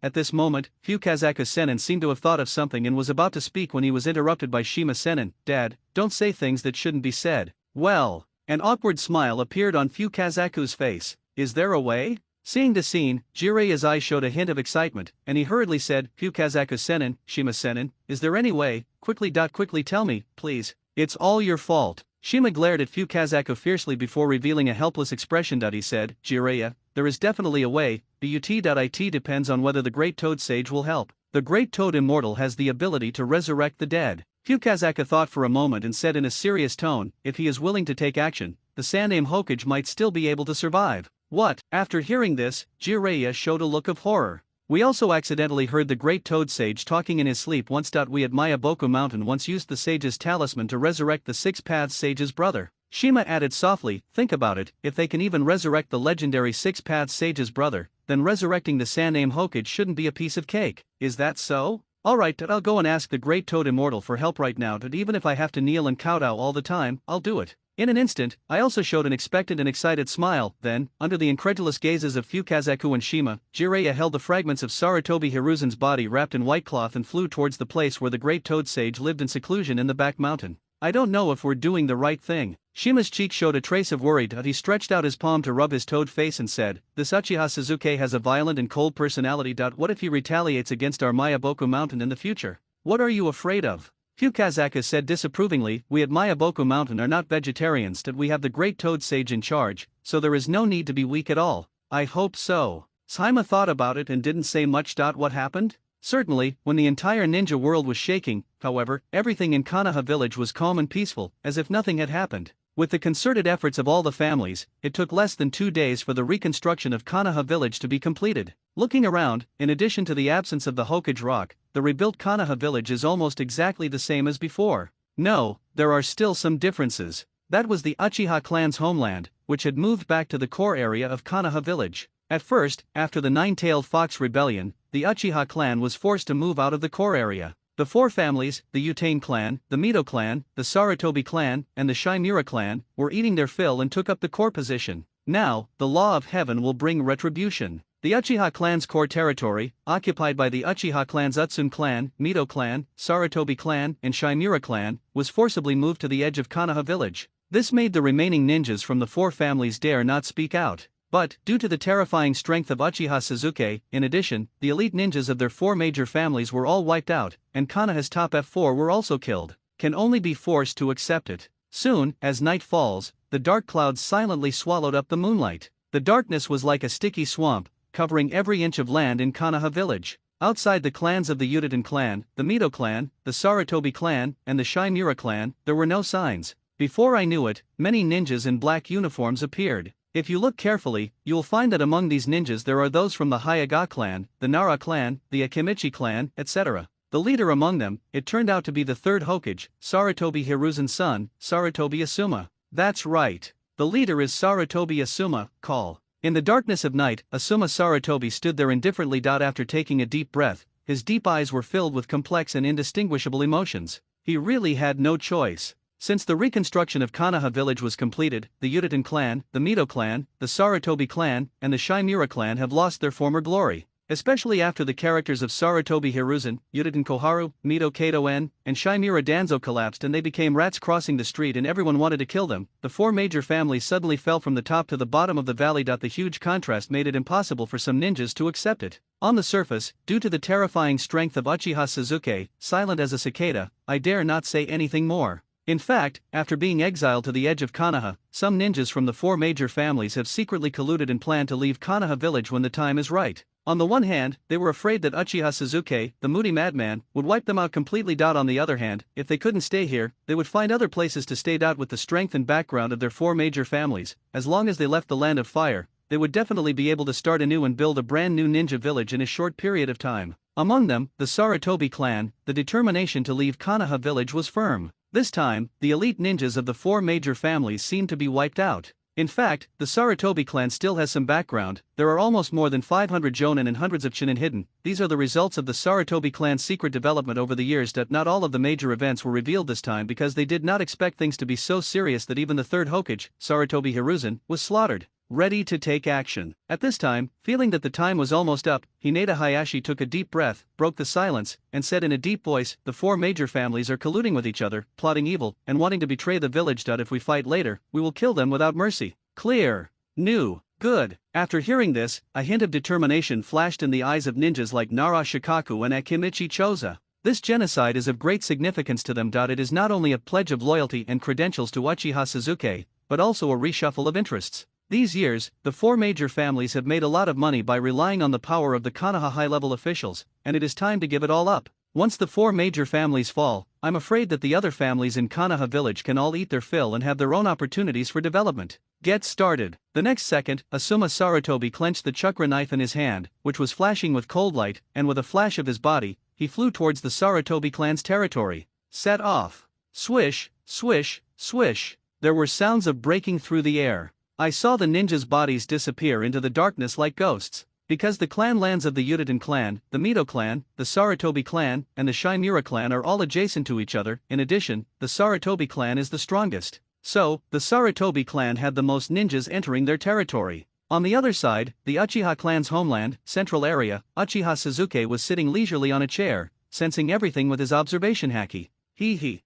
At this moment, Fukazaku Sennin seemed to have thought of something and was about to speak when he was interrupted by Shima Sennin. Dad, don't say things that shouldn't be said. Well, an awkward smile appeared on Fukazaku's face. Is there a way? Seeing the scene, Jiraiya's eyes showed a hint of excitement, and he hurriedly said, Fukazaku Sennin, Shima Sennin, is there any way? Quickly tell me, please. It's all your fault. Shima glared at Fukazaku fiercely before revealing a helpless expression. He said, Jiraiya, there is definitely a way, but depends on whether the Great Toad Sage will help. The Great Toad Immortal has the ability to resurrect the dead. Fukazaku thought for a moment and said in a serious tone, if he is willing to take action, the Saname Hokage might still be able to survive. What? After hearing this, Jiraiya showed a look of horror. We also accidentally heard the Great Toad Sage talking in his sleep once. We at Mayaboku Mountain once used the Sage's talisman to resurrect the Six Paths Sage's brother. Shima added softly, think about it, if they can even resurrect the legendary Six Paths Sage's brother, then resurrecting the Saname Hokage shouldn't be a piece of cake. Is that so? Alright, I'll go and ask the Great Toad Immortal for help right now. Even if I have to kneel and kowtow all the time, I'll do it. In an instant, I also showed an expectant and excited smile. Then, under the incredulous gazes of Fukazaku and Shima, Jiraiya held the fragments of Sarutobi Hiruzen's body wrapped in white cloth and flew towards the place where the Great Toad Sage lived in seclusion in the back mountain. I don't know if we're doing the right thing. Shima's cheek showed a trace of worry. He stretched out his palm to rub his toad face and said, this Uchiha Sasuke has a violent and cold personality. What if he retaliates against our Mayaboku Mountain in the future? What are you afraid of? Fukazaku said disapprovingly, we at Mayaboku Mountain are not vegetarians. We have the Great Toad Sage in charge, so there is no need to be weak at all. I hope so. Shima thought about it and didn't say much. What happened? Certainly, when the entire ninja world was shaking, however, everything in Konoha village was calm and peaceful, as if nothing had happened. With the concerted efforts of all the families, it took less than 2 days for the reconstruction of Konoha village to be completed. Looking around, in addition to the absence of the Hokage rock, the rebuilt Konoha village is almost exactly the same as before. No, there are still some differences. That was the Uchiha clan's homeland, which had moved back to the core area of Konoha village. At first, after the Nine-Tailed Fox rebellion, the Uchiha clan was forced to move out of the core area. The 4 families, the Utane clan, the Mito clan, the Sarutobi clan, and the Shimura clan, were eating their fill and took up the core position. Now, the law of heaven will bring retribution. The Uchiha clan's core territory, occupied by the Uchiha clan's Utsune clan, Mito clan, Sarutobi clan, and Shimura clan, was forcibly moved to the edge of Konoha village. This made the remaining ninjas from the 4 families dare not speak out. But, due to the terrifying strength of Uchiha Sasuke, in addition, the elite ninjas of their 4 major families were all wiped out, and Konoha's top F4 were also killed. Can only be forced to accept it. Soon, as night falls, the dark clouds silently swallowed up the moonlight. The darkness was like a sticky swamp, covering every inch of land in Konoha village. Outside the clans of the Utaten clan, the Mito clan, the Sarutobi clan, and the Shimura clan, there were no signs. Before I knew it, many ninjas in black uniforms appeared. If you look carefully, you will find that among these ninjas there are those from the Hyaga clan, the Nara clan, the Akimichi clan, etc. The leader among them, it turned out to be the third Hokage, Sarutobi Hiruzen's son, Sarutobi Asuma. That's right. The leader is Sarutobi Asuma, call. In the darkness of night, Asuma Sarutobi stood there indifferently. After taking a deep breath, his deep eyes were filled with complex and indistinguishable emotions. He really had no choice. Since the reconstruction of Konoha village was completed, the Uchiha clan, the Mito clan, the Sarutobi clan, and the Shimura clan have lost their former glory. Especially after the characters of Sarutobi Hiruzen, Uchiha Koharu, Mito Kato-en, and Shimura Danzo collapsed and they became rats crossing the street and everyone wanted to kill them. The four major families suddenly fell from the top to the bottom of the valley. The huge contrast made it impossible for some ninjas to accept it. On the surface, due to the terrifying strength of Uchiha Sasuke, silent as a cicada, I dare not say anything more. In fact, after being exiled to the edge of Konoha, some ninjas from the four major families have secretly colluded and planned to leave Konoha village when the time is right. On the one hand, they were afraid that Uchiha Sasuke, the moody madman, would wipe them out completely. On the other hand, if they couldn't stay here, they would find other places to stay. With the strength and background of their four major families, as long as they left the land of fire, they would definitely be able to start anew and build a brand new ninja village in a short period of time. Among them, the Sarutobi clan, the determination to leave Konoha village was firm. This time, the elite ninjas of the four major families seemed to be wiped out. In fact, the Sarutobi clan still has some background. There are almost more than 500 jonin and hundreds of chunin hidden. These are the results of the Sarutobi clan's secret development over the years. Not all of the major events were revealed this time because they did not expect things to be so serious that even the third Hokage, Sarutobi Hiruzen, was slaughtered. Ready to take action. At this time, feeling that the time was almost up, Hinata Hayashi took a deep breath, broke the silence, and said in a deep voice, "The four major families are colluding with each other, plotting evil, and wanting to betray the village. If we fight later, we will kill them without mercy." Clear. New. Good. After hearing this, a hint of determination flashed in the eyes of ninjas like Nara Shikaku and Akimichi Choza. This genocide is of great significance to them. It is not only a pledge of loyalty and credentials to Uchiha Sasuke, but also a reshuffle of interests. These years, the four major families have made a lot of money by relying on the power of the Konoha high-level officials, and it is time to give it all up. Once the four major families fall, I'm afraid that the other families in Konoha village can all eat their fill and have their own opportunities for development. Get started. The next second, Asuma Sarutobi clenched the chakra knife in his hand, which was flashing with cold light, and with a flash of his body, he flew towards the Sarutobi clan's territory. Set off. Swish, swish, swish. There were sounds of breaking through the air. I saw the ninjas' bodies disappear into the darkness like ghosts. Because the clan lands of the Uchiha clan, the Mito clan, the Sarutobi clan, and the Shimura clan are all adjacent to each other. In addition, the Sarutobi clan is the strongest. So, the Sarutobi clan had the most ninjas entering their territory. On the other side, the Uchiha clan's homeland, central area, Uchiha Sasuke was sitting leisurely on a chair, sensing everything with his observation haki.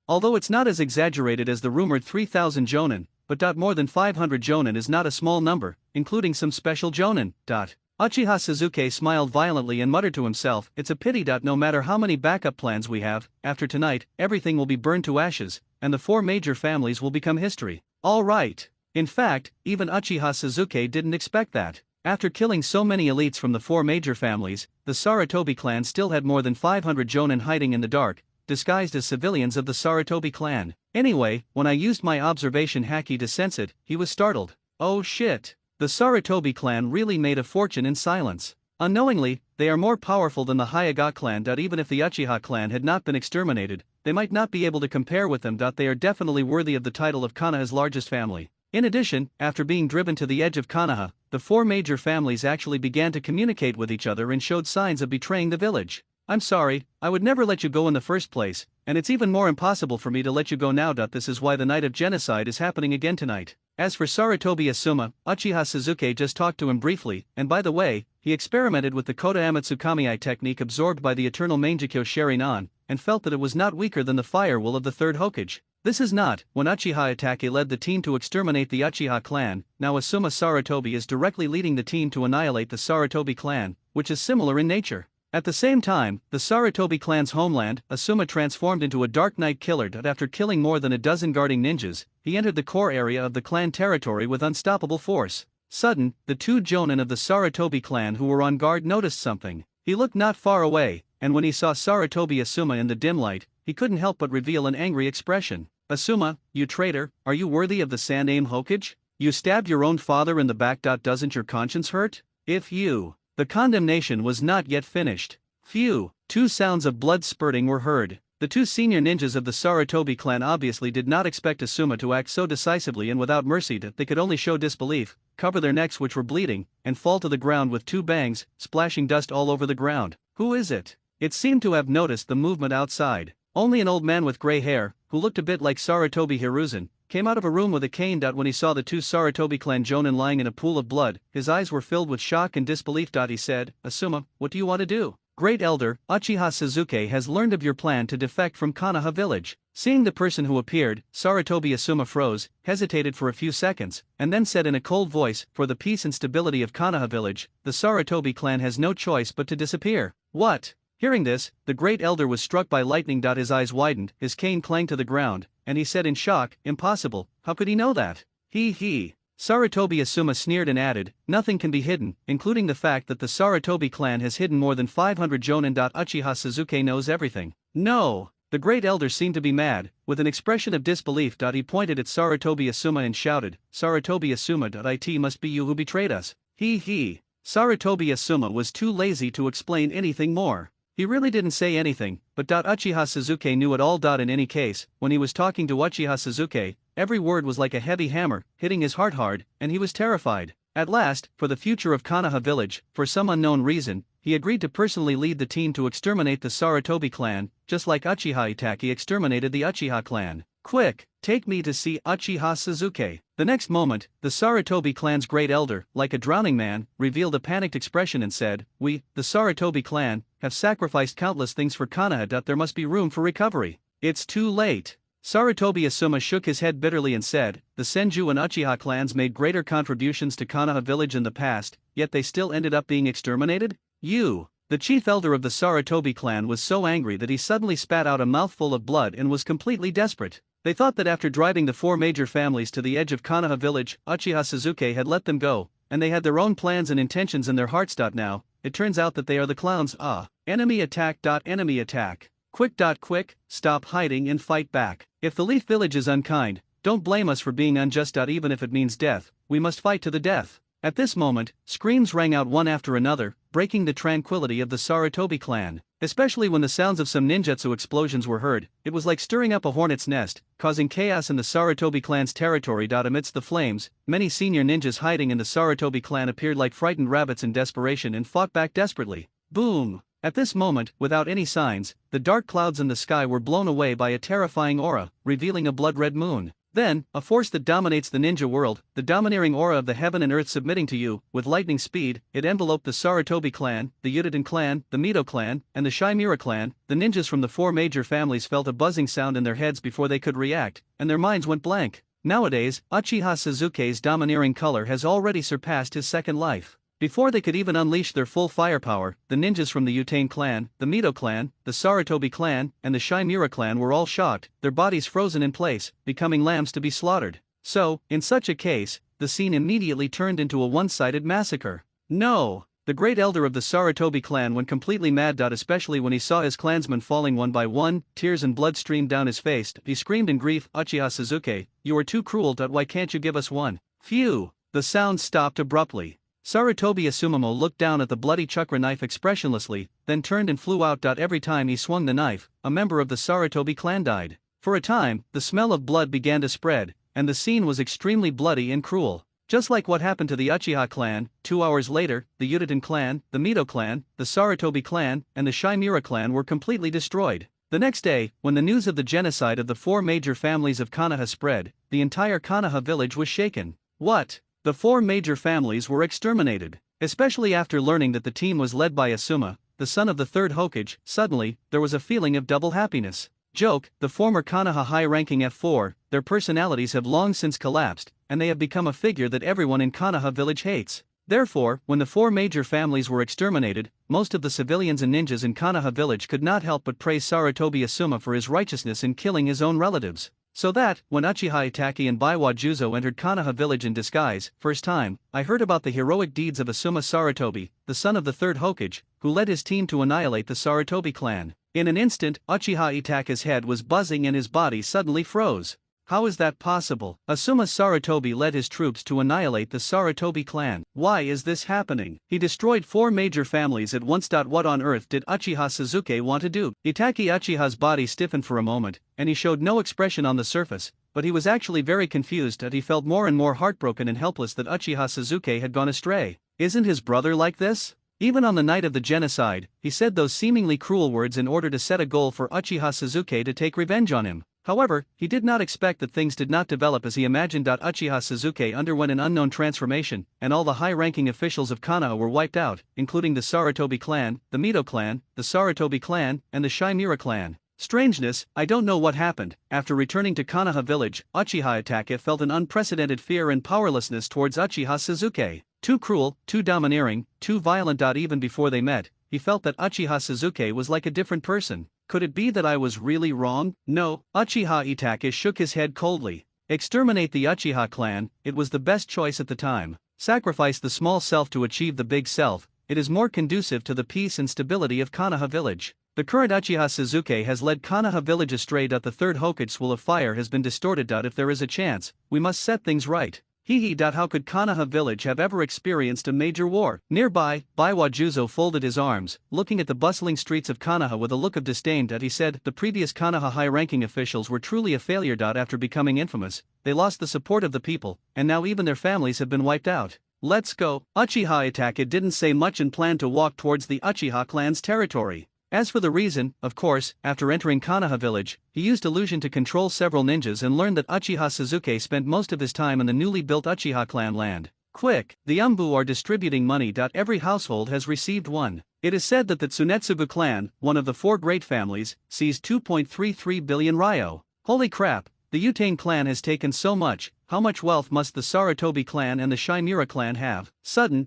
Although it's not as exaggerated as the rumored 3,000 jonin, but more than 500 jonin is not a small number, including some special jonin. Uchiha Sasuke smiled violently and muttered to himself, "It's a pity. No matter how many backup plans we have, after tonight, everything will be burned to ashes, and the four major families will become history." All right. In fact, even Uchiha Sasuke didn't expect that. After killing so many elites from the four major families, the Sarutobi clan still had more than 500 jonin hiding in the dark, disguised as civilians of the Sarutobi clan. Anyway, when I used my observation haki to sense it, he was startled. Oh shit. The Sarutobi clan really made a fortune in silence. Unknowingly, they are more powerful than the Hyaga clan. Even if the Uchiha clan had not been exterminated, they might not be able to compare with them. They are definitely worthy of the title of Konoha's largest family. In addition, after being driven to the edge of Konoha, the four major families actually began to communicate with each other and showed signs of betraying the village. "I'm sorry, I would never let you go in the first place, and it's even more impossible for me to let you go now. This is why the night of genocide is happening again tonight." As for Sarutobi Asuma, Uchiha Sasuke just talked to him briefly, and by the way, he experimented with the Koda Amatsukami technique absorbed by the eternal Mangekyo Sharingan, and felt that it was not weaker than the fire will of the third Hokage. This is not, when Uchiha Itachi led the team to exterminate the Uchiha clan, now Asuma Sarutobi is directly leading the team to annihilate the Sarutobi clan, which is similar in nature. At the same time, the Sarutobi clan's homeland, Asuma transformed into a Dark Knight killer. After killing more than a dozen guarding ninjas, he entered the core area of the clan territory with unstoppable force. Sudden, the two jonin of the Sarutobi clan who were on guard noticed something. He looked not far away, and when he saw Sarutobi Asuma in the dim light, he couldn't help but reveal an angry expression. "Asuma, you traitor, are you worthy of the Sandaime Hokage? You stabbed your own father in the back. Doesn't your conscience hurt? If you. The condemnation was not yet finished. Phew. Two sounds of blood spurting were heard. The two senior ninjas of the Sarutobi clan obviously did not expect Asuma to act so decisively and without mercy that they could only show disbelief, cover their necks which were bleeding, and fall to the ground with two bangs, splashing dust all over the ground. Who is it? It seemed to have noticed the movement outside. Only an old man with gray hair, who looked a bit like Sarutobi Hiruzen, came out of a room with a cane. When he saw the two Sarutobi clan jonin lying in a pool of blood, his eyes were filled with shock and disbelief. He said, Asuma, what do you want to do? Great Elder, Uchiha Suzuki has learned of your plan to defect from Konoha village. Seeing the person who appeared, Sarutobi Asuma froze, hesitated for a few seconds, and then said in a cold voice, for the peace and stability of Konoha village, the Sarutobi clan has no choice but to disappear. What? Hearing this, the Great Elder was struck by lightning. His eyes widened, his cane clanged to the ground, and he said in shock, impossible, how could he know that? He. Sarutobi Asuma sneered and added, nothing can be hidden, including the fact that the Sarutobi clan has hidden more than 500 jonin. Uchiha Suzuki knows everything. No! The Great Elder seemed to be mad. With an expression of disbelief. He pointed at Sarutobi Asuma and shouted, Sarutobi Asuma. It must be you who betrayed us. He. Sarutobi Asuma was too lazy to explain anything more. He really didn't say anything, but Uchiha Suzuki knew it all. In any case, when he was talking to Uchiha Suzuki, every word was like a heavy hammer, hitting his heart hard, and he was terrified. At last, for the future of Konoha village, for some unknown reason, he agreed to personally lead the team to exterminate the Sarutobi clan, just like Uchiha Itachi exterminated the Uchiha clan. Quick, take me to see Uchiha Suzuki. The next moment, the Sarutobi clan's Great Elder, like a drowning man, revealed a panicked expression and said, we, the Sarutobi clan, have sacrificed countless things for Konoha. There must be room for recovery. It's too late. Sarutobi Asuma shook his head bitterly and said, the Senju and Uchiha clans made greater contributions to Konoha village in the past, yet they still ended up being exterminated? You. The chief elder of the Sarutobi clan was so angry that he suddenly spat out a mouthful of blood and was completely desperate. They thought that after driving the four major families to the edge of Konoha village, Uchiha Suzuki had let them go, and they had their own plans and intentions in their hearts. Now, it turns out that they are the clowns. Enemy attack. Enemy attack. Quick. Stop hiding and fight back. If the Leaf village is unkind, don't blame us for being unjust. Even if it means death, we must fight to the death. At this moment, screams rang out one after another, breaking the tranquility of the Sarutobi clan. Especially when the sounds of some ninjutsu explosions were heard, it was like stirring up a hornet's nest, causing chaos in the Sarutobi clan's territory. Amidst the flames, many senior ninjas hiding in the Sarutobi clan appeared like frightened rabbits in desperation and fought back desperately. Boom! At this moment, without any signs, the dark clouds in the sky were blown away by a terrifying aura, revealing a blood-red moon. Then, a force that dominates the ninja world, the domineering aura of the heaven and earth submitting to you, with lightning speed, it enveloped the Sarutobi clan, the Uchiha clan, the Mito clan, and the Shimura clan. The ninjas from the four major families felt a buzzing sound in their heads before they could react, and their minds went blank. Nowadays, Uchiha Suzuki's domineering color has already surpassed his second life. Before they could even unleash their full firepower, the ninjas from the Uchiha clan, the Mito clan, the Sarutobi clan, and the Shimura clan were all shocked, their bodies frozen in place, becoming lambs to be slaughtered. So, in such a case, the scene immediately turned into a one-sided massacre. No! The Great Elder of the Sarutobi clan went completely mad. Especially when he saw his clansmen falling one by one, tears and blood streamed down his face. He screamed in grief, Uchiha Suzuki, you are too cruel. Why can't you give us one? Phew! The sound stopped abruptly. Sarutobi Asumamo looked down at the bloody chakra knife expressionlessly, then turned and flew out. Every time he swung the knife, a member of the Sarutobi clan died. For a time, the smell of blood began to spread, and the scene was extremely bloody and cruel. Just like what happened to the Uchiha clan, 2 hours later, the Uchiha clan, the Mito clan, the Sarutobi clan, and the Shimura clan were completely destroyed. The next day, when the news of the genocide of the four major families of Konoha spread, the entire Konoha village was shaken. What? The four major families were exterminated. Especially after learning that the team was led by Asuma, the son of the third Hokage. Suddenly, there was a feeling of double happiness. Joke, the former Konoha high-ranking F4, their personalities have long since collapsed, and they have become a figure that everyone in Konoha village hates. Therefore, when the four major families were exterminated, most of the civilians and ninjas in Konoha village could not help but praise Sarutobi Asuma for his righteousness in killing his own relatives. So that, when Uchiha Itachi and Baiwa Juzo entered Konoha village in disguise, first time, I heard about the heroic deeds of Asuma Sarutobi, the son of the third Hokage, who led his team to annihilate the Sarutobi clan. In an instant, Uchiha Itachi's head was buzzing and his body suddenly froze. How is that possible? Asuma Sarutobi led his troops to annihilate the Sarutobi clan. Why is this happening? He destroyed 4 major families at once. What on earth did Uchiha Sasuke want to do? Itachi Uchiha's body stiffened for a moment, and he showed no expression on the surface, but he was actually very confused and he felt more and more heartbroken and helpless that Uchiha Sasuke had gone astray. Isn't his brother like this? Even on the night of the genocide, he said those seemingly cruel words in order to set a goal for Uchiha Sasuke to take revenge on him. However, he did not expect that things did not develop as he imagined. Uchiha Sasuke underwent an unknown transformation, and all the high-ranking officials of Konoha were wiped out, including the Sarutobi clan, the Mito clan, the Sarutobi clan, and the Chimera clan. Strangeness, I don't know what happened. After returning to Konoha village, Uchiha Itachi felt an unprecedented fear and powerlessness towards Uchiha Sasuke. Too cruel, too domineering, too violent. Even before they met, he felt that Uchiha Sasuke was like a different person. Could it be that I was really wrong? No. Uchiha Itachi shook his head coldly. Exterminate the Uchiha clan, it was the best choice at the time. Sacrifice the small self to achieve the big self, it is more conducive to the peace and stability of Konoha village. The current Uchiha Sasuke has led Konoha village astray. The third Hokage School of Fire has been distorted. If there is a chance, we must set things right. How could Konoha village have ever experienced a major war? Nearby, Baiwa Juzo folded his arms, looking at the bustling streets of Konoha with a look of disdain. He said, the previous Konoha high-ranking officials were truly a failure. After becoming infamous, they lost the support of the people, and now even their families have been wiped out. Let's go. Uchiha Itachi didn't say much and planned to walk towards the Uchiha clan's territory. As for the reason, of course, after entering Konoha village, he used illusion to control several ninjas and learned that Uchiha Sasuke spent most of his time in the newly built Uchiha clan land. Quick, the Umbu are distributing money. Every household has received one. It is said that the Tsunetsugu clan, one of the 4 great families, seized 2.33 billion ryo. Holy crap, the Utane clan has taken so much. How much wealth must the Sarutobi clan and the Chimera clan have?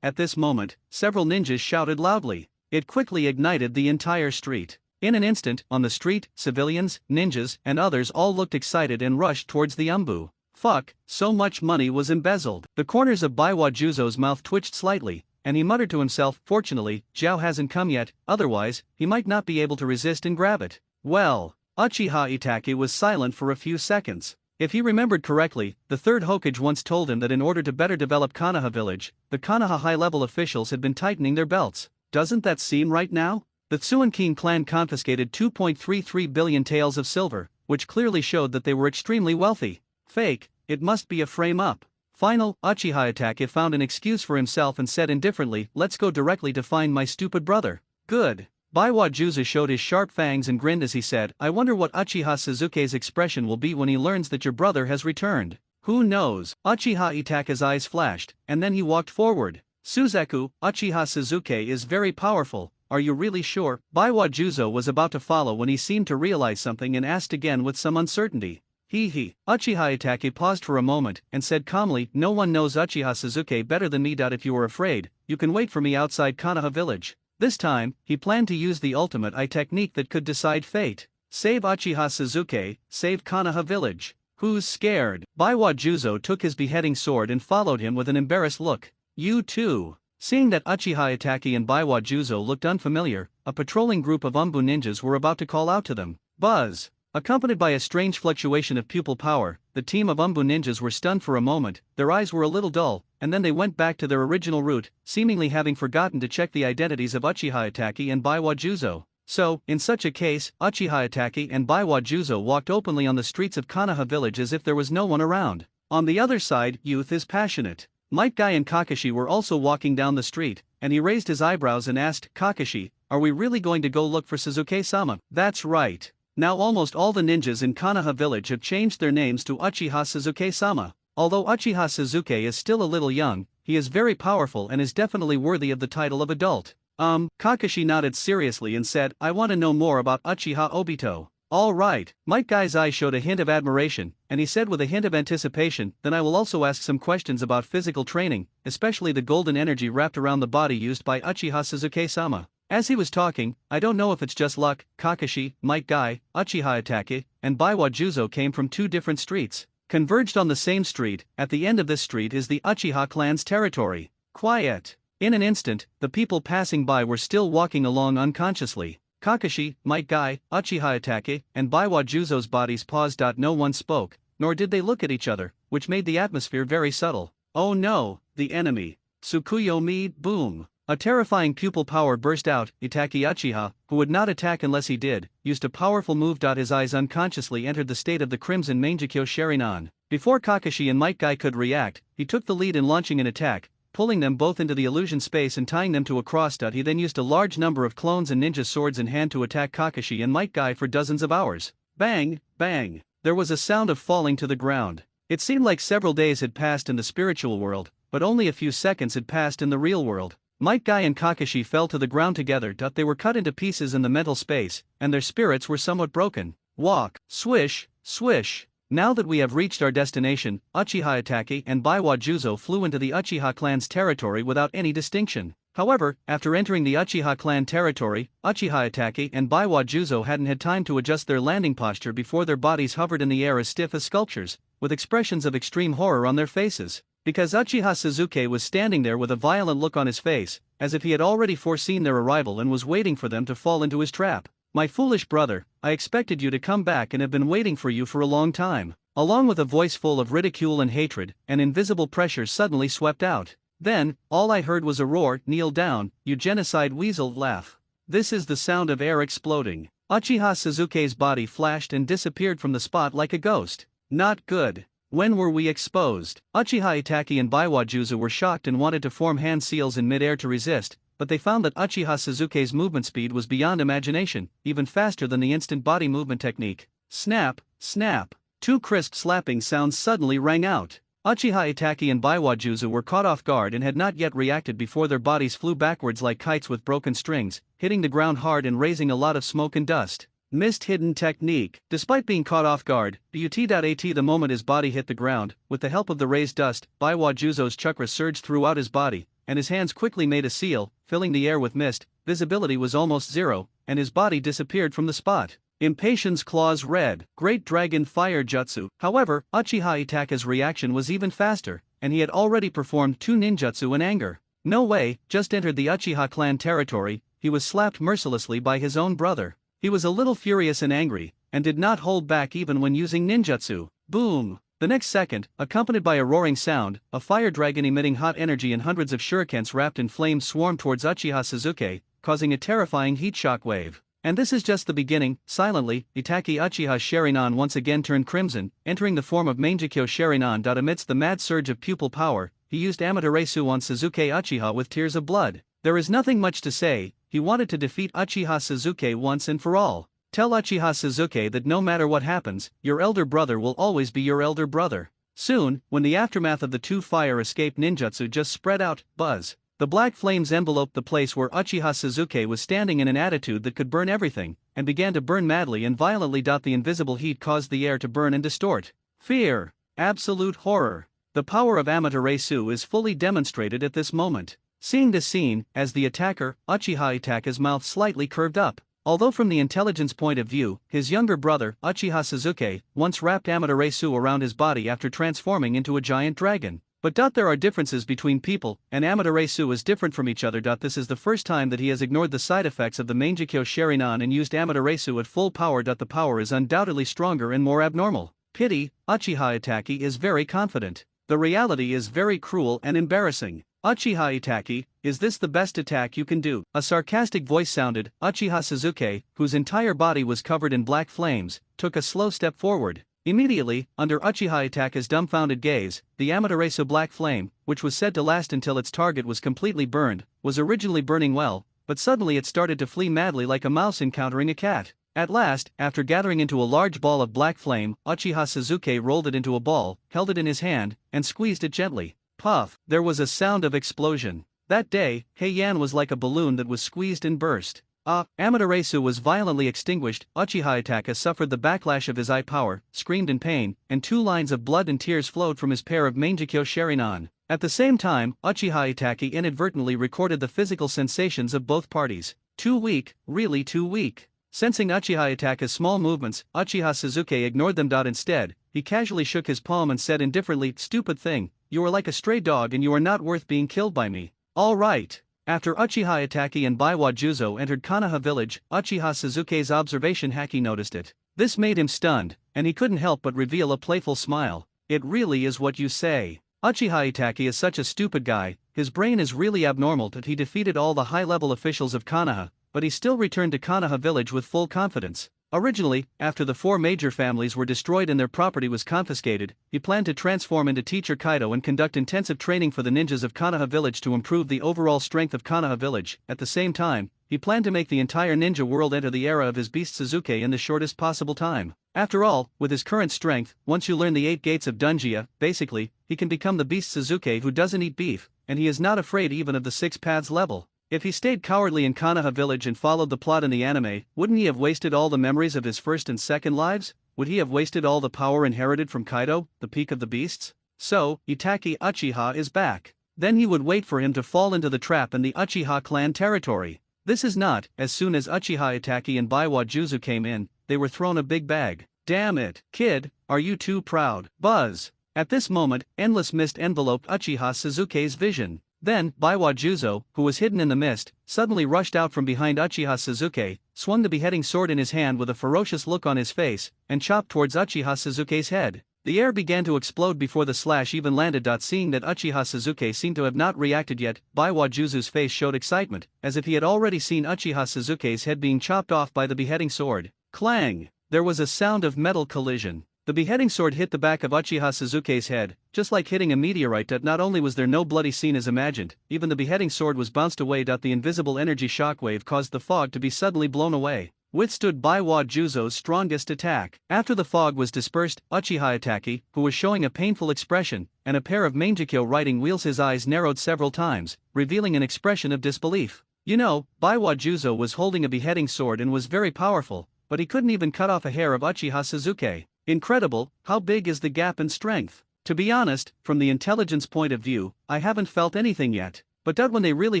At this moment, several ninjas shouted loudly. It quickly ignited the entire street. In an instant, on the street, civilians, ninjas, and others all looked excited and rushed towards the Umbu. Fuck, so much money was embezzled. The corners of Baiwa Juzo's mouth twitched slightly, and he muttered to himself, fortunately, Zhao hasn't come yet, otherwise, he might not be able to resist and grab it. Well, Uchiha Itachi was silent for a few seconds. If he remembered correctly, the third Hokage once told him that in order to better develop Konoha village, the Konoha high-level officials had been tightening their belts. Doesn't that seem right now? The Tsuankin clan confiscated 2.33 billion taels of silver, which clearly showed that they were extremely wealthy. Fake, it must be a frame-up. Uchiha Itachi found an excuse for himself and said indifferently, let's go directly to find my stupid brother. Good. Baiwa Juzo showed his sharp fangs and grinned as he said, I wonder what Uchiha Sasuke's expression will be when he learns that your brother has returned. Who knows? Uchiha Itachi's eyes flashed, and then he walked forward. Suzaku, Uchiha Sasuke is very powerful, are you really sure? Baiwa Juzo was about to follow when he seemed to realize something and asked again with some uncertainty. Uchiha Itachi paused for a moment and said calmly, no one knows Uchiha Sasuke better than me. If you are afraid, you can wait for me outside Konoha village. This time, he planned to use the ultimate eye technique that could decide fate. Save Uchiha Sasuke, save Konoha village. Who's scared? Baiwa Juzo took his beheading sword and followed him with an embarrassed look. You too. Seeing that Uchiha Itachi and Baiwa Juzo looked unfamiliar, a patrolling group of Umbu ninjas were about to call out to them. Buzz! Accompanied by a strange fluctuation of pupil power, the team of Umbu ninjas were stunned for a moment, their eyes were a little dull, and then they went back to their original route, seemingly having forgotten to check the identities of Uchiha Itachi and Baiwa Juzo. So, in such a case, Uchiha Itachi and Baiwa Juzo walked openly on the streets of Konoha village as if there was no one around. On the other side, youth is passionate. Might Guy and Kakashi were also walking down the street, and he raised his eyebrows and asked, Kakashi, are we really going to go look for Sasuke-sama? That's right. Now almost all the ninjas in Konoha village have changed their names to Uchiha Sasuke-sama. Although Uchiha Sasuke is still a little young, he is very powerful and is definitely worthy of the title of adult. Kakashi nodded seriously and said, I want to know more about Uchiha Obito. All right. Might Guy's eye showed a hint of admiration, and he said with a hint of anticipation, then I will also ask some questions about physical training, especially the golden energy wrapped around the body used by Uchiha Sasuke-sama. As he was talking, I don't know if it's just luck, Kakashi, Might Guy, Uchiha Itachi, and Baiwa Juzo came from 2 different streets, converged on the same street. At the end of this street is the Uchiha clan's territory. Quiet. In an instant, the people passing by were still walking along unconsciously. Kakashi, Might Guy, Uchiha Itachi, and Baiwa Juzo's bodies paused. No one spoke, nor did they look at each other, which made the atmosphere very subtle. Oh no, the enemy. Tsukuyomi, boom. A terrifying pupil power burst out. Itaki Uchiha, who would not attack unless he did, used a powerful move. His eyes unconsciously entered the state of the Crimson Mangekyo Sharingan. Before Kakashi and Might Guy could react, he took the lead in launching an attack, pulling them both into the illusion space and tying them to a cross. He then used a large number of clones and ninja swords in hand to attack Kakashi and Might Guy for dozens of hours. Bang, bang. There was a sound of falling to the ground. It seemed like several days had passed in the spiritual world, but only a few seconds had passed in the real world. Might Guy and Kakashi fell to the ground together. They were cut into pieces in the mental space, and their spirits were somewhat broken. Walk, swish, swish. Now that we have reached our destination, Uchiha Itachi and Baiwa Juzo flew into the Uchiha clan's territory without any distinction. However, after entering the Uchiha clan territory, Uchiha Itachi and Baiwa Juzo hadn't had time to adjust their landing posture before their bodies hovered in the air as stiff as sculptures, with expressions of extreme horror on their faces. Because Uchiha Sasuke was standing there with a violent look on his face, as if he had already foreseen their arrival and was waiting for them to fall into his trap. My foolish brother, I expected you to come back and have been waiting for you for a long time. Along with a voice full of ridicule and hatred, an invisible pressure suddenly swept out. Then, all I heard was a roar, kneel down, you genocide weasel laugh. This is the sound of air exploding. Uchiha Sasuke's body flashed and disappeared from the spot like a ghost. Not good. When were we exposed? Uchiha Itachi and Baiwa Juzo were shocked and wanted to form hand seals in mid-air to resist, but they found that Uchiha Sasuke's movement speed was beyond imagination, even faster than the instant body movement technique. Snap, snap. Two crisp slapping sounds suddenly rang out. Uchiha Itachi and Baiwa Juzo were caught off guard and had not yet reacted before their bodies flew backwards like kites with broken strings, hitting the ground hard and raising a lot of smoke and dust. Missed hidden technique. Despite being caught off guard, the moment his body hit the ground, with the help of the raised dust, Baiwa Juzo's chakra surged throughout his body, and his hands quickly made a seal, filling the air with mist. Visibility was almost zero, and his body disappeared from the spot. Impatience claws red, Great Dragon Fire Jutsu. However, Uchiha Itachi's reaction was even faster, and he had already performed 2 ninjutsu in anger. No way, just entered the Uchiha clan territory, he was slapped mercilessly by his own brother. He was a little furious and angry, and did not hold back even when using ninjutsu. Boom! The next second, accompanied by a roaring sound, a fire dragon emitting hot energy and hundreds of shurikens wrapped in flames swarmed towards Uchiha Sasuke, causing a terrifying heat shock wave. And this is just the beginning. Silently, Itachi Uchiha's Sharingan once again turned crimson, entering the form of Mangekyo Sharingan. Amidst the mad surge of pupil power, he used Amaterasu on Sasuke Uchiha with tears of blood. There is nothing much to say. He wanted to defeat Uchiha Sasuke once and for all. Tell Uchiha Sasuke that no matter what happens, your elder brother will always be your elder brother. Soon, when the aftermath of the 2 fire escape ninjutsu just spread out, buzz. The black flames enveloped the place where Uchiha Sasuke was standing in an attitude that could burn everything, and began to burn madly and violently. The invisible heat caused the air to burn and distort. Fear. Absolute horror. The power of Amaterasu is fully demonstrated at this moment. Seeing this scene, as the attacker, Uchiha Itachi's mouth slightly curved up. Although from the intelligence point of view, his younger brother, Uchiha Sasuke, once wrapped Amaterasu around his body after transforming into a giant dragon. But there are differences between people, and Amaterasu is different from each other. This is the first time that he has ignored the side effects of the Mangekyo Sharingan and used Amaterasu at full power. The power is undoubtedly stronger and more abnormal. Pity, Uchiha Itachi is very confident. The reality is very cruel and embarrassing. Uchiha Itachi, is this the best attack you can do? A sarcastic voice sounded. Uchiha Sasuke, whose entire body was covered in black flames, took a slow step forward. Immediately, under Uchiha Itachi's dumbfounded gaze, the Amaterasu black flame, which was said to last until its target was completely burned, was originally burning well, but suddenly it started to flee madly like a mouse encountering a cat. At last, after gathering into a large ball of black flame, Uchiha Sasuke rolled it into a ball, held it in his hand, and squeezed it gently. Puff! There was a sound of explosion. That day, Heian was like a balloon that was squeezed and burst. Amaterasu was violently extinguished. Uchiha Itachi suffered the backlash of his eye power, screamed in pain, and 2 lines of blood and tears flowed from his pair of Mangekyo Sharingan. At the same time, Uchiha Itachi inadvertently recorded the physical sensations of both parties. Too weak, really too weak. Sensing Uchiha Itachi's small movements, Uchiha Sasuke ignored them. Instead, he casually shook his palm and said indifferently, "Stupid thing, you are like a stray dog and you are not worth being killed by me." All right. After Uchiha Itachi and Baiwa Juzo entered Konoha village, Uchiha Suzuki's observation haki noticed it. This made him stunned, and he couldn't help but reveal a playful smile. It really is what you say. Uchiha Itachi is such a stupid guy, his brain is really abnormal that he defeated all the high-level officials of Konoha, but he still returned to Konoha village with full confidence. Originally, after the 4 major families were destroyed and their property was confiscated, he planned to transform into Teacher Kaido and conduct intensive training for the ninjas of Konoha village to improve the overall strength of Konoha village. At the same time, he planned to make the entire ninja world enter the era of his beast Suzuki in the shortest possible time. After all, with his current strength, once you learn the 8 gates of Dunjia, basically, he can become the beast Suzuki who doesn't eat beef, and he is not afraid even of the 6 paths level. If he stayed cowardly in Konoha village and followed the plot in the anime, wouldn't he have wasted all the memories of his first and second lives? Would he have wasted all the power inherited from Kaido, the peak of the beasts? So, Itachi Uchiha is back. Then he would wait for him to fall into the trap in the Uchiha clan territory. This is not, as soon as Uchiha Itachi and Baiwa Juzo came in, they were thrown a big bag. Damn it, kid, are you too proud? Buzz. At this moment, endless mist enveloped Uchiha Suzuki's vision. Then, Baiwa Juzo, who was hidden in the mist, suddenly rushed out from behind Uchiha Suzuki, swung the beheading sword in his hand with a ferocious look on his face, and chopped towards Uchiha Suzuki's head. The air began to explode before the slash even landed. Seeing that Uchiha Suzuki seemed to have not reacted yet, Baiwa Juzo's face showed excitement, as if he had already seen Uchiha Suzuki's head being chopped off by the beheading sword. Clang! There was a sound of metal collision. The beheading sword hit the back of Uchiha Suzuki's head, just like hitting a meteorite. That not only was there no bloody scene as imagined, even the beheading sword was bounced away. The invisible energy shockwave caused the fog to be suddenly blown away, withstood Baiwa Juzo's strongest attack. After the fog was dispersed, Uchiha Itachi, who was showing a painful expression, and a pair of Mangekyo riding wheels, his eyes narrowed several times, revealing an expression of disbelief. You know, Baiwa Juzo was holding a beheading sword and was very powerful, but he couldn't even cut off a hair of Uchiha Suzuki. Incredible, how big is the gap in strength? To be honest, from the intelligence point of view, I haven't felt anything yet. But when they really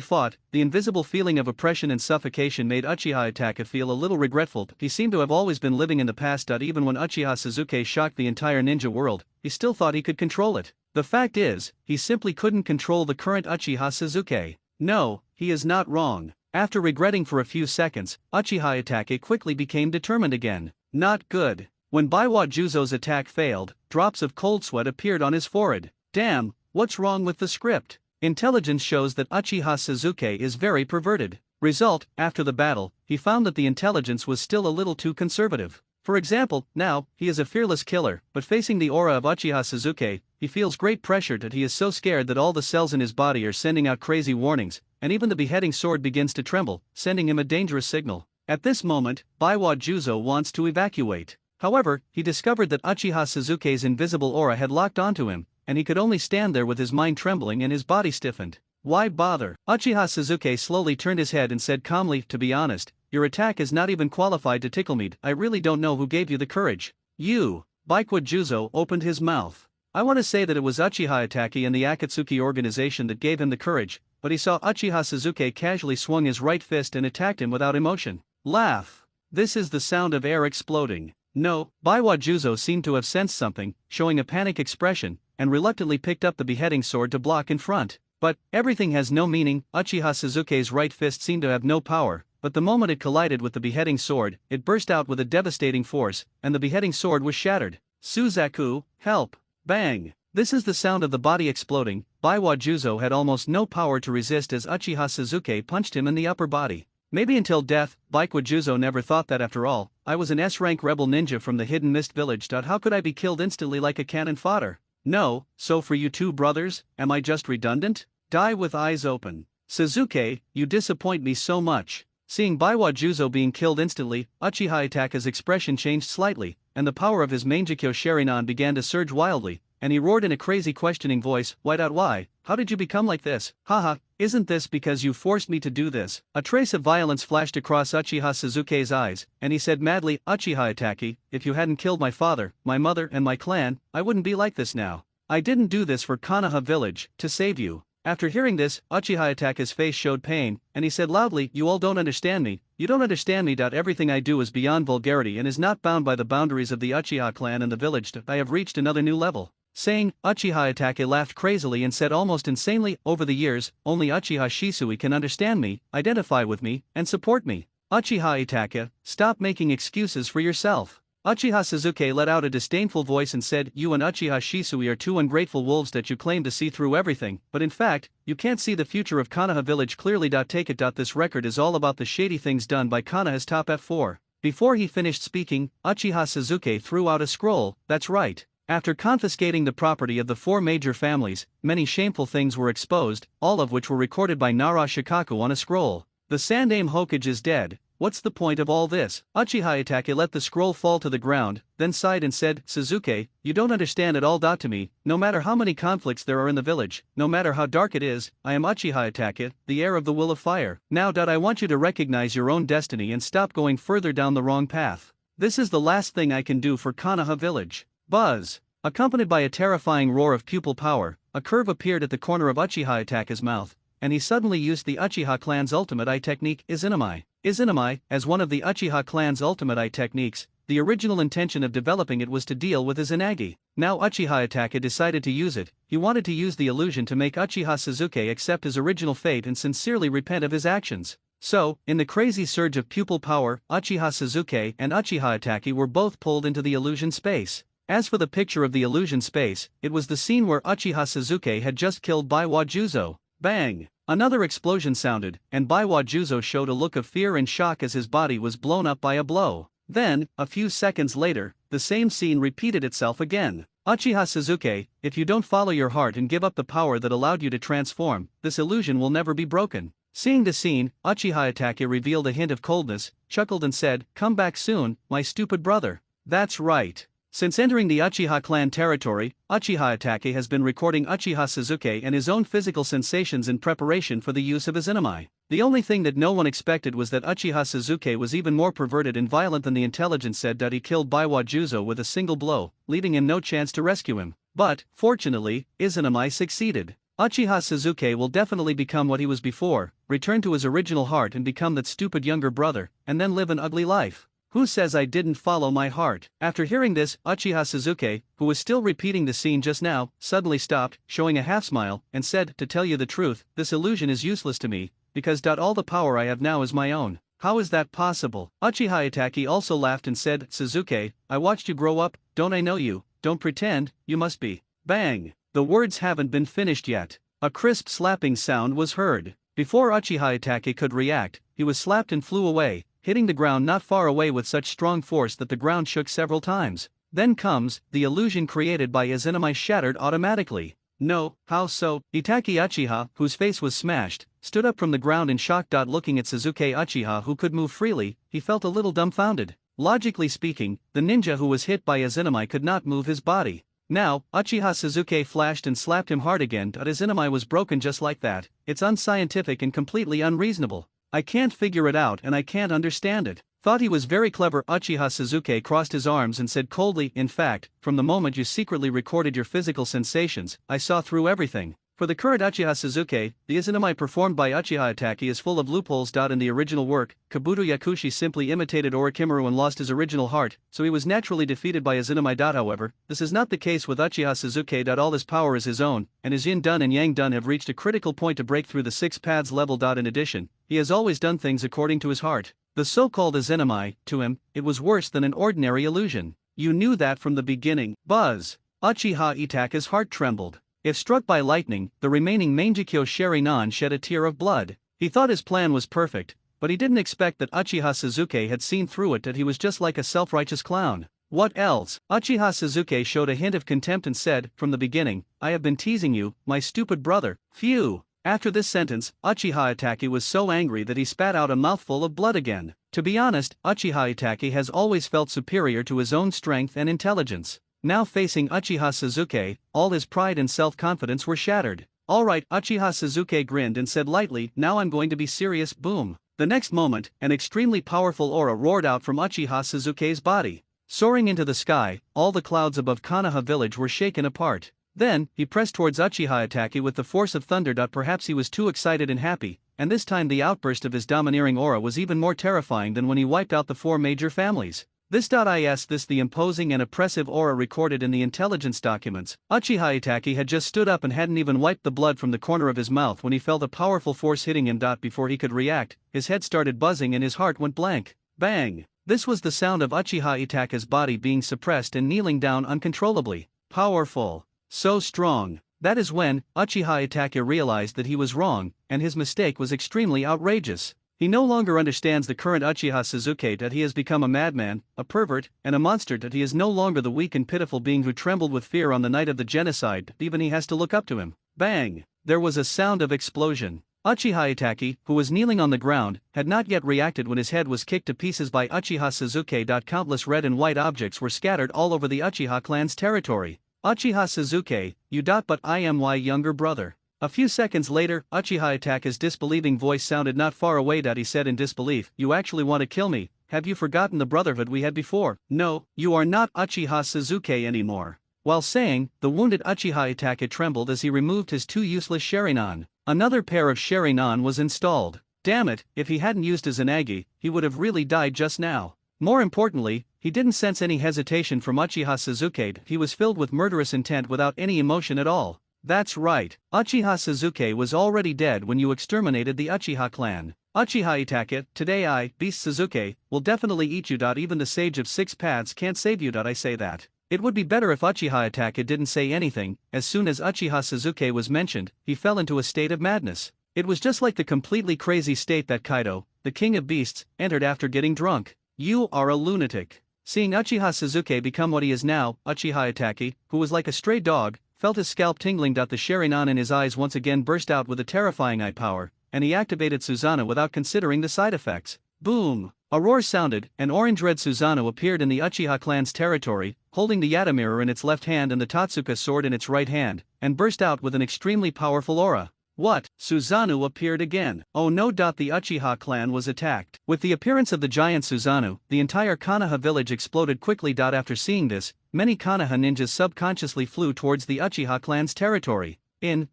fought, the invisible feeling of oppression and suffocation made Uchiha Itachi feel a little regretful. He seemed to have always been living in the past. Even when Uchiha Suzuki shocked the entire ninja world, he still thought he could control it. The fact is, he simply couldn't control the current Uchiha Suzuki. No, he is not wrong. After regretting for a few seconds, Uchiha Itachi quickly became determined again. Not good. When Baiwa Juzo's attack failed, drops of cold sweat appeared on his forehead. Damn, what's wrong with the script? Intelligence shows that Uchiha Suzuki is very perverted. Result, after the battle, he found that the intelligence was still a little too conservative. For example, now, he is a fearless killer, but facing the aura of Uchiha Suzuki, he feels great pressure. He is so scared that all the cells in his body are sending out crazy warnings, and even the beheading sword begins to tremble, sending him a dangerous signal. At this moment, Baiwa Juzo wants to evacuate. However, he discovered that Uchiha Suzuki's invisible aura had locked onto him, and he could only stand there with his mind trembling and his body stiffened. Why bother? Uchiha Suzuki slowly turned his head and said calmly, to be honest, your attack is not even qualified to tickle me. I really don't know who gave you the courage. You. Baiwa Juzo opened his mouth. I want to say that it was Uchiha Itachi and the Akatsuki organization that gave him the courage, but he saw Uchiha Suzuki casually swung his right fist and attacked him without emotion. Laugh. This is the sound of air exploding. No, Baiwa Juzo seemed to have sensed something, showing a panic expression, and reluctantly picked up the beheading sword to block in front. But, everything has no meaning. Uchiha Suzuki's right fist seemed to have no power, but the moment it collided with the beheading sword, it burst out with a devastating force, and the beheading sword was shattered. Suzaku, help! Bang! This is the sound of the body exploding. Baiwa Juzo had almost no power to resist as Uchiha Suzuki punched him in the upper body. Maybe until death, Baiwa Juzo never thought that after all, I was an S-rank rebel ninja from the Hidden Mist village. How could I be killed instantly like a cannon fodder? No, so for you two brothers, am I just redundant? Die with eyes open. Suzuki, you disappoint me so much. Seeing Baiwa Juzo being killed instantly, Uchiha Itachi's expression changed slightly, and the power of his Mangekyo Sharingan began to surge wildly, and he roared in a crazy questioning voice, why? How did you become like this? Haha, isn't this because you forced me to do this? A trace of violence flashed across Uchiha Suzuki's eyes, and he said madly, Uchiha Itachi, if you hadn't killed my father, my mother and my clan, I wouldn't be like this now. I didn't do this for Konoha village, to save you. After hearing this, Uchiha Itachi's face showed pain, and he said loudly, you all don't understand me. You don't understand me. Everything I do is beyond vulgarity and is not bound by the boundaries of the Uchiha clan and the village. I have reached another new level. saying, Uchiha Itachi laughed crazily and said almost insanely, over the years, only Uchiha Shisui can understand me, identify with me, and support me. Uchiha Itachi, stop making excuses for yourself. Uchiha Sasuke let out a disdainful voice and said, you and Uchiha Shisui are two ungrateful wolves that you claim to see through everything, but in fact, you can't see the future of Konoha village clearly. Take it. This record is all about the shady things done by Konoha's top F4. Before he finished speaking, Uchiha Sasuke threw out a scroll. That's right. After confiscating the property of the four major families, many shameful things were exposed, all of which were recorded by Nara Shikaku on a scroll. The Sandaime Hokage is dead. What's the point of all this? Uchiha Itachi let the scroll fall to the ground, then sighed and said, Sasuke, you don't understand at all. To me, no matter how many conflicts there are in the village, no matter how dark it is, I am Uchiha Itachi, the heir of the will of fire. Now. I want you to recognize your own destiny and stop going further down the wrong path. This is the last thing I can do for Konoha village. Buzz. Accompanied by a terrifying roar of pupil power, a curve appeared at the corner of Uchiha Itachi's mouth, and he suddenly used the Uchiha clan's ultimate eye technique, Izanami. Izanami, as one of the Uchiha clan's ultimate eye techniques, the original intention of developing it was to deal with Izanagi. Now Uchiha Itachi decided to use it. He wanted to use the illusion to make Uchiha Sasuke accept his original fate and sincerely repent of his actions. So, in the crazy surge of pupil power, Uchiha Sasuke and Uchiha Itachi were both pulled into the illusion space. As for the picture of the illusion space, it was the scene where Uchiha Sasuke had just killed Baiwa Juzo. Bang! Another explosion sounded, and Baiwa Juzo showed a look of fear and shock as his body was blown up by a blow. Then, a few seconds later, the same scene repeated itself again. Uchiha Sasuke, if you don't follow your heart and give up the power that allowed you to transform, this illusion will never be broken. Seeing the scene, Uchiha Itachi revealed a hint of coldness, chuckled and said, come back soon, my stupid brother. That's right. Since entering the Uchiha clan territory, Uchiha Itachi has been recording Uchiha Sasuke and his own physical sensations in preparation for the use of his Izanami. The only thing that no one expected was that Uchiha Sasuke was even more perverted and violent than the intelligence said. He killed Baiwa Juzo with a single blow, leaving him no chance to rescue him. But, fortunately, Izanami succeeded. Uchiha Sasuke will definitely become what he was before, return to his original heart and become that stupid younger brother, and then live an ugly life. Who says I didn't follow my heart? After hearing this, Uchiha Sasuke, who was still repeating the scene just now, suddenly stopped, showing a half smile, and said, to tell you the truth, this illusion is useless to me, because all the power I have now is my own. How is that possible? Uchiha Itachi also laughed and said, Sasuke, I watched you grow up, don't I know you, don't pretend, you must be. Bang! The words haven't been finished yet. A crisp slapping sound was heard. Before Uchiha Itachi could react, he was slapped and flew away, hitting the ground not far away with such strong force that the ground shook several times. Then comes, the illusion created by Izanami shattered automatically. No, how so? Itachi Uchiha, whose face was smashed, stood up from the ground in shock. Looking at Sasuke Uchiha, who could move freely, he felt a little dumbfounded. Logically speaking, the ninja who was hit by Izanami could not move his body. Now, Uchiha Sasuke flashed and slapped him hard again. Izanami was broken just like that. It's unscientific and completely unreasonable. I can't figure it out and I can't understand it. Thought he was very clever. Uchiha Sasuke crossed his arms and said coldly, in fact, from the moment you secretly recorded your physical sensations, I saw through everything. For the current Uchiha Sasuke, the Izanami performed by Uchiha Itachi is full of loopholes. In the original work, Kabuto Yakushi simply imitated Orochimaru and lost his original heart, so he was naturally defeated by Izanami. However, this is not the case with Uchiha Sasuke. All his power is his own, and his Yin Dan and Yang Dan have reached a critical point to break through the 6 paths level. In addition, he has always done things according to his heart. The so-called Izanami, to him, it was worse than an ordinary illusion. You knew that from the beginning. Buzz. Uchiha Itachi's heart trembled. If struck by lightning, the remaining Mangekyo Sharinan shed a tear of blood. He thought his plan was perfect, but he didn't expect that Uchiha Sasuke had seen through it. That he was just like a self-righteous clown. What else? Uchiha Sasuke showed a hint of contempt and said, from the beginning, I have been teasing you, my stupid brother. Phew. After this sentence, Uchiha Itachi was so angry that he spat out a mouthful of blood again. To be honest, Uchiha Itachi has always felt superior to his own strength and intelligence. Now facing Uchiha Sasuke, all his pride and self-confidence were shattered. Alright, Uchiha Sasuke grinned and said lightly, now I'm going to be serious. Boom. The next moment, an extremely powerful aura roared out from Uchiha Sasuke's body. Soaring into the sky, all the clouds above Konoha village were shaken apart. Then, he pressed towards Uchiha Itachi with the force of thunder. Perhaps he was too excited and happy, and this time the outburst of his domineering aura was even more terrifying than when he wiped out the 4 major families. This the imposing and oppressive aura recorded in the intelligence documents. Uchiha Itachi had just stood up and hadn't even wiped the blood from the corner of his mouth when he felt a powerful force hitting him. Before he could react, his head started buzzing and his heart went blank. Bang! This was the sound of Uchiha Itachi's body being suppressed and kneeling down uncontrollably. Powerful. So strong. That is when Uchiha Itachi realized that he was wrong, and his mistake was extremely outrageous. He no longer understands the current Uchiha Sasuke, that he has become a madman, a pervert, and a monster, that he is no longer the weak and pitiful being who trembled with fear on the night of the genocide, even he has to look up to him. Bang! There was a sound of explosion. Uchiha Itachi, who was kneeling on the ground, had not yet reacted when his head was kicked to pieces by Uchiha Sasuke. Countless red and white objects were scattered all over the Uchiha clan's territory. Uchiha Sasuke, you. But I am my younger brother. A few seconds later, Uchiha Itachi's disbelieving voice sounded not far away. He said in disbelief, "You actually want to kill me? Have you forgotten the brotherhood we had before? No, you are not Uchiha Sasuke anymore." While saying, the wounded Uchiha Itachi trembled as he removed his two useless Sharingan. Another pair of Sharingan was installed. Damn it, if he hadn't used his Izanagi, he would have really died just now. More importantly, he didn't sense any hesitation from Uchiha Sasuke. He was filled with murderous intent without any emotion at all. That's right, Uchiha Sasuke was already dead when you exterminated the Uchiha clan. Uchiha Itachi, today I, Beast Sasuke, will definitely eat you. Even the Sage of Six Paths can't save you. I say that. It would be better if Uchiha Itachi didn't say anything. As soon as Uchiha Sasuke was mentioned, he fell into a state of madness. It was just like the completely crazy state that Kaido, the king of beasts, entered after getting drunk. You are a lunatic. Seeing Uchiha Sasuke become what he is now, Uchiha Itachi, who was like a stray dog, felt his scalp tingling. The Sharingan in his eyes once again burst out with a terrifying eye power, and he activated Susanoo without considering the side effects. Boom! A roar sounded, and orange-red Susanoo appeared in the Uchiha clan's territory, holding the Yata mirror in its left hand and the Totsuka sword in its right hand, and burst out with an extremely powerful aura. What? Susanoo appeared again. Oh no. The Uchiha clan was attacked. With the appearance of the giant Susanoo, the entire Konoha village exploded quickly. After seeing this, many Konoha ninjas subconsciously flew towards the Uchiha clan's territory.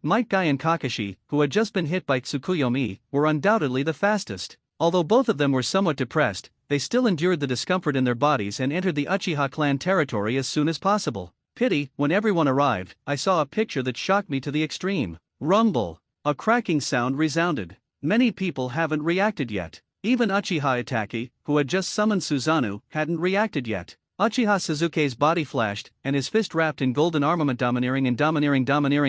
Might Guy and Kakashi, who had just been hit by Tsukuyomi, were undoubtedly the fastest. Although both of them were somewhat depressed, they still endured the discomfort in their bodies and entered the Uchiha clan territory as soon as possible. Pity, when everyone arrived, I saw a picture that shocked me to the extreme. Rumble. A cracking sound resounded. Many people haven't reacted yet. Even Uchiha Itachi, who had just summoned Susanoo, hadn't reacted yet. Uchiha Sasuke's body flashed, and his fist wrapped in golden armament domineering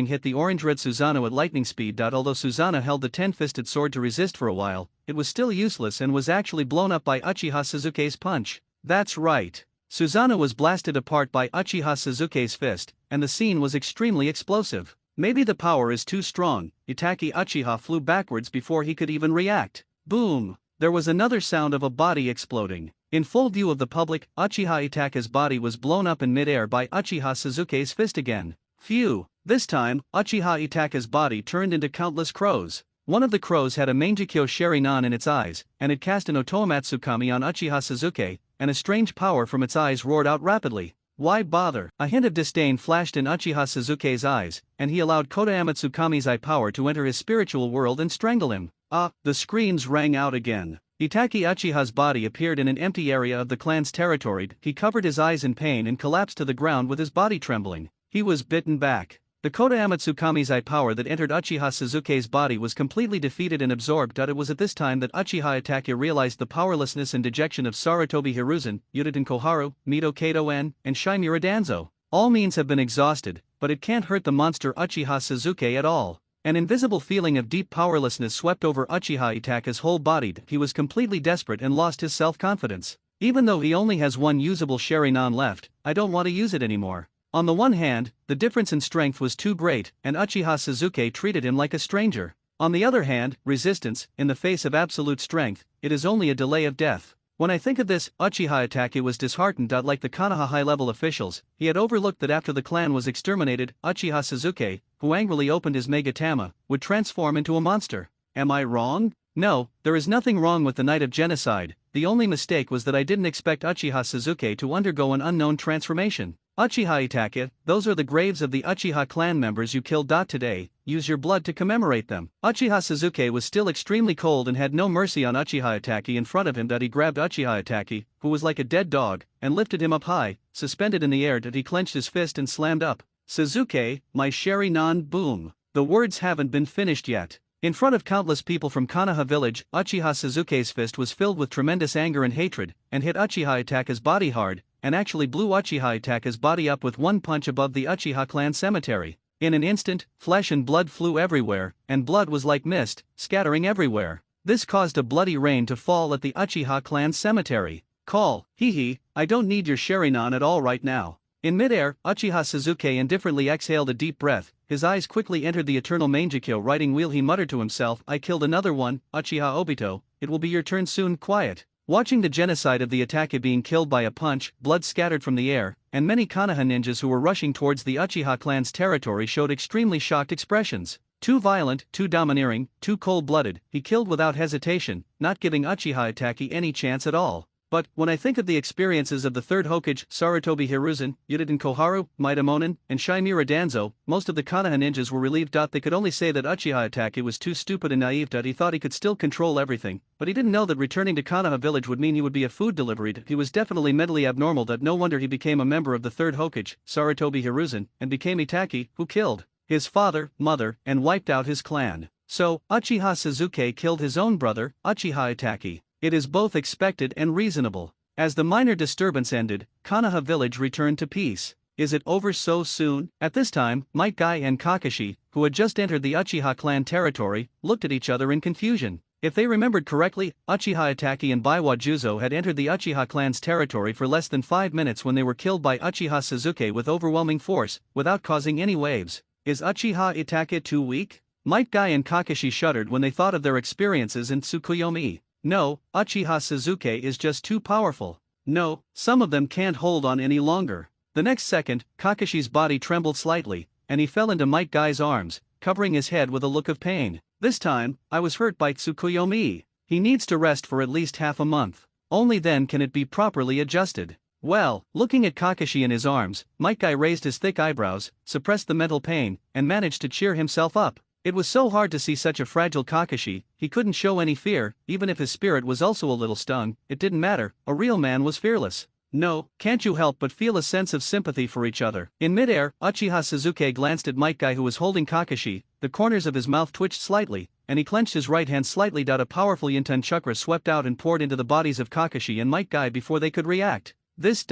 hit the orange-red Susanoo at lightning speed. Although Susanoo held the 10-fisted sword to resist for a while, it was still useless and was actually blown up by Uchiha Sasuke's punch. That's right. Susanoo was blasted apart by Uchiha Sasuke's fist, and the scene was extremely explosive. Maybe the power is too strong. Itachi Uchiha flew backwards before he could even react. Boom! There was another sound of a body exploding. In full view of the public, Uchiha Itachi's body was blown up in midair by Uchiha Sasuke's fist again. Phew! This time, Uchiha Itachi's body turned into countless crows. One of the crows had a Mangekyo Sharingan in its eyes, and it cast an Otomatsukami on Uchiha Sasuke, and a strange power from its eyes roared out rapidly. Why bother? A hint of disdain flashed in Uchiha Sasuke's eyes, and he allowed Kotoyama Tsukami's eye power to enter his spiritual world and strangle him. The screams rang out again. Itachi Uchiha's body appeared in an empty area of the clan's territory. He covered his eyes in pain and collapsed to the ground with his body trembling. He was bitten back. The Kotoyama Tsukami's eye power that entered Uchiha Sasuke's body was completely defeated and absorbed. It was at this time that Uchiha Itachi realized the powerlessness and dejection of Sarutobi Hiruzen, Yuditen Koharu, Mito Kato and Shimura Danzo. All means have been exhausted, but it can't hurt the monster Uchiha Sasuke at all. An invisible feeling of deep powerlessness swept over Uchiha Itachi's whole body. He was completely desperate and lost his self-confidence. Even though he only has one usable Sharingan left, I don't want to use it anymore. On the one hand, the difference in strength was too great, and Uchiha Sasuke treated him like a stranger. On the other hand, resistance, in the face of absolute strength, it is only a delay of death. When I think of this, Uchiha Itachi was disheartened. Like the Konoha high-level officials, he had overlooked that after the clan was exterminated, Uchiha Sasuke, who angrily opened his Megatama, would transform into a monster. Am I wrong? No, there is nothing wrong with the night of genocide. The only mistake was that I didn't expect Uchiha Sasuke to undergo an unknown transformation. Uchiha Itachi, those are the graves of the Uchiha clan members you killed. Today, use your blood to commemorate them. Uchiha Sasuke was still extremely cold and had no mercy on Uchiha Itachi in front of him. That he grabbed Uchiha Itachi, who was like a dead dog, and lifted him up high, suspended in the air. That he clenched his fist and slammed up. Sasuke, my Sharingan, boom. The words haven't been finished yet. In front of countless people from Konoha village, Uchiha Sasuke's fist was filled with tremendous anger and hatred, and hit Uchiha Itachi's body hard, and actually blew Uchiha Itachi's body up with one punch above the Uchiha clan cemetery. In an instant, flesh and blood flew everywhere, and blood was like mist, scattering everywhere. This caused a bloody rain to fall at the Uchiha clan cemetery. Call, hee, I don't need your Sharingan at all right now. In midair, Uchiha Sasuke indifferently exhaled a deep breath. His eyes quickly entered the eternal Mangekyo riding wheel. He muttered to himself, I killed another one, Uchiha Obito, it will be your turn soon. Quiet. Watching the genocide of the Itachi being killed by a punch, blood scattered from the air, and many Konoha ninjas who were rushing towards the Uchiha clan's territory showed extremely shocked expressions. Too violent, too domineering, too cold-blooded, he killed without hesitation, not giving Uchiha Itachi any chance at all. But, when I think of the experiences of the third Hokage, Sarutobi Hiruzen, Yudiden Koharu, Maitamonin, and Shimura Danzo, most of the Konoha ninjas were relieved. They could only say that Uchiha Itachi was too stupid and naive. He thought he could still control everything, but he didn't know that returning to Konoha village would mean he would be a food delivery. He was definitely mentally abnormal. No wonder he became a member of the third Hokage, Sarutobi Hiruzen, and became Itachi, who killed his father, mother, and wiped out his clan. So, Uchiha Sasuke killed his own brother, Uchiha Itachi. It is both expected and reasonable. As the minor disturbance ended, Konoha village returned to peace. Is it over so soon? At this time, Might Guy and Kakashi, who had just entered the Uchiha clan territory, looked at each other in confusion. If they remembered correctly, Uchiha Itachi and Baiwa Juzo had entered the Uchiha clan's territory for less than 5 minutes when they were killed by Uchiha Sasuke with overwhelming force, without causing any waves. Is Uchiha Itachi too weak? Might Guy and Kakashi shuddered when they thought of their experiences in Tsukuyomi. No, Uchiha Sasuke is just too powerful. No, some of them can't hold on any longer. The next second, Kakashi's body trembled slightly, and he fell into Might Guy's arms, covering his head with a look of pain. This time, I was hurt by Tsukuyomi. He needs to rest for at least half a month. Only then can it be properly adjusted. Well, looking at Kakashi in his arms, Might Guy raised his thick eyebrows, suppressed the mental pain, and managed to cheer himself up. It was so hard to see such a fragile Kakashi. He couldn't show any fear, even if his spirit was also a little stung. It didn't matter, a real man was fearless. No, can't you help but feel a sense of sympathy for each other? In midair, Uchiha Sasuke glanced at Might Guy who was holding Kakashi. The corners of his mouth twitched slightly, and he clenched his right hand slightly. A powerful Yinten chakra swept out and poured into the bodies of Kakashi and Might Guy before they could react. This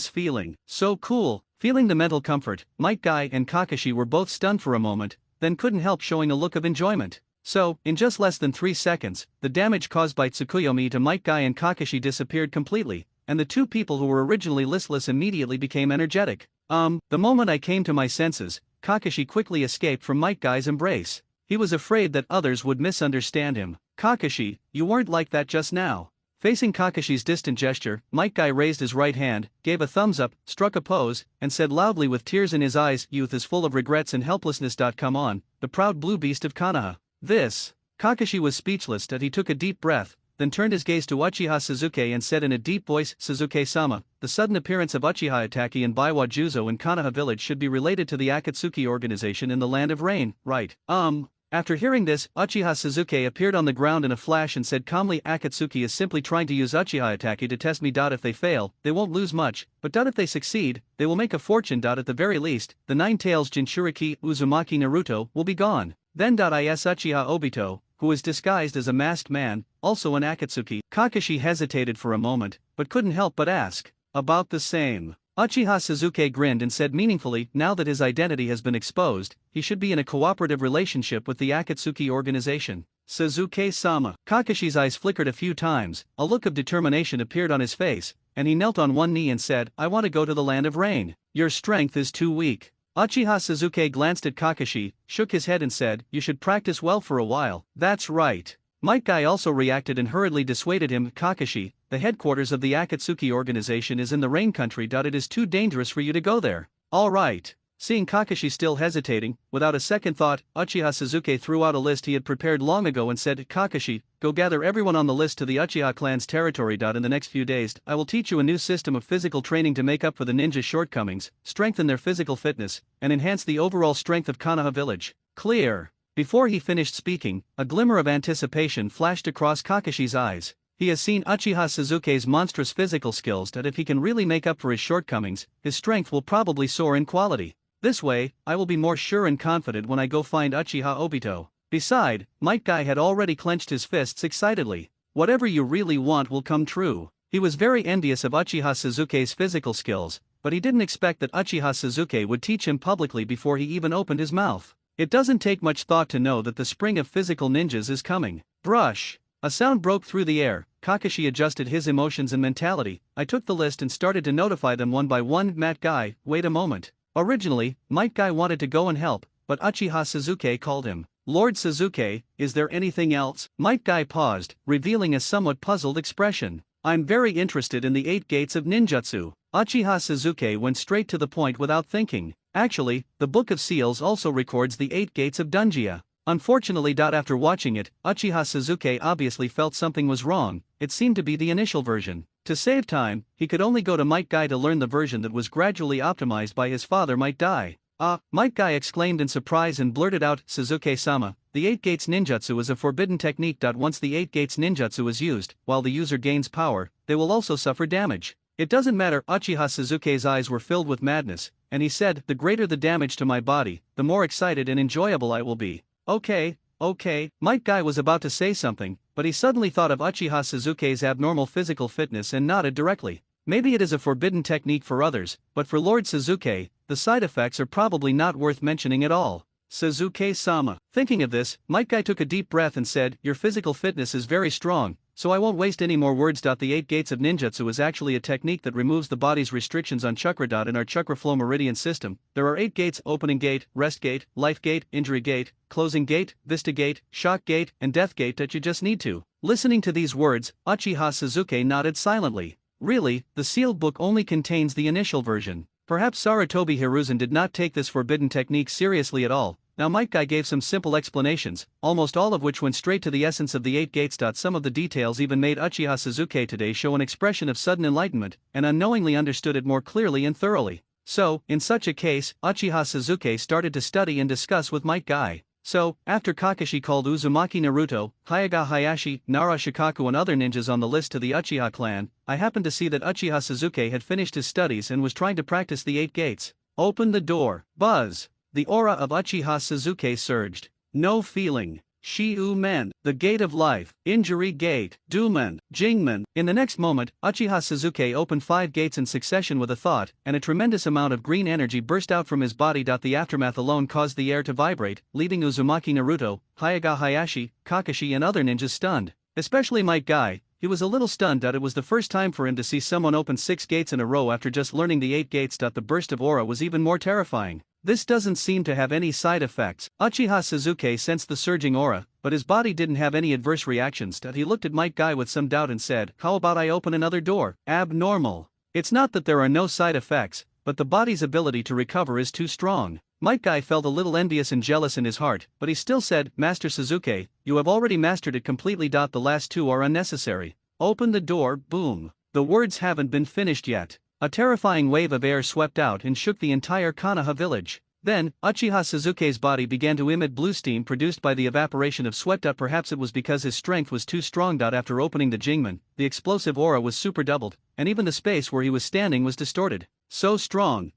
feeling, so cool. Feeling the mental comfort, Might Guy and Kakashi were both stunned for a moment, then couldn't help showing a look of enjoyment. So, in just less than 3 seconds, the damage caused by Tsukuyomi to Might Guy and Kakashi disappeared completely, and the two people who were originally listless immediately became energetic. The moment I came to my senses, Kakashi quickly escaped from Might Guy's embrace. He was afraid that others would misunderstand him. Kakashi, you weren't like that just now. Facing Kakashi's distant gesture, Might Guy raised his right hand, gave a thumbs up, struck a pose, and said loudly with tears in his eyes, youth is full of regrets and helplessness. Come on, the proud blue beast of Konoha. Kakashi was speechless. He took a deep breath, then turned his gaze to Uchiha Sasuke and said in a deep voice, Sasuke-sama, the sudden appearance of Uchiha Itachi and Baiwa Juzo in Konoha village should be related to the Akatsuki organization in the Land of Rain, right? After hearing this, Uchiha Sasuke appeared on the ground in a flash and said calmly, Akatsuki is simply trying to use Uchiha Itachi to test me. If they fail, they won't lose much, but if they succeed, they will make a fortune. At the very least, the 9 tails Jinchuriki Uzumaki Naruto will be gone. Then is Uchiha Obito, who is disguised as a masked man, also an Akatsuki. Kakashi hesitated for a moment, but couldn't help but ask, about the same. Uchiha Sasuke grinned and said meaningfully, now that his identity has been exposed, he should be in a cooperative relationship with the Akatsuki organization. Sasuke-sama. Kakashi's eyes flickered a few times, a look of determination appeared on his face, and he knelt on one knee and said, I want to go to the Land of Rain. Your strength is too weak. Uchiha Sasuke glanced at Kakashi, shook his head and said, you should practice well for a while. That's right. Might Guy also reacted and hurriedly dissuaded him, Kakashi, the headquarters of the Akatsuki organization is in the Rain Country. It is too dangerous for you to go there. All right. Seeing Kakashi still hesitating, without a second thought, Uchiha Sasuke threw out a list he had prepared long ago and said, Kakashi, go gather everyone on the list to the Uchiha clan's territory. In the next few days, I will teach you a new system of physical training to make up for the ninja's shortcomings, strengthen their physical fitness, and enhance the overall strength of Konoha village. Clear. Before he finished speaking, a glimmer of anticipation flashed across Kakashi's eyes. He has seen Uchiha Suzuki's monstrous physical skills that if he can really make up for his shortcomings, his strength will probably soar in quality. This way, I will be more sure and confident when I go find Uchiha Obito. Beside, Might Guy had already clenched his fists excitedly. Whatever you really want will come true. He was very envious of Uchiha Suzuki's physical skills, but he didn't expect that Uchiha Suzuki would teach him publicly before he even opened his mouth. It doesn't take much thought to know that the spring of physical ninjas is coming. Brush. A sound broke through the air. Kakashi adjusted his emotions and mentality. I took the list and started to notify them one by one. Might Guy, wait a moment. Originally, Might Guy wanted to go and help, but Uchiha Suzuki called him. Lord Suzuki, is there anything else? Might Guy paused, revealing a somewhat puzzled expression. I'm very interested in the 8 gates of ninjutsu. Uchiha Suzuki went straight to the point without thinking. Actually, the Book of Seals also records the 8 gates of Dunjia. Unfortunately, after watching it, Uchiha Suzuki obviously felt something was wrong. It seemed to be the initial version. To save time, he could only go to Might Guy to learn the version that was gradually optimized by his father Might Guy. Might Guy exclaimed in surprise and blurted out, Suzuki-sama, the 8 gates ninjutsu is a forbidden technique. Once the 8 gates ninjutsu is used, while the user gains power, they will also suffer damage. It doesn't matter. Uchiha Suzuki's eyes were filled with madness, and he said, the greater the damage to my body, the more excited and enjoyable I will be. Okay. Might Guy was about to say something, but he suddenly thought of Uchiha Suzuki's abnormal physical fitness and nodded directly. Maybe it is a forbidden technique for others, but for Lord Suzuki, the side effects are probably not worth mentioning at all. Suzuki-sama. Thinking of this, Might Guy took a deep breath and said, your physical fitness is very strong, so I won't waste any more words. The 8 gates of ninjutsu is actually a technique that removes the body's restrictions on chakra. In our chakra flow meridian system, there are 8 gates: opening gate, rest gate, life gate, injury gate, closing gate, vista gate, shock gate, and death gate. That you just need to. Listening to these words, Uchiha Suzuki nodded silently. Really, the sealed book only contains the initial version. Perhaps Sarutobi Hiruzen did not take this forbidden technique seriously at all. Now Might Guy gave some simple explanations, almost all of which went straight to the essence of the 8 gates. Some of the details even made Uchiha Suzuki today show an expression of sudden enlightenment, and unknowingly understood it more clearly and thoroughly. So, in such a case, Uchiha Suzuki started to study and discuss with Might Guy. So, after Kakashi called Uzumaki Naruto, Hyuga Hayashi, Nara Shikaku and other ninjas on the list to the Uchiha clan, I happened to see that Uchiha Suzuki had finished his studies and was trying to practice the 8 gates. Open the door. Buzz. The aura of Uchiha Suzuki surged. No feeling. Shi-U-Men, the gate of life, injury gate, Dumen, Jingmen. In the next moment, Uchiha Suzuki opened 5 gates in succession with a thought, and a tremendous amount of green energy burst out from his body. The aftermath alone caused the air to vibrate, leaving Uzumaki Naruto, Hyuga Hayashi, Kakashi and other ninjas stunned. Especially Might Guy. He was a little stunned. It was the first time for him to see someone open 6 gates in a row after just learning the 8 gates. The burst of aura was even more terrifying. This doesn't seem to have any side effects. Uchiha Suzuki sensed the surging aura, but his body didn't have any adverse reactions. He looked at Might Guy with some doubt and said, how about I open another door? Abnormal. It's not that there are no side effects, but the body's ability to recover is too strong. Might Guy felt a little envious and jealous in his heart, but he still said, Master Suzuki, you have already mastered it completely. The last 2 are unnecessary. Open the door. Boom. The words haven't been finished yet. A terrifying wave of air swept out and shook the entire Konoha village. Then, Uchiha Suzuki's body began to emit blue steam produced by the evaporation of sweat. Perhaps it was because his strength was too strong. After opening the Jingmen, the explosive aura was super doubled, and even the space where he was standing was distorted. So strong.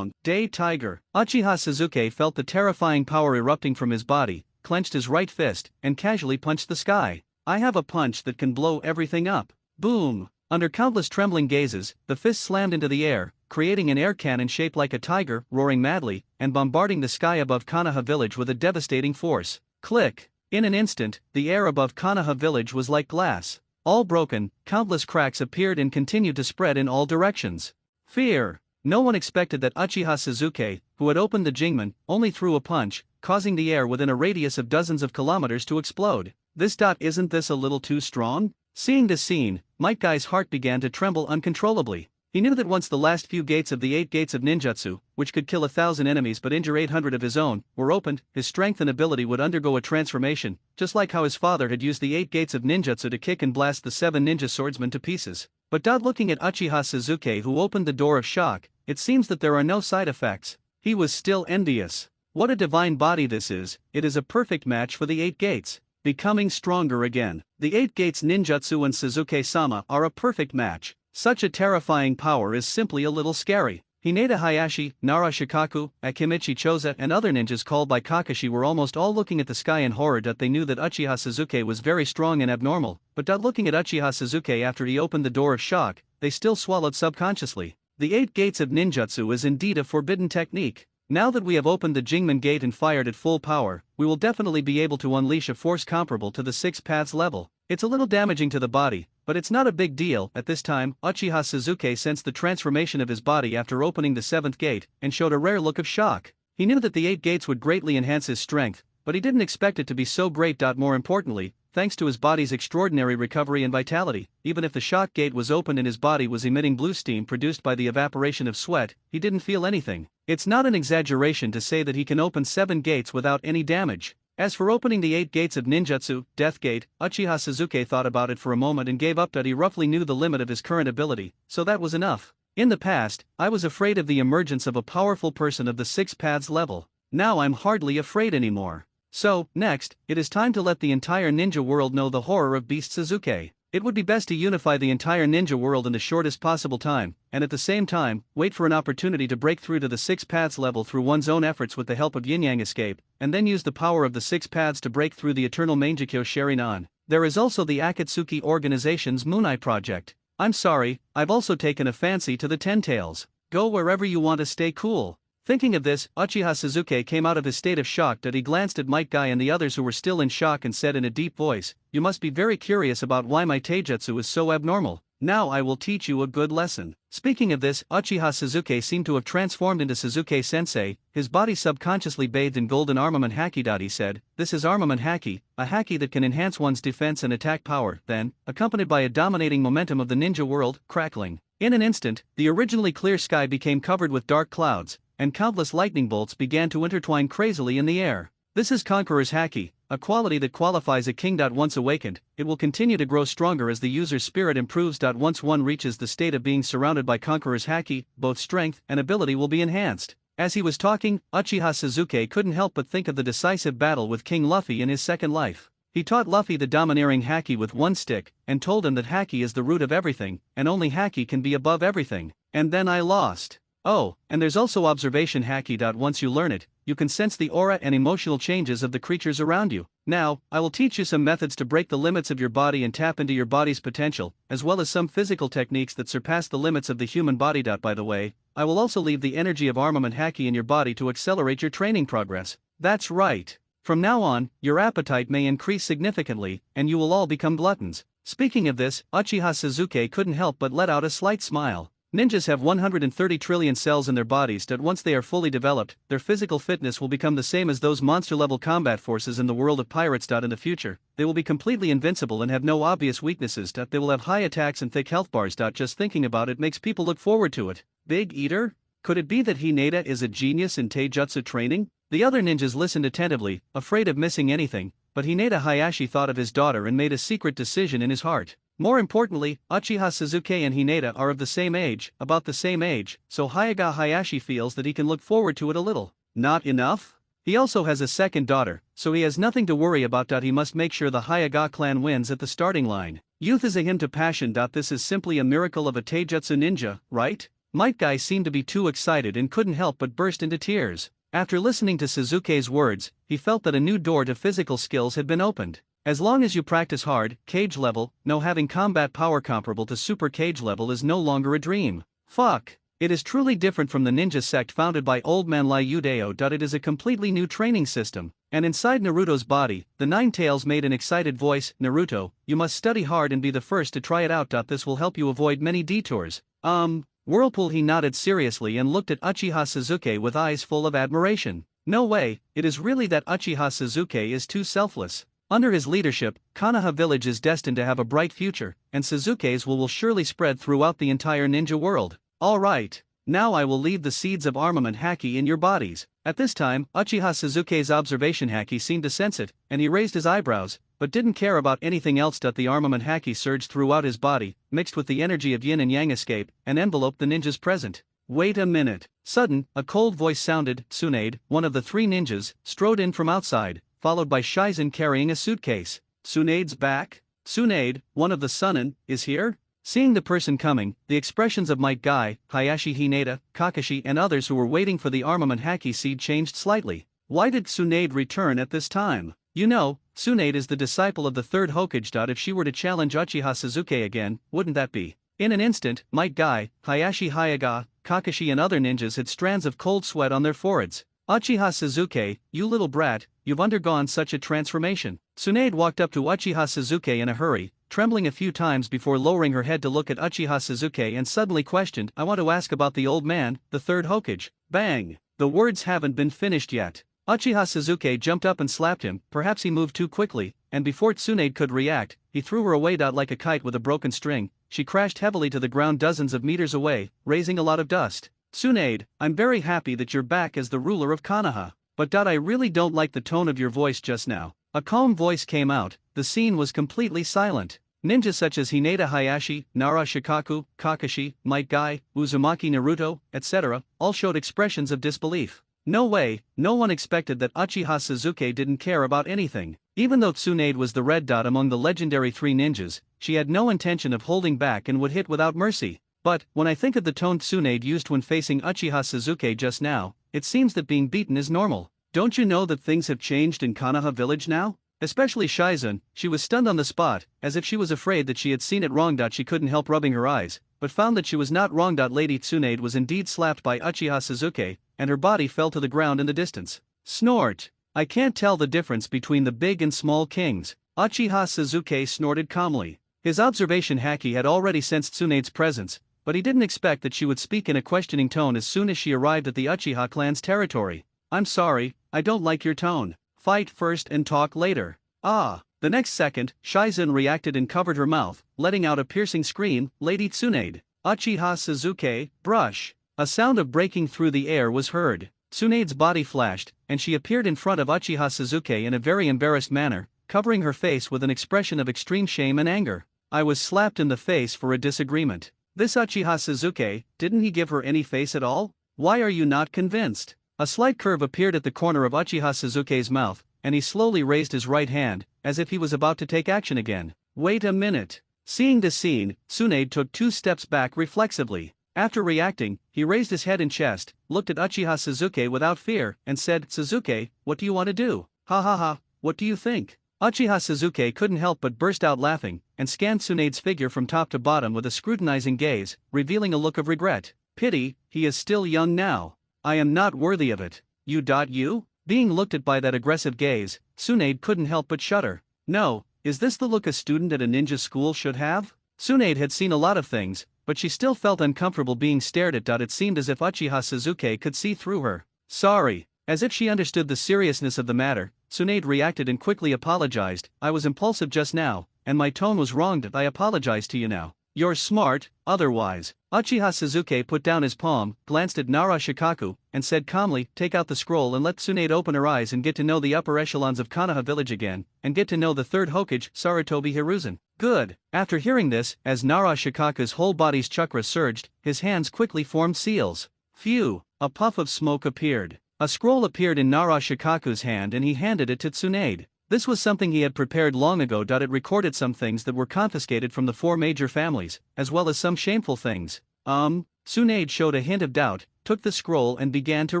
Day Tiger. Uchiha Suzuki felt the terrifying power erupting from his body, clenched his right fist, and casually punched the sky. I have a punch that can blow everything up. Boom. Under countless trembling gazes, the fist slammed into the air, creating an air cannon shaped like a tiger, roaring madly, and bombarding the sky above Konoha village with a devastating force. Click! In an instant, the air above Konoha village was like glass. All broken, countless cracks appeared and continued to spread in all directions. Fear! No one expected that Uchiha Suzuki, who had opened the Jingmen, only threw a punch, causing the air within a radius of dozens of kilometers to explode. Isn't this a little too strong? Seeing this scene, Might Guy's heart began to tremble uncontrollably. He knew that once the last few gates of the 8 gates of ninjutsu, which could kill 1,000 enemies but injure 800 of his own, were opened, his strength and ability would undergo a transformation, just like how his father had used the 8 gates of ninjutsu to kick and blast the 7 ninja swordsmen to pieces. But looking at Uchiha Suzuki, who opened the door of shock, it seems that there are no side effects. He was still envious. What a divine body this is, it is a perfect match for the 8 gates. Becoming stronger again. The 8 gates ninjutsu and Suzuki-sama are a perfect match. Such a terrifying power is simply a little scary. Hinata Hayashi, Nara Shikaku, Akimichi Choza and other ninjas called by Kakashi were almost all looking at the sky in horror. They knew that Uchiha Suzuki was very strong and abnormal, but looking at Uchiha Suzuki after he opened the door of shock, they still swallowed subconsciously. The 8 gates of ninjutsu is indeed a forbidden technique. Now that we have opened the Jingmen Gate and fired at full power, we will definitely be able to unleash a force comparable to the 6 paths level. It's a little damaging to the body, but it's not a big deal. At this time, Uchiha Suzuki sensed the transformation of his body after opening the 7th gate, and showed a rare look of shock. He knew that the 8 gates would greatly enhance his strength, but he didn't expect it to be so great. More importantly, thanks to his body's extraordinary recovery and vitality, even if the shock gate was opened and his body was emitting blue steam produced by the evaporation of sweat, he didn't feel anything. It's not an exaggeration to say that he can open 7 gates without any damage. As for opening the 8 gates of ninjutsu, Death Gate, Uchiha Suzuki thought about it for a moment and gave up. He roughly knew the limit of his current ability, so that was enough. In the past, I was afraid of the emergence of a powerful person of the 6 paths level. Now I'm hardly afraid anymore. So, next, it is time to let the entire ninja world know the horror of Beast Suzuki. It would be best to unify the entire ninja world in the shortest possible time, and at the same time, wait for an opportunity to break through to the 6 paths level through one's own efforts with the help of yin-yang escape, and then use the power of the 6 paths to break through the eternal Mangekyo Sharingan. There is also the Akatsuki organization's Moonai project. I'm sorry, I've also taken a fancy to the 10 tails. Go wherever you want to stay cool. Thinking of this, Uchiha Suzuki came out of his state of shock. He glanced at Might Guy and the others who were still in shock and said in a deep voice, "You must be very curious about why my taijutsu is so abnormal. Now I will teach you a good lesson." Speaking of this, Uchiha Suzuki seemed to have transformed into Suzuki-sensei, his body subconsciously bathed in golden armament haki. He said, "This is armament haki, a haki that can enhance one's defense and attack power." Then, accompanied by a dominating momentum of the ninja world, crackling. In an instant, the originally clear sky became covered with dark clouds, and countless lightning bolts began to intertwine crazily in the air. This is Conqueror's Haki, a quality that qualifies a king. Once awakened, it will continue to grow stronger as the user's spirit improves. Once one reaches the state of being surrounded by Conqueror's Haki, both strength and ability will be enhanced. As he was talking, Uchiha Suzuki couldn't help but think of the decisive battle with King Luffy in his second life. He taught Luffy the domineering Haki with one stick, and told him that Haki is the root of everything, and only Haki can be above everything. And then I lost. Oh, and there's also observation haki. Once you learn it, you can sense the aura and emotional changes of the creatures around you. Now, I will teach you some methods to break the limits of your body and tap into your body's potential, as well as some physical techniques that surpass the limits of the human body. By the way, I will also leave the energy of armament haki in your body to accelerate your training progress. That's right. From now on, your appetite may increase significantly, and you will all become gluttons. Speaking of this, Uchiha Suzuki couldn't help but let out a slight smile. Ninjas have 130 trillion cells in their bodies. Once they are fully developed, their physical fitness will become the same as those monster-level combat forces in the world of pirates. In the future, they will be completely invincible and have no obvious weaknesses. They will have high attacks and thick health bars. Just thinking about it makes people look forward to it. Big Eater? Could it be that Hinata is a genius in taijutsu training? The other ninjas listened attentively, afraid of missing anything, but Hinata Hayashi thought of his daughter and made a secret decision in his heart. More importantly, Uchiha Suzuki and Hinata are of the same age, about the same age, so Hyaga Hayashi feels that he can look forward to it a little. Not enough? He also has a second daughter, so he has nothing to worry about. He must make sure the Hyaga clan wins at the starting line. Youth is a hymn to passion. This is simply a miracle of a taijutsu ninja, right? Might Guy seemed to be too excited and couldn't help but burst into tears. After listening to Suzuki's words, he felt that a new door to physical skills had been opened. As long as you practice hard, cage level, no having combat power comparable to super cage level is no longer a dream. Fuck. It is truly different from the ninja sect founded by Old Man Lai Yudeo. It is a completely new training system. And inside Naruto's body, the Nine Tails made an excited voice, "Naruto, you must study hard and be the first to try it out. This will help you avoid many detours." Whirlpool. He nodded seriously and looked at Uchiha Suzuki with eyes full of admiration. No way, it is really that Uchiha Suzuki is too selfless. Under his leadership, Konoha village is destined to have a bright future, and Suzuki's will surely spread throughout the entire ninja world. Alright, now I will leave the seeds of armament haki in your bodies. At this time, Uchiha Suzuki's observation haki seemed to sense it, and he raised his eyebrows, but didn't care about anything else. The armament haki surged throughout his body, mixed with the energy of yin and yang escape, and enveloped the ninjas present. Wait a minute. Sudden, a cold voice sounded. Tsunade, one of the three ninjas, strode in from outside, followed by Shizen carrying a suitcase. Tsunade's back? Tsunade, one of the Sunin, is here? Seeing the person coming, the expressions of Might Guy, Hayashi Hinata, Kakashi and others who were waiting for the armament haki seed changed slightly. Why did Tsunade return at this time? You know, Tsunade is the disciple of the third Hokage. If she were to challenge Uchiha Suzuki again, wouldn't that be? In an instant, Might Guy, Hayashi Hayaga, Kakashi and other ninjas had strands of cold sweat on their foreheads. Uchiha Suzuki, you little brat, you've undergone such a transformation. Tsunade walked up to Uchiha Suzuki in a hurry, trembling a few times before lowering her head to look at Uchiha Suzuki and suddenly questioned, I want to ask about the old man, the third Hokage. Bang! The words haven't been finished yet. Uchiha Suzuki jumped up and slapped him, perhaps he moved too quickly, and before Tsunade could react, he threw her away. Like a kite with a broken string, she crashed heavily to the ground dozens of meters away, raising a lot of dust. Tsunade, I'm very happy that you're back as the ruler of Konoha. But I really don't like the tone of your voice just now. A calm voice came out, the scene was completely silent. Ninjas such as Hinata Hayashi, Nara Shikaku, Kakashi, Might Guy, Uzumaki Naruto, etc., all showed expressions of disbelief. No way, no one expected that Uchiha Suzuki didn't care about anything. Even though Tsunade was the red dot among the legendary three ninjas, she had no intention of holding back and would hit without mercy. But, when I think of the tone Tsunade used when facing Uchiha Suzuki just now, it seems that being beaten is normal. Don't you know that things have changed in Konoha village now? Especially Shizen, she was stunned on the spot, as if she was afraid that she had seen it wrong. She couldn't help rubbing her eyes, but found that she was not wrong. Lady Tsunade was indeed slapped by Uchiha Suzuki, and her body fell to the ground in the distance. Snort! I can't tell the difference between the big and small kings. Uchiha Suzuki snorted calmly. His observation haki had already sensed Tsunade's presence, but he didn't expect that she would speak in a questioning tone as soon as she arrived at the Uchiha clan's territory. I'm sorry, I don't like your tone. Fight first and talk later. Ah! The next second, Shizen reacted and covered her mouth, letting out a piercing scream. Lady Tsunade. Uchiha Suzuki, brush. A sound of breaking through the air was heard. Tsunade's body flashed, and she appeared in front of Uchiha Suzuki in a very embarrassed manner, covering her face with an expression of extreme shame and anger. I was slapped in the face for a disagreement. This Uchiha Suzuki, didn't he give her any face at all? Why are you not convinced? A slight curve appeared at the corner of Uchiha Suzuki's mouth, and he slowly raised his right hand, as if he was about to take action again. Wait a minute. Seeing the scene, Tsunade took 2 steps back reflexively. After reacting, he raised his head and chest, looked at Uchiha Suzuki without fear, and said, Suzuki, what do you want to do? Ha ha ha, what do you think? Uchiha Suzuki couldn't help but burst out laughing, and scanned Tsunade's figure from top to bottom with a scrutinizing gaze, revealing a look of regret. Pity, he is still young now. I am not worthy of it. You? Being looked at by that aggressive gaze, Tsunade couldn't help but shudder. No, is this the look a student at a ninja school should have? Tsunade had seen a lot of things, but she still felt uncomfortable being stared at. It seemed as if Uchiha Suzuki could see through her. Sorry. As if she understood the seriousness of the matter, Tsunade reacted and quickly apologized. I was impulsive just now, and my tone was wrong. I apologize to you now. You're smart, otherwise. Uchiha Suzuki put down his palm, glanced at Nara Shikaku, and said calmly, take out the scroll and let Tsunade open her eyes and get to know the upper echelons of Konoha village again, and get to know the third Hokage, Sarutobi Hiruzen. Good. After hearing this, as Nara Shikaku's whole body's chakra surged, his hands quickly formed seals. Phew! A puff of smoke appeared. A scroll appeared in Nara Shikaku's hand and he handed it to Tsunade. This was something he had prepared long ago. It recorded some things that were confiscated from the 4 major families, as well as some shameful things. Tsunade showed a hint of doubt, took the scroll and began to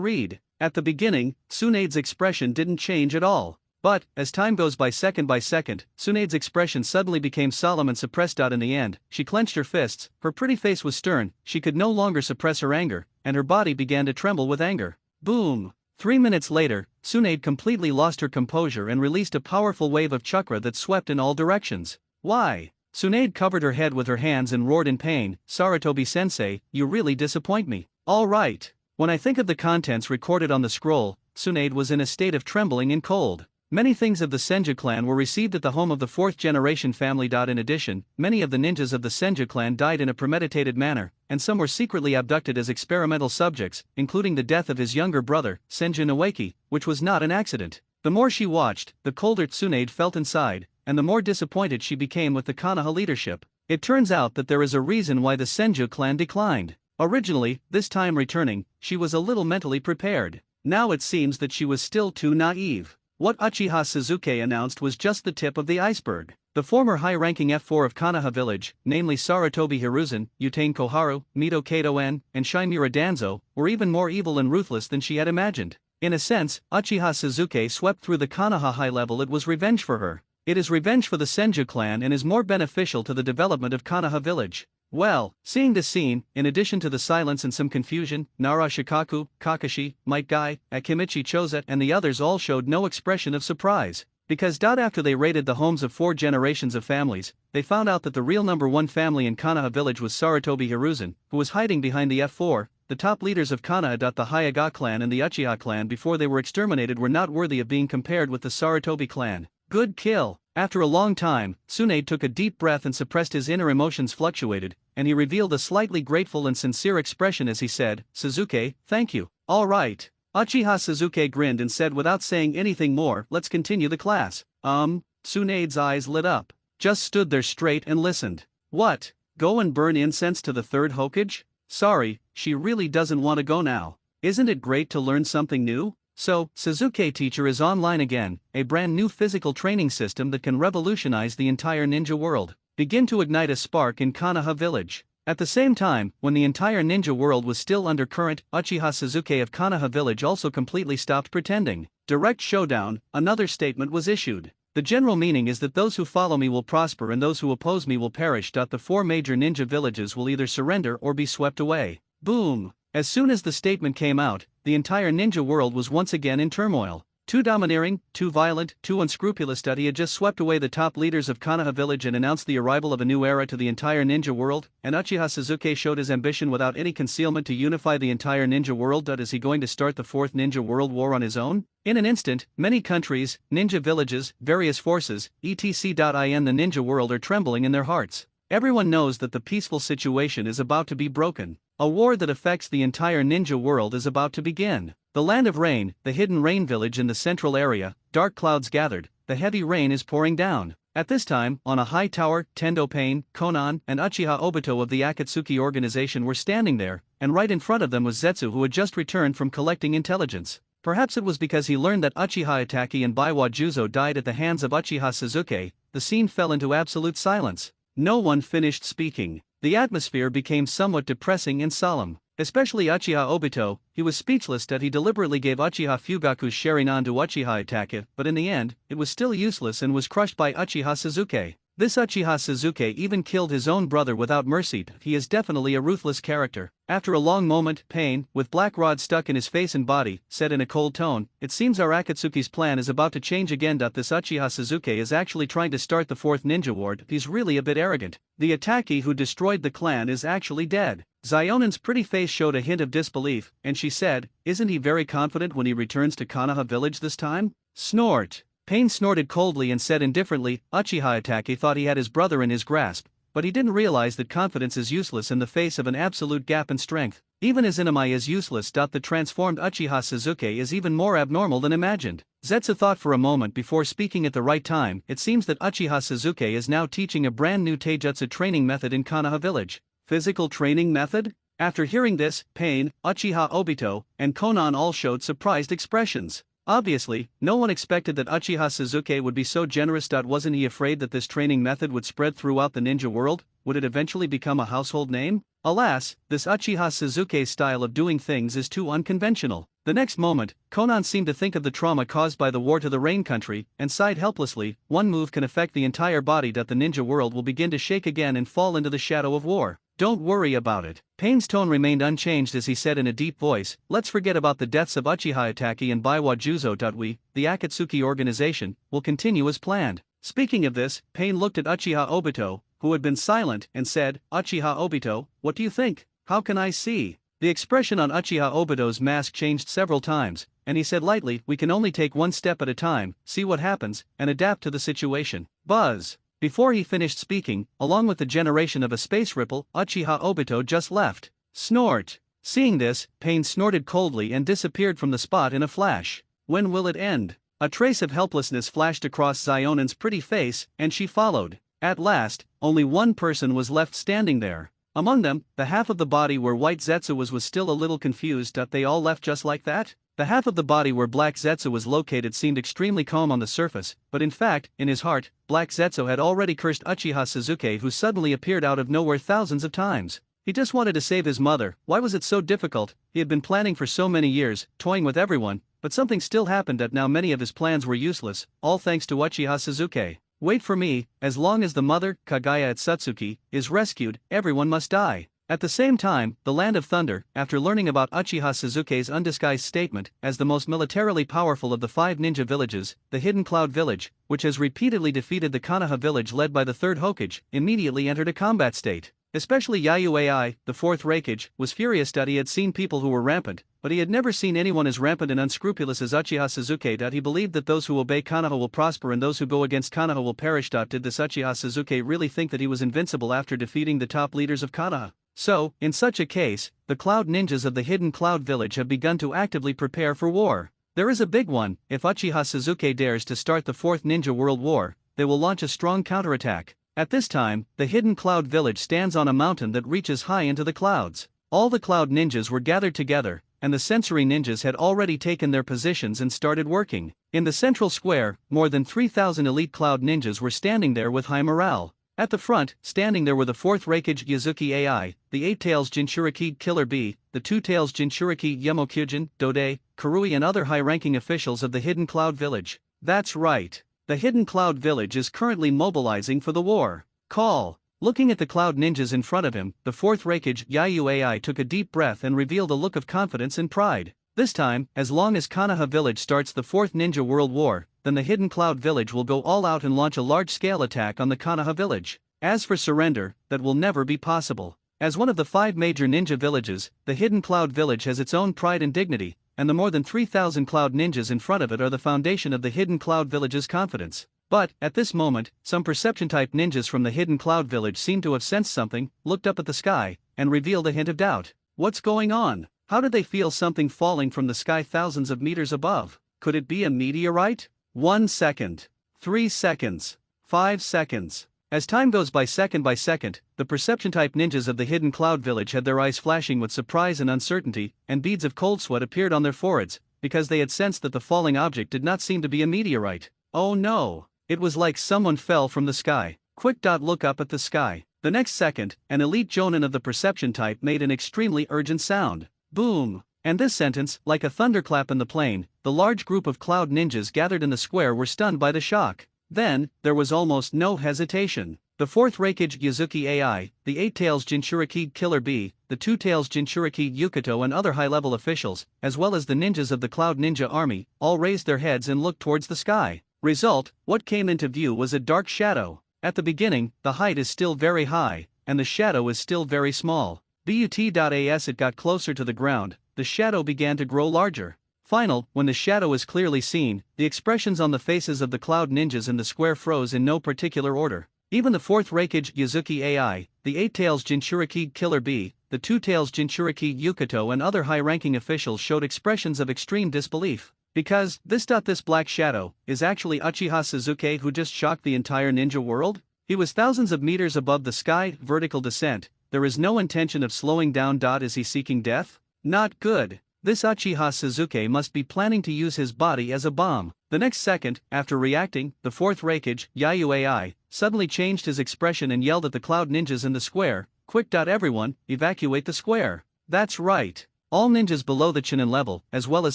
read. At the beginning, Tsunade's expression didn't change at all. But, as time goes by, Tsunade's expression suddenly became solemn and suppressed. In the end, she clenched her fists, her pretty face was stern, she could no longer suppress her anger, and her body began to tremble with anger. Boom! 3 minutes later, Tsunade completely lost her composure and released a powerful wave of chakra that swept in all directions. Why? Tsunade covered her head with her hands and roared in pain, Sarutobi-sensei, you really disappoint me. All right. When I think of the contents recorded on the scroll, Tsunade was in a state of trembling and cold. Many things of the Senju clan were received at the home of the 4th generation family. In addition, many of the ninjas of the Senju clan died in a premeditated manner, and some were secretly abducted as experimental subjects, including the death of his younger brother, Senju Noeki, which was not an accident. The more she watched, the colder Tsunade felt inside, and the more disappointed she became with the Konoha leadership. It turns out that there is a reason why the Senju clan declined. Originally, this time returning, she was a little mentally prepared. Now it seems that she was still too naive. What Uchiha Suzuki announced was just the tip of the iceberg. The former high-ranking F4 of Konoha village, namely Sarutobi Hiruzen, Utane Koharu, Mito Kato-en, and Shimura Danzo, were even more evil and ruthless than she had imagined. In a sense, Uchiha Suzuki swept through the Konoha high level. It was revenge for her. It is revenge for the Senju clan and is more beneficial to the development of Konoha village. Well, seeing this scene, in addition to the silence and some confusion, Nara Shikaku, Kakashi, Might Guy, Akimichi Chozet and the others all showed no expression of surprise. Because after they raided the homes of 4 generations of families, they found out that the real number 1 family in Konoha village was Sarutobi Hiruzen, who was hiding behind the F4. The top leaders of Konoha. The Hyoga clan and the Uchiha clan before they were exterminated were not worthy of being compared with the Sarutobi clan. Good kill. After a long time, Tsunade took a deep breath and suppressed his inner emotions fluctuated, and he revealed a slightly grateful and sincere expression as he said, "Suzuki, thank you." "All right." Uchiha Suzuki grinned and said without saying anything more, "Let's continue the class." Tsunade's eyes lit up. Just stood there straight and listened. What? Go and burn incense to the 3rd Hokage? Sorry, she really doesn't want to go now. Isn't it great to learn something new? So, Suzuki Teacher is online again, a brand new physical training system that can revolutionize the entire ninja world. Begin to ignite a spark in Konoha village. At the same time, when the entire ninja world was still under current, Uchiha Suzuki of Konoha village also completely stopped pretending. Direct showdown, another statement was issued. The general meaning is that those who follow me will prosper and those who oppose me will perish. The 4 major ninja villages will either surrender or be swept away. Boom! As soon as the statement came out, the entire ninja world was once again in turmoil. Too domineering, too violent, too unscrupulous. He had just swept away the top leaders of Konoha village and announced the arrival of a new era to the entire ninja world, and Uchiha Suzuki showed his ambition without any concealment to unify the entire ninja world. Is he going to start the 4th ninja world war on his own? In an instant, many countries, ninja villages, various forces, etc. in the ninja world are trembling in their hearts. Everyone knows that the peaceful situation is about to be broken. A war that affects the entire ninja world is about to begin. The Land of Rain, the hidden rain village in the central area, dark clouds gathered, the heavy rain is pouring down. At this time, on a high tower, Tendo Pain, Konan, and Uchiha Obito of the Akatsuki organization were standing there, and right in front of them was Zetsu, who had just returned from collecting intelligence. Perhaps it was because he learned that Uchiha Itachi and Baiwa Juzo died at the hands of Uchiha Suzuki. The scene fell into absolute silence. No one finished speaking. The atmosphere became somewhat depressing and solemn. Especially Uchiha Obito, he was speechless. He deliberately gave Uchiha Fugaku's Sharingan to Uchiha Itachi, but in the end, it was still useless and was crushed by Uchiha Suzuki. This Uchiha Suzuki even killed his own brother without mercy. He is definitely a ruthless character. After a long moment, Pain, with black rod stuck in his face and body, said in a cold tone, "It seems our Akatsuki's plan is about to change again. This Uchiha Suzuki is actually trying to start the 4th ninja war. He's really a bit arrogant. The Itachi who destroyed the clan is actually dead." Zionen's pretty face showed a hint of disbelief, and she said, "Isn't he very confident when he returns to Konoha village this time?" Snort. Pain snorted coldly and said indifferently, "Uchiha Itachi thought he had his brother in his grasp, but he didn't realize that confidence is useless in the face of an absolute gap in strength. Even as Inamai is useless. The transformed Uchiha Suzuki is even more abnormal than imagined." Zetsu thought for a moment before speaking at the right time. It seems that Uchiha Suzuki is now teaching a brand new taijutsu training method in Konoha village. Physical training method? After hearing this, Pain, Uchiha Obito, and Konan all showed surprised expressions. Obviously, no one expected that Uchiha Suzuki would be so generous. Wasn't he afraid that this training method would spread throughout the ninja world? Would it eventually become a household name? Alas, this Uchiha Suzuki's style of doing things is too unconventional. The next moment, Konan seemed to think of the trauma caused by the war to the Rain Country, and sighed helplessly. One move can affect the entire body. The ninja world will begin to shake again and fall into the shadow of war. Don't worry about it. Pain's tone remained unchanged as he said in a deep voice, "Let's forget about the deaths of Uchiha Itachi and Baiwa Juzo. We, the Akatsuki organization, will continue as planned." Speaking of this, Pain looked at Uchiha Obito, who had been silent, and said, "Uchiha Obito, what do you think? How can I see?" The expression on Uchiha Obito's mask changed several times, and he said lightly, "We can only take one step at a time, see what happens, and adapt to the situation." Buzz! Before he finished speaking, along with the generation of a space ripple, Uchiha Obito just left. Snort! Seeing this, Pain snorted coldly and disappeared from the spot in a flash. When will it end? A trace of helplessness flashed across Zionen's pretty face, and she followed. At last, only one person was left standing there. Among them, the half of the body where white Zetsu was still a little confused. They all left just like that? The half of the body where Black Zetsu was located seemed extremely calm on the surface, but in fact, in his heart, Black Zetsu had already cursed Uchiha Sasuke, who suddenly appeared out of nowhere thousands of times. He just wanted to save his mother. Why was it so difficult? He had been planning for so many years, toying with everyone, but something still happened that now many of his plans were useless, all thanks to Uchiha Sasuke. Wait for me, as long as the mother, Kagaya Atsutsuki, is rescued, everyone must die. At the same time, the Land of Thunder, after learning about Uchiha Sasuke's undisguised statement as the most militarily powerful of the 5 ninja villages, the Hidden Cloud Village, which has repeatedly defeated the Konoha village led by the 3rd Hokage, immediately entered a combat state. Especially Yayu Ai, the 4th Raikage, was furious that he had seen people who were rampant, but he had never seen anyone as rampant and unscrupulous as Uchiha Sasuke. That he believed that those who obey Konoha will prosper and those who go against Konoha will perish. Did this Uchiha Sasuke really think that he was invincible after defeating the top leaders of Konoha? So, in such a case, the Cloud Ninjas of the Hidden Cloud Village have begun to actively prepare for war. There is a big one: if Uchiha Sasuke dares to start the 4th Ninja World War, they will launch a strong counterattack. At this time, the Hidden Cloud Village stands on a mountain that reaches high into the clouds. All the Cloud Ninjas were gathered together, and the Sensory Ninjas had already taken their positions and started working. In the central square, more than 3,000 elite Cloud Ninjas were standing there with high morale. At the front, standing there were the 4th Raikage Yazuki Ai, the 8 Tails Jinchuriki Killer Bee, the 2 Tails Jinchuriki Yemokyujin, Dode, Karui, and other high-ranking officials of the Hidden Cloud Village. That's right. The Hidden Cloud Village is currently mobilizing for the war. Call. Looking at the Cloud Ninjas in front of him, the 4th Raikage Yayu Ai took a deep breath and revealed a look of confidence and pride. This time, as long as Konoha Village starts the 4th Ninja World War, then the Hidden Cloud Village will go all out and launch a large-scale attack on the Konoha Village. As for surrender, that will never be possible. As one of the 5 major ninja villages, the Hidden Cloud Village has its own pride and dignity, and the more than 3,000 Cloud Ninjas in front of it are the foundation of the Hidden Cloud Village's confidence. But, at this moment, some perception-type ninjas from the Hidden Cloud Village seemed to have sensed something, looked up at the sky, and revealed a hint of doubt. What's going on? How did they feel something falling from the sky thousands of meters above? Could it be a meteorite? 1 second. 3 seconds. 5 seconds. As time goes by second, the perception-type ninjas of the Hidden Cloud Village had their eyes flashing with surprise and uncertainty, and beads of cold sweat appeared on their foreheads, because they had sensed that the falling object did not seem to be a meteorite. Oh no! It was like someone fell from the sky. Quick. Look up at the sky. The next second, an elite jonin of the perception type made an extremely urgent sound. Boom! And this sentence, like a thunderclap in the plain, the large group of Cloud Ninjas gathered in the square were stunned by the shock. Then, there was almost no hesitation. The 4th Raikage Yazuki Ai, the 8 Tails Jinchuriki Killer Bee, the 2 Tails Jinchuriki Yukato, and other high-level officials, as well as the ninjas of the Cloud Ninja Army, all raised their heads and looked towards the sky. Result: what came into view was a dark shadow. At the beginning, the height is still very high, and the shadow is still very small. As it got closer to the ground, the shadow began to grow larger. When the shadow is clearly seen, the expressions on the faces of the Cloud Ninjas in the square froze in no particular order. Even the 4th Raikage Yazuki Ai, the 8 Tails Jinchuriki Killer Bee, the 2 Tails Jinchuriki Yukato, and other high-ranking officials showed expressions of extreme disbelief. Because, this black shadow, is actually Uchiha Sasuke, who just shocked the entire ninja world? He was thousands of meters above the sky, vertical descent. There is no intention of slowing down. Is he seeking death? Not good. This Uchiha Sasuke must be planning to use his body as a bomb. The next second, after reacting, the 4th Raikage, Yayu Ai, suddenly changed his expression and yelled at the Cloud Ninjas in the square. Quick. Everyone, evacuate the square. That's right. All ninjas below the Chunin level, as well as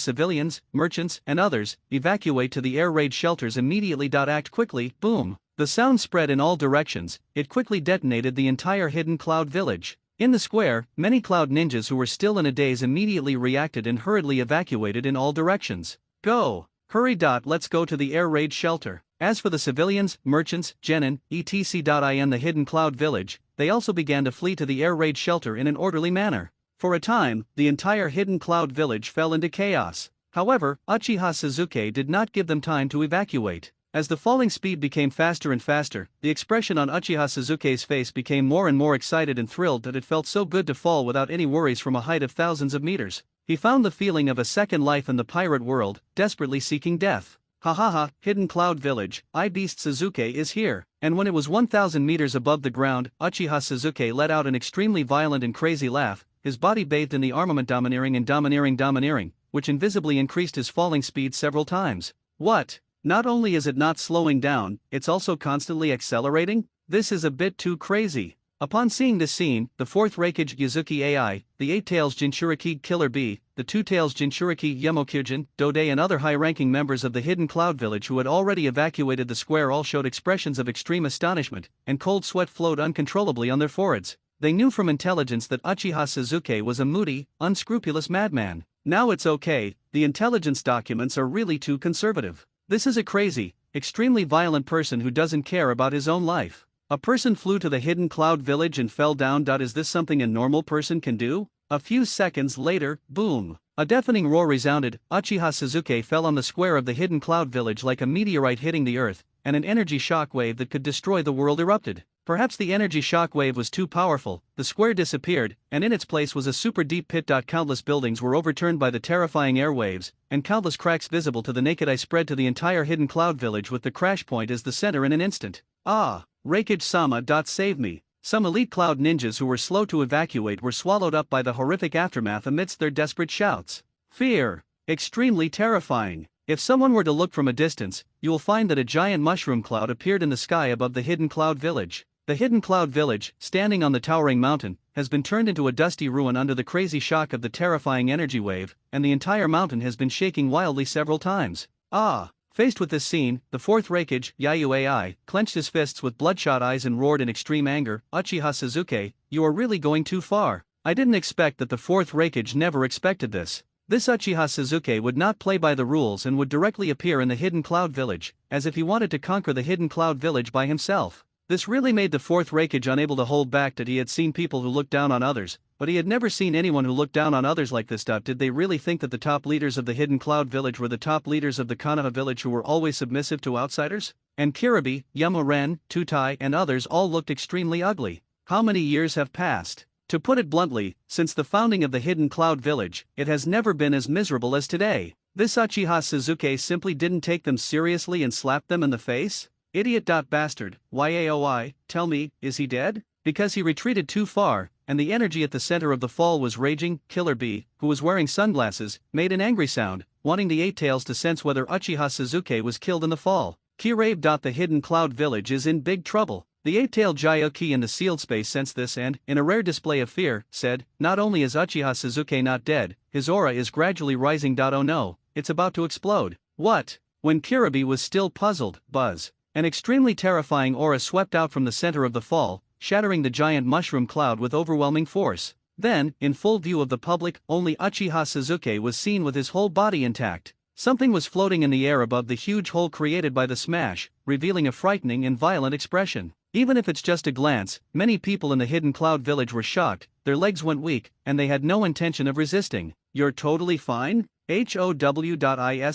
civilians, merchants, and others, evacuate to the air raid shelters immediately. Act quickly. Boom. The sound spread in all directions. It quickly detonated the entire Hidden Cloud Village. In the square, many Cloud Ninjas who were still in a daze immediately reacted and hurriedly evacuated in all directions. Go! Hurry. Let's go to the air raid shelter. As for the civilians, merchants, genin, etc. in the Hidden Cloud Village, they also began to flee to the air raid shelter in an orderly manner. For a time, the entire Hidden Cloud Village fell into chaos. However, Uchiha Sasuke did not give them time to evacuate. As the falling speed became faster and faster, the expression on Uchiha Sasuke's face became more and more excited and thrilled that it felt so good to fall without any worries from a height of thousands of meters. He found the feeling of a second life in the pirate world, desperately seeking death. Hahaha, Hidden Cloud Village, Beast Suzuki is here. And when it was 1,000 meters above the ground, Uchiha Suzuki let out an extremely violent and crazy laugh, his body bathed in the armament domineering, which invisibly increased his falling speed several times. What? Not only is it not slowing down, it's also constantly accelerating? This is a bit too crazy. Upon seeing this scene, the 4th Reikage Yuzuki AI, the 8 Tails Jinchuriki Killer Bee, the 2 Tails Jinchuriki Yemokujin, Dode and other high-ranking members of the Hidden Cloud Village who had already evacuated the square all showed expressions of extreme astonishment, and cold sweat flowed uncontrollably on their foreheads. They knew from intelligence that Uchiha Suzuki was a moody, unscrupulous madman. Now it's okay, the intelligence documents are really too conservative. This is a crazy, extremely violent person who doesn't care about his own life. A person flew to the Hidden Cloud Village and fell down. Is this something a normal person can do? A few seconds later, boom! A deafening roar resounded. Uchiha Suzuki fell on the square of the Hidden Cloud Village like a meteorite hitting the earth, and an energy shock wave that could destroy the world erupted. Perhaps the energy shock wave was too powerful, the square disappeared, and in its place was a super deep pit. Countless buildings were overturned by the terrifying air waves, and countless cracks visible to the naked eye spread to the entire Hidden Cloud Village with the crash point as the center in an instant. Ah! Reikage-sama. Save me. Some elite cloud ninjas who were slow to evacuate were swallowed up by the horrific aftermath amidst their desperate shouts. Fear. Extremely terrifying. If someone were to look from a distance, you will find that a giant mushroom cloud appeared in the sky above the Hidden Cloud Village. The Hidden Cloud Village, standing on the towering mountain, has been turned into a dusty ruin under the crazy shock of the terrifying energy wave, and the entire mountain has been shaking wildly several times. Ah! Faced with this scene, the 4th Reikage, Yayu AI, clenched his fists with bloodshot eyes and roared in extreme anger, Uchiha Suzuki, you are really going too far. I didn't expect that. The 4th Reikage never expected this. This Uchiha Suzuki would not play by the rules and would directly appear in the Hidden Cloud Village, as if he wanted to conquer the Hidden Cloud Village by himself. This really made the 4th Reikage unable to hold back. That he had seen people who looked down on others, but he had never seen anyone who looked down on others like this. Did they really think that the top leaders of the Hidden Cloud Village were the top leaders of the Konoha village who were always submissive to outsiders? And Kiribi, Yama-ren, Tutai and others all looked extremely ugly. How many years have passed? To put it bluntly, since the founding of the Hidden Cloud Village, it has never been as miserable as today. This Uchiha Suzuki simply didn't take them seriously and slapped them in the face? Idiot. Bastard, yaoi, tell me, is he dead? Because he retreated too far, and the energy at the center of the fall was raging. Killer Bee, who was wearing sunglasses, made an angry sound, wanting the 8 Tails to sense whether Uchiha Suzuki was killed in the fall. Kirabe. The Hidden Cloud Village is in big trouble. The 8-tailed Jyoki in the sealed space sensed this and, in a rare display of fear, said, not only is Uchiha Suzuki not dead, his aura is gradually rising. Oh no, it's about to explode. What? When Kiribi was still puzzled, buzz. An extremely terrifying aura swept out from the center of the fall, shattering the giant mushroom cloud with overwhelming force. Then, in full view of the public, only Uchiha Suzuki was seen with his whole body intact. Something was floating in the air above the huge hole created by the smash, revealing a frightening and violent expression. Even if it's just a glance, many people in the Hidden Cloud Village were shocked, their legs went weak, and they had no intention of resisting. You're totally fine? Is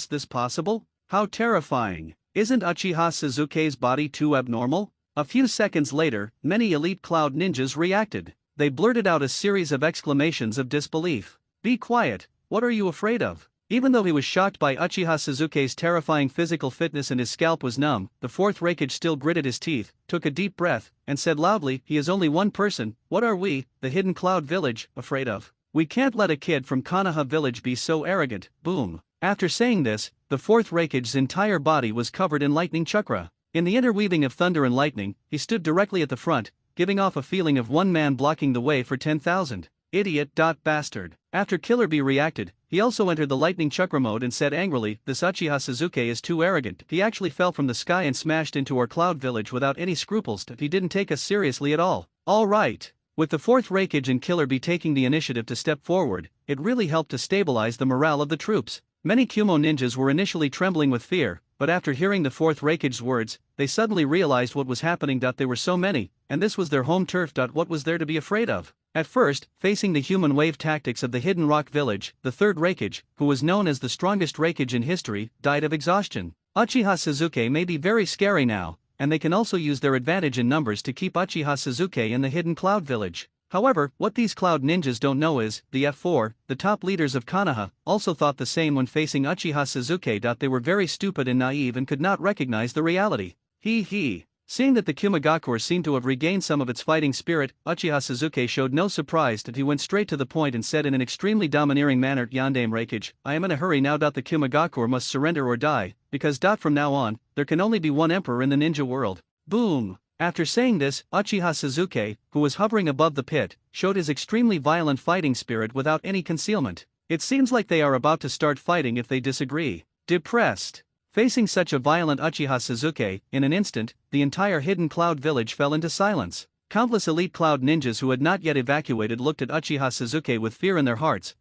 this possible? How terrifying. Isn't Uchiha Suzuki's body too abnormal? A few seconds later, many elite cloud ninjas reacted. They blurted out a series of exclamations of disbelief. Be quiet, what are you afraid of? Even though he was shocked by Uchiha Suzuki's terrifying physical fitness and his scalp was numb, the 4th Reikage still gritted his teeth, took a deep breath, and said loudly, he is only one person, what are we, the Hidden Cloud Village, afraid of? We can't let a kid from Konoha village be so arrogant, boom. After saying this, the 4th Reikage's entire body was covered in lightning chakra. In the interweaving of thunder and lightning, he stood directly at the front, giving off a feeling of one man blocking the way for 10,000. Idiot. Bastard. After Killer Bee reacted, he also entered the lightning chakra mode and said angrily, this Uchiha Suzuki is too arrogant. He actually fell from the sky and smashed into our cloud village without any scruples. He didn't take us seriously at all. Alright. With the 4th Reikage and Killer Bee taking the initiative to step forward, it really helped to stabilize the morale of the troops. Many Kumo ninjas were initially trembling with fear, but after hearing the 4th Reikage's words, they suddenly realized what was happening. They were so many, and this was their home turf. What was there to be afraid of? At first, facing the human wave tactics of the Hidden Rock Village, the 3rd Reikage, who was known as the strongest Reikage in history, died of exhaustion. Uchiha Suzuki may be very scary now, and they can also use their advantage in numbers to keep Uchiha Suzuki in the Hidden Cloud Village. However, what these cloud ninjas don't know is, the F4, the top leaders of Konoha, also thought the same when facing Uchiha Sasuke. They were very stupid and naive and could not recognize the reality. Seeing that the Kumagakure seemed to have regained some of its fighting spirit, Uchiha Sasuke showed no surprise that he went straight to the point and said in an extremely domineering manner, Yandame Reikage, I am in a hurry now. The Kumagakure must surrender or die, because from now on, there can only be one emperor in the ninja world. Boom! After saying this, Uchiha Sasuke, who was hovering above the pit, showed his extremely violent fighting spirit without any concealment. It seems like they are about to start fighting if they disagree. Depressed. Facing such a violent Uchiha Sasuke, in an instant, the entire hidden cloud village fell into silence. Countless elite cloud ninjas who had not yet evacuated looked at Uchiha Sasuke with fear in their hearts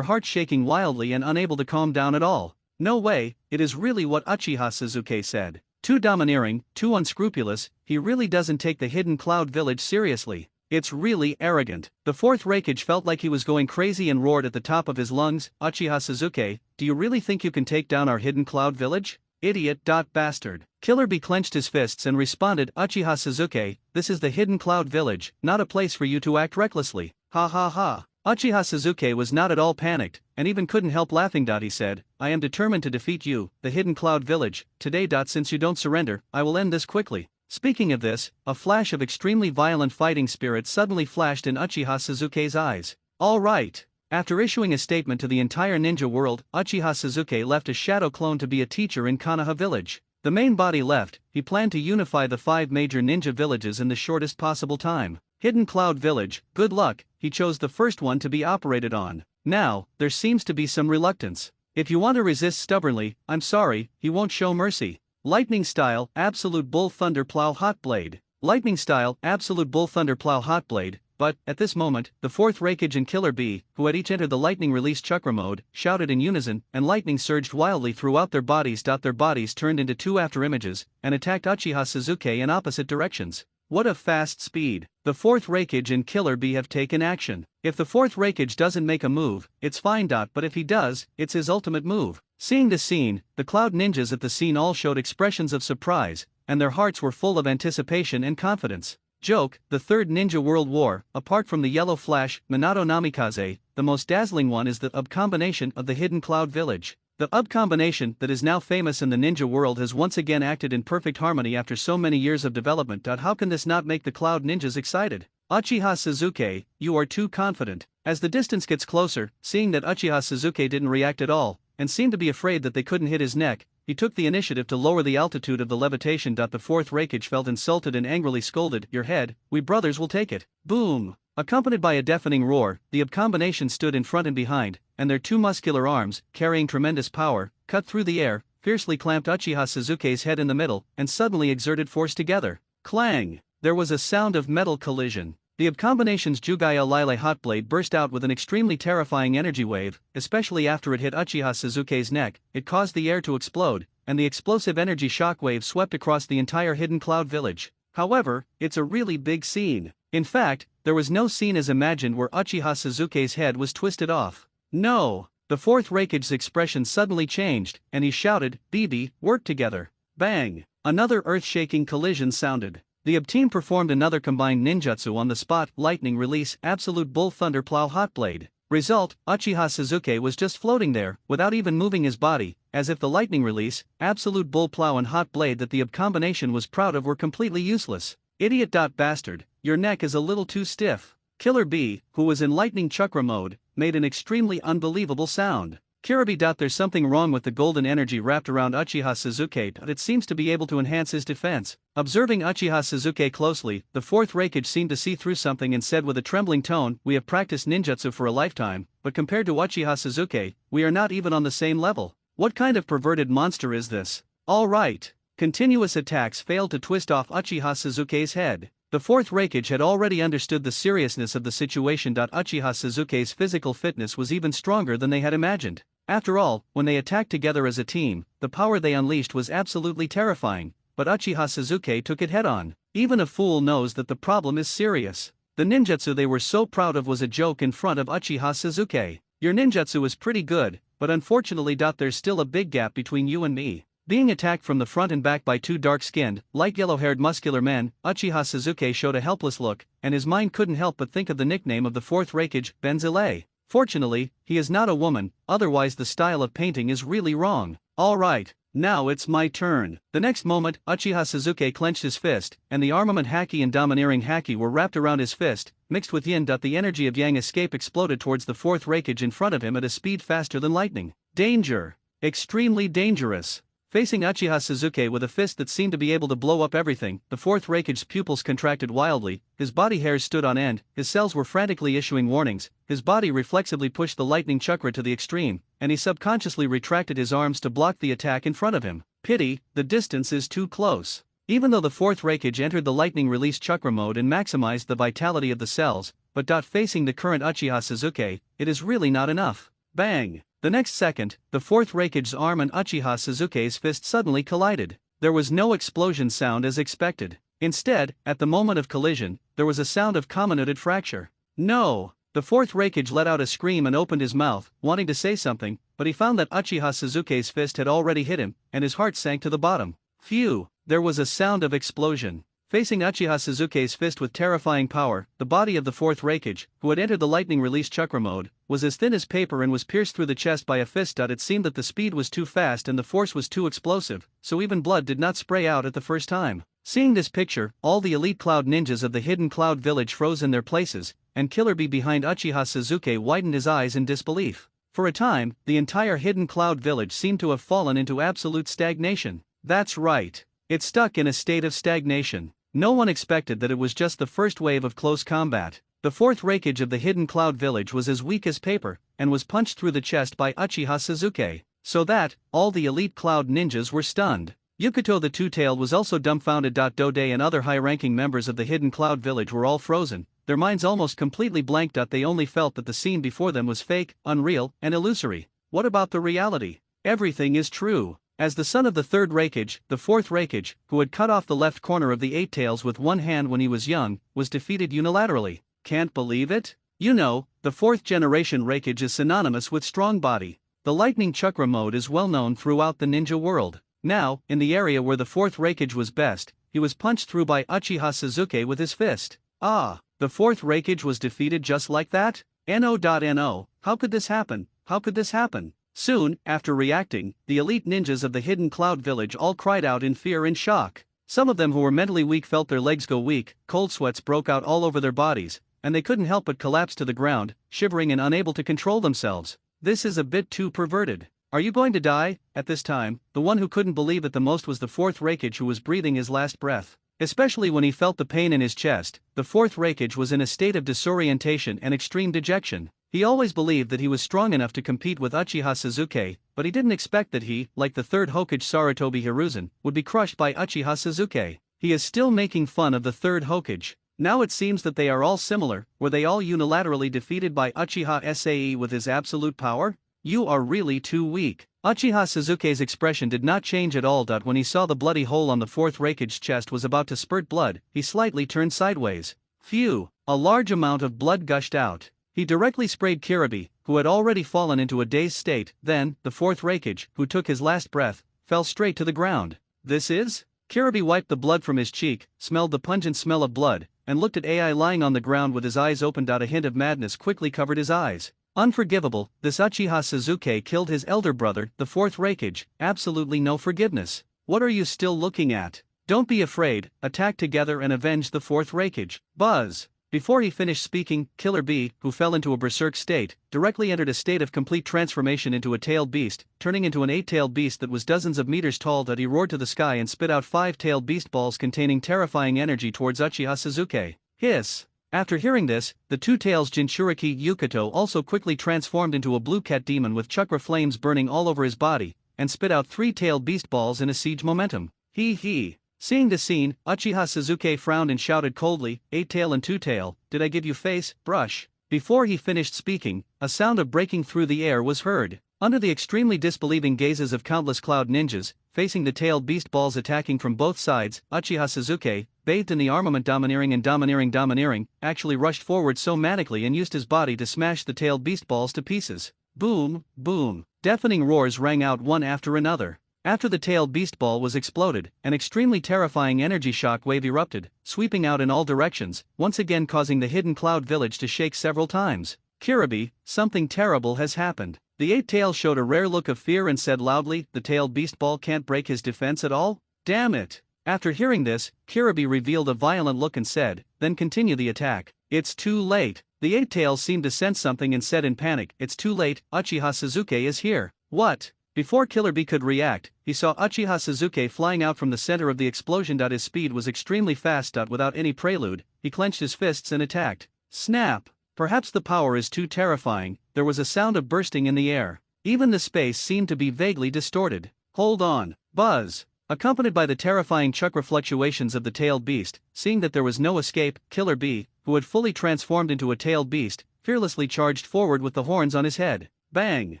shaking wildly and unable to calm down at all. No way, it is really what Uchiha Sasuke said. Too domineering, too unscrupulous, he really doesn't take the hidden cloud village seriously. It's really arrogant. The fourth Reikage felt like he was going crazy and roared at the top of his lungs, Uchiha Sasuke, do you really think you can take down our hidden cloud village? Idiot. Bastard. Killer Bee clenched his fists and responded, Uchiha Sasuke, this is the hidden cloud village, not a place for you to act recklessly. Ha ha ha. Uchiha Sasuke was not at all panicked, and even couldn't help laughing. He said, I am determined to defeat you, the hidden cloud village, today. Since you don't surrender, I will end this quickly. Speaking of this, a flash of extremely violent fighting spirit suddenly flashed in Uchiha Sasuke's eyes. All right. After issuing a statement to the entire ninja world, Uchiha Sasuke left a shadow clone to be a teacher in Konoha village. The main body left, he planned to unify the 5 major ninja villages in the shortest possible time. Hidden Cloud Village, good luck, he chose the first one to be operated on. Now, there seems to be some reluctance. If you want to resist stubbornly, I'm sorry, he won't show mercy. Lightning Style, Absolute Bull Thunder Plow Hot Blade. Lightning Style, Absolute Bull Thunder Plow Hot Blade. But, at this moment, the fourth Reikage and Killer Bee, who had each entered the lightning release chakra mode, shouted in unison, and lightning surged wildly throughout their bodies. Their bodies turned into 2 afterimages, and attacked Uchiha Sasuke in opposite directions. What a fast speed. The fourth Reikage and Killer Bee have taken action. If the fourth Reikage doesn't make a move, it's fine. But if he does, it's his ultimate move. Seeing this scene, the Cloud Ninjas at the scene all showed expressions of surprise, and their hearts were full of anticipation and confidence. Joke, the third Ninja World War, apart from the Yellow Flash, Minato Namikaze, the most dazzling one is the UB combination of the Hidden Cloud Village. The UB combination that is now famous in the ninja world has once again acted in perfect harmony after so many years of development. How can this not make the Cloud Ninjas excited? Uchiha Sasuke, you are too confident. As the distance gets closer, seeing that Uchiha Sasuke didn't react at all, and seemed to be afraid that they couldn't hit his neck, he took the initiative to lower the altitude of the levitation. The fourth Reikage felt insulted and angrily scolded, your head, we brothers will take it. Boom! Accompanied by a deafening roar, the UB combination stood in front and behind, and their 2 muscular arms, carrying tremendous power, cut through the air, fiercely clamped Uchiha Sasuke's head in the middle, and suddenly exerted force together. Clang! There was a sound of metal collision. The UB combination's Jugaya Lile Hot Blade burst out with an extremely terrifying energy wave, especially after it hit Uchiha Sasuke's neck. It caused the air to explode, and the explosive energy shockwave swept across the entire Hidden Cloud Village. However, it's a really big scene. In fact, there was no scene as imagined where Uchiha Sasuke's head was twisted off. No! The fourth Reikage's expression suddenly changed, and he shouted, BB, work together. Bang! Another earth-shaking collision sounded. The UB team performed another combined ninjutsu on the spot, Lightning Release, Absolute Bull Thunder Plow Hot Blade. Result, Uchiha Sasuke was just floating there, without even moving his body, as if the Lightning Release, Absolute Bull Plow and Hot Blade that the UB combination was proud of were completely useless. Idiot. Bastard, your neck is a little too stiff. Killer Bee, who was in Lightning Chakra mode, made an extremely unbelievable sound. Kiribi. There's something wrong with the golden energy wrapped around Uchiha Sasuke, but it seems to be able to enhance his defense. Observing Uchiha Sasuke closely, the fourth Reikage seemed to see through something and said with a trembling tone, we have practiced ninjutsu for a lifetime, but compared to Uchiha Sasuke, we are not even on the same level. What kind of perverted monster is this? All right. Continuous attacks failed to twist off Uchiha Sasuke's head. The fourth Reikage had already understood the seriousness of the situation. Uchiha Sasuke's physical fitness was even stronger than they had imagined. After all, when they attacked together as a team, the power they unleashed was absolutely terrifying, but Uchiha Sasuke took it head-on. Even a fool knows that the problem is serious. The ninjutsu they were so proud of was a joke in front of Uchiha Sasuke. Your ninjutsu is pretty good, but unfortunately. There's still a big gap between you and me. Being attacked from the front and back by two dark-skinned, light yellow-haired muscular men, Uchiha Sasuke showed a helpless look, and his mind couldn't help but think of the nickname of the fourth Raikage, Benzile. Fortunately, he is not a woman, otherwise the style of painting is really wrong. Alright, now it's my turn. The next moment, Uchiha Sasuke clenched his fist, and the armament haki and domineering haki were wrapped around his fist, mixed with yin. The energy of yang escape exploded towards the fourth Raikage in front of him at a speed faster than lightning. Danger! Extremely dangerous! Facing Uchiha Sasuke with a fist that seemed to be able to blow up everything, the fourth Raikage's pupils contracted wildly, his body hairs stood on end, his cells were frantically issuing warnings, his body reflexively pushed the lightning chakra to the extreme, and he subconsciously retracted his arms to block the attack in front of him. Pity, the distance is too close. Even though the fourth Raikage entered the lightning release chakra mode and maximized the vitality of the cells, but facing the current Uchiha Sasuke, it is really not enough. Bang! The next second, the fourth Raikage's arm and Uchiha Sasuke's fist suddenly collided. There was no explosion sound as expected. Instead, at the moment of collision, there was a sound of comminuted fracture. No! The fourth Raikage let out a scream and opened his mouth, wanting to say something, but he found that Uchiha Sasuke's fist had already hit him, and his heart sank to the bottom. Phew! There was a sound of explosion. Facing Uchiha Sasuke's fist with terrifying power, the body of the fourth Raikage, who had entered the lightning release chakra mode, was as thin as paper and was pierced through the chest by a fist. It seemed that the speed was too fast and the force was too explosive, so even blood did not spray out at the first time. Seeing this picture, all the elite cloud ninjas of the hidden cloud village froze in their places, and Killer Bee behind Uchiha Sasuke widened his eyes in disbelief. For a time, the entire hidden cloud village seemed to have fallen into absolute stagnation. That's right. It stuck in a state of stagnation. No one expected that it was just the first wave of close combat. The fourth Raikage of the hidden cloud village was as weak as paper, and was punched through the chest by Uchiha Sasuke. So that, all the elite cloud ninjas were stunned. Yukato the Two-Tailed was also dumbfounded. Dode and other high-ranking members of the hidden cloud village were all frozen, their minds almost completely blanked. They only felt that the scene before them was fake, unreal, and illusory. What about the reality? Everything is true. As the son of the third Raikage, the fourth Raikage, who had cut off the left corner of the Eight Tails with one hand when he was young, was defeated unilaterally. Can't believe it? You know, the fourth generation Raikage is synonymous with strong body. The lightning chakra mode is well known throughout the ninja world. Now, in the area where the fourth Raikage was best, he was punched through by Uchiha Sasuke with his fist. Ah, the fourth Raikage was defeated just like that? No. How could this happen? How could this happen? Soon, after reacting, the elite ninjas of the hidden cloud village all cried out in fear and shock. Some of them who were mentally weak felt their legs go weak, cold sweats broke out all over their bodies, and they couldn't help but collapse to the ground, shivering and unable to control themselves. This is a bit too perverted. Are you going to die? At this time, the one who couldn't believe it the most was the fourth Raikage, who was breathing his last breath. Especially when he felt the pain in his chest, the fourth Raikage was in a state of disorientation and extreme dejection. He always believed that he was strong enough to compete with Uchiha Sasuke, but he didn't expect that he, like the third Hokage Sarutobi Hiruzen, would be crushed by Uchiha Sasuke. He is still making fun of the third Hokage. Now it seems that they are all similar. Were they all unilaterally defeated by Uchiha Sae with his absolute power? You are really too weak. Uchiha Sasuke's expression did not change at all. When he saw the bloody hole on the fourth Raikage's chest was about to spurt blood, he slightly turned sideways. Phew! A large amount of blood gushed out. He directly sprayed Kiribi, who had already fallen into a dazed state. Then, the fourth Raikage, who took his last breath, fell straight to the ground. This is? Kiribi wiped the blood from his cheek, smelled the pungent smell of blood, and looked at Ai lying on the ground with his eyes opened. A hint of madness quickly covered his eyes. Unforgivable, this Uchiha Sasuke killed his elder brother, the fourth Raikage. Absolutely no forgiveness. What are you still looking at? Don't be afraid, attack together and avenge the fourth Raikage. Buzz! Before he finished speaking, Killer Bee, who fell into a berserk state, directly entered a state of complete transformation into a tailed beast, turning into an eight-tailed beast that was dozens of meters tall. He roared to the sky and spit out 5-tailed beast balls containing terrifying energy towards Uchiha Sasuke. Hiss! After hearing this, the two tails Jinchuriki Yukato also quickly transformed into a blue cat demon with chakra flames burning all over his body, and spit out 3-tailed beast balls in a siege momentum. Hee. Seeing the scene, Uchiha Sasuke frowned and shouted coldly, 8-tail and 2-tail, did I give you face, brush? Before he finished speaking, a sound of breaking through the air was heard. Under the extremely disbelieving gazes of countless cloud ninjas, facing the tailed beast balls attacking from both sides, Uchiha Sasuke, bathed in the armament domineering, actually rushed forward so manically and used his body to smash the tailed beast balls to pieces. Boom, boom. Deafening roars rang out one after another. After the tailed beast ball was exploded, an extremely terrifying energy shock wave erupted, sweeping out in all directions, once again causing the hidden cloud village to shake several times. Kirby, something terrible has happened. The eight tails showed a rare look of fear and said loudly, "The tailed beast ball can't break his defense at all? Damn it!" After hearing this, Kirby revealed a violent look and said, "Then continue the attack." "It's too late." The eight tails seemed to sense something and said in panic, "It's too late, Uchiha Suzuki is here." "What?" Before Killer Bee could react, he saw Uchiha Suzuki flying out from the center of the explosion. His speed was extremely fast. Without any prelude, he clenched his fists and attacked. Snap! Perhaps the power is too terrifying. There was a sound of bursting in the air. Even the space seemed to be vaguely distorted. "Hold on!" Buzz! Accompanied by the terrifying chakra fluctuations of the tailed beast, seeing that there was no escape, Killer Bee, who had fully transformed into a tailed beast, fearlessly charged forward with the horns on his head. Bang!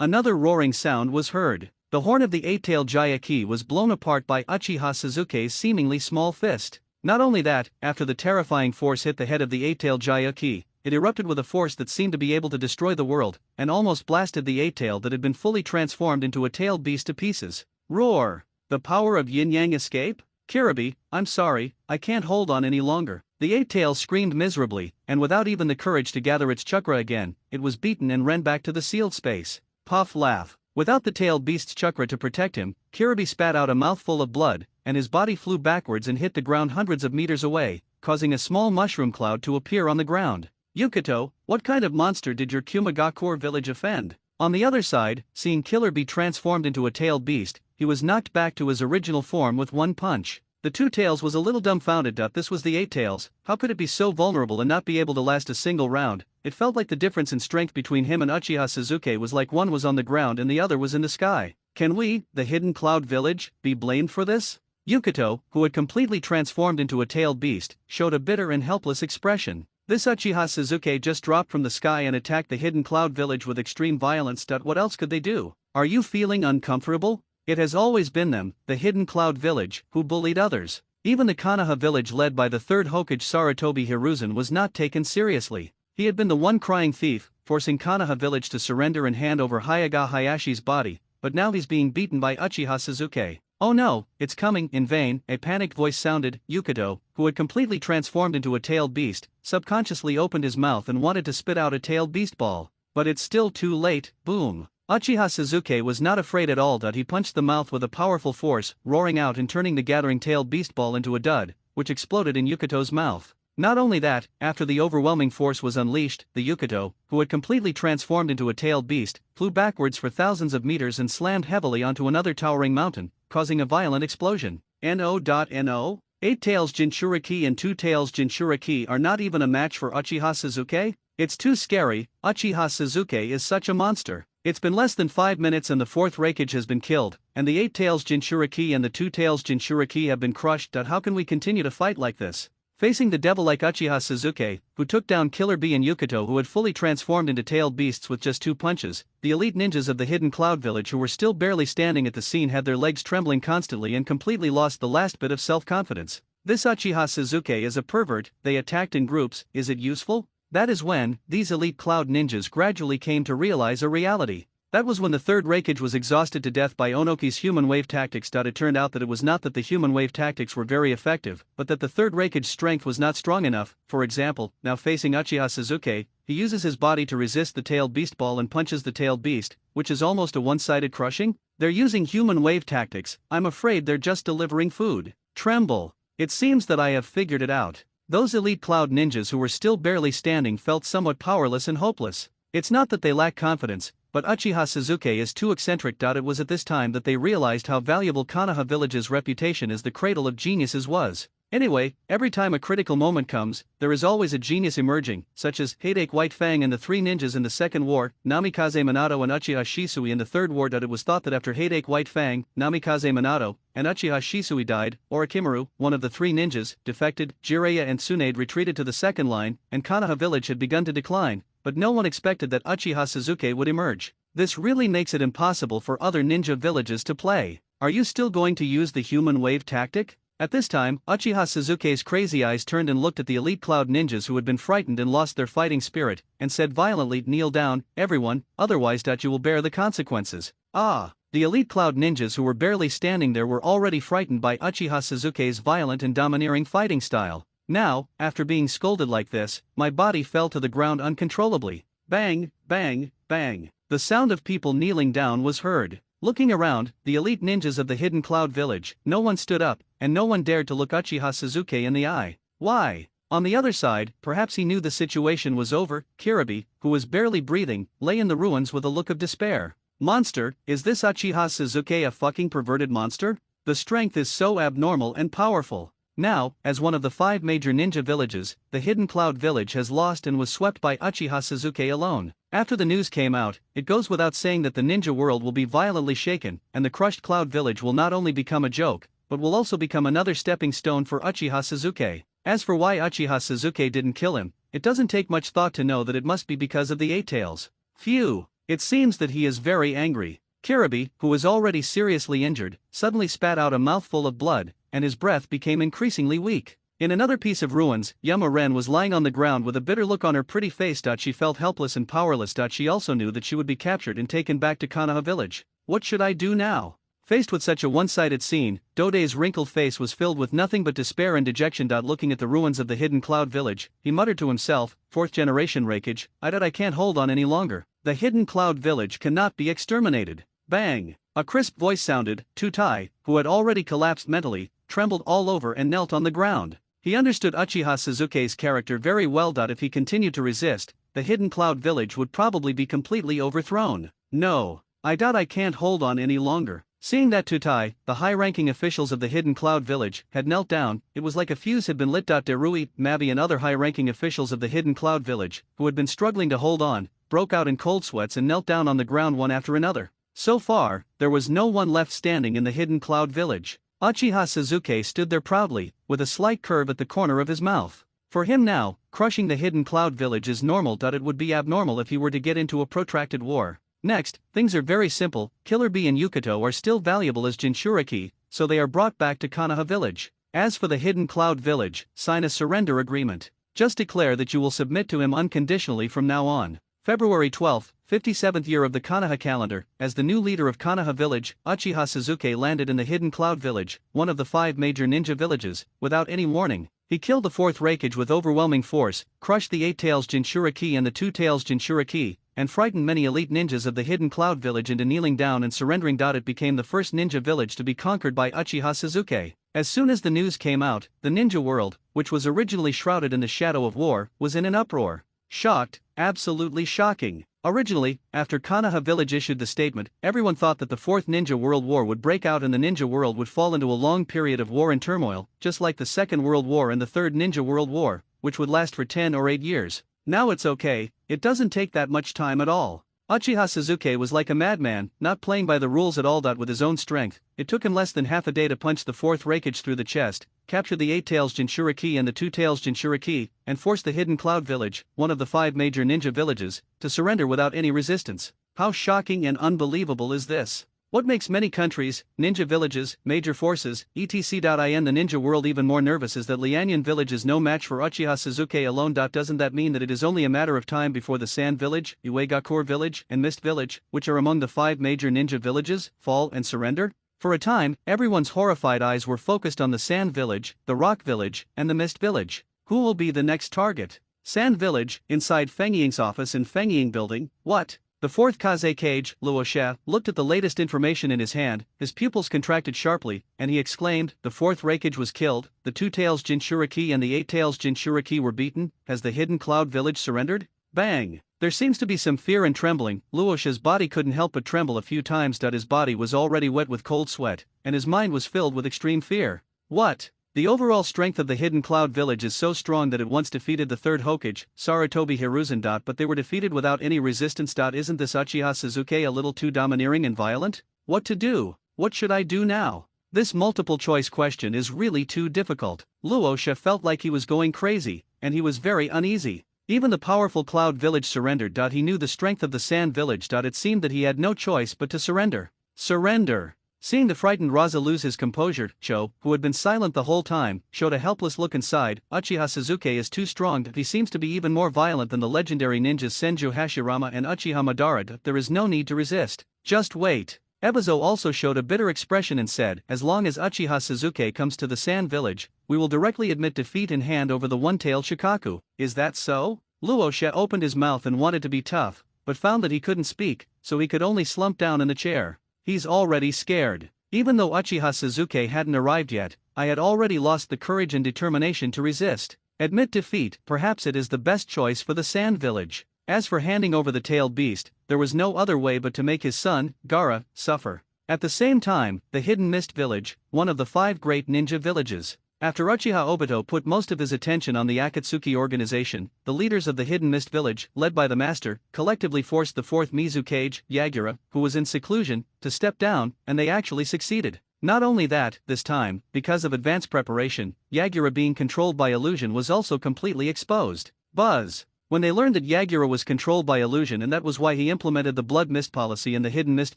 Another roaring sound was heard. The horn of the eight-tailed Jayaki was blown apart by Uchiha Suzuki's seemingly small fist. Not only that, after the terrifying force hit the head of the eight-tailed Jayaki, it erupted with a force that seemed to be able to destroy the world, and almost blasted the eight-tail that had been fully transformed into a tailed beast to pieces. Roar! The power of yin-yang escape? Kirby, I'm sorry, I can't hold on any longer. The eight tails screamed miserably, and without even the courage to gather its chakra again, it was beaten and ran back to the sealed space. Puff laugh. Without the tailed beast's chakra to protect him, Kirby spat out a mouthful of blood, and his body flew backwards and hit the ground hundreds of meters away, causing a small mushroom cloud to appear on the ground. Yukito, what kind of monster did your Kumagakure village offend? On the other side, seeing Killer Bee transformed into a tailed beast, he was knocked back to his original form with one punch. The two tails was a little dumbfounded. This was the eight tails. How could it be so vulnerable and not be able to last a single round? It felt like the difference in strength between him and Uchiha Suzuki was like one was on the ground and the other was in the sky. Can we, the Hidden Cloud Village, be blamed for this? Yukito, who had completely transformed into a tailed beast, showed a bitter and helpless expression. This Uchiha Suzuki just dropped from the sky and attacked the Hidden Cloud Village with extreme violence. What else could they do? Are you feeling uncomfortable? It has always been them, the Hidden Cloud Village, who bullied others. Even the Konoha village led by the third Hokage Sarutobi Hiruzen was not taken seriously. He had been the one crying thief, forcing Konoha village to surrender and hand over Hyaga Hayashi's body, but now he's being beaten by Uchiha Suzuki. Oh no, it's coming. In vain, a panicked voice sounded. Yukito, who had completely transformed into a tailed beast, subconsciously opened his mouth and wanted to spit out a tailed beast ball. But it's still too late. Boom. Uchiha Suzuki was not afraid at all. He punched the mouth with a powerful force, roaring out and turning the gathering tailed beast ball into a dud, which exploded in Yukito's mouth. Not only that, after the overwhelming force was unleashed, the Yukito, who had completely transformed into a tailed beast, flew backwards for thousands of meters and slammed heavily onto another towering mountain, causing a violent explosion. No. Eight tails Jinchuriki and two tails Jinchuriki are not even a match for Uchiha Suzuki? It's too scary. Uchiha Suzuki is such a monster. It's been less than 5 minutes and the fourth Raikage has been killed, and the eight tails Jinchuriki and the two tails Jinchuriki have been crushed. How can we continue to fight like this? Facing the devil-like Uchiha Suzuki, who took down Killer Bee and Yukito, who had fully transformed into tailed beasts with just 2 punches, the elite ninjas of the Hidden Cloud Village who were still barely standing at the scene had their legs trembling constantly and completely lost the last bit of self-confidence. This Uchiha Suzuki is a pervert. They attacked in groups. Is it useful? That is when these elite cloud ninjas gradually came to realize a reality. That was when the third Raikage was exhausted to death by Onoki's human wave tactics. It turned out that it was not that the human wave tactics were very effective, but that the third Raikage's strength was not strong enough. For example, now facing Uchiha Suzuki, he uses his body to resist the tailed beast ball and punches the tailed beast, which is almost a one-sided crushing. They're using human wave tactics. I'm afraid they're just delivering food. Tremble. It seems that I have figured it out. Those elite cloud ninjas who were still barely standing felt somewhat powerless and hopeless. It's not that they lack confidence, but Uchiha Suzuki is too eccentric. It was at this time that they realized how valuable Konoha village's reputation as the cradle of geniuses was. Anyway, every time a critical moment comes, there is always a genius emerging, such as Headache White Fang and the 3 ninjas in the second war, Namikaze Minato and Uchiha Shisui in the third war. It was thought that after Headache White Fang, Namikaze Minato, and Uchiha Shisui died, Orochimaru, one of the 3 ninjas, defected, Jiraiya and Tsunade retreated to the second line, and Konoha village had begun to decline, but no one expected that Uchiha Suzuki would emerge. This really makes it impossible for other ninja villages to play. Are you still going to use the human wave tactic? At this time, Uchiha Suzuki's crazy eyes turned and looked at the elite cloud ninjas who had been frightened and lost their fighting spirit, and said violently, "Kneel down, everyone, otherwise you will bear the consequences." Ah! The elite Cloud ninjas who were barely standing there were already frightened by Uchiha Sasuke's violent and domineering fighting style. Now, after being scolded like this, my body fell to the ground uncontrollably. Bang, bang, bang. The sound of people kneeling down was heard. Looking around, the elite ninjas of the hidden Cloud village, no one stood up, and no one dared to look Uchiha Sasuke in the eye. Why? On the other side, perhaps he knew the situation was over. Kiribi, who was barely breathing, lay in the ruins with a look of despair. Monster, is this Uchiha Sasuke a fucking perverted monster? The strength is so abnormal and powerful. Now, as one of the 5 major ninja villages, the hidden Cloud village has lost and was swept by Uchiha Sasuke alone. After the news came out, it goes without saying that the ninja world will be violently shaken, and the crushed Cloud village will not only become a joke, but will also become another stepping stone for Uchiha Sasuke. As for why Uchiha Sasuke didn't kill him, it doesn't take much thought to know that it must be because of the 8 tails. Phew! It seems that he is very angry. Kiribi, who was already seriously injured, suddenly spat out a mouthful of blood, and his breath became increasingly weak. In another piece of ruins, Yama-Ren was lying on the ground with a bitter look on her pretty face. She felt helpless and powerless. She also knew that she would be captured and taken back to Konoha village. What should I do now? Faced with such a one-sided scene, Dode's wrinkled face was filled with nothing but despair and dejection. Looking at the ruins of the hidden Cloud village, he muttered to himself, 4th generation Reikage, I can't hold on any longer. The hidden Cloud village cannot be exterminated. Bang! A crisp voice sounded. Tutai, who had already collapsed mentally, trembled all over and knelt on the ground. He understood Uchiha Sasuke's character very well. If he continued to resist, the hidden Cloud village would probably be completely overthrown. No, I doubt I can't hold on any longer. Seeing that Tutai, the high-ranking officials of the hidden Cloud village, had knelt down, it was like a fuse had been lit. Derui, Mabi and other high-ranking officials of the hidden Cloud village, who had been struggling to hold on, broke out in cold sweats and knelt down on the ground one after another. So far, there was no one left standing in the hidden Cloud village. Uchiha Sasuke stood there proudly, with a slight curve at the corner of his mouth. For him now, crushing the hidden Cloud village is normal. It would be abnormal if he were to get into a protracted war. Next, things are very simple. Killer Bee and Yukato are still valuable as Jinchuriki, so they are brought back to Konoha village. As for the hidden Cloud village, sign a surrender agreement. Just declare that you will submit to him unconditionally from now on. February 12th, 57th year of the Konoha calendar, as the new leader of Konoha village, Uchiha Sasuke landed in the hidden Cloud village, one of the 5 major ninja villages, without any warning. He killed the 4th Reikage with overwhelming force, crushed the 8 tails Jinchuriki and the 2 tails Jinchuriki, and frightened many elite ninjas of the hidden Cloud village into kneeling down and surrendering. It became the first ninja village to be conquered by Uchiha Sasuke. As soon as the news came out, the ninja world, which was originally shrouded in the shadow of war, was in an uproar. Shocked, absolutely shocking. Originally, after Konoha village issued the statement, everyone thought that the 4th Ninja World War would break out and the ninja world would fall into a long period of war and turmoil, just like the 2nd World War and the 3rd Ninja World War, which would last for 10 or 8 years. Now it's okay, it doesn't take that much time at all. Uchiha Sasuke was like a madman, not playing by the rules at all. With his own strength, it took him less than half a day to punch the 4th Reikage through the chest, capture the 8 tails Jinchuriki and the 2 tails Jinchuriki, and force the hidden Cloud village, one of the 5 major ninja villages, to surrender without any resistance. How shocking and unbelievable is this? What makes many countries, ninja villages, major forces, etc. in the ninja world even more nervous is that Lianyan village is no match for Uchiha Sasuke alone. Doesn't that mean that it is only a matter of time before the Sand village, Uegakur village, and Mist village, which are among the 5 major ninja villages, fall and surrender? For a time, everyone's horrified eyes were focused on the Sand village, the Rock village, and the Mist village. Who will be the next target? Sand village, inside Feng Ying's office in Feng Ying building. What? The 4th Kazekage, Luo Xia, looked at the latest information in his hand, his pupils contracted sharply, and he exclaimed, the 4th Reikage was killed, the 2 tails Jinchuriki and the 8 tails Jinchuriki were beaten. Has the hidden Cloud village surrendered? Bang! There seems to be some fear and trembling. Luo Xia's body couldn't help but tremble a few times. His body was already wet with cold sweat, and his mind was filled with extreme fear. What? The overall strength of the hidden Cloud village is so strong that it once defeated the 3rd Hokage, Sarutobi Hiruzen. But they were defeated without any resistance. Isn't this Uchiha Sasuke a little too domineering and violent? What to do? What should I do now? This multiple choice question is really too difficult. Luo Xia felt like he was going crazy, and he was very uneasy. Even the powerful Cloud village surrendered. He knew the strength of the Sand village. It seemed that he had no choice but to surrender. Surrender! Seeing the frightened Raza lose his composure, Cho, who had been silent the whole time, showed a helpless look inside. Uchiha Sasuke is too strong. He seems to be even more violent than the legendary ninjas Senju Hashirama and Uchiha Madara. There is no need to resist. Just wait. Ebizo also showed a bitter expression and said, as long as Uchiha Suzuki comes to the Sand Village, we will directly admit defeat and hand over the one-tailed Shikaku. Is that so? Luosha opened his mouth and wanted to be tough, but found that he couldn't speak, so he could only slump down in the chair. He's already scared. Even though Uchiha Suzuki hadn't arrived yet, I had already lost the courage and determination to resist. Admit defeat, perhaps it is the best choice for the Sand Village. As for handing over the tailed beast, there was no other way but to make his son, Gaara, suffer. At the same time, the Hidden Mist Village, one of the 5 great ninja villages. After Uchiha Obito put most of his attention on the Akatsuki organization, the leaders of the Hidden Mist Village, led by the master, collectively forced the 4th Mizukage, Yagura, who was in seclusion, to step down, and they actually succeeded. Not only that, this time, because of advanced preparation, Yagura being controlled by illusion was also completely exposed. Buzz! When they learned that Yagura was controlled by illusion and that was why he implemented the Blood Mist policy in the Hidden Mist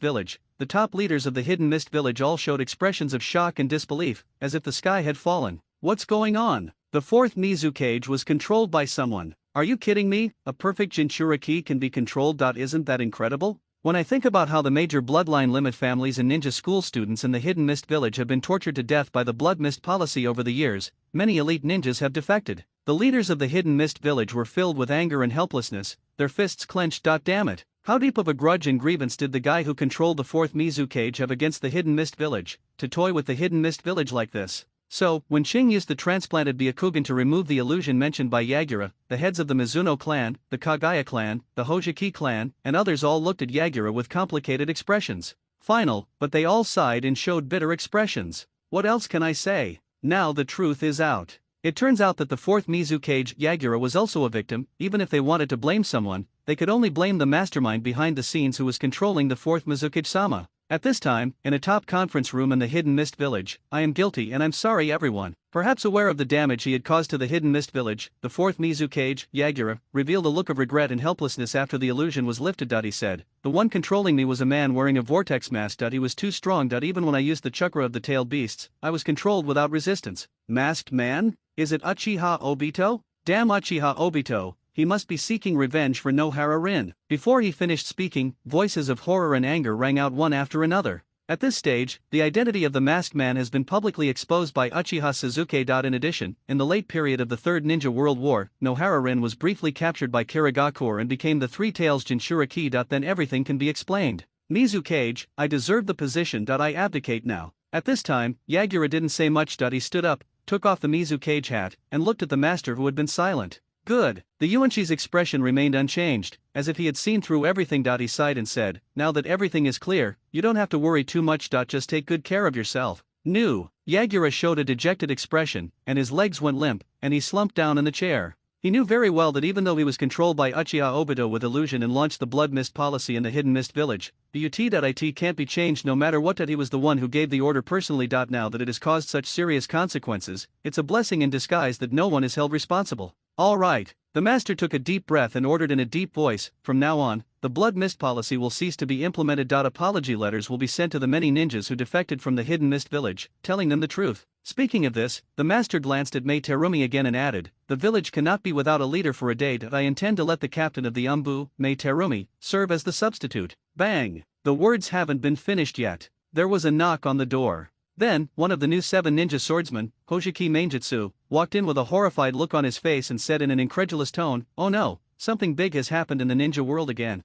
Village, the top leaders of the Hidden Mist Village all showed expressions of shock and disbelief, as if the sky had fallen. What's going on? The 4th Mizukage was controlled by someone. Are you kidding me? A perfect Jinchuriki can be controlled. Isn't that incredible? When I think about how the major bloodline limit families and ninja school students in the Hidden Mist Village have been tortured to death by the Blood Mist policy over the years, many elite ninjas have defected. The leaders of the Hidden Mist Village were filled with anger and helplessness, their fists clenched. Damn it. How deep of a grudge and grievance did the guy who controlled the 4th Mizukage have against the Hidden Mist Village, to toy with the Hidden Mist Village like this? So, when Shing used the transplanted Byakugan to remove the illusion mentioned by Yagura, the heads of the Mizuno clan, the Kagaya clan, the Hojiki clan, and others all looked at Yagura with complicated expressions. But they all sighed and showed bitter expressions. What else can I say? Now the truth is out. It turns out that the 4th Mizukage, Yagura, was also a victim. Even if they wanted to blame someone, they could only blame the mastermind behind the scenes who was controlling the 4th Mizukage-sama. At this time, in a top conference room in the Hidden Mist Village, I am guilty and I'm sorry everyone. Perhaps aware of the damage he had caused to the Hidden Mist Village, the 4th Mizukage, Yagura, revealed a look of regret and helplessness after the illusion was lifted. He said, the one controlling me was a man wearing a vortex mask. He was too strong. Even when I used the chakra of the tailed beasts, I was controlled without resistance. Masked man? Is it Uchiha Obito? Damn Uchiha Obito. He must be seeking revenge for Nohara Rin. Before he finished speaking, voices of horror and anger rang out one after another. At this stage, the identity of the masked man has been publicly exposed by Uchiha Suzuki. In addition, in the late period of the Third Ninja World War, Nohara Rin was briefly captured by Kirigakure and became the Three Tails Jinchuriki. Then everything can be explained. Mizukage, I deserve the position. I abdicate now. At this time, Yagura didn't say much. He stood up, took off the Mizukage hat, and looked at the master who had been silent. Good. The Yuanshi's expression remained unchanged, as if he had seen through everything. He sighed and said, now that everything is clear, you don't have to worry too much. Just take good care of yourself. No. Yagura showed a dejected expression, and his legs went limp, and he slumped down in the chair. He knew very well that even though he was controlled by Uchiha Obito with illusion and launched the Blood Mist policy in the Hidden Mist Village, the UT.IT can't be changed no matter what. He was the one who gave the order personally. Now that it has caused such serious consequences, it's a blessing in disguise that no one is held responsible. All right. The master took a deep breath and ordered in a deep voice, from now on, the Blood Mist policy will cease to be implemented. Apology letters will be sent to the many ninjas who defected from the Hidden Mist Village, telling them the truth. Speaking of this, the master glanced at Mei Terumi again and added, the village cannot be without a leader for a day. I intend to let the captain of the Umbu, Mei Terumi, serve as the substitute. Bang! The words haven't been finished yet. There was a knock on the door. Then, one of the new 7 ninja swordsmen, Hojiki Mainjutsu, walked in with a horrified look on his face and said in an incredulous tone, oh no, something big has happened in the ninja world again.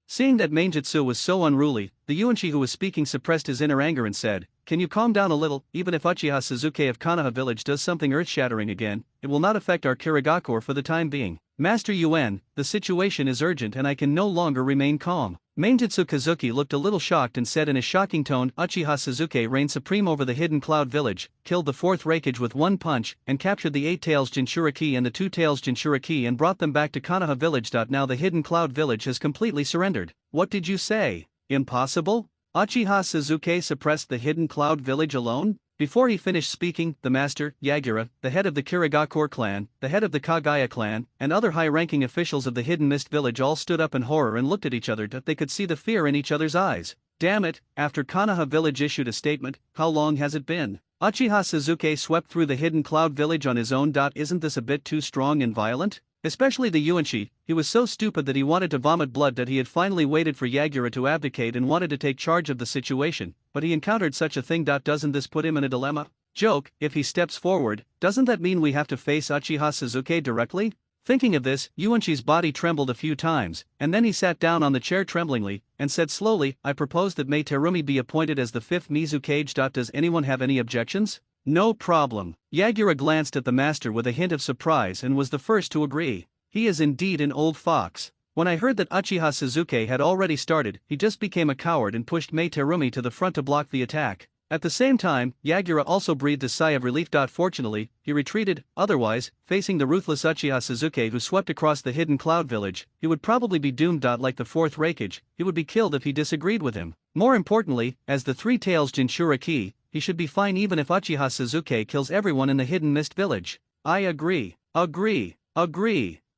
Seeing that Mainjutsu was so unruly, the Yuanshi who was speaking suppressed his inner anger and said, can you calm down a little? Even if Uchiha Suzuki of Konoha village does something earth-shattering again, it will not affect our Kirigakure for the time being. Master Yuan, the situation is urgent and I can no longer remain calm. Mainjutsu Kazuki looked a little shocked and said in a shocking tone, Uchiha Suzuki reigned supreme over the Hidden Cloud Village, killed the 4th Raikage with one punch, and captured the 8 Tails Jinchuriki and the 2 Tails Jinchuriki and brought them back to Konoha village. Now the Hidden Cloud Village has completely surrendered. What did you say? Impossible? Uchiha Suzuki suppressed the Hidden Cloud Village alone? Before he finished speaking, the master, Yagura, the head of the Kirigakure clan, the head of the Kagaya clan, and other high-ranking officials of the Hidden Mist Village all stood up in horror and looked at each other. They could see the fear in each other's eyes. Damn it, after Konoha village issued a statement, how long has it been? Uchiha Suzuki swept through the Hidden Cloud Village on his own. Isn't this a bit too strong and violent? Especially the Yuanshi. He was so stupid that he wanted to vomit blood that he had finally waited for Yagura to abdicate and wanted to take charge of the situation, but he encountered such a thing. Doesn't this put him in a dilemma? Joke, if he steps forward, doesn't that mean we have to face Uchiha Sasuke directly? Thinking of this, Yuanshi's body trembled a few times, and then he sat down on the chair tremblingly, and said slowly, I propose that Mai Terumi be appointed as the 5th Mizukage. Does anyone have any objections? No problem. Yagura glanced at the master with a hint of surprise and was the first to agree. He is indeed an old fox. When I heard that Uchiha Sasuke had already started, he just became a coward and pushed Mai Terumi to the front to block the attack. At the same time, Yagura also breathed a sigh of relief. Fortunately, he retreated, otherwise, facing the ruthless Uchiha Sasuke who swept across the hidden cloud village, he would probably be doomed. Like the 4th Raikage, he would be killed if he disagreed with him. More importantly, as the 3 Tails Jinchuriki, he should be fine even if Uchiha Sasuke kills everyone in the hidden mist village. I agree. Agree.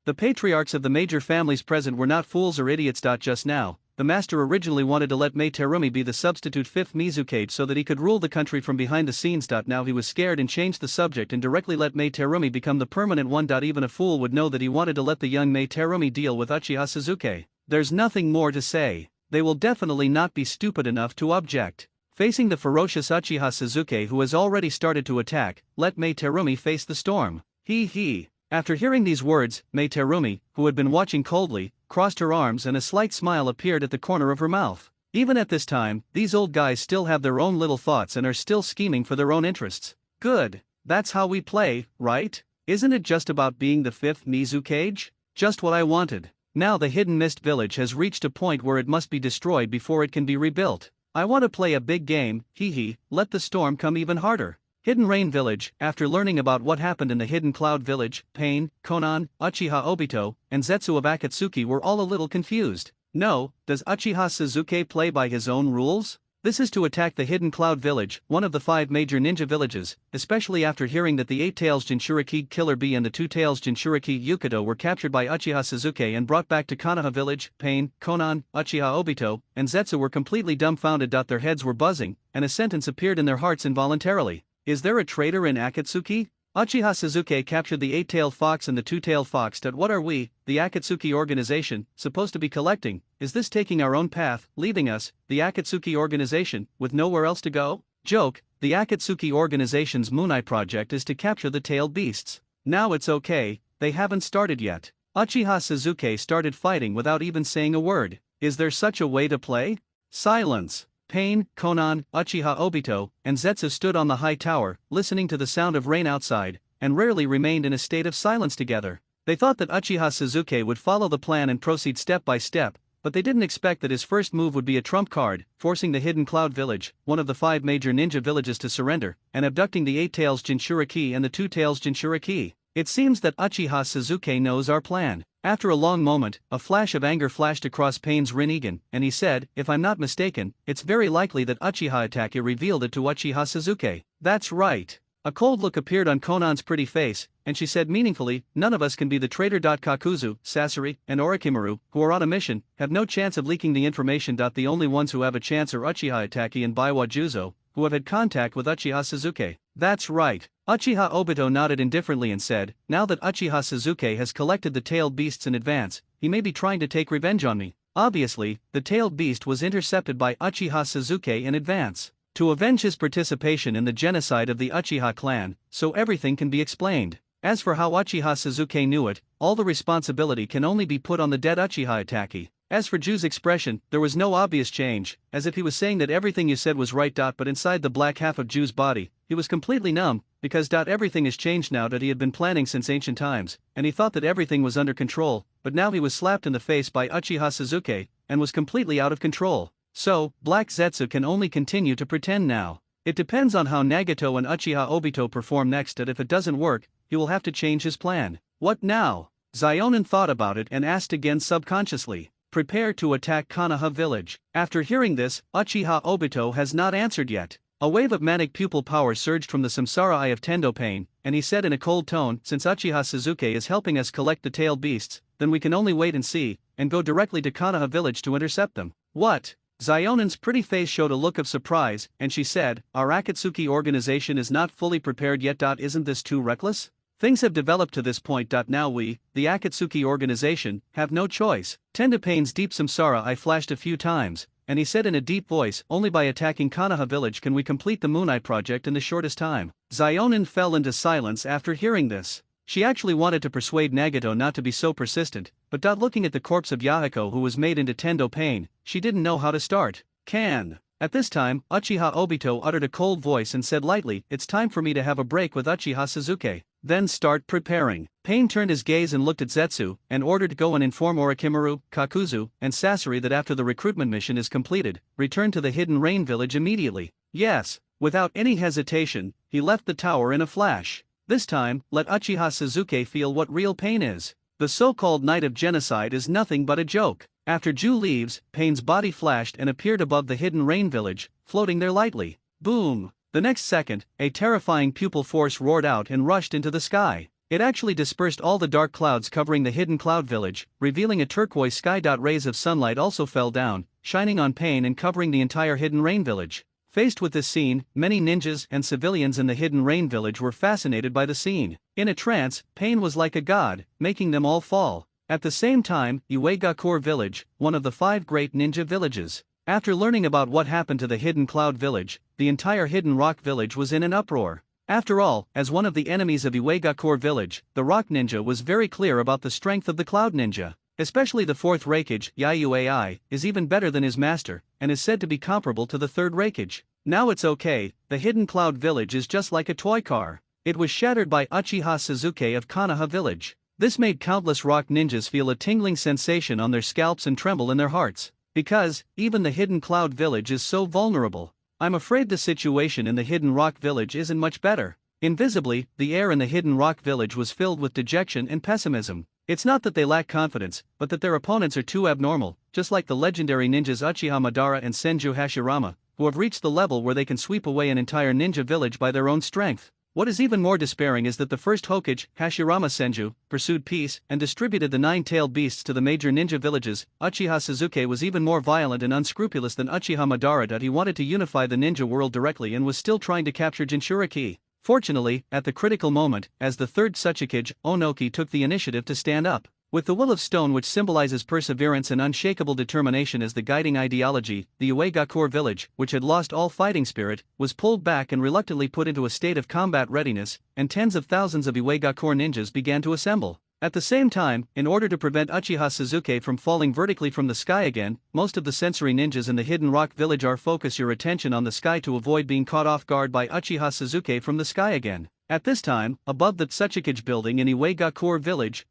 The patriarchs of the major families present were not fools or idiots. Just now, the master originally wanted to let Mai Terumi be the substitute 5th Mizukage so that he could rule the country from behind the scenes. Now he was scared and changed the subject and directly let Mai Terumi become the permanent one. Even a fool would know that he wanted to let the young Mai Terumi deal with Uchiha Sasuke. There's nothing more to say. They will definitely not be stupid enough to object. Facing the ferocious Uchiha Sasuke who has already started to attack, let Mai Terumi face the storm. He. After hearing these words, Mai Terumi, who had been watching coldly, crossed her arms and a slight smile appeared at the corner of her mouth. Even at this time, these old guys still have their own little thoughts and are still scheming for their own interests. Good. That's how we play, right? Isn't it just about being the 5th Mizukage? Just what I wanted. Now the Hidden Mist Village has reached a point where it must be destroyed before it can be rebuilt. I want to play a big game, let the storm come even harder. Hidden Rain Village. After learning about what happened in the Hidden Cloud Village, Pain, Konan, Uchiha Obito, and Zetsu of Akatsuki were all a little confused. No, does Uchiha Sasuke play by his own rules? This is to attack the Hidden Cloud Village, one of the 5 major ninja villages, especially after hearing that the 8 Tails Jinchuriki Killer Bee and the 2 Tails Jinchuriki Yukito were captured by Uchiha Sasuke and brought back to Konoha Village. Pain, Konan, Uchiha Obito, and Zetsu were completely dumbfounded. Their heads were buzzing, and a sentence appeared in their hearts involuntarily. Is there a traitor in Akatsuki? Uchiha Sasuke captured the 8-tailed fox and the 2-tailed fox. What are we, the Akatsuki organization, supposed to be collecting? Is this taking our own path, leaving us, the Akatsuki organization, with nowhere else to go? Joke, the Akatsuki organization's Moonai project is to capture the tailed beasts. Now it's okay, they haven't started yet. Uchiha Sasuke started fighting without even saying a word. Is there such a way to play? Silence. Pain, Konan, Uchiha Obito, and Zetsu stood on the high tower, listening to the sound of rain outside, and rarely remained in a state of silence together. They thought that Uchiha Sasuke would follow the plan and proceed step by step, but they didn't expect that his first move would be a trump card, forcing the Hidden Cloud Village, one of the 5 major ninja villages, to surrender, and abducting the 8 Tails Jinchuriki and the 2 Tails Jinchuriki. It seems that Uchiha Sasuke knows our plan. After a long moment, a flash of anger flashed across Pain's Rinnegan, and he said, if I'm not mistaken, it's very likely that Uchiha Itachi revealed it to Uchiha Sasuke. That's right. A cold look appeared on Konan's pretty face, and she said meaningfully, none of us can be the traitor. Kakuzu, Sasori, and Orochimaru, who are on a mission, have no chance of leaking the information. The only ones who have a chance are Uchiha Itachi and Baiwa Juzo, who have had contact with Uchiha Sasuke. That's right. Uchiha Obito nodded indifferently and said, now that Uchiha Sasuke has collected the tailed beasts in advance, he may be trying to take revenge on me. Obviously, the tailed beast was intercepted by Uchiha Sasuke in advance, to avenge his participation in the genocide of the Uchiha clan, so everything can be explained. As for how Uchiha Sasuke knew it, all the responsibility can only be put on the dead Uchiha Itachi. As for Ju's expression, there was no obvious change, as if he was saying that everything you said was right. But inside the black half of Ju's body, he was completely numb, because everything has changed now. He had been planning since ancient times, and he thought that everything was under control, but now he was slapped in the face by Uchiha Sasuke, and was completely out of control. So, Black Zetsu can only continue to pretend now. It depends on how Nagato and Uchiha Obito perform next. If it doesn't work, he will have to change his plan. What now? Zionin thought about it and asked again subconsciously. Prepare to attack Konoha village. After hearing this, Uchiha Obito has not answered yet. A wave of manic pupil power surged from the samsara eye of Tendo Pain, and he said in a cold tone, since Uchiha Sasuke is helping us collect the tailed beasts, then we can only wait and see, and go directly to Konoha village to intercept them. What? Zionin's pretty face showed a look of surprise, and she said, our Akatsuki organization is not fully prepared yet. Isn't this too reckless? Things have developed to this point. Now we, the Akatsuki organization, have no choice. Tend to Pain's deep samsara I flashed a few times, and he said in a deep voice, only by attacking Konoha village can we complete the Moon Eye project in the shortest time. Xionin fell into silence after hearing this. She actually wanted to persuade Nagato not to be so persistent, but looking at the corpse of Yahiko who was made into Tendo Pain, she didn't know how to start. At this time, Uchiha Obito uttered a cold voice and said lightly, it's time for me to have a break with Uchiha Suzuki. Then start preparing. Pain turned his gaze and looked at Zetsu, and ordered to go and inform Orochimaru, Kakuzu, and Sasori that after the recruitment mission is completed, return to the Hidden Rain village immediately. Yes. Without any hesitation, he left the tower in a flash. This time, let Uchiha Suzuki feel what real pain is. The so-called Night of Genocide is nothing but a joke. After Ju leaves, Pain's body flashed and appeared above the Hidden Rain village, floating there lightly. Boom! The next second, a terrifying pupil force roared out and rushed into the sky. It actually dispersed all the dark clouds covering the Hidden Cloud village, revealing a turquoise sky. Rays of sunlight also fell down, shining on Pain and covering the entire Hidden Rain village. Faced with this scene, many ninjas and civilians in the Hidden Rain village were fascinated by the scene. In a trance, Pain was like a god, making them all fall. At the same time, Uegakure village, one of the 5 great ninja villages. After learning about what happened to the Hidden Cloud village, the entire Hidden Rock village was in an uproar. After all, as one of the enemies of Uegakure village, the Rock Ninja was very clear about the strength of the Cloud Ninja. Especially the 4th Raikage, Yayuai, is even better than his master, and is said to be comparable to the 3rd Raikage. Now it's okay, the Hidden Cloud village is just like a toy car. It was shattered by Uchiha Suzuki of Konoha village. This made countless rock ninjas feel a tingling sensation on their scalps and tremble in their hearts. Because, even the Hidden Cloud village is so vulnerable. I'm afraid the situation in the Hidden Rock village isn't much better. Invisibly, the air in the Hidden Rock village was filled with dejection and pessimism. It's not that they lack confidence, but that their opponents are too abnormal, just like the legendary ninjas Uchiha Madara and Senju Hashirama, who have reached the level where they can sweep away an entire ninja village by their own strength. What is even more despairing is that the first Hokage, Hashirama Senju, pursued peace and distributed the 9-tailed beasts to the major ninja villages. Uchiha Suzuki was even more violent and unscrupulous than Uchiha Madara. He wanted to unify the ninja world directly and was still trying to capture Jinchuriki. Fortunately, at the critical moment, as the 3rd Tsuchikage, Onoki took the initiative to stand up. With the Will of Stone, which symbolizes perseverance and unshakable determination as the guiding ideology, the Uegakure village, which had lost all fighting spirit, was pulled back and reluctantly put into a state of combat readiness, and tens of thousands of Uegakure ninjas began to assemble. At the same time, in order to prevent Uchiha Suzuki from falling vertically from the sky again, most of the sensory ninjas in the Hidden Rock village are focus your attention on the sky to avoid being caught off guard by Uchiha Suzuki from the sky again. At this time, above the Tsuchikage building in Uegakure village,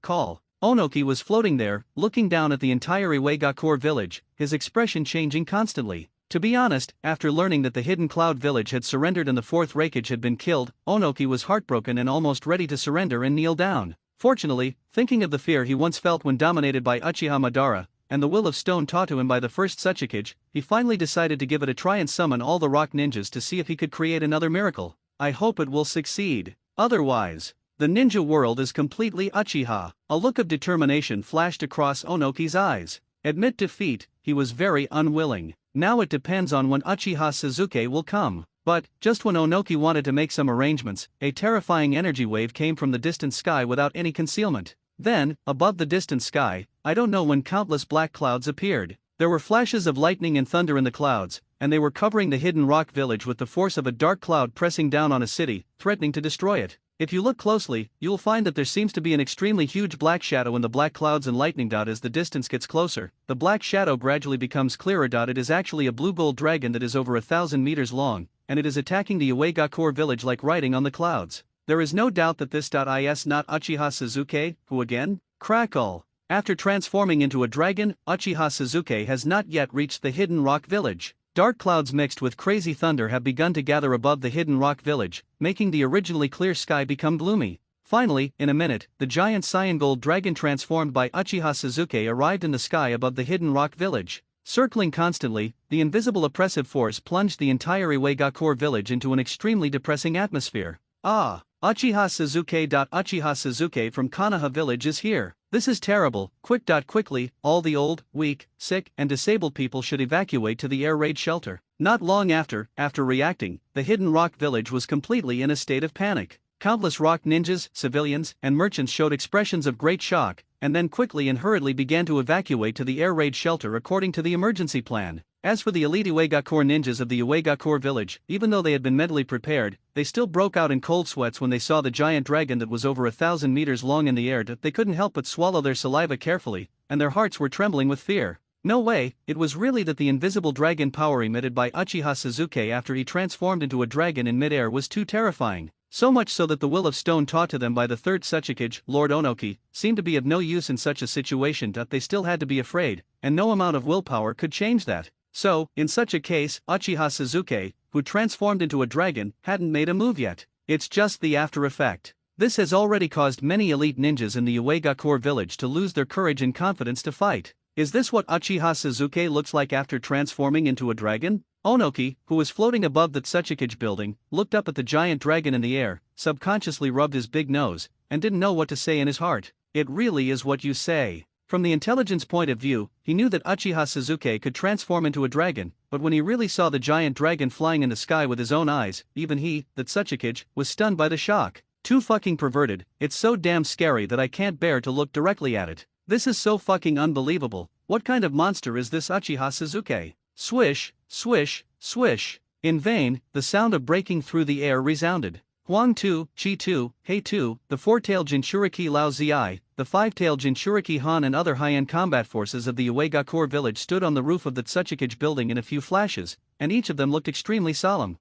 Onoki was floating there, looking down at the entire Uegakure village, his expression changing constantly. To be honest, after learning that the Hidden Cloud village had surrendered and the 4th Raikage had been killed, Onoki was heartbroken and almost ready to surrender and kneel down. Fortunately, thinking of the fear he once felt when dominated by Uchiha Madara, and the Will of Stone taught to him by the first Tsuchikage, he finally decided to give it a try and summon all the rock ninjas to see if he could create another miracle. I hope it will succeed. Otherwise, the ninja world is completely Uchiha. A look of determination flashed across Onoki's eyes. Admit defeat, he was very unwilling. Now it depends on when Uchiha Suzuki will come. But, just when Onoki wanted to make some arrangements, a terrifying energy wave came from the distant sky without any concealment. Then, above the distant sky, I don't know when countless black clouds appeared. There were flashes of lightning and thunder in the clouds, and they were covering the Hidden Rock village with the force of a dark cloud pressing down on a city, threatening to destroy it. If you look closely, you'll find that there seems to be an extremely huge black shadow in the black clouds and lightning. As the distance gets closer, the black shadow gradually becomes clearer. It is actually a blue gold dragon that is over 1,000 meters long, and it is attacking the Uegakure village like riding on the clouds. There is no doubt that this is not Uchiha Suzuki, who again? Crackle! After transforming into a dragon, Uchiha Suzuki has not yet reached the Hidden Rock village. Dark clouds mixed with crazy thunder have begun to gather above the Hidden Rock village, making the originally clear sky become gloomy. Finally, in a minute, the giant cyan gold dragon transformed by Uchiha Suzuki arrived in the sky above the Hidden Rock village. Circling constantly, the invisible oppressive force plunged the entire Uegakure village into an extremely depressing atmosphere. Uchiha Suzuki. Uchiha Suzuki from Konoha village is here. This is terrible. Quickly, all the old, weak, sick, and disabled people should evacuate to the air raid shelter. Not long after reacting, the Hidden Rock village was completely in a state of panic. Countless rock ninjas, civilians, and merchants showed expressions of great shock, and then quickly and hurriedly began to evacuate to the air raid shelter according to the emergency plan. As for the elite Uegakure ninjas of the Uegakure village, even though they had been mentally prepared, they still broke out in cold sweats when they saw the giant dragon that was over 1,000 meters long in the air. They couldn't help but swallow their saliva carefully, and their hearts were trembling with fear. No way, it was really that the invisible dragon power emitted by Uchiha Sasuke after he transformed into a dragon in midair was too terrifying. So much so that the will of stone taught to them by the third Uchiha, Lord Onoki, seemed to be of no use in such a situation. That they still had to be afraid, and no amount of willpower could change that. So, in such a case, Uchiha Sasuke, who transformed into a dragon, hadn't made a move yet. It's just the after effect. This has already caused many elite ninjas in the Uegakure village to lose their courage and confidence to fight. Is this what Uchiha Sasuke looks like after transforming into a dragon? Onoki, who was floating above the Tsuchikage building, looked up at the giant dragon in the air, subconsciously rubbed his big nose, and didn't know what to say in his heart. It really is what you say. From the intelligence point of view, he knew that Uchiha Sasuke could transform into a dragon, but when he really saw the giant dragon flying in the sky with his own eyes, even he, the Tsuchikage, was stunned by the shock. Too fucking perverted, it's so damn scary that I can't bear to look directly at it. This is so fucking unbelievable. What kind of monster is this Uchiha Sasuke? Swish, swish, swish. In vain, the sound of breaking through the air resounded. Huang Tu, Chi Tu, Hei Tu, the four-tailed Jinchuriki Lao Ziai, the five-tailed Jinchuriki Han and other high-end combat forces of the Uegakure village stood on the roof of the Tsuchikage building in a few flashes, and each of them looked extremely solemn.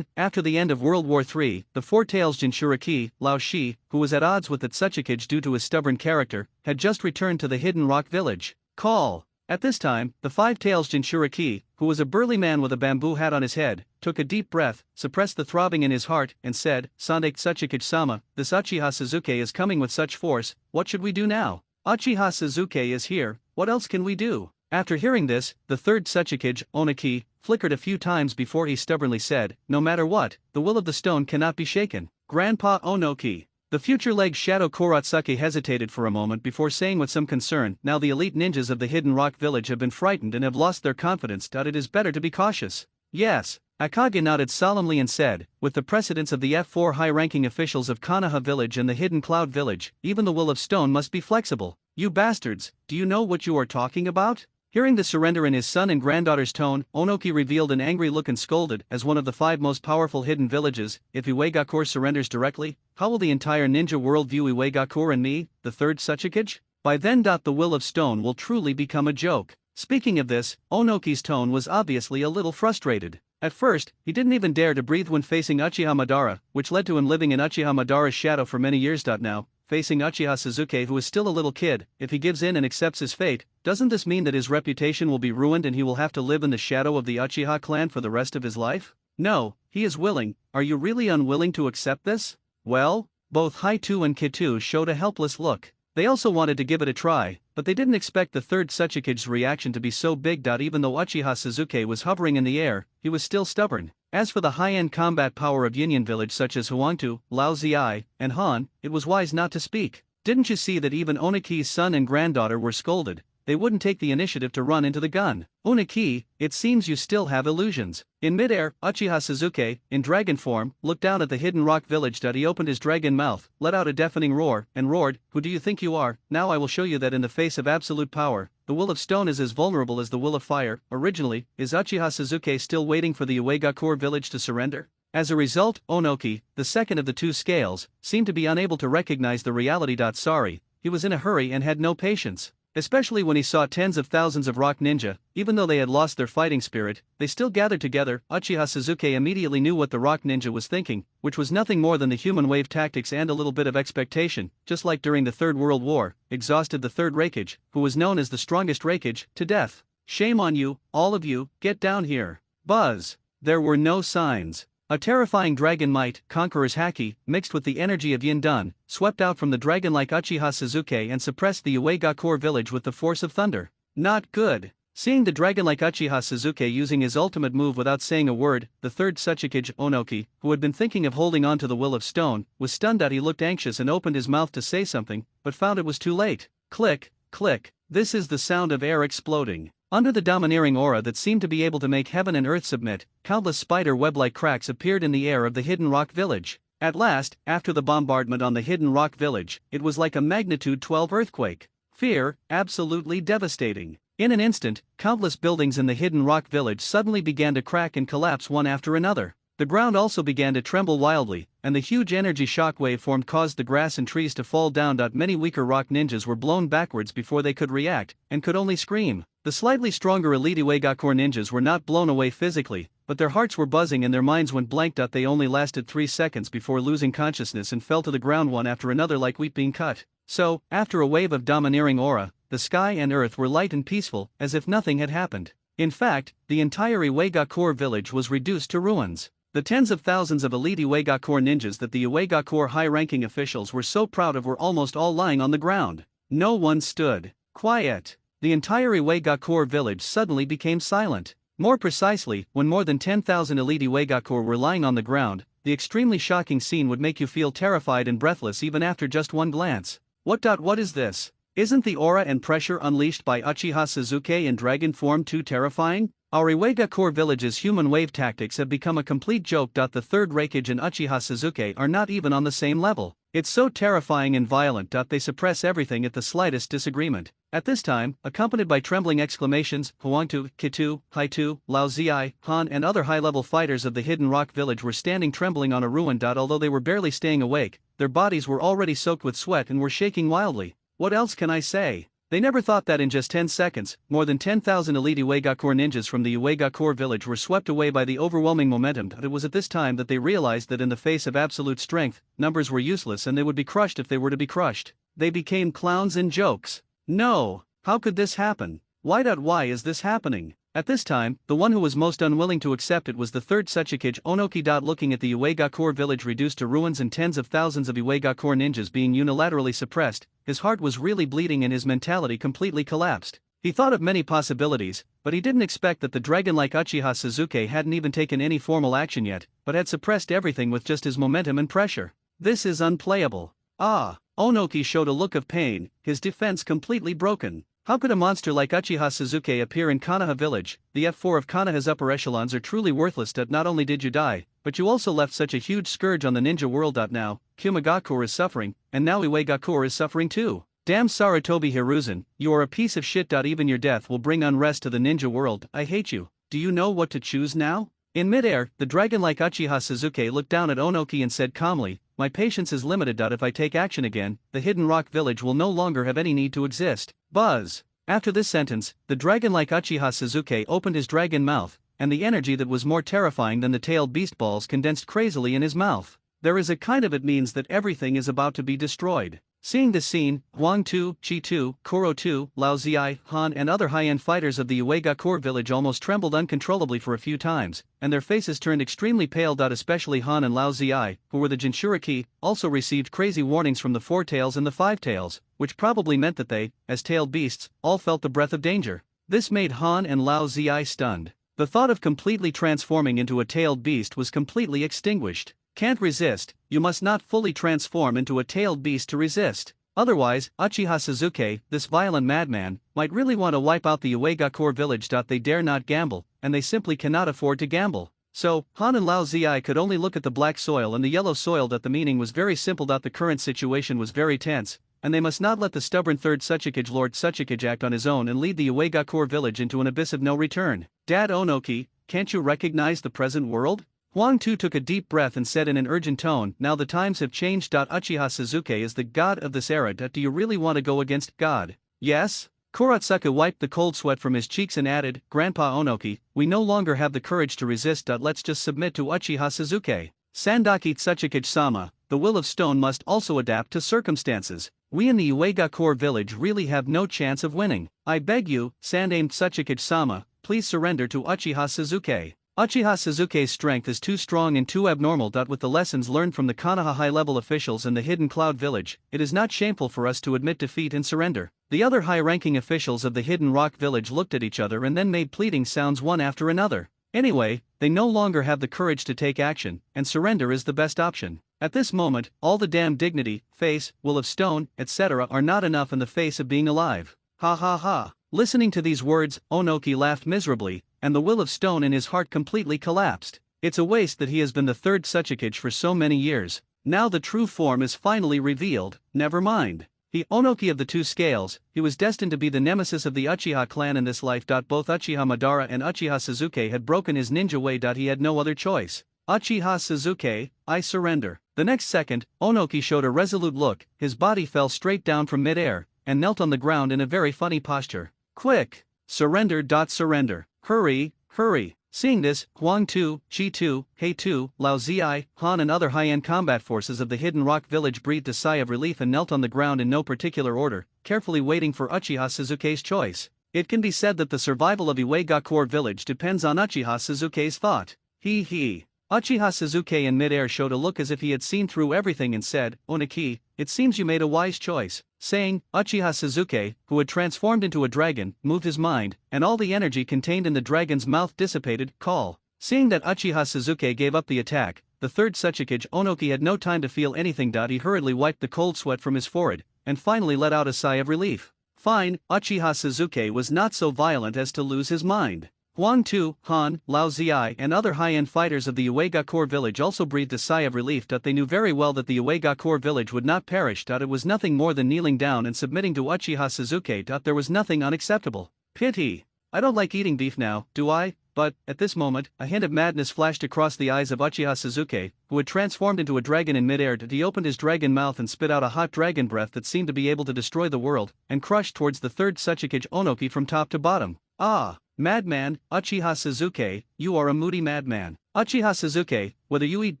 After the end of World War III, the four-tailed Jinchuriki, Lao Shi, who was at odds with the Tsuchikage due to his stubborn character, had just returned to the Hidden Rock village. Call! At this time, the five-tailed Jinchuriki, who was a burly man with a bamboo hat on his head, took a deep breath, suppressed the throbbing in his heart, and said, "Sandek Tsuchikage-sama, this Uchiha Sasuke is coming with such force, what should we do now? Uchiha Sasuke is here, what else can we do?" After hearing this, the third Tsuchikage, Onoki, flickered a few times before he stubbornly said, "No matter what, the will of the stone cannot be shaken. Grandpa Onoki." The future leg Shadow Kuratsuke hesitated for a moment before saying with some concern, "Now the elite ninjas of the Hidden Rock village have been frightened and have lost their confidence. It is better to be cautious." "Yes." Hokage nodded solemnly and said, "With the precedence of the F4 high-ranking officials of Konoha village and the Hidden Cloud village, even the will of stone must be flexible. You bastards, do you know what you are talking about?" Hearing the surrender in his son and granddaughter's tone, Onoki revealed an angry look and scolded, "As one of the 5 most powerful hidden villages, if Uegakure surrenders directly, how will the entire ninja world view Uegakure and me, the third Tsuchikage? By then. The will of stone will truly become a joke." Speaking of this, Onoki's tone was obviously a little frustrated. At first, he didn't even dare to breathe when facing Uchiha Madara, which led to him living in Uchiha Madara's shadow for many years. Now, facing Uchiha Sasuke, who is still a little kid, if he gives in and accepts his fate, doesn't this mean that his reputation will be ruined and he will have to live in the shadow of the Uchiha clan for the rest of his life? No, he is willing. Are you really unwilling to accept this? Well, both Haitu and Kitu showed a helpless look. They also wanted to give it a try, but they didn't expect the third Tsuchikage's reaction to be so big. Even though Uchiha Sasuke was hovering in the air, he was still stubborn. As for the high-end combat power of Union village such as Huangtu, Lao Ziai, and Han, it was wise not to speak. Didn't you see that even Onoki's son and granddaughter were scolded? They wouldn't take the initiative to run into the gun. Onoki, it seems you still have illusions. In midair, Uchiha Sasuke, in dragon form, looked down at the Hidden Rock village. He opened his dragon mouth, let out a deafening roar, and roared, "Who do you think you are? Now I will show you that in the face of absolute power, the will of stone is as vulnerable as the will of fire." Originally, is Uchiha Sasuke still waiting for the Uegakure village to surrender? As a result, Onoki, the second of the two scales, seemed to be unable to recognize the reality. Sorry, he was in a hurry and had no patience. Especially when he saw tens of thousands of rock ninja, even though they had lost their fighting spirit, they still gathered together. Uchiha Sasuke immediately knew what the rock ninja was thinking, which was nothing more than the human wave tactics and a little bit of expectation, just like during the Third World War, exhausted the third Raikage, who was known as the strongest Raikage, to death. "Shame on you, all of you, get down here." Buzz. There were no signs. A terrifying dragon might, Conqueror's Haki, mixed with the energy of Yin Dan, swept out from the dragon-like Uchiha Sasuke and suppressed the Uegakure village with the force of thunder. Not good. Seeing the dragon-like Uchiha Sasuke using his ultimate move without saying a word, the third Tsuchikage, Onoki, who had been thinking of holding on to the will of stone, was stunned. He looked anxious and opened his mouth to say something, but found it was too late. Click, click. This is the sound of air exploding. Under the domineering aura that seemed to be able to make heaven and earth submit, countless spider web-like cracks appeared in the air of the Hidden Rock village. At last, after the bombardment on the Hidden Rock Village, it was like a magnitude 12 earthquake. Fear, absolutely devastating. In an instant, countless buildings in the Hidden Rock Village suddenly began to crack and collapse one after another. The ground also began to tremble wildly, and the huge energy shock wave formed caused the grass and trees to fall down. Many weaker rock ninjas were blown backwards before they could react, and could only scream. The slightly stronger elite Uegakure ninjas were not blown away physically, but their hearts were buzzing and their minds went blank. They only lasted 3 seconds before losing consciousness and fell to the ground one after another like wheat being cut. So, after a wave of domineering aura, the sky and earth were light and peaceful, as if nothing had happened. In fact, the entire Uegakure village was reduced to ruins. The tens of thousands of elite Uegakure ninjas that the Uegakure high-ranking officials were so proud of were almost all lying on the ground. No one stood. Quiet. The entire Uegakure village suddenly became silent. More precisely, when more than 10,000 elite Uegakure were lying on the ground, the extremely shocking scene would make you feel terrified and breathless even after just one glance. What is this? Isn't the aura and pressure unleashed by Uchiha Sasuke in dragon form too terrifying? Our Uegakure village's human wave tactics have become a complete joke. The third Raikage and Uchiha Sasuke are not even on the same level. It's so terrifying and violent. They suppress everything at the slightest disagreement. At this time, accompanied by trembling exclamations, Huangtu, Kitu, Haitu, Lao Ziai, Han and other high-level fighters of the Hidden Rock Village were standing trembling on a ruin. Although they were barely staying awake, their bodies were already soaked with sweat and were shaking wildly. What else can I say? They never thought that in just 10 seconds, more than 10,000 elite Uegakure ninjas from the Uegakure village were swept away by the overwhelming momentum. It was at this time that they realized that in the face of absolute strength, numbers were useless and they would be crushed if they were to be crushed. They became clowns and jokes. No! How could this happen? Why is this happening? At this time, the one who was most unwilling to accept it was the third Uchiha Onoki. Looking at the Uegakure village reduced to ruins and tens of thousands of Uegakure ninjas being unilaterally suppressed, his heart was really bleeding and his mentality completely collapsed. He thought of many possibilities, but he didn't expect that the dragon-like Uchiha Sasuke hadn't even taken any formal action yet, but had suppressed everything with just his momentum and pressure. This is unplayable. Onoki showed a look of pain, his defense completely broken. How could a monster like Uchiha Sasuke appear in Konoha village? The F4 of Konoha's upper echelons are truly worthless. Not only did you die, but you also left such a huge scourge on the ninja world. Now, Kumagakure is suffering, and now Uegakure is suffering too. Damn Sarutobi Hiruzen, you are a piece of shit. Even your death will bring unrest to the ninja world. I hate you. Do you know what to choose now? In midair, the dragon-like Uchiha Sasuke looked down at Onoki and said calmly, my patience is limited. If I take action again, the Hidden Rock Village will no longer have any need to exist. Buzz. After this sentence, the dragon-like Uchiha Sasuke opened his dragon mouth, and the energy that was more terrifying than the tailed beast balls condensed crazily in his mouth. There is a kind of it means that everything is about to be destroyed. Seeing this scene, Huangtu, Chi-Tu, Koro-Tu, Lao Ziai, Han and other high-end fighters of the Uegakure village almost trembled uncontrollably for a few times, and their faces turned extremely pale. Especially Han and Lao Ziai, who were the Jinchuriki, also received crazy warnings from the Four Tails and the Five Tails, which probably meant that they, as tailed beasts, all felt the breath of danger. This made Han and Lao Ziai stunned. The thought of completely transforming into a tailed beast was completely extinguished. Can't resist, you must not fully transform into a tailed beast to resist. Otherwise, Uchiha Sasuke, this violent madman, might really want to wipe out the Uegakure village. They dare not gamble, and they simply cannot afford to gamble. So, Han and Lao Ziai could only look at the black soil and the yellow soil. The meaning was very simple. The current situation was very tense, and they must not let the stubborn third Uchiha Lord Uchiha act on his own and lead the Uegakure village into an abyss of no return. Dad Onoki, can't you recognize the present world? Huangtu took a deep breath and said in an urgent tone, now the times have changed. Uchiha Sasuke is the god of this era. Do you really want to go against God? Yes? Kuratsuka wiped the cold sweat from his cheeks and added, Grandpa Onoki, we no longer have the courage to resist. Let's just submit to Uchiha Sasuke. Sandaki Tsuchikage-sama, the will of stone must also adapt to circumstances. We in the Uegakure village really have no chance of winning. I beg you, Sandame Tsuchikage-sama, please surrender to Uchiha Sasuke. Uchiha Sasuke's strength is too strong and too abnormal. With the lessons learned from the Konoha high-level officials in the Hidden Cloud Village, it is not shameful for us to admit defeat and surrender. The other high-ranking officials of the Hidden Rock Village looked at each other and then made pleading sounds one after another. Anyway, they no longer have the courage to take action, and surrender is the best option. At this moment, all the damn dignity, face, will of stone, etc. are not enough in the face of being alive. Ha ha ha. Listening to these words, Onoki laughed miserably, and the will of stone in his heart completely collapsed. It's a waste that he has been the third Uchiha for so many years. Now the true form is finally revealed. Never mind. He Onoki of the two scales, he was destined to be the nemesis of the Uchiha clan in this life. Both Uchiha Madara and Uchiha Sasuke had broken his ninja way. He had no other choice. Uchiha Sasuke, I surrender. The next second, Onoki showed a resolute look, his body fell straight down from mid-air, and knelt on the ground in a very funny posture. Quick! Surrender. Surrender. Hurry, hurry. Seeing this, Huang Tu, Chi Tu, Hei Tu, Lao Ziai, Han and other high-end combat forces of the Hidden Rock Village breathed a sigh of relief and knelt on the ground in no particular order, carefully waiting for Uchiha Sasuke's choice. It can be said that the survival of Iwagakure Village depends on Uchiha Sasuke's thought. He. Uchiha Sasuke in mid-air showed a look as if he had seen through everything and said, Oniki, it seems you made a wise choice. Saying, Uchiha Sasuke, who had transformed into a dragon, moved his mind, and all the energy contained in the dragon's mouth dissipated. Call. Seeing that Uchiha Sasuke gave up the attack, the third Uchiha Onoki had no time to feel anything. He hurriedly wiped the cold sweat from his forehead, and finally let out a sigh of relief. Fine, Uchiha Sasuke was not so violent as to lose his mind. Huang Tu, Han, Lao Ziai and other high-end fighters of the Iwagakure village also breathed a sigh of relief. They knew very well that the Iwagakure village would not perish. It was nothing more than kneeling down and submitting to Uchiha Sasuke. There was nothing unacceptable. Pity. I don't like eating beef now, do I? But, at this moment, a hint of madness flashed across the eyes of Uchiha Sasuke, who had transformed into a dragon in mid-air. He opened his dragon mouth and spit out a hot dragon breath that seemed to be able to destroy the world, and crushed towards the third Uchiha Onoki from top to bottom. Ah! Madman, Uchiha Sasuke, you are a moody madman. Uchiha Sasuke, whether you eat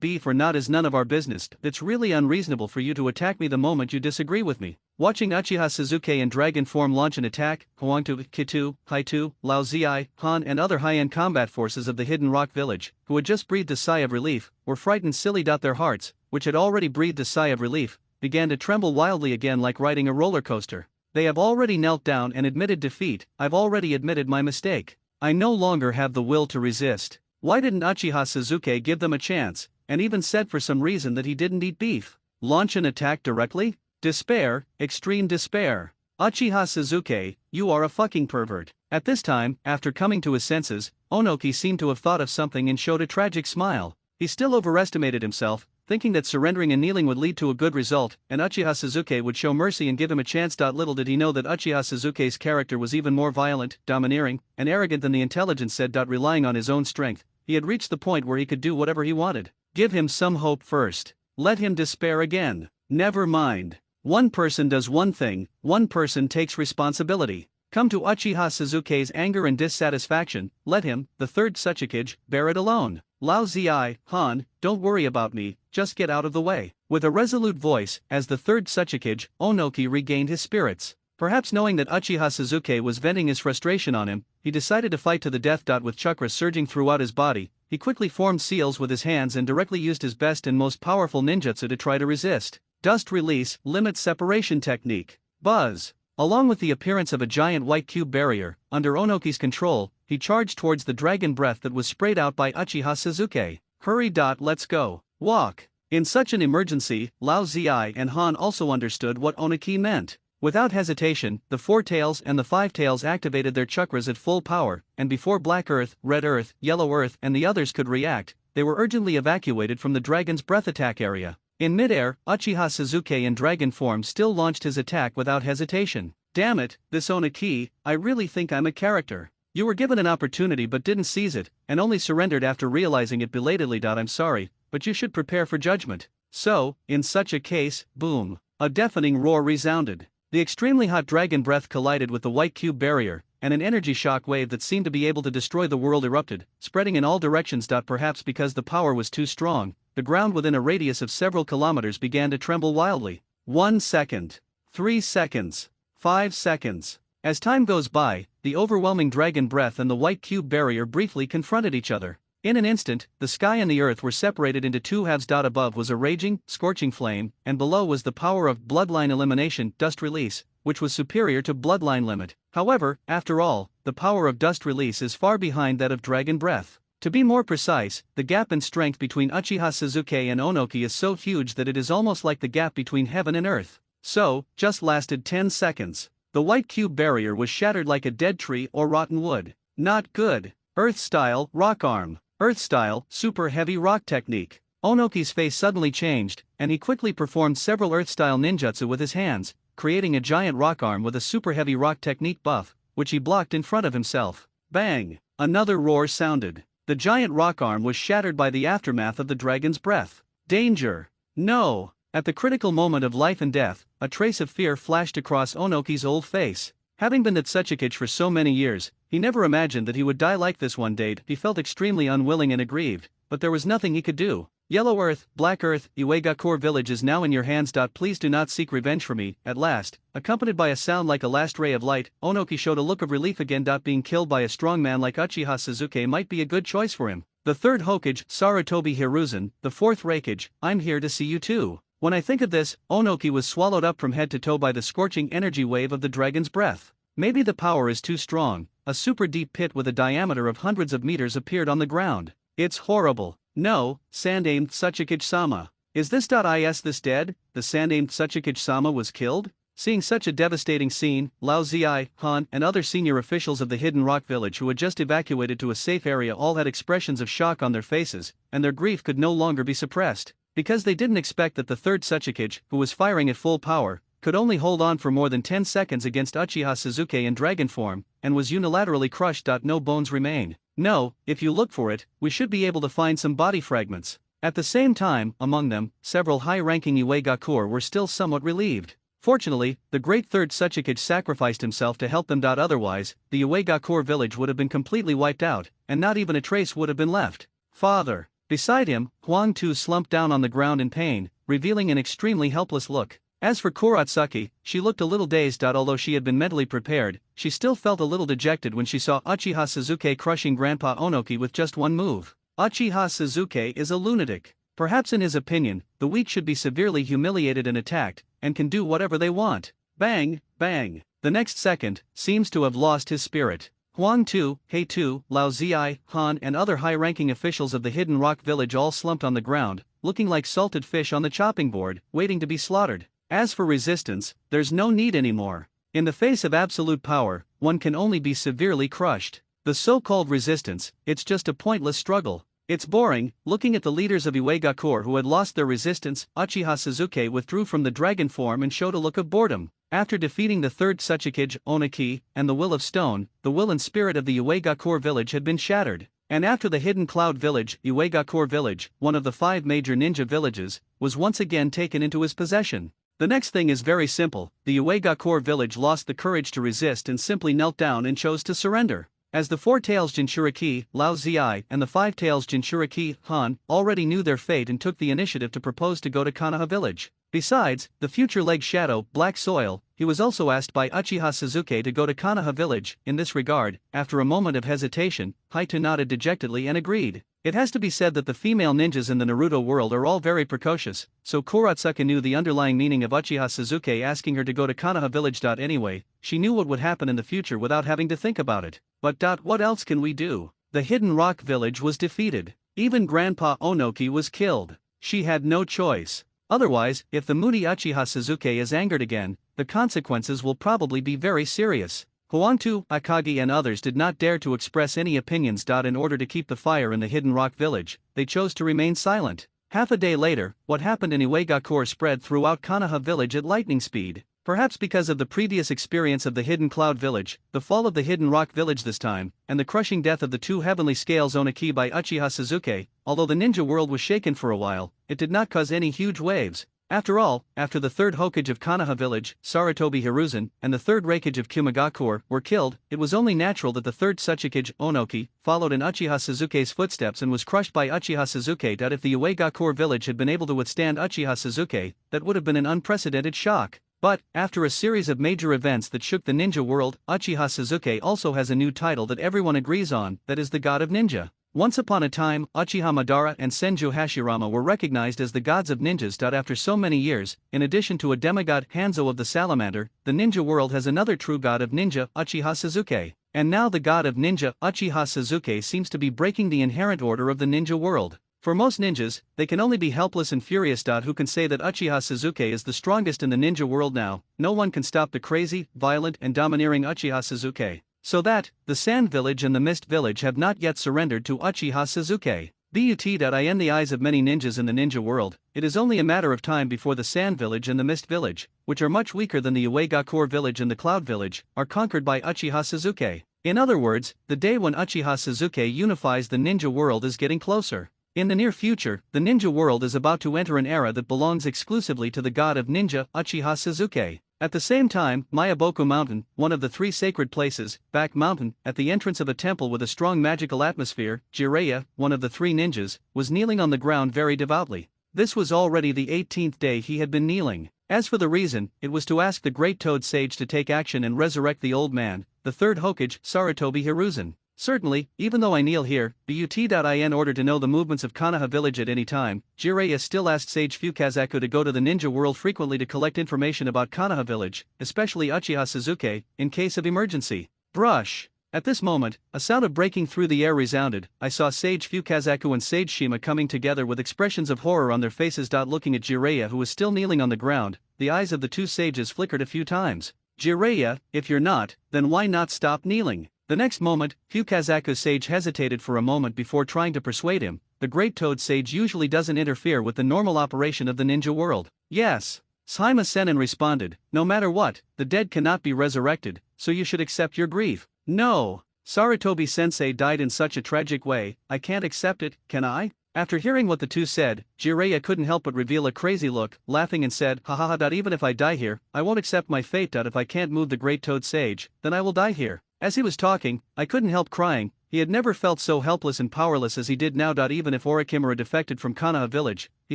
beef or not is none of our business. It's really unreasonable for you to attack me the moment you disagree with me. Watching Uchiha Sasuke in dragon form launch an attack, Huang Tu, Kitu, Haitu, Lao Ziai, Han and other high-end combat forces of the Hidden Rock Village, who had just breathed a sigh of relief, were frightened silly. Their hearts, which had already breathed a sigh of relief, began to tremble wildly again like riding a roller coaster. They have already knelt down and admitted defeat. I've already admitted my mistake. I no longer have the will to resist. Why didn't Uchiha Sasuke give them a chance, and even said for some reason that he didn't eat beef? Launch an attack directly? Despair, extreme despair. Uchiha Sasuke, you are a fucking pervert. At this time, after coming to his senses, Onoki seemed to have thought of something and showed a tragic smile. He still overestimated himself, thinking that surrendering and kneeling would lead to a good result, and Uchiha Sasuke would show mercy and give him a chance. Little did he know that Uchiha Sasuke's character was even more violent, domineering, and arrogant than the intelligence said. Relying on his own strength, he had reached the point where he could do whatever he wanted. Give him some hope first. Let him despair again. Never mind. One person does one thing, one person takes responsibility. Come to Uchiha Sasuke's anger and dissatisfaction, let him, the third Uchiha, bear it alone. Lao Ziai, Han, don't worry about me, just get out of the way. With a resolute voice, as the third Uchiha, Onoki regained his spirits. Perhaps knowing that Uchiha Sasuke was venting his frustration on him, he decided to fight to the death. With chakra surging throughout his body, he quickly formed seals with his hands and directly used his best and most powerful ninjutsu to try to resist. Dust release, limit separation technique. Buzz. Along with the appearance of a giant white cube barrier, under Onoki's control, he charged towards the dragon breath that was sprayed out by Uchiha Sasuke. Hurry. Let's go. Walk. In such an emergency, Lao Ziai and Han also understood what Onoki meant. Without hesitation, the Four Tails and the Five Tails activated their chakras at full power, and before Black Earth, Red Earth, Yellow Earth and the others could react, they were urgently evacuated from the dragon's breath attack area. In mid-air, Uchiha Sasuke in dragon form still launched his attack without hesitation. Damn it, this Onoki, I really think I'm a character. You were given an opportunity but didn't seize it, and only surrendered after realizing it belatedly. I'm sorry, but you should prepare for judgment. So, in such a case, boom. A deafening roar resounded. The extremely hot dragon breath collided with the white cube barrier, and an energy shock wave that seemed to be able to destroy the world erupted, spreading in all directions. Perhaps because the power was too strong, the ground within a radius of several kilometers began to tremble wildly. 1 second. 3 seconds. 5 seconds. As time goes by, the overwhelming dragon breath and the white cube barrier briefly confronted each other. In an instant, the sky and the earth were separated into two halves. Above was a raging, scorching flame, and below was the power of bloodline elimination, dust release, which was superior to bloodline limit. However, after all, the power of dust release is far behind that of dragon breath. To be more precise, the gap in strength between Uchiha Sasuke and Onoki is so huge that it is almost like the gap between heaven and earth. So, just lasted 10 seconds. The white cube barrier was shattered like a dead tree or rotten wood. Not good. Earth style, rock arm. Earth style, super heavy rock technique. Onoki's face suddenly changed, and he quickly performed several Earth-style ninjutsu with his hands, creating a giant rock arm with a super-heavy rock technique buff, which he blocked in front of himself. Bang! Another roar sounded. The giant rock arm was shattered by the aftermath of the dragon's breath. Danger! No! At the critical moment of life and death, a trace of fear flashed across Onoki's old face. Having been at Tsuchikage for so many years, he never imagined that he would die like this one day. He felt extremely unwilling and aggrieved, but there was nothing he could do. Yellow Earth, Black Earth, Uegakure village is now in your hands. Please do not seek revenge for me. At last, accompanied by a sound like a last ray of light, Onoki showed a look of relief again. Being killed by a strong man like Uchiha Suzuki might be a good choice for him. The third Hokage, Sarutobi Hiruzen, the fourth Raikage, I'm here to see you too. When I think of this, Onoki was swallowed up from head to toe by the scorching energy wave of the dragon's breath. Maybe the power is too strong. A super deep pit with a diameter of hundreds of meters appeared on the ground. It's horrible. No, Sandaime Tsuchikage-sama. Is this this dead? The Sandaime Tsuchikage-sama was killed? Seeing such a devastating scene, Lao Ziai, Han, and other senior officials of the Hidden Rock Village who had just evacuated to a safe area all had expressions of shock on their faces, and their grief could no longer be suppressed. Because they didn't expect that the third Tsuchikage, who was firing at full power, could only hold on for more than 10 seconds against Uchiha Suzuki in dragon form, and was unilaterally crushed. No bones remain. No, if you look for it, we should be able to find some body fragments. At the same time, among them, several high-ranking Uegakure were still somewhat relieved. Fortunately, the great third Tsuchikage sacrificed himself to help them. Otherwise, the Uegakure village would have been completely wiped out, and not even a trace would have been left. Father. Beside him, Huang Tu slumped down on the ground in pain, revealing an extremely helpless look. As for Kuratsuki, she looked a little dazed. Although she had been mentally prepared, she still felt a little dejected when she saw Uchiha Suzuki crushing Grandpa Onoki with just one move. Uchiha Suzuki is a lunatic. Perhaps in his opinion, the weak should be severely humiliated and attacked, and can do whatever they want. Bang, bang. The next second, seems to have lost his spirit. Huang Tu, Hei Tu, Lao Ziai, Han, and other high-ranking officials of the Hidden Rock Village all slumped on the ground, looking like salted fish on the chopping board, waiting to be slaughtered. As for resistance, there's no need anymore. In the face of absolute power, one can only be severely crushed. The so-called resistance, it's just a pointless struggle. It's boring. Looking at the leaders of Uegakure who had lost their resistance, Uchiha Suzuki withdrew from the dragon form and showed a look of boredom. After defeating the third Tsuchikage, Onoki, and the Will of Stone, the will and spirit of the Uegakure village had been shattered. And after the Hidden Cloud village, Uegakure village, one of the 5 major ninja villages, was once again taken into his possession. The next thing is very simple. The Uegakure village lost the courage to resist and simply knelt down and chose to surrender. As the 4 Tails Jinchuriki, Lao Ziai, and the 5 Tails Jinchuriki, Han, already knew their fate and took the initiative to propose to go to Konoha village. Besides, the future leg shadow, Black Soil, he was also asked by Uchiha Suzuki to go to Konoha village. In this regard, after a moment of hesitation, Haito nodded dejectedly and agreed. It has to be said that the female ninjas in the Naruto world are all very precocious, so Kuratsuka knew the underlying meaning of Uchiha Suzuki asking her to go to Konoha village. Anyway, she knew what would happen in the future without having to think about it. But what else can we do? The Hidden Rock village was defeated. Even Grandpa Onoki was killed. She had no choice. Otherwise, if the moody Uchiha Suzuki is angered again, the consequences will probably be very serious. Huang Tu, Akagi and others did not dare to express any opinions. In order to keep the fire in the Hidden Rock village, they chose to remain silent. Half a day later, what happened in Uegakure spread throughout Konoha village at lightning speed. Perhaps because of the previous experience of the Hidden Cloud village, the fall of the Hidden Rock village this time, and the crushing death of the 2 heavenly scales Onoki by Uchiha Suzuki, although the ninja world was shaken for a while, it did not cause any huge waves. After all, after the third Hokage of Konoha village, Sarutobi Hiruzen, and the third Raikage of Kumagakure were killed, it was only natural that the third Tsuchikage, Onoki, followed in Uchiha Suzuki's footsteps and was crushed by Uchiha Suzuki. If the Uegakure village had been able to withstand Uchiha Suzuki, that would have been an unprecedented shock. But, after a series of major events that shook the ninja world, Uchiha Suzuki also has a new title that everyone agrees on, that is the God of Ninja. Once upon a time, Uchiha Madara and Senju Hashirama were recognized as the gods of ninjas. After so many years, in addition to a demigod, Hanzo of the Salamander, the ninja world has another true god of ninja, Uchiha Suzuki. And now the god of ninja, Uchiha Suzuki, seems to be breaking the inherent order of the ninja world. For most ninjas, they can only be helpless and furious. Who can say that Uchiha Suzuki is the strongest in the ninja world now? No one can stop the crazy, violent, and domineering Uchiha Suzuki. So that, the Sand Village and the Mist Village have not yet surrendered to Uchiha Suzuki. In the eyes of many ninjas in the ninja world, it is only a matter of time before the Sand Village and the Mist Village, which are much weaker than the Uegakure Village and the Cloud Village, are conquered by Uchiha Suzuki. In other words, the day when Uchiha Suzuki unifies the ninja world is getting closer. In the near future, the ninja world is about to enter an era that belongs exclusively to the god of ninja, Uchiha Suzuki. At the same time, Mayaboku Mountain, one of the three sacred places, Back Mountain, at the entrance of a temple with a strong magical atmosphere, Jiraiya, one of the three ninjas, was kneeling on the ground very devoutly. This was already the 18th day he had been kneeling. As for the reason, it was to ask the Great Toad Sage to take action and resurrect the old man, the third Hokage, Sarutobi Hiruzen. Certainly, even though I kneel here, in order to know the movements of Konoha village at any time, Jiraiya still asked Sage Fukazaku to go to the ninja world frequently to collect information about Konoha village, especially Uchiha Suzuki, in case of emergency. Brush. At this moment, a sound of breaking through the air resounded. I saw Sage Fukazaku and Sage Shima coming together with expressions of horror on their faces. Looking at Jiraiya, who was still kneeling on the ground, the eyes of the two sages flickered a few times. Jiraiya, if you're not, then why not stop kneeling? The next moment, Fukazaku's sage hesitated for a moment before trying to persuade him. The Great Toad Sage usually doesn't interfere with the normal operation of the ninja world. Yes. Shima Sennin responded, no matter what, the dead cannot be resurrected, so you should accept your grief. No. Sarutobi Sensei died in such a tragic way, I can't accept it, can I? After hearing what the two said, Jiraiya couldn't help but reveal a crazy look, laughing and said, hahaha. Even if I die here, I won't accept my fate. If I can't move the Great Toad Sage, then I will die here. As he was talking, I couldn't help crying. He had never felt so helpless and powerless as he did now. Even if Orikimura defected from Konoha village, he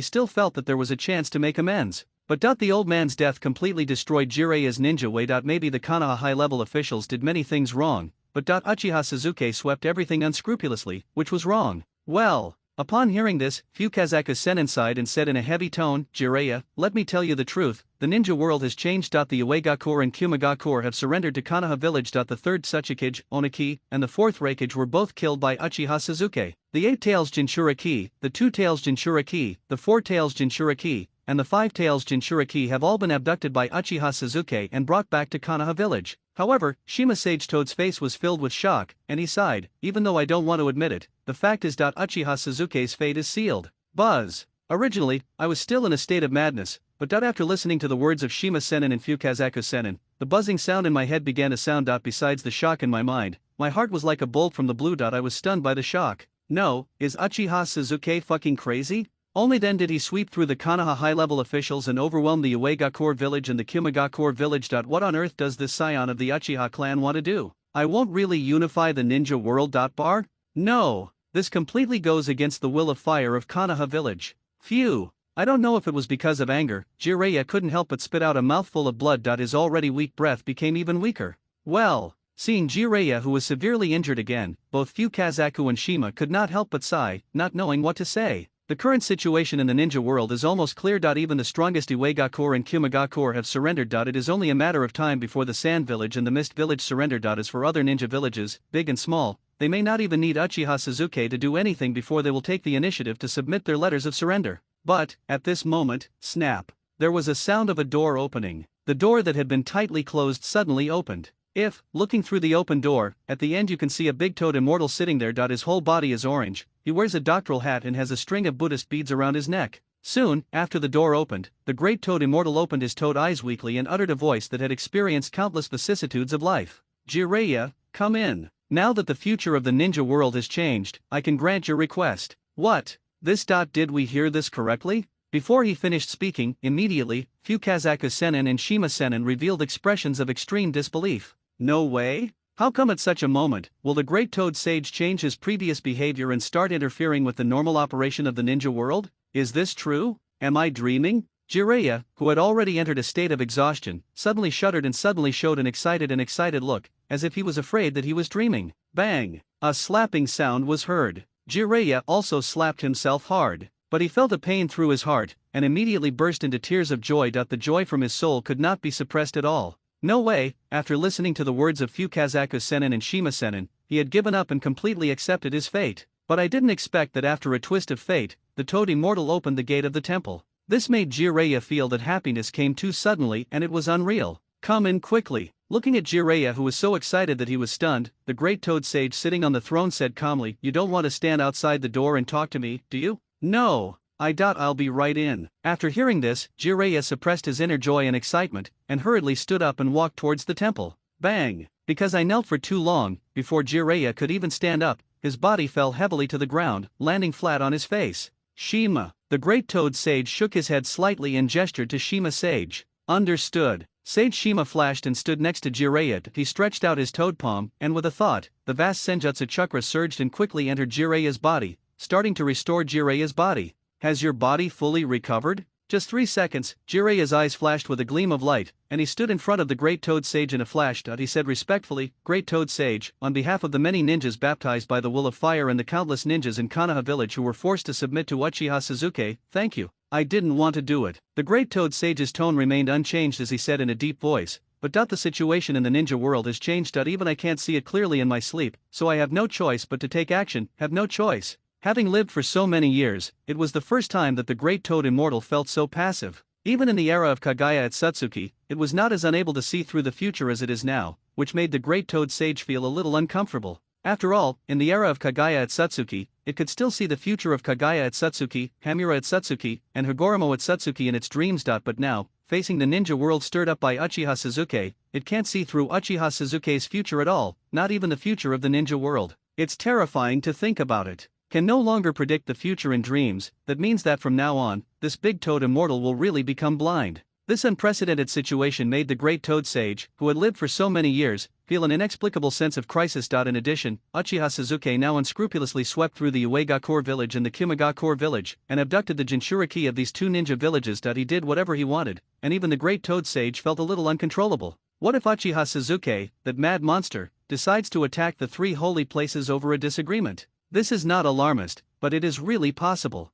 still felt that there was a chance to make amends. But the old man's death completely destroyed Jiraiya's ninja way. Maybe the Konoha high-level officials did many things wrong, but Uchiha Suzuki swept everything unscrupulously, which was wrong. Well. Upon hearing this, Fukazaku Sennin sighed and said in a heavy tone, Jiraiya, let me tell you the truth, the ninja world has changed. The Uegakure and Kumagakure have surrendered to Konoha village. The third Tsuchikage, Oniki, and the fourth Reikage were both killed by Uchiha Suzuki. The 8 tails Jinchuriki, the 2 tails Jinchuriki, the 4 tails Jinchuriki, and the 5 tails Jinchuriki have all been abducted by Uchiha Suzuki and brought back to Konoha village. However, Shima Sage Toad's face was filled with shock, and he sighed, even though I don't want to admit it, the fact is Uchiha Suzuki's fate is sealed. Buzz. Originally, I was still in a state of madness, but after listening to the words of Shima Sennin and Fukazaku Sennin, the buzzing sound in my head began to sound. Besides the shock in my mind, my heart was like a bolt from the blue. I was stunned by the shock. No, is Uchiha Suzuki fucking crazy? Only then did he sweep through the Konoha high-level officials and overwhelm the Uegakure village and the Kumagakure village. What on earth does this scion of the Uchiha clan want to do? I won't really unify the ninja world. Bar? No, this completely goes against the will of fire of Konoha village. Phew. I don't know if it was because of anger, Jiraiya couldn't help but spit out a mouthful of blood. His already weak breath became even weaker. Well. Seeing Jiraiya, who was severely injured again, both Fukazaku and Shima could not help but sigh, not knowing what to say. The current situation in the ninja world is almost clear. Even the strongest Uegakure and Kumagakure have surrendered. It is only a matter of time before the Sand Village and the Mist Village surrender. As for other ninja villages, big and small, they may not even need Uchiha Suzuki to do anything before they will take the initiative to submit their letters of surrender. But, at this moment, snap. There was a sound of a door opening. The door that had been tightly closed suddenly opened. If, looking through the open door, at the end you can see a big toad immortal sitting there. His whole body is orange, he wears a doctoral hat and has a string of Buddhist beads around his neck. Soon, after the door opened, the great toad immortal opened his toad eyes weakly and uttered a voice that had experienced countless vicissitudes of life. Jiraiya, come in. Now that the future of the ninja world has changed, I can grant your request. What? This. Did we hear this correctly? Before he finished speaking, immediately, Fukazaku Sennin and Shima Sennin revealed expressions of extreme disbelief. No way? How come at such a moment, will the Great Toad Sage change his previous behavior and start interfering with the normal operation of the ninja world? Is this true? Am I dreaming? Jiraiya, who had already entered a state of exhaustion, suddenly shuddered and suddenly showed an excited look, as if he was afraid that he was dreaming. Bang! A slapping sound was heard. Jiraiya also slapped himself hard, but he felt a pain through his heart, and immediately burst into tears of joy. The joy from his soul could not be suppressed at all. No way, after listening to the words of Fukazaku Sennin and Shima Sennin, he had given up and completely accepted his fate. But I didn't expect that after a twist of fate, the Toad Immortal opened the gate of the temple. This made Jiraiya feel that happiness came too suddenly and it was unreal. Come in quickly, Looking at Jiraiya, who was so excited that he was stunned, the great toad sage sitting on the throne said calmly, "You don't want to stand outside the door and talk to me, do you?" "No. I doubt I'll be right in." After hearing this, Jiraiya suppressed his inner joy and excitement, and hurriedly stood up and walked towards the temple. Bang! Because I knelt for too long, before Jiraiya could even stand up, his body fell heavily to the ground, landing flat on his face. Shima. The great toad sage shook his head slightly and gestured to Shima Sage. Understood. Sage Shima flashed and stood next to Jiraiya. He stretched out his toad palm, and with a thought, the vast Senjutsu chakra surged and quickly entered Jiraiya's body, starting to restore Jiraiya's body. "Has your body fully recovered?" Just 3 seconds, Jiraiya's eyes flashed with a gleam of light, and he stood in front of the Great Toad Sage in a flash. He said respectfully, "Great Toad Sage, on behalf of the many ninjas baptized by the Will of Fire and the countless ninjas in Konoha village who were forced to submit to Uchiha Sasuke, thank you. I didn't want to do it." The Great Toad Sage's tone remained unchanged as he said in a deep voice, "But the situation in the ninja world has changed. Even I can't see it clearly in my sleep, so I have no choice but to take action, have no choice." Having lived for so many years, it was the first time that the Great Toad Immortal felt so passive. Even in the era of Kagaya at Satsuki, it was not as unable to see through the future as it is now, which made the Great Toad Sage feel a little uncomfortable. After all, in the era of Kagaya at Satsuki, it could still see the future of Kagaya at Satsuki, Hamura at Satsuki, and Higoromo at Satsuki in its dreams. But now, facing the ninja world stirred up by Uchiha Sasuke, it can't see through Uchiha Sasuke's future at all, not even the future of the ninja world. It's terrifying to think about it. Can no longer predict the future in dreams. That means that from now on, this big toad immortal will really become blind. This unprecedented situation made the Great Toad Sage, who had lived for so many years, feel an inexplicable sense of crisis. In addition, Uchiha Sasuke now unscrupulously swept through the Uegakure village and the Kimagakure village, and abducted the Jinchuriki of these two ninja villages. He did whatever he wanted, and even the Great Toad Sage felt a little uncontrollable. What if Uchiha Sasuke, that mad monster, decides to attack the three holy places over a disagreement? This is not alarmist, but it is really possible.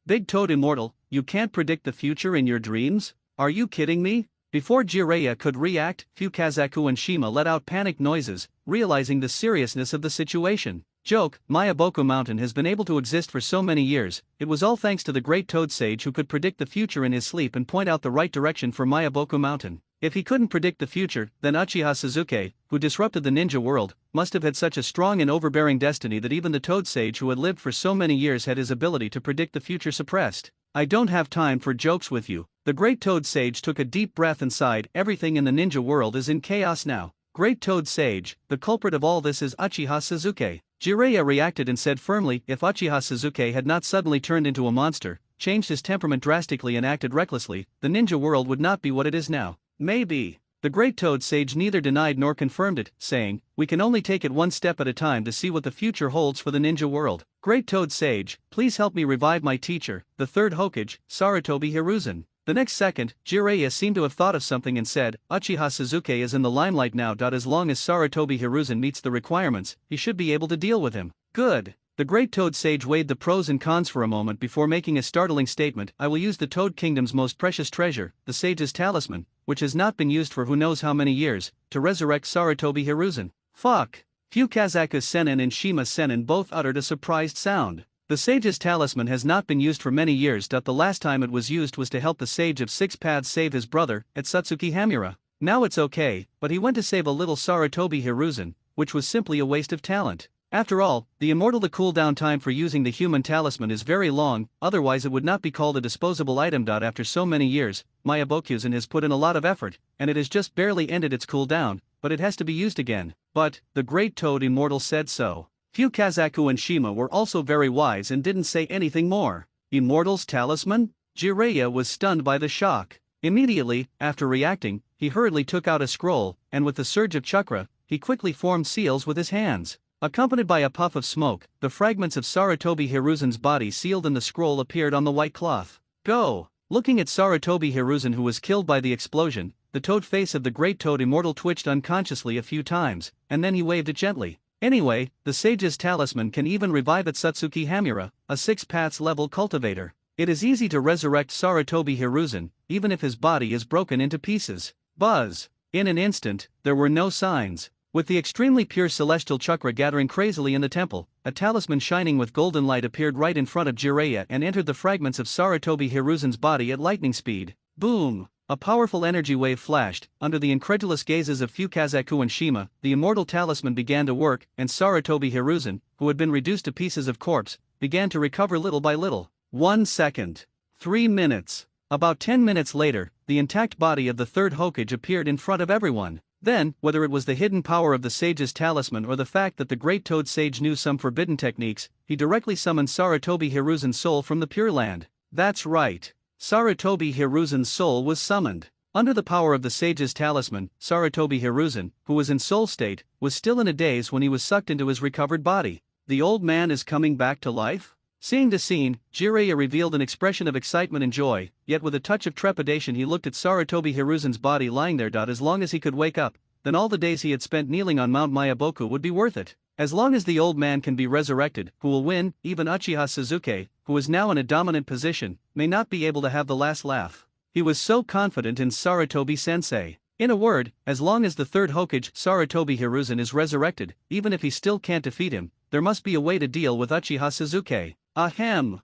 Big Toad Immortal, you can't predict the future in your dreams? Are you kidding me? Before Jiraiya could react, Fukazaku and Shima let out panicked noises, realizing the seriousness of the situation. Joke, Mayaboku Mountain has been able to exist for so many years. It was all thanks to the Great Toad Sage who could predict the future in his sleep and point out the right direction for Mayaboku Mountain. If he couldn't predict the future, then Uchiha Sasuke, who disrupted the ninja world, must have had such a strong and overbearing destiny that even the Toad Sage who had lived for so many years had his ability to predict the future suppressed. I don't have time for jokes with you. The Great Toad Sage took a deep breath and sighed. Everything in the ninja world is in chaos now. Great Toad Sage, the culprit of all this is Uchiha Sasuke. Jiraiya reacted and said firmly, if Uchiha Sasuke had not suddenly turned into a monster, changed his temperament drastically and acted recklessly, the ninja world would not be what it is now. Maybe. The Great Toad Sage neither denied nor confirmed it, saying, we can only take it one step at a time to see what the future holds for the ninja world. Great Toad Sage, please help me revive my teacher, the third Hokage, Sarutobi Hiruzen. The next second, Jiraiya seemed to have thought of something and said, Uchiha Sasuke is in the limelight now. As long as Sarutobi Hiruzen meets the requirements, he should be able to deal with him. Good. The Great Toad Sage weighed the pros and cons for a moment before making a startling statement. I will use the Toad Kingdom's most precious treasure, the Sage's Talisman, which has not been used for who knows how many years, to resurrect Sarutobi Hiruzen. Fuck. Fukazaku Sennin and Shima Sennin both uttered a surprised sound. The Sage's Talisman has not been used for many years. The last time it was used was to help the Sage of Six Paths save his brother, at Satsuki Hamura. Now it's okay, but he went to save a little Sarutobi Hiruzen, which was simply a waste of talent. After all, the immortal cooldown time for using the human talisman is very long, otherwise it would not be called a disposable item. After so many years, Mayabokuzen has put in a lot of effort, and it has just barely ended its cooldown, but it has to be used again. But, the Great Toad Immortal said so. Fukazaku and Shima were also very wise and didn't say anything more. Immortal's talisman? Jiraiya was stunned by the shock. Immediately, after reacting, he hurriedly took out a scroll, and with the surge of chakra, he quickly formed seals with his hands. Accompanied by a puff of smoke, the fragments of Sarutobi Hiruzen's body sealed in the scroll appeared on the white cloth. Go! Looking at Sarutobi Hiruzen, who was killed by the explosion, the toad face of the Great Toad Immortal twitched unconsciously a few times, and then he waved it gently. Anyway, the Sage's Talisman can even revive at Satsuki Hamura, a 6 paths level cultivator. It is easy to resurrect Sarutobi Hiruzen, even if his body is broken into pieces. Buzz! In an instant, there were no signs. With the extremely pure celestial chakra gathering crazily in the temple, a talisman shining with golden light appeared right in front of Jiraiya and entered the fragments of Sarutobi Hiruzen's body at lightning speed. Boom! A powerful energy wave flashed. Under the incredulous gazes of Fukazaku and Shima, the immortal talisman began to work, and Sarutobi Hiruzen, who had been reduced to pieces of corpse, began to recover little by little. 1 second. 3 minutes. About 10 minutes later, the intact body of the third Hokage appeared in front of everyone. Then, whether it was the hidden power of the sage's talisman or the fact that the great toad sage knew some forbidden techniques, he directly summoned Sarutobi Hiruzen's soul from the Pure Land. That's right. Sarutobi Hiruzen's soul was summoned. Under the power of the sage's talisman, Sarutobi Hiruzen, who was in soul state, was still in a daze when he was sucked into his recovered body. The old man is coming back to life? Seeing the scene, Jiraiya revealed an expression of excitement and joy, yet with a touch of trepidation he looked at Sarutobi Hiruzen's body lying there. As long as he could wake up, then all the days he had spent kneeling on Mount Mayaboku would be worth it. As long as the old man can be resurrected, who will win, even Uchiha Sasuke, who is now in a dominant position, may not be able to have the last laugh. He was so confident in Sarutobi sensei. In a word, as long as the third Hokage, Sarutobi Hiruzen, is resurrected, even if he still can't defeat him, there must be a way to deal with Uchiha Sasuke. Ahem.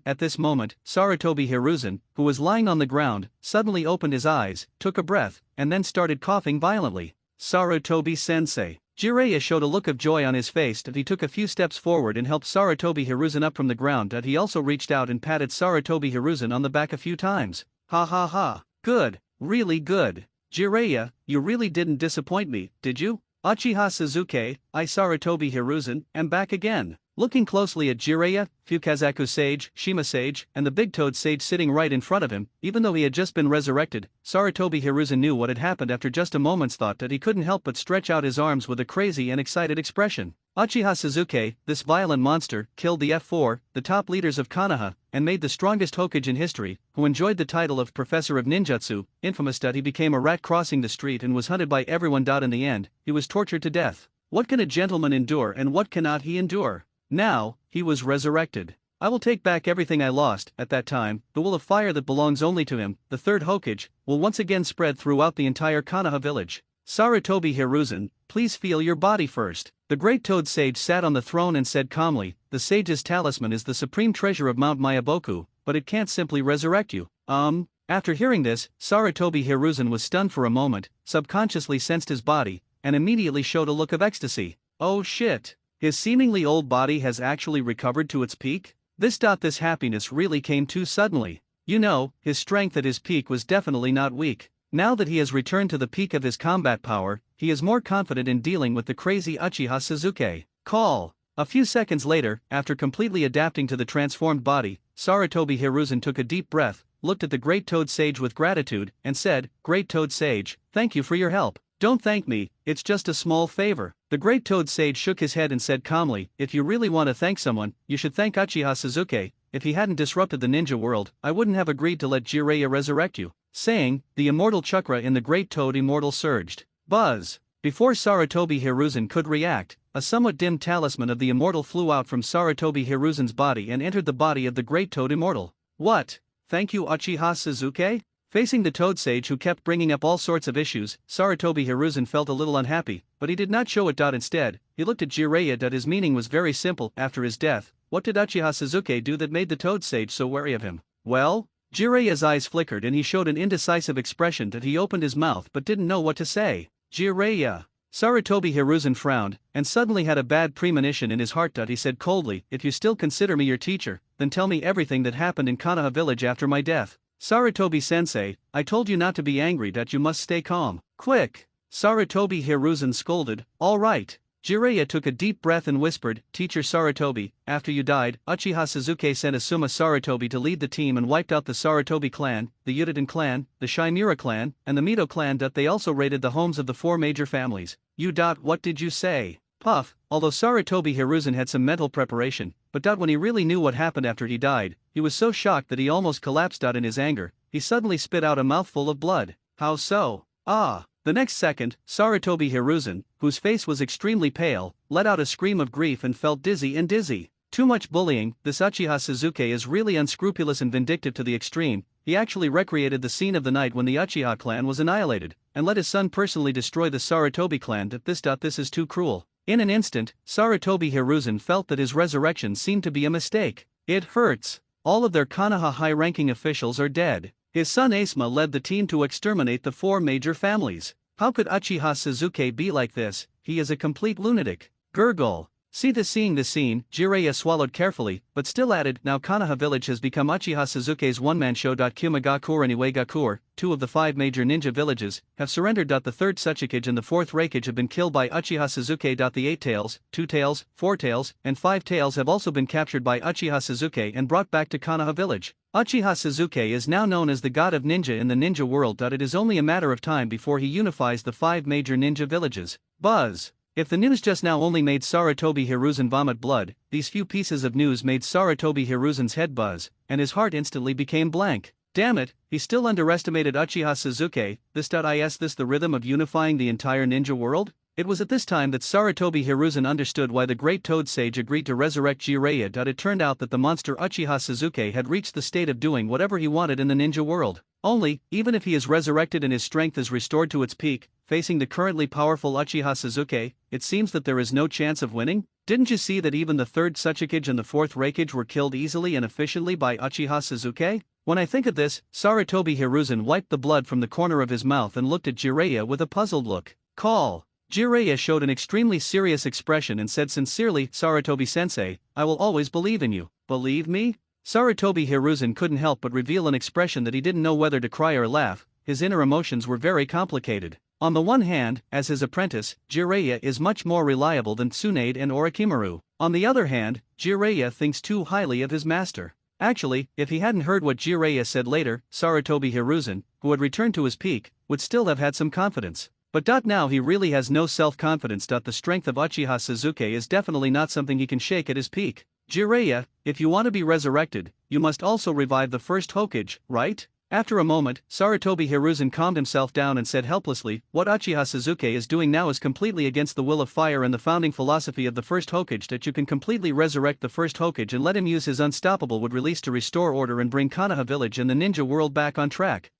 At this moment, Sarutobi Hiruzen, who was lying on the ground, suddenly opened his eyes, took a breath, and then started coughing violently. Sarutobi sensei. Jiraiya showed a look of joy on his face that he took a few steps forward and helped Sarutobi Hiruzen up from the ground. That he also reached out and patted Sarutobi Hiruzen on the back a few times. Ha ha ha. Good. Really good. Jiraiya, you really didn't disappoint me, did you? Uchiha Sasuke, I Sarutobi Hiruzen, am back again. Looking closely at Jiraiya, Fukazaku Sage, Shima Sage, and the Big Toad Sage sitting right in front of him, even though he had just been resurrected, Sarutobi Hiruzen knew what had happened after just a moment's thought. That he couldn't help but stretch out his arms with a crazy and excited expression. Uchiha Sasuke, this violent monster, killed the F4, the top leaders of Konoha, and made the strongest Hokage in history, who enjoyed the title of Professor of Ninjutsu, infamous that he became a rat crossing the street and was hunted by everyone. In the end, he was tortured to death. What can a gentleman endure and what cannot he endure? Now, he was resurrected. I will take back everything I lost. At that time, the will of fire that belongs only to him, the third Hokage, will once again spread throughout the entire Konoha village. Sarutobi Hiruzen, please feel your body first. The great toad sage sat on the throne and said calmly, the sage's talisman is the supreme treasure of Mount Mayaboku, but it can't simply resurrect you. After hearing this, Sarutobi Hiruzen was stunned for a moment, subconsciously sensed his body, and immediately showed a look of ecstasy. Oh shit. His seemingly old body has actually recovered to its peak? This happiness really came too suddenly. You know, his strength at his peak was definitely not weak. Now that he has returned to the peak of his combat power, he is more confident in dealing with the crazy Uchiha Sasuke. Call. A few seconds later, after completely adapting to the transformed body, Sarutobi Hiruzen took a deep breath, looked at the Great Toad Sage with gratitude, and said, Great Toad Sage, thank you for your help. Don't thank me, it's just a small favor. The Great Toad Sage shook his head and said calmly, if you really want to thank someone, you should thank Uchiha Sasuke. If he hadn't disrupted the ninja world, I wouldn't have agreed to let Jiraiya resurrect you. Saying, the immortal chakra in the Great Toad Immortal surged. Buzz! Before Sarutobi Hiruzen could react, a somewhat dim talisman of the immortal flew out from Sarutobi Hiruzen's body and entered the body of the Great Toad Immortal. What? Thank you Uchiha Sasuke? Facing the Toad Sage who kept bringing up all sorts of issues, Sarutobi Hiruzen felt a little unhappy, but he did not show it. Instead, he looked at Jiraiya. His meaning was very simple. After his death, what did Uchiha Sasuke do that made the Toad Sage so wary of him? Well? Jiraiya's eyes flickered and he showed an indecisive expression. He opened his mouth but didn't know what to say. Jiraiya. Sarutobi Hiruzen frowned, and suddenly had a bad premonition in his heart. He said coldly, if you still consider me your teacher, then tell me everything that happened in Konoha village after my death. Sarutobi sensei, I told you not to be angry. You must stay calm. Quick! Sarutobi Hiruzen scolded. All right. Jiraiya took a deep breath and whispered, Teacher Sarutobi, after you died, Uchiha Sasuke sent Asuma Sarutobi to lead the team and wiped out the Sarutobi clan, the Utaden clan, the Shimura clan, and the Mito clan. They also raided the homes of the 4 major families. What did you say? Puff. Although Sarutobi Hiruzen had some mental preparation, but when he really knew what happened after he died, he was so shocked that he almost collapsed. In his anger, he suddenly spit out a mouthful of blood. How so? The next second, Sarutobi Hiruzen, whose face was extremely pale, let out a scream of grief and felt dizzy. Too much bullying. This Uchiha Sasuke is really unscrupulous and vindictive to the extreme. He actually recreated the scene of the night when the Uchiha clan was annihilated, and let his son personally destroy the Sarutobi clan. This is too cruel. In an instant, Sarutobi Hiruzen felt that his resurrection seemed to be a mistake. It hurts. All of their Konoha high-ranking officials are dead. His son Asuma led the team to exterminate the 4 major families. How could Uchiha Sasuke be like this? He is a complete lunatic. Gurgle. Seeing the scene, Jiraiya swallowed carefully, but still added, now Konoha village has become Uchiha Sasuke's one-man show. Kumagakur and Iwagakur, 2 of the 5 major ninja villages, have surrendered. The 3rd Tsuchikage and the 4th Raikage have been killed by Uchiha Sasuke. The 8 tails, 2 tails, 4 tails, and 5 tails have also been captured by Uchiha Sasuke and brought back to Konoha village. Uchiha Sasuke is now known as the god of ninja in the ninja world. It is only a matter of time before he unifies the 5 major ninja villages. Buzz. If the news just now only made Sarutobi Hiruzen vomit blood, these few pieces of news made Sarutobi Hiruzen's head buzz, and his heart instantly became blank. Damn it, he still underestimated Uchiha Sasuke. Is this the rhythm of unifying the entire ninja world? It was at this time that Sarutobi Hiruzen understood why the great Toad Sage agreed to resurrect Jiraiya. It turned out that the monster Uchiha Sasuke had reached the state of doing whatever he wanted in the ninja world. Only, even if he is resurrected and his strength is restored to its peak, facing the currently powerful Uchiha Sasuke, it seems that there is no chance of winning? Didn't you see that even the 3rd Tsuchikage and the 4th Raikage were killed easily and efficiently by Uchiha Sasuke? When I think of this, Sarutobi Hiruzen wiped the blood from the corner of his mouth and looked at Jiraiya with a puzzled look. Call. Jiraiya showed an extremely serious expression and said sincerely, Sarutobi-sensei, I will always believe in you. Believe me? Sarutobi Hiruzen couldn't help but reveal an expression that he didn't know whether to cry or laugh. His inner emotions were very complicated. On the one hand, as his apprentice, Jiraiya is much more reliable than Tsunade and Orochimaru. On the other hand, Jiraiya thinks too highly of his master. Actually, if he hadn't heard what Jiraiya said later, Sarutobi Hiruzen, who had returned to his peak, would still have had some confidence. But now he really has no self-confidence. The strength of Uchiha Sasuke is definitely not something he can shake at his peak. Jiraiya, if you want to be resurrected, you must also revive the 1st Hokage, right? After a moment, Sarutobi Hiruzen calmed himself down and said helplessly, what Uchiha Sasuke is doing now is completely against the will of fire and the founding philosophy of the 1st Hokage. That you can completely resurrect the 1st Hokage and let him use his unstoppable would release to restore order and bring Konoha village and the ninja world back on track.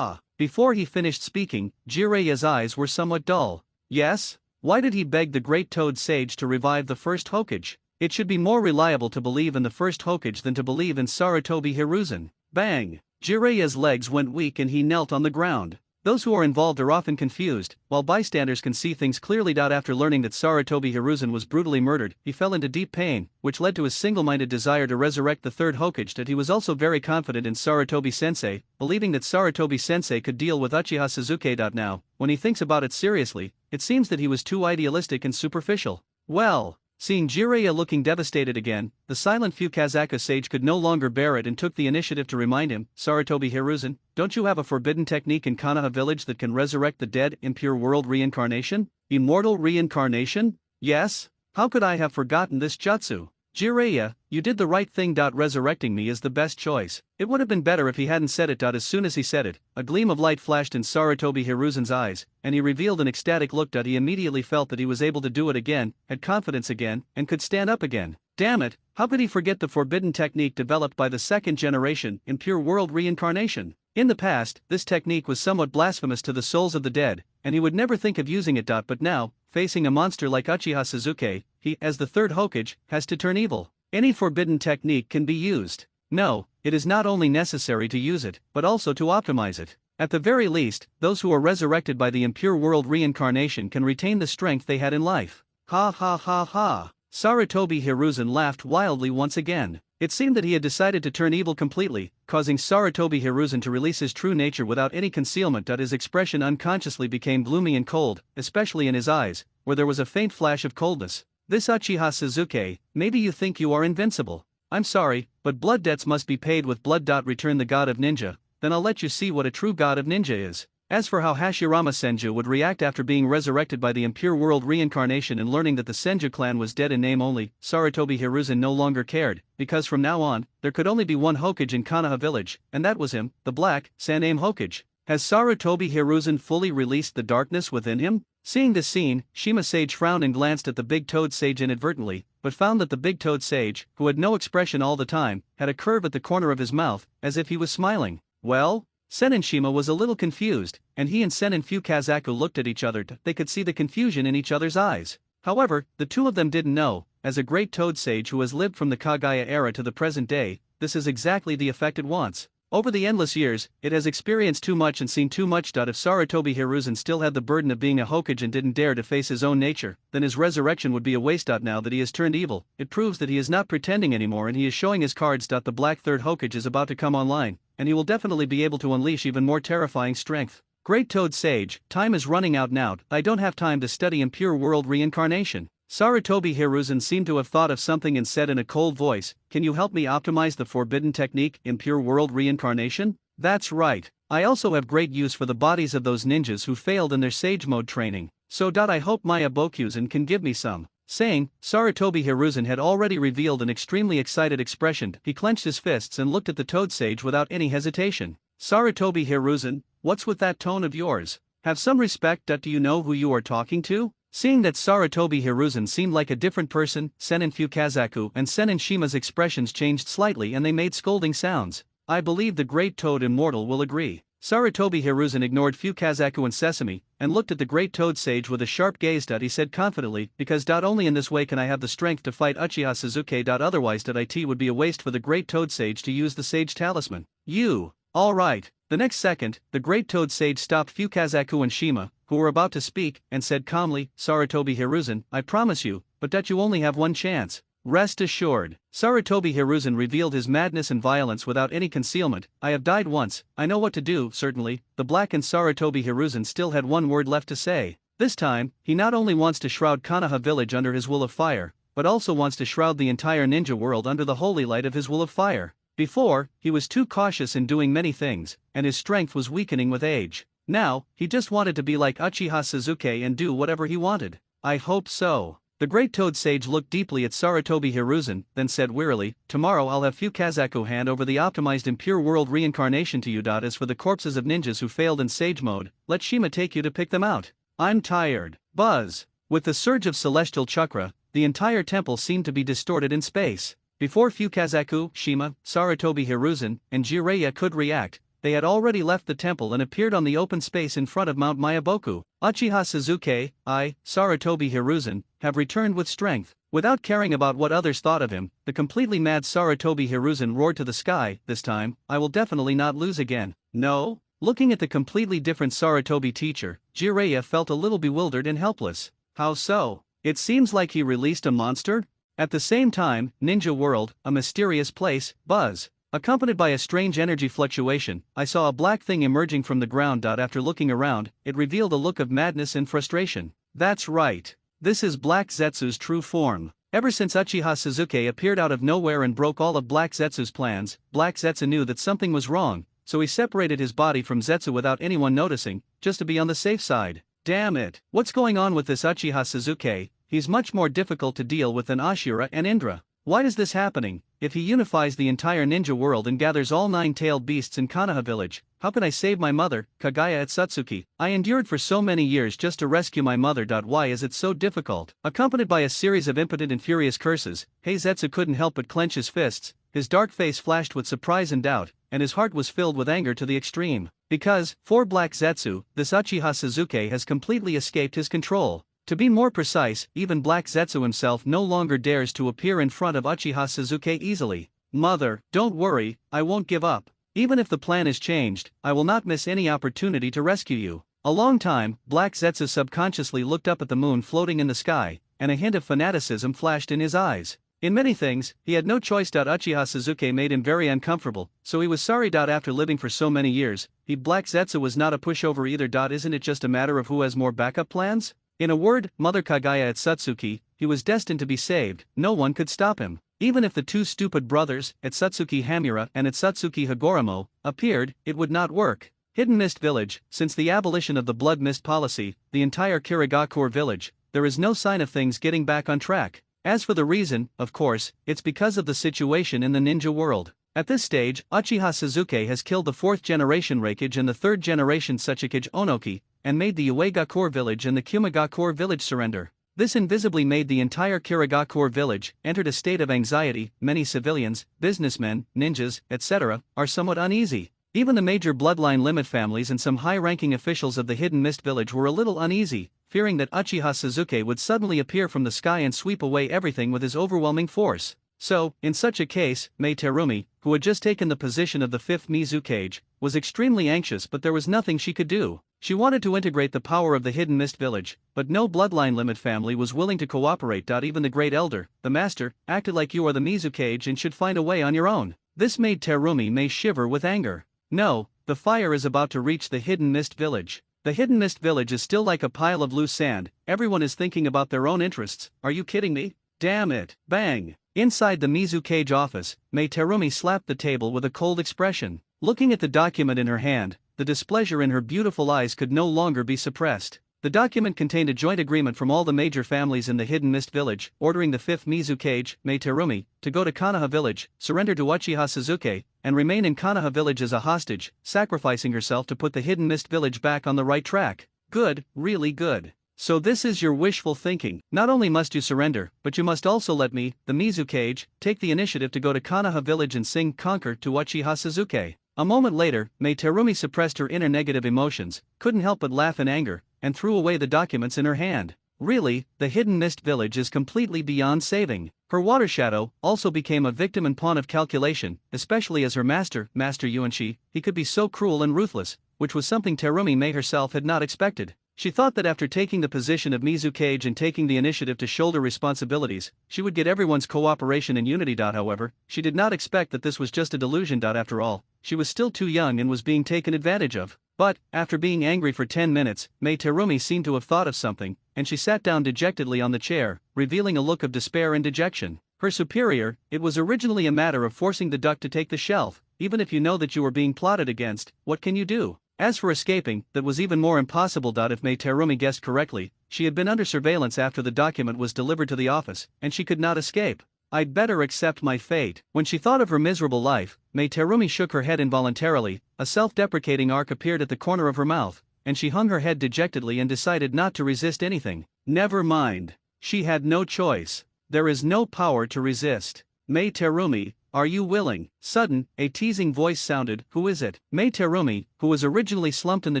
Before he finished speaking, Jiraiya's eyes were somewhat dull. Yes? Why did he beg the great Toad Sage to revive the 1st Hokage? It should be more reliable to believe in the 1st Hokage than to believe in Sarutobi Hiruzen. Bang! Jiraiya's legs went weak and he knelt on the ground. Those who are involved are often confused, while bystanders can see things clearly. After learning that Sarutobi Hiruzen was brutally murdered, he fell into deep pain, which led to his single-minded desire to resurrect the 3rd Hokage. That he was also very confident in Sarutobi-sensei, believing that Sarutobi-sensei could deal with Uchiha Sasuke. Now, when he thinks about it seriously, it seems that he was too idealistic and superficial. Well, seeing Jiraiya looking devastated again, the silent Fukazaku sage could no longer bear it and took the initiative to remind him, Sarutobi Hiruzen, don't you have a forbidden technique in Konoha village that can resurrect the dead? Impure world reincarnation? Immortal reincarnation? Yes? How could I have forgotten this jutsu? Jiraiya, you did the right thing. Resurrecting me is the best choice. It would have been better if he hadn't said it. As soon as he said it, a gleam of light flashed in Sarutobi Hiruzen's eyes, and he revealed an ecstatic look. He immediately felt that he was able to do it again, had confidence again, and could stand up again. Damn it, how could he forget the forbidden technique developed by the 2nd generation, impure world reincarnation? In the past, this technique was somewhat blasphemous to the souls of the dead, and he would never think of using it. But now, facing a monster like Uchiha Sasuke, he, as the 3rd Hokage, has to turn evil. Any forbidden technique can be used. No, it is not only necessary to use it, but also to optimize it. At the very least, those who are resurrected by the impure world reincarnation can retain the strength they had in life. Ha ha ha ha. Sarutobi Hiruzen laughed wildly once again. It seemed that he had decided to turn evil completely, causing Sarutobi Hiruzen to release his true nature without any concealment. His expression unconsciously became gloomy and cold, especially in his eyes, where there was a faint flash of coldness. This Uchiha Sasuke, maybe you think you are invincible. I'm sorry, but blood debts must be paid with blood. Return the god of ninja, then I'll let you see what a true god of ninja is. As for how Hashirama Senju would react after being resurrected by the impure world reincarnation and learning that the Senju clan was dead in name only, Sarutobi Hiruzen no longer cared, because from now on, there could only be one Hokage in Konoha village, and that was him, the Black, Saname Hokage. Has Sarutobi Hiruzen fully released the darkness within him? Seeing this scene, Shima Sage frowned and glanced at the Big Toad Sage inadvertently, but found that the Big Toad Sage, who had no expression all the time, had a curve at the corner of his mouth, as if he was smiling. Well? Senin Shima was a little confused, and he and Senin Fukazaku looked at each other. They could see the confusion in each other's eyes. However, the two of them didn't know, as a great Toad Sage who has lived from the Kagaya era to the present day, this is exactly the effect it wants. Over the endless years, it has experienced too much and seen too much. If Sarutobi Hiruzen still had the burden of being a hokage and didn't dare to face his own nature, then his resurrection would be a waste. Now that he has turned evil, it proves that he is not pretending anymore and he is showing his cards. The Black Third Hokage is about to come online, and he will definitely be able to unleash even more terrifying strength. Great Toad Sage, time is running out now. I don't have time to study Impure World Reincarnation. Sarutobi Hiruzen seemed to have thought of something and said in a cold voice, "Can you help me optimize the forbidden technique, Impure World Reincarnation?" That's right. I also have great use for the bodies of those ninjas who failed in their Sage Mode training, so I hope Maya Bokuzen can give me some. Saying, Sarutobi Hiruzen had already revealed an extremely excited expression. He clenched his fists and looked at the Toad Sage without any hesitation. Sarutobi Hiruzen, what's with that tone of yours? Have some respect. Do you know who you are talking to? Seeing that Sarutobi Hiruzen seemed like a different person, Senin Fukazaku and Senin Shima's expressions changed slightly and they made scolding sounds. I believe the Great Toad Immortal will agree. Sarutobi Hiruzen ignored Fukazaku and Sesame, and looked at the Great Toad Sage with a sharp gaze. He said confidently, because only in this way can I have the strength to fight Uchiha Sasuke. Otherwise it would be a waste for the Great Toad Sage to use the Sage Talisman. You. Alright. The next second, the Great Toad Sage stopped Fukazaku and Shima, who were about to speak, and said calmly, Sarutobi Hiruzen, I promise you, but you only have one chance. Rest assured. Sarutobi Hiruzen revealed his madness and violence without any concealment. I have died once, I know what to do. Certainly. The blackened Sarutobi Hiruzen still had one word left to say. This time, he not only wants to shroud Konoha village under his will of fire, but also wants to shroud the entire ninja world under the holy light of his will of fire. Before, he was too cautious in doing many things, and his strength was weakening with age. Now, he just wanted to be like Uchiha Sasuke and do whatever he wanted. I hope so. The Great Toad Sage looked deeply at Sarutobi Hiruzen, then said wearily, Tomorrow I'll have Fukazaku hand over the optimized Impure World Reincarnation to you. As for the corpses of ninjas who failed in Sage Mode, let Shima take you to pick them out. I'm tired. Buzz. With the surge of celestial chakra, the entire temple seemed to be distorted in space. Before Fukazaku, Shima, Sarutobi Hiruzen, and Jiraiya could react, they had already left the temple and appeared on the open space in front of Mount Mayaboku. Uchiha Sasuke, I, Sarutobi Hiruzen, have returned with strength. Without caring about what others thought of him, the completely mad Sarutobi Hiruzen roared to the sky. This time, I will definitely not lose again. No? Looking at the completely different Sarutobi teacher, Jiraiya felt a little bewildered and helpless. How so? It seems like he released a monster? At the same time, Ninja World, a mysterious place, buzz. Accompanied by a strange energy fluctuation, I saw a black thing emerging from the ground. After looking around, it revealed a look of madness and frustration. That's right. This is Black Zetsu's true form. Ever since Uchiha Sasuke appeared out of nowhere and broke all of Black Zetsu's plans, Black Zetsu knew that something was wrong, so he separated his body from Zetsu without anyone noticing, just to be on the safe side. Damn it. What's going on with this Uchiha Sasuke? He's much more difficult to deal with than Ashura and Indra. Why is this happening? If he unifies the entire ninja world and gathers all 9-tailed beasts in Konoha village, how can I save my mother, Kagaya at Satsuki? I endured for so many years just to rescue my mother. Why is it so difficult? Accompanied by a series of impotent and furious curses, Heizetsu couldn't help but clench his fists, his dark face flashed with surprise and doubt, and his heart was filled with anger to the extreme. Because, for Black Zetsu, this Uchiha Sasuke has completely escaped his control. To be more precise, even Black Zetsu himself no longer dares to appear in front of Uchiha Sasuke easily. Mother, don't worry, I won't give up. Even if the plan is changed, I will not miss any opportunity to rescue you. A long time, Black Zetsu subconsciously looked up at the moon floating in the sky, and a hint of fanaticism flashed in his eyes. In many things, he had no choice. Uchiha Sasuke made him very uncomfortable, so he was sorry. After living for so many years, Black Zetsu was not a pushover either. Isn't it just a matter of who has more backup plans? In a word, Mother Kagaya at Satsuki, he was destined to be saved, no one could stop him. Even if the two stupid brothers, Atsutsuki Hamura and Atsutsuki Hagoromo, appeared, it would not work. Hidden Mist Village, since the abolition of the Blood Mist policy, the entire Kirigakure village, there is no sign of things getting back on track. As for the reason, of course, it's because of the situation in the ninja world. At this stage, Uchiha Sasuke has killed the 4th generation Raikage and the 3rd generation Tsuchikage Onoki, and made the Uegakure village and the Kumagakure village surrender. This invisibly made the entire Kirigakure village entered a state of anxiety. Many civilians, businessmen, ninjas, etc., are somewhat uneasy. Even the major bloodline limit families and some high-ranking officials of the Hidden Mist village were a little uneasy, fearing that Uchiha Sasuke would suddenly appear from the sky and sweep away everything with his overwhelming force. So, in such a case, Mei Terumi, who had just taken the position of the fifth Mizukage, was extremely anxious, but there was nothing she could do. She wanted to integrate the power of the Hidden Mist Village, but no bloodline limit family was willing to cooperate. Even the Great Elder, the Master, acted like you are the Mizukage and should find a way on your own. This made Terumi Mei shiver with anger. No, the fire is about to reach the Hidden Mist Village. The Hidden Mist Village is still like a pile of loose sand. Everyone is thinking about their own interests. Are you kidding me? Damn it. Bang! Inside the Mizukage office, Mei Terumi slapped the table with a cold expression. Looking at the document in her hand, the displeasure in her beautiful eyes could no longer be suppressed. The document contained a joint agreement from all the major families in the Hidden Mist Village, ordering the fifth Mizukage, Mei Terumi, to go to Konoha Village, surrender to Uchiha Suzuki, and remain in Konoha Village as a hostage, sacrificing herself to put the Hidden Mist Village back on the right track. Good, really good. So this is your wishful thinking. Not only must you surrender, but you must also let me, the Mizukage, take the initiative to go to Konoha Village and sing Conquer to Uchiha Suzuki. A moment later, Mei Terumi suppressed her inner negative emotions, couldn't help but laugh in anger, and threw away the documents in her hand. Really, the Hidden Mist Village is completely beyond saving. Her water shadow also became a victim and pawn of calculation, especially as her master, Master Yuanshi, he could be so cruel and ruthless, which was something Terumi Mei herself had not expected. She thought that after taking the position of Mizukage and taking the initiative to shoulder responsibilities, she would get everyone's cooperation and unity. However, she did not expect that this was just a delusion. After all, she was still too young and was being taken advantage of. But, after being angry for 10 minutes, Mei Terumi seemed to have thought of something, and she sat down dejectedly on the chair, revealing a look of despair and dejection. Her superior, it was originally a matter of forcing the duck to take the shelf. Even if you know that you are being plotted against, what can you do? As for escaping, that was even more impossible. If Mei Terumi guessed correctly, she had been under surveillance after the document was delivered to the office, and she could not escape. I'd better accept my fate. When she thought of her miserable life, Mei Terumi shook her head involuntarily, a self-deprecating arc appeared at the corner of her mouth, and she hung her head dejectedly and decided not to resist anything. Never mind. She had no choice. There is no power to resist. Mei Terumi, are you willing? Sudden, a teasing voice sounded. Who is it? Mei Terumi, who was originally slumped in the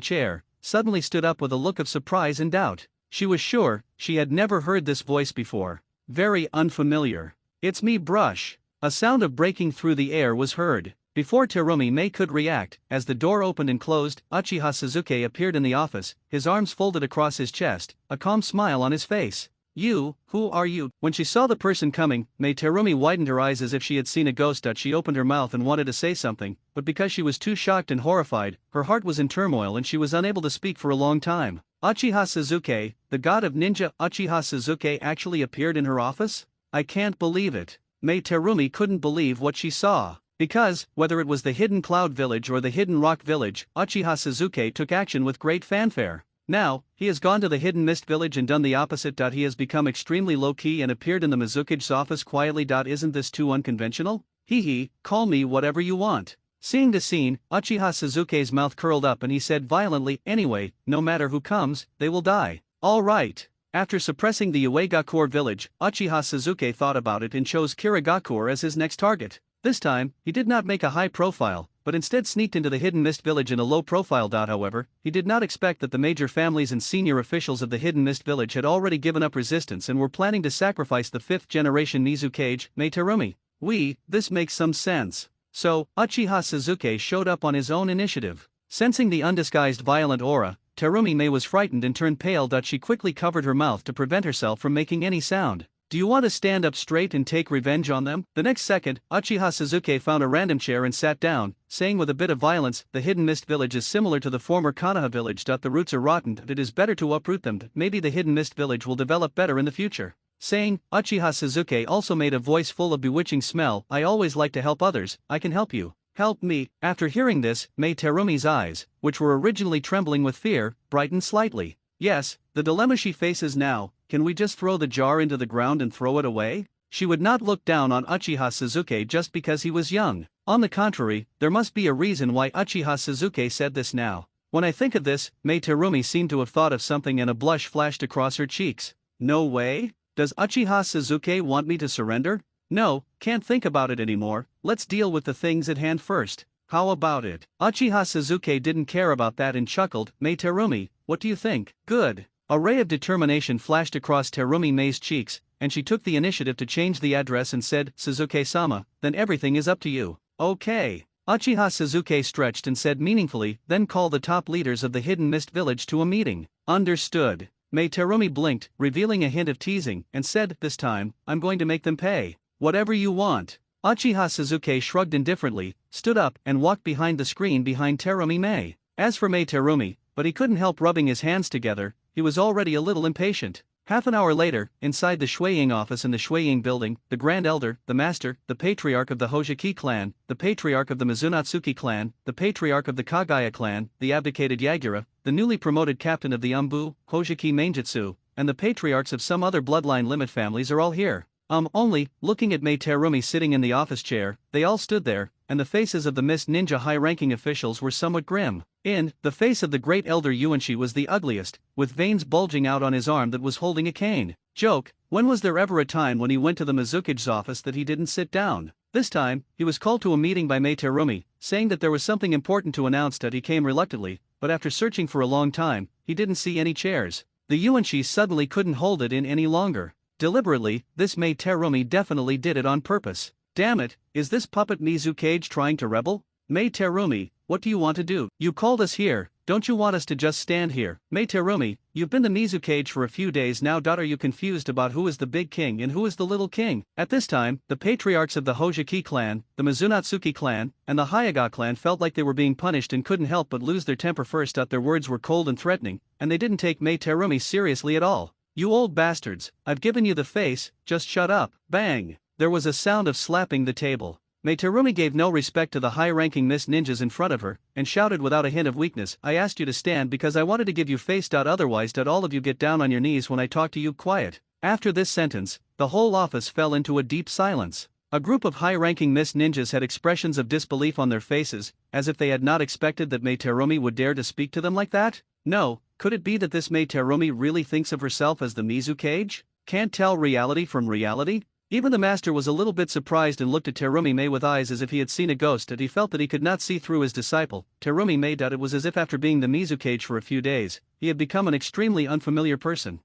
chair, suddenly stood up with a look of surprise and doubt. She was sure she had never heard this voice before. Very unfamiliar. It's me, Brush. A sound of breaking through the air was heard. Before Terumi Mei could react, as the door opened and closed, Uchiha Suzuki appeared in the office, his arms folded across his chest, a calm smile on his face. You, who are you? When she saw the person coming, Mei Terumi widened her eyes as if she had seen a ghost. She opened her mouth and wanted to say something, but because she was too shocked and horrified, her heart was in turmoil and she was unable to speak for a long time. Uchiha Suzuki, the god of ninja Uchiha Suzuki actually appeared in her office? I can't believe it. Mei Terumi couldn't believe what she saw. Because, whether it was the Hidden Cloud Village or the Hidden Rock Village, Uchiha Suzuki took action with great fanfare. Now, he has gone to the Hidden Mist Village and done the opposite. He has become extremely low-key and appeared in the Mizukage's office quietly. Isn't this too unconventional? Hee, call me whatever you want. Seeing the scene, Uchiha Suzuki's mouth curled up and he said violently, anyway, no matter who comes, they will die. All right. After suppressing the Uegakure village, Uchiha Suzuki thought about it and chose Kirigakure as his next target. This time, he did not make a high profile, but instead sneaked into the Hidden Mist Village in a low profile. However, he did not expect that the major families and senior officials of the Hidden Mist Village had already given up resistance and were planning to sacrifice the fifth generation Mizukage, Mei Terumi. This makes some sense. So, Uchiha Suzuki showed up on his own initiative. Sensing the undisguised violent aura, Terumi Mei was frightened and turned pale. She quickly covered her mouth to prevent herself from making any sound. Do you want to stand up straight and take revenge on them? The next second, Uchiha Suzuki found a random chair and sat down, saying with a bit of violence, the Hidden Mist Village is similar to the former Konoha Village. The roots are rotten, it is better to uproot them. Maybe the Hidden Mist Village will develop better in the future. Saying, Uchiha Suzuki also made a voice full of bewitching smell. I always like to help others, I can help you. Help me. After hearing this, Mei Terumi's eyes, which were originally trembling with fear, brightened slightly. Yes, the dilemma she faces now. Can we just throw the jar into the ground and throw it away? She would not look down on Uchiha Suzuki just because he was young. On the contrary, there must be a reason why Uchiha Suzuki said this now. When I think of this, Mei Terumi seemed to have thought of something and a blush flashed across her cheeks. No way? Does Uchiha Suzuki want me to surrender? No, can't think about it anymore, let's deal with the things at hand first. How about it? Uchiha Suzuki didn't care about that and chuckled. Mei Terumi, what do you think? Good. A ray of determination flashed across Terumi Mei's cheeks, and she took the initiative to change the address and said, "Suzuki-sama, then everything is up to you." "Okay." Uchiha Suzuki stretched and said meaningfully, "Then call the top leaders of the Hidden Mist Village to a meeting." "Understood." Mei Terumi blinked, revealing a hint of teasing, and said, "This time, I'm going to make them pay. Whatever you want." Uchiha Suzuki shrugged indifferently, stood up, and walked behind the screen behind Terumi Mei. As for Mei Terumi, but he couldn't help rubbing his hands together, he was already a little impatient. Half an hour later, inside the Shuiying office in the Shuiying building, the Grand Elder, the Master, the Patriarch of the Hokage clan, the Patriarch of the Mizunatsuki clan, the Patriarch of the Kagaya clan, the abdicated Yagura, the newly promoted captain of the Umbu, Hokage Mainjutsu, and the patriarchs of some other bloodline limit families are all here. Only, looking at Mei Terumi sitting in the office chair, they all stood there, and the faces of the Mist Ninja high-ranking officials were somewhat grim. The face of the great elder Yuanshi was the ugliest, with veins bulging out on his arm that was holding a cane. Joke, when was there ever a time when he went to the Mizukage's office that he didn't sit down? This time, he was called to a meeting by Mei Terumi, saying that there was something important to announce that he came reluctantly, but after searching for a long time, he didn't see any chairs. The Yuanshi suddenly couldn't hold it in any longer. Deliberately, this Mei Terumi definitely did it on purpose. Damn it, is this puppet Mizukage trying to rebel? Mei Terumi, what do you want to do? You called us here, don't you want us to just stand here? Mei Terumi, you've been the Mizukage for a few days now. Are you confused about who is the big king and who is the little king? At this time, the patriarchs of the Hokage clan, the Mizunatsuki clan, and the Hyuga clan felt like they were being punished and couldn't help but lose their temper first. Their words were cold and threatening, and they didn't take Mei Terumi seriously at all. "You old bastards, I've given you the face, just shut up." Bang! There was a sound of slapping the table. Mei Terumi gave no respect to the high-ranking Mist Ninjas in front of her, and shouted without a hint of weakness, "I asked you to stand because I wanted to give you face. Otherwise, all of you get down on your knees when I talk to you. Quiet." After this sentence, the whole office fell into a deep silence. A group of high-ranking Mist Ninjas had expressions of disbelief on their faces, as if they had not expected that Mei Terumi would dare to speak to them like that. No, could it be that this Mei Terumi really thinks of herself as the Mizukage? Can't tell reality from reality? Even the master was a little bit surprised and looked at Terumi Mei with eyes as if he had seen a ghost, and he felt that he could not see through his disciple. Terumi Mei. It was as if after being the Mizukage for a few days, he had become an extremely unfamiliar person.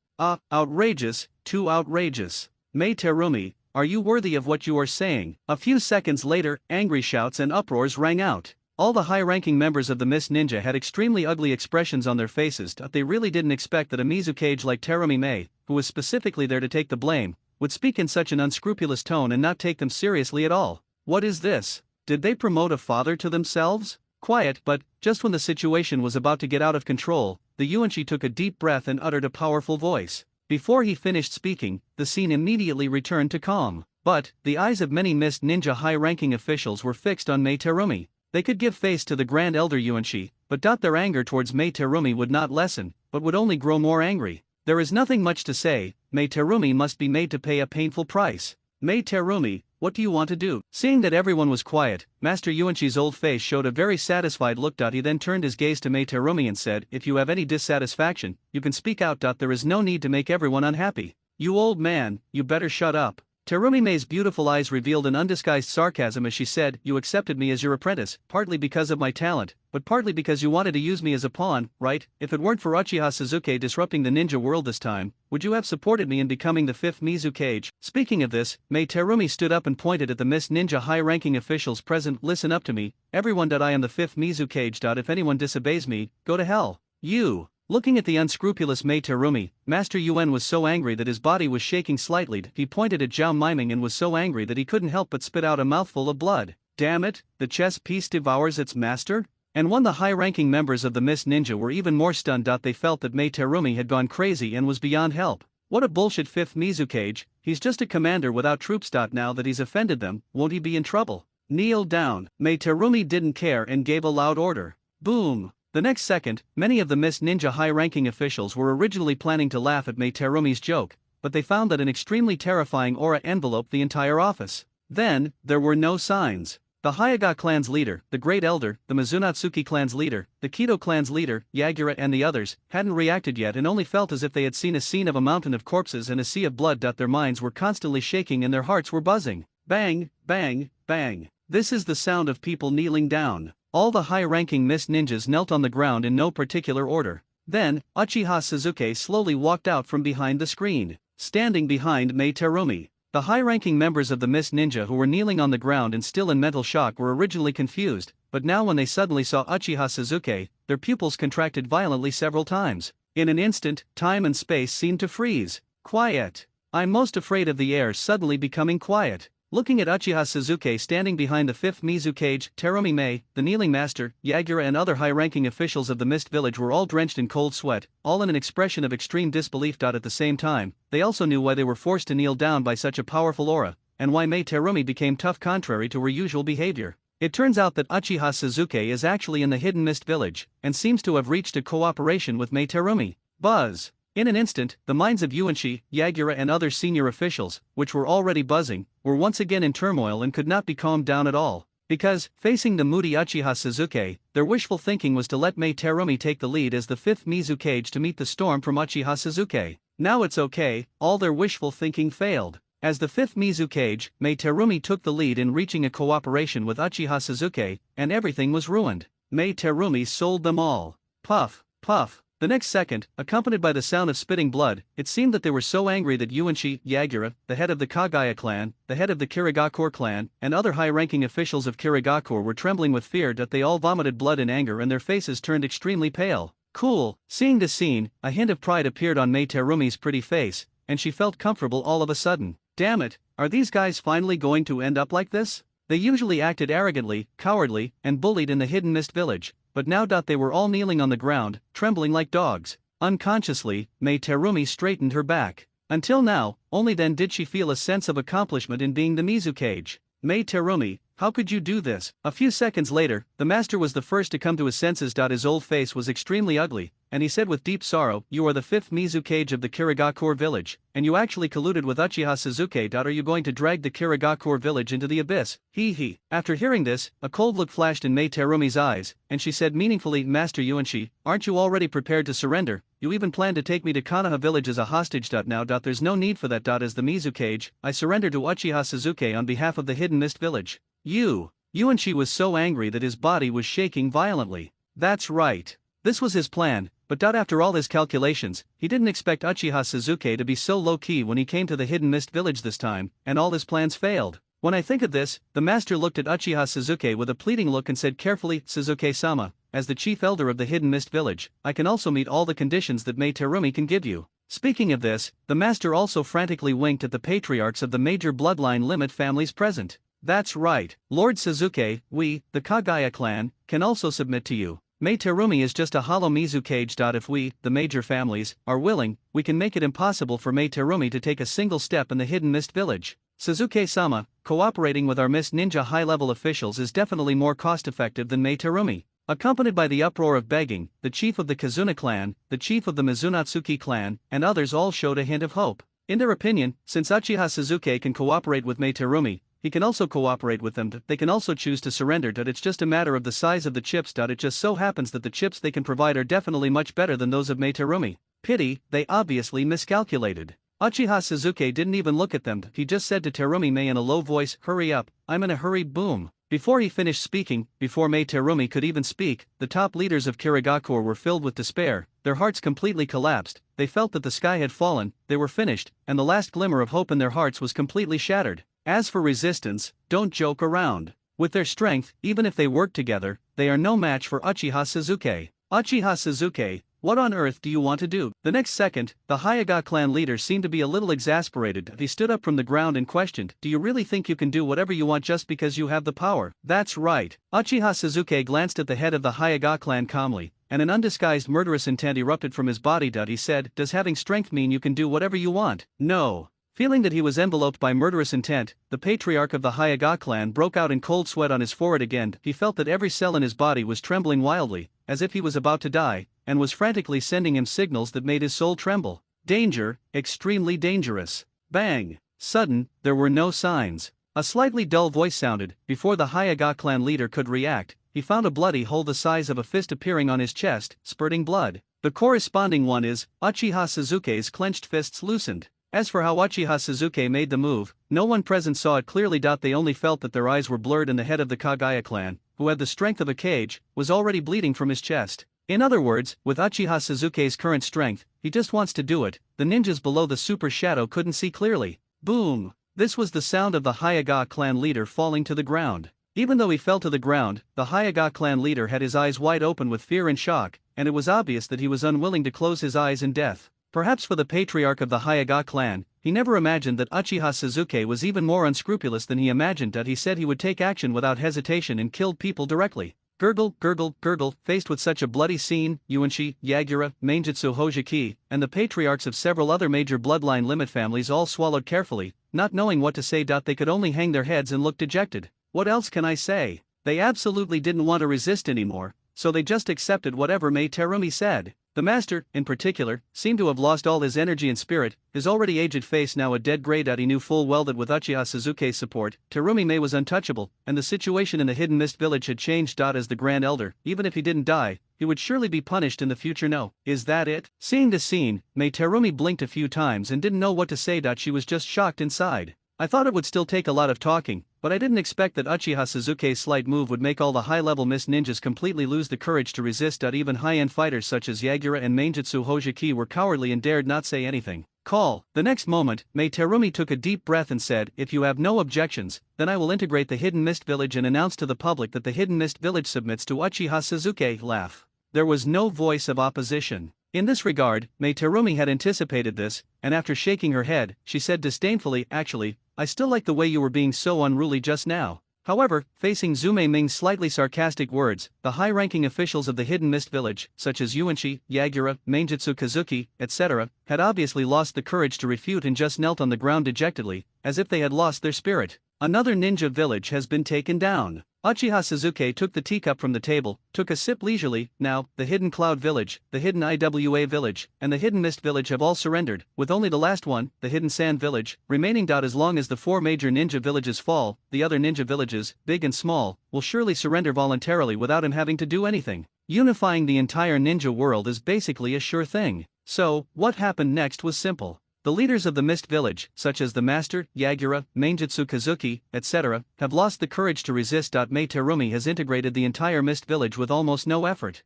Outrageous, too outrageous. Mei Terumi, are you worthy of what you are saying? A few seconds later, angry shouts and uproars rang out. All the high-ranking members of the Mist Ninja had extremely ugly expressions on their faces. They really didn't expect that a Mizukage like Terumi Mei, who was specifically there to take the blame, would speak in such an unscrupulous tone and not take them seriously at all. What is this? Did they promote a father to themselves? Quiet, but, just when the situation was about to get out of control, the Yuanshi took a deep breath and uttered a powerful voice. Before he finished speaking, the scene immediately returned to calm. But, the eyes of many Mist Ninja high-ranking officials were fixed on Mei Terumi. They could give face to the Grand Elder Yuanshi, but their anger towards Mei Terumi would not lessen, but would only grow more angry. There is nothing much to say, Mei Terumi must be made to pay a painful price. Mei Terumi, what do you want to do? Seeing that everyone was quiet, Master Yuanshi's old face showed a very satisfied look. He then turned his gaze to Mei Terumi and said, "If you have any dissatisfaction, you can speak out. There is no need to make everyone unhappy." "You old man, you better shut up." Terumi Mei's beautiful eyes revealed an undisguised sarcasm as she said, "You accepted me as your apprentice, partly because of my talent, but partly because you wanted to use me as a pawn, right? If it weren't for Uchiha Suzuki disrupting the ninja world this time, would you have supported me in becoming the 5th Mizukage?" Speaking of this, Mei Terumi stood up and pointed at the Mist Ninja high-ranking officials present. "Listen up to me, everyone. I am the 5th Mizukage. If anyone disobeys me, go to hell. You." Looking at the unscrupulous Mei Terumi, Master Yuan was so angry that his body was shaking slightly. He pointed at Zhao Miming and was so angry that he couldn't help but spit out a mouthful of blood. Damn it, the chess piece devours its master? And when the high-ranking members of the Mist Ninja were even more stunned. They felt that Mei Terumi had gone crazy and was beyond help. What a bullshit 5th Mizukage, he's just a commander without troops. Now that he's offended them, won't he be in trouble? Kneel down. Mei Terumi didn't care and gave a loud order. Boom. The next second, many of the Mist Ninja high-ranking officials were originally planning to laugh at Mei Terumi's joke, but they found that an extremely terrifying aura enveloped the entire office. Then, there were no signs. The Hyuga clan's leader, the Great Elder, the Mizunatsuki clan's leader, the Kido clan's leader, Yagura and the others, hadn't reacted yet and only felt as if they had seen a scene of a mountain of corpses and a sea of blood. Their minds were constantly shaking and their hearts were buzzing. Bang, bang, bang. This is the sound of people kneeling down. All the high-ranking Mist Ninjas knelt on the ground in no particular order. Then, Uchiha Suzuki slowly walked out from behind the screen. standing behind Mei Terumi. The high-ranking members of the Mist Ninja who were kneeling on the ground and still in mental shock were originally confused, but now when they suddenly saw Uchiha Sasuke, their pupils contracted violently several times. In an instant, time and space seemed to freeze. Quiet. I'm most afraid of the air suddenly becoming quiet. Looking at Uchiha Sasuke standing behind the 5th Mizukage, Terumi Mei, the kneeling master, Yagura and other high-ranking officials of the Mist Village were all drenched in cold sweat, all in an expression of extreme disbelief. At the same time, they also knew why they were forced to kneel down by such a powerful aura, and why Mei Terumi became tough contrary to her usual behavior. It turns out that Uchiha Sasuke is actually in the hidden Mist Village, and seems to have reached a cooperation with Mei Terumi. Buzz. In an instant, the minds of Yuanshi, Yagura and other senior officials, which were already buzzing, were once again in turmoil and could not be calmed down at all. Because, facing the moody Uchiha Sasuke, their wishful thinking was to let Mei Terumi take the lead as the 5th Mizukage to meet the storm from Uchiha Sasuke. Now it's okay, all their wishful thinking failed. As the 5th Mizukage, Mei Terumi took the lead in reaching a cooperation with Uchiha Sasuke, and everything was ruined. Mei Terumi sold them all. Puff, puff. The next second, accompanied by the sound of spitting blood, it seemed that they were so angry that Yuanshi, Yagura, the head of the Kagaya clan, the head of the Kirigakure clan, and other high-ranking officials of Kirigakure were trembling with fear that they all vomited blood in anger and their faces turned extremely pale. Cool. Seeing this scene, a hint of pride appeared on Mei Terumi's pretty face, and she felt comfortable all of a sudden. Damn it, are these guys finally going to end up like this? They usually acted arrogantly, cowardly, and bullied in the hidden Mist Village, but now they were all kneeling on the ground, trembling like dogs. Unconsciously, Mei Terumi straightened her back. Until now, only then did she feel a sense of accomplishment in being the Mizukage. Mei Terumi, how could you do this? A few seconds later, the master was the first to come to his senses. His old face was extremely ugly, and he said with deep sorrow, "You are the 5th Mizukage of the Kirigakure village, and you actually colluded with Uchiha Sasuke. Are you going to drag the Kirigakure village into the abyss?" He. After hearing this, a cold look flashed in Mei Terumi's eyes, and she said meaningfully, "Master Yuanshi, aren't you already prepared to surrender? You even plan to take me to Konoha village as a hostage. Now there's no need for that. As the Mizukage, I surrender to Uchiha Sasuke on behalf of the hidden Mist village." Yuanshi was so angry that his body was shaking violently. That's right. This was his plan, but after all his calculations, he didn't expect Uchiha Sasuke to be so low-key when he came to the hidden Mist village this time, and all his plans failed. When I think of this, the master looked at Uchiha Sasuke with a pleading look and said carefully, "Sasuke-sama, as the chief elder of the hidden Mist village, I can also meet all the conditions that Mei Terumi can give you." Speaking of this, the master also frantically winked at the patriarchs of the major bloodline limit families present. That's right, Lord Sasuke, we, the Kagaya clan, can also submit to you. Mei Terumi is just a hollow Mizukage. If we, the major families, are willing, we can make it impossible for Mei Terumi to take a single step in the hidden Mist village. Sasuke-sama, cooperating with our Mist Ninja high-level officials is definitely more cost-effective than Mei Terumi. Accompanied by the uproar of begging, the chief of the Kazuna clan, the chief of the Mizunatsuki clan, and others all showed a hint of hope. In their opinion, since Uchiha Sasuke can cooperate with Mei Terumi, he can also cooperate with them. They can also choose to surrender. It's just a matter of the size of the chips. It just so happens that the chips they can provide are definitely much better than those of Mei Terumi. Pity, they obviously miscalculated. Uchiha Sasuke didn't even look at them. He just said to Terumi Mei in a low voice, "Hurry up, I'm in a hurry." Boom. Before he finished speaking, before Mei Terumi could even speak, the top leaders of Kirigakure were filled with despair. Their hearts completely collapsed. They felt that the sky had fallen, they were finished, and the last glimmer of hope in their hearts was completely shattered. As for resistance, don't joke around. With their strength, even if they work together, they are no match for Uchiha Sasuke. Uchiha Sasuke, what on earth do you want to do? The next second, the Hyaga clan leader seemed to be a little exasperated. He stood up from the ground and questioned, "Do you really think you can do whatever you want just because you have the power?" That's right. Uchiha Sasuke glanced at the head of the Hyaga clan calmly, and an undisguised murderous intent erupted from his body. He said, "Does having strength mean you can do whatever you want?" No. Feeling that he was enveloped by murderous intent, the patriarch of the Hyaga clan broke out in cold sweat on his forehead again. He felt that every cell in his body was trembling wildly, as if he was about to die, and was frantically sending him signals that made his soul tremble. Danger, extremely dangerous. Bang! Sudden, there were no signs. A slightly dull voice sounded. Before the Hyaga clan leader could react, he found a bloody hole the size of a fist appearing on his chest, spurting blood. The corresponding one is, Uchiha Sasuke's clenched fists loosened. As for how Uchiha Sasuke made the move, no one present saw it clearly. They only felt that their eyes were blurred, and the head of the Kagaya clan, who had the strength of a cage, was already bleeding from his chest. In other words, with Uchiha Sasuke's current strength, he just wants to do it. The ninjas below the super shadow couldn't see clearly. Boom! This was the sound of the Hokage clan leader falling to the ground. Even though he fell to the ground, the Hokage clan leader had his eyes wide open with fear and shock, and it was obvious that he was unwilling to close his eyes in death. Perhaps for the patriarch of the Hokage clan, he never imagined that Uchiha Sasuke was even more unscrupulous than he imagined. That he said he would take action without hesitation and killed people directly. Gurgle, gurgle, gurgle. Faced with such a bloody scene, Yuanshi, Yagura, Manjutsu Hokage, and the patriarchs of several other major bloodline limit families all swallowed carefully, not knowing what to say. They could only hang their heads and look dejected. What else can I say? They absolutely didn't want to resist anymore, so they just accepted whatever Mai Terumi said. The master, in particular, seemed to have lost all his energy and spirit, his already aged face now a dead gray. He knew full well that with Uchiha Sasuke's support, Terumi Mai was untouchable, and the situation in the Hidden Mist Village had changed. As the Grand Elder, even if he didn't die, he would surely be punished in the future. No, is that it? Seeing this scene, Mai Terumi blinked a few times and didn't know what to say. She was just shocked inside. I thought it would still take a lot of talking, but I didn't expect that Uchiha Sasuke's slight move would make all the high-level mist ninjas completely lose the courage to resist. Even high-end fighters such as Yagura and Manjutsu Hokage were cowardly and dared not say anything. Call. The next moment, Mai Terumi took a deep breath and said, "If you have no objections, then I will integrate the Hidden Mist Village and announce to the public that the Hidden Mist Village submits to Uchiha Sasuke." Laugh. There was no voice of opposition. In this regard, Mai Terumi had anticipated this, and after shaking her head, she said disdainfully, "Actually, I still like the way you were being so unruly just now." However, facing Zume Ming's slightly sarcastic words, the high-ranking officials of the Hidden Mist Village, such as Yuanshi, Yagura, Manjutsu Kazuki, etc., had obviously lost the courage to refute and just knelt on the ground dejectedly, as if they had lost their spirit. Another ninja village has been taken down. Uchiha Sasuke took the teacup from the table, took a sip leisurely. Now, the Hidden Cloud Village, the Hidden Iwa Village, and the Hidden Mist Village have all surrendered, with only the last one, the Hidden Sand Village, remaining. As long as the four major ninja villages fall, the other ninja villages, big and small, will surely surrender voluntarily without him having to do anything. Unifying the entire ninja world is basically a sure thing. So, what happened next was simple. The leaders of the Mist Village, such as the Master, Yagura, Manjutsu Kazuki, etc., have lost the courage to resist. Mai Terumi has integrated the entire Mist Village with almost no effort.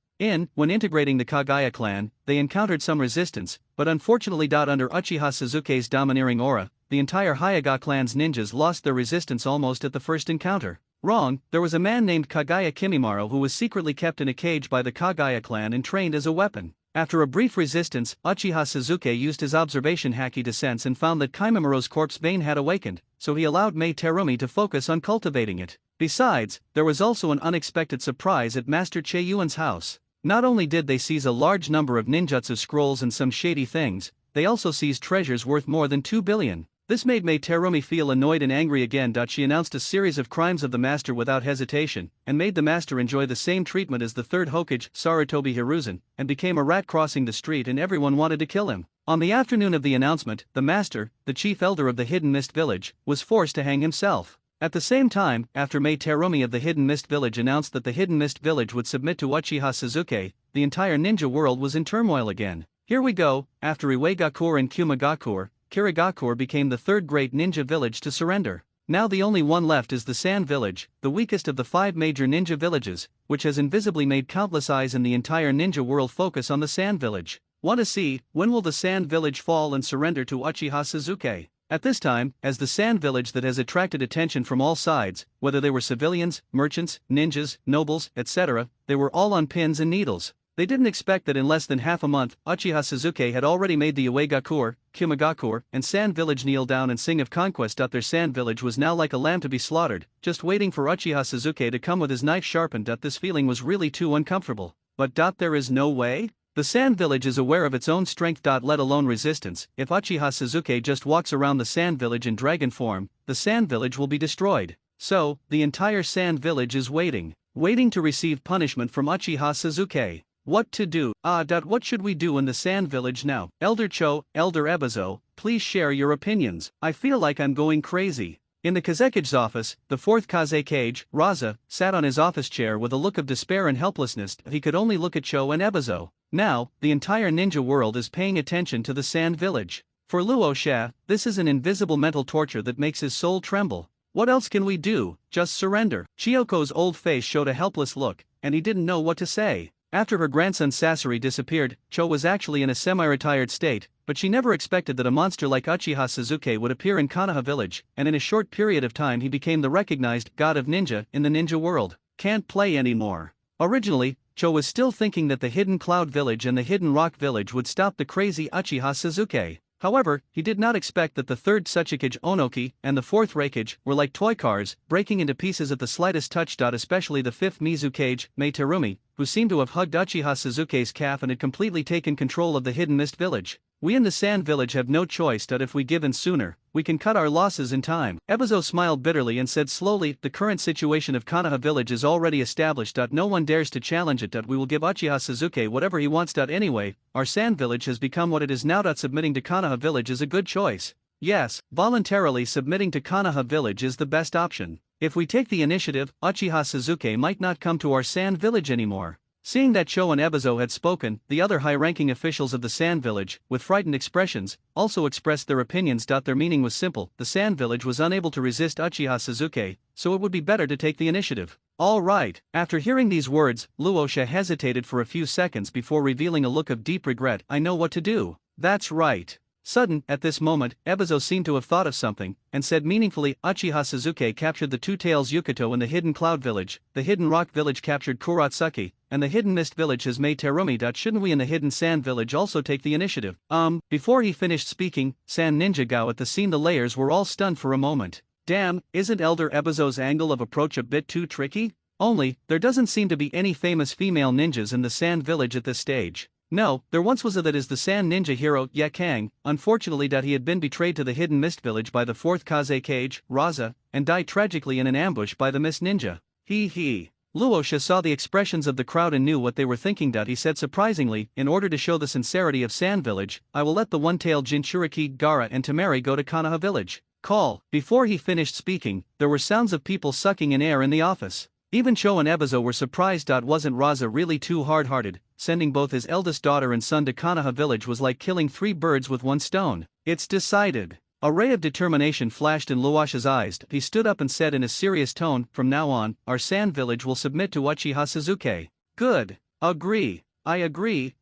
When integrating the Kagaya clan, they encountered some resistance, but unfortunately. Under Uchiha Sasuke's domineering aura, the entire Hyuga clan's ninjas lost their resistance almost at the first encounter. Wrong, there was a man named Kagaya Kimimaro who was secretly kept in a cage by the Kagaya clan and trained as a weapon. After a brief resistance, Uchiha Sasuke used his observation haki to sense and found that Kimimaro's corpse vein had awakened, so he allowed Mai Terumi to focus on cultivating it. Besides, there was also an unexpected surprise at Master Cheyuan's house. Not only did they seize a large number of ninjutsu scrolls and some shady things, they also seized treasures worth more than 2 billion. This made Mai Terumi feel annoyed and angry again. She announced a series of crimes of the master without hesitation, and made the master enjoy the same treatment as the third Hokage, Sarutobi Hiruzen, and became a rat crossing the street and everyone wanted to kill him. On the afternoon of the announcement, the master, the chief elder of the Hidden Mist Village, was forced to hang himself. At the same time, after Mai Terumi of the Hidden Mist Village announced that the Hidden Mist Village would submit to Uchiha Sasuke, the entire ninja world was in turmoil again. Here we go. After Iwagakure and Kumagakure, Kirigakure became the third great ninja village to surrender. Now the only one left is the Sand Village, the weakest of the 5 major ninja villages, which has invisibly made countless eyes in the entire ninja world focus on the Sand Village. Want to see, when will the Sand Village fall and surrender to Uchiha Sasuke? At this time, as the Sand Village that has attracted attention from all sides, whether they were civilians, merchants, ninjas, nobles, etc., they were all on pins and needles. They didn't expect that in less than half a month, Uchiha Sasuke had already made the Iwagakure, Kumagakure, and Sand Village kneel down and sing of conquest. Their Sand Village was now like a lamb to be slaughtered, just waiting for Uchiha Sasuke to come with his knife sharpened. This feeling was really too uncomfortable. But there is no way? The Sand Village is aware of its own strength. Let alone resistance. If Uchiha Sasuke just walks around the Sand Village in dragon form, the Sand Village will be destroyed. So, the entire Sand Village is waiting to receive punishment from Uchiha Sasuke. What to do? What should we do in the Sand Village now? Elder Cho, Elder Ebizo, please share your opinions. I feel like I'm going crazy. In the Kazekige's office, the fourth Kazekage, Raza, sat on his office chair with a look of despair and helplessness. He could only look at Cho and Ebizo. Now, the entire ninja world is paying attention to the Sand Village. For Luo Xia, this is an invisible mental torture that makes his soul tremble. What else can we do? Just surrender. Chioko's old face showed a helpless look, and he didn't know what to say. After her grandson Sasori disappeared, Cho was actually in a semi-retired state, but she never expected that a monster like Uchiha Sasuke would appear in Konoha village, and in a short period of time he became the recognized god of ninja in the ninja world. Can't play anymore. Originally, Cho was still thinking that the hidden cloud village and the hidden rock village would stop the crazy Uchiha Sasuke. However, he did not expect that the third Tsuchikage Onoki and the fourth Reikage were like toy cars, breaking into pieces at the slightest touch. Especially the fifth Mizukage, Mei Terumi, who seemed to have hugged Uchiha Sasuke's calf and had completely taken control of the hidden mist village. We in the sand village have no choice. If we give in sooner, we can cut our losses in time. Ebizo smiled bitterly and said slowly, the current situation of Konoha village is already established. No one dares to challenge it. We will give Uchiha Sasuke whatever he wants. Anyway, our sand village has become what it is now. Submitting to Konoha village is a good choice. Yes, voluntarily submitting to Konoha village is the best option. If we take the initiative, Uchiha Sasuke might not come to our sand village anymore. Seeing that Cho and Ebizo had spoken, the other high-ranking officials of the Sand Village, with frightened expressions, also expressed their opinions. Their meaning was simple: the Sand Village was unable to resist Uchiha Sasuke, so it would be better to take the initiative. All right. After hearing these words, Luosha hesitated for a few seconds before revealing a look of deep regret. I know what to do. That's right. At this moment, Ebizo seemed to have thought of something, and said meaningfully, Uchiha Sasuke captured the Two Tails Yukato in the Hidden Cloud Village, the Hidden Rock Village captured Kuratsuki, and the Hidden Mist Village has Mei Terumi. Shouldn't we in the Hidden Sand Village also take the initiative? Before he finished speaking, Sand Ninja Gao at the scene. The layers were all stunned for a moment. Damn, isn't Elder Ebizo's angle of approach a bit too tricky? Only, there doesn't seem to be any famous female ninjas in the Sand Village at this stage. No, there once was that is the Sand Ninja hero, Yakang. Unfortunately he had been betrayed to the Hidden Mist Village by the 4th Kazekage, Raza, and died tragically in an ambush by the Mist Ninja. He. Luosha saw the expressions of the crowd and knew what they were thinking. He said surprisingly, in order to show the sincerity of Sand Village, I will let the one-tailed Jinchuriki, Gaara and Temari go to Konoha Village. Call. Before he finished speaking, there were sounds of people sucking in air in the office. Even Cho and Ebizo were surprised. Wasn't Raza really too hard-hearted? Sending both his eldest daughter and son to Konoha village was like killing 3 birds with 1 stone. It's decided. A ray of determination flashed in Luosha's eyes. He stood up and said in a serious tone, from now on, our sand village will submit to Uchiha Sasuke. Good. Agree. I agree.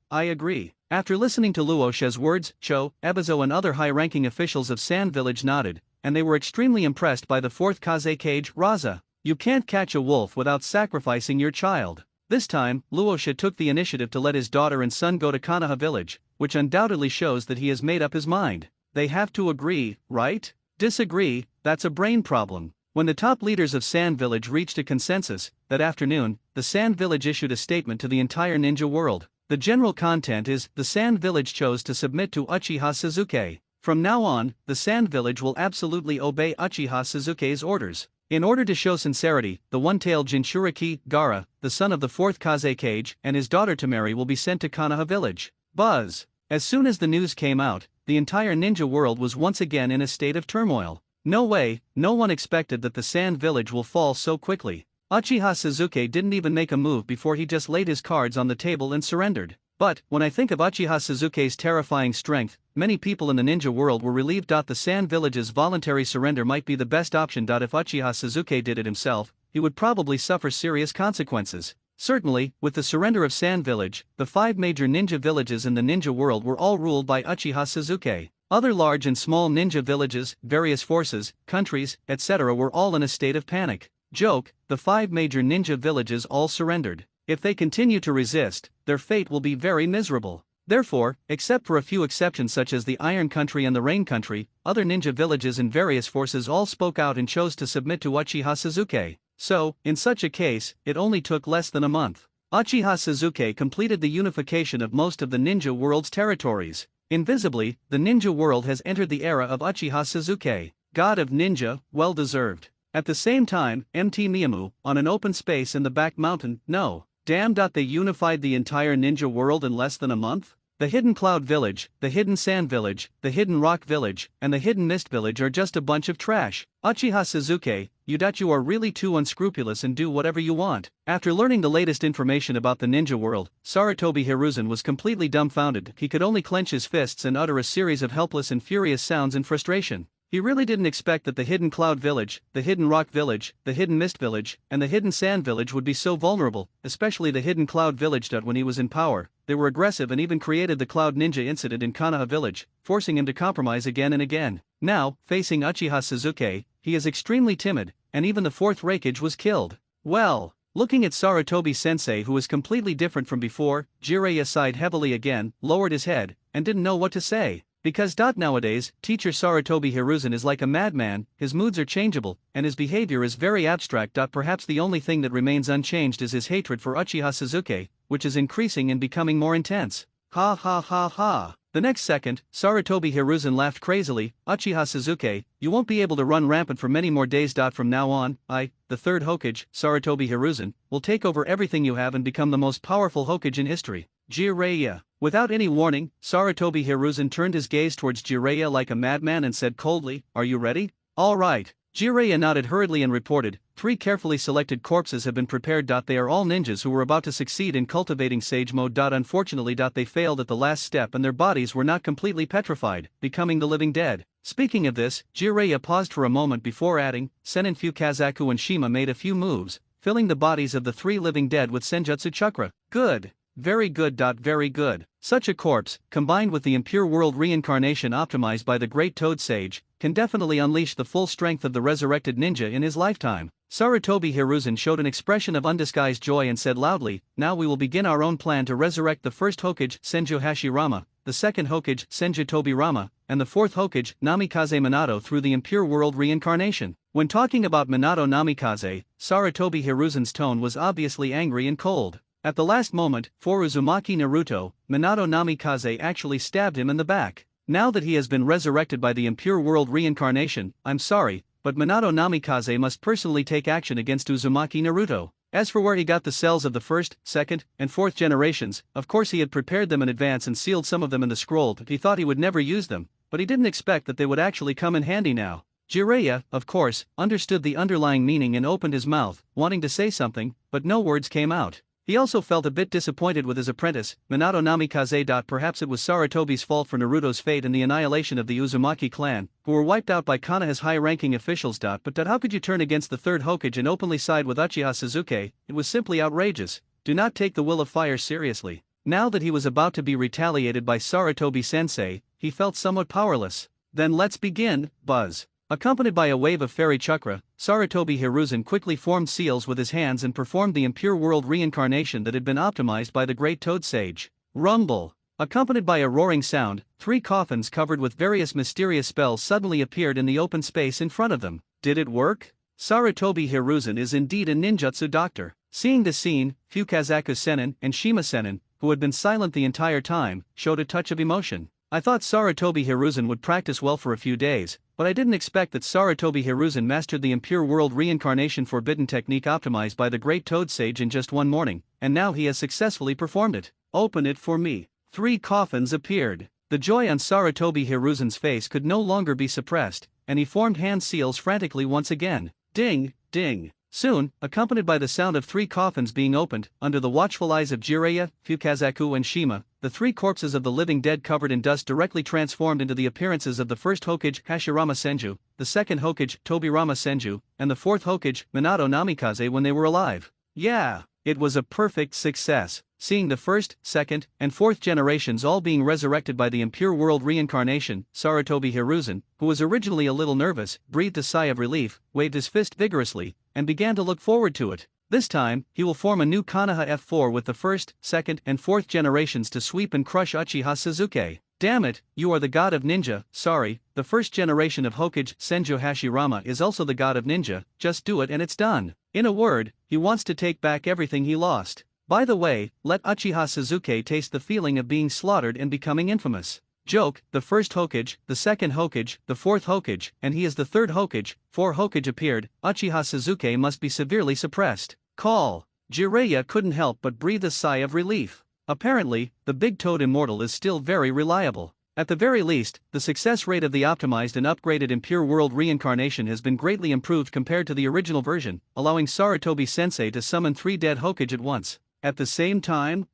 After listening to Luosha's words, Cho, Ebizo and other high-ranking officials of Sand Village nodded, and they were extremely impressed by the 4th Kazekage, Raza. You can't catch a wolf without sacrificing your child. This time, Luosha took the initiative to let his daughter and son go to Konoha village, which undoubtedly shows that he has made up his mind. They have to agree, right? Disagree, that's a brain problem. When the top leaders of Sand Village reached a consensus, that afternoon, the Sand Village issued a statement to the entire ninja world. The general content is, the Sand Village chose to submit to Uchiha Sasuke. From now on, the Sand Village will absolutely obey Uchiha Sasuke's orders. In order to show sincerity, the one-tailed Jinchuriki, Gaara, the son of the 4th Kazekage, and his daughter Temari will be sent to Konoha village. Buzz! As soon as the news came out, the entire ninja world was once again in a state of turmoil. No way, no one expected that the Sand Village will fall so quickly. Uchiha Sasuke didn't even make a move before he just laid his cards on the table and surrendered. But, when I think of Uchiha Sasuke's terrifying strength, many people in the ninja world were relieved. The Sand Village's voluntary surrender might be the best option. If Uchiha Sasuke did it himself, he would probably suffer serious consequences. Certainly, with the surrender of Sand Village, the 5 major ninja villages in the ninja world were all ruled by Uchiha Sasuke. Other large and small ninja villages, various forces, countries, etc. were all in a state of panic. Joke, the 5 major ninja villages all surrendered. If they continue to resist, their fate will be very miserable. Therefore, except for a few exceptions such as the Iron Country and the Rain Country, other ninja villages and various forces all spoke out and chose to submit to Uchiha Sasuke. So, in such a case, it only took less than a month. Uchiha Sasuke completed the unification of most of the ninja world's territories. Invisibly, the ninja world has entered the era of Uchiha Sasuke. God of Ninja, well deserved. At the same time, MT Miyamu, on an open space in the back mountain, no. Damn. They unified the entire ninja world in less than a month? The Hidden Cloud Village, the Hidden Sand Village, the Hidden Rock Village, and the Hidden Mist Village are just a bunch of trash. Uchiha Sasuke, you are really too unscrupulous and do whatever you want. After learning the latest information about the ninja world, Sarutobi Hiruzen was completely dumbfounded. He could only clench his fists and utter a series of helpless and furious sounds in frustration. He really didn't expect that the Hidden Cloud Village, the Hidden Rock Village, the Hidden Mist Village, and the Hidden Sand Village would be so vulnerable, especially the Hidden Cloud Village. When he was in power, they were aggressive and even created the Cloud Ninja incident in Konoha Village, forcing him to compromise again and again. Now, facing Uchiha Sasuke, he is extremely timid, and even the fourth Raikage was killed. Well, looking at Sarutobi-sensei, who was completely different from before, Jiraiya sighed heavily again, lowered his head, and didn't know what to say. Because nowadays, teacher Sarutobi Hiruzen is like a madman, his moods are changeable, and his behavior is very abstract. Perhaps the only thing that remains unchanged is his hatred for Uchiha Sasuke, which is increasing and becoming more intense. Ha ha ha ha. The next second, Sarutobi Hiruzen laughed crazily. Uchiha Sasuke, you won't be able to run rampant for many more days. From now on, the third Hokage, Sarutobi Hiruzen, will take over everything you have and become the most powerful Hokage in history. Jiraiya. Without any warning, Sarutobi Hiruzen turned his gaze towards Jiraiya like a madman and said coldly, "Are you ready?" "All right." Jiraiya nodded hurriedly and reported, "3 carefully selected corpses have been prepared. They are all ninjas who were about to succeed in cultivating sage mode. Unfortunately, they failed at the last step and their bodies were not completely petrified, becoming the living dead." Speaking of this, Jiraiya paused for a moment before adding, Senin Fukazaku and Shima made a few moves, filling the bodies of the 3 living dead with Senjutsu chakra. Good. Very good. Very good. Such a corpse, combined with the impure world reincarnation optimized by the great Toad Sage, can definitely unleash the full strength of the resurrected ninja in his lifetime. Sarutobi Hiruzen showed an expression of undisguised joy and said loudly, "Now we will begin our own plan to resurrect the first Hokage, Senju Hashirama, the second Hokage, Senju Tobirama, and the fourth Hokage, Namikaze Minato through the impure world reincarnation." When talking about Minato Namikaze, Sarutobi Hiruzen's tone was obviously angry and cold. At the last moment, for Uzumaki Naruto, Minato Namikaze actually stabbed him in the back. Now that he has been resurrected by the impure world reincarnation, I'm sorry, but Minato Namikaze must personally take action against Uzumaki Naruto. As for where he got the cells of the first, second, and fourth generations, of course he had prepared them in advance and sealed some of them in the scroll. He thought he would never use them, but he didn't expect that they would actually come in handy now. Jiraiya, of course, understood the underlying meaning and opened his mouth, wanting to say something, but no words came out. He also felt a bit disappointed with his apprentice, Minato Namikaze. Perhaps it was Sarutobi's fault for Naruto's fate and the annihilation of the Uzumaki clan, who were wiped out by Konoha's high-ranking officials. But how could you turn against the third Hokage and openly side with Uchiha Sasuke? It was simply outrageous. Do not take the will of fire seriously. Now that he was about to be retaliated by Sarutobi-sensei, he felt somewhat powerless. Then let's begin, Buzz. Accompanied by a wave of fairy chakra, Sarutobi Hiruzen quickly formed seals with his hands and performed the impure world reincarnation that had been optimized by the great Toad Sage. Rumble. Accompanied by a roaring sound, 3 coffins covered with various mysterious spells suddenly appeared in the open space in front of them. Did it work? Sarutobi Hiruzen is indeed a ninjutsu doctor. Seeing the scene, Fukazaku Senin and Shima Senin, who had been silent the entire time, showed a touch of emotion. I thought Sarutobi Hiruzen would practice well for a few days, but I didn't expect that Sarutobi Hiruzen mastered the impure world reincarnation forbidden technique optimized by the great Toad Sage in just one morning, and now he has successfully performed it. Open it for me. 3 coffins appeared. The joy on Sarutobi Hiruzen's face could no longer be suppressed, and he formed hand seals frantically once again. Ding, ding. Soon, accompanied by the sound of 3 coffins being opened, under the watchful eyes of Jiraiya, Fukazaku and Shima, the 3 corpses of the living dead covered in dust directly transformed into the appearances of the first Hokage, Hashirama Senju, the second Hokage, Tobirama Senju, and the fourth Hokage, Minato Namikaze when they were alive. Yeah, it was a perfect success. Seeing the first, second, and fourth generations all being resurrected by the impure world reincarnation, Sarutobi Hiruzen, who was originally a little nervous, breathed a sigh of relief, waved his fist vigorously, and began to look forward to it. This time, he will form a new Konoha F4 with the first, second, and fourth generations to sweep and crush Uchiha Sasuke. Damn it, you are the god of ninja. Sorry, the first generation of Hokage, Senju Hashirama, is also the god of ninja. Just do it and it's done. In a word, he wants to take back everything he lost. By the way, let Uchiha Sasuke taste the feeling of being slaughtered and becoming infamous. Joke, the first Hokage, the second Hokage, the fourth Hokage, and he is the third Hokage. 4 Hokage appeared. Uchiha Sasuke must be severely suppressed. Call. Jiraiya couldn't help but breathe a sigh of relief. Apparently, the Big Toad Immortal is still very reliable. At the very least, the success rate of the optimized and upgraded impure world reincarnation has been greatly improved compared to the original version, allowing Sarutobi Sensei to summon 3 dead Hokage at once. At the same time,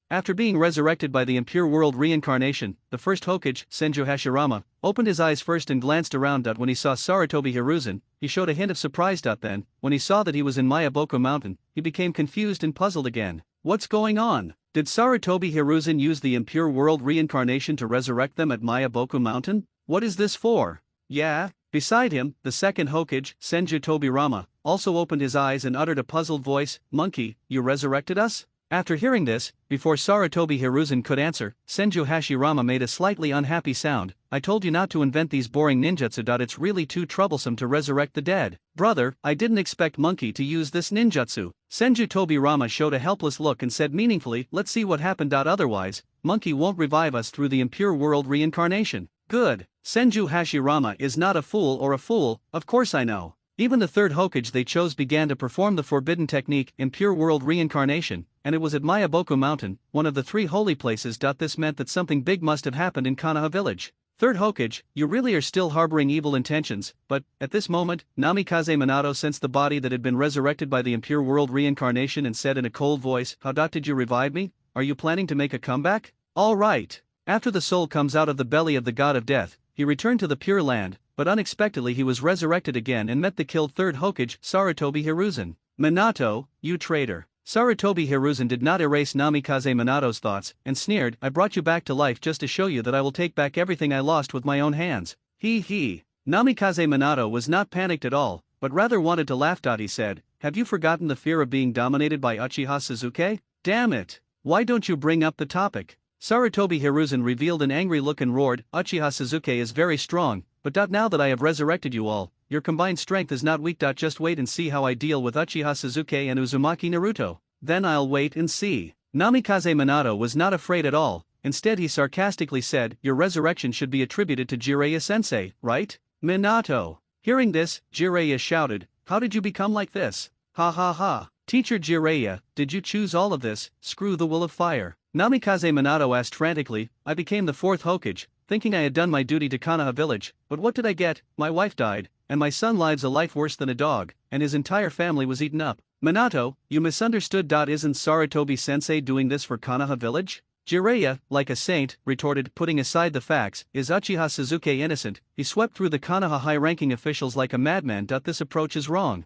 After being resurrected by the impure world reincarnation, the first Hokage, Senju Hashirama, opened his eyes first and glanced around. When he saw Sarutobi Hiruzen, he showed a hint of surprise. Then, when he saw that he was in Mayaboku Mountain, he became confused and puzzled again. What's going on? Did Sarutobi Hiruzen use the impure world reincarnation to resurrect them at Mayaboku Mountain? What is this for? Yeah. Beside him, the second Hokage, Senju Tobirama, also opened his eyes and uttered a puzzled voice, "Monkey, you resurrected us?" After hearing this, before Sarutobi Hiruzen could answer, Senju Hashirama made a slightly unhappy sound. "I told you not to invent these boring ninjutsu. It's really too troublesome to resurrect the dead. Brother, I didn't expect Monkey to use this ninjutsu." Senju Tobirama showed a helpless look and said meaningfully, "Let's see what happened. Otherwise, Monkey won't revive us through the impure world reincarnation." Good. Senju Hashirama is not a fool or a fool, of course I know. Even the third Hokage they chose began to perform the forbidden technique, impure world reincarnation, and it was at Mayaboku Mountain, one of the 3 holy places. This meant that something big must have happened in Konoha village. Third Hokage, you really are still harboring evil intentions, but, at this moment, Namikaze Minato sensed the body that had been resurrected by the impure world reincarnation and said in a cold voice, "How did you revive me? Are you planning to make a comeback?" All right. After the soul comes out of the belly of the god of death, he returned to the Pure Land, but unexpectedly he was resurrected again and met the killed third Hokage, Sarutobi Hiruzen. "Minato, you traitor." Sarutobi Hiruzen did not erase Namikaze Minato's thoughts, and sneered, "I brought you back to life just to show you that I will take back everything I lost with my own hands." He. Namikaze Minato was not panicked at all, but rather wanted to laugh. He said, "Have you forgotten the fear of being dominated by Uchiha Sasuke? Damn it! Why don't you bring up the topic?" Sarutobi Hiruzen revealed an angry look and roared, "Uchiha Sasuke is very strong, but now that I have resurrected you all, your combined strength is not weak. Just wait and see how I deal with Uchiha Sasuke and Uzumaki Naruto. Then I'll wait and see." Namikaze Minato was not afraid at all. Instead he sarcastically said, "Your resurrection should be attributed to Jiraiya-sensei, right?" Minato. Hearing this, Jiraiya shouted, "How did you become like this? Ha ha ha. Teacher Jiraiya, did you choose all of this? Screw the will of fire." Namikaze Minato asked frantically, "I became the 4th Hokage, thinking I had done my duty to Konoha village, but what did I get? My wife died, and my son lives a life worse than a dog, and his entire family was eaten up." Minato, you misunderstood. Isn't Sarutobi-sensei doing this for Konoha village? Jiraiya, like a saint, retorted, putting aside the facts, "Is Uchiha Sasuke innocent? He swept through the Konoha high-ranking officials like a madman. This approach is wrong."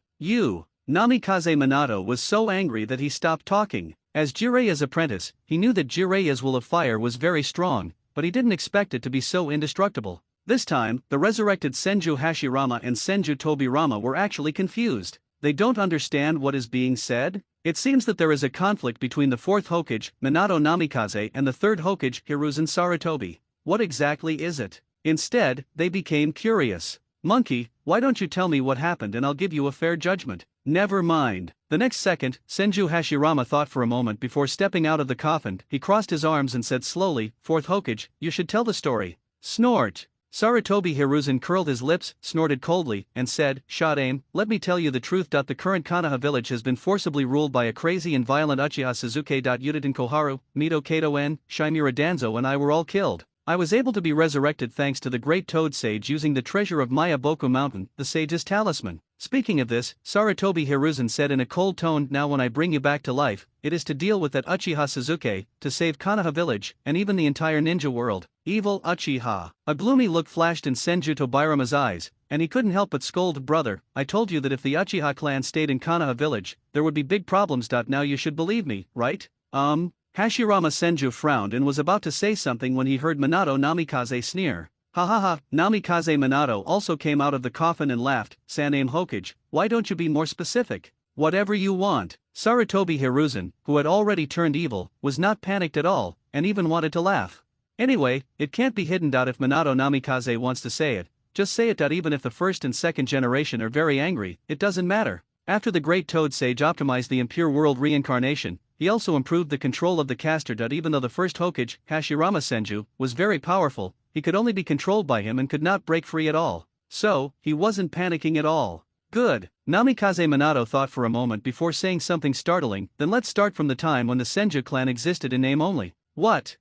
Namikaze Minato was so angry that he stopped talking. As Jiraiya's apprentice, he knew that Jiraiya's will of fire was very strong, but he didn't expect it to be so indestructible. This time, the resurrected Senju Hashirama and Senju Tobirama were actually confused. They don't understand what is being said? It seems that there is a conflict between the 4th Hokage, Minato Namikaze, and the 3rd Hokage, Hiruzen Sarutobi. What exactly is it? Instead, they became curious. "Monkey, why don't you tell me what happened and I'll give you a fair judgment." "Never mind." The next second, Senju Hashirama thought for a moment before stepping out of the coffin. He crossed his arms and said slowly, "4th Hokage, you should tell the story." Snort. Sarutobi Hiruzen curled his lips, snorted coldly, and said, "Shadaim, let me tell you the truth. The current Konoha village has been forcibly ruled by a crazy and violent Uchiha Sasuke. Yudiden Koharu, Mito Kato-en, Shimura Danzo and I were all killed. I was able to be resurrected thanks to the great Toad Sage using the treasure of Mayaboku Mountain, the sage's talisman." Speaking of this, Sarutobi Hiruzen said in a cold tone, "Now when I bring you back to life, it is to deal with that Uchiha Sasuke, to save Konoha village, and even the entire ninja world." Evil Uchiha. A gloomy look flashed in Senju Tobirama's eyes, and he couldn't help but scold, "Brother, I told you that if the Uchiha clan stayed in Konoha village, there would be big problems. Now you should believe me, right?" Hashirama Senju frowned and was about to say something when he heard Minato Namikaze sneer. "Ha ha ha." Namikaze Minato also came out of the coffin and laughed, "Saname Hokage, why don't you be more specific?" "Whatever you want." Sarutobi Hiruzen, who had already turned evil, was not panicked at all, and even wanted to laugh. "Anyway, it can't be hidden. If Minato Namikaze wants to say it, just say it. Even if the 1st and 2nd generation are very angry, it doesn't matter." After the great Toad Sage optimized the impure world reincarnation, he also improved the control of the caster. Even though the 1st Hokage, Hashirama Senju, was very powerful, he could only be controlled by him and could not break free at all. So, he wasn't panicking at all. Good. Namikaze Minato thought for a moment before saying something startling, "Then let's start from the time when the Senju clan existed in name only." "What?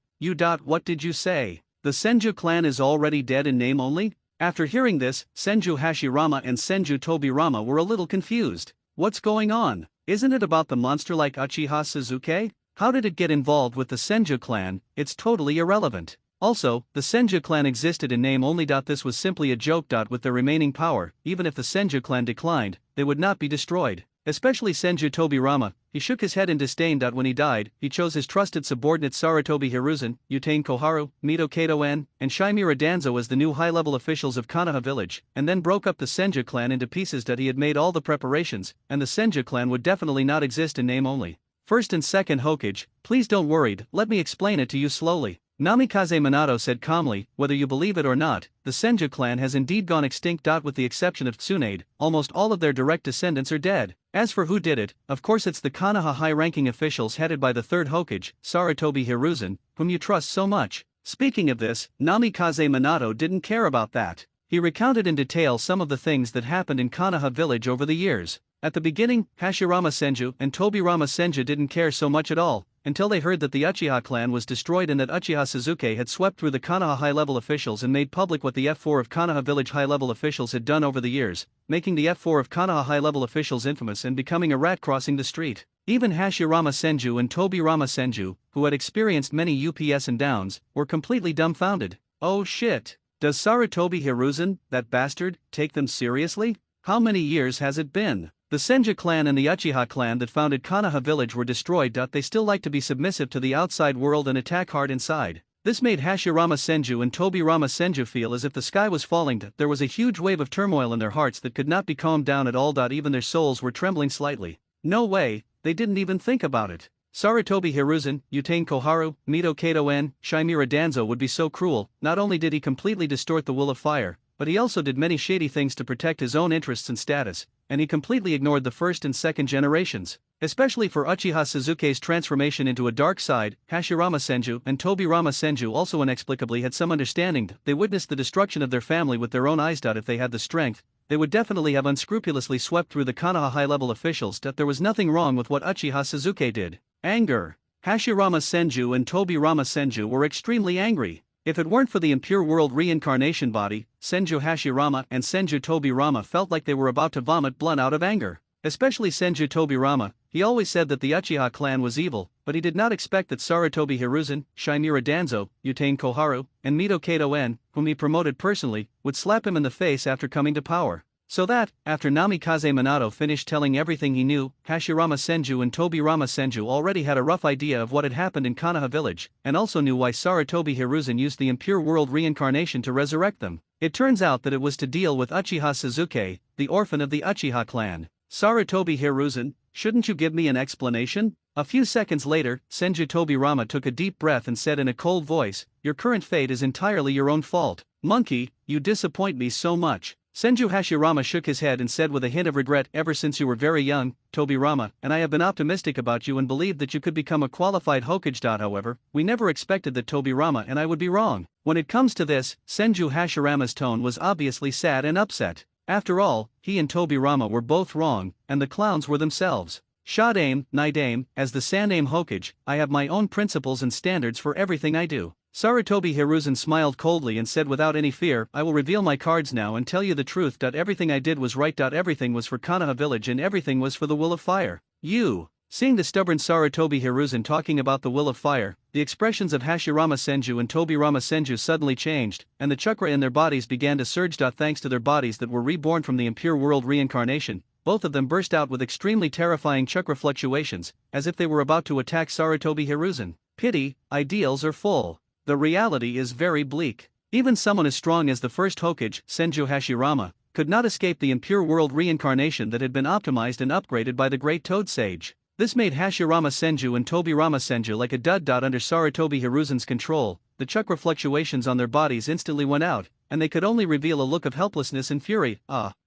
What did you say? The Senju clan is already dead in name only?" After hearing this, Senju Hashirama and Senju Tobirama were a little confused. "What's going on? Isn't it about the monster like Uchiha Sasuke?" How did it get involved with the Senju clan? It's totally irrelevant. Also, the Senju clan existed in name only. This was simply a joke. With their remaining power, even if the Senju clan declined, they would not be destroyed. Especially Senju Tobirama, he shook his head in disdain. When he died, he chose his trusted subordinates Sarutobi Hiruzen, Utane Koharu, Mito Kato-en, and Shimura Danzo as the new high-level officials of Konoha village, and then broke up the Senju clan into pieces. He had made all the preparations, and the Senju clan would definitely not exist in name only. First and second Hokage, please don't worry, let me explain it to you slowly. Namikaze Minato said calmly, whether you believe it or not, the Senju clan has indeed gone extinct. With the exception of Tsunade, almost all of their direct descendants are dead. As for who did it, of course it's the Konoha high-ranking officials headed by the third Hokage, Sarutobi Hiruzen, whom you trust so much. Speaking of this, Namikaze Minato didn't care about that. He recounted in detail some of the things that happened in Konoha village over the years. At the beginning, Hashirama Senju and Tobirama Senju didn't care so much at all, until they heard that the Uchiha clan was destroyed and that Uchiha Suzuki had swept through the Konoha high-level officials and made public what the F4 of Konoha village high-level officials had done over the years, making the F4 of Konoha high-level officials infamous and becoming a rat crossing the street. Even Hashirama Senju and Tobirama Senju, who had experienced many ups and downs, were completely dumbfounded. Oh shit! Does Sarutobi Hiruzen, that bastard, take them seriously? How many years has it been? The Senju clan and the Uchiha clan that founded Konoha village were destroyed. They still like to be submissive to the outside world and attack hard inside. This made Hashirama Senju and Tobirama Senju feel as if the sky was falling. There was a huge wave of turmoil in their hearts that could not be calmed down at all. Even their souls were trembling slightly. No way, they didn't even think about it. Sarutobi Hiruzen, Utane Koharu, Mito Kato-en, Shimura Danzo would be so cruel. Not only did he completely distort the will of fire, but he also did many shady things to protect his own interests and status, and he completely ignored the first and second generations. Especially for Uchiha Suzuki's transformation into a dark side, Hashirama Senju and Tobirama Senju also inexplicably had some understanding. They witnessed the destruction of their family with their own eyes. If they had the strength, they would definitely have unscrupulously swept through the Konoha high-level officials. There was nothing wrong with what Uchiha Suzuki did. Anger. Hashirama Senju and Tobirama Senju were extremely angry. If it weren't for the impure world reincarnation body, Senju Hashirama and Senju Tobirama felt like they were about to vomit blood out of anger. Especially Senju Tobirama, he always said that the Uchiha clan was evil, but he did not expect that Sarutobi Hiruzen, Shimura Danzo, Utane Koharu, and Mito Kato-en, whom he promoted personally, would slap him in the face after coming to power. So that, after Namikaze Minato finished telling everything he knew, Hashirama Senju and Tobirama Senju already had a rough idea of what had happened in Konoha village, and also knew why Sarutobi Hiruzen used the impure world reincarnation to resurrect them. It turns out that it was to deal with Uchiha Suzuki, the orphan of the Uchiha clan. Sarutobi Hiruzen, shouldn't you give me an explanation? A few seconds later, Senju Tobirama took a deep breath and said in a cold voice, your current fate is entirely your own fault. Monkey, you disappoint me so much. Senju Hashirama shook his head and said with a hint of regret, ever since you were very young, Tobirama, and I have been optimistic about you and believed that you could become a qualified Hokage. However, we never expected that Tobirama and I would be wrong. When it comes to this, Senju Hashirama's tone was obviously sad and upset. After all, he and Tobirama were both wrong, and the clowns were themselves. Shadame, Nidame, as the Saname Hokage, I have my own principles and standards for everything I do. Sarutobi Hiruzen smiled coldly and said without any fear, I will reveal my cards now and tell you the truth. Everything I did was right. Everything was for Konoha village and everything was for the will of fire. You. Seeing the stubborn Sarutobi Hiruzen talking about the will of fire, the expressions of Hashirama Senju and Tobirama Senju suddenly changed, and the chakra in their bodies began to surge. Thanks to their bodies that were reborn from the impure world reincarnation, both of them burst out with extremely terrifying chakra fluctuations, as if they were about to attack Sarutobi Hiruzen. Pity, ideals are full. The reality is very bleak. Even someone as strong as the first Hokage, Senju Hashirama, could not escape the impure world reincarnation that had been optimized and upgraded by the great Toad Sage. This made Hashirama Senju and Tobirama Senju like a dud. Under Sarutobi Hiruzen's control, the chakra fluctuations on their bodies instantly went out, and they could only reveal a look of helplessness and fury.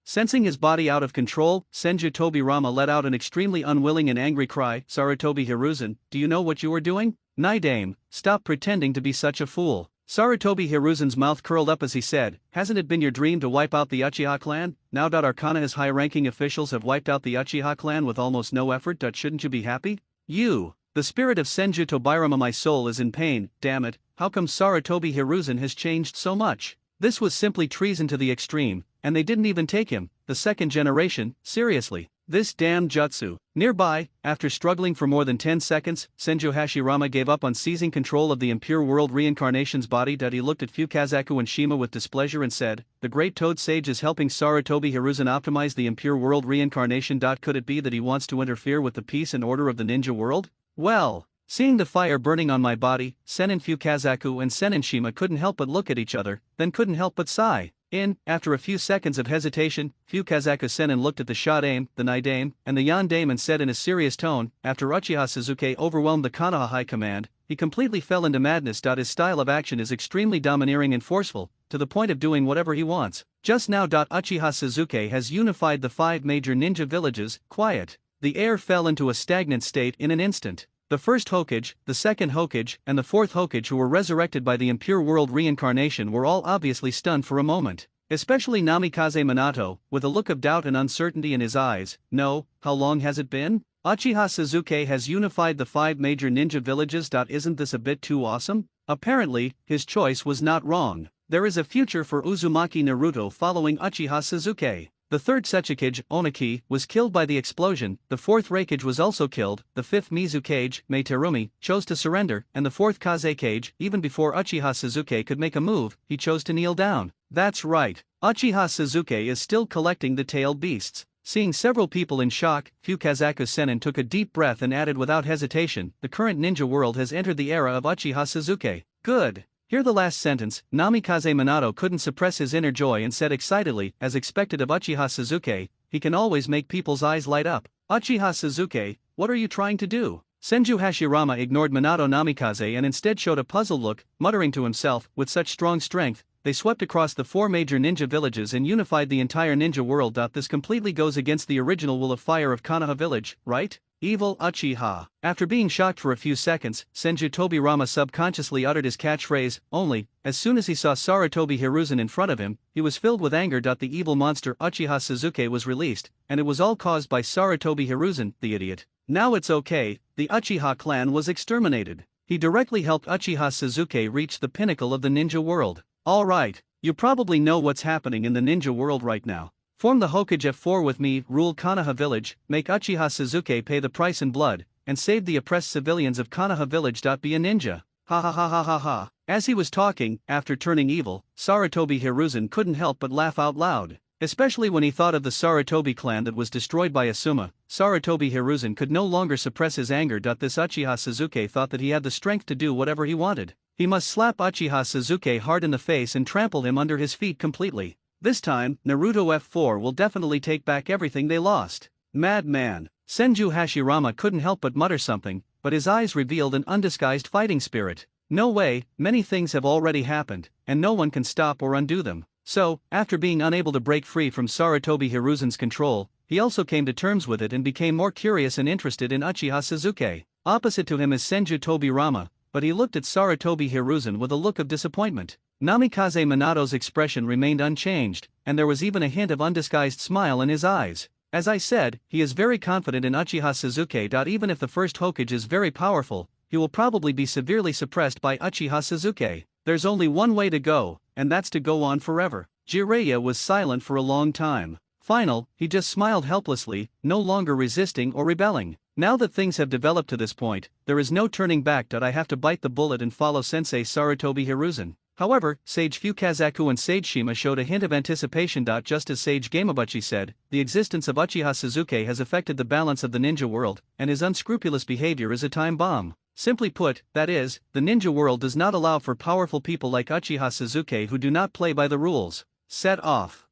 Sensing his body out of control, Senju Tobirama let out an extremely unwilling and angry cry. Sarutobi Hiruzen, do you know what you are doing? Nidame, stop pretending to be such a fool. Sarutobi Hiruzen's mouth curled up as he said, hasn't it been your dream to wipe out the Uchiha clan? Now that our Konoha's high-ranking officials have wiped out the Uchiha clan with almost no effort. Shouldn't you be happy? You. The spirit of Senju Tobirama, my soul is in pain. Damn it, how come Sarutobi Hiruzen has changed so much? This was simply treason to the extreme, and they didn't even take him, the second generation, seriously. This damn jutsu. Nearby, after struggling for more than 10 seconds, Senju Hashirama gave up on seizing control of the impure world reincarnation's body. He looked at Fukazaku and Shima with displeasure and said, "The great Toad Sage is helping Sarutobi Hiruzen optimize the impure world reincarnation. Could it be that he wants to interfere with the peace and order of the ninja world? Well." Seeing the fire burning on my body, Senin Fukazaku and Senin Shima couldn't help but look at each other, then couldn't help but sigh. After a few seconds of hesitation, Fukazaku Senin looked at the Shodame, the Nidame, and the Yondame and said in a serious tone, after Uchiha Suzuki overwhelmed the Konoha High Command, he completely fell into madness. His style of action is extremely domineering and forceful, to the point of doing whatever he wants. Just now. Uchiha Suzuki has unified the 5 major ninja villages. Quiet. The air fell into a stagnant state in an instant. The first Hokage, the second Hokage, and the fourth Hokage who were resurrected by the impure world reincarnation were all obviously stunned for a moment. Especially Namikaze Minato, with a look of doubt and uncertainty in his eyes. No, how long has it been? Uchiha Suzuki has unified the 5 major ninja villages. Isn't this a bit too awesome? Apparently, his choice was not wrong. There is a future for Uzumaki Naruto following Uchiha Suzuki. The third Sechikage, Oniki, was killed by the explosion, the fourth Reikage was also killed, the fifth Mizukage, Meiterumi, chose to surrender, and the fourth Kazekage, even before Uchiha Suzuki could make a move, he chose to kneel down. That's right, Uchiha Suzuki is still collecting the tailed beasts. Seeing several people in shock, Fukazaku Senin took a deep breath and added without hesitation, the current ninja world has entered the era of Uchiha Suzuki. Good. Hear the last sentence. Namikaze Minato couldn't suppress his inner joy and said excitedly, as expected of Uchiha Suzuki, he can always make people's eyes light up. Uchiha Suzuki, what are you trying to do? Senju Hashirama ignored Minato Namikaze and instead showed a puzzled look, muttering to himself, with such strong strength, they swept across the 4 major ninja villages and unified the entire ninja world. This completely goes against the original will of fire of Konoha village, right? Evil Uchiha. After being shocked for a few seconds, Senju Tobirama subconsciously uttered his catchphrase, only, as soon as he saw Sarutobi Hiruzen in front of him, he was filled with anger. The evil monster Uchiha Suzuki was released, and it was all caused by Sarutobi Hiruzen, the idiot. Now it's okay, the Uchiha clan was exterminated. He directly helped Uchiha Suzuki reach the pinnacle of the ninja world. Alright, you probably know what's happening in the ninja world right now. Form the Hokage F4 with me, rule Konoha village, make Uchiha Suzuki pay the price in blood, and save the oppressed civilians of Konoha village. Be a ninja. Ha ha ha ha ha ha. As he was talking, after turning evil, Sarutobi Hiruzen couldn't help but laugh out loud. Especially when he thought of the Sarutobi clan that was destroyed by Asuma, Sarutobi Hiruzen could no longer suppress his anger. This Uchiha Suzuki thought that he had the strength to do whatever he wanted. He must slap Uchiha Suzuki hard in the face and trample him under his feet completely. This time, Naruto F4 will definitely take back everything they lost. Madman. Senju Hashirama couldn't help but mutter something, but his eyes revealed an undisguised fighting spirit. No way, many things have already happened, and no one can stop or undo them. So, after being unable to break free from Sarutobi Hiruzen's control, he also came to terms with it and became more curious and interested in Uchiha Suzuki. Opposite to him is Senju Tobirama, but he looked at Sarutobi Hiruzen with a look of disappointment. Namikaze Minato's expression remained unchanged, and there was even a hint of undisguised smile in his eyes. As I said, he is very confident in Uchiha Suzuki. Even if the first Hokage is very powerful, he will probably be severely suppressed by Uchiha Suzuki. There's only one way to go, and that's to go on forever. Jiraiya was silent for a long time. He just smiled helplessly, no longer resisting or rebelling. Now that things have developed to this point, there is no turning back. I have to bite the bullet and follow Sensei Sarutobi Hiruzen. However, Sage Fukazaku and Sage Shima showed a hint of anticipation. Just as Sage Gamebuchi said, the existence of Uchiha Suzuki has affected the balance of the ninja world, and his unscrupulous behavior is a time bomb. Simply put, that is, the ninja world does not allow for powerful people like Uchiha Suzuki who do not play by the rules. Set off.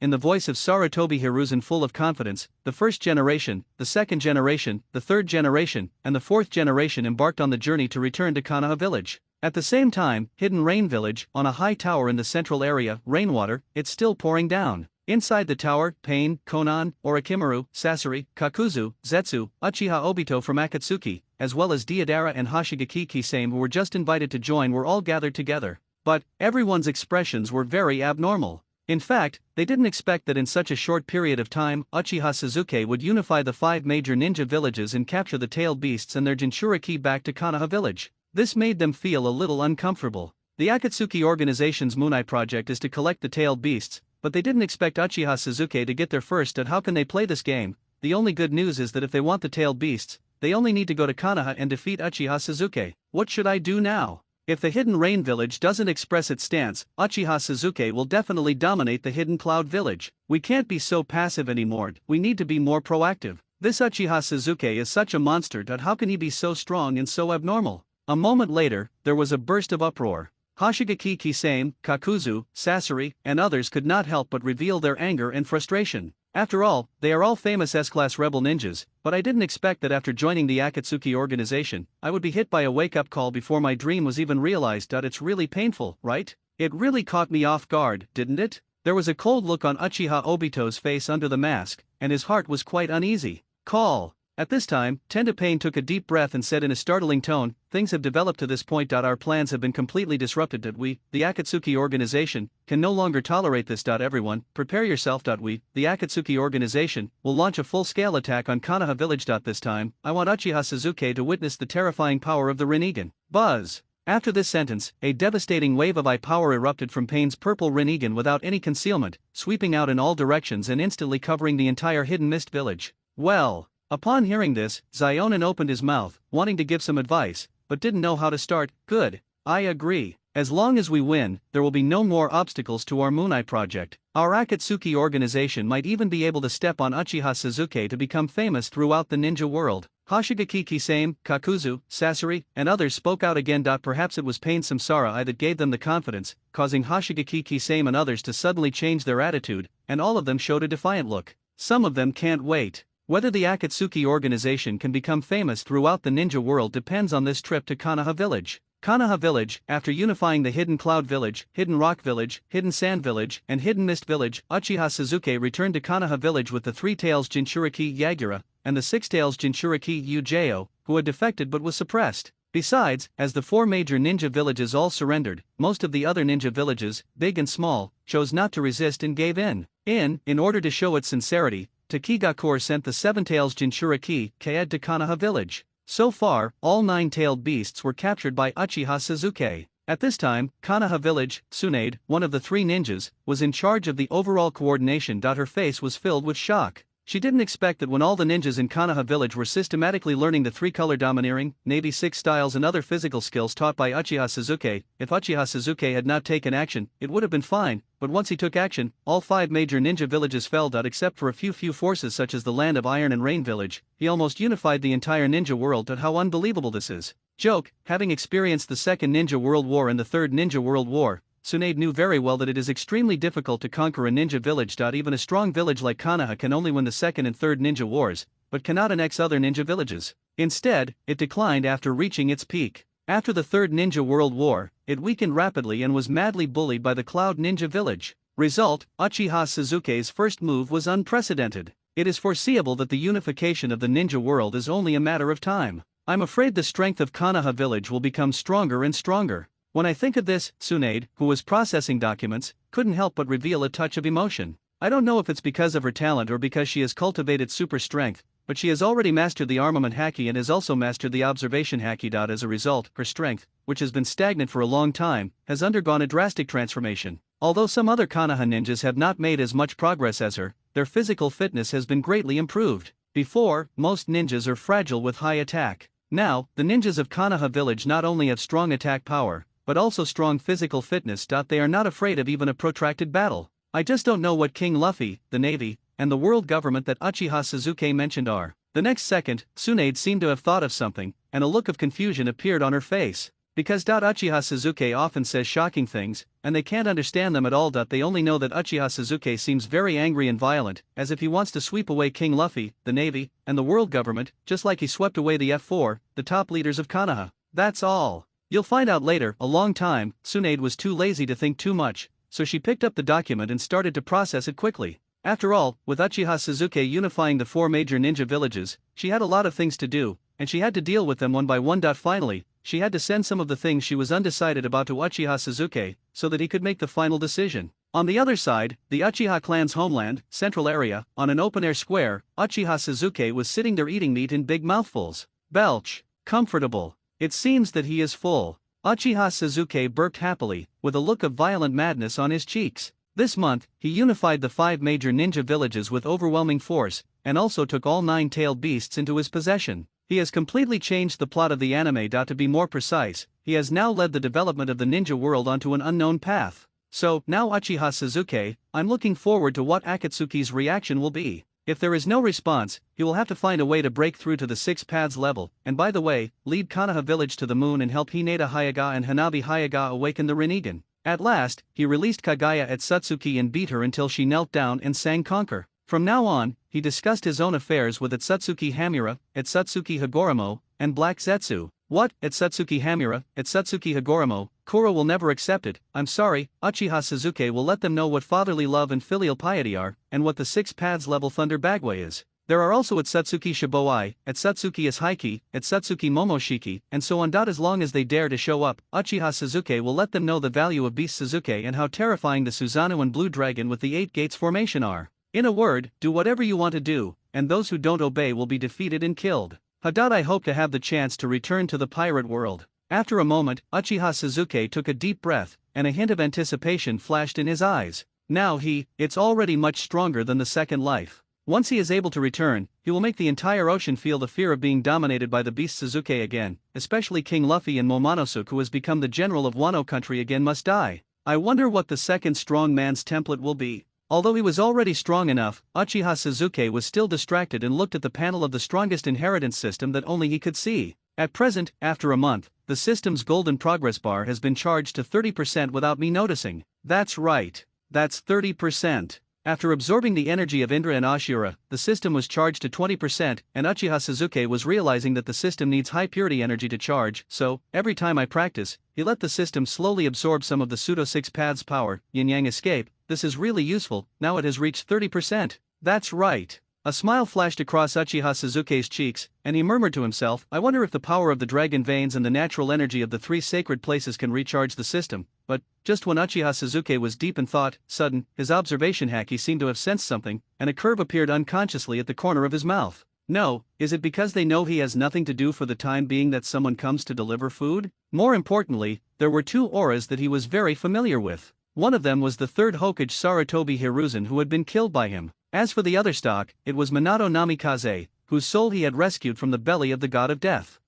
In the voice of Sarutobi Hiruzen full of confidence, the first generation, the second generation, the third generation, and the fourth generation embarked on the journey to return to Konoha village. At the same time, Hidden Rain Village, on a high tower in the central area, rainwater, it's still pouring down. Inside the tower, Pain, Konan, Orochimaru, Sasori, Kakuzu, Zetsu, Uchiha Obito from Akatsuki, as well as Deidara and Hoshigaki Kisame who were just invited to join were all gathered together. But, everyone's expressions were very abnormal. In fact, they didn't expect that in such a short period of time, Uchiha Suzuki would unify the 5 major ninja villages and capture the tailed beasts and their Jinchuriki back to Konoha village. This made them feel a little uncomfortable. The Akatsuki organization's Moonai project is to collect the tailed beasts, but they didn't expect Uchiha Suzuki to get there first. How can they play this game? the only good news is that if they want the tailed beasts, they only need to go to Konoha and defeat Uchiha Suzuki. What should I do now? If the Hidden Rain Village doesn't express its stance, Uchiha Suzuki will definitely dominate the Hidden Cloud Village. We can't be so passive anymore, we need to be more proactive. This Uchiha Suzuki is such a monster that how can he be so strong and so abnormal? A moment later, there was a burst of uproar. Hoshigaki Kisame, Kakuzu, Sasori, and others could not help but reveal their anger and frustration. After all, they are all famous S-class rebel ninjas, but I didn't expect that after joining the Akatsuki organization, I would be hit by a wake-up call before my dream was even realized. It's really painful, right? It really caught me off guard, didn't it? There was a cold look on Uchiha Obito's face under the mask, and his heart was quite uneasy. Call. At this time, Tenda Pain took a deep breath and said in a startling tone, "Things have developed to this point. Our plans have been completely disrupted. We, the Akatsuki organization, can no longer tolerate this. Everyone, prepare yourself. We, the Akatsuki organization, will launch a full-scale attack on Konoha village. This time, I want Uchiha Suzuki to witness the terrifying power of the Rinnegan." Buzz! After this sentence, a devastating wave of I-power erupted from Pain's purple Rinnegan without any concealment, sweeping out in all directions and instantly covering the entire Hidden Mist village. Well. Upon hearing this, Zionin opened his mouth, wanting to give some advice, but didn't know how to start. Good. I agree. As long as we win, there will be no more obstacles to our Moon Eye project. Our Akatsuki organization might even be able to step on Uchiha Suzuki to become famous throughout the ninja world. Hoshigaki Kisame, Kakuzu, Sasori, and others spoke out again. Perhaps it was Pain Samsara that gave them the confidence, causing Hoshigaki Kisame and others to suddenly change their attitude, and all of them showed a defiant look. Some of them can't wait. Whether the Akatsuki organization can become famous throughout the ninja world depends on this trip to Konoha Village. Konoha Village, after unifying the Hidden Cloud Village, Hidden Rock Village, Hidden Sand Village, and Hidden Mist Village, Uchiha Suzuki returned to Konoha Village with the 3 Tails Jinchuriki Yagura, and the 6 Tails Jinchuriki Ujeo, who had defected but was suppressed. Besides, as the 4 major ninja villages all surrendered, most of the other ninja villages, big and small, chose not to resist and gave in. In order to show its sincerity, Takigakur sent the 7 Tails Jinchuriki Kaed to Konoha Village. So far, all 9 tailed beasts were captured by Uchiha Suzuki. At this time, Konoha Village, Tsunade, one of the 3 ninjas, was in charge of the overall coordination. Her face was filled with shock. She didn't expect that when all the ninjas in Konoha Village were systematically learning the 3-color domineering, Navy 6 styles and other physical skills taught by Uchiha Suzuki, if Uchiha Suzuki had not taken action, it would have been fine, but once he took action, all 5 major ninja villages fell out except for a few forces such as the Land of Iron and Rain Village. He almost unified the entire ninja world. How unbelievable this is. Joke, having experienced the Second Ninja World War and the Third Ninja World War, Tsunade knew very well that it is extremely difficult to conquer a ninja village. Even a strong village like Konoha can only win the Second and Third Ninja Wars, but cannot annex other ninja villages. Instead, it declined after reaching its peak. After the Third Ninja World War, it weakened rapidly and was madly bullied by the Cloud Ninja Village. Result, Uchiha Suzuki's first move was unprecedented. It is foreseeable that the unification of the ninja world is only a matter of time. I'm afraid the strength of Konoha Village will become stronger and stronger. When I think of this, Tsunade, who was processing documents, couldn't help but reveal a touch of emotion. I don't know if it's because of her talent or because she has cultivated super strength, but she has already mastered the armament haki and has also mastered the observation haki. As a result, her strength, which has been stagnant for a long time, has undergone a drastic transformation. Although some other Konoha ninjas have not made as much progress as her, their physical fitness has been greatly improved. Before, most ninjas are fragile with high attack. Now, the ninjas of Konoha Village not only have strong attack power, but also strong physical fitness. They are not afraid of even a protracted battle. I just don't know what King Luffy, the Navy, and the world government that Uchiha Suzuki mentioned are. The next second, Tsunade seemed to have thought of something, and a look of confusion appeared on her face. Because Uchiha Suzuki often says shocking things, and they can't understand them at all. They only know that Uchiha Suzuki seems very angry and violent, as if he wants to sweep away King Luffy, the Navy, and the world government, just like he swept away the F4, the top leaders of Konoha. That's all. You'll find out later. A long time, Tsunade was too lazy to think too much, so she picked up the document and started to process it quickly. After all, with Uchiha Suzuki unifying the 4 major ninja villages, she had a lot of things to do, and she had to deal with them one by one. Finally, she had to send some of the things she was undecided about to Uchiha Suzuki, so that he could make the final decision. On the other side, the Uchiha clan's homeland, central area, on an open-air square, Uchiha Suzuki was sitting there eating meat in big mouthfuls. Belch. Comfortable. It seems that he is full. Uchiha Suzuki burped happily, with a look of violent madness on his cheeks. This month, he unified the 5 major ninja villages with overwhelming force, and also took all 9-tailed beasts into his possession. He has completely changed the plot of the anime. To be more precise, he has now led the development of the ninja world onto an unknown path. So, now Uchiha Sasuke, I'm looking forward to what Akatsuki's reaction will be. If there is no response, he will have to find a way to break through to the 6 paths level, and by the way, lead Konoha village to the moon and help Hinata Hyuga and Hanabi Hyuga awaken the Rinnegan. At last, he released Kaguya at Satsuki and beat her until she knelt down and sang Conquer. From now on, he discussed his own affairs with Atsutsuki Hamura, Atsutsuki Higoromo, and Black Zetsu. What? Atsutsuki Hamura, Atsutsuki Higoromo, Kuro will never accept it. I'm sorry, Uchiha Sasuke will let them know what fatherly love and filial piety are, and what the 6 paths level Thunder Bagway is. There are also Atsutsuki Shiboi, Atsutsuki Ishaiki, Atsutsuki Momoshiki, and so on. As long as they dare to show up, Uchiha Sasuke will let them know the value of Beast Sasuke and how terrifying the Susanoo and Blue Dragon with the 8 gates formation are. In a word, do whatever you want to do, and those who don't obey will be defeated and killed. I hope to have the chance to return to the pirate world. After a moment, Uchiha Sasuke took a deep breath, and a hint of anticipation flashed in his eyes. Now it's already much stronger than the second life. Once he is able to return, he will make the entire ocean feel the fear of being dominated by the Beast Sasuke again, especially King Luffy and Momonosuke, who has become the general of Wano country again, must die. I wonder what the second strong man's template will be. Although he was already strong enough, Uchiha Sasuke was still distracted and looked at the panel of the strongest inheritance system that only he could see. At present, after a month, the system's golden progress bar has been charged to 30% without me noticing. That's right. That's 30%. After absorbing the energy of Indra and Ashura, the system was charged to 20%, and Uchiha Sasuke was realizing that the system needs high purity energy to charge, so, every time I practice, he let the system slowly absorb some of the pseudo 6 paths power. Yin-yang escape. This is really useful. Now it has reached 30%. That's right. A smile flashed across Uchiha Sasuke's cheeks, and he murmured to himself, I wonder if the power of the dragon veins and the natural energy of the 3 sacred places can recharge the system. But, just when Uchiha Sasuke was deep in thought, sudden, his observation haki seemed to have sensed something, and a curve appeared unconsciously at the corner of his mouth. No, is it because they know he has nothing to do for the time being that someone comes to deliver food? More importantly, there were 2 auras that he was very familiar with. One of them was the 3rd Hokage Sarutobi Hiruzen, who had been killed by him. As for the other stock, it was Minato Namikaze, whose soul he had rescued from the belly of the god of death.